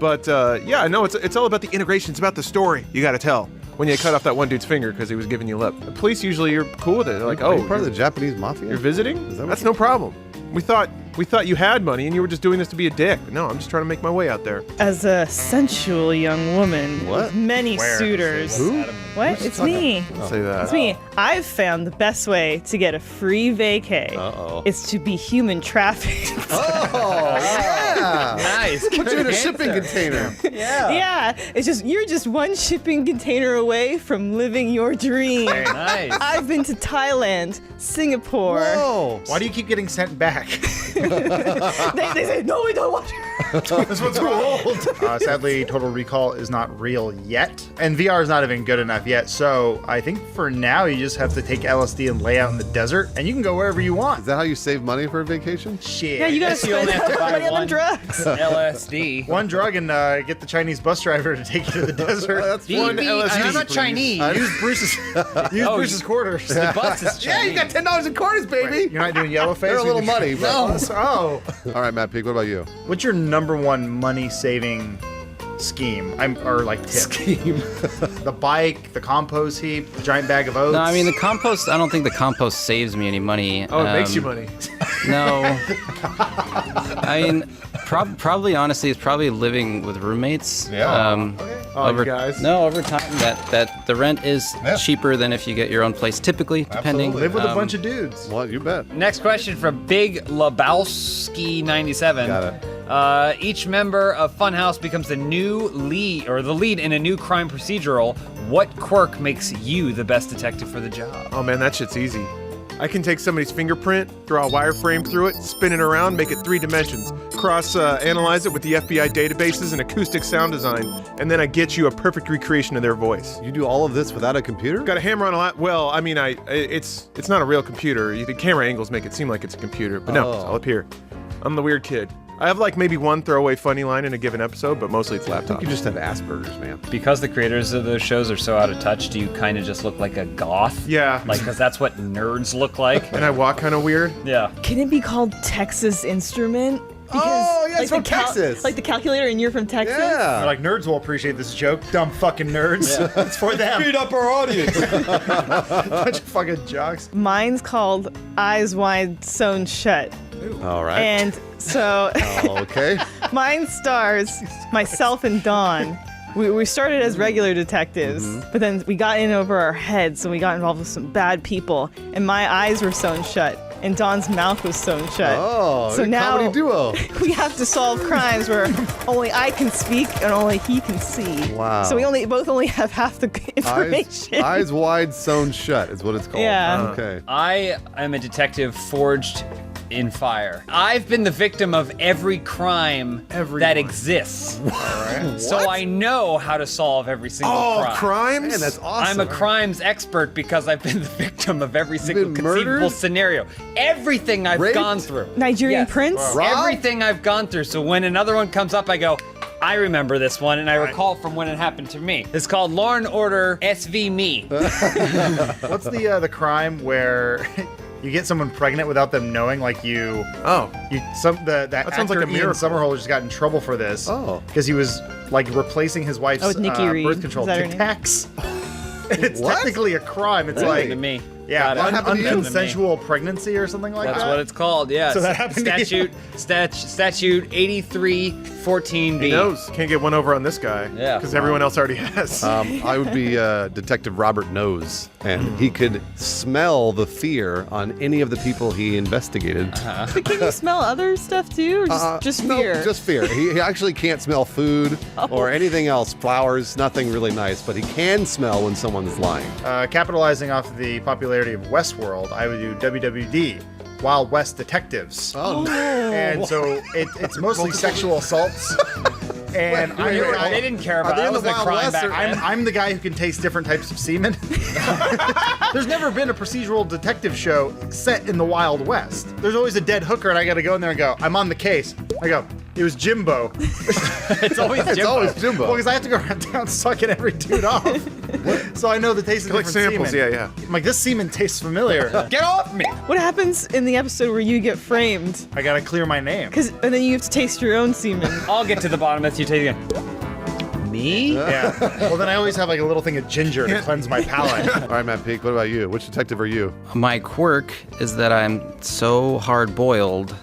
But yeah, no, it's all about the integration. It's about the story you got to tell when you cut off that one dude's finger because he was giving you lip. The police usually are cool with it. They're like, Are oh, you part of the Japanese mafia? you're visiting? Is that what That's no problem. We thought you had money and you were just doing this to be a dick. No, I'm just trying to make my way out there. As a sensual young woman with many suitors. Who? What? It's me. Don't say that. It's me. I've found the best way to get a free vacay. Uh-oh. Is to be human trafficked. Oh, yeah. Nice. Put you in a shipping container. Yeah, it's just you're just one shipping container away from living your dream. Nice. I've been to Thailand, Singapore. Whoa. Why do you keep getting sent back? They say no, we don't want you. This one's too old. Sadly, Total Recall is not real yet, and VR is not even good enough yet. So I think for now you just have to take LSD and lay out in the desert, and you can go wherever you want. Is that how you save money for a vacation? Shit. Yeah, you gotta You only spend have to buy money on one them drugs. LSD. One drug and get the Chinese bus driver to take you to the desert. That's one LSD, I'm not please. Chinese. Use Bruce's quarters. The bus is Chinese. Yeah, you got $10 in quarters, baby. You're not doing yellow face. They're a little muddy, but Oh. all right, Matt Pig. What about you? What's your number one money saving scheme? Or like tip? Scheme. The bike, the compost heap, the giant bag of oats. No, I mean the compost. I don't think the compost saves me any money. Oh, it makes you money. No. I mean, Probably, honestly, it's probably living with roommates. Yeah. Oh, you guys. No, over time, that the rent is cheaper than if you get your own place. Typically, depending. Live with a bunch of dudes. Well, you bet. Next question from Big Lebowski 97. Got it. Each member of Funhouse becomes the lead in a new crime procedural. What quirk makes you the best detective for the job? Oh man, that shit's easy. I can take somebody's fingerprint, draw a wireframe through it, spin it around, make it 3 dimensions, analyze it with the FBI databases and acoustic sound design, and then I get you a perfect recreation of their voice. You do all of this without a computer? Got a hammer on a lot. Well, I mean, it's not a real computer. The camera angles make it seem like it's a computer, but no, it's all up here. I'm the weird kid. I have like maybe one throwaway funny line in a given episode, but mostly it's laptop. You just have Asperger's, man. Because the creators of those shows are so out of touch, do you kind of just look like a goth? Yeah. Like, because that's what nerds look like. And I walk kind of weird. Yeah. Can it be called Texas Instrument? Because, yeah, it's from Texas. Like the calculator, and you're from Texas? They're like, nerds will appreciate this joke. Dumb fucking nerds. Yeah. It's for them. Beat up our audience. Bunch of fucking jocks. Mine's called Eyes Wide Sewn Shut. All right. And so okay. mine stars myself and Dawn. We started as regular detectives, but then we got in over our heads, and we got involved with some bad people, and my eyes were sewn shut, and Dawn's mouth was sewn shut. Oh, so now comedy duo. we have to solve crimes where only I can speak and only he can see. Wow. So we both only have half the information. Eyes wide sewn shut is what it's called. Yeah. Okay. I am a detective forged in fire. I've been the victim of every crime that exists. So I know how to solve every single crime. Crimes? Man, that's awesome. I'm a crimes expert because I've been the victim of every single been conceivable murdered? scenario. Everything I've Raped? gone through. Nigerian Yes. prince? Robbed? Everything I've gone through. So when another one comes up, I go, I remember this one, and I recall from when it happened to me. It's called Law and Order SV Me. What's the crime where you get someone pregnant without them knowing? Like the That sounds like a Ian miracle. Somerhalder just got in trouble for this. Oh. Because he was like replacing his wife's with Nikki Reed. birth control Is that her Tic name? Tacs. It's What? technically a crime. It's Happened to like me. yeah, Got it. happened to you? unconsensual pregnancy or something like That's that. what it's called, yeah. So that happened to you? Statute 8314B. He knows. Can't get one over on this guy. Yeah. Because everyone else already has. I would be Detective Robert Nose, and he could smell the fear on any of the people he investigated. But can you smell other stuff too, or just No, fear? just fear. He actually can't smell food or anything else, flowers, nothing really nice, but he can smell when someone's lying. Capitalizing off the popularity of Westworld, I would do WWD, Wild West Detectives. Oh, And so it's mostly sexual assaults. And They didn't care about they it. in That the wasn't a Wild crime West, back or- then. I'm the guy who can taste different types of semen. There's never been a procedural detective show set in the Wild West. There's always a dead hooker, and I gotta go in there and go, I'm on the case. I go, it was Jimbo. It's always It's Jimbo. always Jimbo. Well, because I have to go around town sucking every dude off. So I know the taste of Collect different samples, semen. yeah. I'm like, this semen tastes familiar. Get off me! What happens in the episode where you get framed? I gotta clear my name. And then you have to taste your own semen. I'll get to the bottom of this. You take it again. Me? Yeah. Well, then I always have like a little thing of ginger to cleanse my palate. All right, Matt Peak, what about you? Which detective are you? My quirk is that I'm so hard-boiled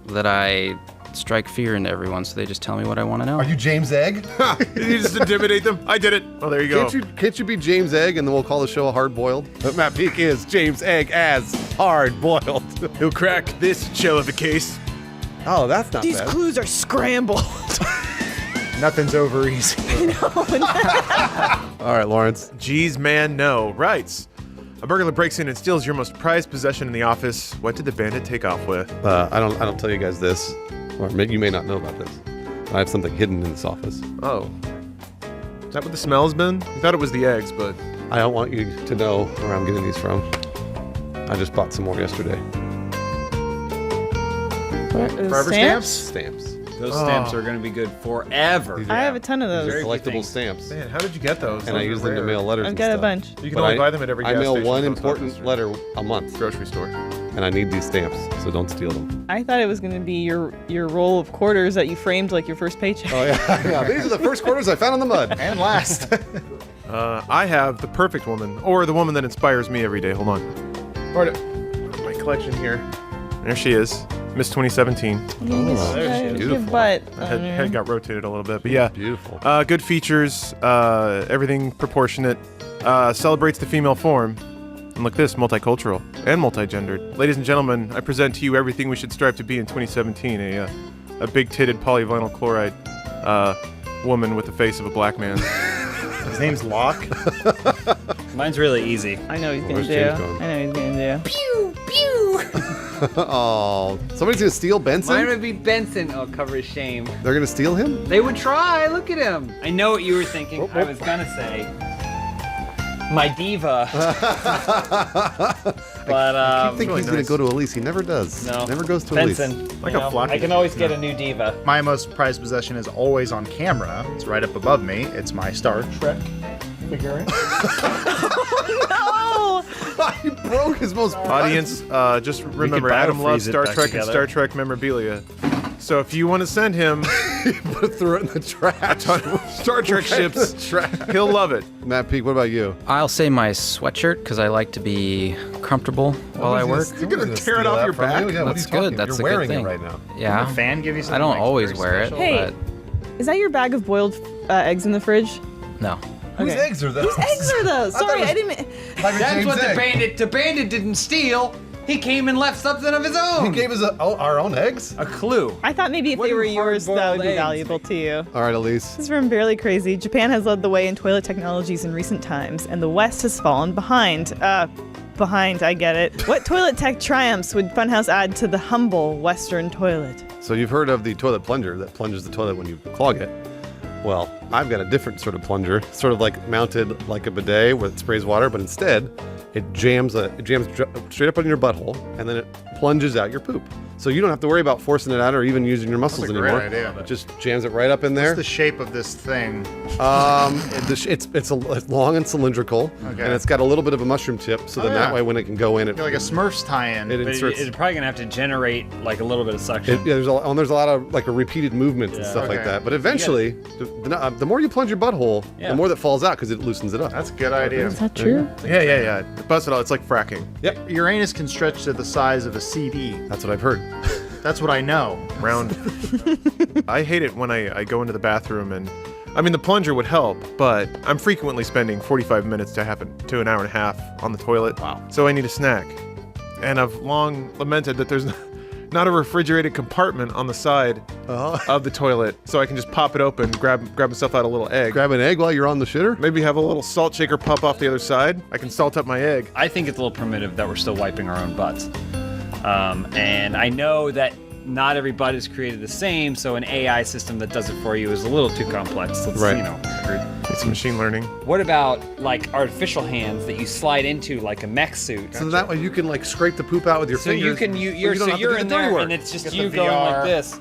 that I strike fear into everyone, so they just tell me what I want to know. Are you James Egg? Did you just intimidate them? I did it. Oh, there you go. Can't you be James Egg, and then we'll call the show Hard Boiled? But Matt Peak is James Egg as Hard Boiled. He'll crack this shell of a case. Oh, that's not These bad. clues are scrambled. Nothing's over easy. All right, Lawrence. Geez, man, no. Writes. A burglar breaks in and steals your most prized possession in the office. What did the bandit take off with? I don't tell you guys this, or you may not know about this. I have something hidden in this office. Oh. Is that what the smell's been? We thought it was the eggs, but... I don't want you to know where I'm getting these from. I just bought some more yesterday. Forever stamps? Stamps. Those stamps are going to be good forever. I have a ton of those. Very few Collectible things. stamps. Man, how did you get those? And I use them to mail letters I've and got a stuff. bunch. You can But only I- buy them at every I gas mail station, one post important office, or letter a month, grocery store. and I need these stamps, so don't steal them. I thought it was going to be your roll of quarters that you framed like your first paycheck. Oh yeah, yeah. These are the first quarters I found in the mud. And last. I have the perfect woman, or the woman that inspires me every day. Hold on. My collection here. There she is. Miss 2017. Your butt. Head got rotated a little bit, but yeah. Beautiful. Good features, everything proportionate, celebrates the female form. And look this, multicultural and multigendered. Ladies and gentlemen, I present to you everything we should strive to be in 2017. A big-titted polyvinyl chloride woman with the face of a black man. His name's Locke. Mine's really easy. I know he's gonna Where's do. James going? I know he's gonna do. Pew, pew. Oh, somebody's gonna steal Benson? Mine would be Benson. Oh, cover his shame. They're gonna steal him? They would try. Look at him. I know what you were thinking. I was gonna say my diva. But I think he's gonna go to Elise. He never does. No. Never goes to Benson. Elise. Like You a know, flock. I can always get a new diva. My most prized possession is always on camera. It's right up above me. It's my Star Trek figurine. No! He broke his most Audience, just remember, could Adam loves biofreeze it Star back Trek and together. Star Trek memorabilia. So if you want to send him throw it in the trash. Star Trek ships, he'll love it. Matt Peak, what about you? I'll say my sweatshirt because I like to be comfortable while I work. You're gonna tear it off your back? Yeah, what are That's you talking? good. That's You're a good wearing thing. it right now. Yeah. Did the fan give you I something don't like always very wear it, special? Hey, is that your bag of boiled eggs in the fridge? but no. Whose eggs are those? Whose eggs are those? Sorry, I didn't. That's what the bandit didn't steal. He came and left something of his own. He gave us our own eggs? A clue. I thought maybe if What they do were yours, that hard-boiled would be eggs valuable to you. All right, Elise. This is from Barely Crazy. Japan has led the way in toilet technologies in recent times, and the West has fallen behind. Behind, I get it. What toilet tech triumphs would Funhouse add to the humble Western toilet? So you've heard of the toilet plunger that plunges the toilet when you clog it. Well, I've got a different sort of plunger, sort of like mounted like a bidet where it sprays water, but instead it jams straight up on your butthole, and then it plunges out your poop. So you don't have to worry about forcing it out or even using your muscles That's a great anymore. idea. It just jams it right up in there. What's the shape of this thing? It's long and cylindrical, Okay. and it's got a little bit of a mushroom tip, so then that way when it can go in, it Like a Smurfs tie-in. It But inserts. it's probably gonna have to generate like a little bit of suction. There's a lot of like a repeated movements and stuff like Okay. that. But eventually, the more you plunge your butthole, Yeah. the more that falls out because it loosens it up. That's a good idea. Is that true? Yeah. Bust it all. It's like fracking. Yep, Your anus can stretch to the size of a CD. that's what I've heard. That's what I know. Round. I hate it when I go into the bathroom and, I mean, the plunger would help, but I'm frequently spending 45 minutes to an hour and a half on the toilet. Wow. So I need a snack. And I've long lamented that there's not a refrigerated compartment on the side of the toilet, so I can just pop it open, grab myself out a little egg. Grab an egg while you're on the shitter? Maybe have a little salt shaker pop off the other side. I can salt up my egg. I think it's a little primitive that we're still wiping our own butts. And I know that not every butt is created the same, so an AI system that does it for you is a little too complex. Let's, Right. It's machine learning. What about like artificial hands that you slide into like a mech suit? So that way you can like scrape the poop out with your So fingers. you can but you're don't have to you're do the in dirty there work. and it's just Get you the going VR. like this,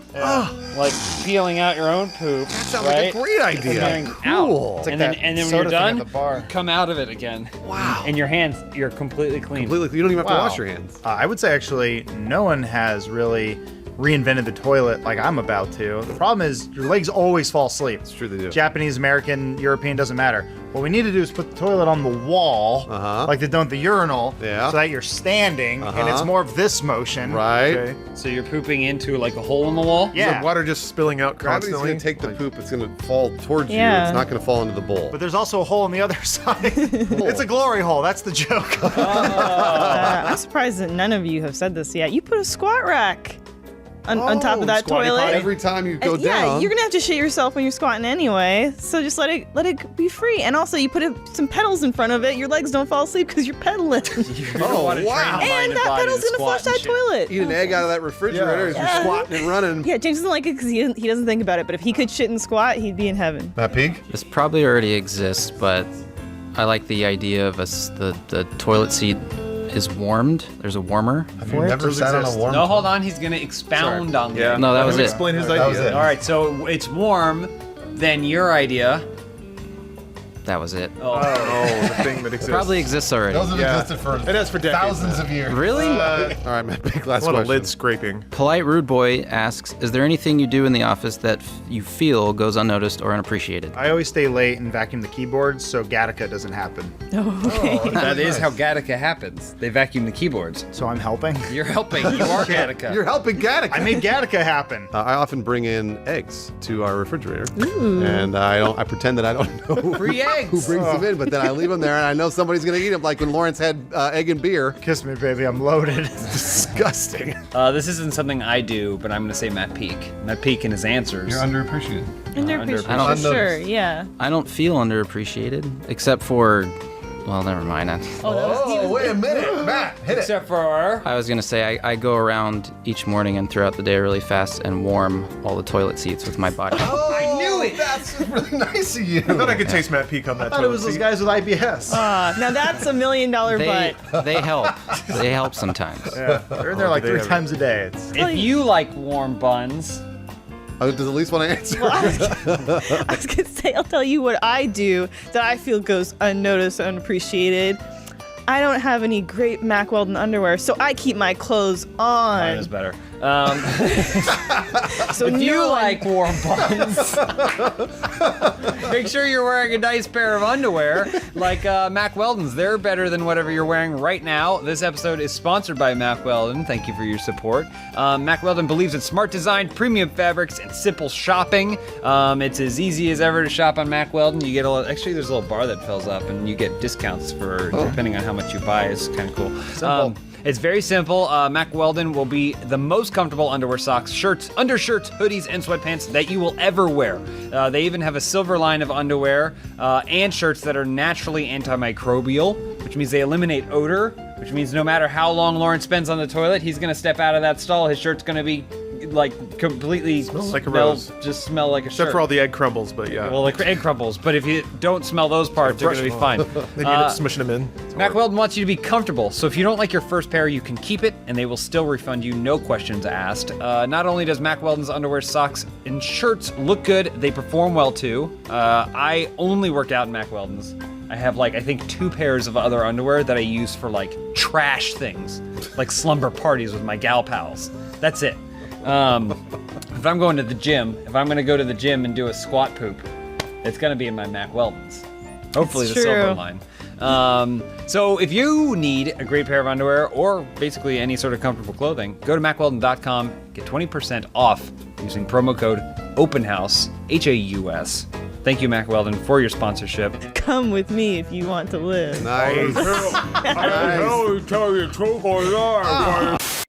like peeling out your own poop. That sounds right? like a great idea. And then Cool. out. It's like and then that and then when soda you're thing at done, the bar. come out of it again. Wow. And your hands, you're completely clean. Completely, you don't even have to Wow. wash your hands. I would say actually no one has really reinvented the toilet like I'm about to. The problem is your legs always fall asleep. It's true they do. Japanese, American, European, doesn't matter. What we need to do is put the toilet on the wall, like they do at the urinal, Yeah. so that you're standing and it's more of this motion. Right. Okay. So you're pooping into like a hole in the wall? Yeah. Is the water just spilling out Gravity's constantly? going to take the poop. It's going to fall towards you. Yeah. It's not going to fall into the bowl. But there's also a hole on the other side. It's a glory hole. That's the joke. I'm surprised that none of you have said this yet. You put a squat rack on top of that squatty toilet. potty. Every time you go And yeah, down. you're gonna have to shit yourself when you're squatting anyway. So just let it be free. And also, you put some pedals in front of it. Your legs don't fall asleep because you're pedaling. Oh, wow. And that pedal's gonna flush that toilet. Eat an egg out of that refrigerator as you're squatting and running. Yeah, James doesn't like it because he doesn't think about it. But if he could shit and squat, he'd be in heaven. Matt Pig? This probably already exists, but I like the idea of the toilet seat is warmed. There's a warmer for it. Never sat on a warm No, hold on. He's gonna expound on Yeah. that. No, that was it. Explain his That was idea. it. All right, so it's warm. Then your idea. That was it. Oh, the thing that exists. Probably exists already. Those have existed for It has for decades thousands now. of years. Really? All right, Matt, big last What a question. lid scraping. Polite Rude Boy asks, is there anything you do in the office that you feel goes unnoticed or unappreciated? I always stay late and vacuum the keyboards so Gattaca doesn't happen. That is how Gattaca happens. They vacuum the keyboards. So I'm helping? You're helping. You are Gattaca. You're helping Gattaca. I made Gattaca happen. I often bring in eggs to our refrigerator, and I pretend that I don't know Free eggs. who brings them in, but then I leave them there, and I know somebody's gonna eat them. Like when Lawrence had egg and beer. Kiss me, baby. I'm loaded. It's disgusting. This isn't something I do, but I'm going to say Matt Peak. Matt Peak and his answers. You're underappreciated. Underappreciated, I don't- for sure, yeah. I don't feel underappreciated, except for, well, never mind. Wait a minute, Matt, hit it. Except for... I was gonna say I go around each morning and throughout the day really fast and warm all the toilet seats with my body. I knew it. That's really nice of you. I thought I could taste Matt Peak on that. I thought it was those guys with IBS. Now that's $1 million butt. They help. They help sometimes. Yeah, they're in there like 3 times a day. It's If you like warm buns... Does Elise want to answer? Well, I was gonna say, I'll tell you what I do that I feel goes unnoticed, unappreciated. I don't have any great Mack Weldon underwear, so I keep my clothes on. Mine is better. So if you no one- like warm buns, make sure you're wearing a nice pair of underwear like Mack Weldon's. They're better than whatever you're wearing right now. This episode is sponsored by Mack Weldon. Thank you for your support. Mack Weldon believes in smart design, premium fabrics, and simple shopping. It's as easy as ever to shop on Mack Weldon. You get actually there's a little bar that fills up, and you get discounts for depending on how much you buy. It's kind of cool. Simple. It's very simple. Mack Weldon will be the most comfortable underwear, socks, shirts, undershirts, hoodies, and sweatpants that you will ever wear. They even have a silver line of underwear and shirts that are naturally antimicrobial, which means they eliminate odor, which means no matter how long Lawrence spends on the toilet, he's going to step out of that stall. His shirt's going to be like completely Smells like a rose. Just smell like a Except shirt. for all the egg crumbles, but yeah. Well, like egg crumbles, but if you don't smell those parts, they're going to be fine. Then you end up smushing them in. Mack Weldon wants you to be comfortable, so if you don't like your first pair, you can keep it, and they will still refund you, no questions asked. Not only does Mack Weldon's underwear, socks, and shirts look good, they perform well too. I only work out in Mack Weldon's. I have I think 2 pairs of other underwear that I use for trash things, like slumber parties with my gal pals. That's it. If I'm going to the gym, if I'm going to go to the gym and do a squat poop, it's going to be in my Mack Weldon's. Hopefully It's the silver true. line. So if you need a great pair of underwear or basically any sort of comfortable clothing, go to MackWeldon.com, get 20% off using promo code OPENHOUSE, Haus. Thank you, Mack Weldon, for your sponsorship. Come with me if you want to live. Nice.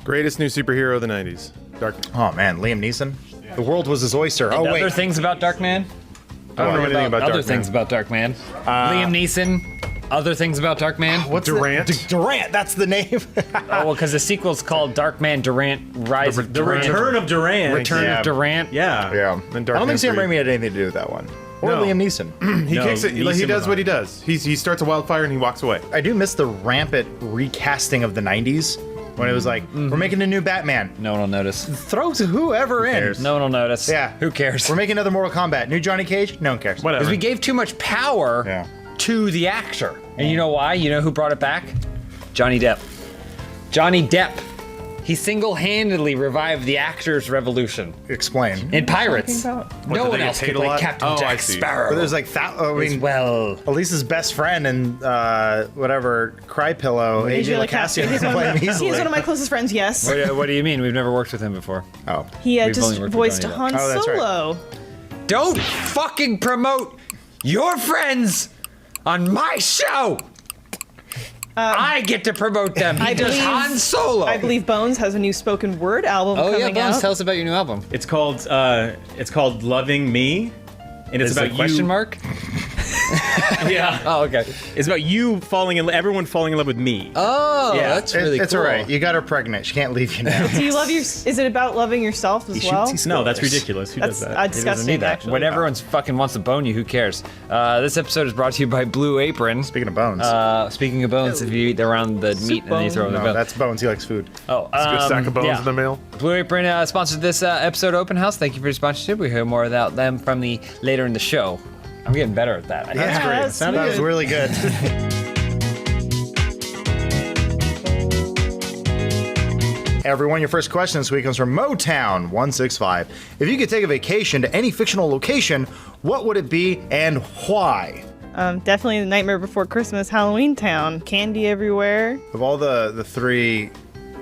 Greatest new superhero of the 90s. Dark. Oh man, Liam Neeson. The world was his oyster. Oh And wait. other things about Darkman? I don't know anything about Other Darkman. things about Darkman. Liam Neeson. Other things about Darkman. What's Durant. Durant. That's the name. Oh, well, because the sequel's called Darkman Durant Rise of The Durant. Return of Durant. Return Yeah. of Durant. Yeah. Yeah. And I don't Darkman think Sam 3. Raimi had anything to do with that one. Or No. Liam Neeson. He No, kicks it. Neeson He does was what on. he does. He starts a wildfire and he walks away. I do miss the rampant recasting of the 90s when it was like, we're making a new Batman. No one will notice. Throw whoever in. cares? No one will notice. Yeah. Who cares? We're making another Mortal Kombat. New Johnny Cage? No one cares. Whatever. Because we gave too much power Yeah. to the actor. And you know why? You know who brought it back? Johnny Depp. Johnny Depp. He single-handedly revived the actors' revolution. Explain. In Pirates. Talking No What, did one they get else paid could a play lot? Captain Oh, I Jack see. Sparrow. But there's well. Elise's best friend and whatever, Cry Pillow, AJ LaCassio He's can one, play him he's easily. one of my closest friends, yes. What do you mean? We've never worked with him before. Oh. He We've only just worked with voiced Johnny Depp. Han Oh, that's right. Solo. Don't fucking promote your friends on my show. I get to promote them. He does Han Solo. I believe Bones has a new spoken word album Oh coming yeah, Bones, out. tell us about your new album. It's called Loving Me, and it's Is it about a question you. mark? Yeah. Oh, okay. It's about you everyone falling in love with me. Oh, Yeah. that's really It's cool. all right. You got her pregnant. She can't leave you now. Do you love your? Is it about loving yourself as well? No, that's ridiculous. Who does that? He doesn't disgusting. need that. Actually. When everyone's fucking wants to bone you, who cares? This episode is brought to you by Blue Apron. Speaking of bones. Speaking of bones, if you eat around the meat and then you throw in the no, bone. that's Bones. He likes food. Oh, It's a good stack of bones yeah. in the mail. Blue Apron sponsored this episode of Open House. Thank you for your sponsorship. We hear more about them from the later in the show. I'm getting better at that. That's great. That was really good. Everyone, your first question this week comes from Motown165. If you could take a vacation to any fictional location, what would it be and why? Definitely the Nightmare Before Christmas, Halloween Town. Candy everywhere. Of all the three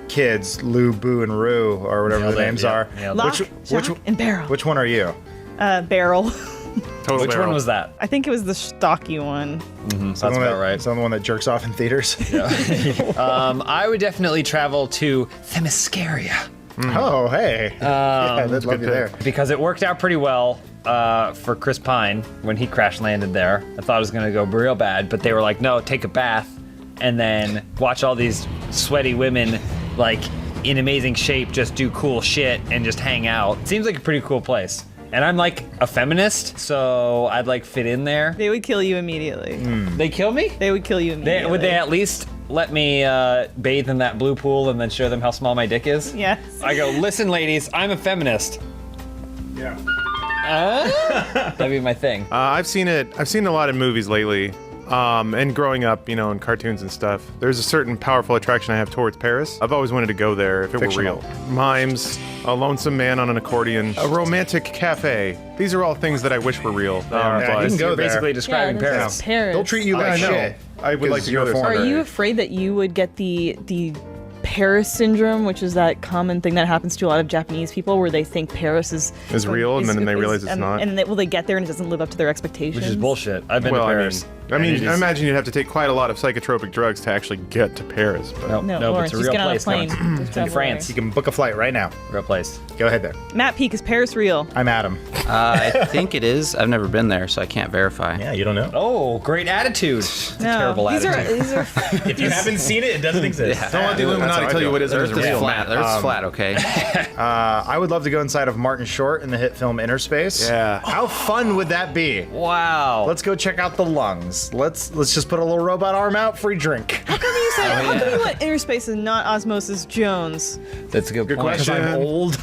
kids, Lou, Boo, and Roo, or whatever the names are, Lock, Shock, and Barrel. Which one are you? Barrel. Total Which one was that? I think it was the stocky one. That's about right. Is that the one that jerks off in theaters? I would definitely travel to Themyscira. Oh, hey. Yeah, I'd love you there. Because it worked out pretty well for Chris Pine when he crash landed there. I thought it was going to go real bad, but they were like, no, take a bath and then watch all these sweaty women like in amazing shape just do cool shit and just hang out. Seems like a pretty cool place. And I'm like a feminist, so I'd like fit in there. They would kill you immediately. They kill me? They would kill you immediately. Would they at least let me bathe in that blue pool and then show them how small my dick is? Yes. I go, listen, ladies, I'm a feminist. Yeah. That'd be my thing. I've seen a lot of movies lately. And growing up, in cartoons and stuff, there's a certain powerful attraction I have towards Paris. I've always wanted to go there if it were real. Mimes, a lonesome man on an accordion, a romantic cafe. These are all things that I wish were real. you can go there. Basically describing Paris. Paris. They'll treat you like shit. I would like to go there. Are you afraid that you would get the Paris syndrome, which is that common thing that happens to a lot of Japanese people where they think Paris is real and then they realize it's not? And will they get there and it doesn't live up to their expectations? Which is bullshit. I've been to Paris. I imagine you'd have to take quite a lot of psychotropic drugs to actually get to Paris. But No, Lawrence, it's a real place. In France. You can book a flight right now. Real place. Go ahead there. Matt Peak, is Paris real? I'm Adam. I think it is. I've never been there, so I can't verify. Yeah, you don't know. Oh, great attitude. It's a terrible attitude. These are If you haven't seen it, it doesn't exist. Don't let the Illuminati tell you what is or Earth isn't is real. flat. Earth's flat, okay? I would love to go inside of Martin Short in the hit film Inner Space. Yeah. How fun would that be? Wow. Let's go check out the lungs. Let's just put a little robot arm out, free drink. How come you went Inner Space and not Osmosis Jones? That's a good point. question. I'm old.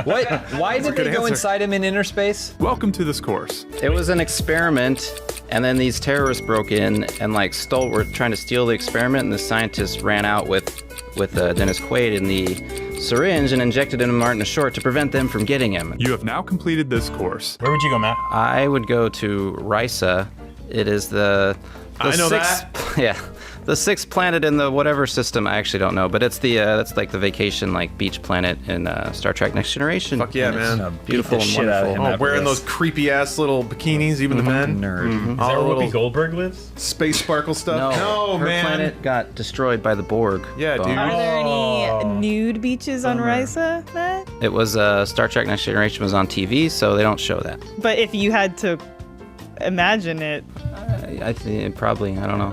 What? Why did they go inside him in inner space? Welcome to this course. It was an experiment, and then these terrorists broke in and were trying to steal the experiment, and the scientists ran out with Dennis Quaid in the syringe and injected him in Martin Short to prevent them from getting him. You have now completed this course. Where would you go, Matt? I would go to Risa. It is the I know sixth, yeah, the sixth planet in the whatever system. I actually don't know, but it's that's like the vacation beach planet in Star Trek Next Generation. Fuck yeah, And it's man. beautiful and shit out of wonderful. him. Wearing those creepy ass little bikinis, even the men. Nerd. Is All that the where Whoopi little Goldberg lives? space sparkle stuff. No, her man. planet got destroyed by the Borg. Yeah, dude. Are there any nude beaches on Risa, Matt? It was Star Trek Next Generation was on TV, so they don't show that. But if you had to imagine it. I think probably, I don't know.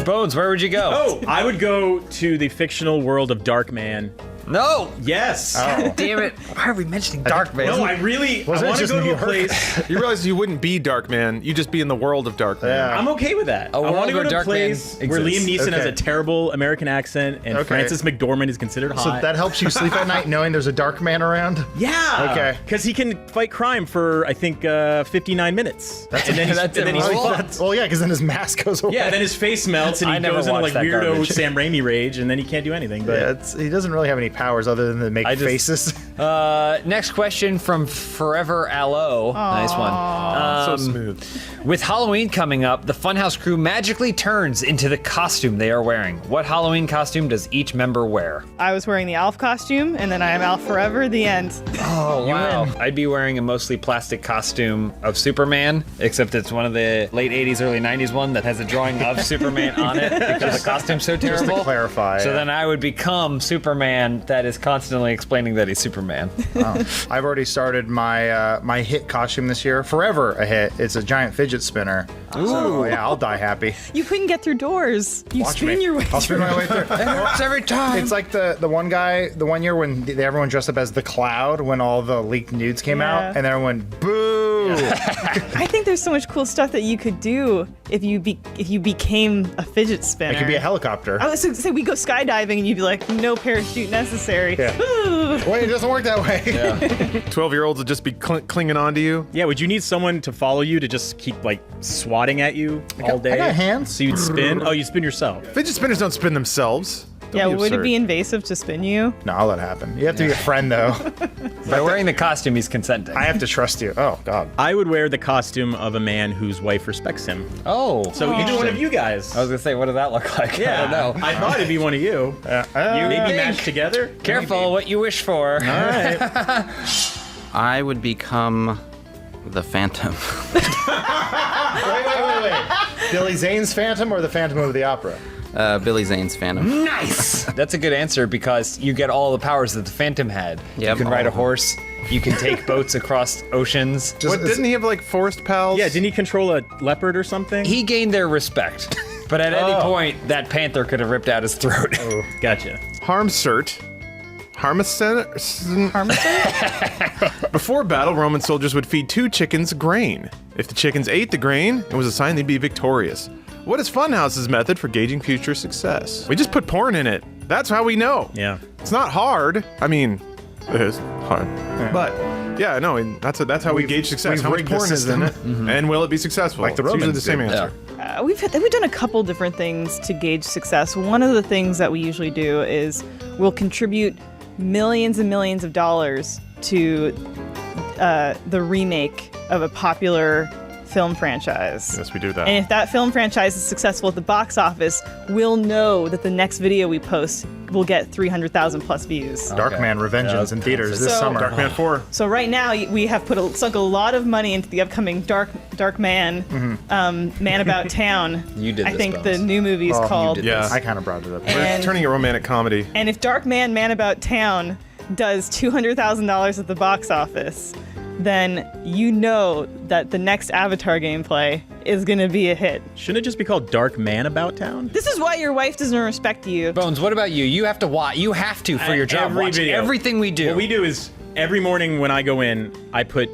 Bones, where would you go? Oh, I would go to the fictional world of Darkman. No! Yes. God damn it. Why are we mentioning Darkman? No, I want to go to a place. You realize you wouldn't be Darkman. You just be in the world of Darkman. Yeah. I'm okay with that. I want to go to a place where Liam Neeson has a terrible American accent and Frances McDormand is considered hot. So that helps you sleep at night knowing there's a dark man around? Yeah. Okay. Because he can fight crime for, I think, 59 minutes. And then he's fucked. Well, yeah, because then his mask goes away. Yeah, then his face melts and he goes into weirdo Sam Raimi rage, and then he can't do anything. But yeah, he doesn't really have any powers other than to make faces. Next question from Forever Aloe. Nice one. So smooth. With Halloween coming up, the Funhouse crew magically turns into the costume they are wearing. What Halloween costume does each member wear? I was wearing the Alf costume, and then I am Alf forever, the end. Oh, wow. I'd be wearing a mostly plastic costume of Superman, except it's one of the late 80s, early 90s one that has a drawing of Superman on it because the costume's so terrible. Just to clarify. So then I would become Superman that is constantly explaining that he's Superman. I've already started my my hit costume this year. Forever a hit. It's a giant fidget spinner. Ooh. So, yeah, I'll die happy. You couldn't get through doors. You Watch spin me. your way I'll spin my way through. It hurts every time. It's like the one year when everyone dressed up as the Cloud when all the leaked nudes came out, and everyone boo. I think there's so much cool stuff that you could do if you became a fidget spinner. It could be a helicopter. I was going to say we go skydiving and you'd be like, no parachute necessary. necessary. Wait, it doesn't work that way. 12-year-olds would just be clinging on to you. Yeah, would you need someone to follow you to just keep like swatting at you all day? I got hands. So you'd spin? Oh, you spin yourself. Fidget spinners don't spin themselves. Yeah, Don't be would it absurd. be invasive to spin you? No, I'll let it happen. You have to be a friend, though. By wearing the costume, he's consenting. I have to trust you. Oh, God. I would wear the costume of a man whose wife respects him. Oh. So either one of you guys. I was going to say, what does that look like? Yeah, I don't know. I thought it'd be one of you. You maybe match together? Careful what you wish for. All right. I would become the Phantom. Wait. Billy Zane's Phantom or the Phantom of the Opera? Billy Zane's Phantom. Nice! That's a good answer because you get all the powers that the Phantom had. Yep. You can ride a horse. You can take boats across oceans. What, didn't he have like forest pals? Yeah, didn't he control a leopard or something? He gained their respect. But at any point, that panther could have ripped out his throat. Oh, gotcha. Harmsert. Before battle, Roman soldiers would feed 2 chickens grain. If the chickens ate the grain, it was a sign they'd be victorious. What is Funhouse's method for gauging future success? We just put porn in it. That's how we know. Yeah. It's not hard. I mean, it is hard. But yeah, no, and that's how we gauge success. How much rigged the porn is in it, and will it be successful? Like the It's usually Romans the same did. answer. We've done a couple different things to gauge success. One of the things that we usually do is we'll contribute millions and millions of dollars to the remake of a popular film franchise. Yes, we do that. And if that film franchise is successful at the box office, we'll know that the next video we post will get 300,000 plus views. Darkman Revengeance in theaters this So- summer. Darkman 4. So right now we have sunk a lot of money into the upcoming Dark Man, Man About Town. You did I this, think Bones. the new movie is called. Yeah. I kind of brought it up. We're And- turning a romantic comedy. And if Dark Man, Man About Town does $200,000 at the box office, then you know that the next Avatar gameplay is going to be a hit. Shouldn't it just be called Dark Man About Town? This is why your wife doesn't respect you. Bones, what about you? You have to watch. You have to for your job. Every Watch video. everything we do. What we do is every morning when I go in, I put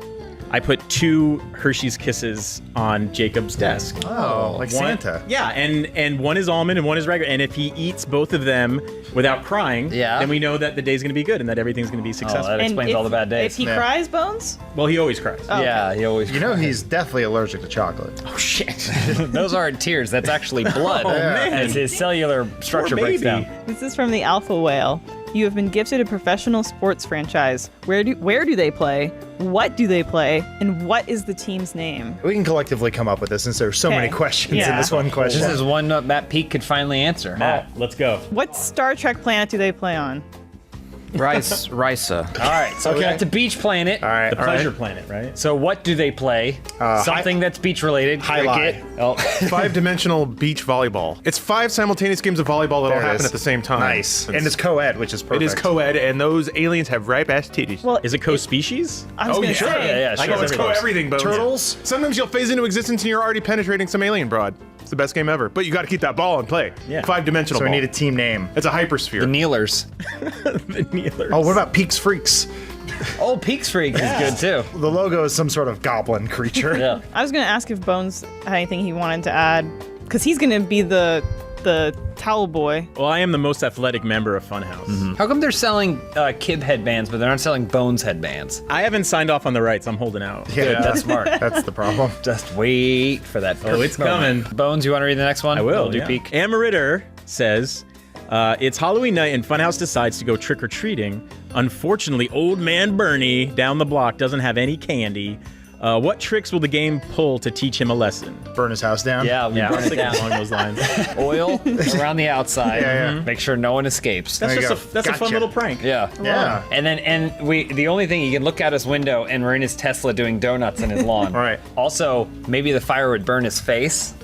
2 Hershey's Kisses on Jacob's desk. Oh, like Santa. Yeah, and one is almond and one is regular. And if he eats both of them without crying, then we know that the day's going to be good and that everyth's going to be successful. that explains all the bad days. If he cries, Bones? Well, he always cries. Oh, Yeah, he always. You know he's definitely allergic to chocolate. Oh, shit. Those aren't tears. That's actually blood. Oh, man. As his cellular structure breaks baby. down. This is from the Alpha Whale. You have been gifted a professional sports franchise. Where do they play? What do they play? And what is the team's name? We can collectively come up with this since there's so many questions in Yeah. this one question. This is one Matt Peak could finally answer. Matt, let's go. What Star Trek planet do they play on? Risa. All right, so that's a beach planet. All right, The pleasure planet, right? So what do they play? Something that's beach related. Highlight. Cricket. Oh. 5-dimensional beach volleyball. It's 5 simultaneous games of volleyball that'll There it happen is. at the same time. Nice. And it's co-ed, which is perfect. It is co-ed, and those aliens have ripe ass titties. Well, Is it co-species? I was Oh, gonna yeah. say. Yeah, I sure. know it's co-everything, but Turtles? Sometimes you'll phase into existence and you're already penetrating some alien broad. It's the best game ever. But you got to keep that ball in play. Yeah. 5-dimensional So we ball. need a team name. It's a hypersphere. The Kneelers. The Kneelers. Oh, what about Peaks Freaks? Oh, Peaks Freak is good too. The logo is some sort of goblin creature. Yeah. I was gonna ask if Bones had anything he wanted to add, because he's gonna be the towel boy. Well, I am the most athletic member of Funhouse. How come they're selling Kib headbands, but they're not selling Bones headbands? I haven't signed off on the rights. I'm holding out. Good, that's smart. That's the problem. Just wait for that. Oh, it's moment. coming. Bones, you want to read the next one? I will. I'll do Yeah. Peak. Amaritter says, it's Halloween night and Funhouse decides to go trick-or-treating. Unfortunately, old man Bernie down the block doesn't have any candy. What tricks will the game pull to teach him a lesson? Burn his house down? Yeah, we burn it something down. along those lines. Oil around the outside. Yeah. Make sure no one escapes. That's There you just go. a fun Gotcha. little prank. Yeah. Yeah. And the only thing, he can look out his window and we're in his Tesla doing donuts in his lawn. Right. Also, maybe the fire would burn his face.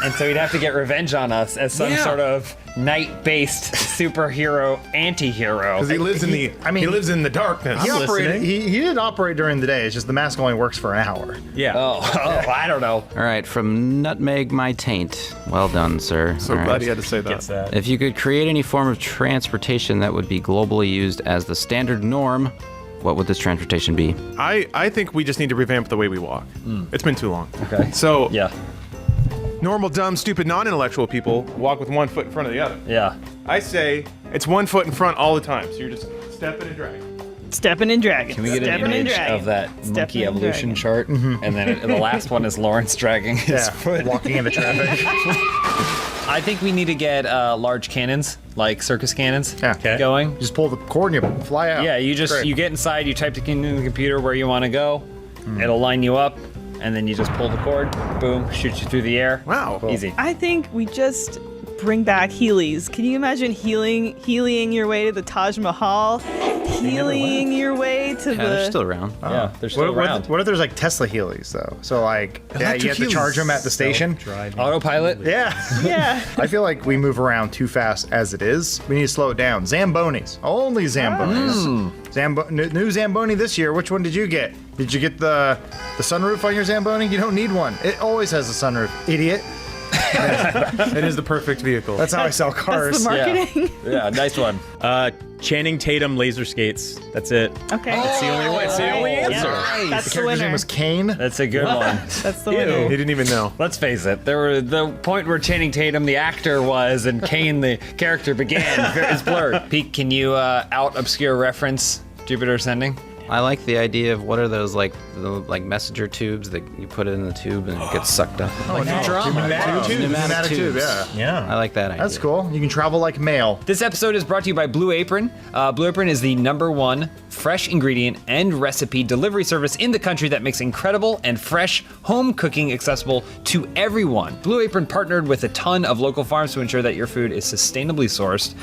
And so he'd have to get revenge on us as some sort of night-based superhero anti-hero. Because he lives in the he lives in the darkness. He did operate during the day. It's just the mask only works for an hour. Yeah. Oh, I don't know. All right, from Nutmeg My Taint. Well done, sir. So All glad right. he had to say that. Gets that. If you could create any form of transportation that would be globally used as the standard norm, what would this transportation be? I think we just need to revamp the way we walk. It's been too long. Okay. So Yeah. normal, dumb, stupid, non-intellectual people walk with one foot in front of the other. Yeah. I say it's 1 foot in front all the time. So you're just stepping and dragging. Stepping and dragging. Can we get an Stepping and image dragging. of that Stepping monkey and evolution dragging. chart? And then the last one is Lawrence dragging his foot. walking into traffic. I think we need to get large cannons, like circus cannons, going. Just pull the cord and you fly out. Yeah, you Great. get inside, you type in the computer where you want to go. It'll line you up, and then you just pull the cord, boom, shoots you through the air. Wow. Easy. I think we just bring back Heelys. Can you imagine healing your way to the Taj Mahal? Healing your way to Yeah, the... they're still around. Yeah, they're still around. What if there's like Tesla Heelys though? So like, yeah, you have to charge them at the station. Autopilot? Yeah. Yeah. I feel like we move around too fast as it is. We need to slow it down. Zambonis. Only Zambonis. New Zamboni this year. Which one did you get? Did you get the sunroof on your Zamboni? You don't need one. It always has a sunroof, idiot. It is the perfect vehicle. That's how I sell cars. That's the marketing. Yeah, nice one. Channing Tatum laser skates. That's it. Okay. That's the only one. It's the only Yeah. answer. That's The the character's winner. name was Kane. That's a good one. That's the winner. He didn't even know. Let's face it, there were the point where Channing Tatum, the actor, was, and Kane, the character, began. It's blurred. Pete, can you out obscure reference Jupiter Ascending? I like the idea of what are those like messenger tubes that you put it in the tube and it gets sucked up. Pneumatic tube, yeah. Yeah. I like that idea. That's cool. You can travel like mail. This episode is brought to you by Blue Apron. Blue Apron is the #1 fresh ingredient and recipe delivery service in the country that makes incredible and fresh home cooking accessible to everyone. Blue Apron partnered with a ton of local farms to ensure that your food is sustainably sourced,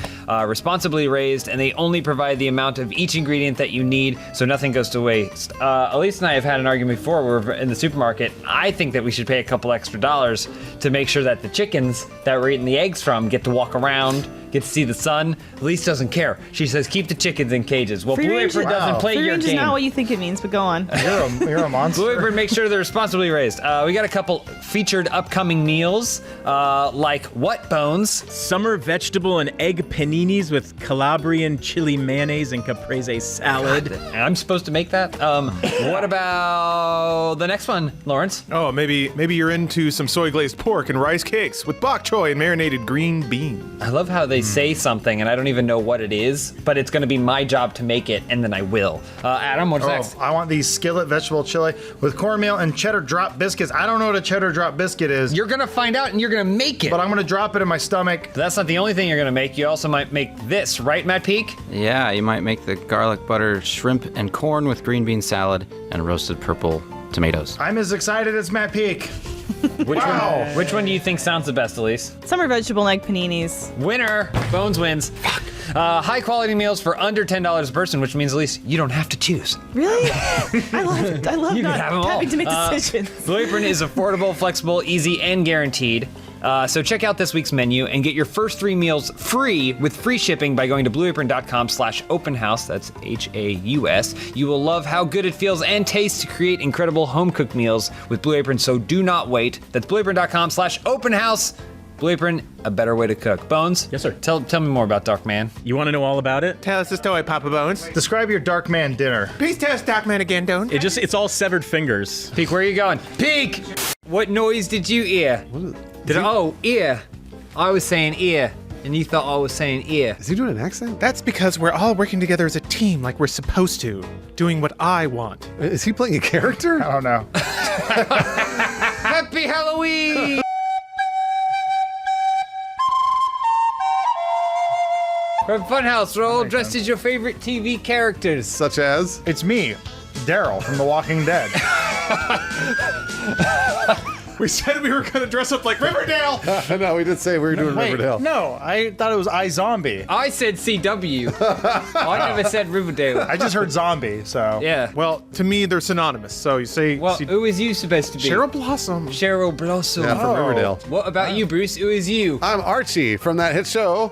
responsibly raised, and they only provide the amount of each ingredient that you need so nothing goes to waste. Elise and I have had an argument before. We're in the supermarket. I think that we should pay a couple extra dollars to make sure that the chickens that we're eating the eggs from get to walk around, get to see the sun. Elise doesn't care. She says keep the chickens in cages. Well, Free Blue range Apron doesn't play Free your range game. is not what you think it means, but go on. You're a monster. Blue Apron makes sure they're responsibly raised. We got a couple featured upcoming meals, like what bones? Summer vegetable and egg paninis with Calabrian chili mayonnaise and caprese salad. God, I'm supposed to make that? What about the next one, Lawrence? Oh, maybe you're into some soy glazed pork and rice cakes with bok choy and marinated green beans. I love how they say something and I don't even know what it is, but it's going to be my job to make it, and then I will. Adam, what's next? I want these skillet vegetable chili with cornmeal and cheddar drop biscuits. I don't know what a cheddar drop biscuit is. You're going to find out and you're going to make it. But I'm going to drop it in my stomach. That's not the only thing you're going to make. You also might make this, right, Matt Peak? Yeah, you might make the garlic butter shrimp and corn with green bean salad and roasted purple tomatoes. I'm as excited as Matt Peak. Which one do you think sounds the best, Elise? Summer vegetable and egg paninis. Winner! Bones wins. High quality meals for under $10 a person, which means, Elise, you don't have to choose. Really? I love You can not have them all. having to make decisions. Blue Apron is affordable, flexible, easy, and guaranteed. So check out this week's menu and get your first 3 meals free with free shipping by going to blueapron.com/openhouse. That's HAUS. You will love how good it feels and tastes to create incredible home cooked meals with Blue Apron, so do not wait. That's blueapron.com/openhouse. Blue Apron, a better way to cook. Bones? Yes, sir. Tell me more about Dark Man. You want to know all about it? Tell us the story, Papa Bones. Describe your Dark Man dinner. Please tell us Dark Man again, don't. It's all severed fingers. Peek, where are you going? Peek! What noise did you hear? Ear. I was saying ear, and you thought I was saying ear. Is he doing an accent? That's because we're all working together as a team like we're supposed to, doing what I want. Is he playing a character? I don't know. Happy Halloween! From Funhouse, we're all dressed as your favorite TV characters. Such as? It's me, Daryl from The Walking Dead. We said we were gonna dress up like Riverdale. No, we did say we were doing Riverdale. No, I thought it was iZombie. I said CW. I never said Riverdale. I just heard zombie, so. Yeah. Well, to me, they're synonymous. So you say. Well, who is you supposed to be? Cheryl Blossom. Cheryl Blossom. Yeah, from Riverdale. What about you, Bruce? Who is you? I'm Archie from that hit show,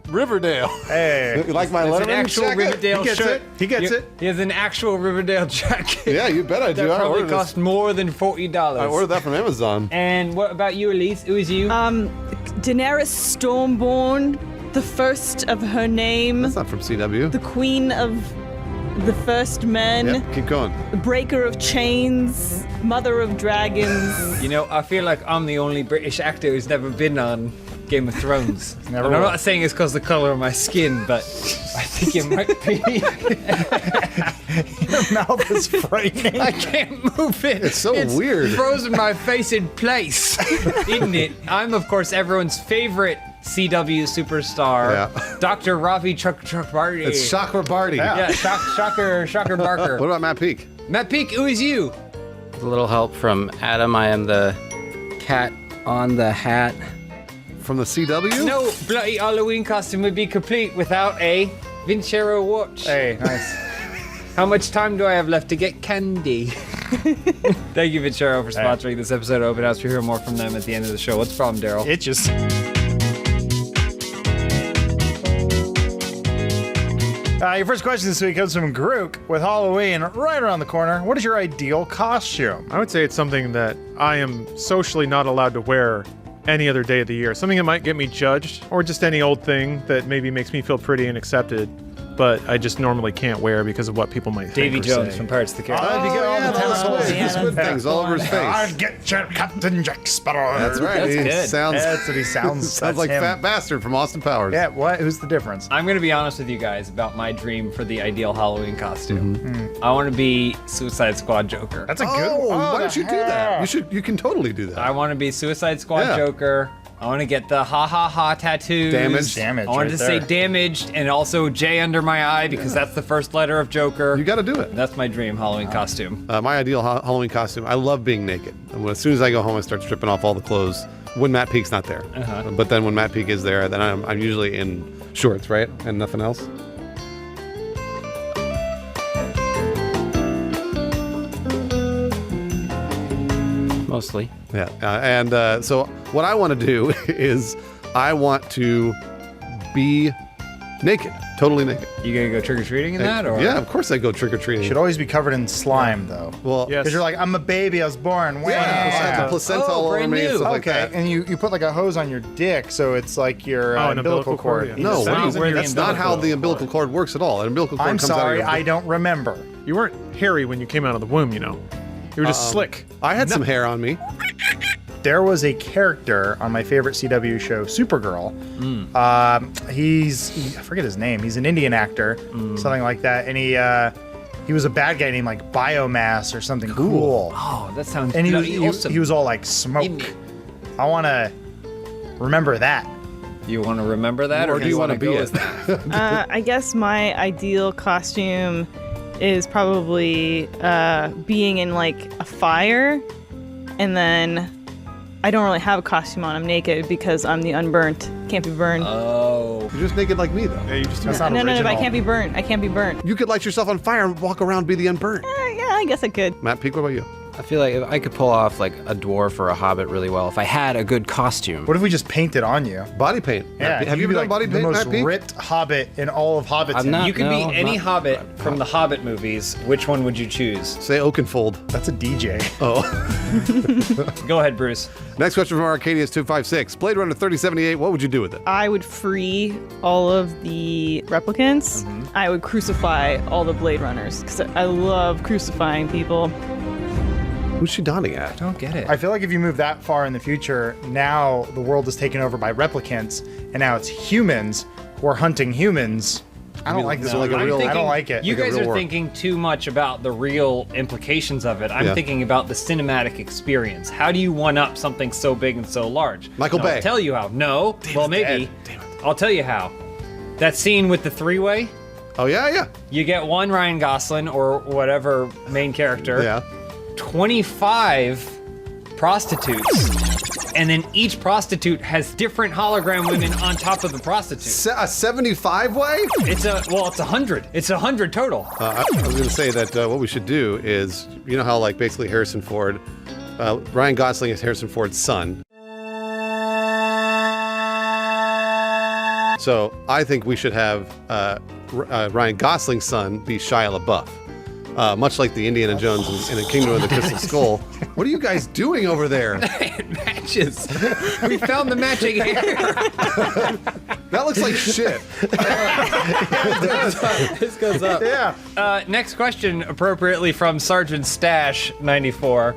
Riverdale. Hey. You like my It's an Letterman actual jacket? Riverdale He gets shirt. it. He gets it. He has an actual Riverdale jacket. Yeah, you bet I do. That I probably ordered cost more than $40. I ordered that from Amazon. And what about you, Elise? Who is you? Daenerys Stormborn, the first of her name, That's not from CW. the queen of the first men, Yep, keep going. the breaker of chains, mother of dragons. You know, I feel like I'm the only British actor who's never been on Game of Thrones. Never And I'm will. not saying it's because of the color of my skin, but I think it might be. Your mouth is frightening. I can't move it. It's so weird. Frozen my face in place, isn't it? I'm, of course, everyone's favorite CW superstar, Dr. Ravi Chakrabarti. It's Chakrabarti. Yeah, Shocker Barker. What about Matt Peak? Matt Peak, who is you? With a little help from Adam, I am the cat on the hat. From the CW? No bloody Halloween costume would be complete without a Vincero watch. Hey, nice. How much time do I have left to get candy? Thank you, Vincero, for sponsoring this episode of Open House. We'll hear more from them at the end of the show. What's the problem, Daryl? It just... your first question this week comes from Grook with Halloween right around the corner. What is your ideal costume? I would say it's something that I am socially not allowed to wear any other day of the year. Something that might get me judged, or just any old thing that maybe makes me feel pretty and accepted, but I just normally can't wear because of what people might think Davy or Jones say. from Pirates of the Oh, Caribbean. you get all the tentacles. The squid things all over his face. I'll get your Captain Jack Sparrow. That's right. That's he good. sounds That's what he sounds. sounds that's like him. Fat Bastard from Austin Powers. Yeah, what? Who's the difference? I'm going to be honest with you guys about my dream for the ideal Halloween costume. I want to be Suicide Squad Joker. That's a good one. Why don't you do that? You can totally do that. I want to be Suicide Squad Yeah. Joker. I want to get the ha ha ha tattoos. Damaged. I wanted right to say there. damaged and also J under my eye because that's the first letter of Joker. You got to do it. That's my dream Halloween costume. My ideal Halloween costume. I love being naked. And as soon as I go home, I start stripping off all the clothes. When Matt Peak's not there, but then when Matt Peak is there, then I'm usually in shorts, right, and nothing else. Mostly. Yeah, and so what I want to do is I want to be naked, totally naked. You gonna go trick or treating in that, or Yeah, of course I go trick or treating. Should always be covered in slime, though. Well, because you're like, I'm a baby, I was born. Yeah, the placenta all over me and stuff like that. And you put like a hose on your dick, so it's like your an umbilical cord. yeah. No, where the that's not how the umbilical cord works at all. An umbilical cord I'm comes out of sorry, your... I don't remember. You weren't hairy when you came out of the womb, you know. You were just slick. I had some hair on me. There was a character on my favorite CW show, Supergirl. I forget his name. He's an Indian actor, something like that. And he was a bad guy named like Biomass or something cool. Oh, that sounds And bloody awesome. he was all like smoke. I want to remember that. You want to remember that, or do you want to be it? I guess my ideal costume is probably being in like a fire, and then I don't really have a costume on. I'm naked because I'm the unburnt. Can't be burned. Oh. You're just naked like me, though. Yeah, you just That's no, not but I original. can't be burnt. I can't be burnt. You could light yourself on fire and walk around, be the unburnt. Yeah, I guess I could. Matt Peak, what about you? I feel like I could pull off like a dwarf or a hobbit really well if I had a good costume. What if we just painted on you? Body paint. Yeah, Have you be ever done like body the paint, most Matt Peak? ripped hobbit in all of Hobbiton? I'm not- You could be No, any not- Hobbit from the Hobbit movies. Which one would you choose? Say Oakenfold. That's a DJ. Oh. Go ahead, Bruce. Next question from Arcadius256. Blade Runner 3078, what would you do with it? I would free all of the replicants. I would crucify all the Blade Runners because I love crucifying people. Who's she donning at? Don't get it. I feel like if you move that far in the future, now the world is taken over by replicants, and now it's humans who are hunting humans. I don't like this. like a movie. real- I don't like it. You Like a guys real are war. thinking too much about the real implications of it. I'm Yeah. thinking about the cinematic experience. How do you one up something so big and so large? Michael Bay. I'll tell you how. No. Well, maybe. I'll tell you how. That scene with the three-way. Oh, yeah. You get one Ryan Gosling or whatever main character. Yeah. 25 prostitutes. And then each prostitute has different hologram women on top of the prostitute. A 75 way? It's 100. It's 100 total. I was going to say that what we should do is, you know how like basically Harrison Ford, Ryan Gosling is Harrison Ford's son. So I think we should have Ryan Gosling's son be Shia LaBeouf. Much like the Indiana Jones in the Kingdom of the Crystal Skull. What are you guys doing over there? It matches. We found the matching hair. That looks like shit. This goes up. Yeah. Next question, appropriately from Sergeant Stash 94.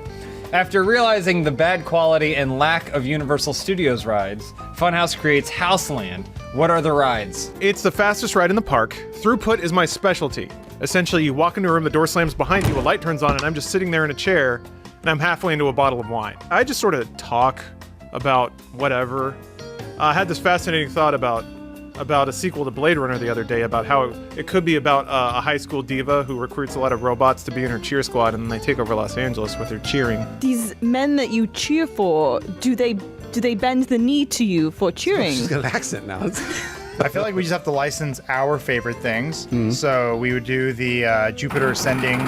After realizing the bad quality and lack of Universal Studios rides, Funhouse creates Houseland. What are the rides? It's the fastest ride in the park. Throughput is my specialty. Essentially, you walk into a room, the door slams behind you, a light turns on, and I'm just sitting there in a chair, and I'm halfway into a bottle of wine. I just sort of talk about whatever. I had this fascinating thought about a sequel to Blade Runner the other day, about how it could be about a high school diva who recruits a lot of robots to be in her cheer squad, and then they take over Los Angeles with her cheering. These men that you cheer for, do they bend the knee to you for cheering? She's got an accent now. I feel like we just have to license our favorite things. So we would do the Jupiter Ascending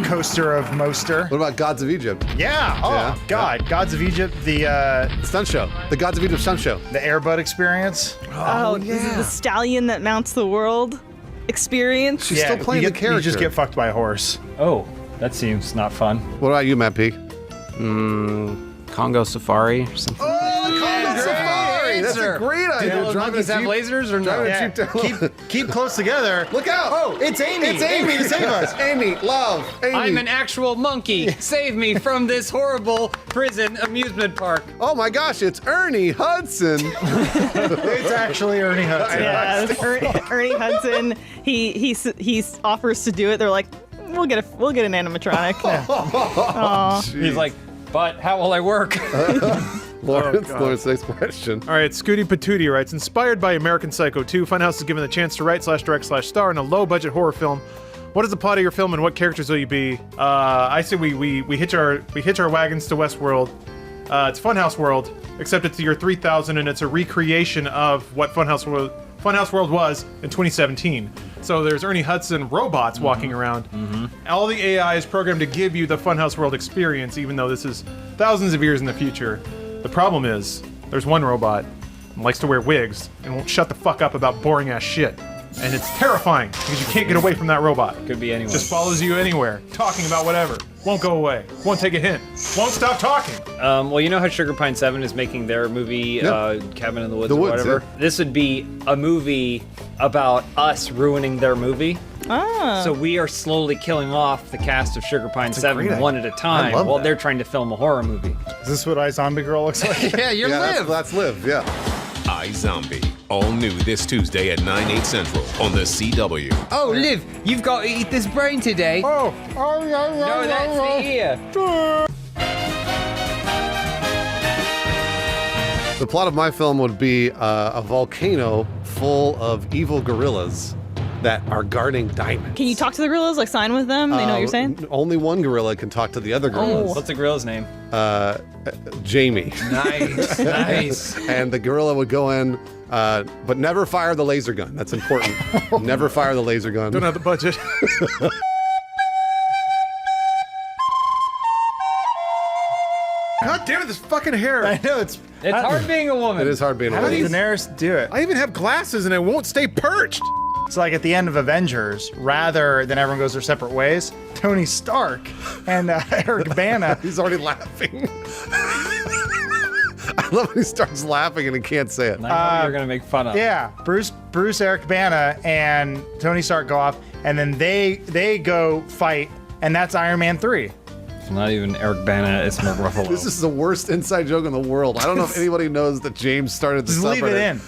coaster of Moster. What about Gods of Egypt? Yeah. Oh, God. Gods of Egypt, the stunt show. The Gods of Egypt stunt show. The Airbud experience. Oh, this is the stallion that mounts the world experience. She's still playing the character. You just get fucked by a horse. Oh, that seems not fun. What about you, Matt P? Congo Safari or something. Congo Safari! That's a great idea. Do monkeys have lasers or no? Yeah. Keep close together. Look out! Oh, it's Amy. It's Amy to save us. Amy, love. Amy. I'm an actual monkey. Save me from this horrible prison amusement park. Oh my gosh, it's Ernie Hudson. It's actually Ernie Hudson. Yeah, it's Ernie Hudson. He offers to do it. They're like, we'll get an animatronic. Aw. He's like, but how will I work? Lawrence, next question. All right, Scooty Patootie writes, inspired by American Psycho 2, Funhouse is given the chance to write/direct/star in a low-budget horror film. What is the plot of your film and what characters will you be? I say we hitch our wagons to Westworld. It's Funhouse World, except it's the year 3000 and it's a recreation of what Funhouse World was in 2017. So there's Ernie Hudson robots walking around. All the AI is programmed to give you the Funhouse World experience, even though this is thousands of years in the future. The problem is, there's one robot and likes to wear wigs and won't shut the fuck up about boring ass shit. And it's terrifying because you can't get away from that robot. Could be anyone. Just follows you anywhere, talking about whatever. Won't go away. Won't take a hint. Won't stop talking. Well, you know how Sugar Pine 7 is making their movie Cabin in the Woods or whatever? Yeah. This would be a movie about us ruining their movie. Ah. So we are slowly killing off the cast of Sugar Pine 7 one at a time while they're trying to film a horror movie. Is this what iZombie Girl looks like? Yeah, you're Liv. That's Liv, yeah. iZombie, all new this Tuesday at 9/8 Central on the CW. Oh, Liv, you've got to eat this brain today. Oh, No, that's the ear. The plot of my film would be a volcano full of evil gorillas that are guarding diamonds. Can you talk to the gorillas? Like sign with them? They know what you're saying? Only one gorilla can talk to the other gorillas. What's the gorilla's name? Jamie. Nice, nice. And the gorilla would go in, but never fire the laser gun. That's important. Never fire the laser gun. Don't have the budget. God damn it, this fucking hair. I know, it's hard being a woman. It is hard being a How woman. does Daenerys do it? I even have glasses and it won't stay perched. It's like at the end of Avengers, rather than everyone goes their separate ways, Tony Stark and Eric Bana. He's already laughing. I love when he starts laughing and he can't say it. I know you're going to make fun of. Yeah, Bruce, Eric Bana, and Tony Stark go off, and then they go fight, and that's Iron Man 3. It's not even Eric Bana, it's Mark Ruffalo. This is the worst inside joke in the world. I don't know if anybody knows that James started the Just leave it in.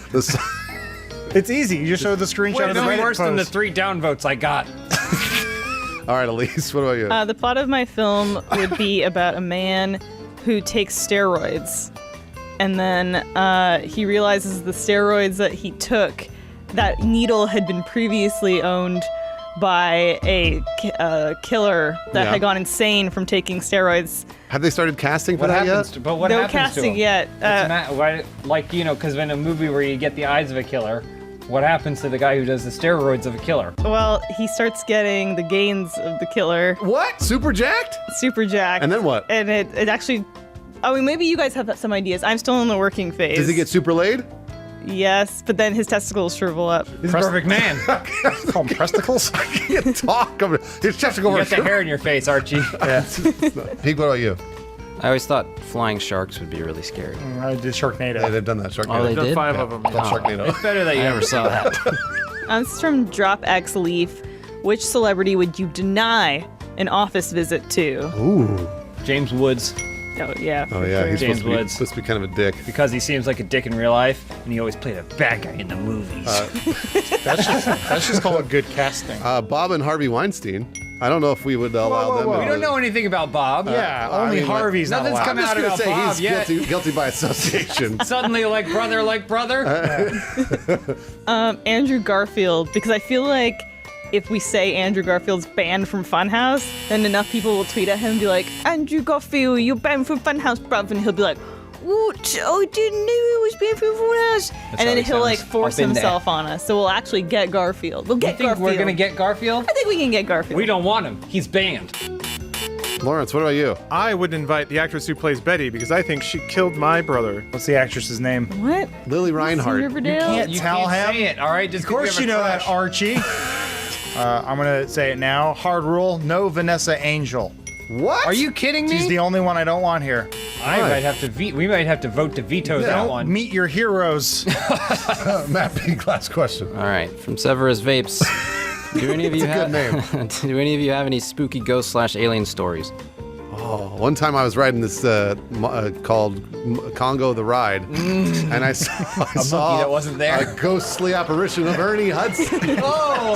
It's easy. You just show the screenshot of the Reddit worse than the post. 3 downvotes I got. All right, Elise, what about you? The plot of my film would be about a man who takes steroids. And then he realizes the steroids that he took, that needle had been previously owned by a killer that had gone insane from taking steroids. Have they started casting for that yet? But what No happens casting to him? yet. Like, you know, because in a movie where you get the eyes of a killer, what happens to the guy who does the steroids of a killer? Well, he starts getting the gains of the killer. What? Super jacked? Super jacked. And then what? And it actually... I mean, maybe you guys have some ideas. I'm still in the working phase. Does he get super laid? Yes, but then his testicles shrivel up. He's a perfect man. Call them presticles? I can't talk. His testicle You got the hair in your face, Archie. Yeah. Pete, what about you? I always thought flying sharks would be really scary. I did Sharknado. Yeah, they've done that. Sharknado. Oh, they I've done did? 5 of them. It's called Sharknado. It's better that you I never saw that. This is from Drop X Leaf. Which celebrity would you deny an office visit to? Ooh. James Woods. Oh yeah. Oh yeah, he's James supposed to, be, Woods. supposed to be kind of a dick. Because he seems like a dick in real life, and he always played a bad guy in the movies. That's just called good casting. Bob and Harvey Weinstein. I don't know if we would allow them. We don't know anything about Bob. Yeah, only Harvey's not Nothing's allowed. come I'm just out gonna about say Bob he's yet. guilty by association. Suddenly, like brother. Andrew Garfield, because I feel like if we say Andrew Garfield's banned from Funhouse, then enough people will tweet at him and be like, Andrew Garfield, you're banned from Funhouse, bruv. And he'll be like, what? I didn't know I was banned from Funhouse. And then he'll like force himself on us. So we'll actually get Garfield. We'll get Garfield. We're gonna get Garfield? I think we can get Garfield. We don't want him. He's banned. Lawrence, what about you? I would invite the actress who plays Betty because I think she killed my brother. What's the actress's name? What? Lily Reinhardt. Riverdale? You can't say it, all right? Just Of course you know that, Archie. I'm gonna say it now. Hard rule: no Vanessa Angel. What? Are you kidding me? She's the only one I don't want here. We might have to vote to veto that one. Meet your heroes. Matt Peak, last question. All right, from Severus Vapes. Do any of you have Do any of you have any spooky ghost/alien stories? Oh, one time I was riding this called Congo the Ride, and I saw that wasn't there. a ghostly apparition of Ernie Hudson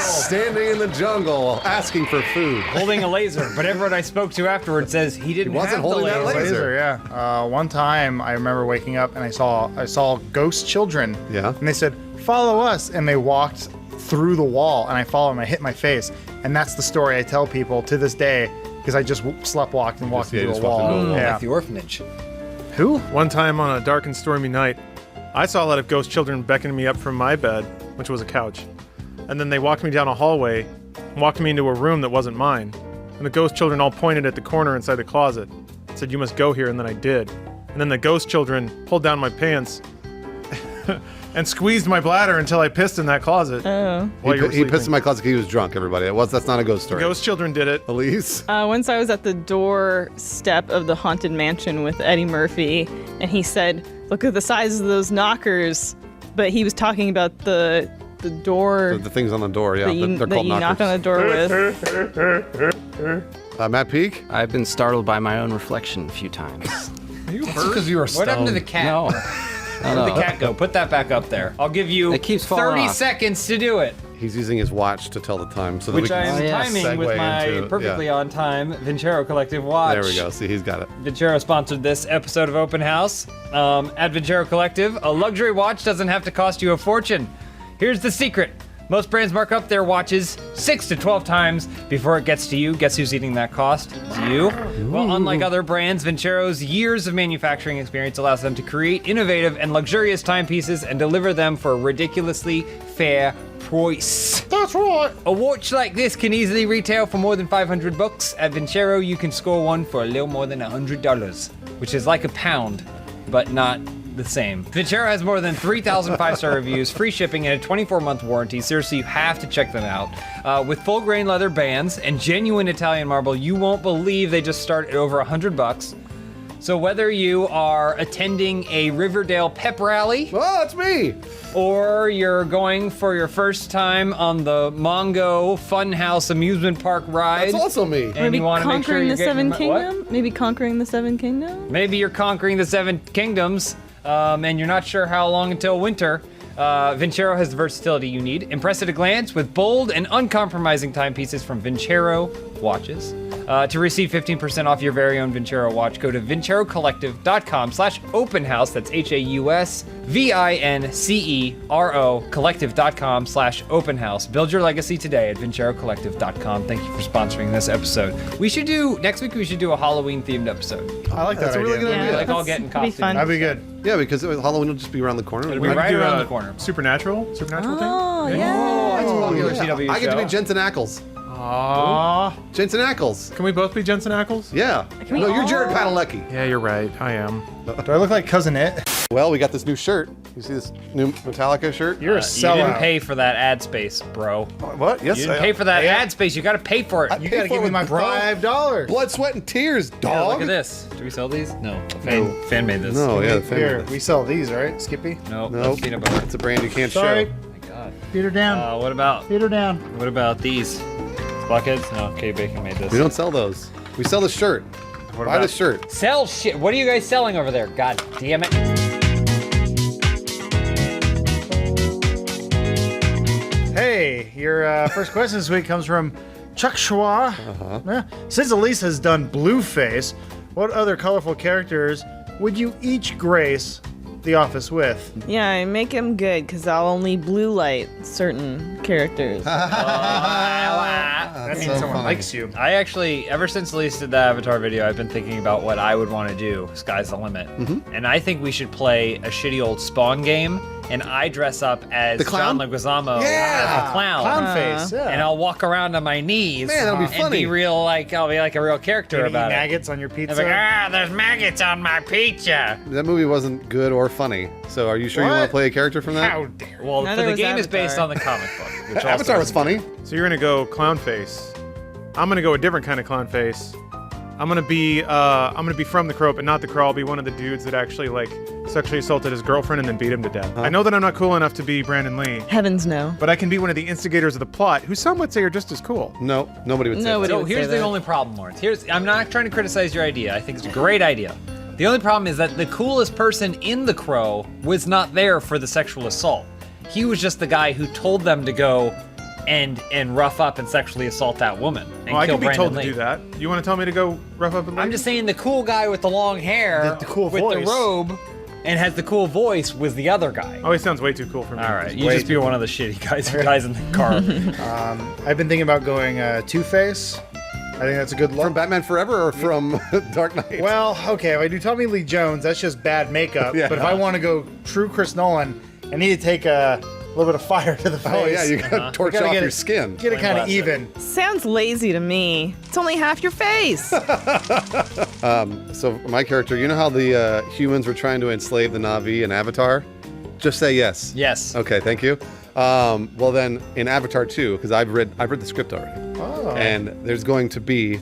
standing in the jungle asking for food. Holding a laser, but everyone I spoke to afterwards says he didn't wasn't have holding the that laser. laser. Yeah. One time I remember waking up and I saw ghost children. Yeah. And they said, "Follow us," and they walked through the wall, and I followed them. I hit my face, and that's the story I tell people to this day because I just sleptwalked and walked into a wall. Like the orphanage. Who? One time on a dark and stormy night, I saw a lot of ghost children beckoning me up from my bed, which was a couch. And then they walked me down a hallway and walked me into a room that wasn't mine. And the ghost children all pointed at the corner inside the closet. Said, "You must go here," and then I did. And then the ghost children pulled down my pants and squeezed my bladder until I pissed in that closet. Oh. He pissed in my closet because he was drunk, everybody. That's not a ghost story. Ghost children did it. Elise? Once I was at the doorstep of the Haunted Mansion with Eddie Murphy, and he said, "Look at the size of those knockers." But he was talking about the door. The things on the door, yeah. They're called knockers. Knock on the door with. Matt Peak? I've been startled by my own reflection a few times. Are you because you were stoned. What happened to the cat? No. Where'd the cat go? Put that back up there. I'll give you It keeps falling 30 off. seconds to do it. He's using his watch to tell the time, so that Which we I can am timing with segue my into, perfectly on time Vincero Collective watch. There we go. See, he's got it. Vincero sponsored this episode of Open House. At Vincero Collective, a luxury watch doesn't have to cost you a fortune. Here's the secret. Most brands mark up their watches 6 to 12 times before it gets to you. Guess who's eating that cost? It's you. Well, unlike other brands, Vincero's years of manufacturing experience allows them to create innovative and luxurious timepieces and deliver them for a ridiculously fair price. That's right. A watch like this can easily retail for more than $500. At Vincero, you can score one for a little more than $100, which is like a pound, but not the same. Vincero has more than 3,000 5-star reviews, free shipping, and a 24-month warranty. Seriously, you have to check them out. With full grain leather bands and genuine Italian marble, you won't believe they just start at over $100. So whether you are attending a Riverdale pep rally, oh, that's me, or you're going for your first time on the Mongo Funhouse amusement park ride, That's also me. and Maybe you want to make sure conquering you're the Seven getting what? Kingdoms? Maybe conquering the Seven Kingdoms? Maybe you're conquering the Seven Kingdoms, and you're not sure how long until winter. Vincero has the versatility you need. Impress at a glance with bold and uncompromising timepieces from Vincero watches. To receive 15% off your very own Vincero watch, go to vincerocollective.com/openhouse. That's HAUSVINCERO collective.com/openhouse. Build your legacy today at vincerocollective.com. Thank you for sponsoring this episode. Next week we should do a Halloween themed episode. I like that That's a really idea. good idea. Like all get in that'd be costume. fun. That'd be good. Yeah, because Halloween will just be around the corner. It'll be I could right do around a the corner. Supernatural Oh, thing? yeah. That's a popular CW I get to show. be Jensen Ackles. Aww. Jensen Ackles. Can we both be Jensen Ackles? Yeah. we No, you're all- Jared Padalecki. Yeah, you're right. I am. Do I look like Cousin It? Well, we got this new shirt. You see this new Metallica shirt? You're a You sellout. didn't pay for that ad space, bro. What? Yes, You didn't pay for that Yeah. ad space. You got to pay for it. You gotta give me my $5. Blood, sweat, and tears, Yeah, dog. look at this. Do we sell these? No. Fan made this. No, yeah, the fan Here, made we sell these, right, Skippy? No, Nope. peanut butter. It's a brand you can't Sorry. show. Oh my god. Feet her down. What about Feet her down. these? Blockheads? No, Kay Bacon made this. We don't sell those. We sell the shirt. Buy the shirt. Sell shit. What are you guys selling over there? God damn it. Hey, your first question this week comes from Chuck Schwa. Since Elise has done Blueface, what other colorful characters would you each grace the office with? Yeah, I make him good because I'll only blue light certain characters. That means someone likes you. I actually, ever since Elise did the Avatar video, I've been thinking about what I would want to do. Sky's the limit. And I think we should play a shitty old Spawn game, and I dress up as The clown? John Leguizamo Yeah! as a clown. Clown face, yeah. And I'll walk around on my knees. Man, that'll be And funny. be real, like, I'll be like a real character Gonna about eat it. maggots on your pizza? I'm like, there's maggots on my pizza. That movie wasn't good or funny. So are you sure you want to play a character from that? How dare Well, Neither the was game is based Avatar. on the comic book. Which also Avatar was isn't funny. So you're gonna go clown face. I'm gonna go a different kind of clown face. I'm gonna be from the Crow, but not the Crow. I'll be one of the dudes that actually like sexually assaulted his girlfriend and then beat him to death. I know that I'm not cool enough to be Brandon Lee, Heavens no. but I can be one of the instigators of the plot, who some would say are just as cool. No, nobody would say Nobody that. So would say here's the that. only problem, Lawrence. I'm not trying to criticize your idea. I think it's a great idea. The only problem is that the coolest person in The Crow was not there for the sexual assault. He was just the guy who told them to go and rough up and sexually assault that woman and Well, I kill can be Brandon told Lee. to do that. You want to tell me to go rough up and I'm just saying the cool guy with the long hair, The cool with voice. the robe, and has the cool voice was the other guy. Oh, he sounds way too cool for me. All right, you just be one of the shitty guys who dies in the car. I've been thinking about going Two-Face. I think that's a good look. From Batman Forever or from Dark Knight? Well, okay, if I do Tommy Lee Jones, that's just bad makeup. Yeah. But if I want to go true Chris Nolan, I need to take a little bit of fire to the face. Oh, yeah, you gotta torch gotta off get your it- skin. Get it kind of even. Sounds lazy to me. It's only half your face. So my character, you know how the humans were trying to enslave the Na'vi in Avatar? Just say yes. Yes. Okay, thank you. Well then, in Avatar 2, because I've read the script already, and there's going to be,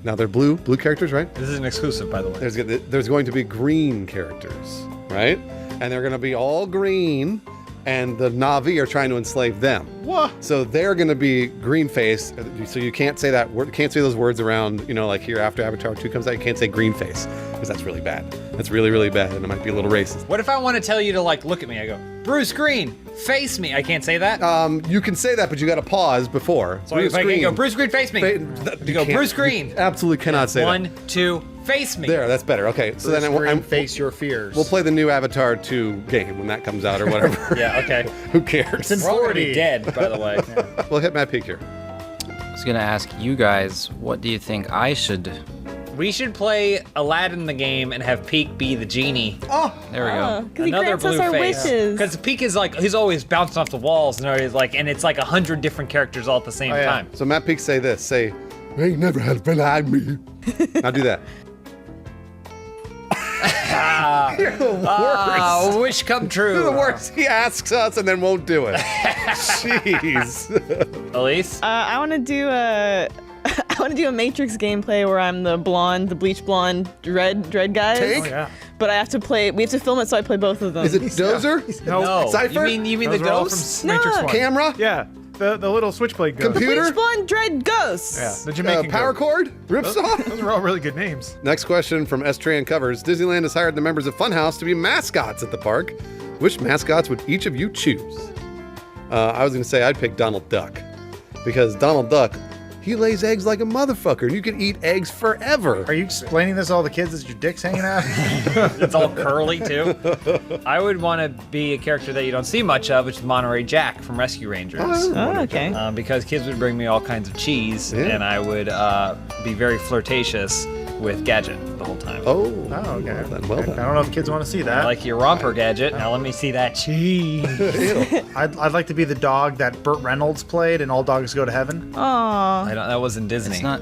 now they're blue characters, right? This is an exclusive, by the way. There's going to be green characters, right? And they're going to be all green, and the Na'vi are trying to enslave them. What? So they're going to be green face. So you can't say that word, can't say those words around, like here after Avatar 2 comes out, you can't say green face because that's really bad. That's really, really bad, and it might be a little racist. What if I want to tell you to look at me? I go, Bruce Green, face me. I can't say that. You can say that, but you got to pause before. So if I can go, Bruce Green, face me. You go, can't- Bruce Green. you absolutely cannot say that. 1, 2, face me. There, that's better. Okay, so then I'm face your fears. We'll play the new Avatar 2 game when that comes out or whatever. Yeah, okay. Who cares? We're already dead, by the way. We'll hit Matt Peak here. I was gonna ask you guys, what do you think I should? We should play Aladdin the game and have Peak be the genie. Oh, There we go. because he grants us our wishes. Because Peak is he's always bouncing off the walls and it's like 100 different characters all at the same time. So Matt Peak, say this. Say, "They never had behind me." Now do that. You're the worst. Wish come true. You're the worst. He asks us and then won't do it. Jeez. Elise? I want to do a Matrix gameplay where I'm the bleach blonde dread guys. Tank? Oh, yeah. But I have to play. We have to film it, so I play both of them. Is it Dozer? No. Cypher? You mean the Those are all ghosts? from Matrix No. 1. Camera? Yeah, the little switchblade ghost. The Computer? bleach blonde dread ghosts. Yeah, the Jamaican Power ghost. cord? Ripsaw? Those are all really good names. Next question from S. Tran Covers. Disneyland has hired the members of Funhouse to be mascots at the park. Which mascots would each of you choose? I was going to say I'd pick Donald Duck. Because Donald Duck, he lays eggs like a motherfucker, and you can eat eggs forever. Are you explaining this to all the kids as your dick's hanging out? It's all curly, too. I would want to be a character that you don't see much of, which is Monterey Jack from Rescue Rangers. Oh, okay. Because kids would bring me all kinds of cheese, and I would be very flirtatious with Gadget the whole time. Oh, okay. Well done. I don't know if kids want to see I that. like your romper, Gadget. Now let me see that cheese. I'd like to be the dog that Burt Reynolds played in All Dogs Go to Heaven. Aw. That wasn't Disney. It's not.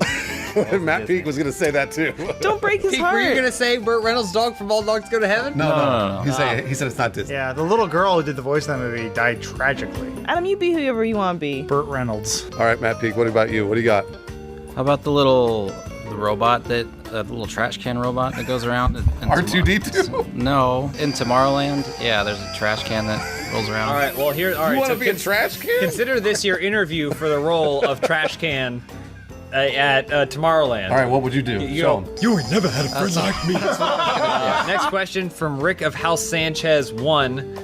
Matt Peak was going to say that too. Don't break his Pete, heart. were you gonna say Burt Reynolds' dog from All Dogs Go to Heaven? No. He said it's not Disney. Yeah, the little girl who did the voice of that movie died tragically. Adam, you be whoever you want to be. Burt Reynolds. All right, Matt Peak, what about you? What do you got? How about the robot the little trash can robot that goes around? R2D2? No, in Tomorrowland. Yeah, there's a trash can that rolls around. All right, well here. All right, You want so to be a trash can? consider this your interview for the role of trash can at Tomorrowland. All right, what would you do? Show 'em. You ain't never had a friend like me. Next question from Rick of House Sanchez 1.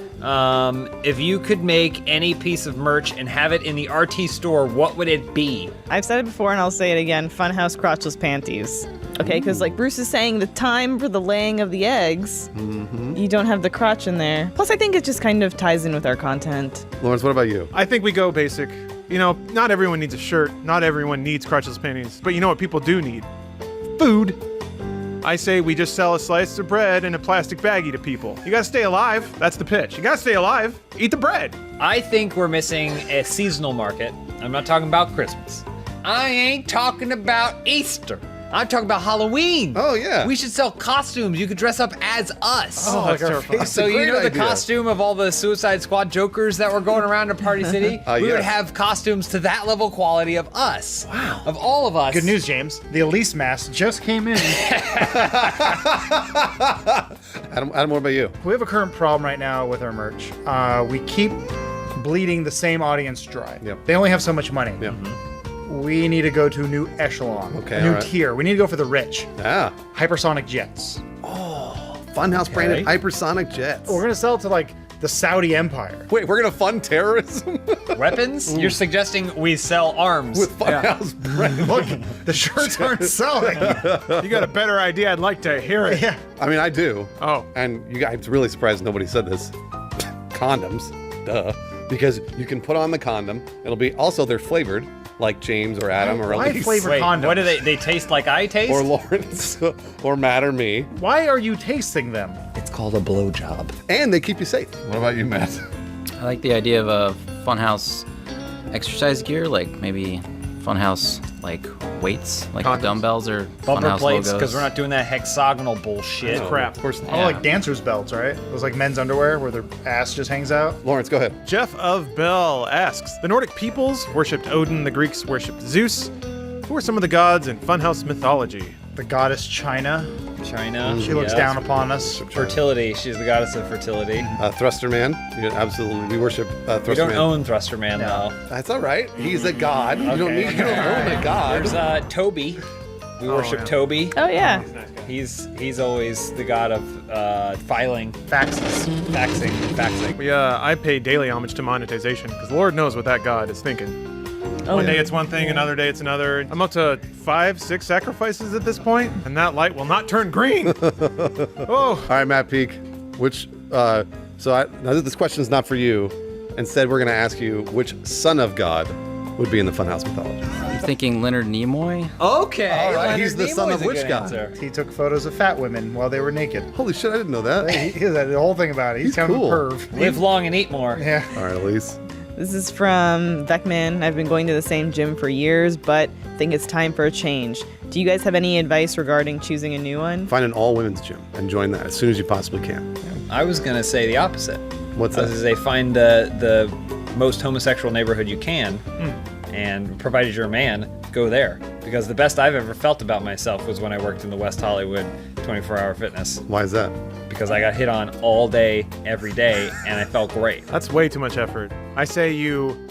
If you could make any piece of merch and have it in the RT store, what would it be? I've said it before and I'll say it again. Funhouse crotchless panties. Okay, because like Bruce is saying, the time for the laying of the eggs, you don't have the crotch in there. Plus, I think it just kind of ties in with our content. Lawrence, what about you? I think we go basic. You know, not everyone needs a shirt. Not everyone needs crotchless panties. But you know what people do need? Food. I say we just sell a slice of bread in a plastic baggie to people. You gotta stay alive. That's the pitch. You gotta stay alive. Eat the bread. I think we're missing a seasonal market. I'm not talking about Christmas. I ain't talking about Easter. I'm talking about Halloween. Oh, yeah. We should sell costumes. You could dress up as us. Oh, that's terrifying. So you know the idea. costume of all the Suicide Squad jokers that were going around in Party City? We would yes. have costumes to that level quality of us. Wow. Of all of us. Good news, James. The Elise mask just came in. Adam, what about you? We have a current problem right now with our merch. We keep bleeding the same audience dry. Yep. They only have so much money. Yep. We need to go to a new echelon, Okay, a new all right. tier. We need to go for the rich. Ah, Hypersonic jets. Funhouse branded hypersonic jets. We're gonna sell it to like the Saudi Empire. Wait, we're gonna fund terrorism? Weapons? You're suggesting we sell arms. With Funhouse branded. Look, the shirts aren't selling. You got a better idea? I'd like to hear it. Yeah. I mean, I do. Oh. And you guys, it's really surprised nobody said this. Condoms, duh. Because you can put on the condom. It'll be, also they're flavored, like James or Adam or Why Elise. flavored Wait, condoms? what do they taste like I taste? Or Lawrence, or Matt or me. Why are you tasting them? It's called a blowjob. And they keep you safe. What about you, Matt? I like the idea of a Funhouse exercise gear, like maybe Funhouse like weights, like the dumbbells or Bumper Funhouse plates, logos. because we're not doing that hexagonal bullshit. No, crap. Of course not. Oh, like dancers' belts, right? Those like men's underwear where their ass just hangs out. Lawrence, go ahead. Jeff of Bell asks, the Nordic peoples worshipped Odin, the Greeks worshipped Zeus. Who are some of the gods in Funhouse mythology? The goddess China. China. She looks yeah. down upon us. Fertility. She's the goddess of fertility. Thruster Man. Yeah, absolutely. We worship Thruster We don't Man. own Thruster Man, though. That's all right. He's a god. You don't need. You don't own a god. There's Toby. We worship yeah. Toby. Oh yeah. He's always the god of filing. Faxes. Faxing. I pay daily homage to monetization because Lord knows what that god is thinking. One day it's one thing, another day it's another. I'm up to 5-6 sacrifices at this point, and that light will not turn green. Oh. All right, Matt Peak. Which? Now this question is not for you. Instead, we're going to ask you which son of God would be in the Funhouse mythology. I'm thinking Leonard Nimoy. Okay. All right, Leonard he's the son Nimoy's of a which good god? answer. He took photos of fat women while they were naked. Holy shit, I didn't know that. He had the whole thing about it. He's kind cool. of a perv. Live long and eat more. Yeah. All right, Elise. This is from Vecman. I've been going to the same gym for years, but think it's time for a change. Do you guys have any advice regarding choosing a new one? Find an all-women's gym and join that as soon as you possibly can. I was gonna say the opposite. What's I that? was gonna say find the most homosexual neighborhood you can, and provided you're a man, go there. Because the best I've ever felt about myself was when I worked in the West Hollywood 24-hour fitness. Why is that? Because I got hit on all day, every day, and I felt great. That's way too much effort. I say you,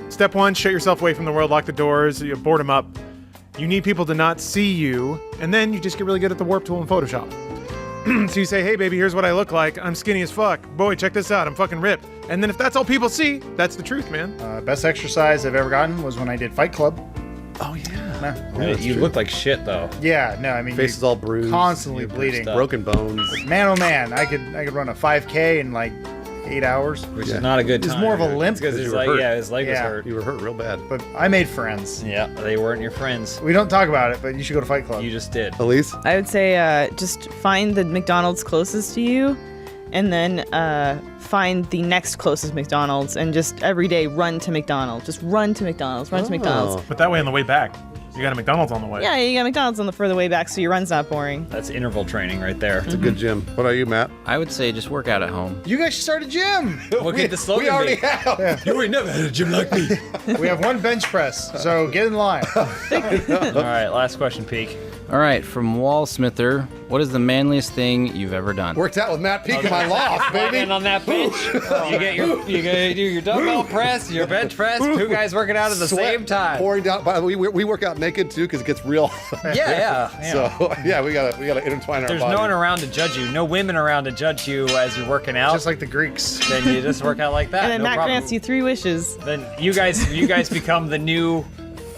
step one, shut yourself away from the world, lock the doors, you board them up. You need people to not see you, and then you just get really good at the warp tool in Photoshop. So you say, hey baby, here's what I look like. I'm skinny as fuck. Boy, check this out, I'm fucking ripped. And then if that's all people see, that's the truth, man. Best exercise I've ever gotten was when I did Fight Club. Oh yeah. You look like shit though. Yeah, no, I mean, Face is all bruised. constantly you have bleeding. Broken bones. Man, oh man, I could run a 5K in like 8 hours. Which is not a good time. It's more of a limp. Because his you were hurt. his leg was hurt. You were hurt real bad. But I made friends. Yeah, they weren't your friends. We don't talk about it, but you should go to Fight Club. You just did. Elise? I would say just find the McDonald's closest to you, and then find the next closest McDonald's, and just every day run to McDonald's. Just run to McDonald's. Run to McDonald's. But that way on the way back, you got a McDonald's on the way. Yeah, you got McDonald's on the further way back, so your run's not boring. That's interval training right there. It's a good gym. What about you, Matt? I would say just work out at home. You guys should start a gym. What could the slogan We already be? have. You ain't never had a gym like me. We have one bench press, so get in line. All right, last question, Peak. All right, from Wallsmither, what is the manliest thing you've ever done? Worked out with Matt Peak in my loft, baby. And on that bench, you gotta do your dumbbell press, your bench press. Two guys working out at the same time. Pouring down. By the way, we work out naked too because it gets real. Yeah. So yeah, we gotta intertwine our There's bodies. no one around to judge you, no women around to judge you as you're working out. Just like the Greeks. Then you just work out like that. And then no Matt problem. grants you 3 wishes. Then you guys become the new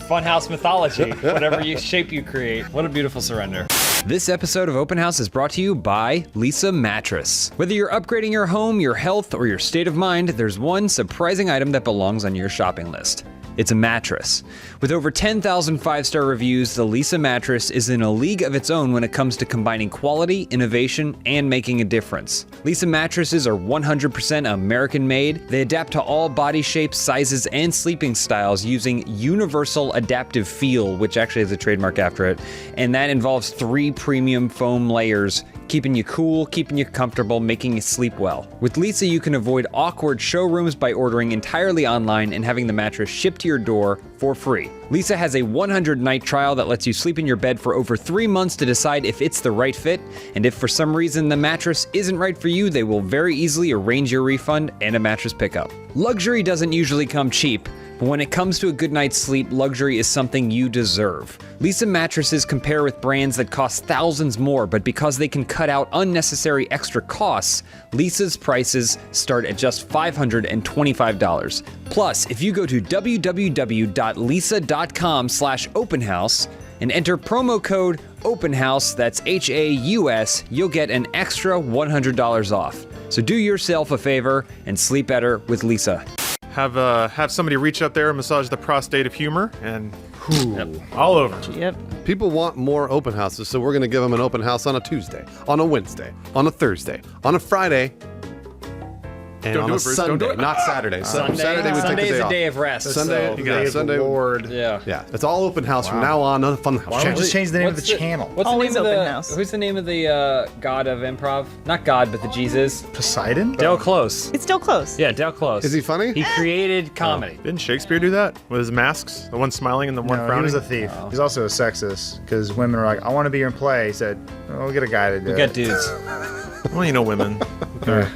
Funhouse mythology, whatever shape you create. What a beautiful surrender. This episode of Open House is brought to you by Lisa Mattress. Whether you're upgrading your home, your health, or your state of mind, there's one surprising item that belongs on your shopping list. It's a mattress. With over 10,000 five-star reviews, the Lisa mattress is in a league of its own when it comes to combining quality, innovation, and making a difference. Lisa mattresses are 100% American-made. They adapt to all body shapes, sizes, and sleeping styles using universal adaptive feel, which actually has a trademark after it, and that involves 3 premium foam layers, keeping you cool, keeping you comfortable, making you sleep well. With Lisa, you can avoid awkward showrooms by ordering entirely online and having the mattress shipped to your door for free. Lisa has a 100-night trial that lets you sleep in your bed for over 3 months to decide if it's the right fit, and if for some reason the mattress isn't right for you, they will very easily arrange your refund and a mattress pickup. Luxury doesn't usually come cheap, but when it comes to a good night's sleep, luxury is something you deserve. Lisa mattresses compare with brands that cost thousands more, but because they can cut out unnecessary extra costs, Lisa's prices start at just $525. Plus, if you go to www.lisa.com/openhouse and enter promo code OPENHOUSE, that's HAUS, you'll get an extra $100 off. So do yourself a favor and sleep better with Lisa. Have somebody reach up there and massage the prostate of humor, and all over. Yep. People want more open houses, so we're going to give them an open house on a Tuesday, on a Wednesday, on a Thursday, on a Friday, and Don't on do a it, Bruce. Don't Sunday, do it. not Saturday. Sunday we take Sunday's the day a off. day of rest. Sunday, so- yeah, Sunday. Lord. Yeah. Yeah, it's all open house from now on. A fun house. Why don't we just change the name of the What's channel? What's Always the name open of the, house. Who's the name of the god of improv? Not God, but the Jesus. Poseidon? Del Close. It's still close. Yeah, Del Close. Is he funny? He created comedy. Didn't Shakespeare do that with his masks? The one smiling and the one No, he frowning. was a thief. He's also a sexist because women are like, I want to be in play. He said, oh, we'll get a guy to do We it. got dudes. Well, you know women.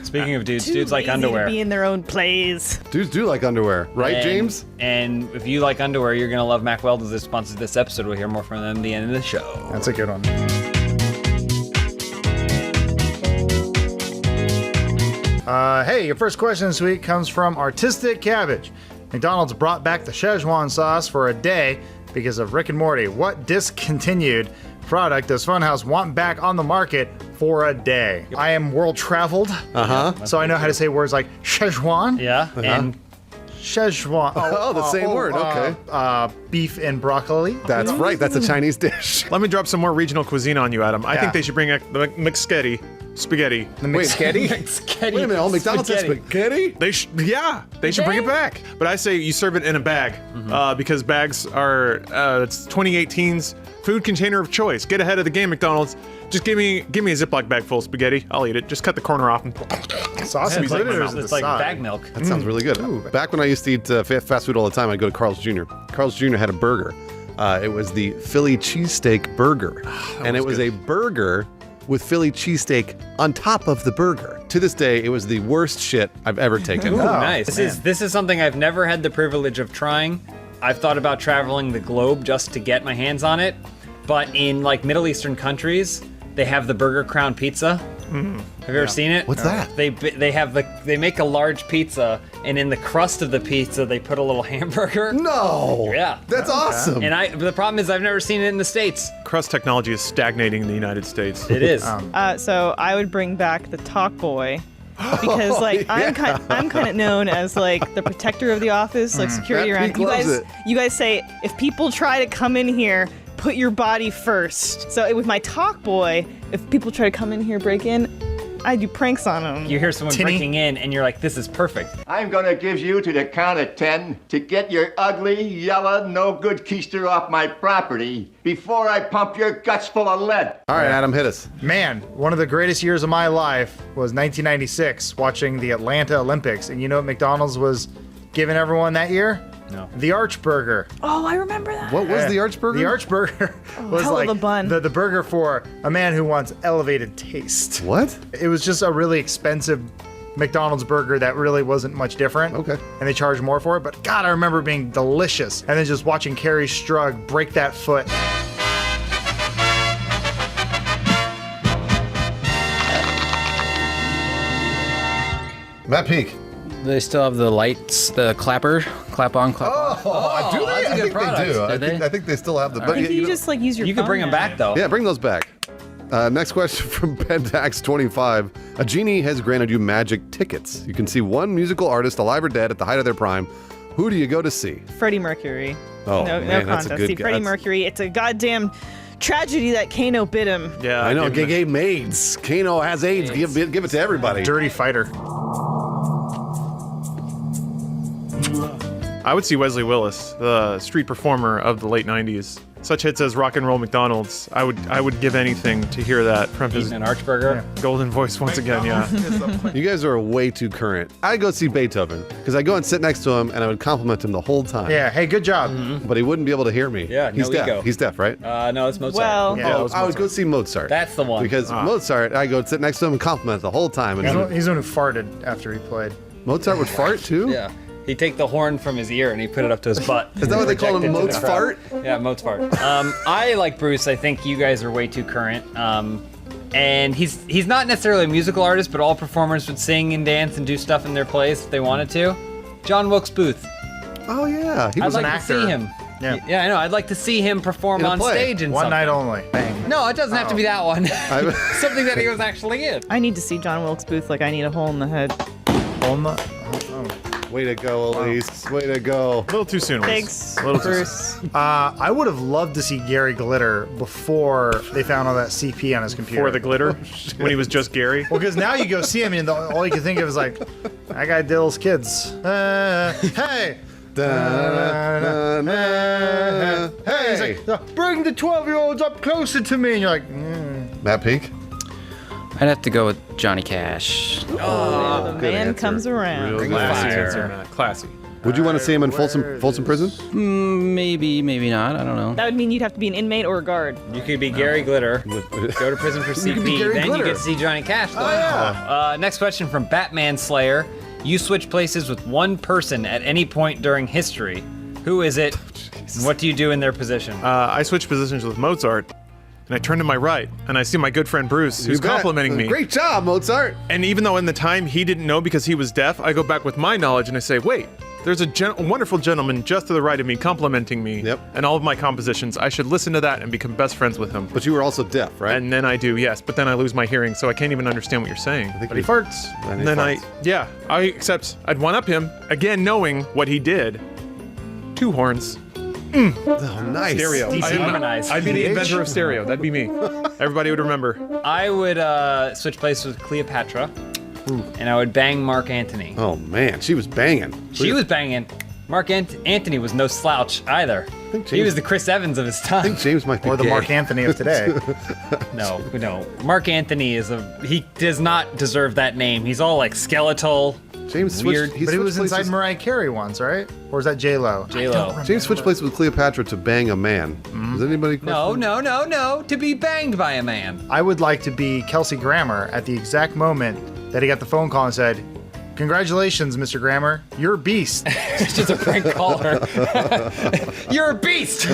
Speaking of dudes, Too dudes like lazy underwear. to be in their own plays. Dudes do like underwear, right, And- James? And if you like underwear, you're gonna love Mack Weldon, that sponsors this episode. We'll hear more from them at the end of the show. That's a good one. Hey, your first question this week comes from Artistic Cabbage. McDonald's brought back the Szechuan sauce for a day because of Rick and Morty. What discontinued product does Funhouse want back on the market for a day? I am world traveled, so I know how to say words like Szechuan. Yeah. And Szechuan. Oh, the same word, okay. Beef and broccoli. That's right. That's a Chinese dish. Let me drop some more regional cuisine on you, Adam. I Yeah. think they should bring the McSketty spaghetti. The McSketty? Wait a minute, all McDonald's has spaghetti? They should bring it back. But I say you serve it in a bag because bags are it's 2018's food container of choice. Get ahead of the game, McDonald's. Just give me a Ziploc bag full of spaghetti. I'll eat it. Just cut the corner off and Sauce it's included like, or is it it's the like side? bag milk. That sounds really good. Back when I used to eat fast food all the time, I'd go to Carl's Jr. Carl's Jr. had a burger. It was the Philly cheesesteak burger. And it was a burger with Philly cheesesteak on top of the burger. To this day, it was the worst shit I've ever taken. Ooh, nice. This is something I've never had the privilege of trying. I've thought about traveling the globe just to get my hands on it. But in like Middle Eastern countries, they have the Burger Crown pizza. Have you ever seen it? What's that? They make a large pizza, and in the crust of the pizza they put a little hamburger. No. Yeah. That's awesome. And the problem is I've never seen it in the States. crust technology is stagnating in the United States. It is. So I would bring back the talk boy. Because like I'm kind of known as like the protector of the office, like security That around. Pete loves it. You guys say if people try to come in here, put your body first. So with my talk boy, if people try to come in here, break in, I do pranks on them. You hear someone breaking in, and you're like, "This is perfect." I'm gonna give you to the count of 10 to get your ugly, yellow, no good keister off my property before I pump your guts full of lead. All right, Adam, hit us. Man, one of the greatest years of my life was 1996, watching the Atlanta Olympics. And you know what McDonald's was giving everyone that year? No. The Archburger. Oh, I remember that. What was the Archburger? The Archburger was hell of like a bun. The burger for a man who wants elevated taste. What? It was just a really expensive McDonald's burger that really wasn't much different. Okay. And they charged more for it, but God, I remember it being delicious. And then just watching Carrie Strug break that foot. Matt Peak. They still have the lights, the clapper, clap on, clap off. Do they? that's a I good think product. they do. Do I think they still have the. I think you just like use your You could phone bring them now. back though. Yeah, bring those back. Next question from Pentax25. A genie has granted you magic tickets. You can see one musical artist, alive or dead, at the height of their prime. Who do you go to see? Freddie Mercury. Oh, no, man, no that's a contest. good See, guy. Freddie That's- Mercury. It's a goddamn tragedy that Kano bit him. Yeah, I know. give him Gay AIDS. Kano has AIDS. Give it to everybody. Dirty fighter. I would see Wesley Willis, the street performer of the late '90s. Such hits as Rock and Roll McDonald's. I would give anything to hear that from his Eating an Archburger. golden voice once again. Yeah. You guys are way too current. I'd go see Beethoven because I go and sit next to him and I would compliment him the whole time. Yeah, hey, good job. But he wouldn't be able to hear me. Yeah, he's no deaf. ego. He's deaf, right? No, it's Mozart. Well, Yeah, Oh, I would go see Mozart. That's the one. Because Mozart, I go sit next to him and compliment the whole time. And He's the one who farted after he played. Mozart would fart too? Yeah. He'd take the horn from his ear and he'd put it up to his butt. Is that what they call him, Project it to Moz the crowd. fart? Yeah, Mozart. I like Bruce. I think you guys are way too current. And he's not necessarily a musical artist, but all performers would sing and dance and do stuff in their plays if they wanted to. John Wilkes Booth. Oh, yeah. He I'd was like an to actor. see him. Yeah. I know. I'd like to see him perform In a on play. stage in One something. night only. Bang. No, it doesn't have to be that one. Something that he was actually in. I need to see John Wilkes Booth like I need a hole in the head. Hole in the... Way to go, Elise. Way to go. A little too soon. Reese. Thanks, A little too Bruce. soon. I would have loved to see Gary Glitter before they found all that CP on his computer. For the glitter, when he was just Gary. Well, because now you go see him and all you can think of is like, that guy dills kids. Hey! Hey! He's like, bring the 12-year-olds up closer to me. And you're like, Matt Peak? I'd have to go with Johnny Cash. Oh, the good man answer. comes around. Real Classy answer. answer, Matt. Classy. Would you want to see him in Folsom Prison? Maybe, maybe not. I don't know. That would mean you'd have to be an inmate or a guard. You could be Gary Glitter, go to prison for You could be CP, Gary then Glitter. you get to see Johnny Cash. Though. Next question from Batman Slayer. You switch places with one person at any point during history. Who is it? And what do you do in their position? I switched positions with Mozart, and I turn to my right, and I see my good friend Bruce, who's You bet. complimenting me. Great job, Mozart. And even though in the time he didn't know because he was deaf, I go back with my knowledge and I say, wait, there's a wonderful gentleman just to the right of me complimenting me and all of my compositions. I should listen to that and become best friends with him. But you were also deaf, right? And then I do, yes. But then I lose my hearing, so I can't even understand what you're saying. but he farts. And then I'd one-up him, again knowing what he did. 2 horns. Oh, nice. Stereo. Dehumanized. I'd be the inventor of stereo. That'd be me. Everybody would remember. I would switch places with Cleopatra, and I would bang Mark Antony. Oh, man. She was banging. She was banging. Mark Antony was no slouch either. He was the Chris Evans of his time. I think James might be Or the gay. Mark Anthony of today. No. Mark Anthony he does not deserve that name. He's all like skeletal. James weird. switched. But he was inside Mariah Carey once, right? Or is that J-Lo? J-Lo. James switched places with Cleopatra to bang a man. Does anybody? No. To be banged by a man. I would like to be Kelsey Grammer at the exact moment that he got the phone call and said, congratulations, Mr. Grammer. You're a beast. It's just a prank caller. You're a beast.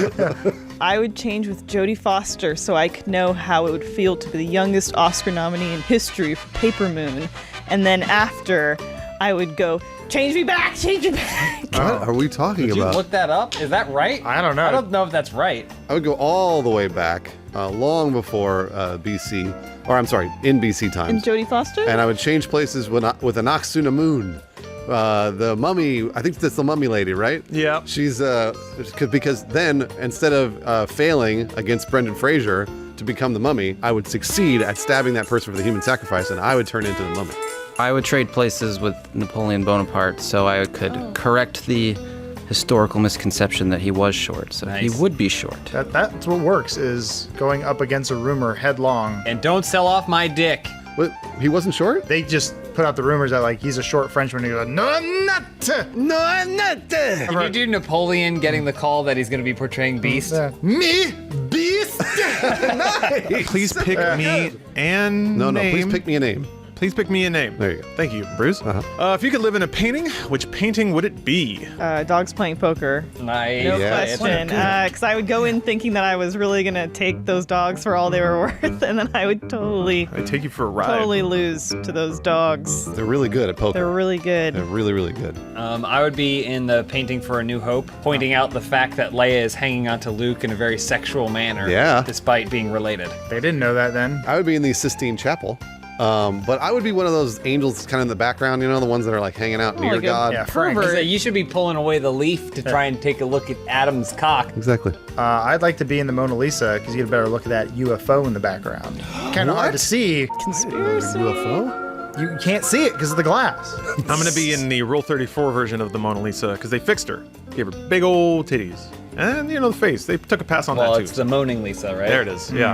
I would change with Jodie Foster so I could know how it would feel to be the youngest Oscar nominee in history for Paper Moon. And then after, I would go, change me back. What are we talking Did you about? look that up? Is that right? I don't know. I don't know if that's right. I would go all the way back, long before BC, or I'm sorry, in BC And times. Jodie Foster? And I would change places with Anaxunamun. The mummy, I think that's the mummy lady, right? Yeah. She's because then instead of failing against Brendan Fraser to become the mummy, I would succeed at stabbing that person for the human sacrifice, and I would turn into the mummy. I would trade places with Napoleon Bonaparte so I could correct the historical misconception that he was short. So he would be short. That's what works, is going up against a rumor headlong. And don't sell off my dick. What? He wasn't short? They just put out the rumors that like he's a short Frenchman. He goes, no, I'm not. No, I'm not. Did you do Napoleon getting the call that he's going to be portraying Beast? Me, Beast. Nice. Please pick me and No, name. please pick me a name. Please pick me a name. There you go. Thank you, Bruce. If you could live in a painting, which painting would it be? Dogs playing poker. Nice. No Yes. question. Because I would go in thinking that I was really going to take those dogs for all they were worth, and then I would totally take you for a ride. Totally lose to those dogs. They're really good at poker. They're really good. They're really, really good. I would be in the painting for A New Hope, pointing out the fact that Leia is hanging onto Luke in a very sexual manner, Yeah. despite being related. They didn't know that then. I would be in the Sistine Chapel. But I would be one of those angels kind of in the background, the ones that are like hanging out near like God. Yeah, Frank. You should be pulling away the leaf to try and take a look at Adam's cock. Exactly. I'd like to be in the Mona Lisa because you get a better look at that UFO in the background. Kind of hard to see. Conspiracy. UFO? You can't see it because of the glass. I'm gonna be in the Rule 34 version of the Mona Lisa because they fixed her, gave her big old titties, and the face. They took a pass on Well, that too. it's the moaning Lisa, right? There it is. Yeah.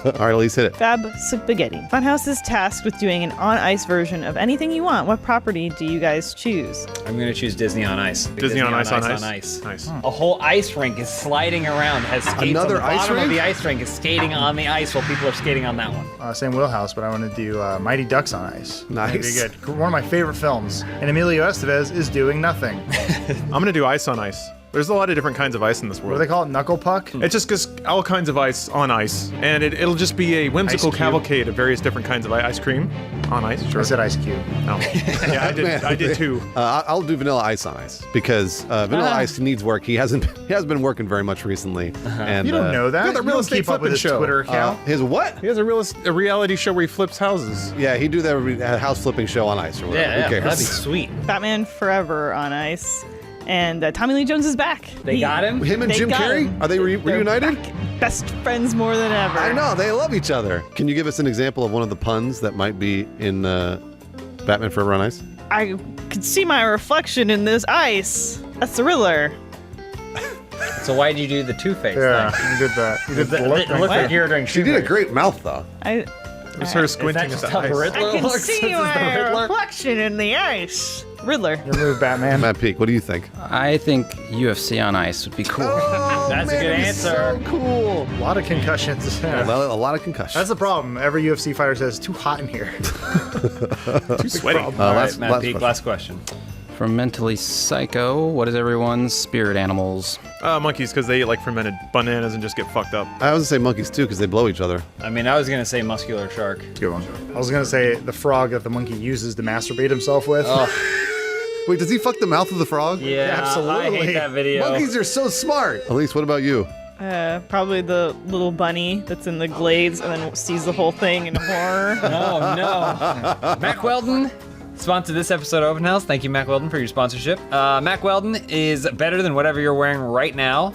All right, Elise, hit it. Fab Spaghetti. Funhouse is tasked with doing an on-ice version of anything you want. What property do you guys choose? I'm gonna choose Disney on Ice. Disney on Ice on Ice. Ice. Nice. A whole ice rink is sliding around, has skates Another on the ice bottom of rink? the ice rink is skating on the ice while people are skating on that one. Same wheelhouse, but I want to do Mighty Ducks on Ice. Nice. That'd be good. One of my favorite films. And Emilio Estevez is doing nothing. I'm gonna do Ice on Ice. There's a lot of different kinds of ice in this What do world. they call it? Knuckle puck? It's just because all kinds of ice on ice, and it'll just be a whimsical Ice cube. cavalcade of various different kinds of ice cream on ice. Sure. I said Ice Cube. No. Yeah, I did. Man, I did too. I'll do Vanilla Ice on Ice because Vanilla Ice needs work. He hasn't been working very much recently. And You don't know that. He has a You real don't estate keep up with flipping his show. Twitter account. his what? He has a reality show where he flips houses. Yeah, he do that house flipping show on ice or whatever. Who cares? that'd be sweet. Batman Forever on Ice. And Tommy Lee Jones is back. They got him? Him and They Jim got Carrey? him. Are they They're reunited? back. Best friends more than ever. I know, they love each other. Can you give us an example of one of the puns that might be in Batman Forever on Ice? I could see my reflection in this ice. That's the Riddler. So why'd you do the Two-Face Yeah, thing? you did that. You did It looked like you were doing She did a great mouth, though. I It's her squinting at just the how ice. Riddler I can looks? see This is the my Riddler? reflection in the ice. Riddler. Your move, Batman. Matt Peak, what do you think? I think UFC on Ice would be cool. That's a good answer. So cool. A lot of concussions. Well, a lot of concussions. That's the problem. Every UFC fighter says, it's too hot in here. Too sweaty. All right, last Matt Peak, question. last question. From Mentally Psycho, what is everyone's spirit animals? Monkeys, because they eat like fermented bananas and just get fucked up. I was gonna say monkeys too, because they blow each other. I mean, I was gonna say muscular shark. Good one. I was going to say the frog that the monkey uses to masturbate himself with. Wait, does he fuck the mouth of the frog? Yeah, absolutely. I hate that video. Monkeys are so smart. Elise, what about you? Probably the little bunny that's in the glades and then sees the whole thing in horror. Oh no. Mac Weldon sponsored this episode of Open House. Thank you, Mac Weldon, for your sponsorship. Mac Weldon is better than whatever you're wearing right now.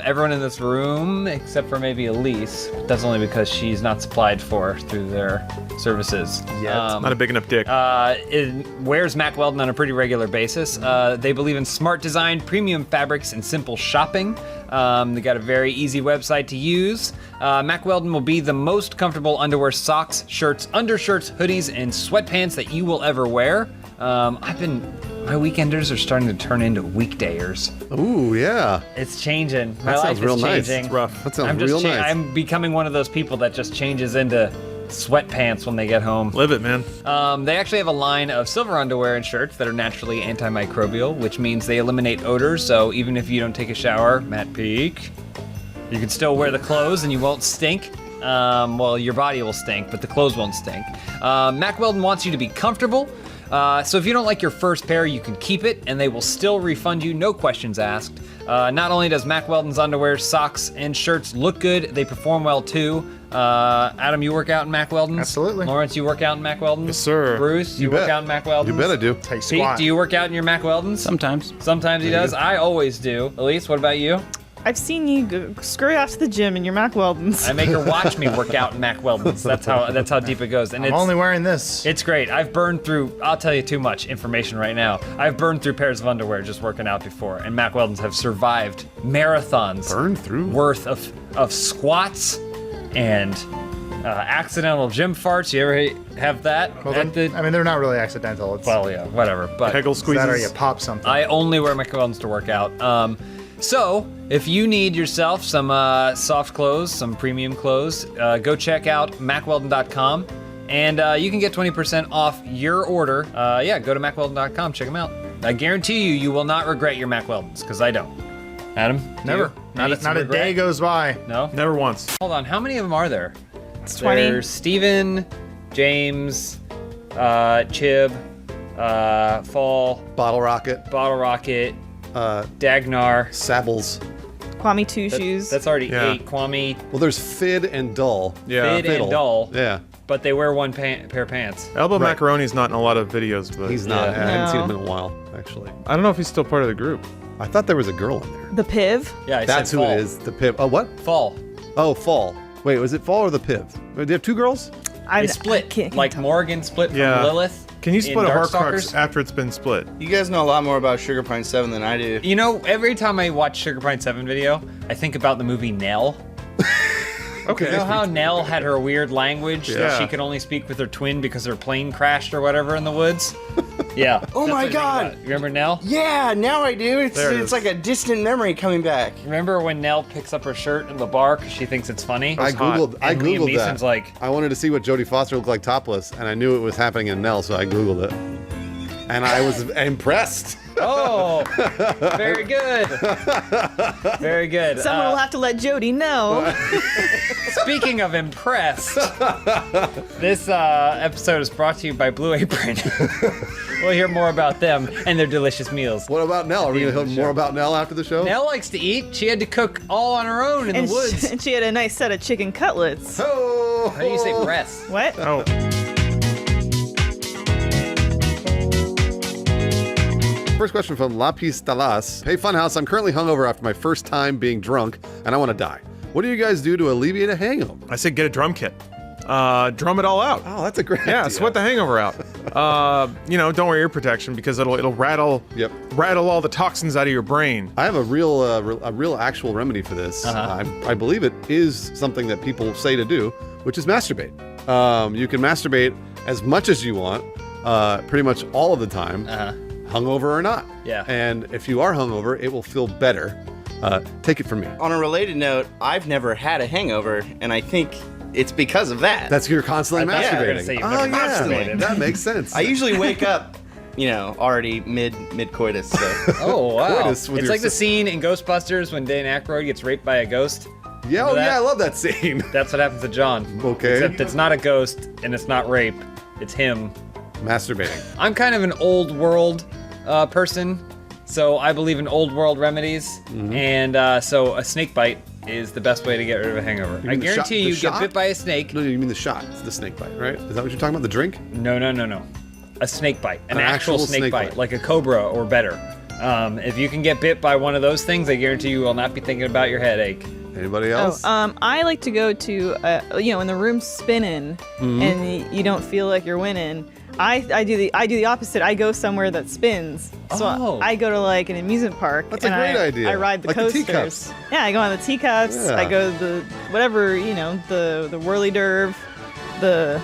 Everyone in this room, except for maybe Elise, but that's only because she's not supplied for through their services. Yeah, not a big enough dick. It wears Mac Weldon on a pretty regular basis. They believe in smart design, premium fabrics, and simple shopping. They got a very easy website to use. Mac Weldon will be the most comfortable underwear, socks, shirts, undershirts, hoodies, and sweatpants that you will ever wear. My weekenders are starting to turn into weekdayers. Ooh, yeah. It's changing. My That life sounds real is nice. changing. It's rough. That sounds I'm just real nice. I'm becoming one of those people that just changes into sweatpants when they get home. Live it, man. They actually have a line of silver underwear and shirts that are naturally antimicrobial, which means they eliminate odors. So even if you don't take a shower, Matt Peak, you can still wear the clothes and you won't stink. Well, your body will stink, but the clothes won't stink. Mac Weldon wants you to be comfortable. So if you don't like your first pair, you can keep it, and they will still refund you, no questions asked. Not only does Mac Weldon's underwear, socks, and shirts look good, they perform well too. Adam, you work out in Mac Weldon's? Absolutely. Lawrence, you work out in Mac Weldon's? Yes, sir. Bruce, you work bet. out in Mac Weldon's? You bet I do. Take Pete, squat. do you work out in your Mac Weldon's? Sometimes. Sometimes he does. I always do. Elise, what about you? I've seen you scurry off to the gym in your Mac Weldons. I make her watch me work out in Mac Weldon's. That's how deep it goes. And I'm it's only wearing this. It's great. I've burned through, I'll tell you too much information right now. I've burned through pairs of underwear just working out before, and Mac Weldon's have survived marathons Burned through? worth of squats and Accidental gym farts. You ever have that? Well, I mean, they're not really accidental. It's, Well, yeah, whatever. But Kegel squeezes. that or you pop something. I only wear my clothes to work out. So, if you need yourself some soft clothes, some premium clothes, go check out MacWeldon.com, and you can get 20% off your order. Yeah, go to MacWeldon.com, check them out. I guarantee you will not regret your Mac Weldons, because I don't. Adam? Never. Not a day goes by. No? Never once. Hold on, how many of them are there? It's 20. There's Steven, James, Chib, Fall, Bottle Rocket, Dagnar, Sables, Kwame Two Shoes. That's already Yeah. 8. Kwame. Well, there's Fid and Dull. Fid and Dull. Yeah. But they wear one pair of pants. Elbow Macaroni's not in a lot of videos, but He's not. I haven't seen him in a while, actually. I don't know if he's still part of the group. I thought there was a girl in there. The Piv. Yeah, I That's said who Fall. it is. The Piv. Oh, what? Fall. Oh, Fall. Wait, was it Fall or the Piv? Do you have two girls? They split. Like Morgan split from Yeah. Lilith. Can you in split a Darkstalkers. Horcrux after it's been split? You guys know a lot more about Sugar Pine 7 than I do. You know, every time I watch Sugar Pine 7 video, I think about the movie Nell. Okay. You know how Nell had her weird language that Yeah. she could only speak with her twin because her plane crashed or whatever in the woods? Yeah. Oh that's my what I think God. about. You remember Nell? Yeah, now I do. It's There it it's is. like a distant memory coming back. Remember when Nell picks up her shirt in the bar because she thinks it's funny? I googled. I And Liam googled that. Neeson's like, I wanted to see what Jodie Foster looked like topless, and I knew it was happening in Nell, so I googled it, and I was impressed. oh, very good. Very good. Someone will have to let Jody know. Speaking of impressed, this episode is brought to you by Blue Apron. We'll hear more about them and their delicious meals. What about Nell? Are we going to hear more about Nell after the show? Nell likes to eat. She had to cook all on her own in and the woods. She had a nice set of chicken cutlets. Oh. How do you say breasts? What? Oh. First question from Lapis Talas. Hey, Funhouse, I'm currently hungover after my first time being drunk, and I want to die. What do you guys do to alleviate a hangover? I said get a drum kit. Drum it all out. Oh, that's a great Yeah, idea. sweat the hangover out. Don't wear ear protection because it'll rattle all the toxins out of your brain. I have a real actual remedy for this. I believe it is something that people say to do, which is masturbate. You can masturbate as much as you want, pretty much all of the time, hungover or not. Yeah. And if you are hungover, it will feel better. Take it from me. On a related note, I've never had a hangover, and I think it's because of that. That's you're constantly I thought you were gonna masturbating. say you've Oh never yeah, masturbated. that makes sense. I usually wake up, already mid coitus. So. Oh, wow. Coitus with It's your like the sis- scene in Ghostbusters when Dan Aykroyd gets raped by a ghost. Yeah, Remember that? I love that scene. That's what happens to John. Okay. Except it's not a ghost and it's not rape. It's him. Masturbating. I'm kind of an old world person, so I believe in old world remedies, and so a snake bite is the best way to get rid of a hangover. I mean the guarantee shot- you the get shot? bit by a snake. No, you mean the shot. It's the snake bite, right? Is that what you're talking about? The drink? No. A snake bite. An An actual actual snake snake bite, bite. like a cobra or better. If you can get bit by one of those things, I guarantee you will not be thinking about your headache. Anybody else? I like to go to, when the room's spinning and you don't feel like you're winning. I do the opposite. I go somewhere that spins. So Oh. I go to like an amusement park. That's a and great idea. I ride the Like the coasters. teacups. Yeah, I go on the teacups. Yeah. I go to the whatever the whirly derv, the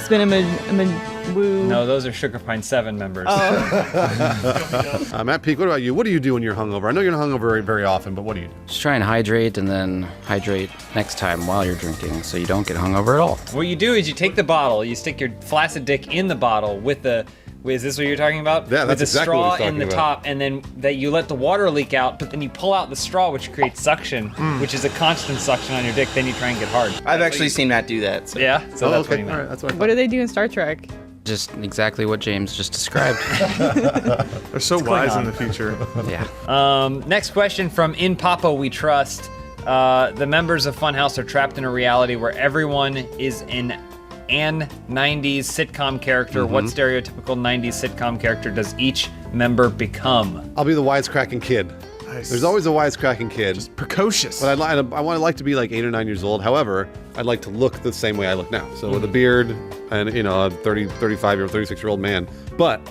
spin-a-woo. No, those are Sugar Pine 7 members. Oh. Matt Peak, what about you? What do you do when you're hungover? I know you're not hungover very, very often, but what do you do? Just try and hydrate and then hydrate next time while you're drinking so you don't get hungover at all. What you do is you take the bottle, you stick your flaccid dick in the bottle with the. Is this what you're talking about? Yeah, that's with the exactly what straw he's in the talking about. top, and then that you let the water leak out, but then you pull out the straw, which creates suction, which is a constant suction on your dick. Then you try and get hard. I've actually seen Matt do that. So. Yeah. So that's okay. what you meant. All right, that's what I What do they do in Star Trek? Just exactly what James just described. They're so wise in the future. Yeah. Next question from In Papa We Trust. The members of Funhouse are trapped in a reality where everyone is an 90s sitcom character. What stereotypical 90s sitcom character does each member become? I'll be the wisecracking kid. Nice. There's always a wisecracking kid. Just precocious. But I want to like to be like 8 or 9 years old. However, I'd like to look the same way I look now. So with a beard and, a 35-year-old, 36-year-old man. But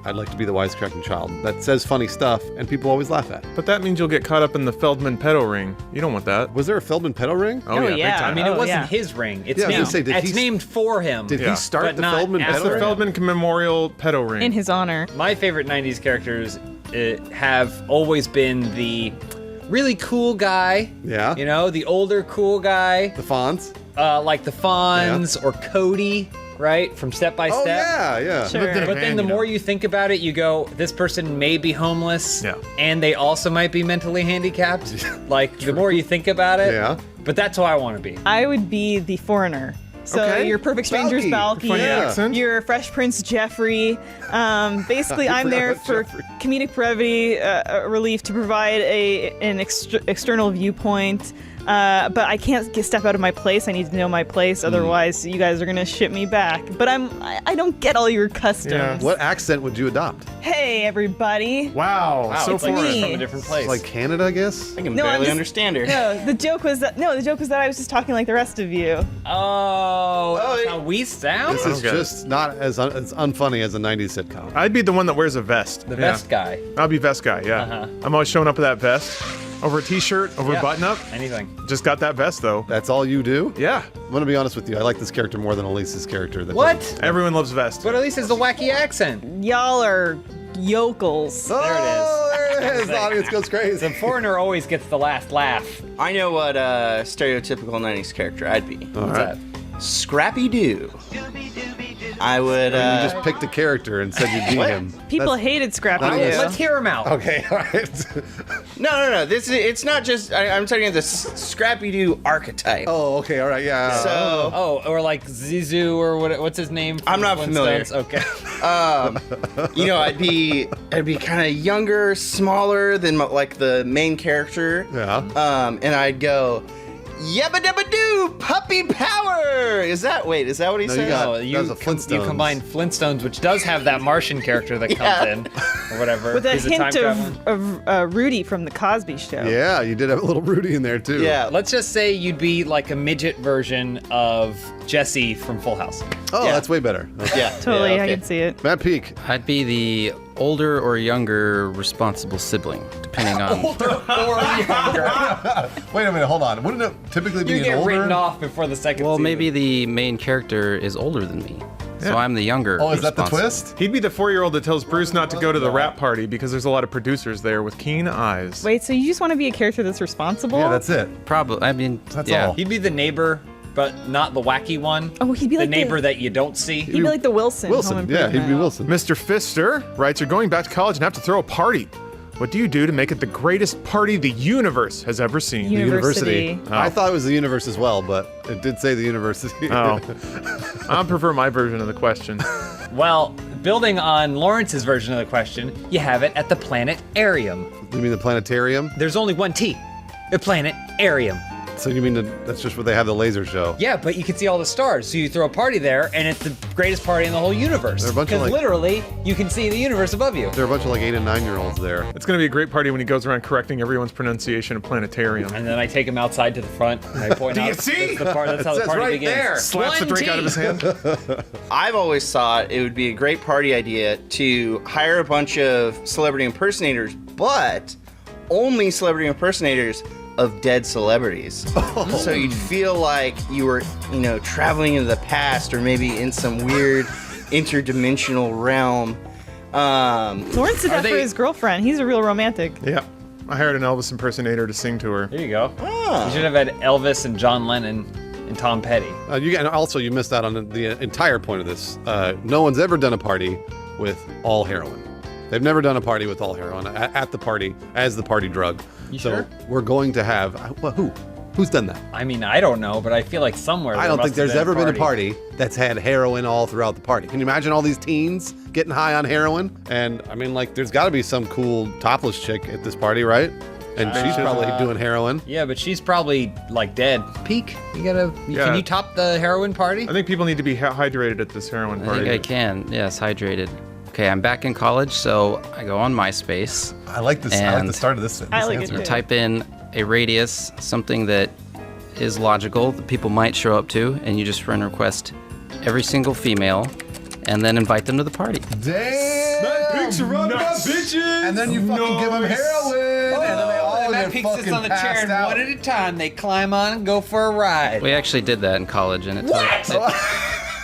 I'd like to be the wisecracking child that says funny stuff and people always laugh at. But that means you'll get caught up in the Feldman pedo ring. You don't want that. Was there a Feldman pedo ring? Oh, big yeah. time. I mean, it wasn't his ring. It's Yeah, I was named, gonna say, did it's he- named for him. Did he start but the not Feldman after pedo ring? him. Feldman Memorial pedo ring. In his honor. My favorite 90s characters have always been the really cool guy. Yeah. You know, the older cool guy. The Fonz? Like the Fonz or Cody, right? From Step by Oh, Step. yeah, yeah. Sure. But then the more you think about it, you go, this person may be homeless. Yeah. And they also might be mentally handicapped. Like, the more you think about it. Yeah. But that's who I want to be. I would be the foreigner. So Okay. your Perfect Strangers Balky. Balky, Funny accent. your Fresh Prince Jeffrey. Basically, I'm there about for Jeffrey. comedic brevity, relief, to provide an external viewpoint. But I can't step out of my place. I need to know my place, otherwise you guys are gonna ship me back. But I don't get all your customs. Yeah. What accent would you adopt? Hey everybody. Wow, so it's like foreign. she's from a different place. Like Canada, I guess? I can No, I'm barely just- understand her. No, the joke was that I was just talking like the rest of you. That's how we sound? This is Okay. just not as unfunny as a 90s sitcom. I'd be the one that wears a vest. The vest guy. I'll be vest guy, yeah. Uh-huh. I'm always showing up with that vest. Over a t-shirt, over a Yeah. button-up. Anything. Just got that vest, though. That's all you do? Yeah. I'm gonna be honest with you. I like this character more than Elise's character. That What? doesn't- Everyone loves vest. But at least it's the wacky accent. Y'all are yokels. Oh, There it is. there it is. The audience goes crazy. The foreigner always gets the last laugh. I know what stereotypical 90s character I'd be. What's that? Scrappy Doo. I would. You just picked a character and said you'd be him. People That's- hated Scrappy Not Doo. even- Let's hear him out. Okay, all right. No. It's not just. I'm talking about the Scrappy Doo archetype. Oh, okay, all right, yeah. So. Oh, or like Zizou or what's his name? from I'm not the familiar. Flintstones? Okay. I'd be kind of younger, smaller than like the main character. Yeah. And I'd go, yabba dabba doo, puppy power. Is that what he No, you said? got- No, that was a Flintstones. you combine Flintstones, which does have that Martian character that comes in, or whatever. With a He's hint time traveler. of Rudy from the Cosby Show. Yeah, you did have a little Rudy in there, too. Yeah. Let's just say you'd be like a midget version of Jesse from Full House. Oh, Yeah. that's way better. Okay. Yeah. Totally, yeah, I okay. can see it. Matt Peak. I'd be the older or younger responsible sibling, depending on. Wait a minute, hold on. Wouldn't it typically be You an get older? written off before the second Well, season. maybe the main character is older than me, so Yeah. I'm the younger. Oh, is that the responsible. twist? He'd be the 4-year-old that tells Bruce not to go to the rap party because there's a lot of producers there with keen eyes. Wait, so you just want to be a character that's responsible? Yeah, that's it. Probably. I mean, That's yeah. all. He'd be the neighbor, but not the wacky one. Oh, he'd be the like neighbor the, that you don't see. He'd be like the Wilson. Home Wilson. Yeah, he'd be Improvement. Wilson. Mr. Pfister writes, you're going back to college and have to throw a party. What do you do to make it the greatest party the universe has ever seen? The university. Oh. I thought it was the universe as well, but it did say the university. Oh. I prefer my version of the question. Well, building on Lawrence's version of the question, you have it at the planetarium. You mean the planetarium? There's only one T. The planetarium. So you mean that's just where they have the laser show? Yeah, but you can see all the stars. So you throw a party there, and it's the greatest party in the whole universe. There are a bunch of, Because like- literally, you can see the universe above you. There are a bunch of like 8 and 9-year-olds there. It's going to be a great party when he goes around correcting everyone's pronunciation of planetarium. And then I take him outside to the front, and I point Do out. you see? That's how It the says party right begins. there. Slaps the drink out of his hand. I've always thought it would be a great party idea to hire a bunch of celebrity impersonators, but only celebrity impersonators of dead celebrities. So you'd feel like you were, traveling into the past or maybe in some weird interdimensional realm. Lawrence did that for his girlfriend. He's a real romantic. Yeah. I hired an Elvis impersonator to sing to her. There you go. You should have had Elvis and John Lennon and Tom Petty. And also, you missed out on the entire point of this. No one's ever done a party with all heroin. They've never done a party with all heroin at the party as the party drug. You so sure? we're going to have. Well, who? Who's done that? I mean, I don't know, but I feel like somewhere. I don't think there's ever been a party that's had heroin all throughout the party. Can you imagine all these teens getting high on heroin? And I mean, like, there's got to be some cool topless chick at this party, right? And she's probably doing heroin. Yeah, but she's probably like dead. Peak. Can you top the heroin party? I think people need to be hydrated at this heroin I party. think I can. Yes, hydrated. Okay, I'm back in college, so I go on MySpace. I like this. I like the start of this. I like it answer. too. Type in a radius, something that is logical that people might show up to, and you just friend request every single female, and then invite them to the party. Damn! surrounded by bitches. And then you fucking give them heroin. And then they all Matt get Peak sits fucking on the chair passed and out. one at a time they climb on and go for a ride. We actually did that in college, and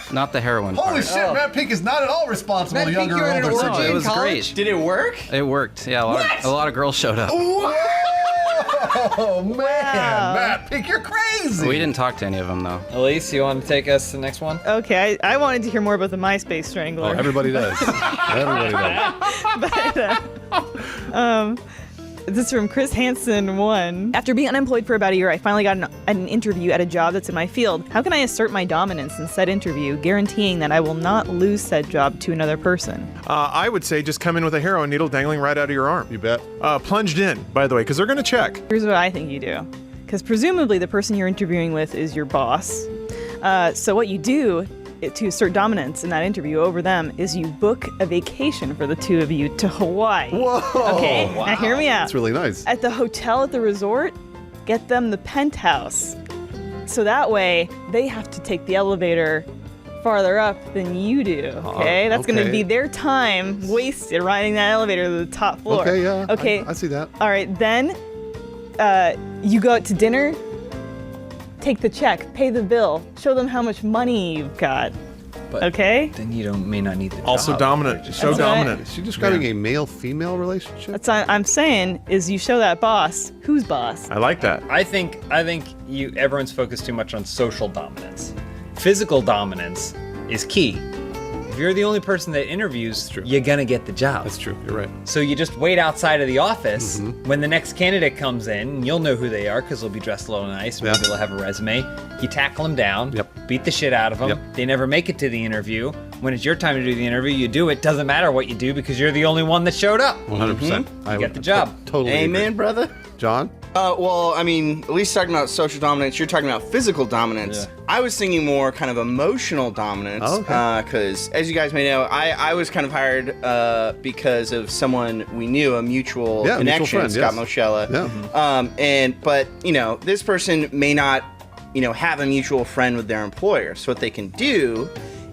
not the heroin Holy part. shit, Matt Peak is not at all responsible to younger or older No, it was great. Did it work? It worked. Yeah, a lot of girls showed up. Oh man, Matt Peak, you're crazy. We didn't talk to any of them though. Elise, you want to take us to the next one? Okay, I wanted to hear more about the MySpace Strangler. Oh, everybody does. Everybody does. But, this is from Chris Hansen 1. After being unemployed for about a year, I finally got an interview at a job that's in my field. How can I assert my dominance in said interview, guaranteeing that I will not lose said job to another person? I would say just come in with a heroin needle dangling right out of your arm. You bet. Plunged in, by the way, because they're going to check. Here's what I think you do. Because presumably the person you're interviewing with is your boss. So what you do to assert dominance in that interview over them is you book a vacation for the two of you to Hawaii. Whoa! Okay, now hear me out. That's really nice. At the hotel at the resort, get them the penthouse. So that way, they have to take the elevator farther up than you do, okay? That's going to be their time wasted riding that elevator to the top floor. Okay, yeah. Okay. I see that. All right, then you go out to dinner, take the check, pay the bill, show them how much money you've got. But okay? Then you may not need the Also job. dominant. So That's dominant. Is she describing a male-female relationship? That's what I'm saying is you show that boss who's boss. I like that. I think everyone's focused too much on social dominance. Physical dominance is key. If you're the only person that interviews, you're gonna get the job. That's true. You're right. So you just wait outside of the office. When the next candidate comes in, you'll know who they are because they'll be dressed a little nice. Maybe they'll have a resume. You tackle them down, beat the shit out of them. They never make it to the interview. When it's your time to do the interview, you do it. Doesn't matter what you do because you're the only one that showed up. 100%. You get the job. Totally. Amen, agree. brother. John? Well, I mean, at least talking about social dominance, you're talking about physical dominance. Yeah. I was thinking more kind of emotional dominance. Oh, okay. Because, as you guys may know, I was kind of hired because of someone we knew, a mutual connection, friend, Scott yes. Moschella. Yeah. But, this person may not, have a mutual friend with their employer. So what they can do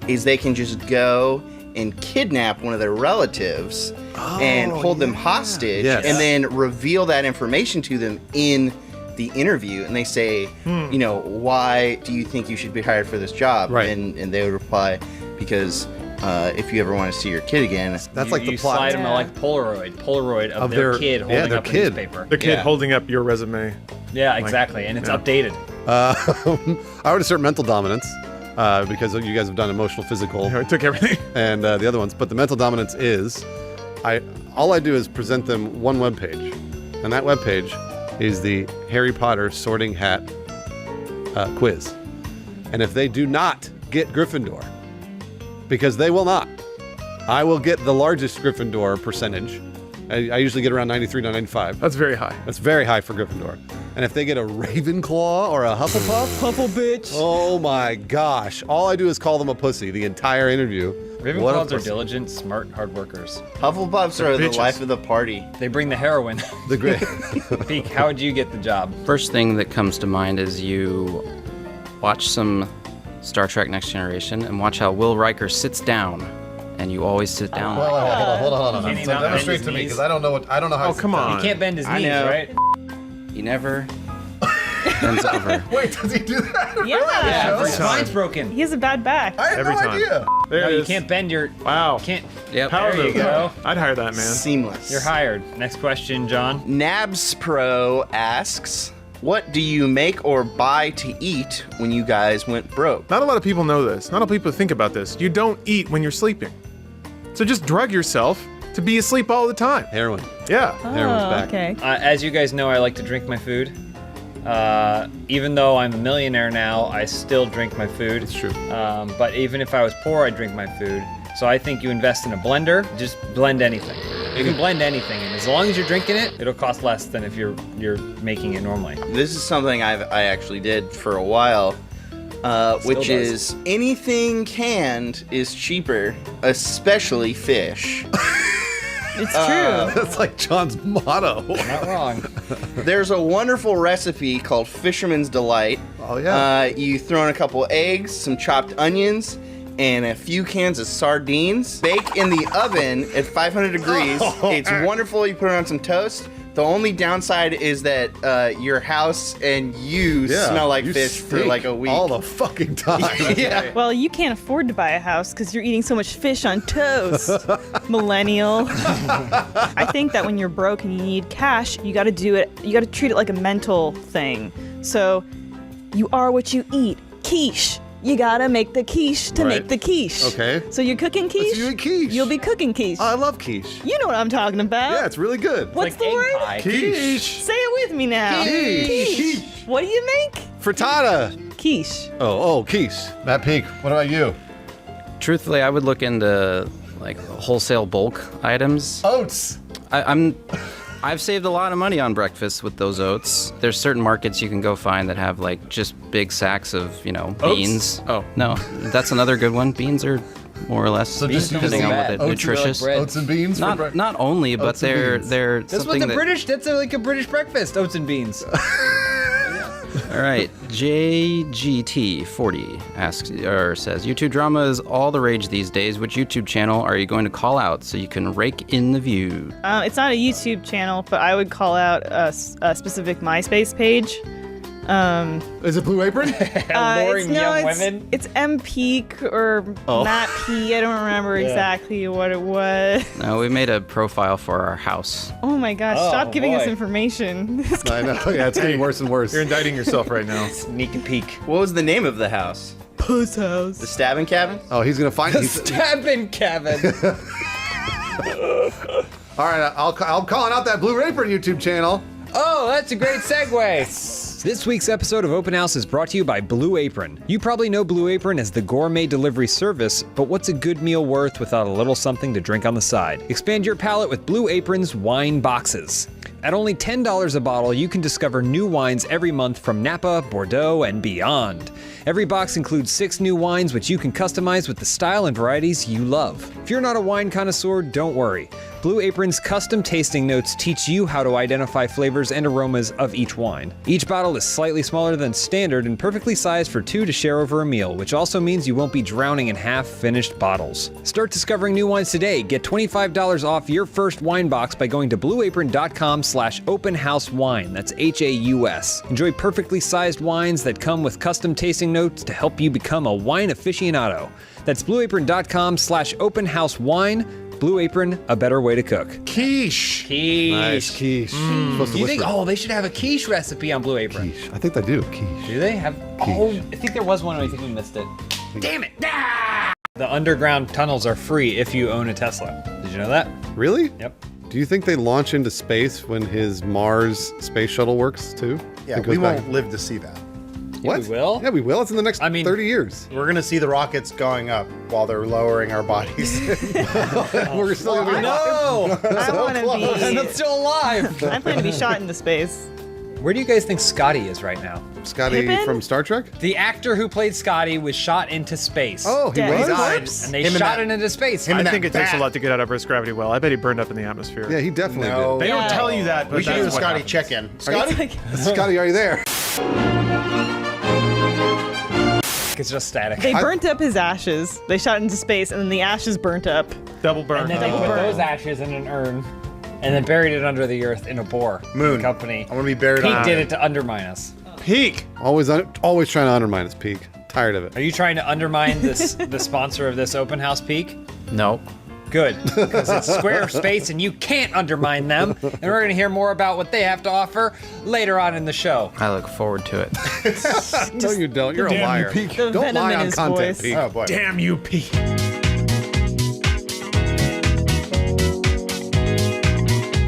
is they can just go and kidnap one of their relatives and hold them hostage and then reveal that information to them in the interview. And they say, why do you think you should be hired for this job? Right. And they would reply, because if you ever want to see your kid again. That's like the you plot. slide them like Polaroid of their kid holding up a newspaper. The kid holding up your resume. Yeah, exactly. And it's updated. I would assert mental dominance. Because you guys have done emotional, physical. I took everything. And the other ones. But the mental dominance is, all I do is present them one web page. And that web page is the Harry Potter Sorting Hat quiz. And if they do not get Gryffindor, because they will not, I will get the largest Gryffindor percentage. I usually get around 93 to 95. That's very high. That's very high for Gryffindor. And if they get a Ravenclaw or a Hufflepuff, Huffle bitch. Oh my gosh! All I do is call them a pussy the entire interview. Ravenclaws are diligent, smart, hard workers. Hufflepuffs are the life of the party. They bring the heroin. The great. Peak, how would you get the job? First thing that comes to mind is you watch some Star Trek Next Generation and watch how Will Riker sits down. And you always sit down. Hold on. Can he So not bend demonstrate his to me knees? because I don't know how. Oh, come on. He can't bend his I knees, know. right? He never bends over. Wait, does he do that? Yeah. His spine's broken. He has a bad back. I had Every no time. idea. There No, it you is. can't bend your. Wow. Can't. Yep. Power There you move. go. I'd hire that man. Seamless. You're hired. Next question, John. Nabs Pro asks, what do you make or buy to eat when you guys went broke? Not a lot of people know this. Not a lot of people think about this. You don't eat when you're sleeping. So just drug yourself to be asleep all the time. Heroin. Yeah. Heroin's back. Okay. As you guys know, I like to drink my food. Even though I'm a millionaire now, I still drink my food. It's true. But even if I was poor, I'd drink my food. So I think you invest in a blender, just blend anything. You can blend anything, and as long as you're drinking it, it'll cost less than if you're making it normally. This is something I actually did for a while, which does. is anything canned is cheaper, especially fish. It's true. That's like John's motto. Not wrong. There's a wonderful recipe called Fisherman's Delight. Oh yeah. You throw in a couple eggs, some chopped onions, and a few cans of sardines. Bake in the oven at 500 degrees. It's wonderful. You put it on some toast. The only downside is that your house and you smell like fish for like a week. All the fucking time. Yeah. Well, you can't afford to buy a house because you're eating so much fish on toast, millennial. I think that when you're broke and you need cash, you got to do it. You got to treat it like a mental thing. So, you are what you eat. Quiche. You gotta make the quiche to make the quiche. Okay. So you're cooking quiche? You eat quiche. You'll be cooking quiche. I love quiche. You know what I'm talking about. Yeah, it's really good. What's the word? Quiche. Say it with me now. Quiche. What do you make? Frittata. Quiche. Oh, quiche. Matt Peak, what about you? Truthfully, I would look into like wholesale bulk items. Oats. I've saved a lot of money on breakfast with those oats. There's certain markets you can go find that have like just big sacks of, beans. Oh. No, that's another good one. Beans are more or less, So just depending on what it nutritious. Oats and beans? Not only, but they're That's what something the that... British. That's like a British breakfast. Oats and beans. All right, JGT40 asks or says, YouTube drama is all the rage these days. Which YouTube channel are you going to call out so you can rake in the view? It's not a YouTube channel, but I would call out a specific MySpace page. Is it Blue Apron? It's M Peak or Matt P. I don't remember exactly what it was. No, we made a profile for our house. Oh my gosh! Stop giving us information. I know. Yeah, it's getting worse and worse. You're indicting yourself right now. Sneak a peek. What was the name of the house? Puss House. The Stabbing Cabin? Oh, he's gonna find The Stabbing Cabin. All right, I'm calling out that Blue Apron YouTube channel. Oh, that's a great segue. This week's episode of Open House is brought to you by Blue Apron. You probably know Blue Apron as the gourmet delivery service, but what's a good meal worth without a little something to drink on the side? Expand your palate with Blue Apron's wine boxes. At only $10 a bottle, you can discover new wines every month from Napa, Bordeaux, and beyond. Every box includes 6 new wines which you can customize with the style and varieties you love. If you're not a wine connoisseur, don't worry. Blue Apron's custom tasting notes teach you how to identify flavors and aromas of each wine. Each bottle is slightly smaller than standard and perfectly sized for 2 to share over a meal, which also means you won't be drowning in half-finished bottles. Start discovering new wines today. Get $25 off your first wine box by going to blueapron.com/openhousewine. That's HAUS. Enjoy perfectly sized wines that come with custom tasting notes to help you become a wine aficionado. That's blueapron.com/openhousewine. Blue Apron, a better way to cook. Quiche. Nice quiche. Supposed to You think? whisper. Oh, they should have a quiche recipe on Blue Apron. Quiche. I think they do. Quiche. Do they have? Oh, I think there was one. I think we missed it. Damn it! The underground tunnels are free if you own a Tesla. Did you know that? Really? Yep. Do you think they launch into space when his Mars space shuttle works too? Yeah, It we goes back- won't live to see that. What? we will? Yeah, we will. It's in the next 30 years. We're gonna see the rockets going up while they're lowering our bodies. We're still gonna be No! I want to And I'm be. still alive. I plan to be shot into space. Where do you guys think Scotty is right now? Scotty Pippin? from Star Trek? The actor who played Scotty was shot into space. Oh, he Dead. was? Corpse? And they Him and shot that- it into space. I think it takes a lot to get out of Earth's gravity well. I bet he burned up in the atmosphere. Yeah, he definitely No. They did. don't Yeah. tell you that, but We should do a that's what Scotty happened. check-in. Scotty? Scotty, are you there? It's just static. They burnt up his ashes. They shot into space, and then the ashes burnt up. Double burn. And then they put those ashes in an urn and then buried it under the earth in a bore. Moon. Company. I want to be buried Pete on. did it to undermine us. Peak. Always trying to undermine his peak. Tired of it. Are you trying to undermine this the sponsor of this open house Peak? No. Good, because it's Squarespace and you can't undermine them. And we're going to hear more about what they have to offer later on in the show. I look forward to it. No, you don't. You're a Damn you, liar. Peak. The Don't venom lie in on his content, voice. Peak. Oh boy. Damn you, Peak.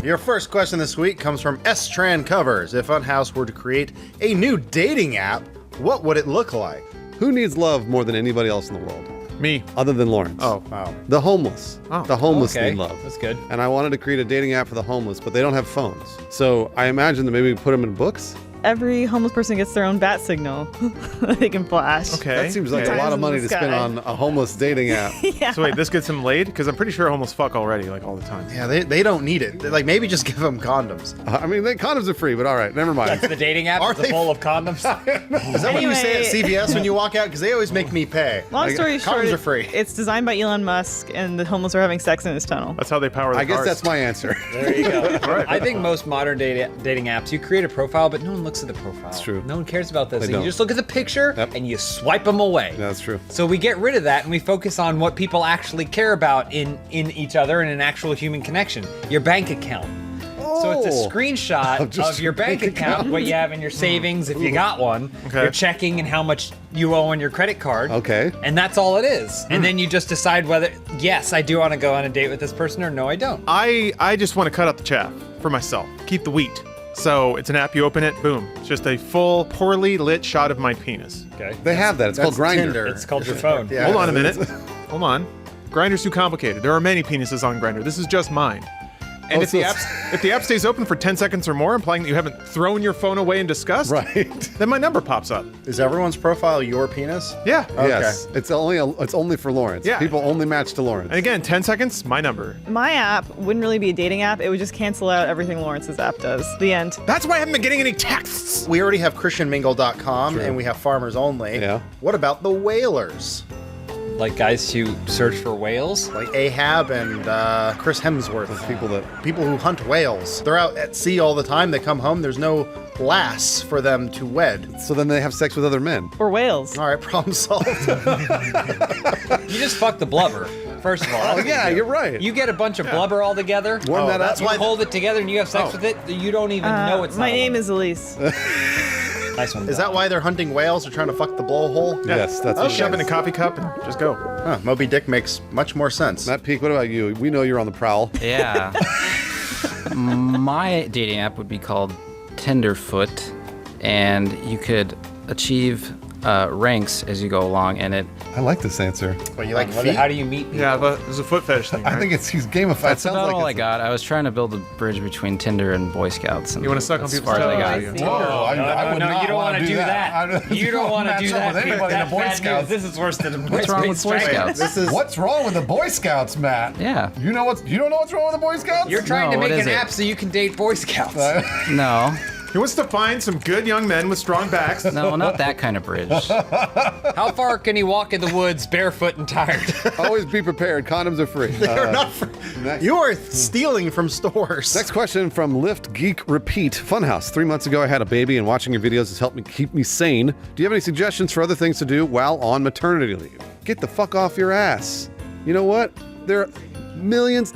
Your first question this week comes from S-Tran Covers. If Funhouse were to create a new dating app, what would it look like? Who needs love more than anybody else in the world? Me. Other than Lawrence. Oh, wow. The homeless. Oh. The homeless Okay, need love. that's good. And I wanted to create a dating app for the homeless, but they don't have phones. So I imagine that maybe we put them in books every homeless person gets their own bat signal they can flash. Okay. That seems like a lot of money to spend on a homeless dating app. Yeah. So wait, this gets him laid? Because I'm pretty sure homeless fuck already, like all the time. Yeah, they don't need it. Like maybe just give them condoms. I mean, condoms are free, but all right, never mind. That's the dating app. Is full of condoms. Is that what you say at CVS when you walk out? Because they always make me pay. Long story short, condoms are free. It's designed by Elon Musk, and the homeless are having sex in his tunnel. That's how they power the I guess cars. that's my answer. There you go. I think most modern dating apps, you create a profile, but no one looks at the profile. That's true. No one cares about this. They And you don't. just look at the picture and you swipe them away. That's true. So we get rid of that and we focus on what people actually care about in each other and an actual human connection. Your bank account. So it's a screenshot of your bank account, what you have in your savings if you got one, your checking and how much you owe on your credit card. Okay. And that's all it is. And then you just decide whether, yes, I do want to go on a date with this person or no, I don't. I just want to cut out the chaff for myself. Keep the wheat. So it's an app, you open it, boom. It's just a full, poorly lit shot of my penis. Okay. They have that. It's called Grindr. It's called your phone. Hold on a minute. Hold on. Grindr's too complicated. There are many penises on Grindr. This is just mine. And if the app stays open for 10 seconds or more, implying that you haven't thrown your phone away in disgust, right? Then my number pops up. Is everyone's profile your penis? Yeah. Okay. Yes. It's only for Lawrence. Yeah. People only match to Lawrence. And again, 10 seconds, my number. My app wouldn't really be a dating app. It would just cancel out everything Lawrence's app does. The end. That's why I haven't been getting any texts. We already have ChristianMingle.com and we have Farmers Only. Yeah. What about the whalers? Like guys who search for whales? Like Ahab and Chris Hemsworth. People who hunt whales. They're out at sea all the time. They come home. There's no lass for them to wed. So then they have sex with other men. Or whales. All right, problem solved. You just fuck the blubber. First of all. Oh, yeah, you're right. You get a bunch of blubber all together. Warm that up. You hold it together and you have sex with it. You don't even know it's My not name is Elise. Nice one. Is that why they're hunting whales or trying to fuck the blowhole? Yes, that's Just shove in a coffee cup and just go. Huh, Moby Dick makes much more sense. Matt Peak, what about you? We know you're on the prowl. Yeah. My dating app would be called Tenderfoot, and you could achieve ranks as you go along, and it. I like this answer. Well, you like How feet? do you meet people? Yeah, but there's a foot fetish thing. I Right? think he's gamified. That's Sounds about like all I it's got. I was trying to build a bridge between Tinder and Boy Scouts. And You want to suck on as people's far as I toes? got. Whoa, I would no, not you don't wanna want to do that. You don't want to do that. with anybody in the Boy Bad Scouts. news. This is worse than What's wrong with Boy Scouts? What's wrong with the Boy Scouts, Matt? Yeah. You don't know what's wrong with the Boy Scouts? You're trying No, to what make is an it? app so you can date Boy Scouts. No. He wants to find some good young men with strong backs. No, not that kind of bridge. How far can he walk in the woods barefoot and tired? Always be prepared. Condoms are free. They're not free. You are stealing from stores. Next question from Lift Geek Repeat. Funhouse. 3 months ago, I had a baby, and watching your videos has helped me keep me sane. Do you have any suggestions for other things to do while on maternity leave? Get the fuck off your ass. You know what? There are billions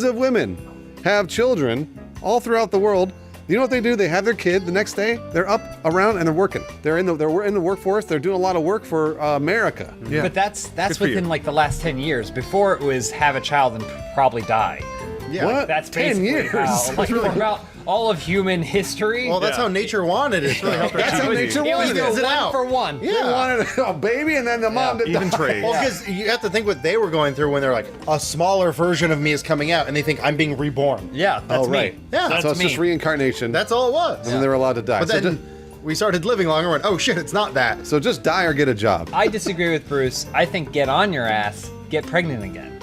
of women have children all throughout the world. You know what they do? They have their kid the next day. They're up, around, and they're working. They're in the workforce. They're doing a lot of work for America. Yeah. But that's for you. within like the last 10 years. Before it was have a child and probably die. Yeah. What? That's 10 basically years? how, like, for about all of human history. Well, that's how nature wanted it. That's how nature it was wanted go it. it one out. for one. They wanted a baby, and then the mom did Even die. trade. Well, because you have to think what they were going through when they're like, a smaller version of me is coming out, and they think I'm being reborn. Yeah, that's Oh, right. me. Yeah. That's So it's me. just reincarnation. That's all it was. and then they were allowed to die. But So then we started living longer and went, oh shit, it's not that. So just die or get a job. I disagree with Bruce. I think get on your ass, get pregnant again.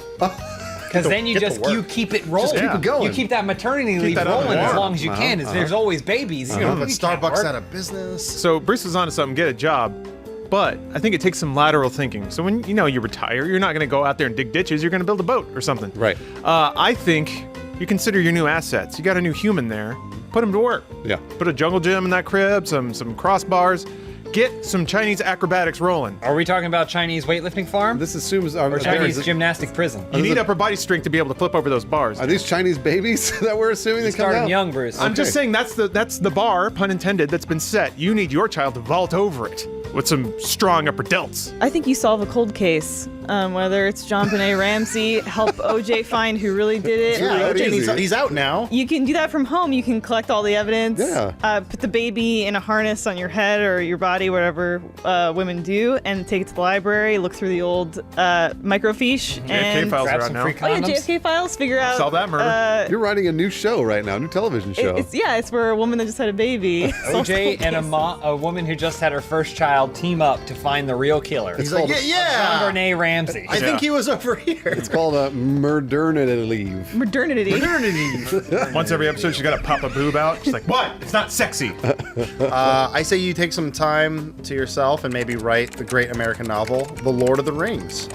Because then you get to work. you keep it rolling. keep it going. You keep that maternity leave that on rolling as warm. long as you can. There's always babies. You know, But you can't Starbucks work. out of business. So Bruce is onto something. Get a job. But I think it takes some lateral thinking. So when you retire, you're not going to go out there and dig ditches. You're going to build a boat or something. Right. I think you consider your new assets. You got a new human there. Put him to work. Yeah. Put a jungle gym in that crib. Some crossbars. Get some Chinese acrobatics rolling. Are we talking about Chinese weightlifting farm? This assumes or Chinese gymnastic prison? You need upper body strength to be able to flip over those bars. Are these Chinese babies that we're assuming they come Starting out? young, Bruce. I'm just saying that's the bar, pun intended, that's been set. You need your child to vault over it with some strong upper delts. I think you solve a cold case whether it's John Benet Ramsey, help OJ find who really did it. Yeah, really OJ, easy. he's out now. You can do that from home. You can collect all the evidence. Yeah. Put the baby in a harness on your head or your body, whatever women do, and take it to the library. Look through the old microfiche JFK and files grab are out some now. free Oh yeah, condoms. JFK files. Figure out. Solve that murder. You're writing a new show right now, new television show. It's for a woman that just had a baby. OJ and a woman who just had her first child team up to find the real killer. He's like, yeah. John Benet Ramsey. I think he was over here. It's called a murdernity leave. Modernity. Once every episode, she's got to pop a boob out. She's like, what? It's not sexy. I say you take some time to yourself and maybe write the great American novel, The Lord of the Rings.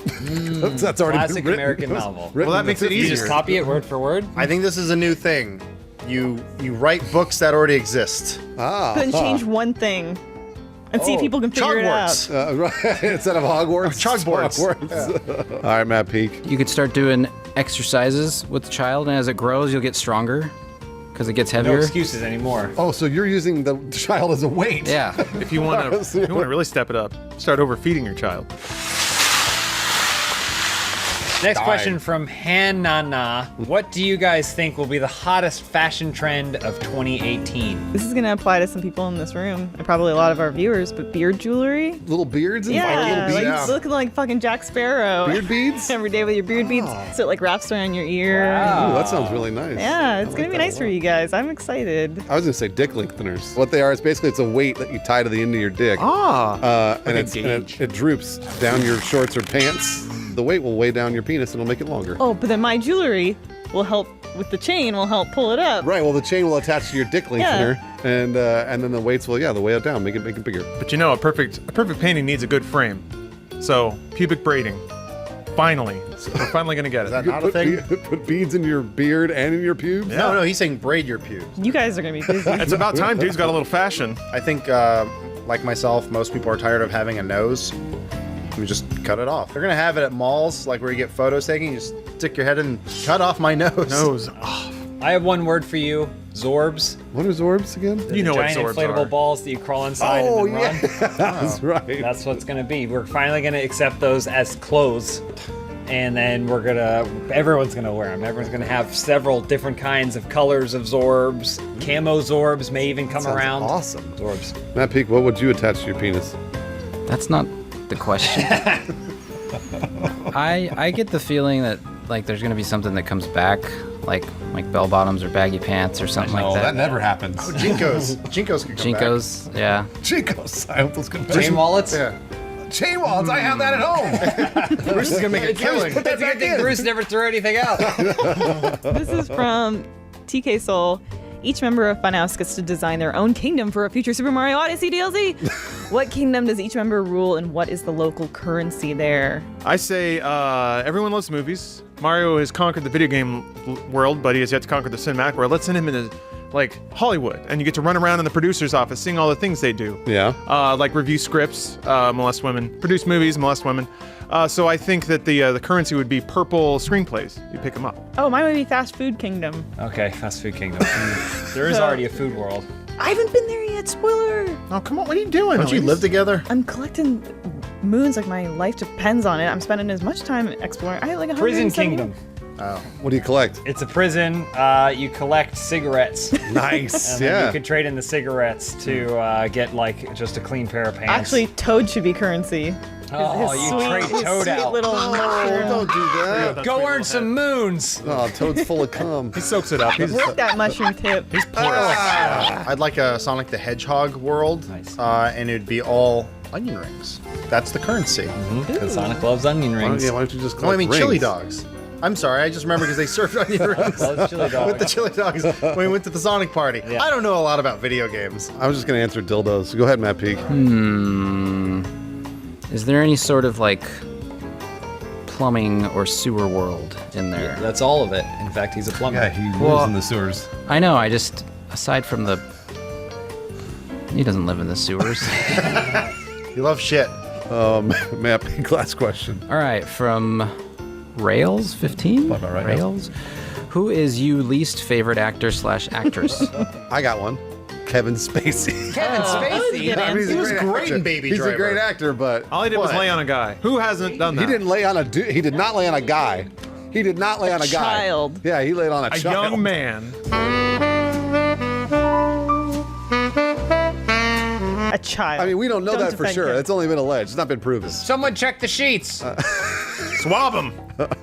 That's already Classic written. American novel. Well, that makes it You easier. just copy it word for word. I think this is a new thing. You write books that already exist. Then change one thing and see if people can figure it out. Right. Instead of Hogwarts. Chalkboards. Hogwarts. All right, Matt Peak. You could start doing exercises with the child, and as it grows, you'll get stronger because it gets No heavier. excuses anymore. Oh, so you're using the child as a weight. Yeah. If you want to really step it up, start overfeeding your child. Next question from Hannah. What do you guys think will be the hottest fashion trend of 2018? This is going to apply to some people in this room and probably a lot of our viewers, but beard jewelry? Little beards and Yeah, little like beads. looking like fucking Jack Sparrow. Beard beads? Every day with your beard beads. So it like wraps around your ear. Ooh, that sounds really nice. Yeah, it's going to be nice for you guys. I'm excited. I was gonna say dick lengtheners. What they are is basically it's a weight that you tie to the end of your dick. And it droops down your shorts or pants. The weight will weigh down your penis and it'll make it longer. Oh, but then my jewelry will help with the chain, will help pull it up. Right. Well, the chain will attach to your dick lengthener, and then the weights will they'll weigh it down, make it bigger. But you know, a perfect painting needs a good frame. So pubic braiding. Finally, we're finally gonna get it. Is that not a thing? Put beads in your beard and in your pubes. No, he's saying braid your pubes. You guys are going to be busy. It's about time dude's got a little fashion. I think, like myself, most people are tired of having a nose. You just cut it off. They're gonna have it at malls, like where you get photos taken. You just stick your head in and cut off my nose. Nose. I have one word for you. Zorbs. What are Zorbs again? You know what Zorbs inflatable are. balls that you crawl inside Oh, and then yeah. run. That's right. That's what it's gonna be. We're finally gonna accept those as clothes, and then everyone's gonna wear them. Everyone's gonna have several different kinds of colors of Zorbs. Camo Zorbs may even come Sounds around. awesome. Zorbs. Matt Peak, what would you attach to your penis? That's not the question. I get the feeling that like there's gonna be something that comes back, like bell bottoms or baggy pants or something like that. never happens. Oh, Jinkos. Jinkos could come back. Jinkos, yeah. Jinkos. I hope those come back. Chain wallets. Yeah. Chain wallets. I have that at home. Bruce is gonna make a killing. That's a good thing Bruce never threw anything out. This is from TK Soul. Each member of Funhouse gets to design their own kingdom for a future Super Mario Odyssey DLC. What kingdom does each member rule, and what is the local currency there? I say everyone loves movies. Mario has conquered the video game world, but he has yet to conquer the cinematic world. Let's send him into like Hollywood, and you get to run around in the producer's office, seeing all the things they do. Yeah. Like review scripts, molest women, produce movies, molest women. So I think that the currency would be purple screenplays. You pick them up. Oh, mine would be Fast Food Kingdom. Okay, fast food kingdom. There is already a food world. I haven't been there yet, spoiler! Oh, come on, what are you doing? Don't you live together? I'm collecting moons like my life depends on it. I'm spending as much time exploring. I had like 170. Prison kingdom. Oh. What do you collect? It's a prison. You collect cigarettes. Nice. And then Yeah. you could trade in the cigarettes to get like just a moon pants. Actually, Toad should be currency. Oh, His you sweet, trade his Toad sweet out. little mushroom. Don't do that. Go earn some moons. Oh, Toad's full of cum. He soaks it up. Work that mushroom tip. He's porous. I'd like a Sonic the Hedgehog world, and it'd be all onion rings. That's the currency. Because Sonic loves onion rings. Why don't you just Oh, collect I mean rings? chili dogs. I'm sorry, I just remember because they served onion rings Loves chili dogs. with the chili dogs when we went to the Sonic party. Yeah. I don't know a lot about video games. I was just gonna answer dildos. Go ahead, Matt Peak. Is there any sort of like plumbing or sewer world in there? That's all of it. In fact, he's a plumber. Yeah, he Well- lives in the sewers. I know. I just aside from the, he doesn't live in the sewers. You love shit. Matt Peak, last question. All right, from Rails 15. About right. Rails. Who is you least favorite actor / actress? I got one. Kevin Spacey. Kevin Spacey. I mean, He was a great actor. in Baby He's Driver. a great actor, but All he did was lay on a guy. Who hasn't done that? he didn't lay on a dude. He did not lay on a guy. He did not lay on a guy. child. Yeah, he laid on a A child. young man. A child. I mean, we don't know that for defend sure. Kevin. It's only been alleged. It's not been proven. Someone check the sheets. Swab him.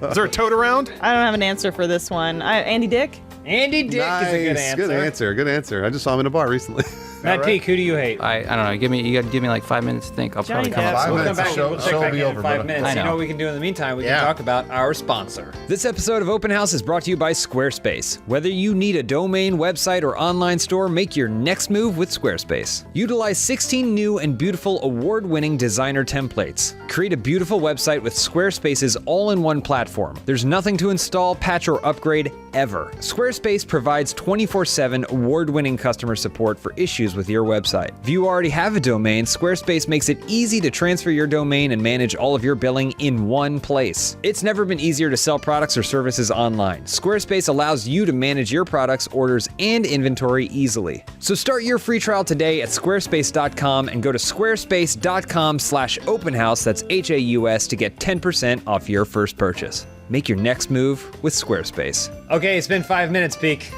Is there a toad around? I don't have an answer for this one. Andy Dick? Andy Dick Nice. is a good answer. Good answer. Good answer. I just saw him in a bar recently. Matt Peak, who do you hate? I don't know. You got to give me like 5 minutes to think. I'll Johnny probably come Depp. up with We'll something. come back. Show- We'll show check will back be in over, 5 brother. minutes. I You know know. what we can do in the meantime? We Yeah. can talk about our sponsor. This episode of Open House is brought to you by Squarespace. Whether you need a domain, website, or online store, make your next move with Squarespace. Utilize 16 new and beautiful award-winning designer templates. Create a beautiful website with Squarespace's all-in-one platform. There's nothing to install, patch, or upgrade ever. Squarespace provides 24/7 award-winning customer support for issues with your website. If you already have a domain, Squarespace makes it easy to transfer your domain and manage all of your billing in one place. It's never been easier to sell products or services online. Squarespace allows you to manage your products, orders, and inventory easily. So start your free trial today at squarespace.com and go to squarespace.com/openhouse, that's HAUS, to get 10% off your first purchase. Make your next move with Squarespace. Okay, it's been 5 minutes, Peak.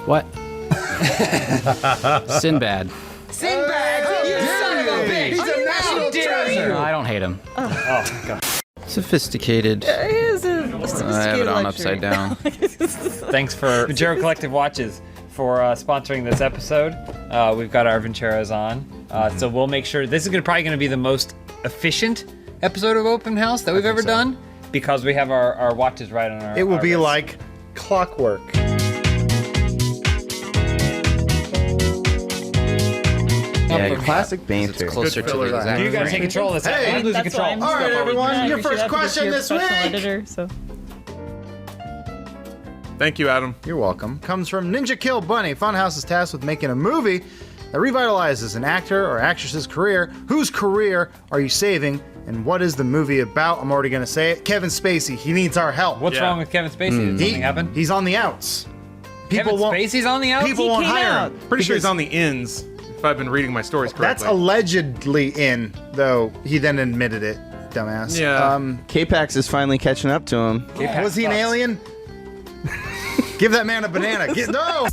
What? Sinbad. Sinbad, you son of a bitch! He's a national treasure. No, I don't hate him. Oh, God. Sophisticated. It is a I have it sophisticated on luxury. upside down. Thanks for Ventura Collective Watches for sponsoring this episode. We've got our Venturas on. So we'll make sure this is probably going to be the most efficient episode of Open House that we've ever done because we have our watches right on our It will our be wrists. like clockwork. Yeah, your classic banter. It's closer to the exact You gotta take control of this. Hey, I'm losing That's control. why I'm All right, still everyone, I your appreciate first that because question you're a this professional week. Editor, so. Thank you, Adam. You're welcome. Comes from Ninja Kill Bunny. Funhouse is tasked with making a movie that revitalizes an actor or actress's career. Whose career are you saving, and what is the movie about? I'm already gonna say it. Kevin Spacey. He needs our help. What's wrong with Kevin Spacey? Did something happen? He's on the outs. Kevin Spacey's on the outs? People He won't came hire out. him. Pretty sure he's because on the ins, if I've been reading my stories That's correctly. allegedly in, though. He then admitted it. Dumbass. Yeah. K-Pax is finally catching up to him. Was he an alien? Give that man a banana. No.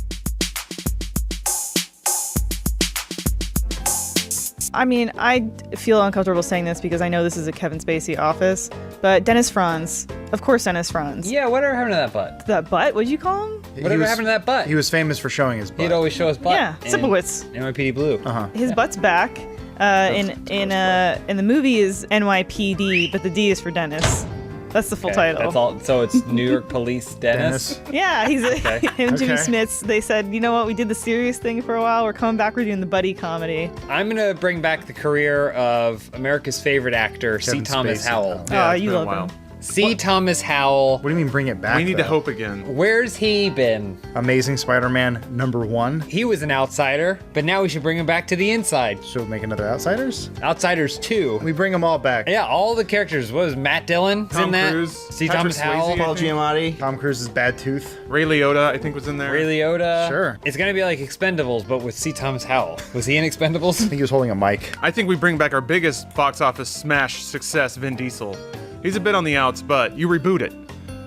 I mean, I feel uncomfortable saying this because I know this is a Kevin Spacey office, but Dennis Franz. Of course, Dennis Franz. Yeah, whatever happened to that butt? That butt? What'd you call him? Whatever happened to that butt? He was famous for showing his butt. He'd always show his butt. Yeah, in Sipowicz. NYPD Blue. Uh-huh. His butt's back. In the movie is NYPD, but the D is for Dennis. That's the full title. That's all. So it's New York Police Dennis. Yeah, he's Okay. him and Jimmy Okay. Smits. They said, you know what? We did the serious thing for a while. We're coming back. We're doing the buddy comedy. I'm gonna bring back the career of America's favorite actor, C. Kevin Thomas Spacey. Howell. Yeah, you love him. C. Thomas Howell. What do you mean bring it back? We need to though? hope again. Where's he been? Amazing Spider-Man #1. He was an outsider, but now we should bring him back to the inside. So make another Outsiders? Outsiders 2. We bring them all back. Yeah, all the characters. What was Matt Dillon? Tom in that? Cruise, C. Patrick Thomas Howell. Swayze, Paul Giamatti. Tom Cruise's Bad Tooth. Ray Liotta, I think, was in there. Ray Liotta. Sure. It's gonna be like Expendables, but with C. Thomas Howell. Was he in Expendables? I think he was holding a mic. I think we bring back our biggest box office smash success, Vin Diesel. He's a bit on the outs, but you reboot it.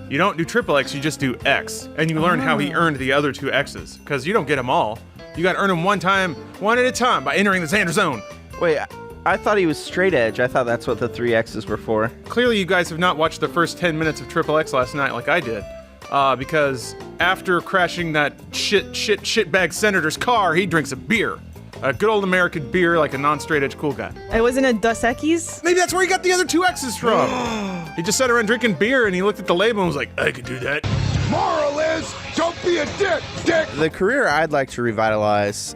You don't do triple X, you just do X. And you learn how he earned the other 2 X's. Because you don't get them all. You gotta earn them one at a time, by entering the Xander Zone. Wait, I thought he was straight edge. I thought that's what the 3 X's were for. Clearly, you guys have not watched the first 10 minutes of Triple X last night like I did. Because after crashing that shitbag senator's car, he drinks a beer. A good old American beer like a non-straight edge cool guy. It wasn't a Dos Equis? Maybe that's where he got the other 2 X's from. He just sat around drinking beer and he looked at the label and was like, I could do that. Moral is, don't be a dick. The career I'd like to revitalize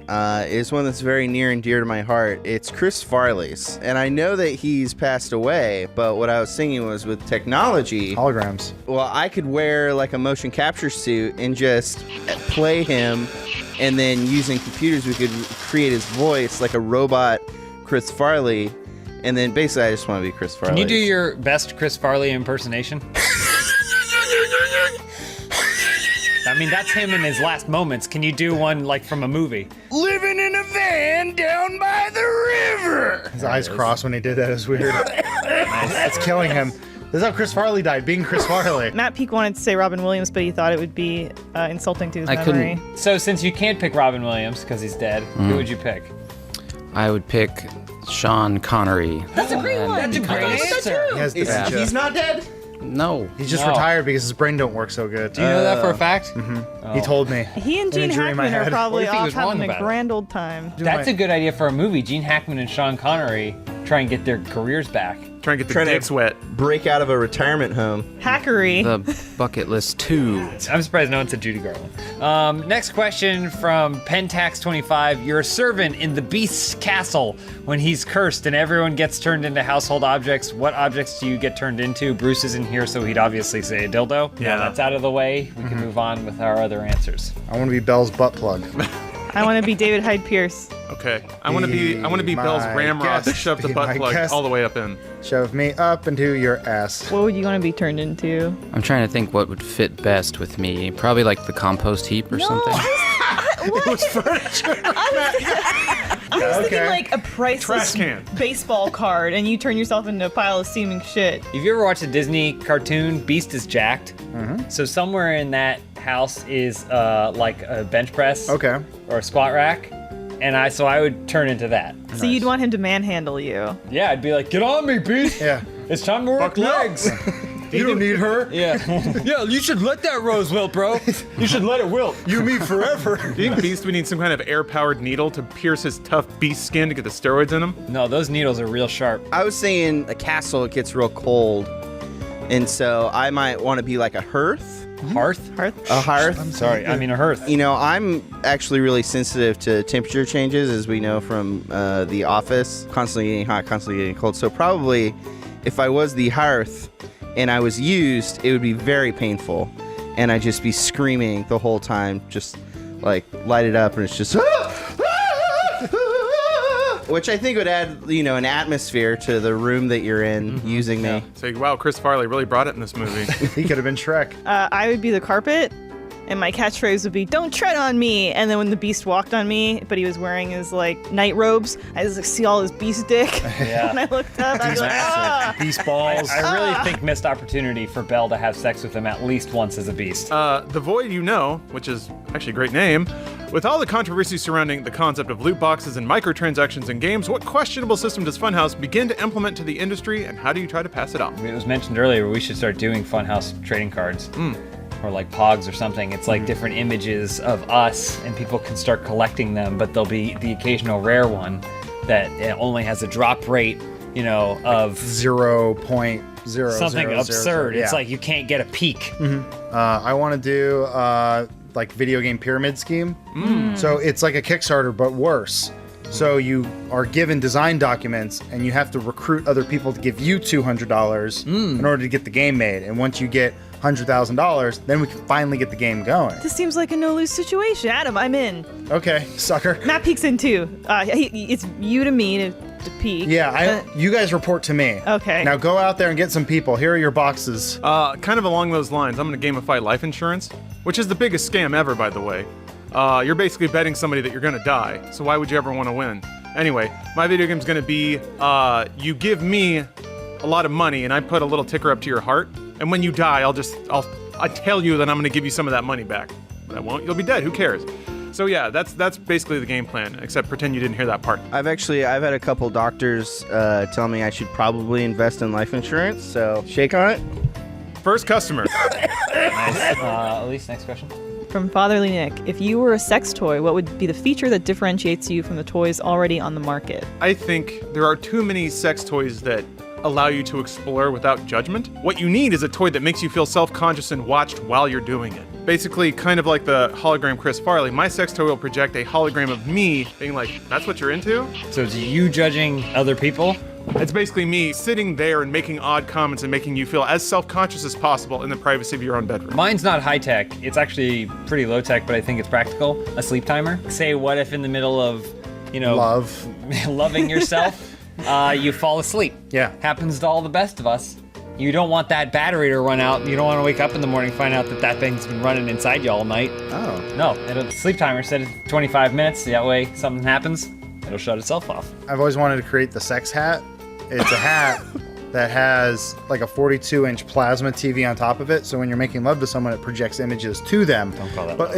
is one that's very near and dear to my heart. It's Chris Farley's. And I know that he's passed away, but what I was thinking was with technology, Holograms. well, I could wear like a motion capture suit and just play him, and then using computers we could create his voice like a robot Chris Farley, and then basically I just want to be Chris Farley. Can you do your best Chris Farley impersonation? I mean, that's him in his last moments. Can you do one like from a movie? Living in a van down by the river. His eyes crossed when he did that. It's weird. That's killing him. This is how Chris Farley died, being Chris Farley. Matt Peak wanted to say Robin Williams, but he thought it would be insulting to his I memory. couldn't- So since you can't pick Robin Williams because he's dead, who would you pick? I would pick Sean Connery. That's a great one. That's a great answer. He has dementia. He's not dead? No. He's just No. retired because his brain don't work so good. Do you know that for a fact? He told me. He and An Gene injury in my Hackman are head. probably What if he off was wrong having a about it? grand old time. That's a good idea for a movie. Gene Hackman and Sean Connery try and get their careers back. Try and get the Trying to- dicks wet. Break out of a retirement home. Hackery. The Bucket List 2. I'm surprised no one said Judy Garland. Next question from Pentax25. You're a servant in the Beast's castle when he's cursed and everyone gets turned into household objects. What objects do you get turned into? Bruce isn't here, so he'd obviously say a dildo. Yeah. Now that's out of the way. We can move on with our other answers. I want to be Belle's butt plug. I want to be David Hyde Pierce. Okay. I want to be my Bill's ramrod that guest. shoved the Be butt my plug guest. all the way up in. Shove me up into your ass. What would you want to be turned into? I'm trying to think what would fit best with me. Probably like the compost heap or something. It was furniture. I was thinking like a priceless Trash can. baseball card, and you turn yourself into a pile of steaming shit. If you ever watched a Disney cartoon, Beast is jacked. So somewhere in that house is like a bench press. Okay. Or a squat rack. And I would turn into that. So you'd want him to manhandle you. Yeah, I'd be like, get on me, Beast. Yeah. It's time to work legs. You don't need her. Yeah. Yeah, you should let that rose wilt, bro. You should let it wilt. You me forever. Do you think Beast would need some kind of air-powered needle to pierce his tough beast skin to get the steroids in him? No, those needles are real sharp. I was saying a castle, it gets real cold. And so I might want to be like a hearth. Hearth? A hearth. I'm sorry, I mean a hearth. You know, I'm actually really sensitive to temperature changes, as we know from The Office. Constantly getting hot, constantly getting cold. So probably if I was the hearth and I was used, it would be very painful. And I'd just be screaming the whole time, just like light it up, and it's just... Which I think would add, you know, an atmosphere to the room that you're in using me. So, wow, Chris Farley really brought it in this movie. He could have been Shrek. I would be the carpet, and my catchphrase would be, "Don't tread on me." And then when the Beast walked on me, but he was wearing his like night robes, I just like, see all his beast dick. Yeah. When I looked up, I'd be like, ah. Beast balls. I really think missed opportunity for Belle to have sex with him at least once as a beast. The Void You Know, which is actually a great name. With all the controversy surrounding the concept of loot boxes and microtransactions in games, what questionable system does Funhouse begin to implement to the industry, and how do you try to pass it on? It was mentioned earlier we should start doing Funhouse trading cards. Or like Pogs or something. It's like different images of us, and people can start collecting them, but there'll be the occasional rare one that only has a drop rate, you know, of 0.0 something absurd. It's like you can't get a peek. I want to do like video game pyramid scheme. So it's like a Kickstarter, but worse. So you are given design documents, and you have to recruit other people to give you $200 in order to get the game made. And once you get $100,000, then we can finally get the game going. This seems like a no-lose situation. Adam, I'm in. Okay, sucker. Matt Peek's in too. It's you to me to Peek. Yeah, you guys report to me. Okay. Now go out there and get some people. Here are your boxes. Kind of along those lines, I'm going to gamify life insurance, which is the biggest scam ever, by the way. You're basically betting somebody that you're going to die, so why would you ever want to win? Anyway, my video game's going to be, you give me a lot of money, and I put a little ticker up to your heart, and when you die, I tell you that I'm going to give you some of that money back. But I won't. You'll be dead. Who cares? So yeah, that's basically the game plan, except pretend you didn't hear that part. I've had a couple doctors tell me I should probably invest in life insurance, so shake on it. First customer. Nice. Elise, next question. From Fatherly Nick, if you were a sex toy, what would be the feature that differentiates you from the toys already on the market? I think there are too many sex toys that allow you to explore without judgment. What you need is a toy that makes you feel self-conscious and watched while you're doing it. Basically, kind of like the hologram Chris Farley, my sex toy will project a hologram of me being like, that's what you're into? So it's you judging other people? It's basically me sitting there and making odd comments and making you feel as self-conscious as possible in the privacy of your own bedroom. Mine's not high-tech. It's actually pretty low-tech, but I think it's practical. A sleep timer. Say, what if in the middle of, loving yourself, you fall asleep? Yeah. Happens to all the best of us. You don't want that battery to run out. You don't want to wake up in the morning and find out that thing's been running inside you all night. Oh. No, the sleep timer set it 25 minutes. That way, something happens, it'll shut itself off. I've always wanted to create the sex hat. It's a hat that has like a 42-inch plasma TV on top of it, so when you're making love to someone, it projects images to them. Don't call that But love.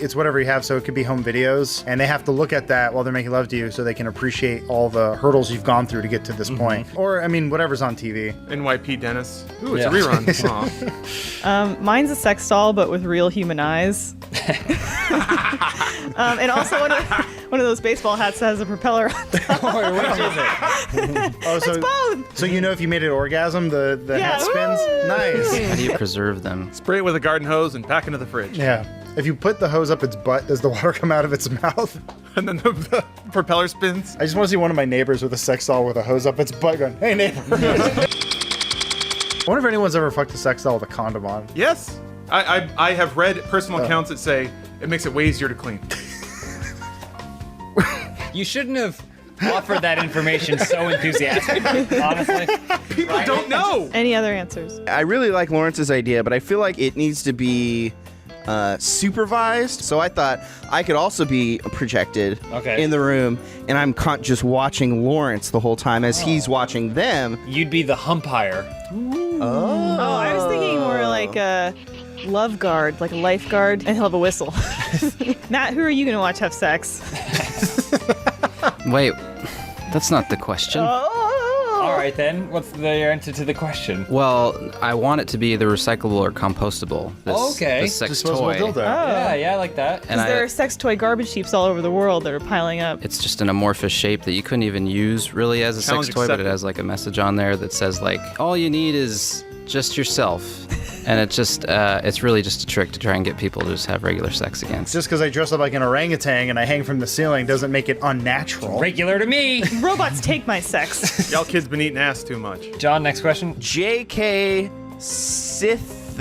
it's whatever you have, so it could be home videos, and they have to look at that while they're making love to you so they can appreciate all the hurdles you've gone through to get to this point. Or, I mean, whatever's on TV. NYP Dennis. Ooh, it's Yeah. a rerun. Aw. Mine's a sex doll, but with real human eyes. And also one of those baseball hats that has a propeller on top. Which is it? Oh, so, both. So you know if you made it orgasm, the Yeah. hat spins? Nice. How do you preserve them? Spray it with a garden hose and pack into the fridge. Yeah. If you put the hose up its butt, does the water come out of its mouth? And then the propeller spins. I just want to see one of my neighbors with a sex doll with a hose up its butt going, hey, neighbor. I wonder if anyone's ever fucked a sex doll with a condom on. Yes. I have read personal accounts that say it makes it way easier to clean. You shouldn't have offered that information so enthusiastically, honestly. People don't know. Any other answers? I really like Lawrence's idea, but I feel like it needs to be supervised. So I thought I could also be projected in the room, and I'm just watching Lawrence the whole time as he's watching them. You'd be the humpire. Oh, I was thinking more like a love guard, like a lifeguard, and he'll have a whistle. Matt, who are you going to watch have sex? Wait, that's not the question. All right, then. What's the answer to the question? Well, I want it to be the recyclable or compostable. This sex toy. Yeah, I like that. And Because there are sex toy garbage heaps all over the world that are piling up. It's just an amorphous shape that you couldn't even use really as a Challenge sex toy, but it accepted. has like a message on there that says like, all you need is just yourself. And it's really just a trick to try and get people to just have regular sex again. Just because I dress up like an orangutan and I hang from the ceiling doesn't make it unnatural. Regular to me. Robots take my sex. Y'all kids been eating ass too much. John, next question. J.K. Sith,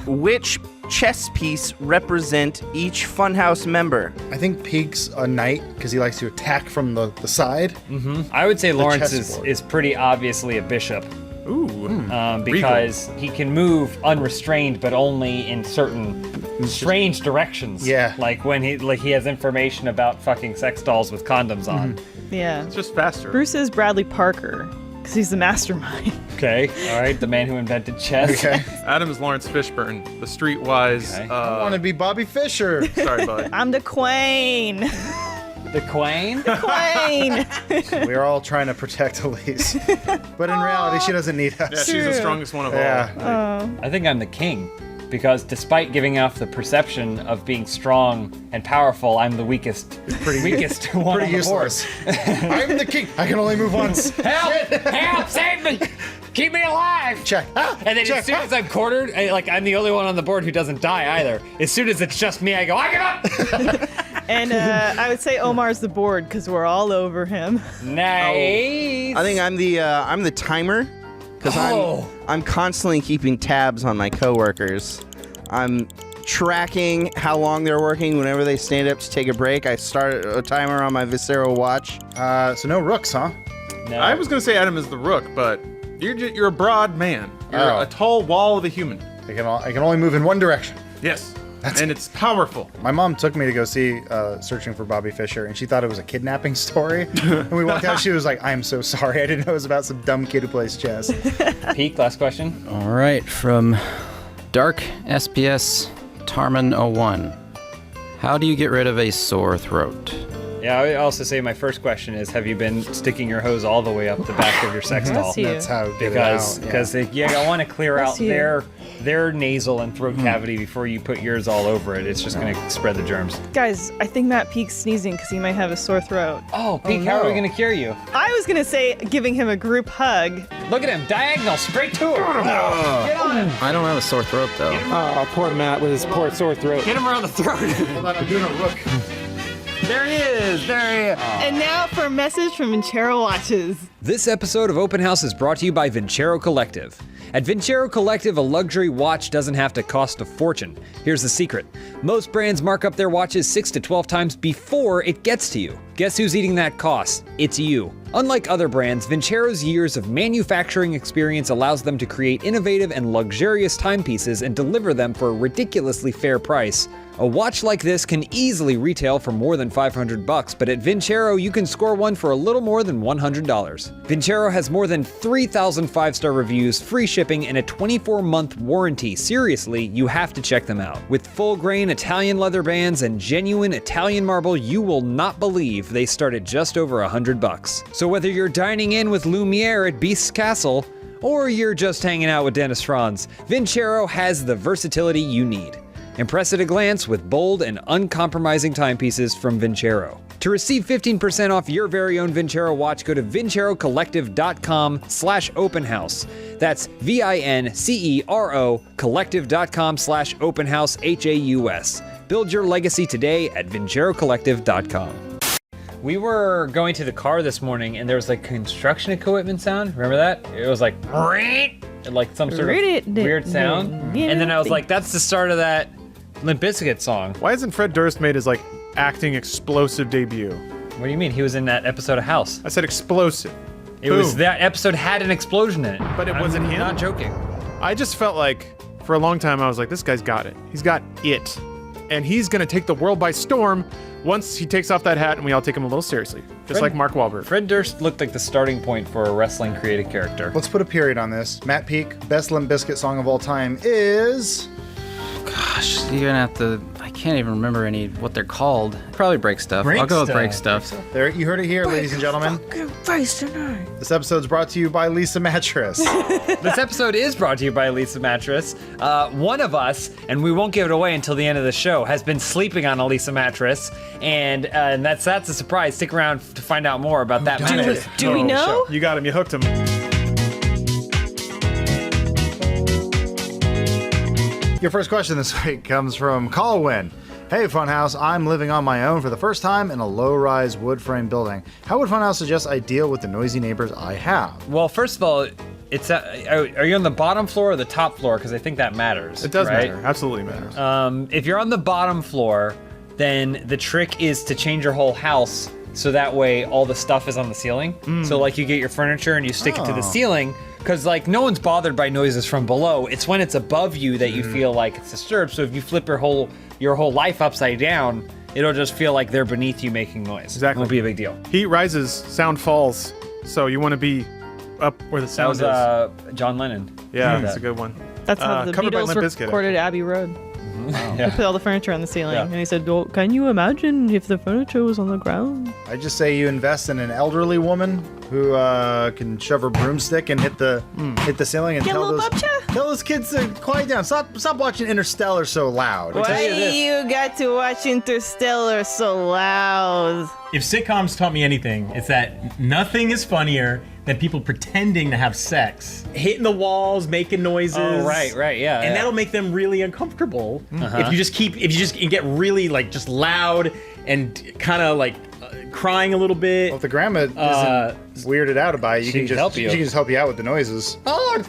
which chess piece represent each Funhouse member? I think Peek's a knight because he likes to attack from the side. Mm-hmm. I would say Lawrence chessboard. is pretty obviously a bishop. Ooh. Because he can move unrestrained, but only in certain strange directions. Yeah. Like when he has information about fucking sex dolls with condoms on. Yeah. It's just faster. Bruce is Bradley Parker because he's the mastermind. Okay. All right. The man who invented chess. Okay. Adam is Lawrence Fishburne, the streetwise. Okay. I want to be Bobby Fischer. Sorry, bud. I'm the Queen. The Queen? Queen. We're all trying to protect Elise. But in reality, she doesn't need us. Yeah, she's the strongest one of Yeah. all. I think I'm the king. Because despite giving off the perception of being strong and powerful, I'm the weakest one Pretty on the useless. I'm the king. I can only move once. Help! Help! Save me! Keep me alive! Check. And then as soon as I'm cornered, I'm the only one on the board who doesn't die either. As soon as it's just me, I go, I give up! And I would say Omar's the board because we're all over him. Nice! I think I'm the timer because Oh. I'm constantly keeping tabs on my coworkers. I'm tracking how long they're working. Whenever they stand up to take a break, I start a timer on my Viscero watch. So no rooks, huh? No. I was gonna say Adam is the rook, but you're a broad man. You're Oh. a tall wall of a human. I can only move in one direction. Yes. And it's powerful. My mom took me to go see Searching for Bobby Fischer, and she thought it was a kidnapping story. And we walked out, she was like, I'm so sorry. I didn't know it was about some dumb kid who plays chess. Peak, last question. All right, from Dark SPS Tarman 01. How do you get rid of a sore throat? Yeah, I would also say my first question is, have you been sticking your hose all the way up the back of your sex doll? Bless you. That's how to get Because it out. Yeah. I want to clear Bless out you. their nasal and throat cavity before you put yours all over it. It's just going to spread the germs. Guys, I think Matt Peak's sneezing because he might have a sore throat. Oh, Peak, how are we going to cure you? I was going to say giving him a group hug. Look at him, diagonal, straight to him. Get on him. I don't have a sore throat though. Oh, poor Matt with his poor sore throat. Hit him around the throat. Hold on, I'm doing a rook. There he is. There he is. And now for a message from Vincero Watches. This episode of Open House is brought to you by Vincero Collective. At Vincero Collective, a luxury watch doesn't have to cost a fortune. Here's the secret. Most brands mark up their watches 6 to 12 times before it gets to you. Guess who's eating that cost? It's you. Unlike other brands, Vincero's years of manufacturing experience allows them to create innovative and luxurious timepieces and deliver them for a ridiculously fair price. A watch like this can easily retail for more than $500, but at Vincero you can score one for a little more than $100. Vincero has more than 3,000 5-star reviews, free shipping, and a 24-month warranty. Seriously, you have to check them out. With full-grain Italian leather bands and genuine Italian marble, you will not believe they start at just over $100. So whether you're dining in with Lumiere at Beast's Castle, or you're just hanging out with Dennis Franz, Vincero has the versatility you need. Impress at a glance with bold and uncompromising timepieces from Vincero. To receive 15% off your very own Vincero watch, go to vincerocollective.com/openhouse. That's VINCERO collective.com/openhouse, HAUS. Build your legacy today at vincerocollective.com. We were going to the car this morning and there was like construction equipment sound. Remember that? It was like, like some sort of weird sound. And then I was like, that's the start of that Limp Bizkit song. Why hasn't Fred Durst made his like acting explosive debut? What do you mean? He was in that episode of House. I said explosive. It was that episode had an explosion in it. But it wasn't him. I'm not joking. I just felt like for a long time I was like, this guy's got it. He's got it. And he's gonna take the world by storm once he takes off that hat and we all take him a little seriously. Just like Mark Wahlberg. Fred Durst looked like the starting point for a wrestling creative character. Let's put a period on this. Matt Peak, best Limp Bizkit song of all time is... Gosh, you're gonna have to. I can't even remember what they're called. Probably Break Stuff. I'll go with Break Stuff. There, you heard it here, ladies and gentlemen. This episode's brought to you by Lisa Mattress. This episode is brought to you by Lisa Mattress. One of us, and we won't give it away until the end of the show, has been sleeping on a Lisa mattress, and that's a surprise. Stick around to find out more about that mattress. Do we know? You got him. You hooked him. Your first question this week comes from Colwyn. Hey Funhouse, I'm living on my own for the first time in a low-rise wood frame building. How would Funhouse suggest I deal with the noisy neighbors I have? Well, first of all, are you on the bottom floor or the top floor? Because I think that matters. It does right? matter. Absolutely matters. If you're on the bottom floor, then the trick is to change your whole house so that way all the stuff is on the ceiling. So like you get your furniture and you stick it to the ceiling, because like no one's bothered by noises from below. It's when it's above you that you feel like it's disturbed. So if you flip your whole life upside down, it'll just feel like they're beneath you making noise. Exactly. It won't be a big deal. Heat rises, sound falls. So you want to be up where the sound That was John Lennon. Yeah, that's a good one. That's how the covered by Beatles Limp Bizkit, recorded Abbey Road. Yeah. They put all the furniture on the ceiling, and he said, well, can you imagine if the furniture was on the ground? I just say you invest in an elderly woman who can shove her broomstick and hit the ceiling and tell those kids to quiet down. Stop watching Interstellar so loud. Why you got to watch Interstellar so loud? If sitcoms taught me anything, it's that nothing is funnier than people pretending to have sex, hitting the walls, making noises. Oh, right, yeah. And that'll make them really uncomfortable. If you just get really like just loud and kind of like crying a little bit. Well, if the grandma isn't weirded out by it, she can help you. She can just help you out with the noises. My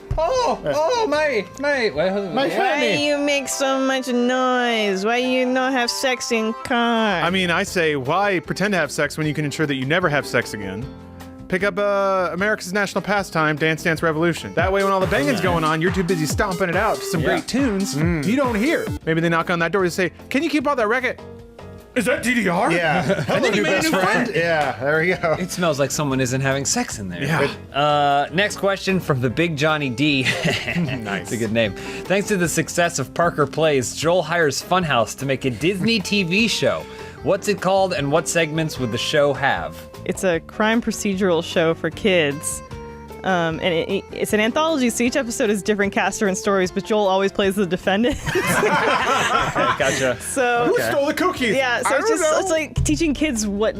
Why you make so much noise? Why you not have sex in car? I mean, I say, why pretend to have sex when you can ensure that you never have sex again? Pick up America's national pastime, Dance Dance Revolution. That way when all the banging's going on, you're too busy stomping it out to some great tunes, you don't hear. Maybe they knock on that door and say, can you keep out that record? Is that DDR? Yeah. I think you made a new friend. Yeah, there we go. It smells like someone isn't having sex in there. Yeah. Next question from the Big Johnny D. Nice. It's a good name. Thanks to the success of Parker Plays, Joel hires Funhouse to make a Disney TV show. What's it called and what segments would the show have? It's a crime procedural show for kids. And it's an anthology, so each episode is different caster and stories, but Joel always plays the defendant. Okay, gotcha. So Who stole the cookies? Yeah, so it's like teaching kids what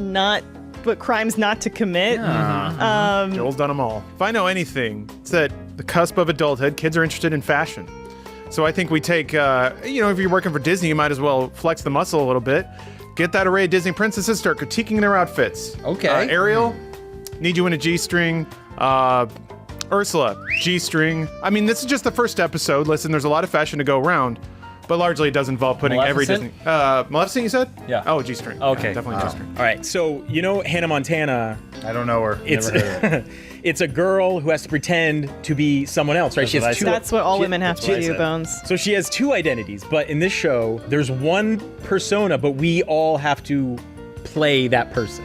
crimes not to commit. Joel's done them all. If I know anything, it's at the cusp of adulthood, kids are interested in fashion. So I think we take, if you're working for Disney, you might as well flex the muscle a little bit. Get that array of Disney princesses, start critiquing their outfits. Okay. Ariel, need you in a G-string. Ursula, G-string. I mean, this is just the first episode. Listen, there's a lot of fashion to go around. but largely it does involve putting every Disney. Maleficent, you said? Yeah. Oh, G-string. Okay. Yeah, definitely G-string. All right, so you know Hannah Montana. I don't know her. It's Never heard of her. it's a girl who has to pretend to be someone else, right? That's what all women have to do, Bones. So she has two identities, but in this show, there's one persona, but we all have to play that person.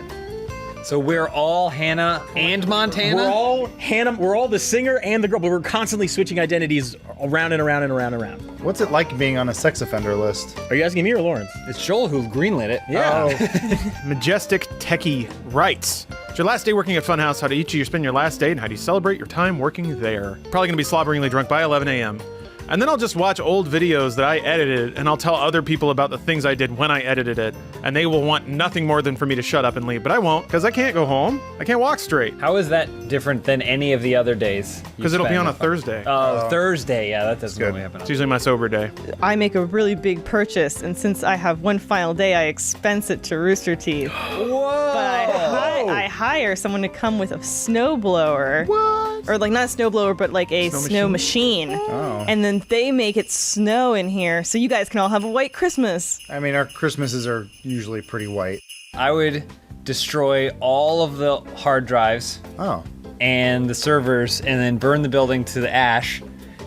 So we're all Hannah and Montana? We're all Hannah. We're all the singer and the girl, but we're constantly switching identities around and around and around and around. What's it like being on a sex offender list? Are you asking me or Lawrence? It's Joel who greenlit it. Yeah. Majestic Techie writes, it's your last day working at Funhouse. How do each of you spend your last day, and how do you celebrate your time working there? Probably going to be slobberingly drunk by 11 a.m. And then I'll just watch old videos that I edited, and I'll tell other people about the things I did when I edited it, and they will want nothing more than for me to shut up and leave. But I won't, because I can't go home. I can't walk straight. How is that different than any of the other days? Because it'll be on a Thursday. Oh, Thursday. Yeah, that doesn't really happen. It's usually my sober day. I make a really big purchase, and since I have one final day, I expense it to Rooster Teeth. Whoa! But I hire someone to come with a snowblower. What? Or like not a snowblower, but like a snow machine. Oh. And then they make it snow in here, so you guys can all have a white Christmas. I mean, our Christmases are usually pretty white. I would destroy all of the hard drives and the servers and then burn the building to the ash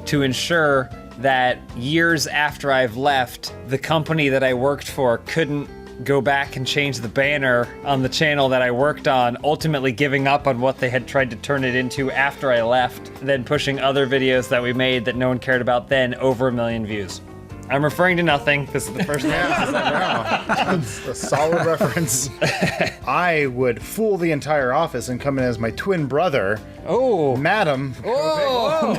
to ensure that years after I've left, the company that I worked for couldn't go back and change the banner on the channel that I worked on, ultimately giving up on what they had tried to turn it into after I left, then pushing other videos that we made that no one cared about then over 1 million views. I'm referring to nothing. This is the first time. That's a solid reference. I would fool the entire office and come in as my twin brother. Oh. Madam. Oh.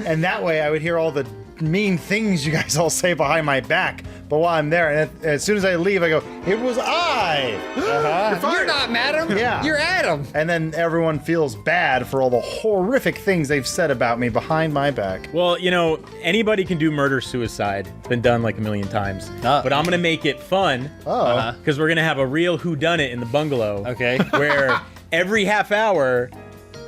And that way I would hear all the mean things you guys all say behind my back. But while I'm there, and as soon as I leave, I go, it was I! You're not Madam. Yeah. You're Adam. And then everyone feels bad for all the horrific things they've said about me behind my back. Well, you know, anybody can do murder-suicide. It's been done like 1 million times. But I'm going to make it fun. Because we're going to have a real whodunit in the bungalow. Okay. Where every half hour,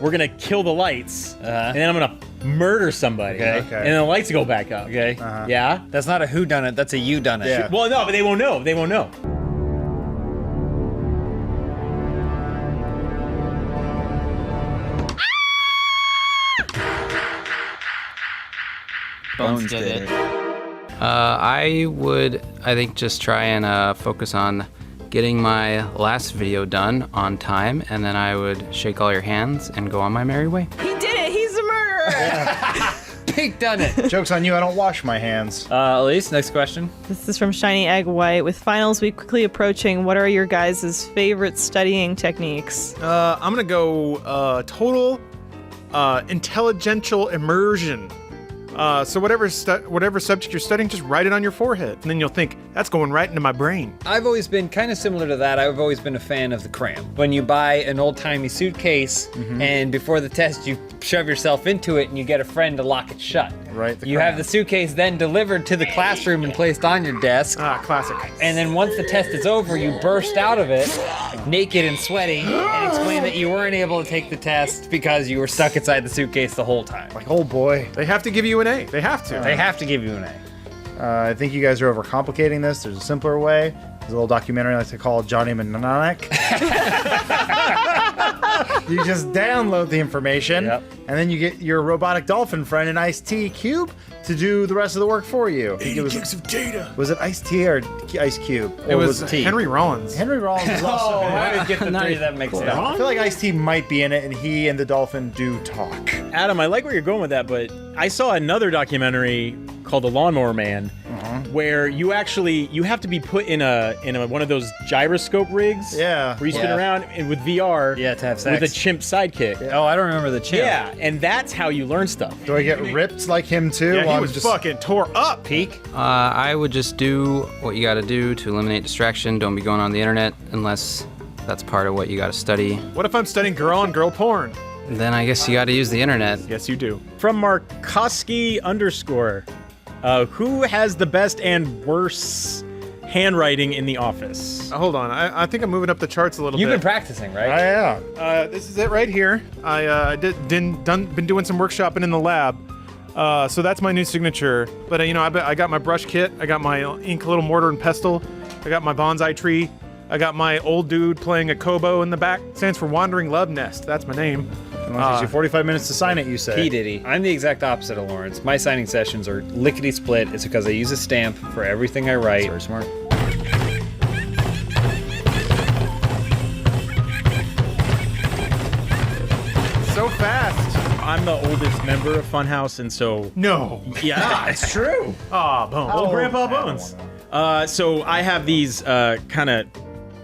we're going to kill the lights. And then I'm going to murder somebody. Okay. And then the lights go back up. Okay. Yeah? That's not a whodunit, that's a you done it. Yeah. Well, no, but they won't know. They won't know. Bones did it. I would, I think, just try and focus on getting my last video done on time, and then I would shake all your hands and go on my merry way. He did it! He's a murderer! Pink done it. Joke's on you, I don't wash my hands. Elise, next question. This is from Shiny Egg White. With finals week quickly approaching, what are your guys' favorite studying techniques? I'm gonna go total intelligential immersion. So whatever subject you're studying, just write it on your forehead, and then you'll think, that's going right into my brain. I've always been kind of similar to that. I've always been a fan of the cram. When you buy an old-timey suitcase, and before the test you shove yourself into it and you get a friend to lock it shut. Right. You have the suitcase then delivered to the classroom and placed on your desk. Ah, classic. And then once the test is over, you burst out of it, naked and sweaty, and explain that you weren't able to take the test because you were stuck inside the suitcase the whole time. Like, oh boy. They have to give you an A. They have to. They have to give you an A. I think you guys are overcomplicating this. There's a simpler way. There's a little documentary I like to call Johnny Mnemonic. You just download the information, and then you get your robotic dolphin friend, an Ice-T Cube, to do the rest of the work for you. 80 gigs of data. Was it Ice-T or Ice Cube? It was Henry Rollins. Henry Rollins is also in it. I would get the three that makes sense. I feel like Ice-T might be in it, and he and the dolphin do talk. Adam, I like where you're going with that, but I saw another documentary called The Lawnmower Man, where you have to be put in a one of those gyroscope rigs. Yeah. Where you spin around and with VR. Yeah, to have sex. With a chimp sidekick. Oh, I don't remember the chimp. Yeah, and that's how you learn stuff. Do I get ripped like him too? Yeah, while he I'm was just fucking tore up. Peak? I would just do what you gotta do to eliminate distraction. Don't be going on the internet unless that's part of what you gotta study. What if I'm studying girl on girl porn? Then I guess you gotta use the internet. Yes, you do. From Markoski _, who has the best and worst handwriting in the office? Hold on, I think I'm moving up the charts a little You've bit. been practicing, right? yeah. This is it right here. I been doing some workshopping in the lab. So that's my new signature. But I got my brush kit. I got my ink little mortar and pestle. I got my bonsai tree. I got my old dude playing a kobo in the back. Stands for Wandering Love Nest. That's my name. It only takes you 45 minutes to sign it, you say. P. Diddy. I'm the exact opposite of Lawrence. My signing sessions are lickety-split. It's because I use a stamp for everything I write. Very smart. So fast. I'm the oldest member of Funhouse, and so... No. Yeah, it's true. Aw, Bones. Old Grandpa Bones. So I have these kind of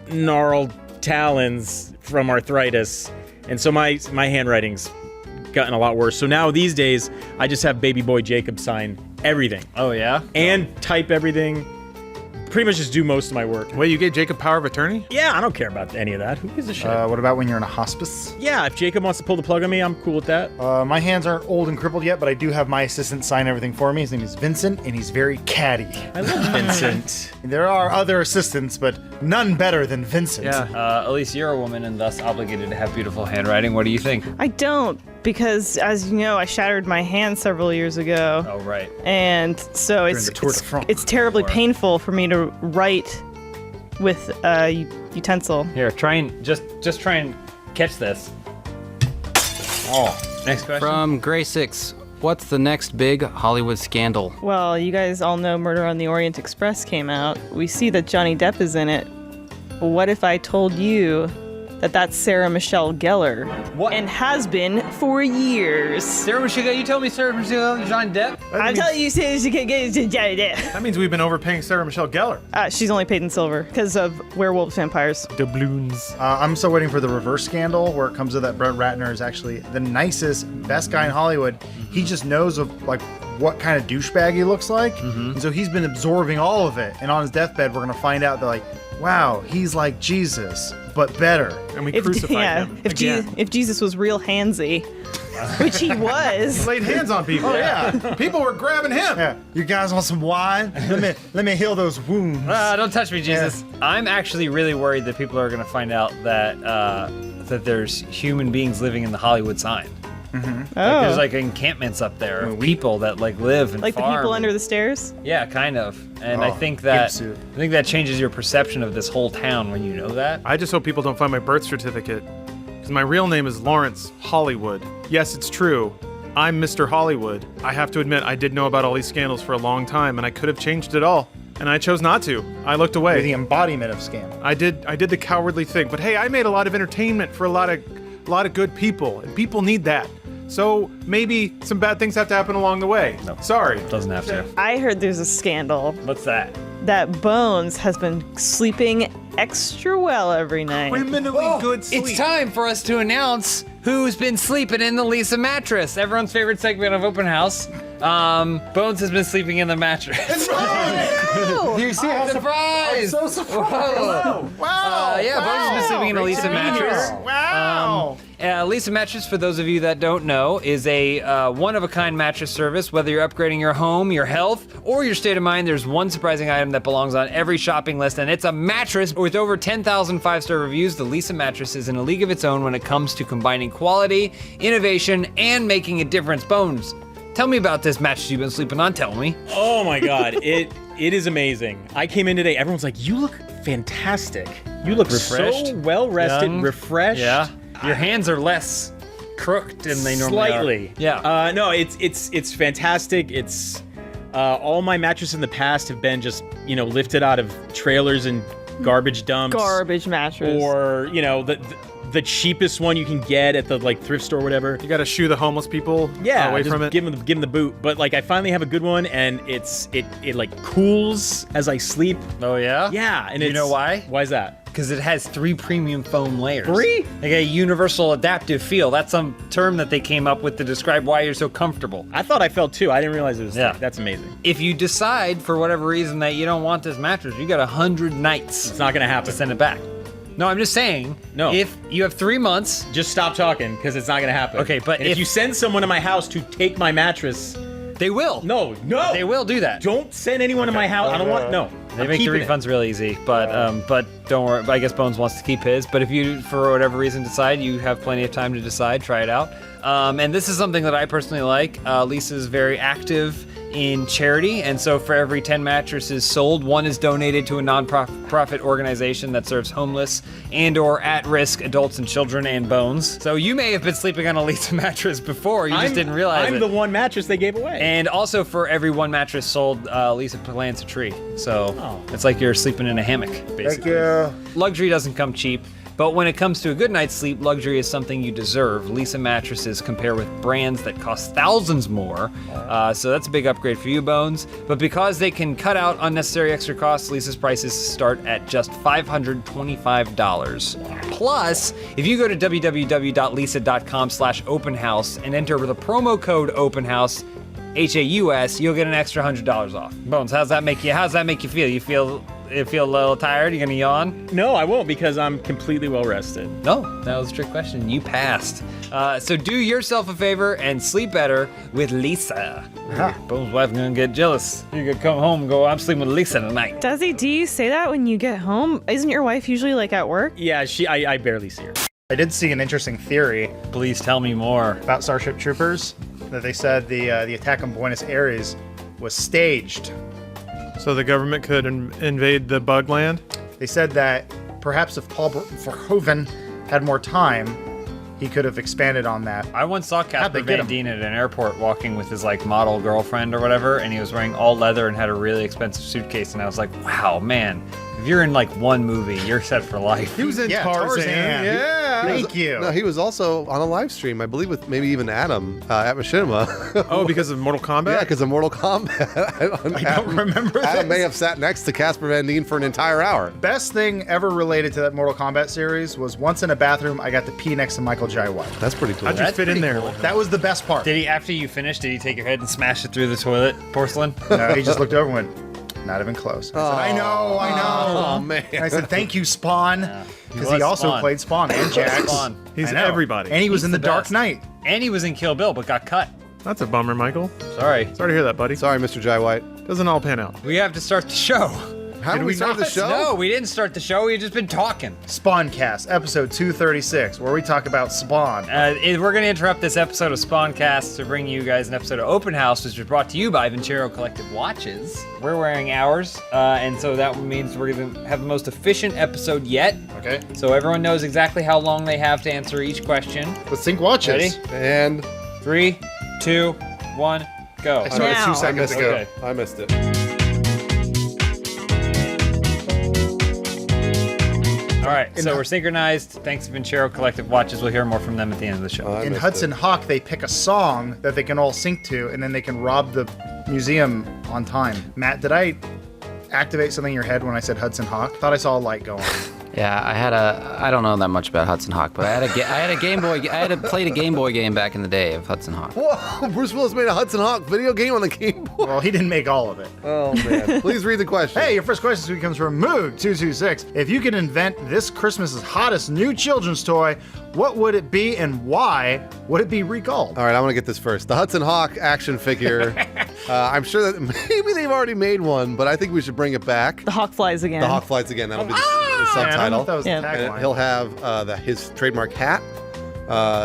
gnarled talons from arthritis, and so my handwriting's gotten a lot worse. So now these days, I just have baby boy Jacob sign everything. Oh, yeah? And type everything. Pretty much just do most of my work. Wait, you gave Jacob power of attorney? Yeah, I don't care about any of that. Who gives a shit? What about when you're in a hospice? Yeah, if Jacob wants to pull the plug on me, I'm cool with that. My hands aren't old and crippled yet, but I do have my assistant sign everything for me. His name is Vincent, and he's very catty. I love Vincent. There are other assistants, but none better than Vincent. Yeah, Elise, you're a woman and thus obligated to have beautiful handwriting. What do you think? I don't, because as you know, I shattered my hand several years ago. Oh, right. And so it's terribly painful for me to write with a utensil. Here, try and just try and catch this. Oh. Next question. From Gray6, what's the next big Hollywood scandal? Well, you guys all know Murder on the Orient Express came out. We see that Johnny Depp is in it. But what if I told you that that's Sarah Michelle Gellar? What? And has been for years. Sarah Michelle Gellar? You told me Sarah Michelle Johnny Depp? I'm telling you, Johnny Depp. That means we've been overpaying Sarah Michelle Gellar. She's only paid in silver because of werewolves, vampires. Doubloons. I'm still waiting for the reverse scandal where it comes to that Brett Ratner is actually the nicest, best guy in Hollywood. He just knows of what kind of douchebag he looks like. And so he's been absorbing all of it. And on his deathbed, we're going to find out that wow, he's like Jesus, but better. And we crucified him again. If Jesus was real handsy, which he was. He laid hands on people. Oh, yeah. People were grabbing him. Yeah. You guys want some wine? Let me heal those wounds. Don't touch me, Jesus. Yeah. I'm actually really worried that people are going to find out that that there's human beings living in the Hollywood sign. Oh. There's encampments up there of people that live and the farm. people under the stairs? Yeah, kind of. And I think that changes your perception of this whole town when you know that. I just hope people don't find my birth certificate. Because my real name is Lawrence Hollywood. Yes, it's true. I'm Mr. Hollywood. I have to admit, I did know about all these scandals for a long time, and I could have changed it all. And I chose not to. I looked away. You're the embodiment of scandal. I did the cowardly thing. But hey, I made a lot of entertainment for a lot of good people, and people need that. So maybe some bad things have to happen along the way. No. Sorry. Doesn't have to. I heard there's a scandal. What's that? That Bones has been sleeping extra well every night. Criminally good sleep. It's time for us to announce who's been sleeping in the Lisa mattress. Everyone's favorite segment of Open House. Bones has been sleeping in the mattress. It's Bones! Do you see how surprised? I'm so surprised. Wow. Yeah, Bones has been sleeping in a Lisa mattress. Wow. Lisa Mattress, for those of you that don't know, is a one-of-a-kind mattress service. Whether you're upgrading your home, your health, or your state of mind, there's one surprising item that belongs on every shopping list, and it's a mattress. With over 10,000 five-star reviews, the Lisa Mattress is in a league of its own when it comes to combining quality, innovation, and making a difference. Bones, tell me about this mattress you've been sleeping on. Tell me. Oh my God, it is amazing. I came in today, everyone's like, you look fantastic. You look Refreshed, so well-rested, young. refreshed. Yeah. Your hands are less crooked than they normally Slightly. are. Yeah. No, it's fantastic. It's all my mattresses in the past have been just lifted out of trailers and garbage dumps. Garbage mattress. Or the cheapest one you can get at the thrift store or whatever. You got to shoo the homeless people away just from it. Give them the boot. But I finally have a good one, and it cools as I sleep. Oh yeah. Yeah, and you know why? Why is that? Because it has 3 premium foam layers. 3? Like a universal adaptive feel. That's some term that they came up with to describe why you're so comfortable. I thought I felt 2. I didn't realize it was 3. Yeah. That's amazing. If you decide for whatever reason that you don't want this mattress, you got 100 nights. It's not gonna happen. To send it back. No, I'm just saying. No. If you have 3 months. Just stop talking, because it's not gonna happen. Okay, but if you send someone to my house to take my mattress, They will. No. They will do that. Don't send anyone to my house. I don't want. No. They I'm make the keeping it. refunds real easy, but don't worry. I guess Bones wants to keep his. But if you, for whatever reason, decide, you have plenty of time to decide. Try it out. And this is something that I personally like. Lisa's very active in charity, and so for every 10 mattresses sold, 1 is donated to a non-profit organization that serves homeless and/or at-risk adults and children. And Bones, so you may have been sleeping on a Lisa mattress before. You just didn't realize I'm it. the one mattress they gave away. And also for every 1 mattress sold, Lisa plants a tree. So it's like you're sleeping in a hammock, basically. Thank you. Luxury doesn't come cheap, but when it comes to a good night's sleep, luxury is something you deserve. Lisa mattresses compare with brands that cost thousands more, so that's a big upgrade for you, Bones. But because they can cut out unnecessary extra costs, Lisa's prices start at just $525. Plus, if you go to www.lisa.com/openhouse and enter with a promo code OPENHOUSE, HAUS, you'll get an extra $100 off. Bones, how's that make you feel? You feel a little tired? You gonna yawn? No, I won't, because I'm completely well rested. No, that was a trick question. You passed. So do yourself a favor and sleep better with Lisa. Bones' wife gonna get jealous. You're gonna come home and go, I'm sleeping with Lisa tonight. Desi, do you say that when you get home? Isn't your wife usually like at work? Yeah, I barely see her. I did see an interesting theory. Please tell me more. About Starship Troopers. That they said the attack on Buenos Aires was staged. So the government could invade the bug land? They said that perhaps if Paul Verhoeven had more time, he could have expanded on that. I once saw Casper Van Dien at an airport walking with his model girlfriend or whatever, and he was wearing all leather and had a really expensive suitcase, and I was like, wow, man. If you're in one movie, you're set for life. He was in Tarzan. Yeah. Thank you. No, he was also on a live stream, I believe, with maybe even Adam at Machinima. Oh, because of Mortal Kombat? Yeah, because of Mortal Kombat. I don't remember Adam this. may have sat next to Casper Van Dien for an entire hour. Best thing ever related to that Mortal Kombat series was once in a bathroom, I got to pee next to Michael Jai White. That's pretty cool. How'd you fit in there? Cool. That was the best part. Did he, after you finished, did he take your head and smash it through the toilet porcelain? No, he just looked over and went, not even close. I said, I know. Oh, man. And I said, thank you, Spawn. Because he also Spawn. played Spawn and Jax. Spawn. He's I know. everybody. And he was in the Dark best. Knight. And he was in Kill Bill, but got cut. That's a bummer, Michael. Sorry. Sorry to hear that, buddy. Sorry, Mr. Jai White. Doesn't all pan out. We have to start the show. How did we start the show? No, we didn't start the show. We've just been talking. Spawncast, episode 236, where we talk about Spawn. We're going to interrupt this episode of Spawncast to bring you guys an episode of Open House, which is brought to you by Vincero Collective Watches. We're wearing ours, and so that means we're going to have the most efficient episode yet. Okay. So everyone knows exactly how long they have to answer each question. Let's sync watches. Ready? And 3, 2, 1, go. I started Now. 2 seconds ago. Okay. I missed it. All right, so we're synchronized. Thanks to Vincero Collective Watches. We'll hear more from them at the end of the show. In Hudson Hawk, they pick a song that they can all sync to, and then they can rob the museum on time. Matt, did I activate something in your head when I said Hudson Hawk? Thought I saw a light go on. Yeah, I don't know that much about Hudson Hawk, but I had a Game Boy. I had played a Game Boy game back in the day of Hudson Hawk. Whoa, Bruce Willis made a Hudson Hawk video game on the Game Boy. Well, he didn't make all of it. Oh, man. Please read the question. Hey, your first question this week comes from Moog226. If you could invent this Christmas's hottest new children's toy, what would it be and why would it be recalled? All right, I want to get this first. The Hudson Hawk action figure. I'm sure that maybe they've already made one, but I think we should bring it back. The hawk flies again. The Hawk flies again. That'll be the I subtitle. don't know if that was the Yeah. tagline. And he'll have his trademark hat,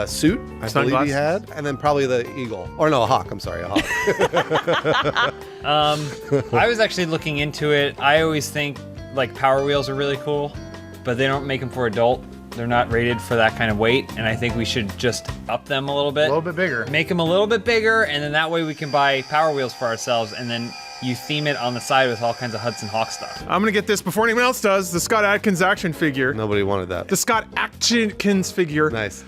suit, I believe he had, and then probably the eagle. Or no, a hawk. I'm sorry, a hawk. I was actually looking into it. I always think Power Wheels are really cool, but they don't make them for adult. They're not rated for that kind of weight, and I think we should just up them a little bit. A little bit bigger. Make them a little bit bigger, and then that way we can buy Power Wheels for ourselves, and then you theme it on the side with all kinds of Hudson Hawk stuff. I'm going to get this before anyone else does. The Scott Adkins action figure. Nobody wanted that. The Scott Adkins figure. Nice.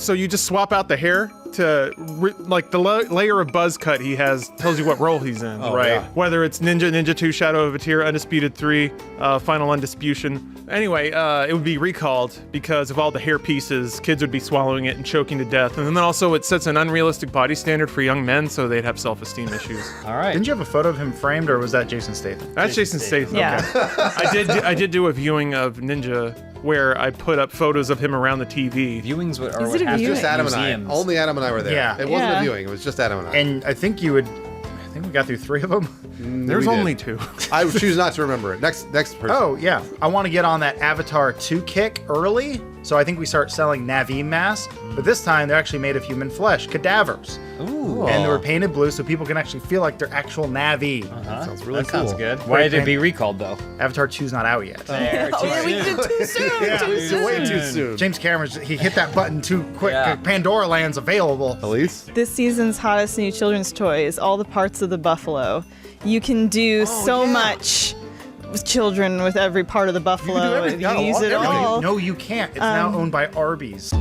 So you just swap out the hair to, the layer of buzz cut he has tells you what role he's in. Oh, right. yeah. Whether it's Ninja 2, Shadow of a Tear, Undisputed 3, Final Undisputation. Anyway, it would be recalled because of all the hair pieces. Kids would be swallowing it and choking to death. And then also it sets an unrealistic body standard for young men, so they'd have self-esteem issues. All right. Didn't you have a photo of him framed, or was that Jason Statham? That's Jason Statham. Yeah. Okay. I did do a viewing of Ninja where I put up photos of him around the TV. Viewings are Is what it a happens viewing? Just Adam and I. museums. Only Adam and I were there. Yeah. It wasn't Yeah. a viewing. It was just Adam and I. And I think you would think we got through 3 of them. There's We did. only 2. I choose not to remember it. Next person. Oh, yeah. I want to get on that Avatar 2 kick early, so I think we start selling Na'vi masks. But this time, they're actually made of human flesh, cadavers. Ooh. And they were painted blue so people can actually feel like they're actual Na'vi. That sounds really that cool. sounds good. Why did it be recalled, though? Avatar 2's not out yet. We did it too soon. Way too soon. James Cameron, he hit that button too quick. Pandora Land's available. Elise? This season's hottest new children's toy is all the parts of the buffalo. You can do so much with children with every part of the buffalo. You can use it all. No, you can't. It's now owned by Arby's.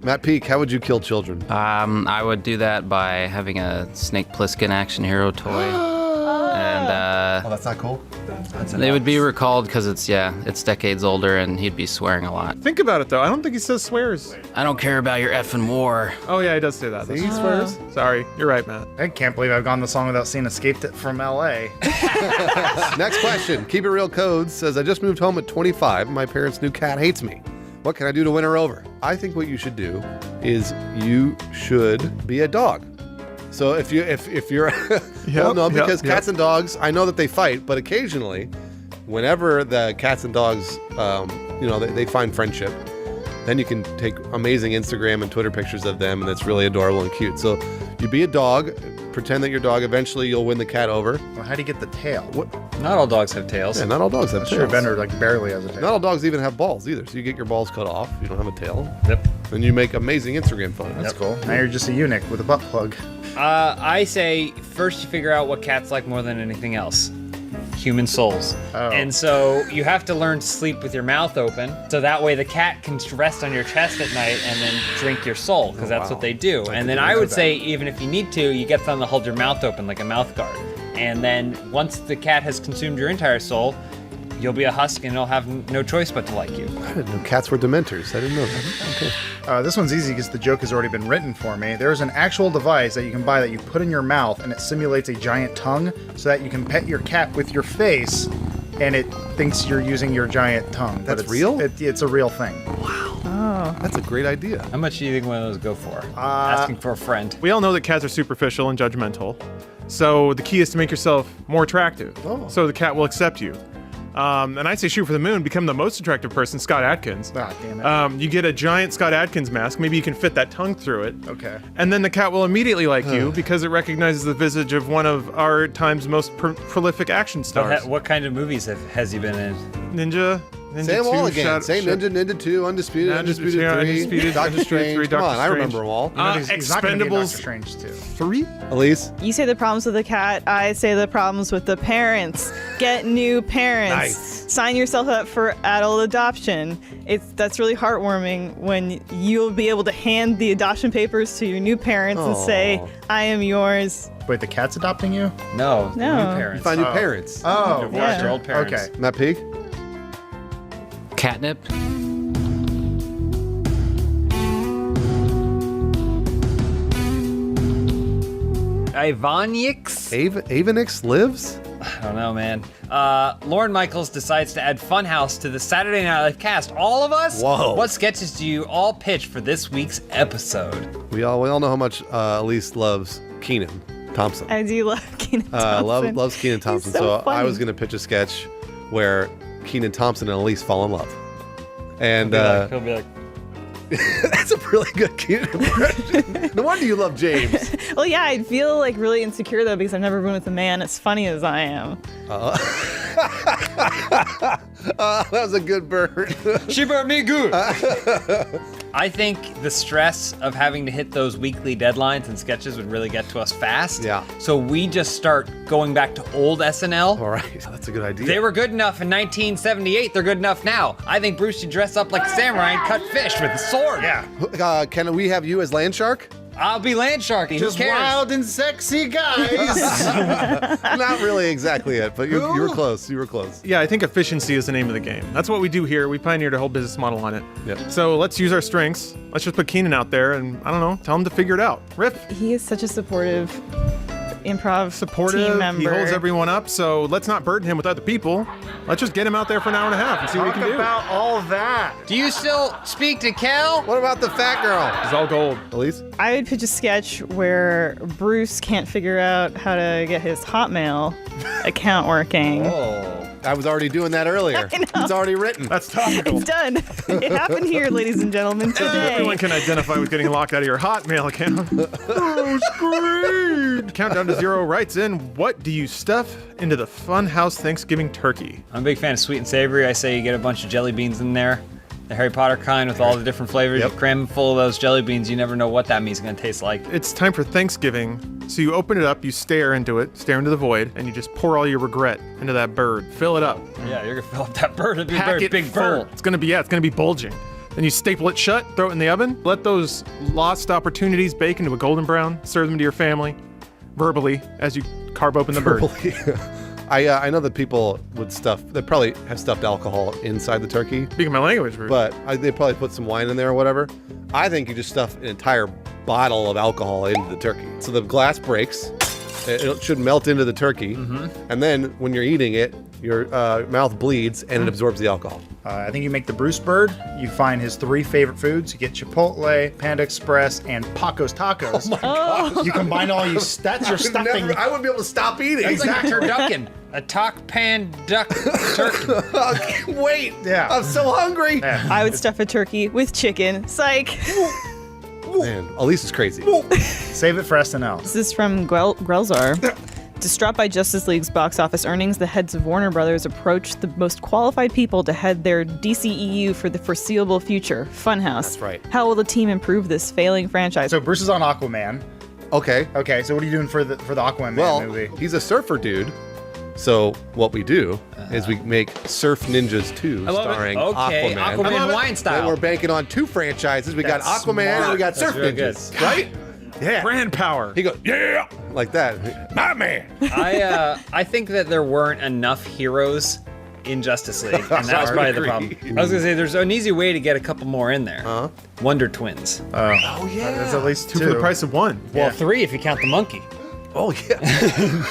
Matt Peak, how would you kill children? I would do that by having a Snake Plissken action hero toy. And Oh, that's not cool? they would be recalled because it's decades older and he'd be swearing a lot. Think about it, though. I don't think he says swears. I don't care about your effing war. Oh, yeah, he does say that. He swears? Sorry. You're right, Matt. I can't believe I've gone this long without seeing Escaped from LA. Next question. Keep It Real Codes says, I just moved home at 25. My parents' new cat hates me. What can I do to win her over? I think what you should do is you should be a dog. So if you're well, no, because cats and dogs, I know that they fight, but occasionally, whenever the cats and dogs, they find friendship, then you can take amazing Instagram and Twitter pictures of them, and it's really adorable and cute. So you be a dog, pretend that you're a dog. Eventually, you'll win the cat over. Well, how do you get the tail? What? Not all dogs have tails. Yeah, not all dogs have tails. Sure, Bender barely has a tail. Not all dogs even have balls either. So you get your balls cut off. You don't have a tail. Yep. And you make amazing Instagram photos. That's cool. Now you're just a eunuch with a butt plug. I say first you figure out what cats like more than anything else. Human souls. Oh. And so you have to learn to sleep with your mouth open, so that way the cat can rest on your chest at night and then drink your soul, because that's what they do. And then I would say, even if you need to, you get them to hold your mouth open like a mouth guard. And then once the cat has consumed your entire soul, you'll be a husk and it'll have no choice but to like you. I didn't know cats were dementors. I didn't know that. Okay. This one's easy because the joke has already been written for me. There's an actual device that you can buy that you put in your mouth, and it simulates a giant tongue so that you can pet your cat with your face, and it thinks you're using your giant tongue. That's But real? It's a real thing. Oh. That's a great idea. How much do you think one of those go for? Asking for a friend. We all know that cats are superficial and judgmental. So the key is to make yourself more attractive. So the cat will accept you. And I say shoot for the moon, become the most attractive person, Scott Adkins. Ah, damn it. You get a giant Scott Adkins mask. Maybe you can fit that tongue through it. Okay. And then the cat will immediately like you because it recognizes the visage of one of our time's most prolific action stars. What kind of movies has he been in? Ninja Say them 2, all again. Say Ninja, Ninja 2, Undisputed, Undisputed 3, Undisputed, Doctor Undisputed Strange. 3, Come on, Doctor I Strange. remember them all. He's not gonna be in Doctor Expendables Strange 2. 3? Elise? You say the problems with the cat, I say the problems with the parents. Get new parents. Nice. Sign yourself up for adult adoption. That's really heartwarming when you'll be able to hand the adoption papers to your new parents and say, I am yours. Wait, the cat's adopting you? No, No. new You parents. find new parents. Oh, Divorced yeah. your old parents. Okay. Matt Peak? Catnip? Ivanix? Avanix lives? I don't know, man. Lauren Michaels decides to add Funhouse to the Saturday Night Live cast. All of us? Whoa. What sketches do you all pitch for this week's episode? We all know how much Elise loves Kenan Thompson. I do love Kenan Thompson. Loves Kenan Thompson. He's so I funny. was going to pitch a sketch where Kenan Thompson and Elise fall in love. And He'll be like, that's a really good Kenan impression. No wonder you love James. Well, yeah, I'd feel like really insecure though because I've never been with a man as funny as I am. That was a good burn. she burned me good. I think the stress of having to hit those weekly deadlines and sketches would really get to us fast. Yeah. So we just start going back to old SNL. All right, that's a good idea. They were good enough in 1978. They're good enough now. I think Bruce should dress up like a samurai and cut fish with a sword. Yeah. Can we have you as Land Shark? I'll be land sharking. Just Who cares? wild and sexy guys. Not really exactly it, but you were close. You were close. Yeah, I think efficiency is the name of the game. That's what we do here. We pioneered a whole business model on it. Yep. So let's use our strengths. Let's just put Keenan out there and, I don't know, tell him to figure it out. Riff. He is such a supportive improv Supportive, team member. he holds everyone up, so let's not burden him with other people. Let's just get him out there for an hour and a half and see what he can do. about all that. Do you still speak to Kel? What about the fat girl? It's all gold. Elise? I would pitch a sketch where Bruce can't figure out how to get his Hotmail account working. I was already doing that earlier. It's already written. That's topical. It's done. It happened here, ladies and gentlemen, today. Everyone can identify with getting locked out of your Hotmail account. Oh, scream! Countdown to 0 writes in, what do you stuff into the Funhouse Thanksgiving turkey? I'm a big fan of sweet and savory. I say you get a bunch of jelly beans in there. The Harry Potter kind with all the different flavors. You cram them full of those jelly beans. You never know what that meat's going to taste like. It's time for Thanksgiving, so you open it up, you stare into the void, and you just pour all your regret into that bird. Fill it up. Yeah, you're going to fill up that bird. It'd be a Pack very it big full. bird. It's gonna be bulging. Then you staple it shut, throw it in the oven, let those lost opportunities bake into a golden brown, serve them to your family, verbally, as you carve open the bird. I know that people they probably have stuffed alcohol inside the turkey. Speaking my language, Bruce. But they probably put some wine in there or whatever. I think you just stuff an entire bottle of alcohol into the turkey. So the glass breaks, it should melt into the turkey, and then when you're eating it, your mouth bleeds and it absorbs the alcohol. I think you make the Bruce bird. You find his 3 favorite foods. You get Chipotle, Panda Express, and Paco's Tacos. Oh my God. You combine all you. That's your stuffing. I wouldn't be able to stop eating. It's like a turducken. A talk pan duck turkey. Wait. Yeah. I'm so hungry. I would stuff a turkey with chicken. Psych. Man, Elise is crazy. Save it for SNL. This is from Grelzar. Distraught by Justice League's box office earnings, the heads of Warner Brothers approached the most qualified people to head their DCEU for the foreseeable future, Funhouse. That's right. How will the team improve this failing franchise? So Bruce is on Aquaman. Okay. Okay, so what are you doing for the Aquaman movie? He's a surfer dude. So what we do is we make Surf Ninjas 2 I love it. starring Okay, Aquaman. Aquaman wine style. And we're banking on 2 franchises. We got That's Aquaman and we got smart. Surf That's Ninjas. Right? Yeah. Brand power. He goes, yeah, like that. My man. I think that there weren't enough heroes in Justice League, and that was probably the problem. I was gonna say there's an easy way to get a couple more in there. Wonder Twins. Oh yeah. There's at least 2 for the price of 1. Well, 3 if you count the monkey. Oh yeah.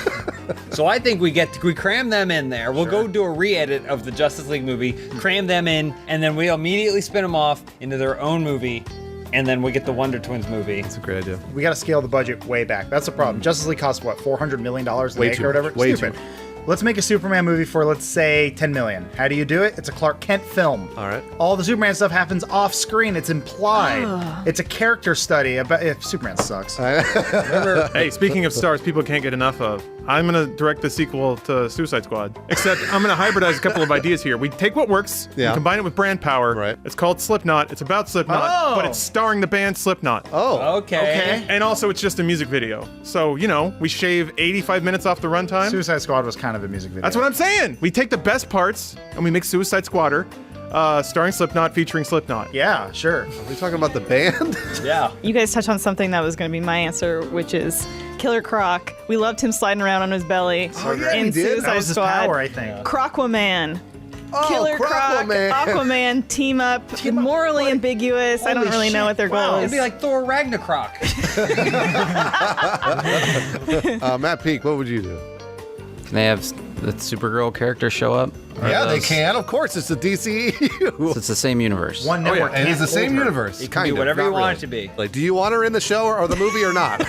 So I think we cram them in there. We'll go do a re-edit of the Justice League movie, cram them in, and then we'll immediately spin them off into their own movie. And then we get the Wonder Twins movie. That's a great idea. We got to scale the budget way back. That's the problem. Justice League costs what, $400 million to Way make too or whatever? much. Way Stupid. too much. Let's make a Superman movie for, let's say, $10 million. How do you do it? It's a Clark Kent film. All right. All the Superman stuff happens off screen. It's implied. It's a character study about if Superman sucks. Remember, hey, speaking of stars people can't get enough of, I'm going to direct the sequel to Suicide Squad. Except I'm going to hybridize a couple of ideas here. We take what works, we combine it with brand power. Right. It's called Slipknot. It's about Slipknot, but it's starring the band Slipknot. Oh. Okay. And also, it's just a music video. So, we shave 85 minutes off the runtime. Suicide Squad was kind of a music video. That's what I'm saying. We take the best parts and we make Suicide Squatter, starring Slipknot, featuring Slipknot. Yeah, sure. Are we talking about the band? Yeah. You guys touched on something that was going to be my answer, which is Killer Croc. We loved him sliding around on his belly in Suicide That was his Squad. power, I think. Crocwaman. Oh, Killer Croc, Aquaman. Aquaman, team up, morally ambiguous. I don't Holy really know shit. what their goal It'd is. be like Thor Ragnarok. Matt Peak, what would you do? Can they have the Supergirl character show up? Or Yeah, they those- can. Of course, it's the DCEU. So it's the same universe. One network And it's the can't same hold her. universe. You can do whatever you want it to be. Like, do you want her in the show or the movie or not?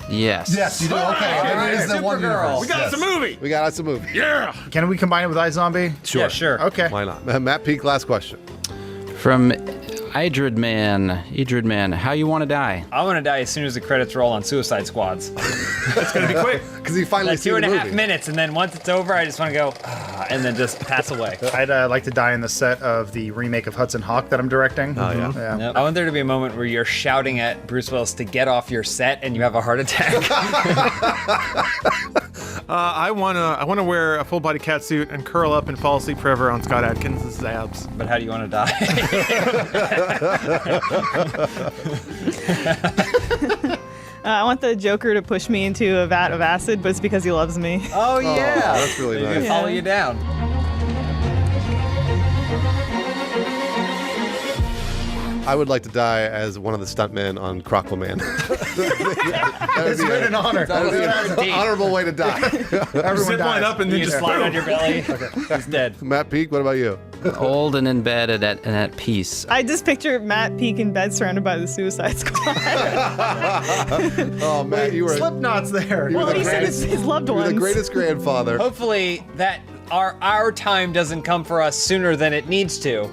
Yes. Yes, you do. Okay, then it is the one universe. We got us a movie. We got us a movie. Yeah. Can we combine it with iZombie? Sure. Yeah, sure. Okay. Why not? Matt Peak, last question. From Idrid Man, how you want to die? I want to die as soon as the credits roll on Suicide Squads. It's going to be quick. Because he finally Like seen the 2.5 movie. minutes, and then once it's over, I just want to go, and then just pass away. I'd like to die in the set of the remake of Hudson Hawk that I'm directing. Oh, yeah. Yep. I want there to be a moment where you're shouting at Bruce Willis to get off your set and you have a heart attack. I wanna wear a full body cat suit and curl up and fall asleep forever on Scott Adkins' abs. But how do you want to die? I want the Joker to push me into a vat of acid, but it's because he loves me. Oh yeah, that's really He's nice. gonna follow you down. I would like to die as one of the stuntmen on Crockelman. It's been an honor. That would be an honorable way to die. Everyone Zip line dies. up and then You just slide on your belly. He's dead. Matt Peak, what about you? Old and in bed and at peace. I just picture Matt Peak in bed surrounded by the Suicide Squad. Oh, Matt, you were Slipknot's there. Well, he said it's his loved you're ones. the greatest grandfather. Hopefully that our time doesn't come for us sooner than it needs to.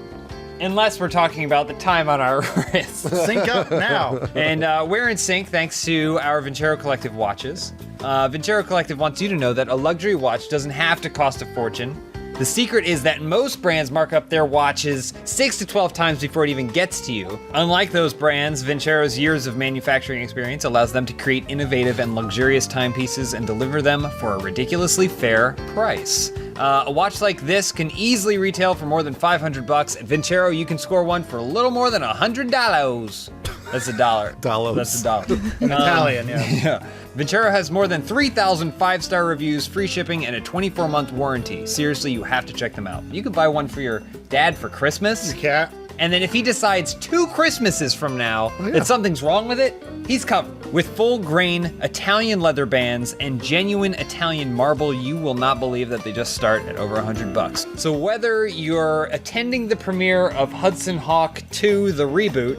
Unless we're talking about the time on our wrists. Sync up now. And we're in sync thanks to our Vincero Collective watches. Vincero Collective wants you to know that a luxury watch doesn't have to cost a fortune. The secret is that most brands mark up their watches 6 to 12 times before it even gets to you. Unlike those brands, Vincero's years of manufacturing experience allows them to create innovative and luxurious timepieces and deliver them for a ridiculously fair price. A watch like this can easily retail for more than $500. At Vincero, you can score one for a little more than $100. That's $1. Dollars. That's $1. In Italian, yeah. Yeah. Vincero has more than 3,000 5-star reviews, free shipping, and a 24-month warranty. Seriously, you have to check them out. You could buy one for your dad for Christmas. Your cat. And then if he decides 2 Christmases from now that something's wrong with it, he's covered. With full grain Italian leather bands and genuine Italian marble, you will not believe that they just start at over $100. So whether you're attending the premiere of Hudson Hawk 2, the reboot,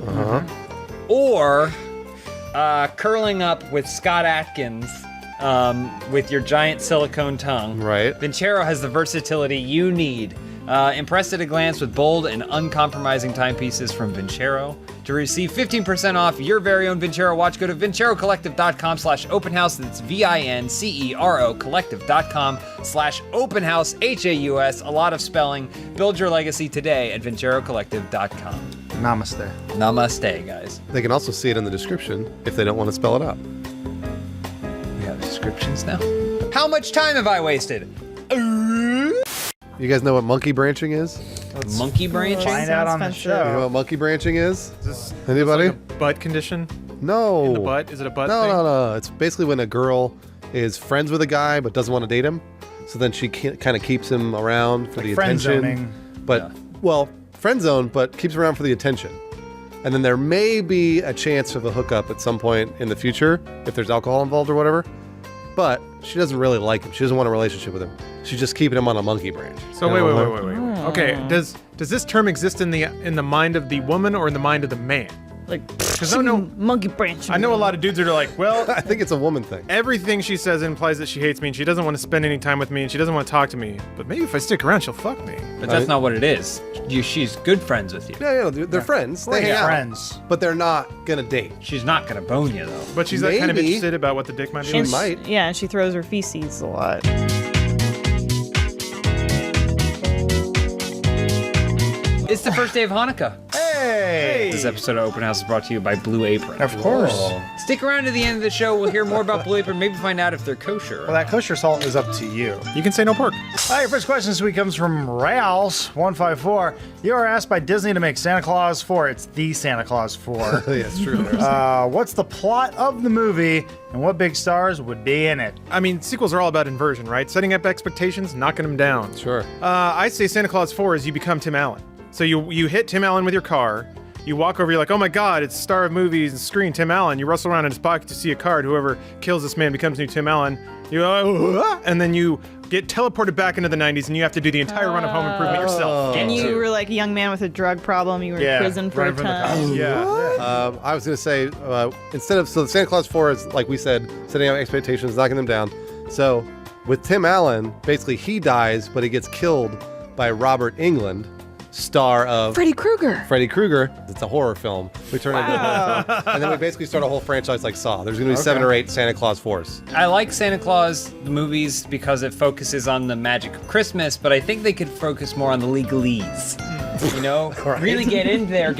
or curling up with Scott Atkins with your giant silicone tongue, Right. Vincero has the versatility you need. Impressed at a glance with bold and uncompromising timepieces from Vincero. To receive 15% off your very own Vincero watch, go to vincerocollective.com/openhouse. That's VINCERO collective.com/openhouse, HAUS. A lot of spelling. Build your legacy today at vincerocollective.com. Namaste. Namaste, guys. They can also see it in the description if they don't want to spell it out. We have descriptions now. How much time have I wasted? You guys know what monkey branching is? Monkey branching? Find out on the You know show. what monkey branching is? Is this Anybody? like a butt condition? No. In the butt? Is it a butt No, thing? no. It's basically when a girl is friends with a guy but doesn't want to date him, so then she kind of keeps him around for Like the friend attention. zoning. But well, friend zone, but keeps around for the attention. And then there may be a chance of a hookup at some point in the future if there's alcohol involved or whatever. But she doesn't really like him. She doesn't want a relationship with him. She's just keeping him on a monkey branch. So wait. Okay, does this term exist in the mind of the woman or in the mind of the man? Like, Because I know monkey branch. I know a lot of dudes that are like, well, I think it's a woman thing. everything she says implies that she hates me and she doesn't want to spend any time with me and she doesn't want to talk to me. But maybe if I stick around, she'll fuck me. But that's not what it is. She's good friends with you. Yeah, they're friends. They hang out. Friends. But they're not gonna date. She's not gonna bone you though. But she's like kind of Maybe. interested about what the dick might be. She like. might. Yeah, and she throws her feces a lot. It's the first day of Hanukkah. Hey! This episode of Open House is brought to you by Blue Apron. Of course. Stick around to the end of the show. We'll hear more about Blue Apron. Maybe find out if they're kosher. Well, that kosher salt is up to you. You can say no pork. All right, your first question this week comes from Rouse154. You are asked by Disney to make Santa Claus 4. It's the Santa Claus 4. Yeah, it's true. What's the plot of the movie and what big stars would be in it? I mean, sequels are all about inversion, right? Setting up expectations, knocking them down. Sure. I say Santa Claus 4 is you become Tim Allen. So you hit Tim Allen with your car. You walk over, you're like, oh my God, it's star of movies and screen, Tim Allen. You rustle around in his pocket to see a card. Whoever kills this man becomes new Tim Allen. You and then you get teleported back into the 90s and you have to do the entire run of Home Improvement yourself. And you were like a young man with a drug problem. You were in prison for a running from the time. cops. Yeah. I was gonna say so Santa Claus 4 is, like we said, setting up expectations, knocking them down. So with Tim Allen, basically he dies, but he gets killed by Robert Englund, star of Freddy Krueger. Freddy Krueger. It's a horror film. We turn it into a horror film. And then we basically start a whole franchise like Saw. There's going to be 7 or 8 Santa Claus 4s. I like Santa Claus, the movies, because it focuses on the magic of Christmas, but I think they could focus more on the legalese. You know, really get in there,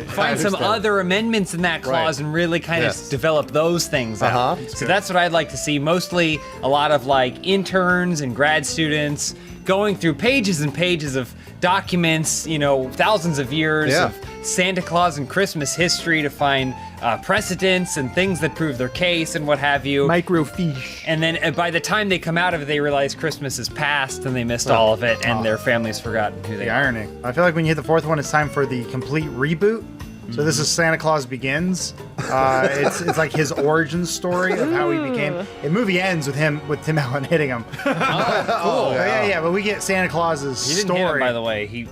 find some other amendments in that clause and really kind of develop those things out. So that's what I'd like to see. Mostly a lot of like interns and grad students going through pages and pages of documents, you know, thousands of years of Santa Claus and Christmas history to find precedents and things that prove their case and what have you. Microfiche. And then by the time they come out of it, they realize Christmas is past and they missed all of it and their family's forgotten who they The are. irony. I feel like when you hit the 4th one, it's time for the complete reboot. So this is Santa Claus Begins. It's like his origin story of how he became. The movie ends with Tim Allen hitting him. Oh, cool. Yeah, but we get Santa Claus's He didn't story. hit him, by the way. He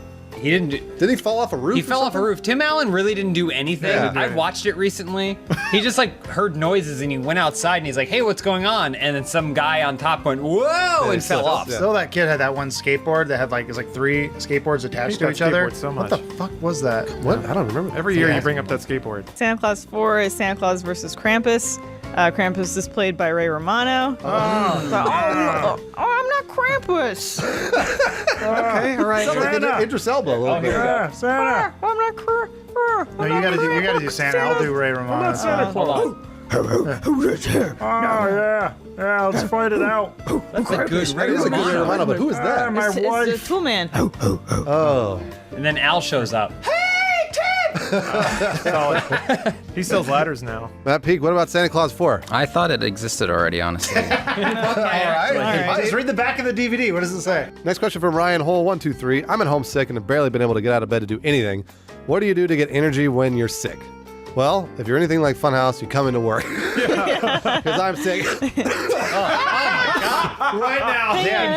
didn't. Did he fall off a roof? He fell off a roof. Tim Allen really didn't do anything. Yeah. I watched it recently. He just like heard noises and he went outside and he's like, "Hey, what's going on?" And then some guy on top went, "Whoa!" and fell off. Still, that kid had that one skateboard that had like 3 skateboards attached to got each other. skateboards so What much. the fuck was that? What? I don't remember. Every year you bring up that skateboard. Santa Claus 4 is Santa Claus versus Krampus. Krampus is played by Ray Romano. I'm not Krampus. Okay, all right. Sounds like Idris Elba a little bit. Santa. I'm not Krampus. No, you gotta do Santa. I'll do Ray Romano. I'm not Santa Claus. Yeah, let's fight it out. That's a good Ray That is a good Ray Romano. Romano, but who is that? My It's wife. the Tool Man. Oh. And then Al shows up. He sells ladders now. Matt Peak, what about Santa Claus 4? I thought it existed already, honestly. All right. Just read the back of the DVD. What does it say? Next question from Ryan Hole 123. I'm at home sick and have barely been able to get out of bed to do anything. What do you do to get energy when you're sick? Well, if you're anything like Funhouse, you come into work. Because I'm sick. Right now.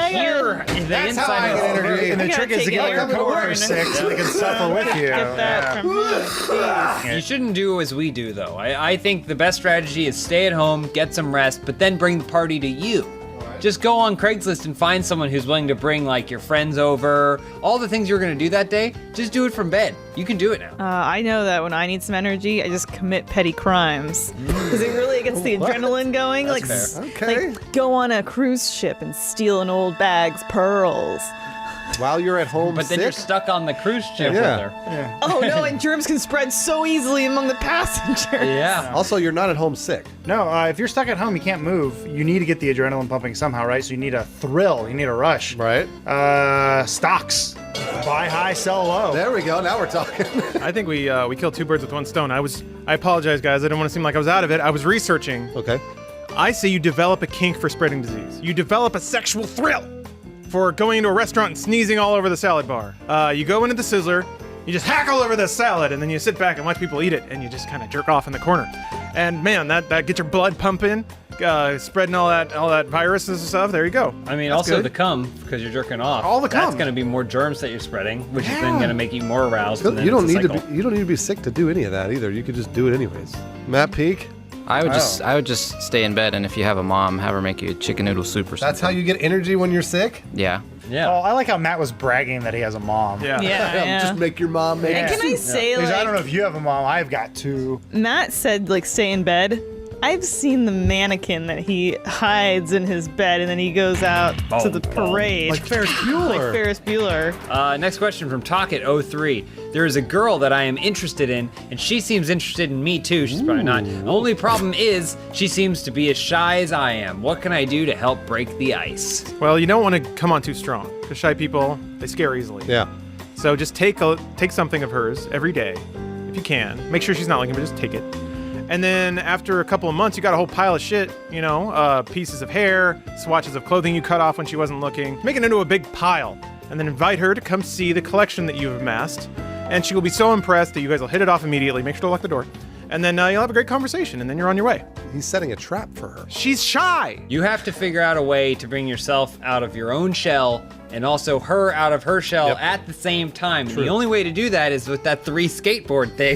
Here, in the That's how I inside get of energy. And the I trick gotta is to take get it your over the coworkers board. sick so they can suffer with you. Get that from him. Jeez. You shouldn't do as we do, though. I think the best strategy is stay at home, get some rest, but then bring the party to you. Just go on Craigslist and find someone who's willing to bring like your friends over. All the things you're gonna do that day, just do it from bed. You can do it now. I know that when I need some energy, I just commit petty crimes because it really gets the adrenaline going. That's like, fair. Okay. like go on a cruise ship and steal an old bag's pearls. While you're at home But sick? then you're stuck on the cruise ship Yeah. with her. Oh no, and germs can spread so easily among the passengers. Yeah. Also, you're not at home sick. No, if you're stuck at home, you can't move. You need to get the adrenaline pumping somehow, right? So you need a thrill. You need a rush. Right. Stocks. Buy high, sell low. There we go. Now we're talking. I think we killed 2 birds with 1 stone. I apologize, guys. I didn't want to seem like I was out of it. I was researching. Okay. I say you develop a kink for spreading disease. You develop a sexual thrill for going into a restaurant and sneezing all over the salad bar. You go into the Sizzler, you just hack all over the salad, and then you sit back and watch people eat it, and you just kind of jerk off in the corner. And man, that gets your blood pumping, spreading all that viruses and stuff. There you go. I mean, That's also good. the cum, because you're jerking off. All the cum. That's going to be more germs that you're spreading, which is then going to make you more aroused. And then You don't it's a need to cycle. be. You don't need to be sick to do any of that either. You could just do it anyways. Matt Peak. I would just stay in bed, and if you have a mom, have her make you a chicken noodle soup or something. That's how you get energy when you're sick. Yeah. Yeah. Oh, I like how Matt was bragging that he has a mom. Yeah. Just make your mom make. And can I say, Because I don't know like, if you have a mom. I've got 2. Matt said, like, stay in bed. I've seen the mannequin that he hides in his bed and then he goes out to the parade. Like Ferris Bueller. Like Ferris Bueller. Next question from Talkit03. There is a girl that I am interested in, and she seems interested in me too. She's probably not. Only problem is, she seems to be as shy as I am. What can I do to help break the ice? Well, you don't want to come on too strong, because shy people, they scare easily. Yeah. So just take something of hers every day, if you can. Make sure she's not looking, but just take it. And then after a couple of months, you got a whole pile of shit, pieces of hair, swatches of clothing you cut off when she wasn't looking. Make it into a big pile, and then invite her to come see the collection that you've amassed. And she will be so impressed that you guys will hit it off immediately. Make sure to lock the door. And then you'll have a great conversation, and then you're on your way. He's setting a trap for her. She's shy. You have to figure out a way to bring yourself out of your own shell and also her out of her shell at the same time. And the only way to do that is with that 3 skateboard thing.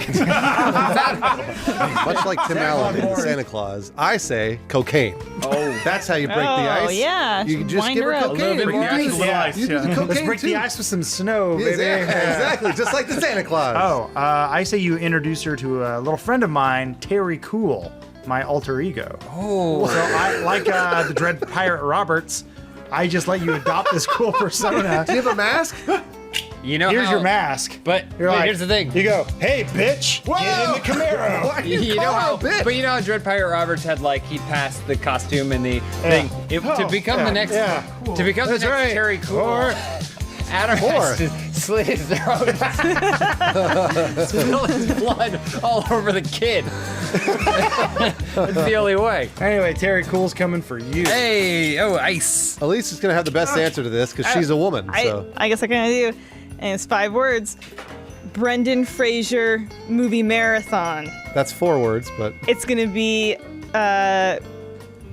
Much like Tim Allen in Santa Claus, I say cocaine. Oh, that's how you break the ice. Oh, yeah. You can just Wind give her her up. cocaine. A little bit more You do ice, you do the yeah. cocaine Let's break too. the ice with some snow, Yes, baby. yeah, exactly, just like the Santa Claus. Oh, I say you introduce her to a little friend of mine, Terry Cool, my alter ego. Oh. So I like the Dread Pirate Roberts. I just let you adopt this cool persona. Do you have a mask? You know Here's how- your mask. But You're like, here's the thing. You go, hey, bitch, get in the Camaro. Why do you You know call her how, a bitch? but you know how Dread Pirate Roberts had he passed the costume and the thing to Oh, become the next to become That's the next right. Terry Cool. Or- Adam has to slit his throat, spill his blood all over the kid. That's the only way. Anyway, Terry Cool's coming for you. Hey, ice. Elise is gonna have the best answer to this because she's a woman. So I guess I kind of do. And it's 5 words. Brendan Fraser movie marathon. That's 4 words, but It's gonna be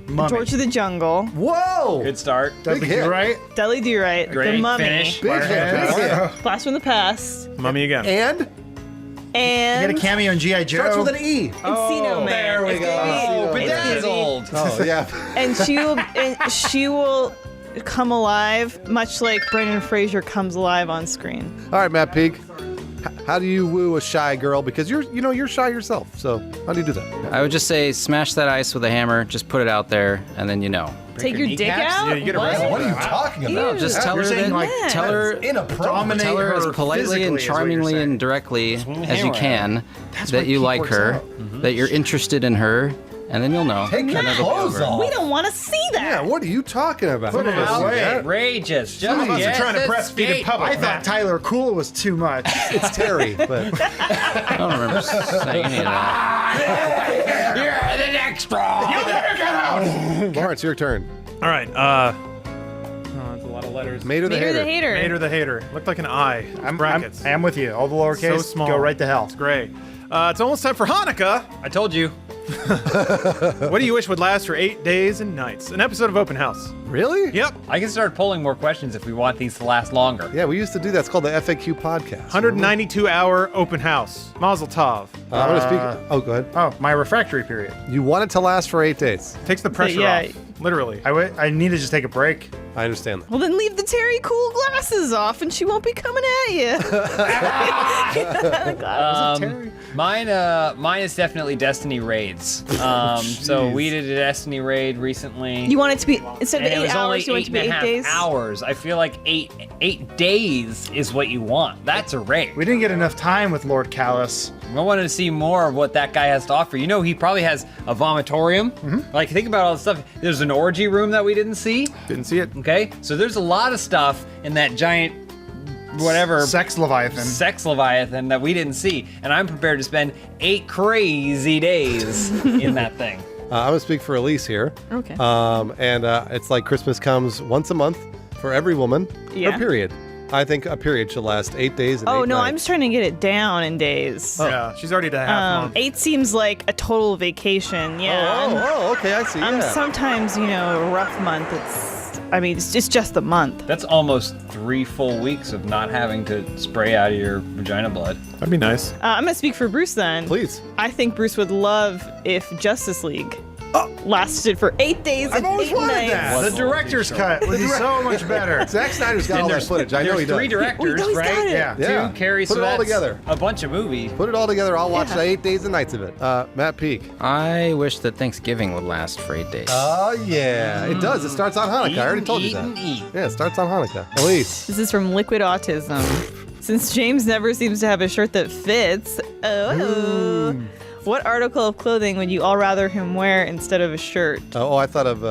Mummy. George of the Jungle, whoa! Good start. Dudley Do-Right? Dudley Do-Right, The Great Mummy, finish. Big hit. Blast from the Past, Mummy again. And and Get a cameo in G.I. Joe. starts with an E. Encino Man. There we It's go. gonna be- But it's that gonna is be- old. Oh yeah. and she will come alive, much like Brendan Fraser comes alive on screen. All right, Matt Peak. How do you woo a shy girl? Because you're shy yourself. So how do you do that? I would just say smash that ice with a hammer, just put it out there, and then you know. Take your dick out? Yeah, you get What? arrested. What are you talking No, just tell her saying, that, like, tell her, Dominate tell her as her politely and physically is what charmingly you're saying. and directly as you hammer can That's that what you Pete like works her, out. that you're interested in her, and then you'll know. Take your And it'll be clothes over. off. We don't want to see that. Yeah, what are you talking about? Put it away. Outrageous. Some of us Just are trying to get breastfeed in skate. public. I thought Tyler Cool was too much. It's Terry, but I don't remember saying any of that. You're the next straw. You better get out. Lawrence, your turn. All right. Oh, that's a lot of letters. Mate or the Mater hater? the hater. Mate or the hater. Looked like an I. Brackets. I am with you. All the lowercase, So small. go right to hell. It's great. It's almost time for Hanukkah. I told you. What do you wish would last for 8 days and nights? An episode of Open House. Really? Yep. I can start pulling more questions if we want these to last longer. Yeah, we used to do that. It's called the FAQ podcast. 192-hour Open House. Mazel tov. I'm going to speak. Oh, go ahead. Oh, my refractory period. You want it to last for 8 days. Takes the pressure Yeah. off. Literally. I need to just take a break. I understand that. Well, then leave the Terry Cool glasses off, and she won't be coming at you. Mine is definitely Destiny raids. So we did a Destiny raid recently. You want it to be instead of and it 8 was only hours, you want it to be 8 8.5 days. hours. I feel like eight days is what you want. That's a raid. We didn't get enough time with Lord Callus. I wanted to see more of what that guy has to offer. You know, he probably has a vomitorium. Like, think about all the stuff. There's an orgy room that we didn't see. Didn't see it. Okay, so there's a lot of stuff in that giant, whatever, Sex Leviathan that we didn't see, and I'm prepared to spend 8 crazy days in that thing. I'm going to speak for Elise here. Okay. And it's like Christmas comes once a month for every woman. Yeah. Or period. I think a period should last 8 days and Oh 8 no, nights. I'm just trying to get it down in days. Yeah, she's already at a half month. 8 seems like a total vacation. Yeah. Okay, I see. Sometimes, a rough month. It's just the month. That's almost 3 full weeks of not having to spray out of your vagina blood. That'd be nice. I'm gonna speak for Bruce then. Please. I think Bruce would love if Justice League lasted for 8 days and 8 nights. The director's cut would be so much better. Zack Snyder's got all that footage. I know he There's does. 3 directors, he's right? got it. Yeah. 2 carry, Put so it all that's together. a bunch of movies. Put it all together. I'll watch the 8 days and nights of it. Matt Peak. I wish that Thanksgiving would last for 8 days. Oh, yeah. It does. It starts on Hanukkah. I already told you that. Yeah, it starts on Hanukkah. Elise. This is from Liquid Autism. Since James never seems to have a shirt that fits, what article of clothing would you all rather him wear instead of a shirt? Oh, I thought of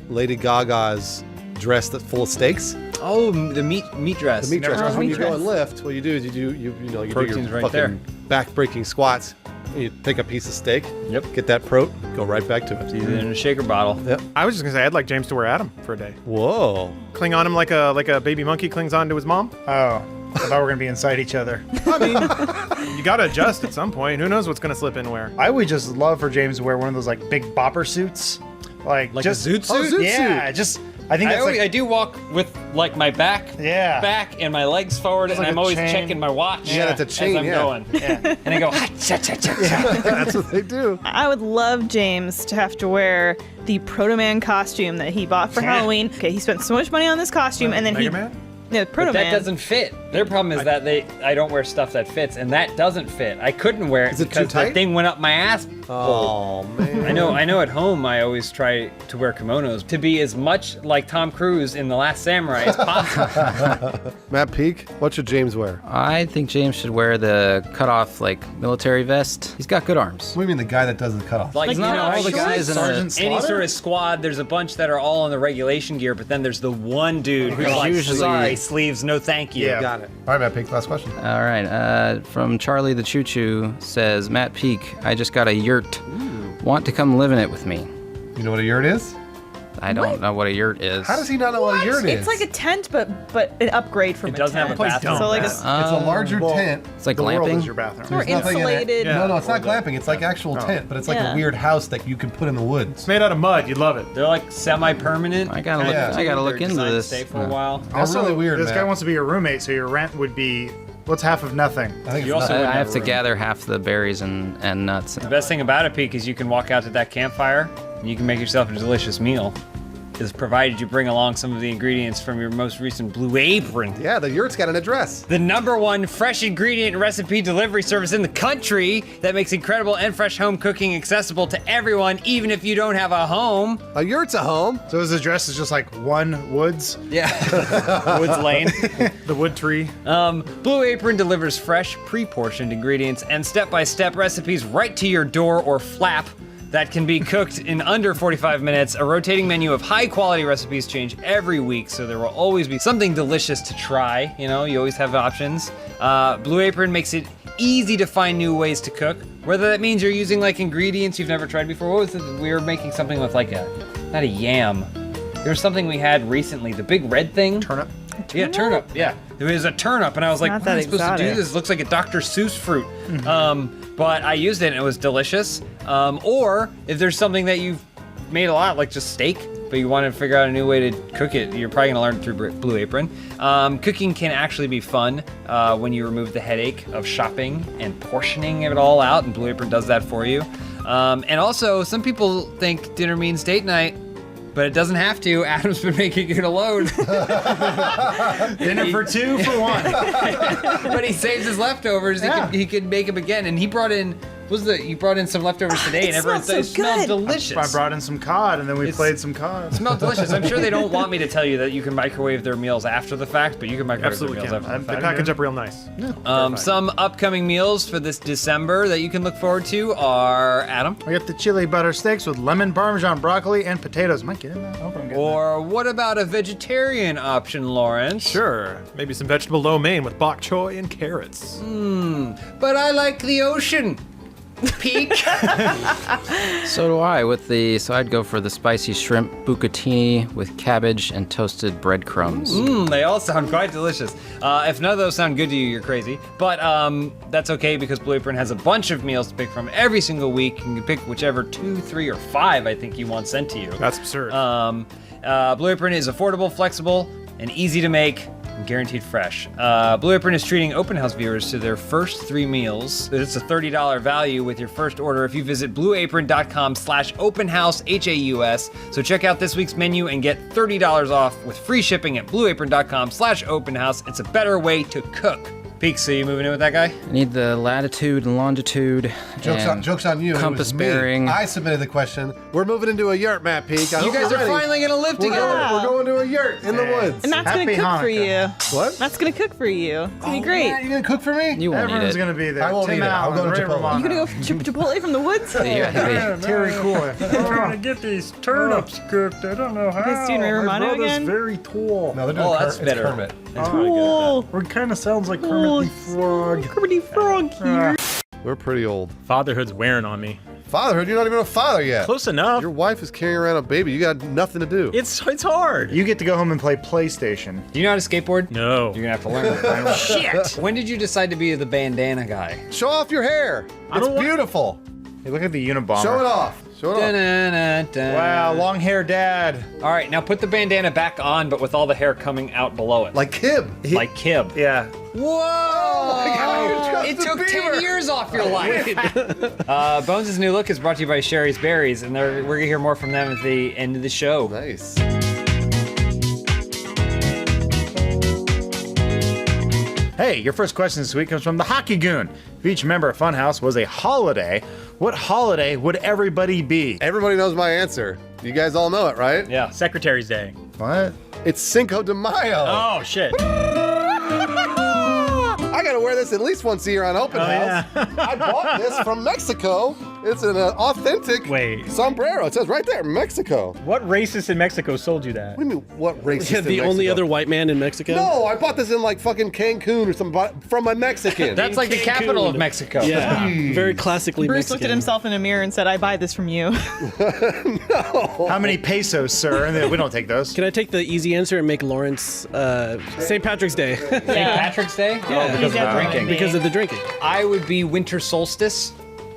Lady Gaga's dress that's full of steaks. Oh, the meat dress. The meat dress. Never- When meat you go and dress. lift, what you do is you do your Protein's right fucking there. back-breaking squats. And you take a piece of steak. Yep. Get that prote. Go right back to it. It's either in a shaker bottle. Yep. I was just gonna say I'd like James to wear Adam for a day. Whoa. Cling on him like a baby monkey clings on to his mom. Oh, I thought we were gonna be inside each other. I mean, you gotta adjust at some point. Who knows what's gonna slip in where? I would just love for James to wear one of those like big bopper suits, like a just zoot suit? Zoot yeah, suit. just I think it's I do walk with like my back and my legs forward, and like I'm a always chain. checking my watch Yeah, it's a chain, as I'm yeah. going. And I go, That's what they do. I would love James to have to wear the Proto Man costume that he bought for Halloween. Okay, he spent so much money on this costume, and then Mega Man? No, Proto But that Man. doesn't fit. Their problem is that I don't wear stuff that fits, and that doesn't fit. I couldn't wear it Is it too because the tight? thing went up my ass. Oh, man. I know. At home, I always try to wear kimonos to be as much like Tom Cruise in The Last Samurai as possible. Matt Peak, what should James wear? I think James should wear the cut-off military vest. He's got good arms. What do you mean the guy that does the cutoff? Like, not all the guys in any Slaughter? sort of squad, there's a bunch that are all in the regulation gear, but then there's the one dude who's like, Usually- sorry, sleeves, no thank you. Yeah. Got it. All right, Matt Peak, last question. All right, from Charlie the Choo Choo says, Matt Peak, I just got a yurt. Want to come live in it with me? You know what a yurt is? I don't know what a yurt is. How does he not know what a yurt is? It's like a tent, but an upgrade from It doesn't have a tent. bathroom. So like it's a larger tent. It's like The world glamping. is your bathroom. Or There's nothing in it. insulated. No, it's not glamping. It's like actual tent, but it's like Yeah. a weird house that you can put in the woods. It's made out of mud. You'd love it. They're like semi-permanent. I gotta look. I gotta look They're into designed to this. Stay for a while. Also, really weird, this man. guy wants to be your roommate, so your rent would be what's half of nothing. I think You it's also not- wouldn't I have to room. gather half the berries and nuts. The best thing about it, Peak, is you can walk out to that campfire and you can make yourself a delicious meal. Is provided you bring along some of the ingredients from your most recent Blue Apron. Yeah, the yurt's got an address. The #1 fresh ingredient and recipe delivery service in the country that makes incredible and fresh home cooking accessible to everyone, even if you don't have a home. A yurt's a home. So his address is just like one woods. Yeah. Woods Lane. The wood tree. Blue Apron delivers fresh, pre-portioned ingredients and step-by-step recipes right to your door or flap that can be cooked in under 45 minutes. A rotating menu of high-quality recipes change every week, so there will always be something delicious to try. You know, you always have options. Blue Apron makes it easy to find new ways to cook, whether that means you're using like ingredients you've never tried before. What was it? We were making something with like not a yam. There was something we had recently, the big red thing. Turnip. Yeah, turnip. Yeah, there was a turnip, and I was like, not "What am I that supposed to do exotic. this? It looks like a Dr. Seuss fruit." But I used it, and it was delicious. Or if there's something that you've made a lot, like just steak, but you want to figure out a new way to cook it, you're probably gonna learn through Blue Apron. Cooking can actually be fun when you remove the headache of shopping and portioning it all out, and Blue Apron does that for you. And also, some people think dinner means date night. But it doesn't have to. Adam's been making it alone. Dinner for two for one. But he saves his leftovers. Yeah. He can make them again. And he brought in you brought in some leftovers today, it and everyone smells said so it smelled good. delicious. I brought in some cod, and then we played some cod. It smelled delicious. I'm sure they don't want me to tell you that you can microwave their meals after the fact, but you can microwave Absolutely their meals can. after the They fact. package up real nice. Some upcoming meals for this December that you can look forward to are Adam. I got the chili butter steaks with lemon, parmesan, broccoli, and potatoes. Might get in that. I hope I'm getting Or what about a vegetarian option, Lawrence? Sure. Maybe some vegetable lo mein with bok choy and carrots. But I like the ocean. Peak. So do I. So I'd go for the spicy shrimp bucatini with cabbage and toasted breadcrumbs. They all sound quite delicious. If none of those sound good to you, you're crazy. But that's okay because Blue Apron has a bunch of meals to pick from every single week. You can pick whichever 2, 3, or 5 I think you want sent to you. That's absurd. Blue Apron is affordable, flexible, and easy to make. Guaranteed fresh. Blue Apron is treating Open House viewers to their first 3 meals. It's a $30 value with your first order if you visit blueapron.com/openhouse, HAUS. So check out this week's menu and get $30 off with free shipping at blueapron.com/openhouse. It's a better way to cook. Peak, so you moving in with that guy? I need the latitude and longitude. Joke's on you. Compass It was me. bearing. I submitted the question. We're moving into a yurt, Matt Peak. You guys are finally gonna live together. We're going to a yurt in the woods. And Matt's Happy gonna cook for Hanukkah. you. What? Matt's gonna cook for you. It's gonna be great. Matt, you gonna cook for me? You won't Everyone's need it. going to be there. I won't Tim eat it. I'll Allen, go to Ray Chipotle. Romano. You gonna go Chipotle from the woods? Terry Coy. I'm trying to get these turnips cooked. I don't know how. guys doing Ray Romano again? very tall. No, they're doing that's it's better. Kermit. Cool. Or it kind of sounds like Kermit the Frog. Kermit Frog here. We're pretty old. Fatherhood's wearing on me. Fatherhood? You're not even a father yet. Close enough. Your wife is carrying around a baby. You got nothing to do. It's hard. You get to go home and play PlayStation. Do you know how to skateboard? No. You're gonna have to learn. Shit! When did you decide to be the bandana guy? Show off your hair. It's beautiful. Hey, look at the Unabomber. Show it off. Show it off. Dun-dun-dun-dun. Wow, long hair dad. All right, now put the bandana back on, but with all the hair coming out below it. Like Kib. Like Kib. Yeah. Whoa! It took 10 years off your life. Bones' new look is brought to you by Sherry's Berries, and we're gonna hear more from them at the end of the show. Nice. Hey, your first question this week comes from the Hockey Goon. If each member of Funhouse was a holiday, what holiday would everybody be? Everybody knows my answer. You guys all know it, right? Yeah. Secretary's Day. What? It's Cinco de Mayo. Oh, shit. I gotta wear this at least once a year on Open House. I bought this from Mexico It's an authentic sombrero. It says right there, Mexico. What racist in Mexico sold you that? What do you mean, what racist Yeah, in the only Mexico? other white man in Mexico? No, I bought this in like fucking Cancun or something from a Mexican. That's like the capital of Mexico. Yeah, very classically Bruce Mexican. looked at himself in a mirror and said, I buy this from you. How many pesos, sir? And we don't take those. Can I take the easy answer and make Lawrence St. Patrick's Day? St. Patrick's Day? Yeah, Because of the drinking. Because of the drinking. I would be winter solstice,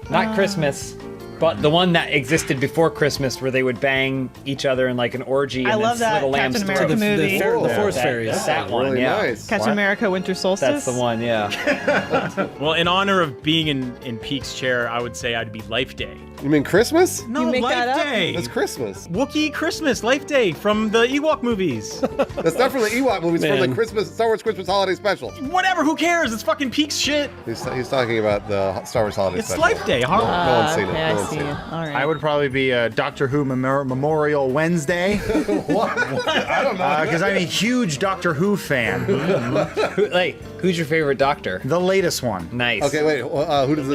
not Christmas, but the one that existed before Christmas where they would bang each other in like an orgy and I then love that slit a lamb's Captain America throat. movie. The Forest Fairies. That one, really yeah. nice. Captain America Winter Solstice? That's the one, yeah. Well, in honor of being in Pete's chair, I would say I'd be Life Day. You mean Christmas? No, You make Life that up? Day. It's Christmas. Wookiee Christmas, Life Day from the Ewok movies. That's not from the Ewok movies, from Man. the Christmas Star Wars Christmas holiday special. Whatever, who cares? It's fucking Pete's shit. He's talking about the Star Wars holiday It's special. Life Day. Huh? No one's seen it. Okay, No I one's see. seen it. All right. I would probably be Doctor Who Memorial Wednesday. What? I don't know. Because I'm a huge Doctor Who fan. Who's your favorite doctor? The latest one. Nice. Okay, wait. Who does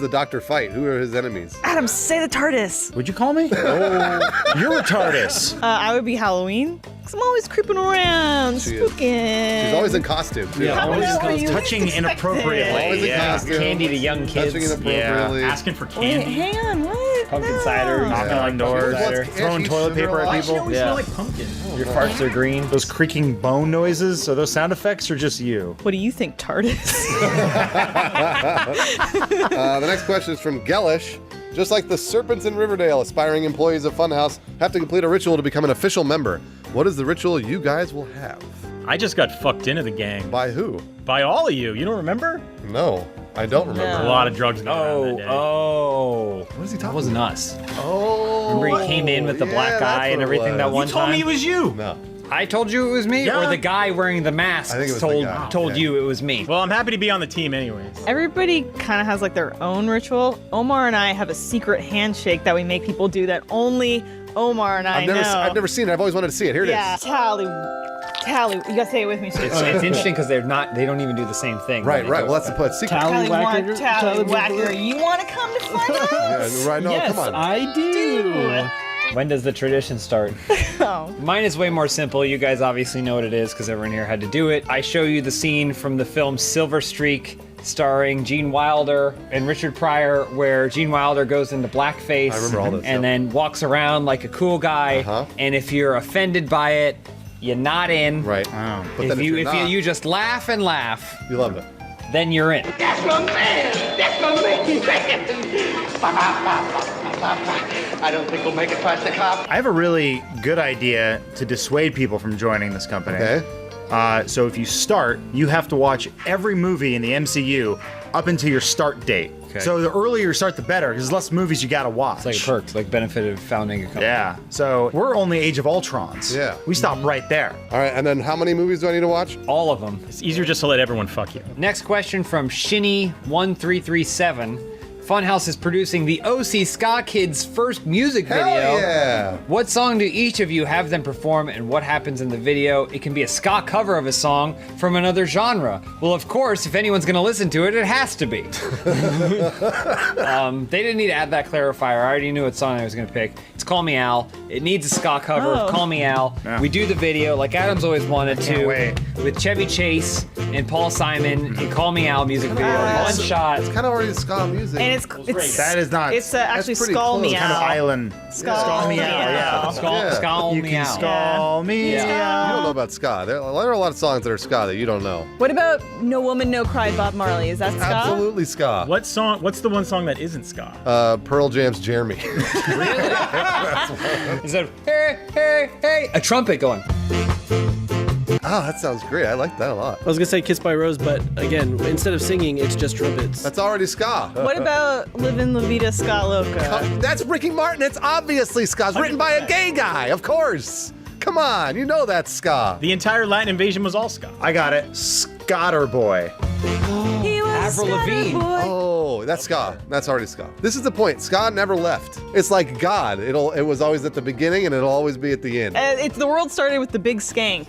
the Doctor fight? Who are his enemies? Adam, say the TARDIS. Would you call me? You're a TARDIS. I would be Halloween. Because I'm always creeping around, She is. spooking. She's always in costume. Too. Yeah, always in costume. Touching inappropriately. Always in costume. Candy to young kids. Touching inappropriately. Asking for Wait, candy. hang on, what? Pumpkin No. cider. Knocking on doors. Cider. Throwing toilet paper at people. Yeah. like pumpkin. Your farts are green. Those creaking bone noises, are those sound effects or just you? What do you think, TARDIS? The next question is from Gellish. Just like the serpents in Riverdale, aspiring employees of Funhouse have to complete a ritual to become an official member. What is the ritual you guys will have? I just got fucked into the gang. By who? By all of you. You don't remember? No, I don't remember. A lot of drugs going around that day. Oh. What is he talking That wasn't about? us. Oh. Remember he came in with the black eye and everything that one You told time? me it was you. No. I told you it was me, Yeah. or the guy wearing the mask I think it was the guy. told Okay. you it was me. Well, I'm happy to be on the team anyways. Everybody kind of has like their own ritual. Omar and I have a secret handshake that we make people do that only Omar and I know. I've never seen it. I've always wanted to see it. Here it is. Yeah, tally. You gotta say it with me. It's interesting because they don't even do the same thing. Right. Well, that's the point. Secret. Tallywhacker. Tallywhacker. You want to come to Funhouse? Yeah, right. No, Yes, come on. I do. When does the tradition start? Oh. Mine is way more simple. You guys obviously know what it is because everyone here had to do it. I show you the scene from the film Silver Streak, starring Gene Wilder and Richard Pryor, where Gene Wilder goes into blackface I remember all this, and yeah. then walks around like a cool guy. Uh-huh. And if you're offended by it, you're not in. Right. Wow. But If then you you're not, you just laugh and laugh, you love it. then you're in. That's my man! That's my man! I don't think we'll make it past the cop. I have a really good idea to dissuade people from joining this company. Okay. So if you start, you have to watch every movie in the MCU up until your start date. Okay. So the earlier you start, the better, because less movies you gotta watch. It's like perks, like benefit of founding a company. Yeah. So we're only Age of Ultrons. Yeah. We stop right there. All right. And then how many movies do I need to watch? All of them. It's easier just to let everyone fuck you. Next question from Shinny1337. Funhouse is producing the OC Ska Kids' first music video. Hell yeah. What song do each of you have them perform and what happens in the video? It can be a ska cover of a song from another genre. Well, of course, if anyone's gonna listen to it, it has to be. They didn't need to add that clarifier. I already knew what song I was gonna pick. It's Call Me Al. It needs a ska cover of Call Me Al. Yeah. We do the video like Adam's always wanted Can't to wait. with Chevy Chase and Paul Simon and Call Me Al music video. One shot. It's kind of already ska music. And it's That is not. It's actually pretty Skull close. Meow. kind of island. Skull Meow. Yeah. Skull You Me can Out. skull me. You out. don't know about ska. There are a lot of songs that are ska that you don't know. What about No Woman, No Cry, Bob Marley? Is that ska? Absolutely ska. What song? What's the one song that isn't ska? Pearl Jam's Jeremy. Is that hey, hey, hey? A trumpet going. Oh, that sounds great. I like that a lot. I was gonna say Kiss by Rose, but again, instead of singing, it's just trumpets. That's already ska. What about Livin' La Vida Ska Loca? That's Ricky Martin. It's obviously ska. It's written by a gay guy, of course. Come on, you know that's ska. The entire Latin invasion was all ska. I got it. Scotter Boy. He was Avril Lavigne. Oh, that's ska. That's already ska. This is the point. Ska never left. It's like God. It was always at the beginning and it'll always be at the end. It's the world started with the big skank.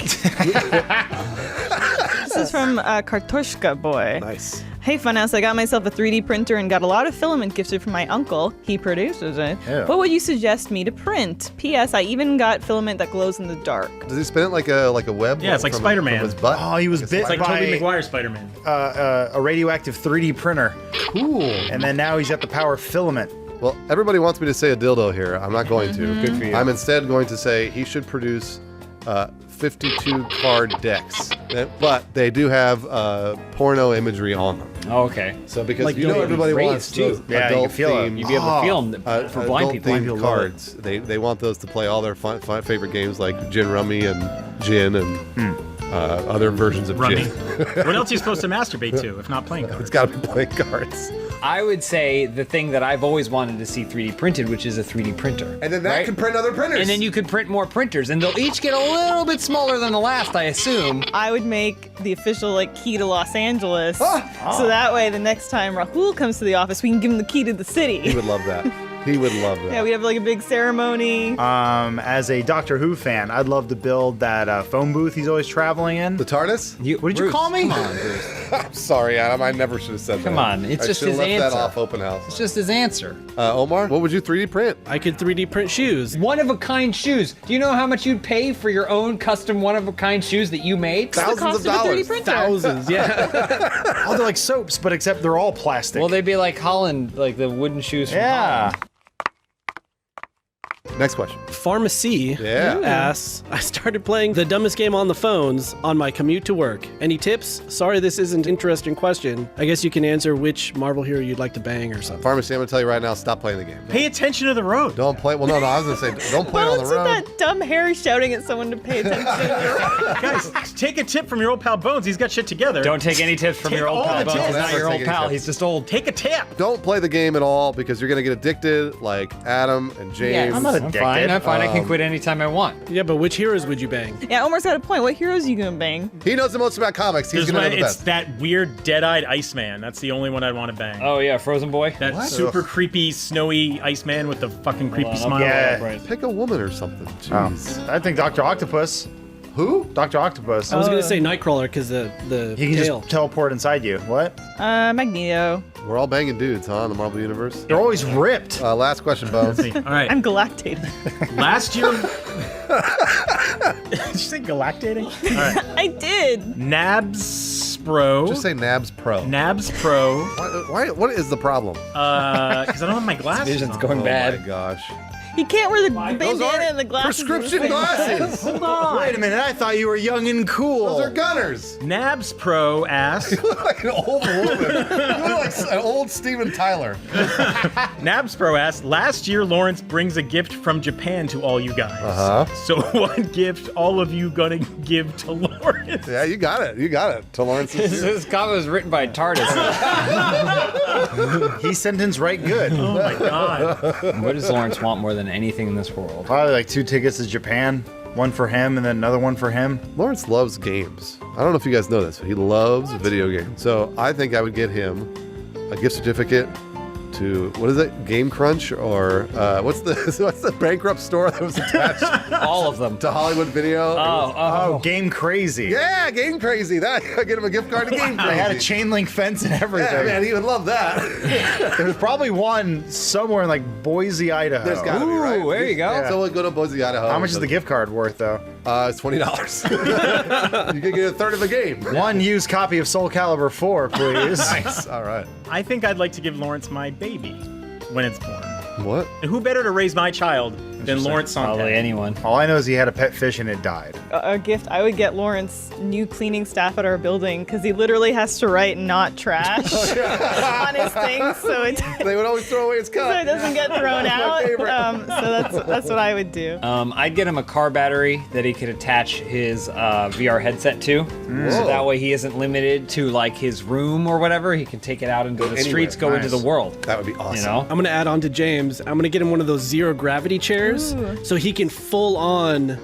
This is from Kartoshka Boy. Nice. Hey Funhouse, I got myself a 3D printer and got a lot of filament gifted from my uncle. He produces it. Ew. What would you suggest me to print? P.S. I even got filament that glows in the dark. Does he spin it like a web? Yeah, it's like from Spider-Man. From his butt? Oh, he was bit It's like by Tobey Maguire Spider-Man. a radioactive 3D printer. Cool. And then now he's got the power of filament. Well, everybody wants me to say a dildo here. I'm not going to. Good for you. I'm instead going to say he should produce 52 card decks. But they do have porno imagery on them. Oh, okay. So because Like you know they'll everybody be wants raised, those too. Yeah, you adult can feel it. themed, You'd be able to feel them for blind people. adult Blind people themed love it. cards. They want those to play all their favorite games like Gin Rummy and Gin and other versions of Rummy. Gin. What else are you supposed to masturbate to if not playing cards? It's got to be playing cards. I would say the thing that I've always wanted to see 3D printed, which is a 3D printer. And then that can print other printers. And then you could print more printers, and they'll each get a little bit smaller than the last, I assume. I would make the official key to Los Angeles, so that way the next time Rahul comes to the office, we can give him the key to the city. He would love that. He would love that. Yeah, we'd have a big ceremony. As a Doctor Who fan, I'd love to build that phone booth he's always traveling in. The TARDIS? What did you call me? Come on, Bruce. I'm sorry, Adam. I never should have said that. Come on, it's I just should've his left answer. that off open house. It's just his answer. Omar, what would you 3D print? I could 3D print shoes. One-of-a-kind shoes. Do you know how much you'd pay for your own custom one-of-a-kind shoes that you made? Thousands of dollars. Thousands, yeah. Oh, they're like soaps, but except they're all plastic. Well, they'd be like Holland, like the wooden shoes from Yeah. Holland. Next question. Pharmacy asks, I started playing the dumbest game on the phones on my commute to work. Any tips? Sorry, this isn't an interesting question. I guess you can answer which Marvel hero you'd like to bang or something. Pharmacy, I'm going to tell you right now, stop playing the game. Pay attention to the road. Don't play. Well, no, I was going to say, don't play it on the Bones with road. that dumb Harry shouting at someone to pay attention. Guys, take a tip from your old pal Bones. He's got shit together. Don't take any tips from Take your old all pal. the Bones. tips. He's not your Never old take any pal. tips. He's just old. Take a tip. Don't play the game at all because you're going to get addicted like Adam and James. Yes. I'm not I'm addicted. fine. I'm fine. I can quit anytime I want. Yeah, but which heroes would you bang? Yeah, Omar's got a point. What heroes are you gonna bang? He knows the most about comics. He's There's going to one- know the it's best. that weird dead-eyed Iceman. That's the only one I'd want to bang. Oh yeah, Frozen Boy. That What? super creepy, snowy Iceman with the fucking creepy Hold on, smile. Yeah. Pick a woman or something. Jeez. I think Dr. Octopus. Who? Dr. Octopus. I was gonna say Nightcrawler because the He can tail. just teleport inside you. What? Magneto. We're all banging dudes, huh, in the Marvel Universe? They're always ripped. Last question, Bones. All right. I'm galactated. Last year. Did you say galactating? All right. I did. Nabs Pro. Just say Nabs Pro. Nabs Pro. What is the problem? Because I don't have my glasses. Vision's on. going Oh bad. my gosh. He can't wear the Those bandana aren't and the glasses. prescription glasses. Hold on. Wait a minute, I thought you were young and cool. Those are gunners. Nabs Pro asks. You look like an old woman. You look like an old Steven Tyler. Nabs Pro asks. Last year, Lawrence brings a gift from Japan to all you guys. Uh-huh. So what gift all of you gonna give to Lawrence? Yeah, you got it. You got it. To Lawrence. This comment was written by TARDIS. He sentenced right good. Oh my god. What does Lawrence want more than anything in this world? Probably like 2 tickets to Japan. One for him and then another one for him. Lawrence loves games. I don't know if you guys know this, but he loves video games. So I think I would get him a gift certificate to, what is it, Game Crunch, or what's the bankrupt store that was attached All of them. to Hollywood Video? Oh, Game Crazy. Yeah, Game Crazy. That I get him a gift card to Game Crazy. They had a chain link fence and everything. Yeah, man, he would love that. There's probably one somewhere in like Boise, Idaho. There's gotta be, right? Ooh, there you go. So we'll go to Boise, Idaho. How much is the gift card worth though? It's $20. You can get a third of the game. One used copy of Soul Calibur 4, please. Nice. All right. I think I'd like to give Lawrence my baby when it's born. What? And who better to raise my child than Lawrence Probably Sontag? anyone. All I know is he had a pet fish and it died. A gift. I would get Lawrence new cleaning staff at our building because he literally has to write "not trash" on his thing, so it They would always throw away his cup. so it doesn't get thrown out. So that's what I would do. I'd get him a car battery that he could attach his VR headset to. So that way he isn't limited to like his room or whatever. He can take it out into the Anywhere. streets, go into the world. That would be awesome. You know? I'm gonna add on to James. I'm gonna get him one of those zero gravity chairs so he can full on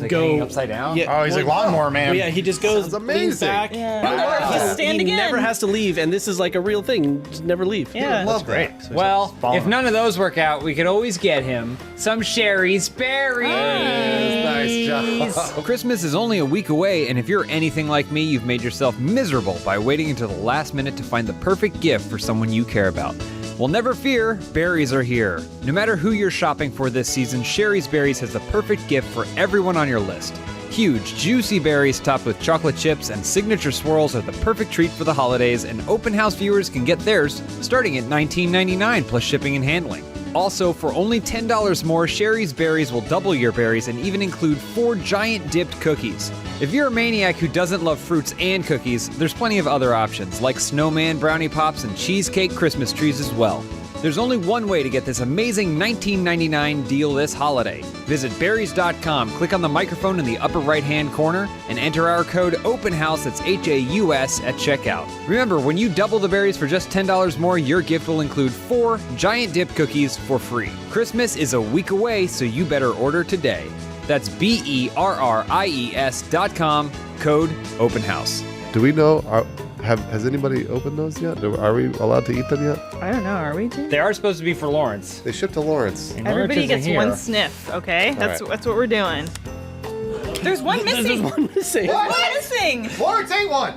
Like go hanging upside down? Oh, he's like lawnmower man. Well, yeah, he just goes Sounds amazing. leans back. Just stand he again. never has to leave, and this is like a real thing. Just never leave. Yeah. Love Great. that. So he's Well, following if none of those work out, we could always get him some Sherry's berries. Nice job. Christmas is only a week away, and if you're anything like me, you've made yourself miserable by waiting until the last minute to find the perfect gift for someone you care about. Well, never fear, berries are here. No matter who you're shopping for this season, Sherry's Berries has the perfect gift for everyone on your list. Huge, juicy berries topped with chocolate chips and signature swirls are the perfect treat for the holidays, and open house viewers can get theirs starting at $19.99 plus shipping and handling. Also, for only $10 more, Sherry's Berries will double your berries and even include 4 giant dipped cookies. If you're a maniac who doesn't love fruits and cookies, there's plenty of other options, like snowman brownie pops and cheesecake Christmas trees as well. There's only one way to get this amazing $19.99 deal this holiday. Visit berries.com, click on the microphone in the upper right-hand corner, and enter our code OPENHOUSE, that's HAUS, at checkout. Remember, when you double the berries for just $10 more, your gift will include 4 giant dip cookies for free. Christmas is a week away, so you better order today. That's BERRIES.com, code OPENHOUSE. Do we know? Has anybody opened those yet? Are we allowed to eat them yet? I don't know. Are we, Jim? They are supposed to be for Lawrence. They ship to Lawrence. And Everybody Lawrence gets isn't one here. sniff, okay? That's right. what we're doing. There's one missing. There's one missing. One missing. Lawrence ate one.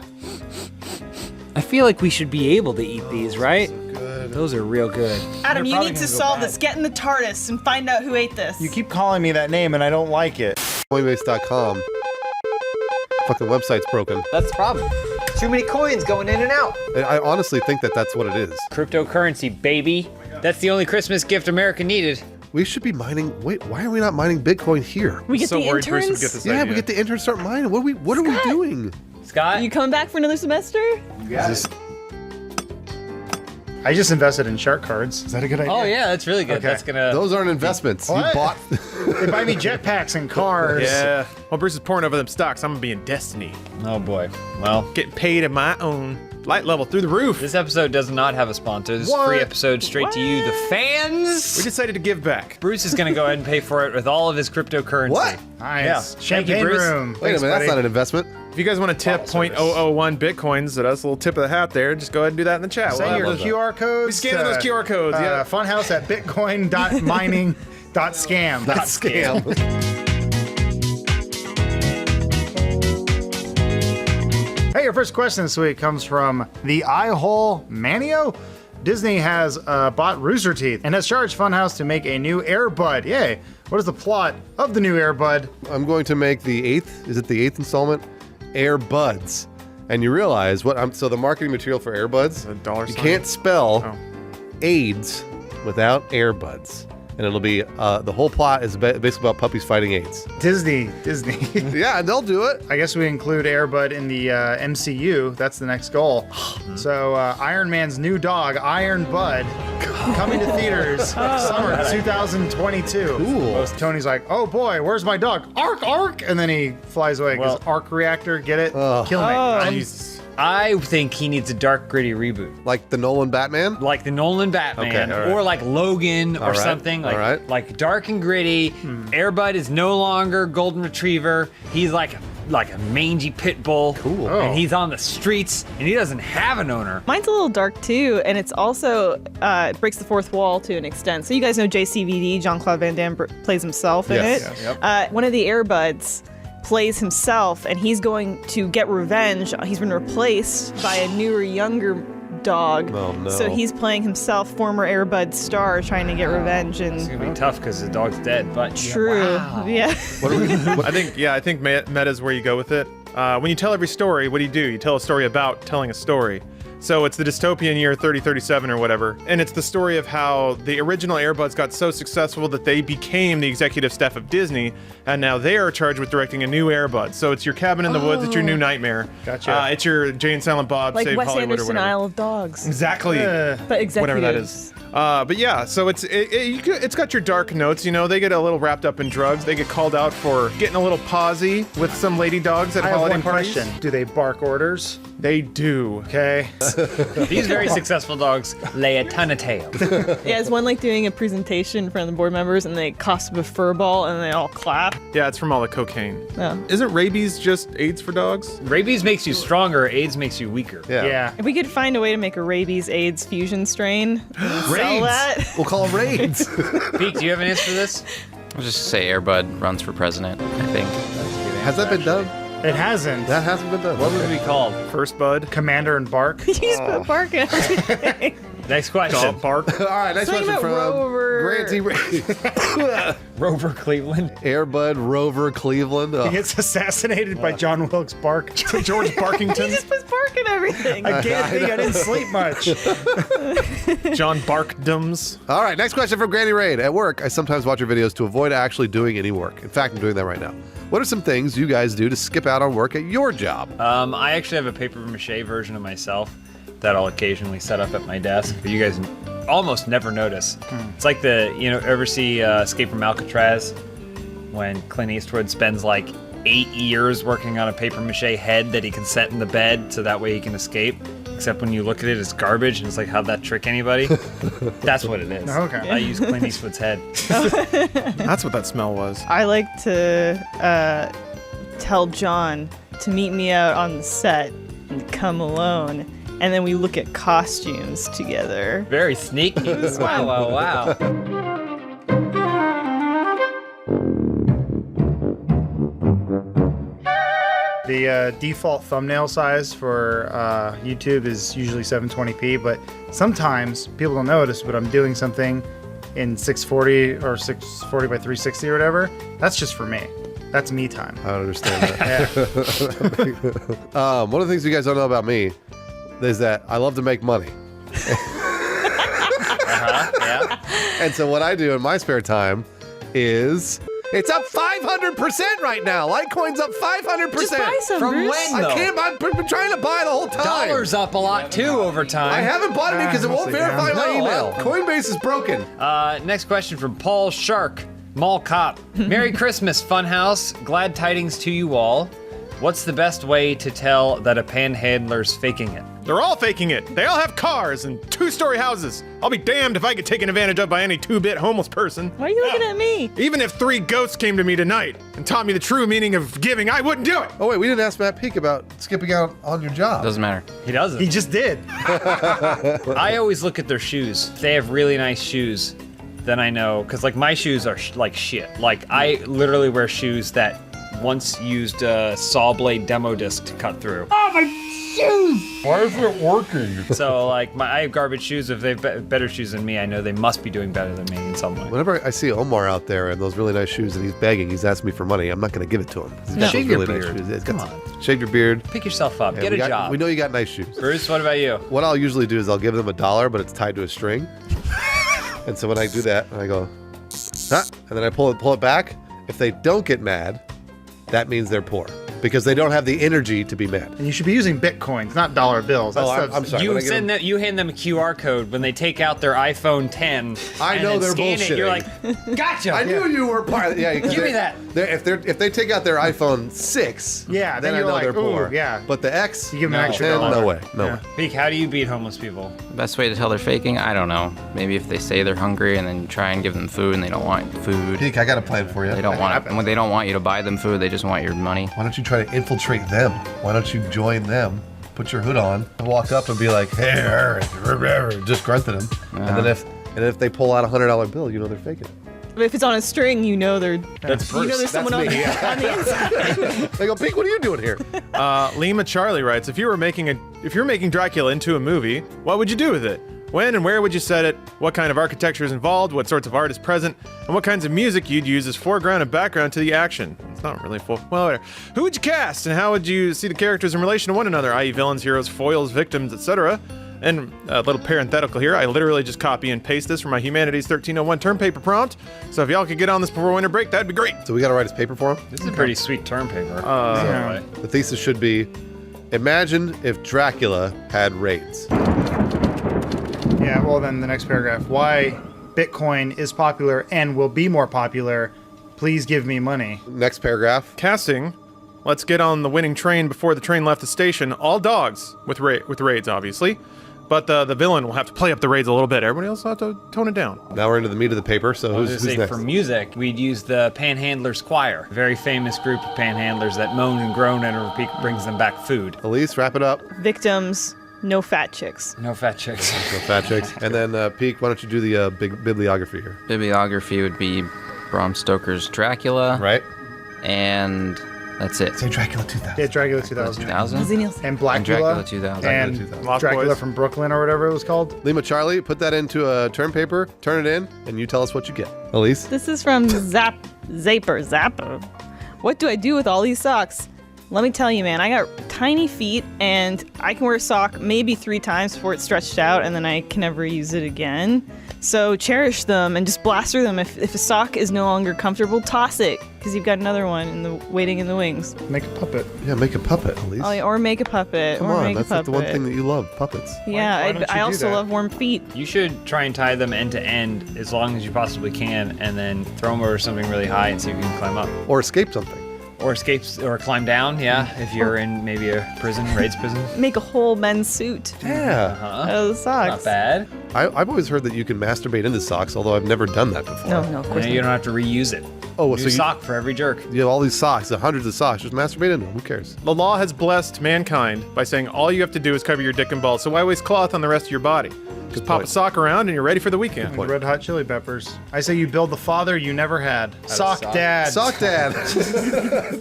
I feel like we should be able to eat these, right? Good. Those are real good. Adam, you probably need to gonna go solve bad. this. Get in the TARDIS and find out who ate this. You keep calling me that name and I don't like it. Coinbase.com. Fucking website's broken. That's the problem. Too many coins going in and out. I honestly think that's what it is. Cryptocurrency, baby. That's the only Christmas gift America needed. We should be mining. Wait, why are we not mining Bitcoin here? We get So the worried Bruce would interns. get this Yeah, idea. we get the interns start mining. What are we doing? Scott? You coming back for another semester? I just invested in shark cards. Is that a good idea? Oh yeah, that's really good. Okay. That's gonna. Those aren't investments. What? You bought. They buy me jetpacks and cars. Yeah. While Bruce is pouring over them stocks, I'm gonna be in Destiny. Oh boy. Well, Getting paid at my own light level through the roof. this episode does not have a sponsor. This is a free episode straight to you, the fans. We decided to give back. Bruce is gonna go ahead and pay for it with all of his cryptocurrency. What? Nice. Yeah. Champagne Thank you, Bruce. room. Wait a minute, that's not an investment. If you guys want to tip 0.001 bitcoins at us, a little tip of the hat there, just go ahead and do that in the chat. Send your We'll have QR codes. We scan those QR codes, yeah. Funhouse at bitcoin.mining.scam. That's scam. Hey, your first question this week comes from the Eyehole Manio. Disney has bought Rooster Teeth and has charged Funhouse to make a new Airbud. Yay! What is the plot of the new Airbud? I'm going to make the 8th. Is it the 8th installment? Airbuds. And you realize so the marketing material for Airbuds, you can't spell AIDS without Airbuds. And it'll be, the whole plot is basically about puppies fighting AIDS. Disney. Yeah, they'll do it. I guess we include Airbud in the MCU. That's the next goal. So Iron Man's new dog, Iron Bud, coming to theaters summer 2022. Cool. Tony's like, oh boy, where's my dog? Ark! And then he flies away because arc reactor, get it? Kill me. I think he needs a dark, gritty reboot. Like the Nolan Batman? Like the Nolan Batman. Okay, all right. Or like Logan or All right, something. Like, all right. like dark and gritty. Airbud is no longer Golden Retriever. He's like a mangy pit bull. Cool. And he's on the streets and he doesn't have an owner. Mine's a little dark too, and it's also it breaks the fourth wall to an extent. So you guys know JCVD, Jean-Claude Van Damme plays himself in it. Yep. One of the Airbuds plays himself, and he's going to get revenge. He's been replaced by a newer, younger dog. Oh, no. So he's playing himself, former Airbud star, trying to get revenge. It's And gonna be tough because the dog's dead, but true, yeah. I think meta's where you go with it. When you tell every story, what do? You tell a story about telling a story. So it's the dystopian year 3037 or whatever, and it's the story of how the original Airbuds got so successful that they became the executive staff of Disney, and now they are charged with directing a new Airbud. So it's your Cabin in the Woods, it's your new Nightmare. Gotcha. It's your Jay and Silent Bob Like Save Wes Hollywood Anderson, or whatever. Isle of Dogs. Exactly. But executives. Whatever that is. But yeah, so it's got your dark notes. You know, they get a little wrapped up in drugs. They get called out for getting a little posy with some lady dogs at I have holiday one parties. question. Do they bark orders? They do. Okay. These very successful dogs lay a ton of tails. Yeah, it's one like doing a presentation in front of the board members and they cost a fur ball and they all clap. Yeah, it's from all the cocaine. Oh. Isn't rabies just AIDS for dogs? Rabies makes you stronger, AIDS makes you weaker. Yeah. If we could find a way to make a rabies AIDS fusion strain, sell Raids. that. We'll call them raids. Pete, do you have an answer for this? I'll just say Airbud runs for president, I think. Has that been done? It hasn't. That hasn't been done. What would it be called? First Bud. Commander and Bark. You just put bark in everything. Next question. Bark. All right, next Something question about from Rover. Grant T. Rover Cleveland. Airbud Rover Cleveland. Oh. He gets assassinated by John Wilkes Bark. George He Barkington. just puts bark in everything. I can't think. I didn't sleep much. John Barkdums. All right, next question from Granny Raid. At work, I sometimes watch your videos to avoid actually doing any work. In fact, I'm doing that right now. What are some things you guys do to skip out on work at your job? I actually have a paper mache version of myself that I'll occasionally set up at my desk, but you guys almost never notice. It's like ever see Escape from Alcatraz when Clint Eastwood spends like 8 years working on a paper mache head that he can set in the bed so that way he can escape. Except when you look at it, it's garbage, and it's like, how'd that trick anybody? That's what it is. Okay. I use Clint Eastwood's head. That's what that smell was. I like to tell John to meet me out on the set and come alone, and then we look at costumes together. Very sneaky. Wow. The default thumbnail size for YouTube is usually 720p, but sometimes people don't notice, but I'm doing something in 640 or 640 by 360 or whatever. That's just for me. That's me time. I don't understand that. One of the things you guys don't know about me is that I love to make money. Yeah. And so what I do in my spare time is... It's up 500% right now. Litecoin's up 500%. Just buy some, From Bruce. when, though? I can't. I've been trying to buy the whole time. Dollar's up a lot, too, over time. I haven't bought it because it won't verify my email. Coinbase is broken. Next question from Paul Shark, Mall Cop. Merry Christmas, Funhouse. Glad tidings to you all. What's the best way to tell that a panhandler's faking it? They're all faking it. They all have cars and 2-story houses. I'll be damned if I get taken advantage of by any 2-bit homeless person. Why are you looking at me? Even if 3 ghosts came to me tonight and taught me the true meaning of giving, I wouldn't do it. Oh, wait, we didn't ask Matt Peak about skipping out on your job. Doesn't matter. He doesn't. He just did. I always look at their shoes. If they have really nice shoes, then I know. Because, like, my shoes are like shit. Like, I literally wear shoes that once used a saw blade demo disc to cut through. Oh, my shoes! Why is it working? So, like, I have garbage shoes. If they have better shoes than me, I know they must be doing better than me in some way. Whenever I see Omar out there in those really nice shoes and he's begging, he's asking me for money, I'm not going to give it to him. He's got Shave those your really nice beard. shoes. It's Come got- on. Shave your beard. Pick yourself up. Yeah, Get we a got- job. We know you got nice shoes. Bruce, what about you? What I'll usually do is I'll give them $1, but it's tied to a string. And so when I do that, I go, huh? And then I pull it back. If they don't get mad, that means they're poor because they don't have the energy to be mad. And you should be using bitcoins, not dollar bills. That stuff's- I'm sorry. You when I get send them- them, you hand them a QR code when they take out their iPhone 10. I and know then they're scan it, you're like, bullshitting. gotcha. I knew you were part of it. Yeah, Give me that. If they take out their iPhone 6, Yeah, then then I you're know like, they're poor. ooh, yeah. But the X, You give them an extra no dollar. way, no way. Peek, how do you beat homeless people? Best way to tell they're faking? I don't know. Maybe if they say they're hungry and then you try and give them food and they don't want food. Peek, I got a plan for you. They don't want it. When they don't want you to buy them food, they just want your money. Why don't you try to infiltrate them? Why don't you join them? Put your hood on and walk up and be like, hey, just grunt at them. And then if they pull out $100 bill, you know they're faking it. But if it's on a string, you know they're. That's You know there's someone on the inside. They go, Pete, what are you doing here? Lima Charlie writes, if you're making Dracula into a movie, what would you do with it? When and where would you set it? What kind of architecture is involved? What sorts of art is present? And what kinds of music you'd use as foreground and background to the action? It's not really full. Well, whatever. Who would you cast, and how would you see the characters in relation to one another, i.e. villains, heroes, foils, victims, etc.? And a little parenthetical here, I literally just copy and paste this from my Humanities 1301 term paper prompt. So if y'all could get on this before winter break, that'd be great. So we got to write his paper for him? This is a pretty sweet term paper. The thesis should be, imagine if Dracula had raids. Yeah, well then the next paragraph. Why Bitcoin is popular and will be more popular. Please give me money. Next paragraph. Casting Let's get on the winning train before the train left the station. All dogs with raids, obviously. But the villain will have to play up the raids a little bit. Everybody else will have to tone it down. Now we're into the meat of the paper, so who's next? For music, we'd use the Panhandlers Choir, a very famous group of panhandlers that moan and groan and brings them back food. Elise, wrap it up. Victims, no fat chicks. No fat chicks. No fat chicks. And then, Peak, why don't you do the big bibliography here? Bibliography would be Bram Stoker's Dracula. Right. And that's it. Say Dracula 2000. Yeah, Dracula 2000. 2000? And Blackula. And Dracula 2000. And Dracula from Brooklyn or whatever it was called. Lima Charlie, put that into a term paper, turn it in, and you tell us what you get. Elise? This is from Zapper. What do I do with all these socks? Let me tell you, man, I got tiny feet, and I can wear a sock maybe 3 times before it's stretched out, and then I can never use it again. So cherish them and just blaster them. If a sock is no longer comfortable, toss it, because you've got another one waiting in the wings. Make a puppet. Yeah, make a puppet, Elise. Oh, yeah, or make a puppet. Come or on, make that's a like the one puppet. thing that you love, puppets. Yeah, I also love warm feet. You should try and tie them end to end as long as you possibly can, and then throw them over something really high and see if you can climb up. Or escape something. Or climb down, yeah, if you're in maybe a prison, raids prison. Make a whole men's suit. Yeah. Out of the socks. Not bad. I've always heard that you can masturbate into socks, although I've never done that before. No, of course And you don't have to reuse it. Oh, New sock for every jerk. You have all these socks, hundreds of socks. Just masturbate into them. Who cares? The law has blessed mankind by saying all you have to do is cover your dick and balls. So why waste cloth on the rest of your body? Just pop a sock around and you're ready for the weekend. Like Red Hot Chili Peppers. I say you build the father you never had. Sock Dad. Sock Dad.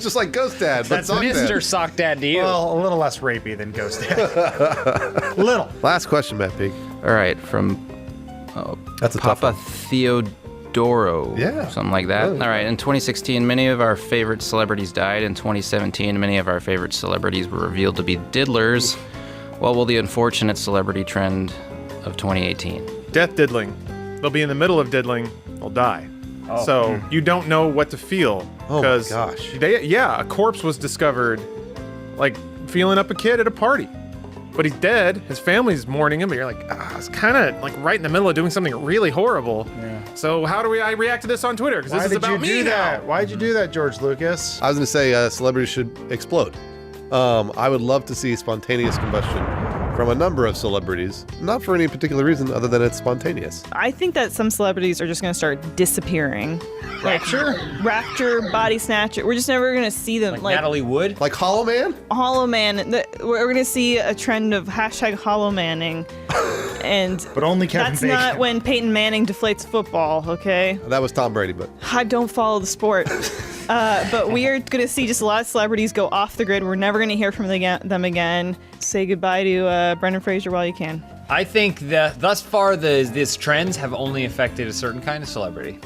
Just like Ghost Dad, but That's Sock Mr. Dad. Sock Dad to you. Well, a little less rapey than Ghost Dad. Little. Last question, Matt Peak. All right, from That's a tough Papa one. Theodoro. Yeah. Something like that. Really? All right, in 2016, many of our favorite celebrities died. In 2017, many of our favorite celebrities were revealed to be diddlers. What will the unfortunate celebrity trend of 2018? Death diddling. They'll be in the middle of diddling. They'll die. Oh. So you don't know what to feel. Oh my gosh. A corpse was discovered, like feeling up a kid at a party. But he's dead. His family's mourning him. But you're like, it's kind of like right in the middle of doing something really horrible. Yeah. So how do I react to this on Twitter? Because this is about me do now. that? Why'd you do that, George Lucas? I was going to say celebrities should explode. I would love to see spontaneous combustion from a number of celebrities, not for any particular reason other than it's spontaneous. I think that some celebrities are just going to start disappearing. Rapture, Body Snatcher. We're just never going to see them. Like Natalie Wood? Like Hollow Man? Hollow Man. We're going to see a trend of hashtag Hollow Manning. And but only Kevin that's Bacon. not when Peyton Manning deflates football, okay? That was Tom Brady, but I don't follow the sport. But we are going to see just a lot of celebrities go off the grid. We're never going to hear from them again. Say goodbye to Brendan Fraser while you can. I think that thus far these trends have only affected a certain kind of celebrity.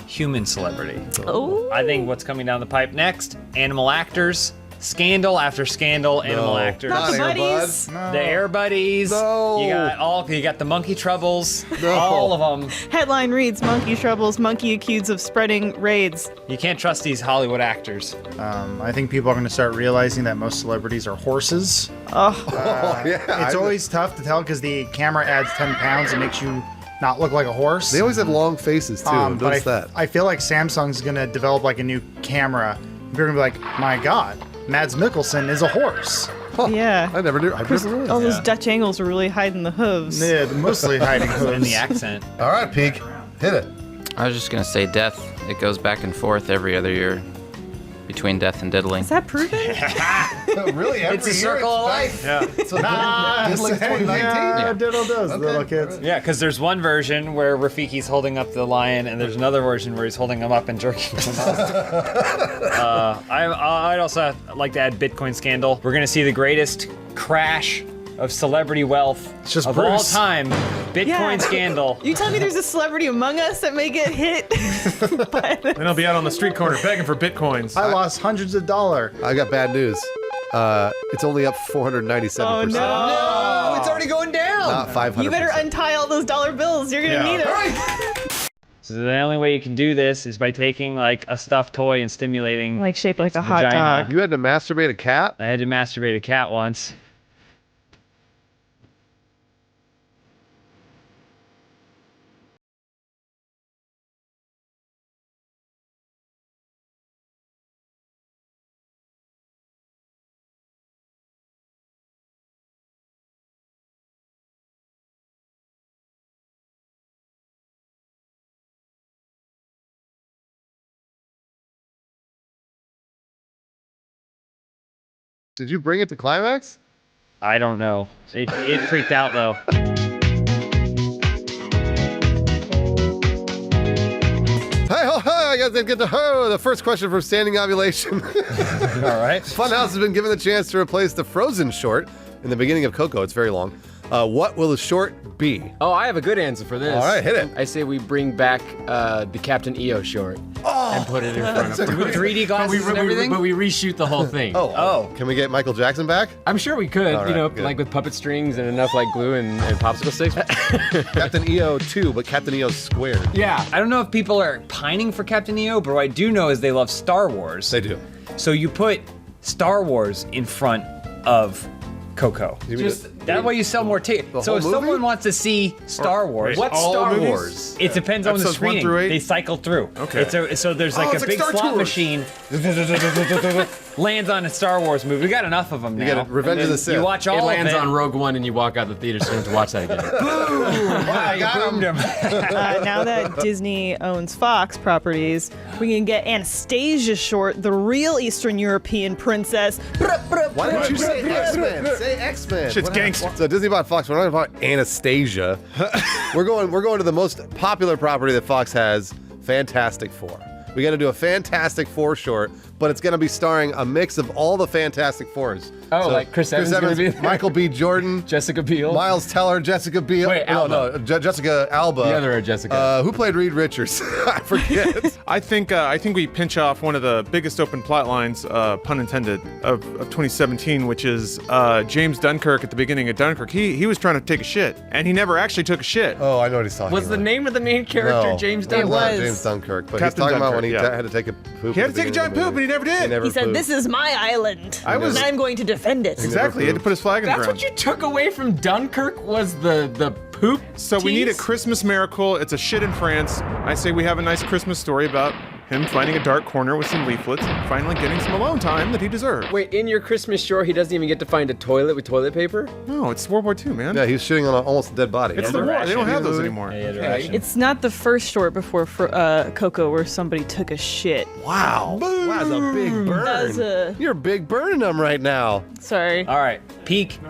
Human celebrity. Oh. I think what's coming down the pipe next, animal actors. Scandal after scandal, animal actors. Not the buddies. The Air Buddies. No. You got the Monkey Troubles. No. All of them. Headline reads, Monkey Troubles, monkey accused of spreading raids. You can't trust these Hollywood actors. I think people are going to start realizing that most celebrities are horses. yeah. It's always tough to tell because the camera adds 10 pounds and makes you not look like a horse. They always have long faces too. I've But noticed that. I feel like Samsung's going to develop like a new camera. You're going to be like, my God, Mads Mikkelsen is a horse. Yeah. I never knew. I've never realized. All those Dutch angles are really hiding the hooves. Yeah, mostly hiding hooves. In the accent. All right, Peak, hit it. I was just going to say death. It goes back and forth every other year between death and diddling. Is that proven? Really? Every It's a year circle of life. Yeah. So diddling 2019? Yeah, diddle does, little kids. Yeah, because there's one version where Rafiki's holding up the lion, and there's another version where he's holding him up and jerking him off. I'd also like to add Bitcoin scandal. We're gonna see the greatest crash of celebrity wealth just of all Bruce. time. Bitcoin Yeah. scandal. You tell me there's a celebrity among us that may get hit? Then I'll be out on the street corner begging for bitcoins. I lost hundreds of dollars. I got bad news. It's only up 497%. Oh, no. No, it's already going down. Not 500%. You better untie all those dollar bills. You're going to need them. So the only way you can do this is by taking like a stuffed toy and stimulating. Like shaped like a hot vagina. dog. You had to masturbate a cat? I had to masturbate a cat once. Did you bring it to climax? I don't know. It freaked out though. Hi, I guys get to the first question from Standing Ovulation. All right. Funhouse has been given the chance to replace the Frozen short in the beginning of Coco. It's very long. What will the short be? Oh, I have a good answer for this. All right, hit it. I say we bring back the Captain EO short and put it in front of With 3D glasses and everything? But we reshoot the whole thing. Oh. Can we get Michael Jackson back? I'm sure we could, All right, good. like with puppet strings and enough like glue and popsicle sticks. Captain EO 2, but Captain EO squared. Yeah. I don't know if people are pining for Captain EO, but what I do know is they love Star Wars. They do. So you put Star Wars in front of Coco. That way you sell more tickets. So whole if movie? someone wants to see Star Wars, What's all Star movies? Wars? it depends on the Episodes 1 screening. through 8? They cycle through. Okay. So there's like it's a like big Star slot Tours. machine lands on a Star Wars movie. We got enough of them now. You get Revenge of the Sith. You watch all It of lands it. on Rogue One and you walk out the theater so you don't have to watch that again. Wow, you boomed him. Now that Disney owns Fox properties, we can get Anastasia short, the real Eastern European princess. Why didn't you say X-Men? Say X-Men. Shit's What gangster. happened? So Disney bought Fox. We're not about Anastasia. we're going to the most popular property that Fox has, Fantastic Four. We got to do a Fantastic Four short, but it's going to be starring a mix of all the Fantastic Fours. Oh, like Chris Evans gonna be there? Michael B. Jordan, Jessica Biel. Miles Teller, Jessica Biel. Wait, Alba. No, Jessica Alba. The other Jessica. Who played Reed Richards? I forget. I think we pinch off one of the biggest open plot lines, pun intended, of 2017, which is James Dunkirk at the beginning of Dunkirk. He was trying to take a shit, and he never actually took a shit. Oh, I know what he's talking Was about. the name of the main character No, James it Dunkirk? was James Dunkirk, but Captain he's talking about Dunkirk, when he yeah. had to take a poop. He at had the to take a beginning giant of the poop, and he never did. He never He said, pooped. "This is my island, and I'm going to defend it." Exactly. He had to put his flag in the That's ground. what you took away from Dunkirk was the poop. So we need a tease? Christmas miracle. It's a shit in France. I say we have a nice Christmas story about him finding a dark corner with some leaflets and finally getting some alone time that he deserved. Wait, in your Christmas shore, he doesn't even get to find a toilet with toilet paper? No, it's World War II, man. Yeah, he's shitting on an almost dead body. It's the war. They don't have those anymore. It's not the first short before Coco where somebody took a shit. Wow. Wow, that's a big burn. That's a- You're big burning them right now. Sorry. All right.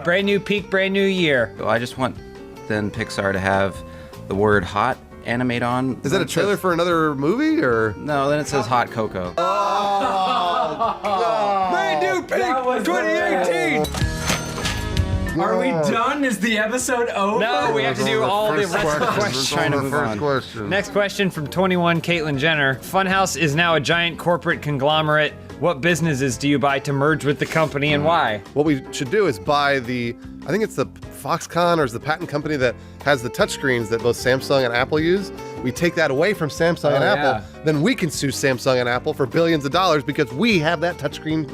Brand new year. So I just want then Pixar to have the word hot animate on. Is that a trailer for another movie or? No, then it says Hot Cocoa. Brand new Pink 2018. Are we done? Is the episode over? No, we have to do all the rest of the questions. Trying to move on. Next question from 21 Caitlyn Jenner. Funhouse is now a giant corporate conglomerate. What businesses do you buy to merge with the company and why? What we should do is buy I think it's the Foxconn or is the patent company that has the touchscreens that both Samsung and Apple use. We take that away from Samsung and Apple, then we can sue Samsung and Apple for billions of dollars because we have that touchscreen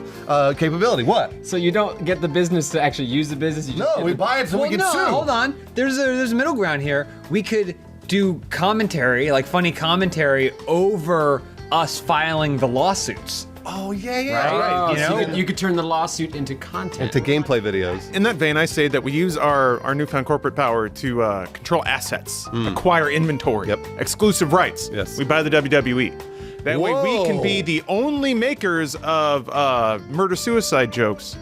capability. What? So you don't get the business to actually use the business? You just No, we buy it so we can sue. Hold on. There's a middle ground here. We could do commentary, like funny commentary, over us filing the lawsuits. Oh, yeah. Right. You know? So you could turn the lawsuit into content. Into gameplay videos. In that vein, I say that we use our newfound corporate power to control assets, acquire inventory, exclusive rights. Yes. We buy the WWE. That way we can be Whoa. the only makers of murder-suicide jokes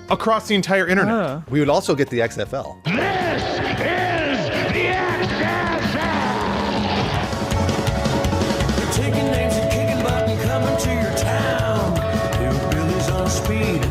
across the entire internet. We would also get the XFL. Taking names and kicking butt and coming to your town. Hillbillies on speed.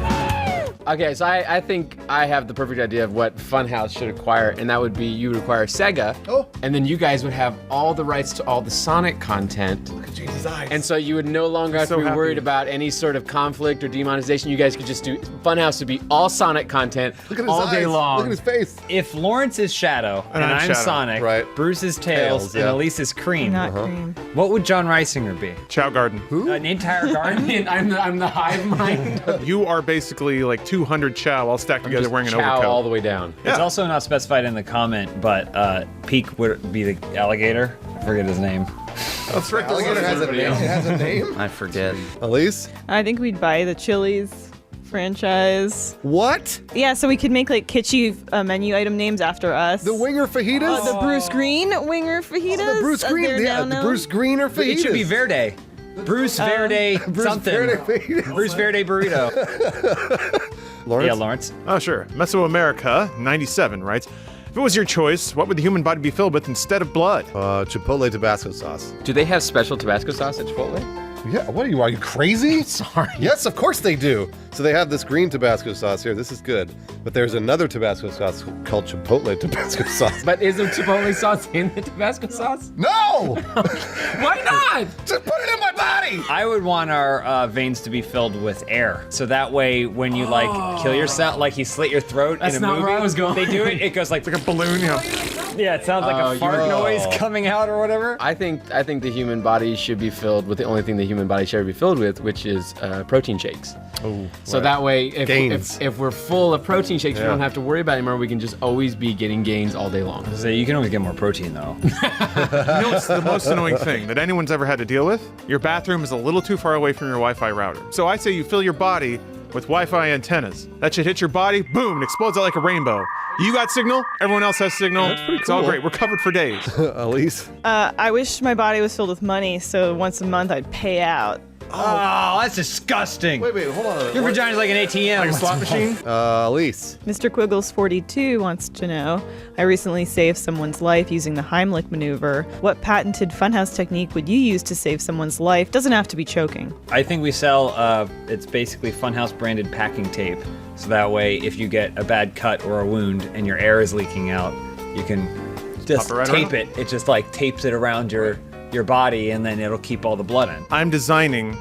Okay, so I think I have the perfect idea of what Funhouse should acquire, and that would be you would acquire Sega, and then you guys would have all the rights to all the Sonic content. Look at James' eyes. And so you would no longer have So to be happy. worried about any sort of conflict or demonetization. You guys could just do Funhouse would be all Sonic content Look at his all eyes. day long. Look at his face. If Lawrence is Shadow and I'm I'm Shadow. Sonic, Right. Bruce is Tails, Tails, and yeah. Elise is Cream, Not cream. what would John Reisinger be? Chow Garden. An entire garden? I'm the hive mind. You are basically like 200 Chow all stacked together Just wearing an chow overcoat. all the way down. It's also not specified in the comment, but Peak would be the alligator. I forget his name. That's right. Alligator has a name. It has a name. I forget. Elise? I think we'd buy the Chili's franchise. What? Yeah, so we could make like kitschy menu item names after us. The Winger Fajitas? The Bruce Green Winger Fajitas. The Bruce Green. They're Yeah, down the now. Bruce Greener Fajitas. It should be Verde. Bruce Verde Bruce something. Verde Fajitas. Bruce Verde burrito. Lawrence? Yeah, Lawrence. Oh, sure. Mesoamerica, 97, writes, if it was your choice, what would the human body be filled with instead of blood? Chipotle Tabasco sauce. Do they have special Tabasco sauce at Chipotle? Yeah, what are you crazy? Sorry. Yes, of course they do. So they have this green Tabasco sauce here. This is good. But there's another Tabasco sauce called Chipotle Tabasco sauce. But is there Chipotle sauce in the Tabasco sauce? No! Why not? Just put it in my body! I would want our veins to be filled with air. So that way, when you kill yourself, like you slit your throat That's in a not movie, where I was going. they do it. It goes like a balloon. Yeah, it sounds like a fart noise coming out or whatever. I think the human body should be filled with the only thing the human body should be filled with, which is protein shakes. Oh, so that way, if we're full of protein shakes, we don't have to worry about it anymore. We can just always be getting gains all day long. So you can always get more protein though. You know what's the most annoying thing that anyone's ever had to deal with? Your bathroom is a little too far away from your Wi-Fi router. So I say you fill your body with Wi-Fi antennas. That should hit your body, boom, it explodes out like a rainbow. You got signal, everyone else has signal. That's pretty It's all cool. great. We're covered for days. Elise? I wish my body was filled with money, so once a month I'd pay out. Oh, that's disgusting. Wait, hold on. Your vagina's like an ATM. Like a slot machine? Elise. Mr. Quiggles42 wants to know, I recently saved someone's life using the Heimlich maneuver. What patented funhouse technique would you use to save someone's life? Doesn't have to be choking. I think we sell, it's basically Funhouse branded packing tape. So that way, if you get a bad cut or a wound and your air is leaking out, you can just pop it right tape around? it. It just like tapes it around your body and then it'll keep all the blood in. I'm designing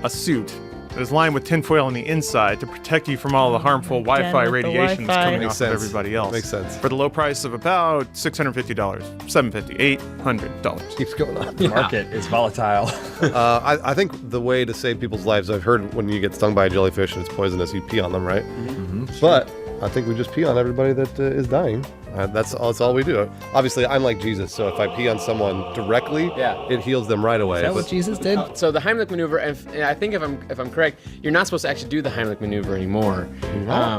a suit that is lined with tinfoil on the inside to protect you from all the harmful Wi-Fi with the radiation that's Wi-Fi. coming Makes off sense. of everybody else. Makes sense. For the low price of about $650, $750, $800. Keeps going up. The market is volatile. I think the way to save people's lives, I've heard when you get stung by a jellyfish and it's poisonous, you pee on them, right? Mm-hmm. But I think we just pee on everybody that is dying. That's all we do. Obviously, I'm like Jesus, so if I pee on someone directly, it heals them right away. Is that what Jesus did? So the Heimlich maneuver, and I think if I'm correct, you're not supposed to actually do the Heimlich maneuver anymore.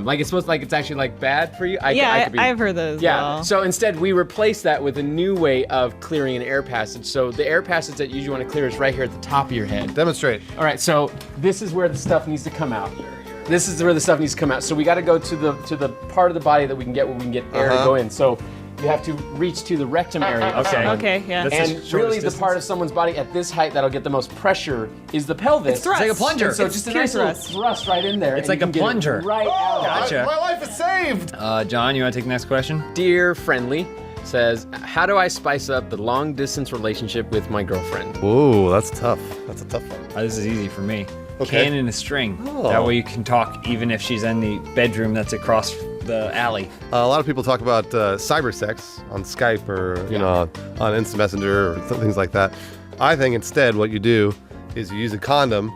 Like it's supposed it's actually like bad for you. I've heard those. Yeah. Well. So instead, we replace that with a new way of clearing an air passage. So the air passage that you usually want to clear is right here at the top of your head. Demonstrate. All right. So this is where the stuff needs to come out. This is where the stuff needs to come out. So we got to go to the part of the body that we can get where we can get air to go in. So you have to reach to the rectum area. Okay, yeah. And really, the part of someone's body at this height that'll get the most pressure is the pelvis. It's thrust. It's like a plunger. And so It's just a pure nice little thrust. thrust right in there. It's and like you a can get it plunger. Right out. Gotcha. My life is saved. John, you want to take the next question? Dear Friendly says, how do I spice up the long distance relationship with my girlfriend? Whoa, that's tough. That's a tough one. This is easy for me. Okay. Can and a string. Oh. That way you can talk even if she's in the bedroom that's across the alley. A lot of people talk about cyber sex on Skype or on Instant Messenger or things like that. I think instead what you do is you use a condom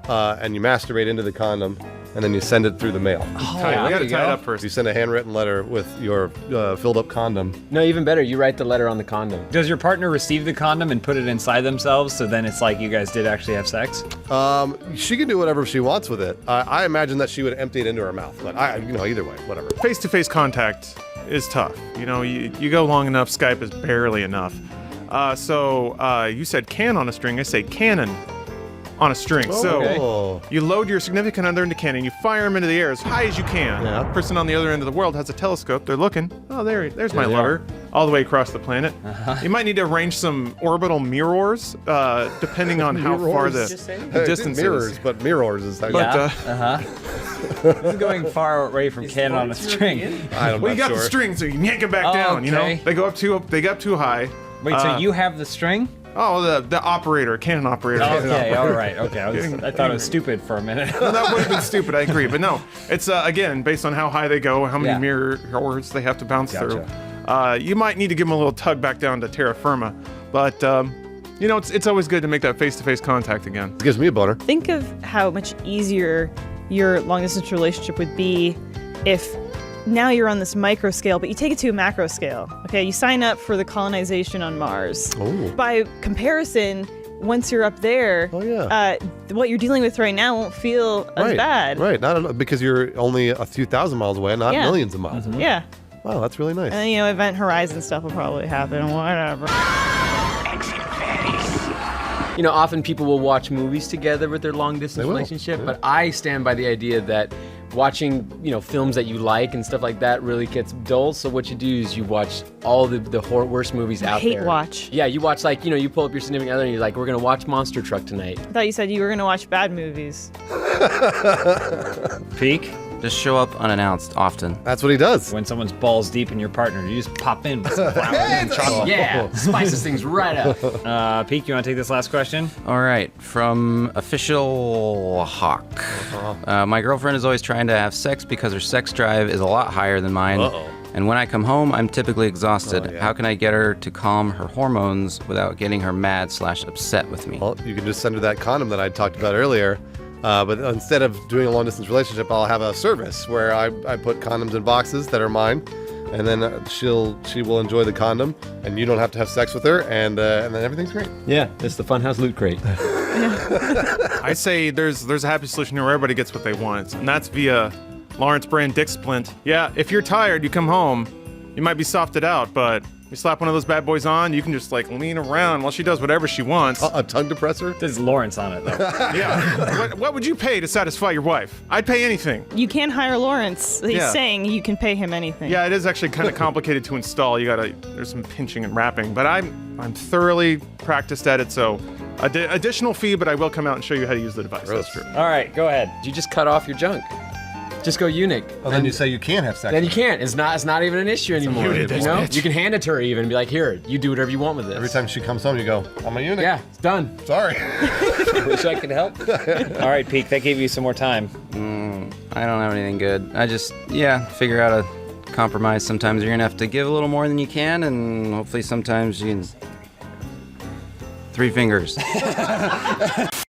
and you masturbate into the condom and then you send it through the mail. Oh, We gotta tie it up first. You send a handwritten letter with your filled up condom. No, even better, you write the letter on the condom. Does your partner receive the condom and put it inside themselves so then it's like you guys did actually have sex? She can do whatever she wants with it. I imagine that she would empty it into her mouth, but either way, whatever. Face-to-face contact is tough. You go long enough, Skype is barely enough. So you said can on a string, I say cannon on a string. Oh. So Okay. you load your significant other into cannon, you fire them into the air as high as you can. Yeah. The person on the other end of the world has a telescope, they're looking. Oh, there's my they lover, all the way across the planet. You might need to arrange some orbital mirrors, depending on how far the distance mirrors, is. but mirrors is how you. This is going far away from cannon on a string. I'm Well, not you got sure. the string, so you can yank it back Oh, down. You know, okay. they get up too high. Wait, so you have the string? Oh, the operator, cannon operator. Okay, all right. Okay, I thought it was stupid for a minute. No, that would have been stupid. I agree, but no, it's again based on how high they go, how many Yeah. mirrors they have to bounce Gotcha. through. You might need to give them a little tug back down to terra firma, but it's always good to make that face-to-face contact again. It gives me a boner. Think of how much easier your long distance relationship would be if now you're on this micro scale, but you take it to a macro scale. Okay, you sign up for the colonization on Mars. Oh. By comparison, once you're up there, what you're dealing with right now won't feel as bad. Right, not because you're only a few thousand miles away, not Yeah. millions of miles. Yeah. Wow, that's really nice. And Event Horizon stuff will probably happen, whatever. Often people will watch movies together with their long distance will, relationship, but I stand by the idea that watching, films that you like and stuff like that really gets dull. So what you do is you watch all the worst movies out there. Hate watch. Yeah, you watch you pull up your significant other and you're like, we're gonna watch Monster Truck tonight. I thought you said you were going to watch bad movies. Peek? Just show up unannounced often. That's what he does. When someone's balls deep in your partner, you just pop in with some flowers and chocolate. Yeah, spices things right up. Peek, you want to take this last question? All right, from Official Hawk. My girlfriend is always trying to have sex because her sex drive is a lot higher than mine. And when I come home, I'm typically exhausted. How can I get her to calm her hormones without getting her mad/upset with me? Well, you can just send her that condom that I talked about earlier. But instead of doing a long-distance relationship, I'll have a service where I put condoms in boxes that are mine, and then she will enjoy the condom, and you don't have to have sex with her, and then everything's great. Yeah, it's the Funhouse Loot Crate. I say there's a happy solution here where everybody gets what they want, and that's via Lawrence Brand Dick Splint. Yeah, if you're tired, you come home, you might be softed out, but you slap one of those bad boys on, you can just lean around while she does whatever she wants. A tongue depressor? There's Lawrence on it, though. Yeah. What would you pay to satisfy your wife? I'd pay anything. You can hire Lawrence. He's Yeah. saying you can pay him anything. Yeah, it is actually kind of complicated to install. There's some pinching and wrapping, but I'm thoroughly practiced at it, so additional fee, but I will come out and show you how to use the device. That's true. All right, go ahead. You just cut off your junk. Just go eunuch. Well, then you say you can't have sex. Then you can't. It's not even an issue anymore. eunuch, bitch. You can hand it to her even and be like, here, you do whatever you want with this. Every time she comes home, you go, I'm a eunuch. Yeah, it's done. Sorry. Wish I could help. All right, Peek, that gave you some more time. I don't have anything good. I just, figure out a compromise. Sometimes you're gonna have to give a little more than you can, and hopefully sometimes you can... 3 fingers.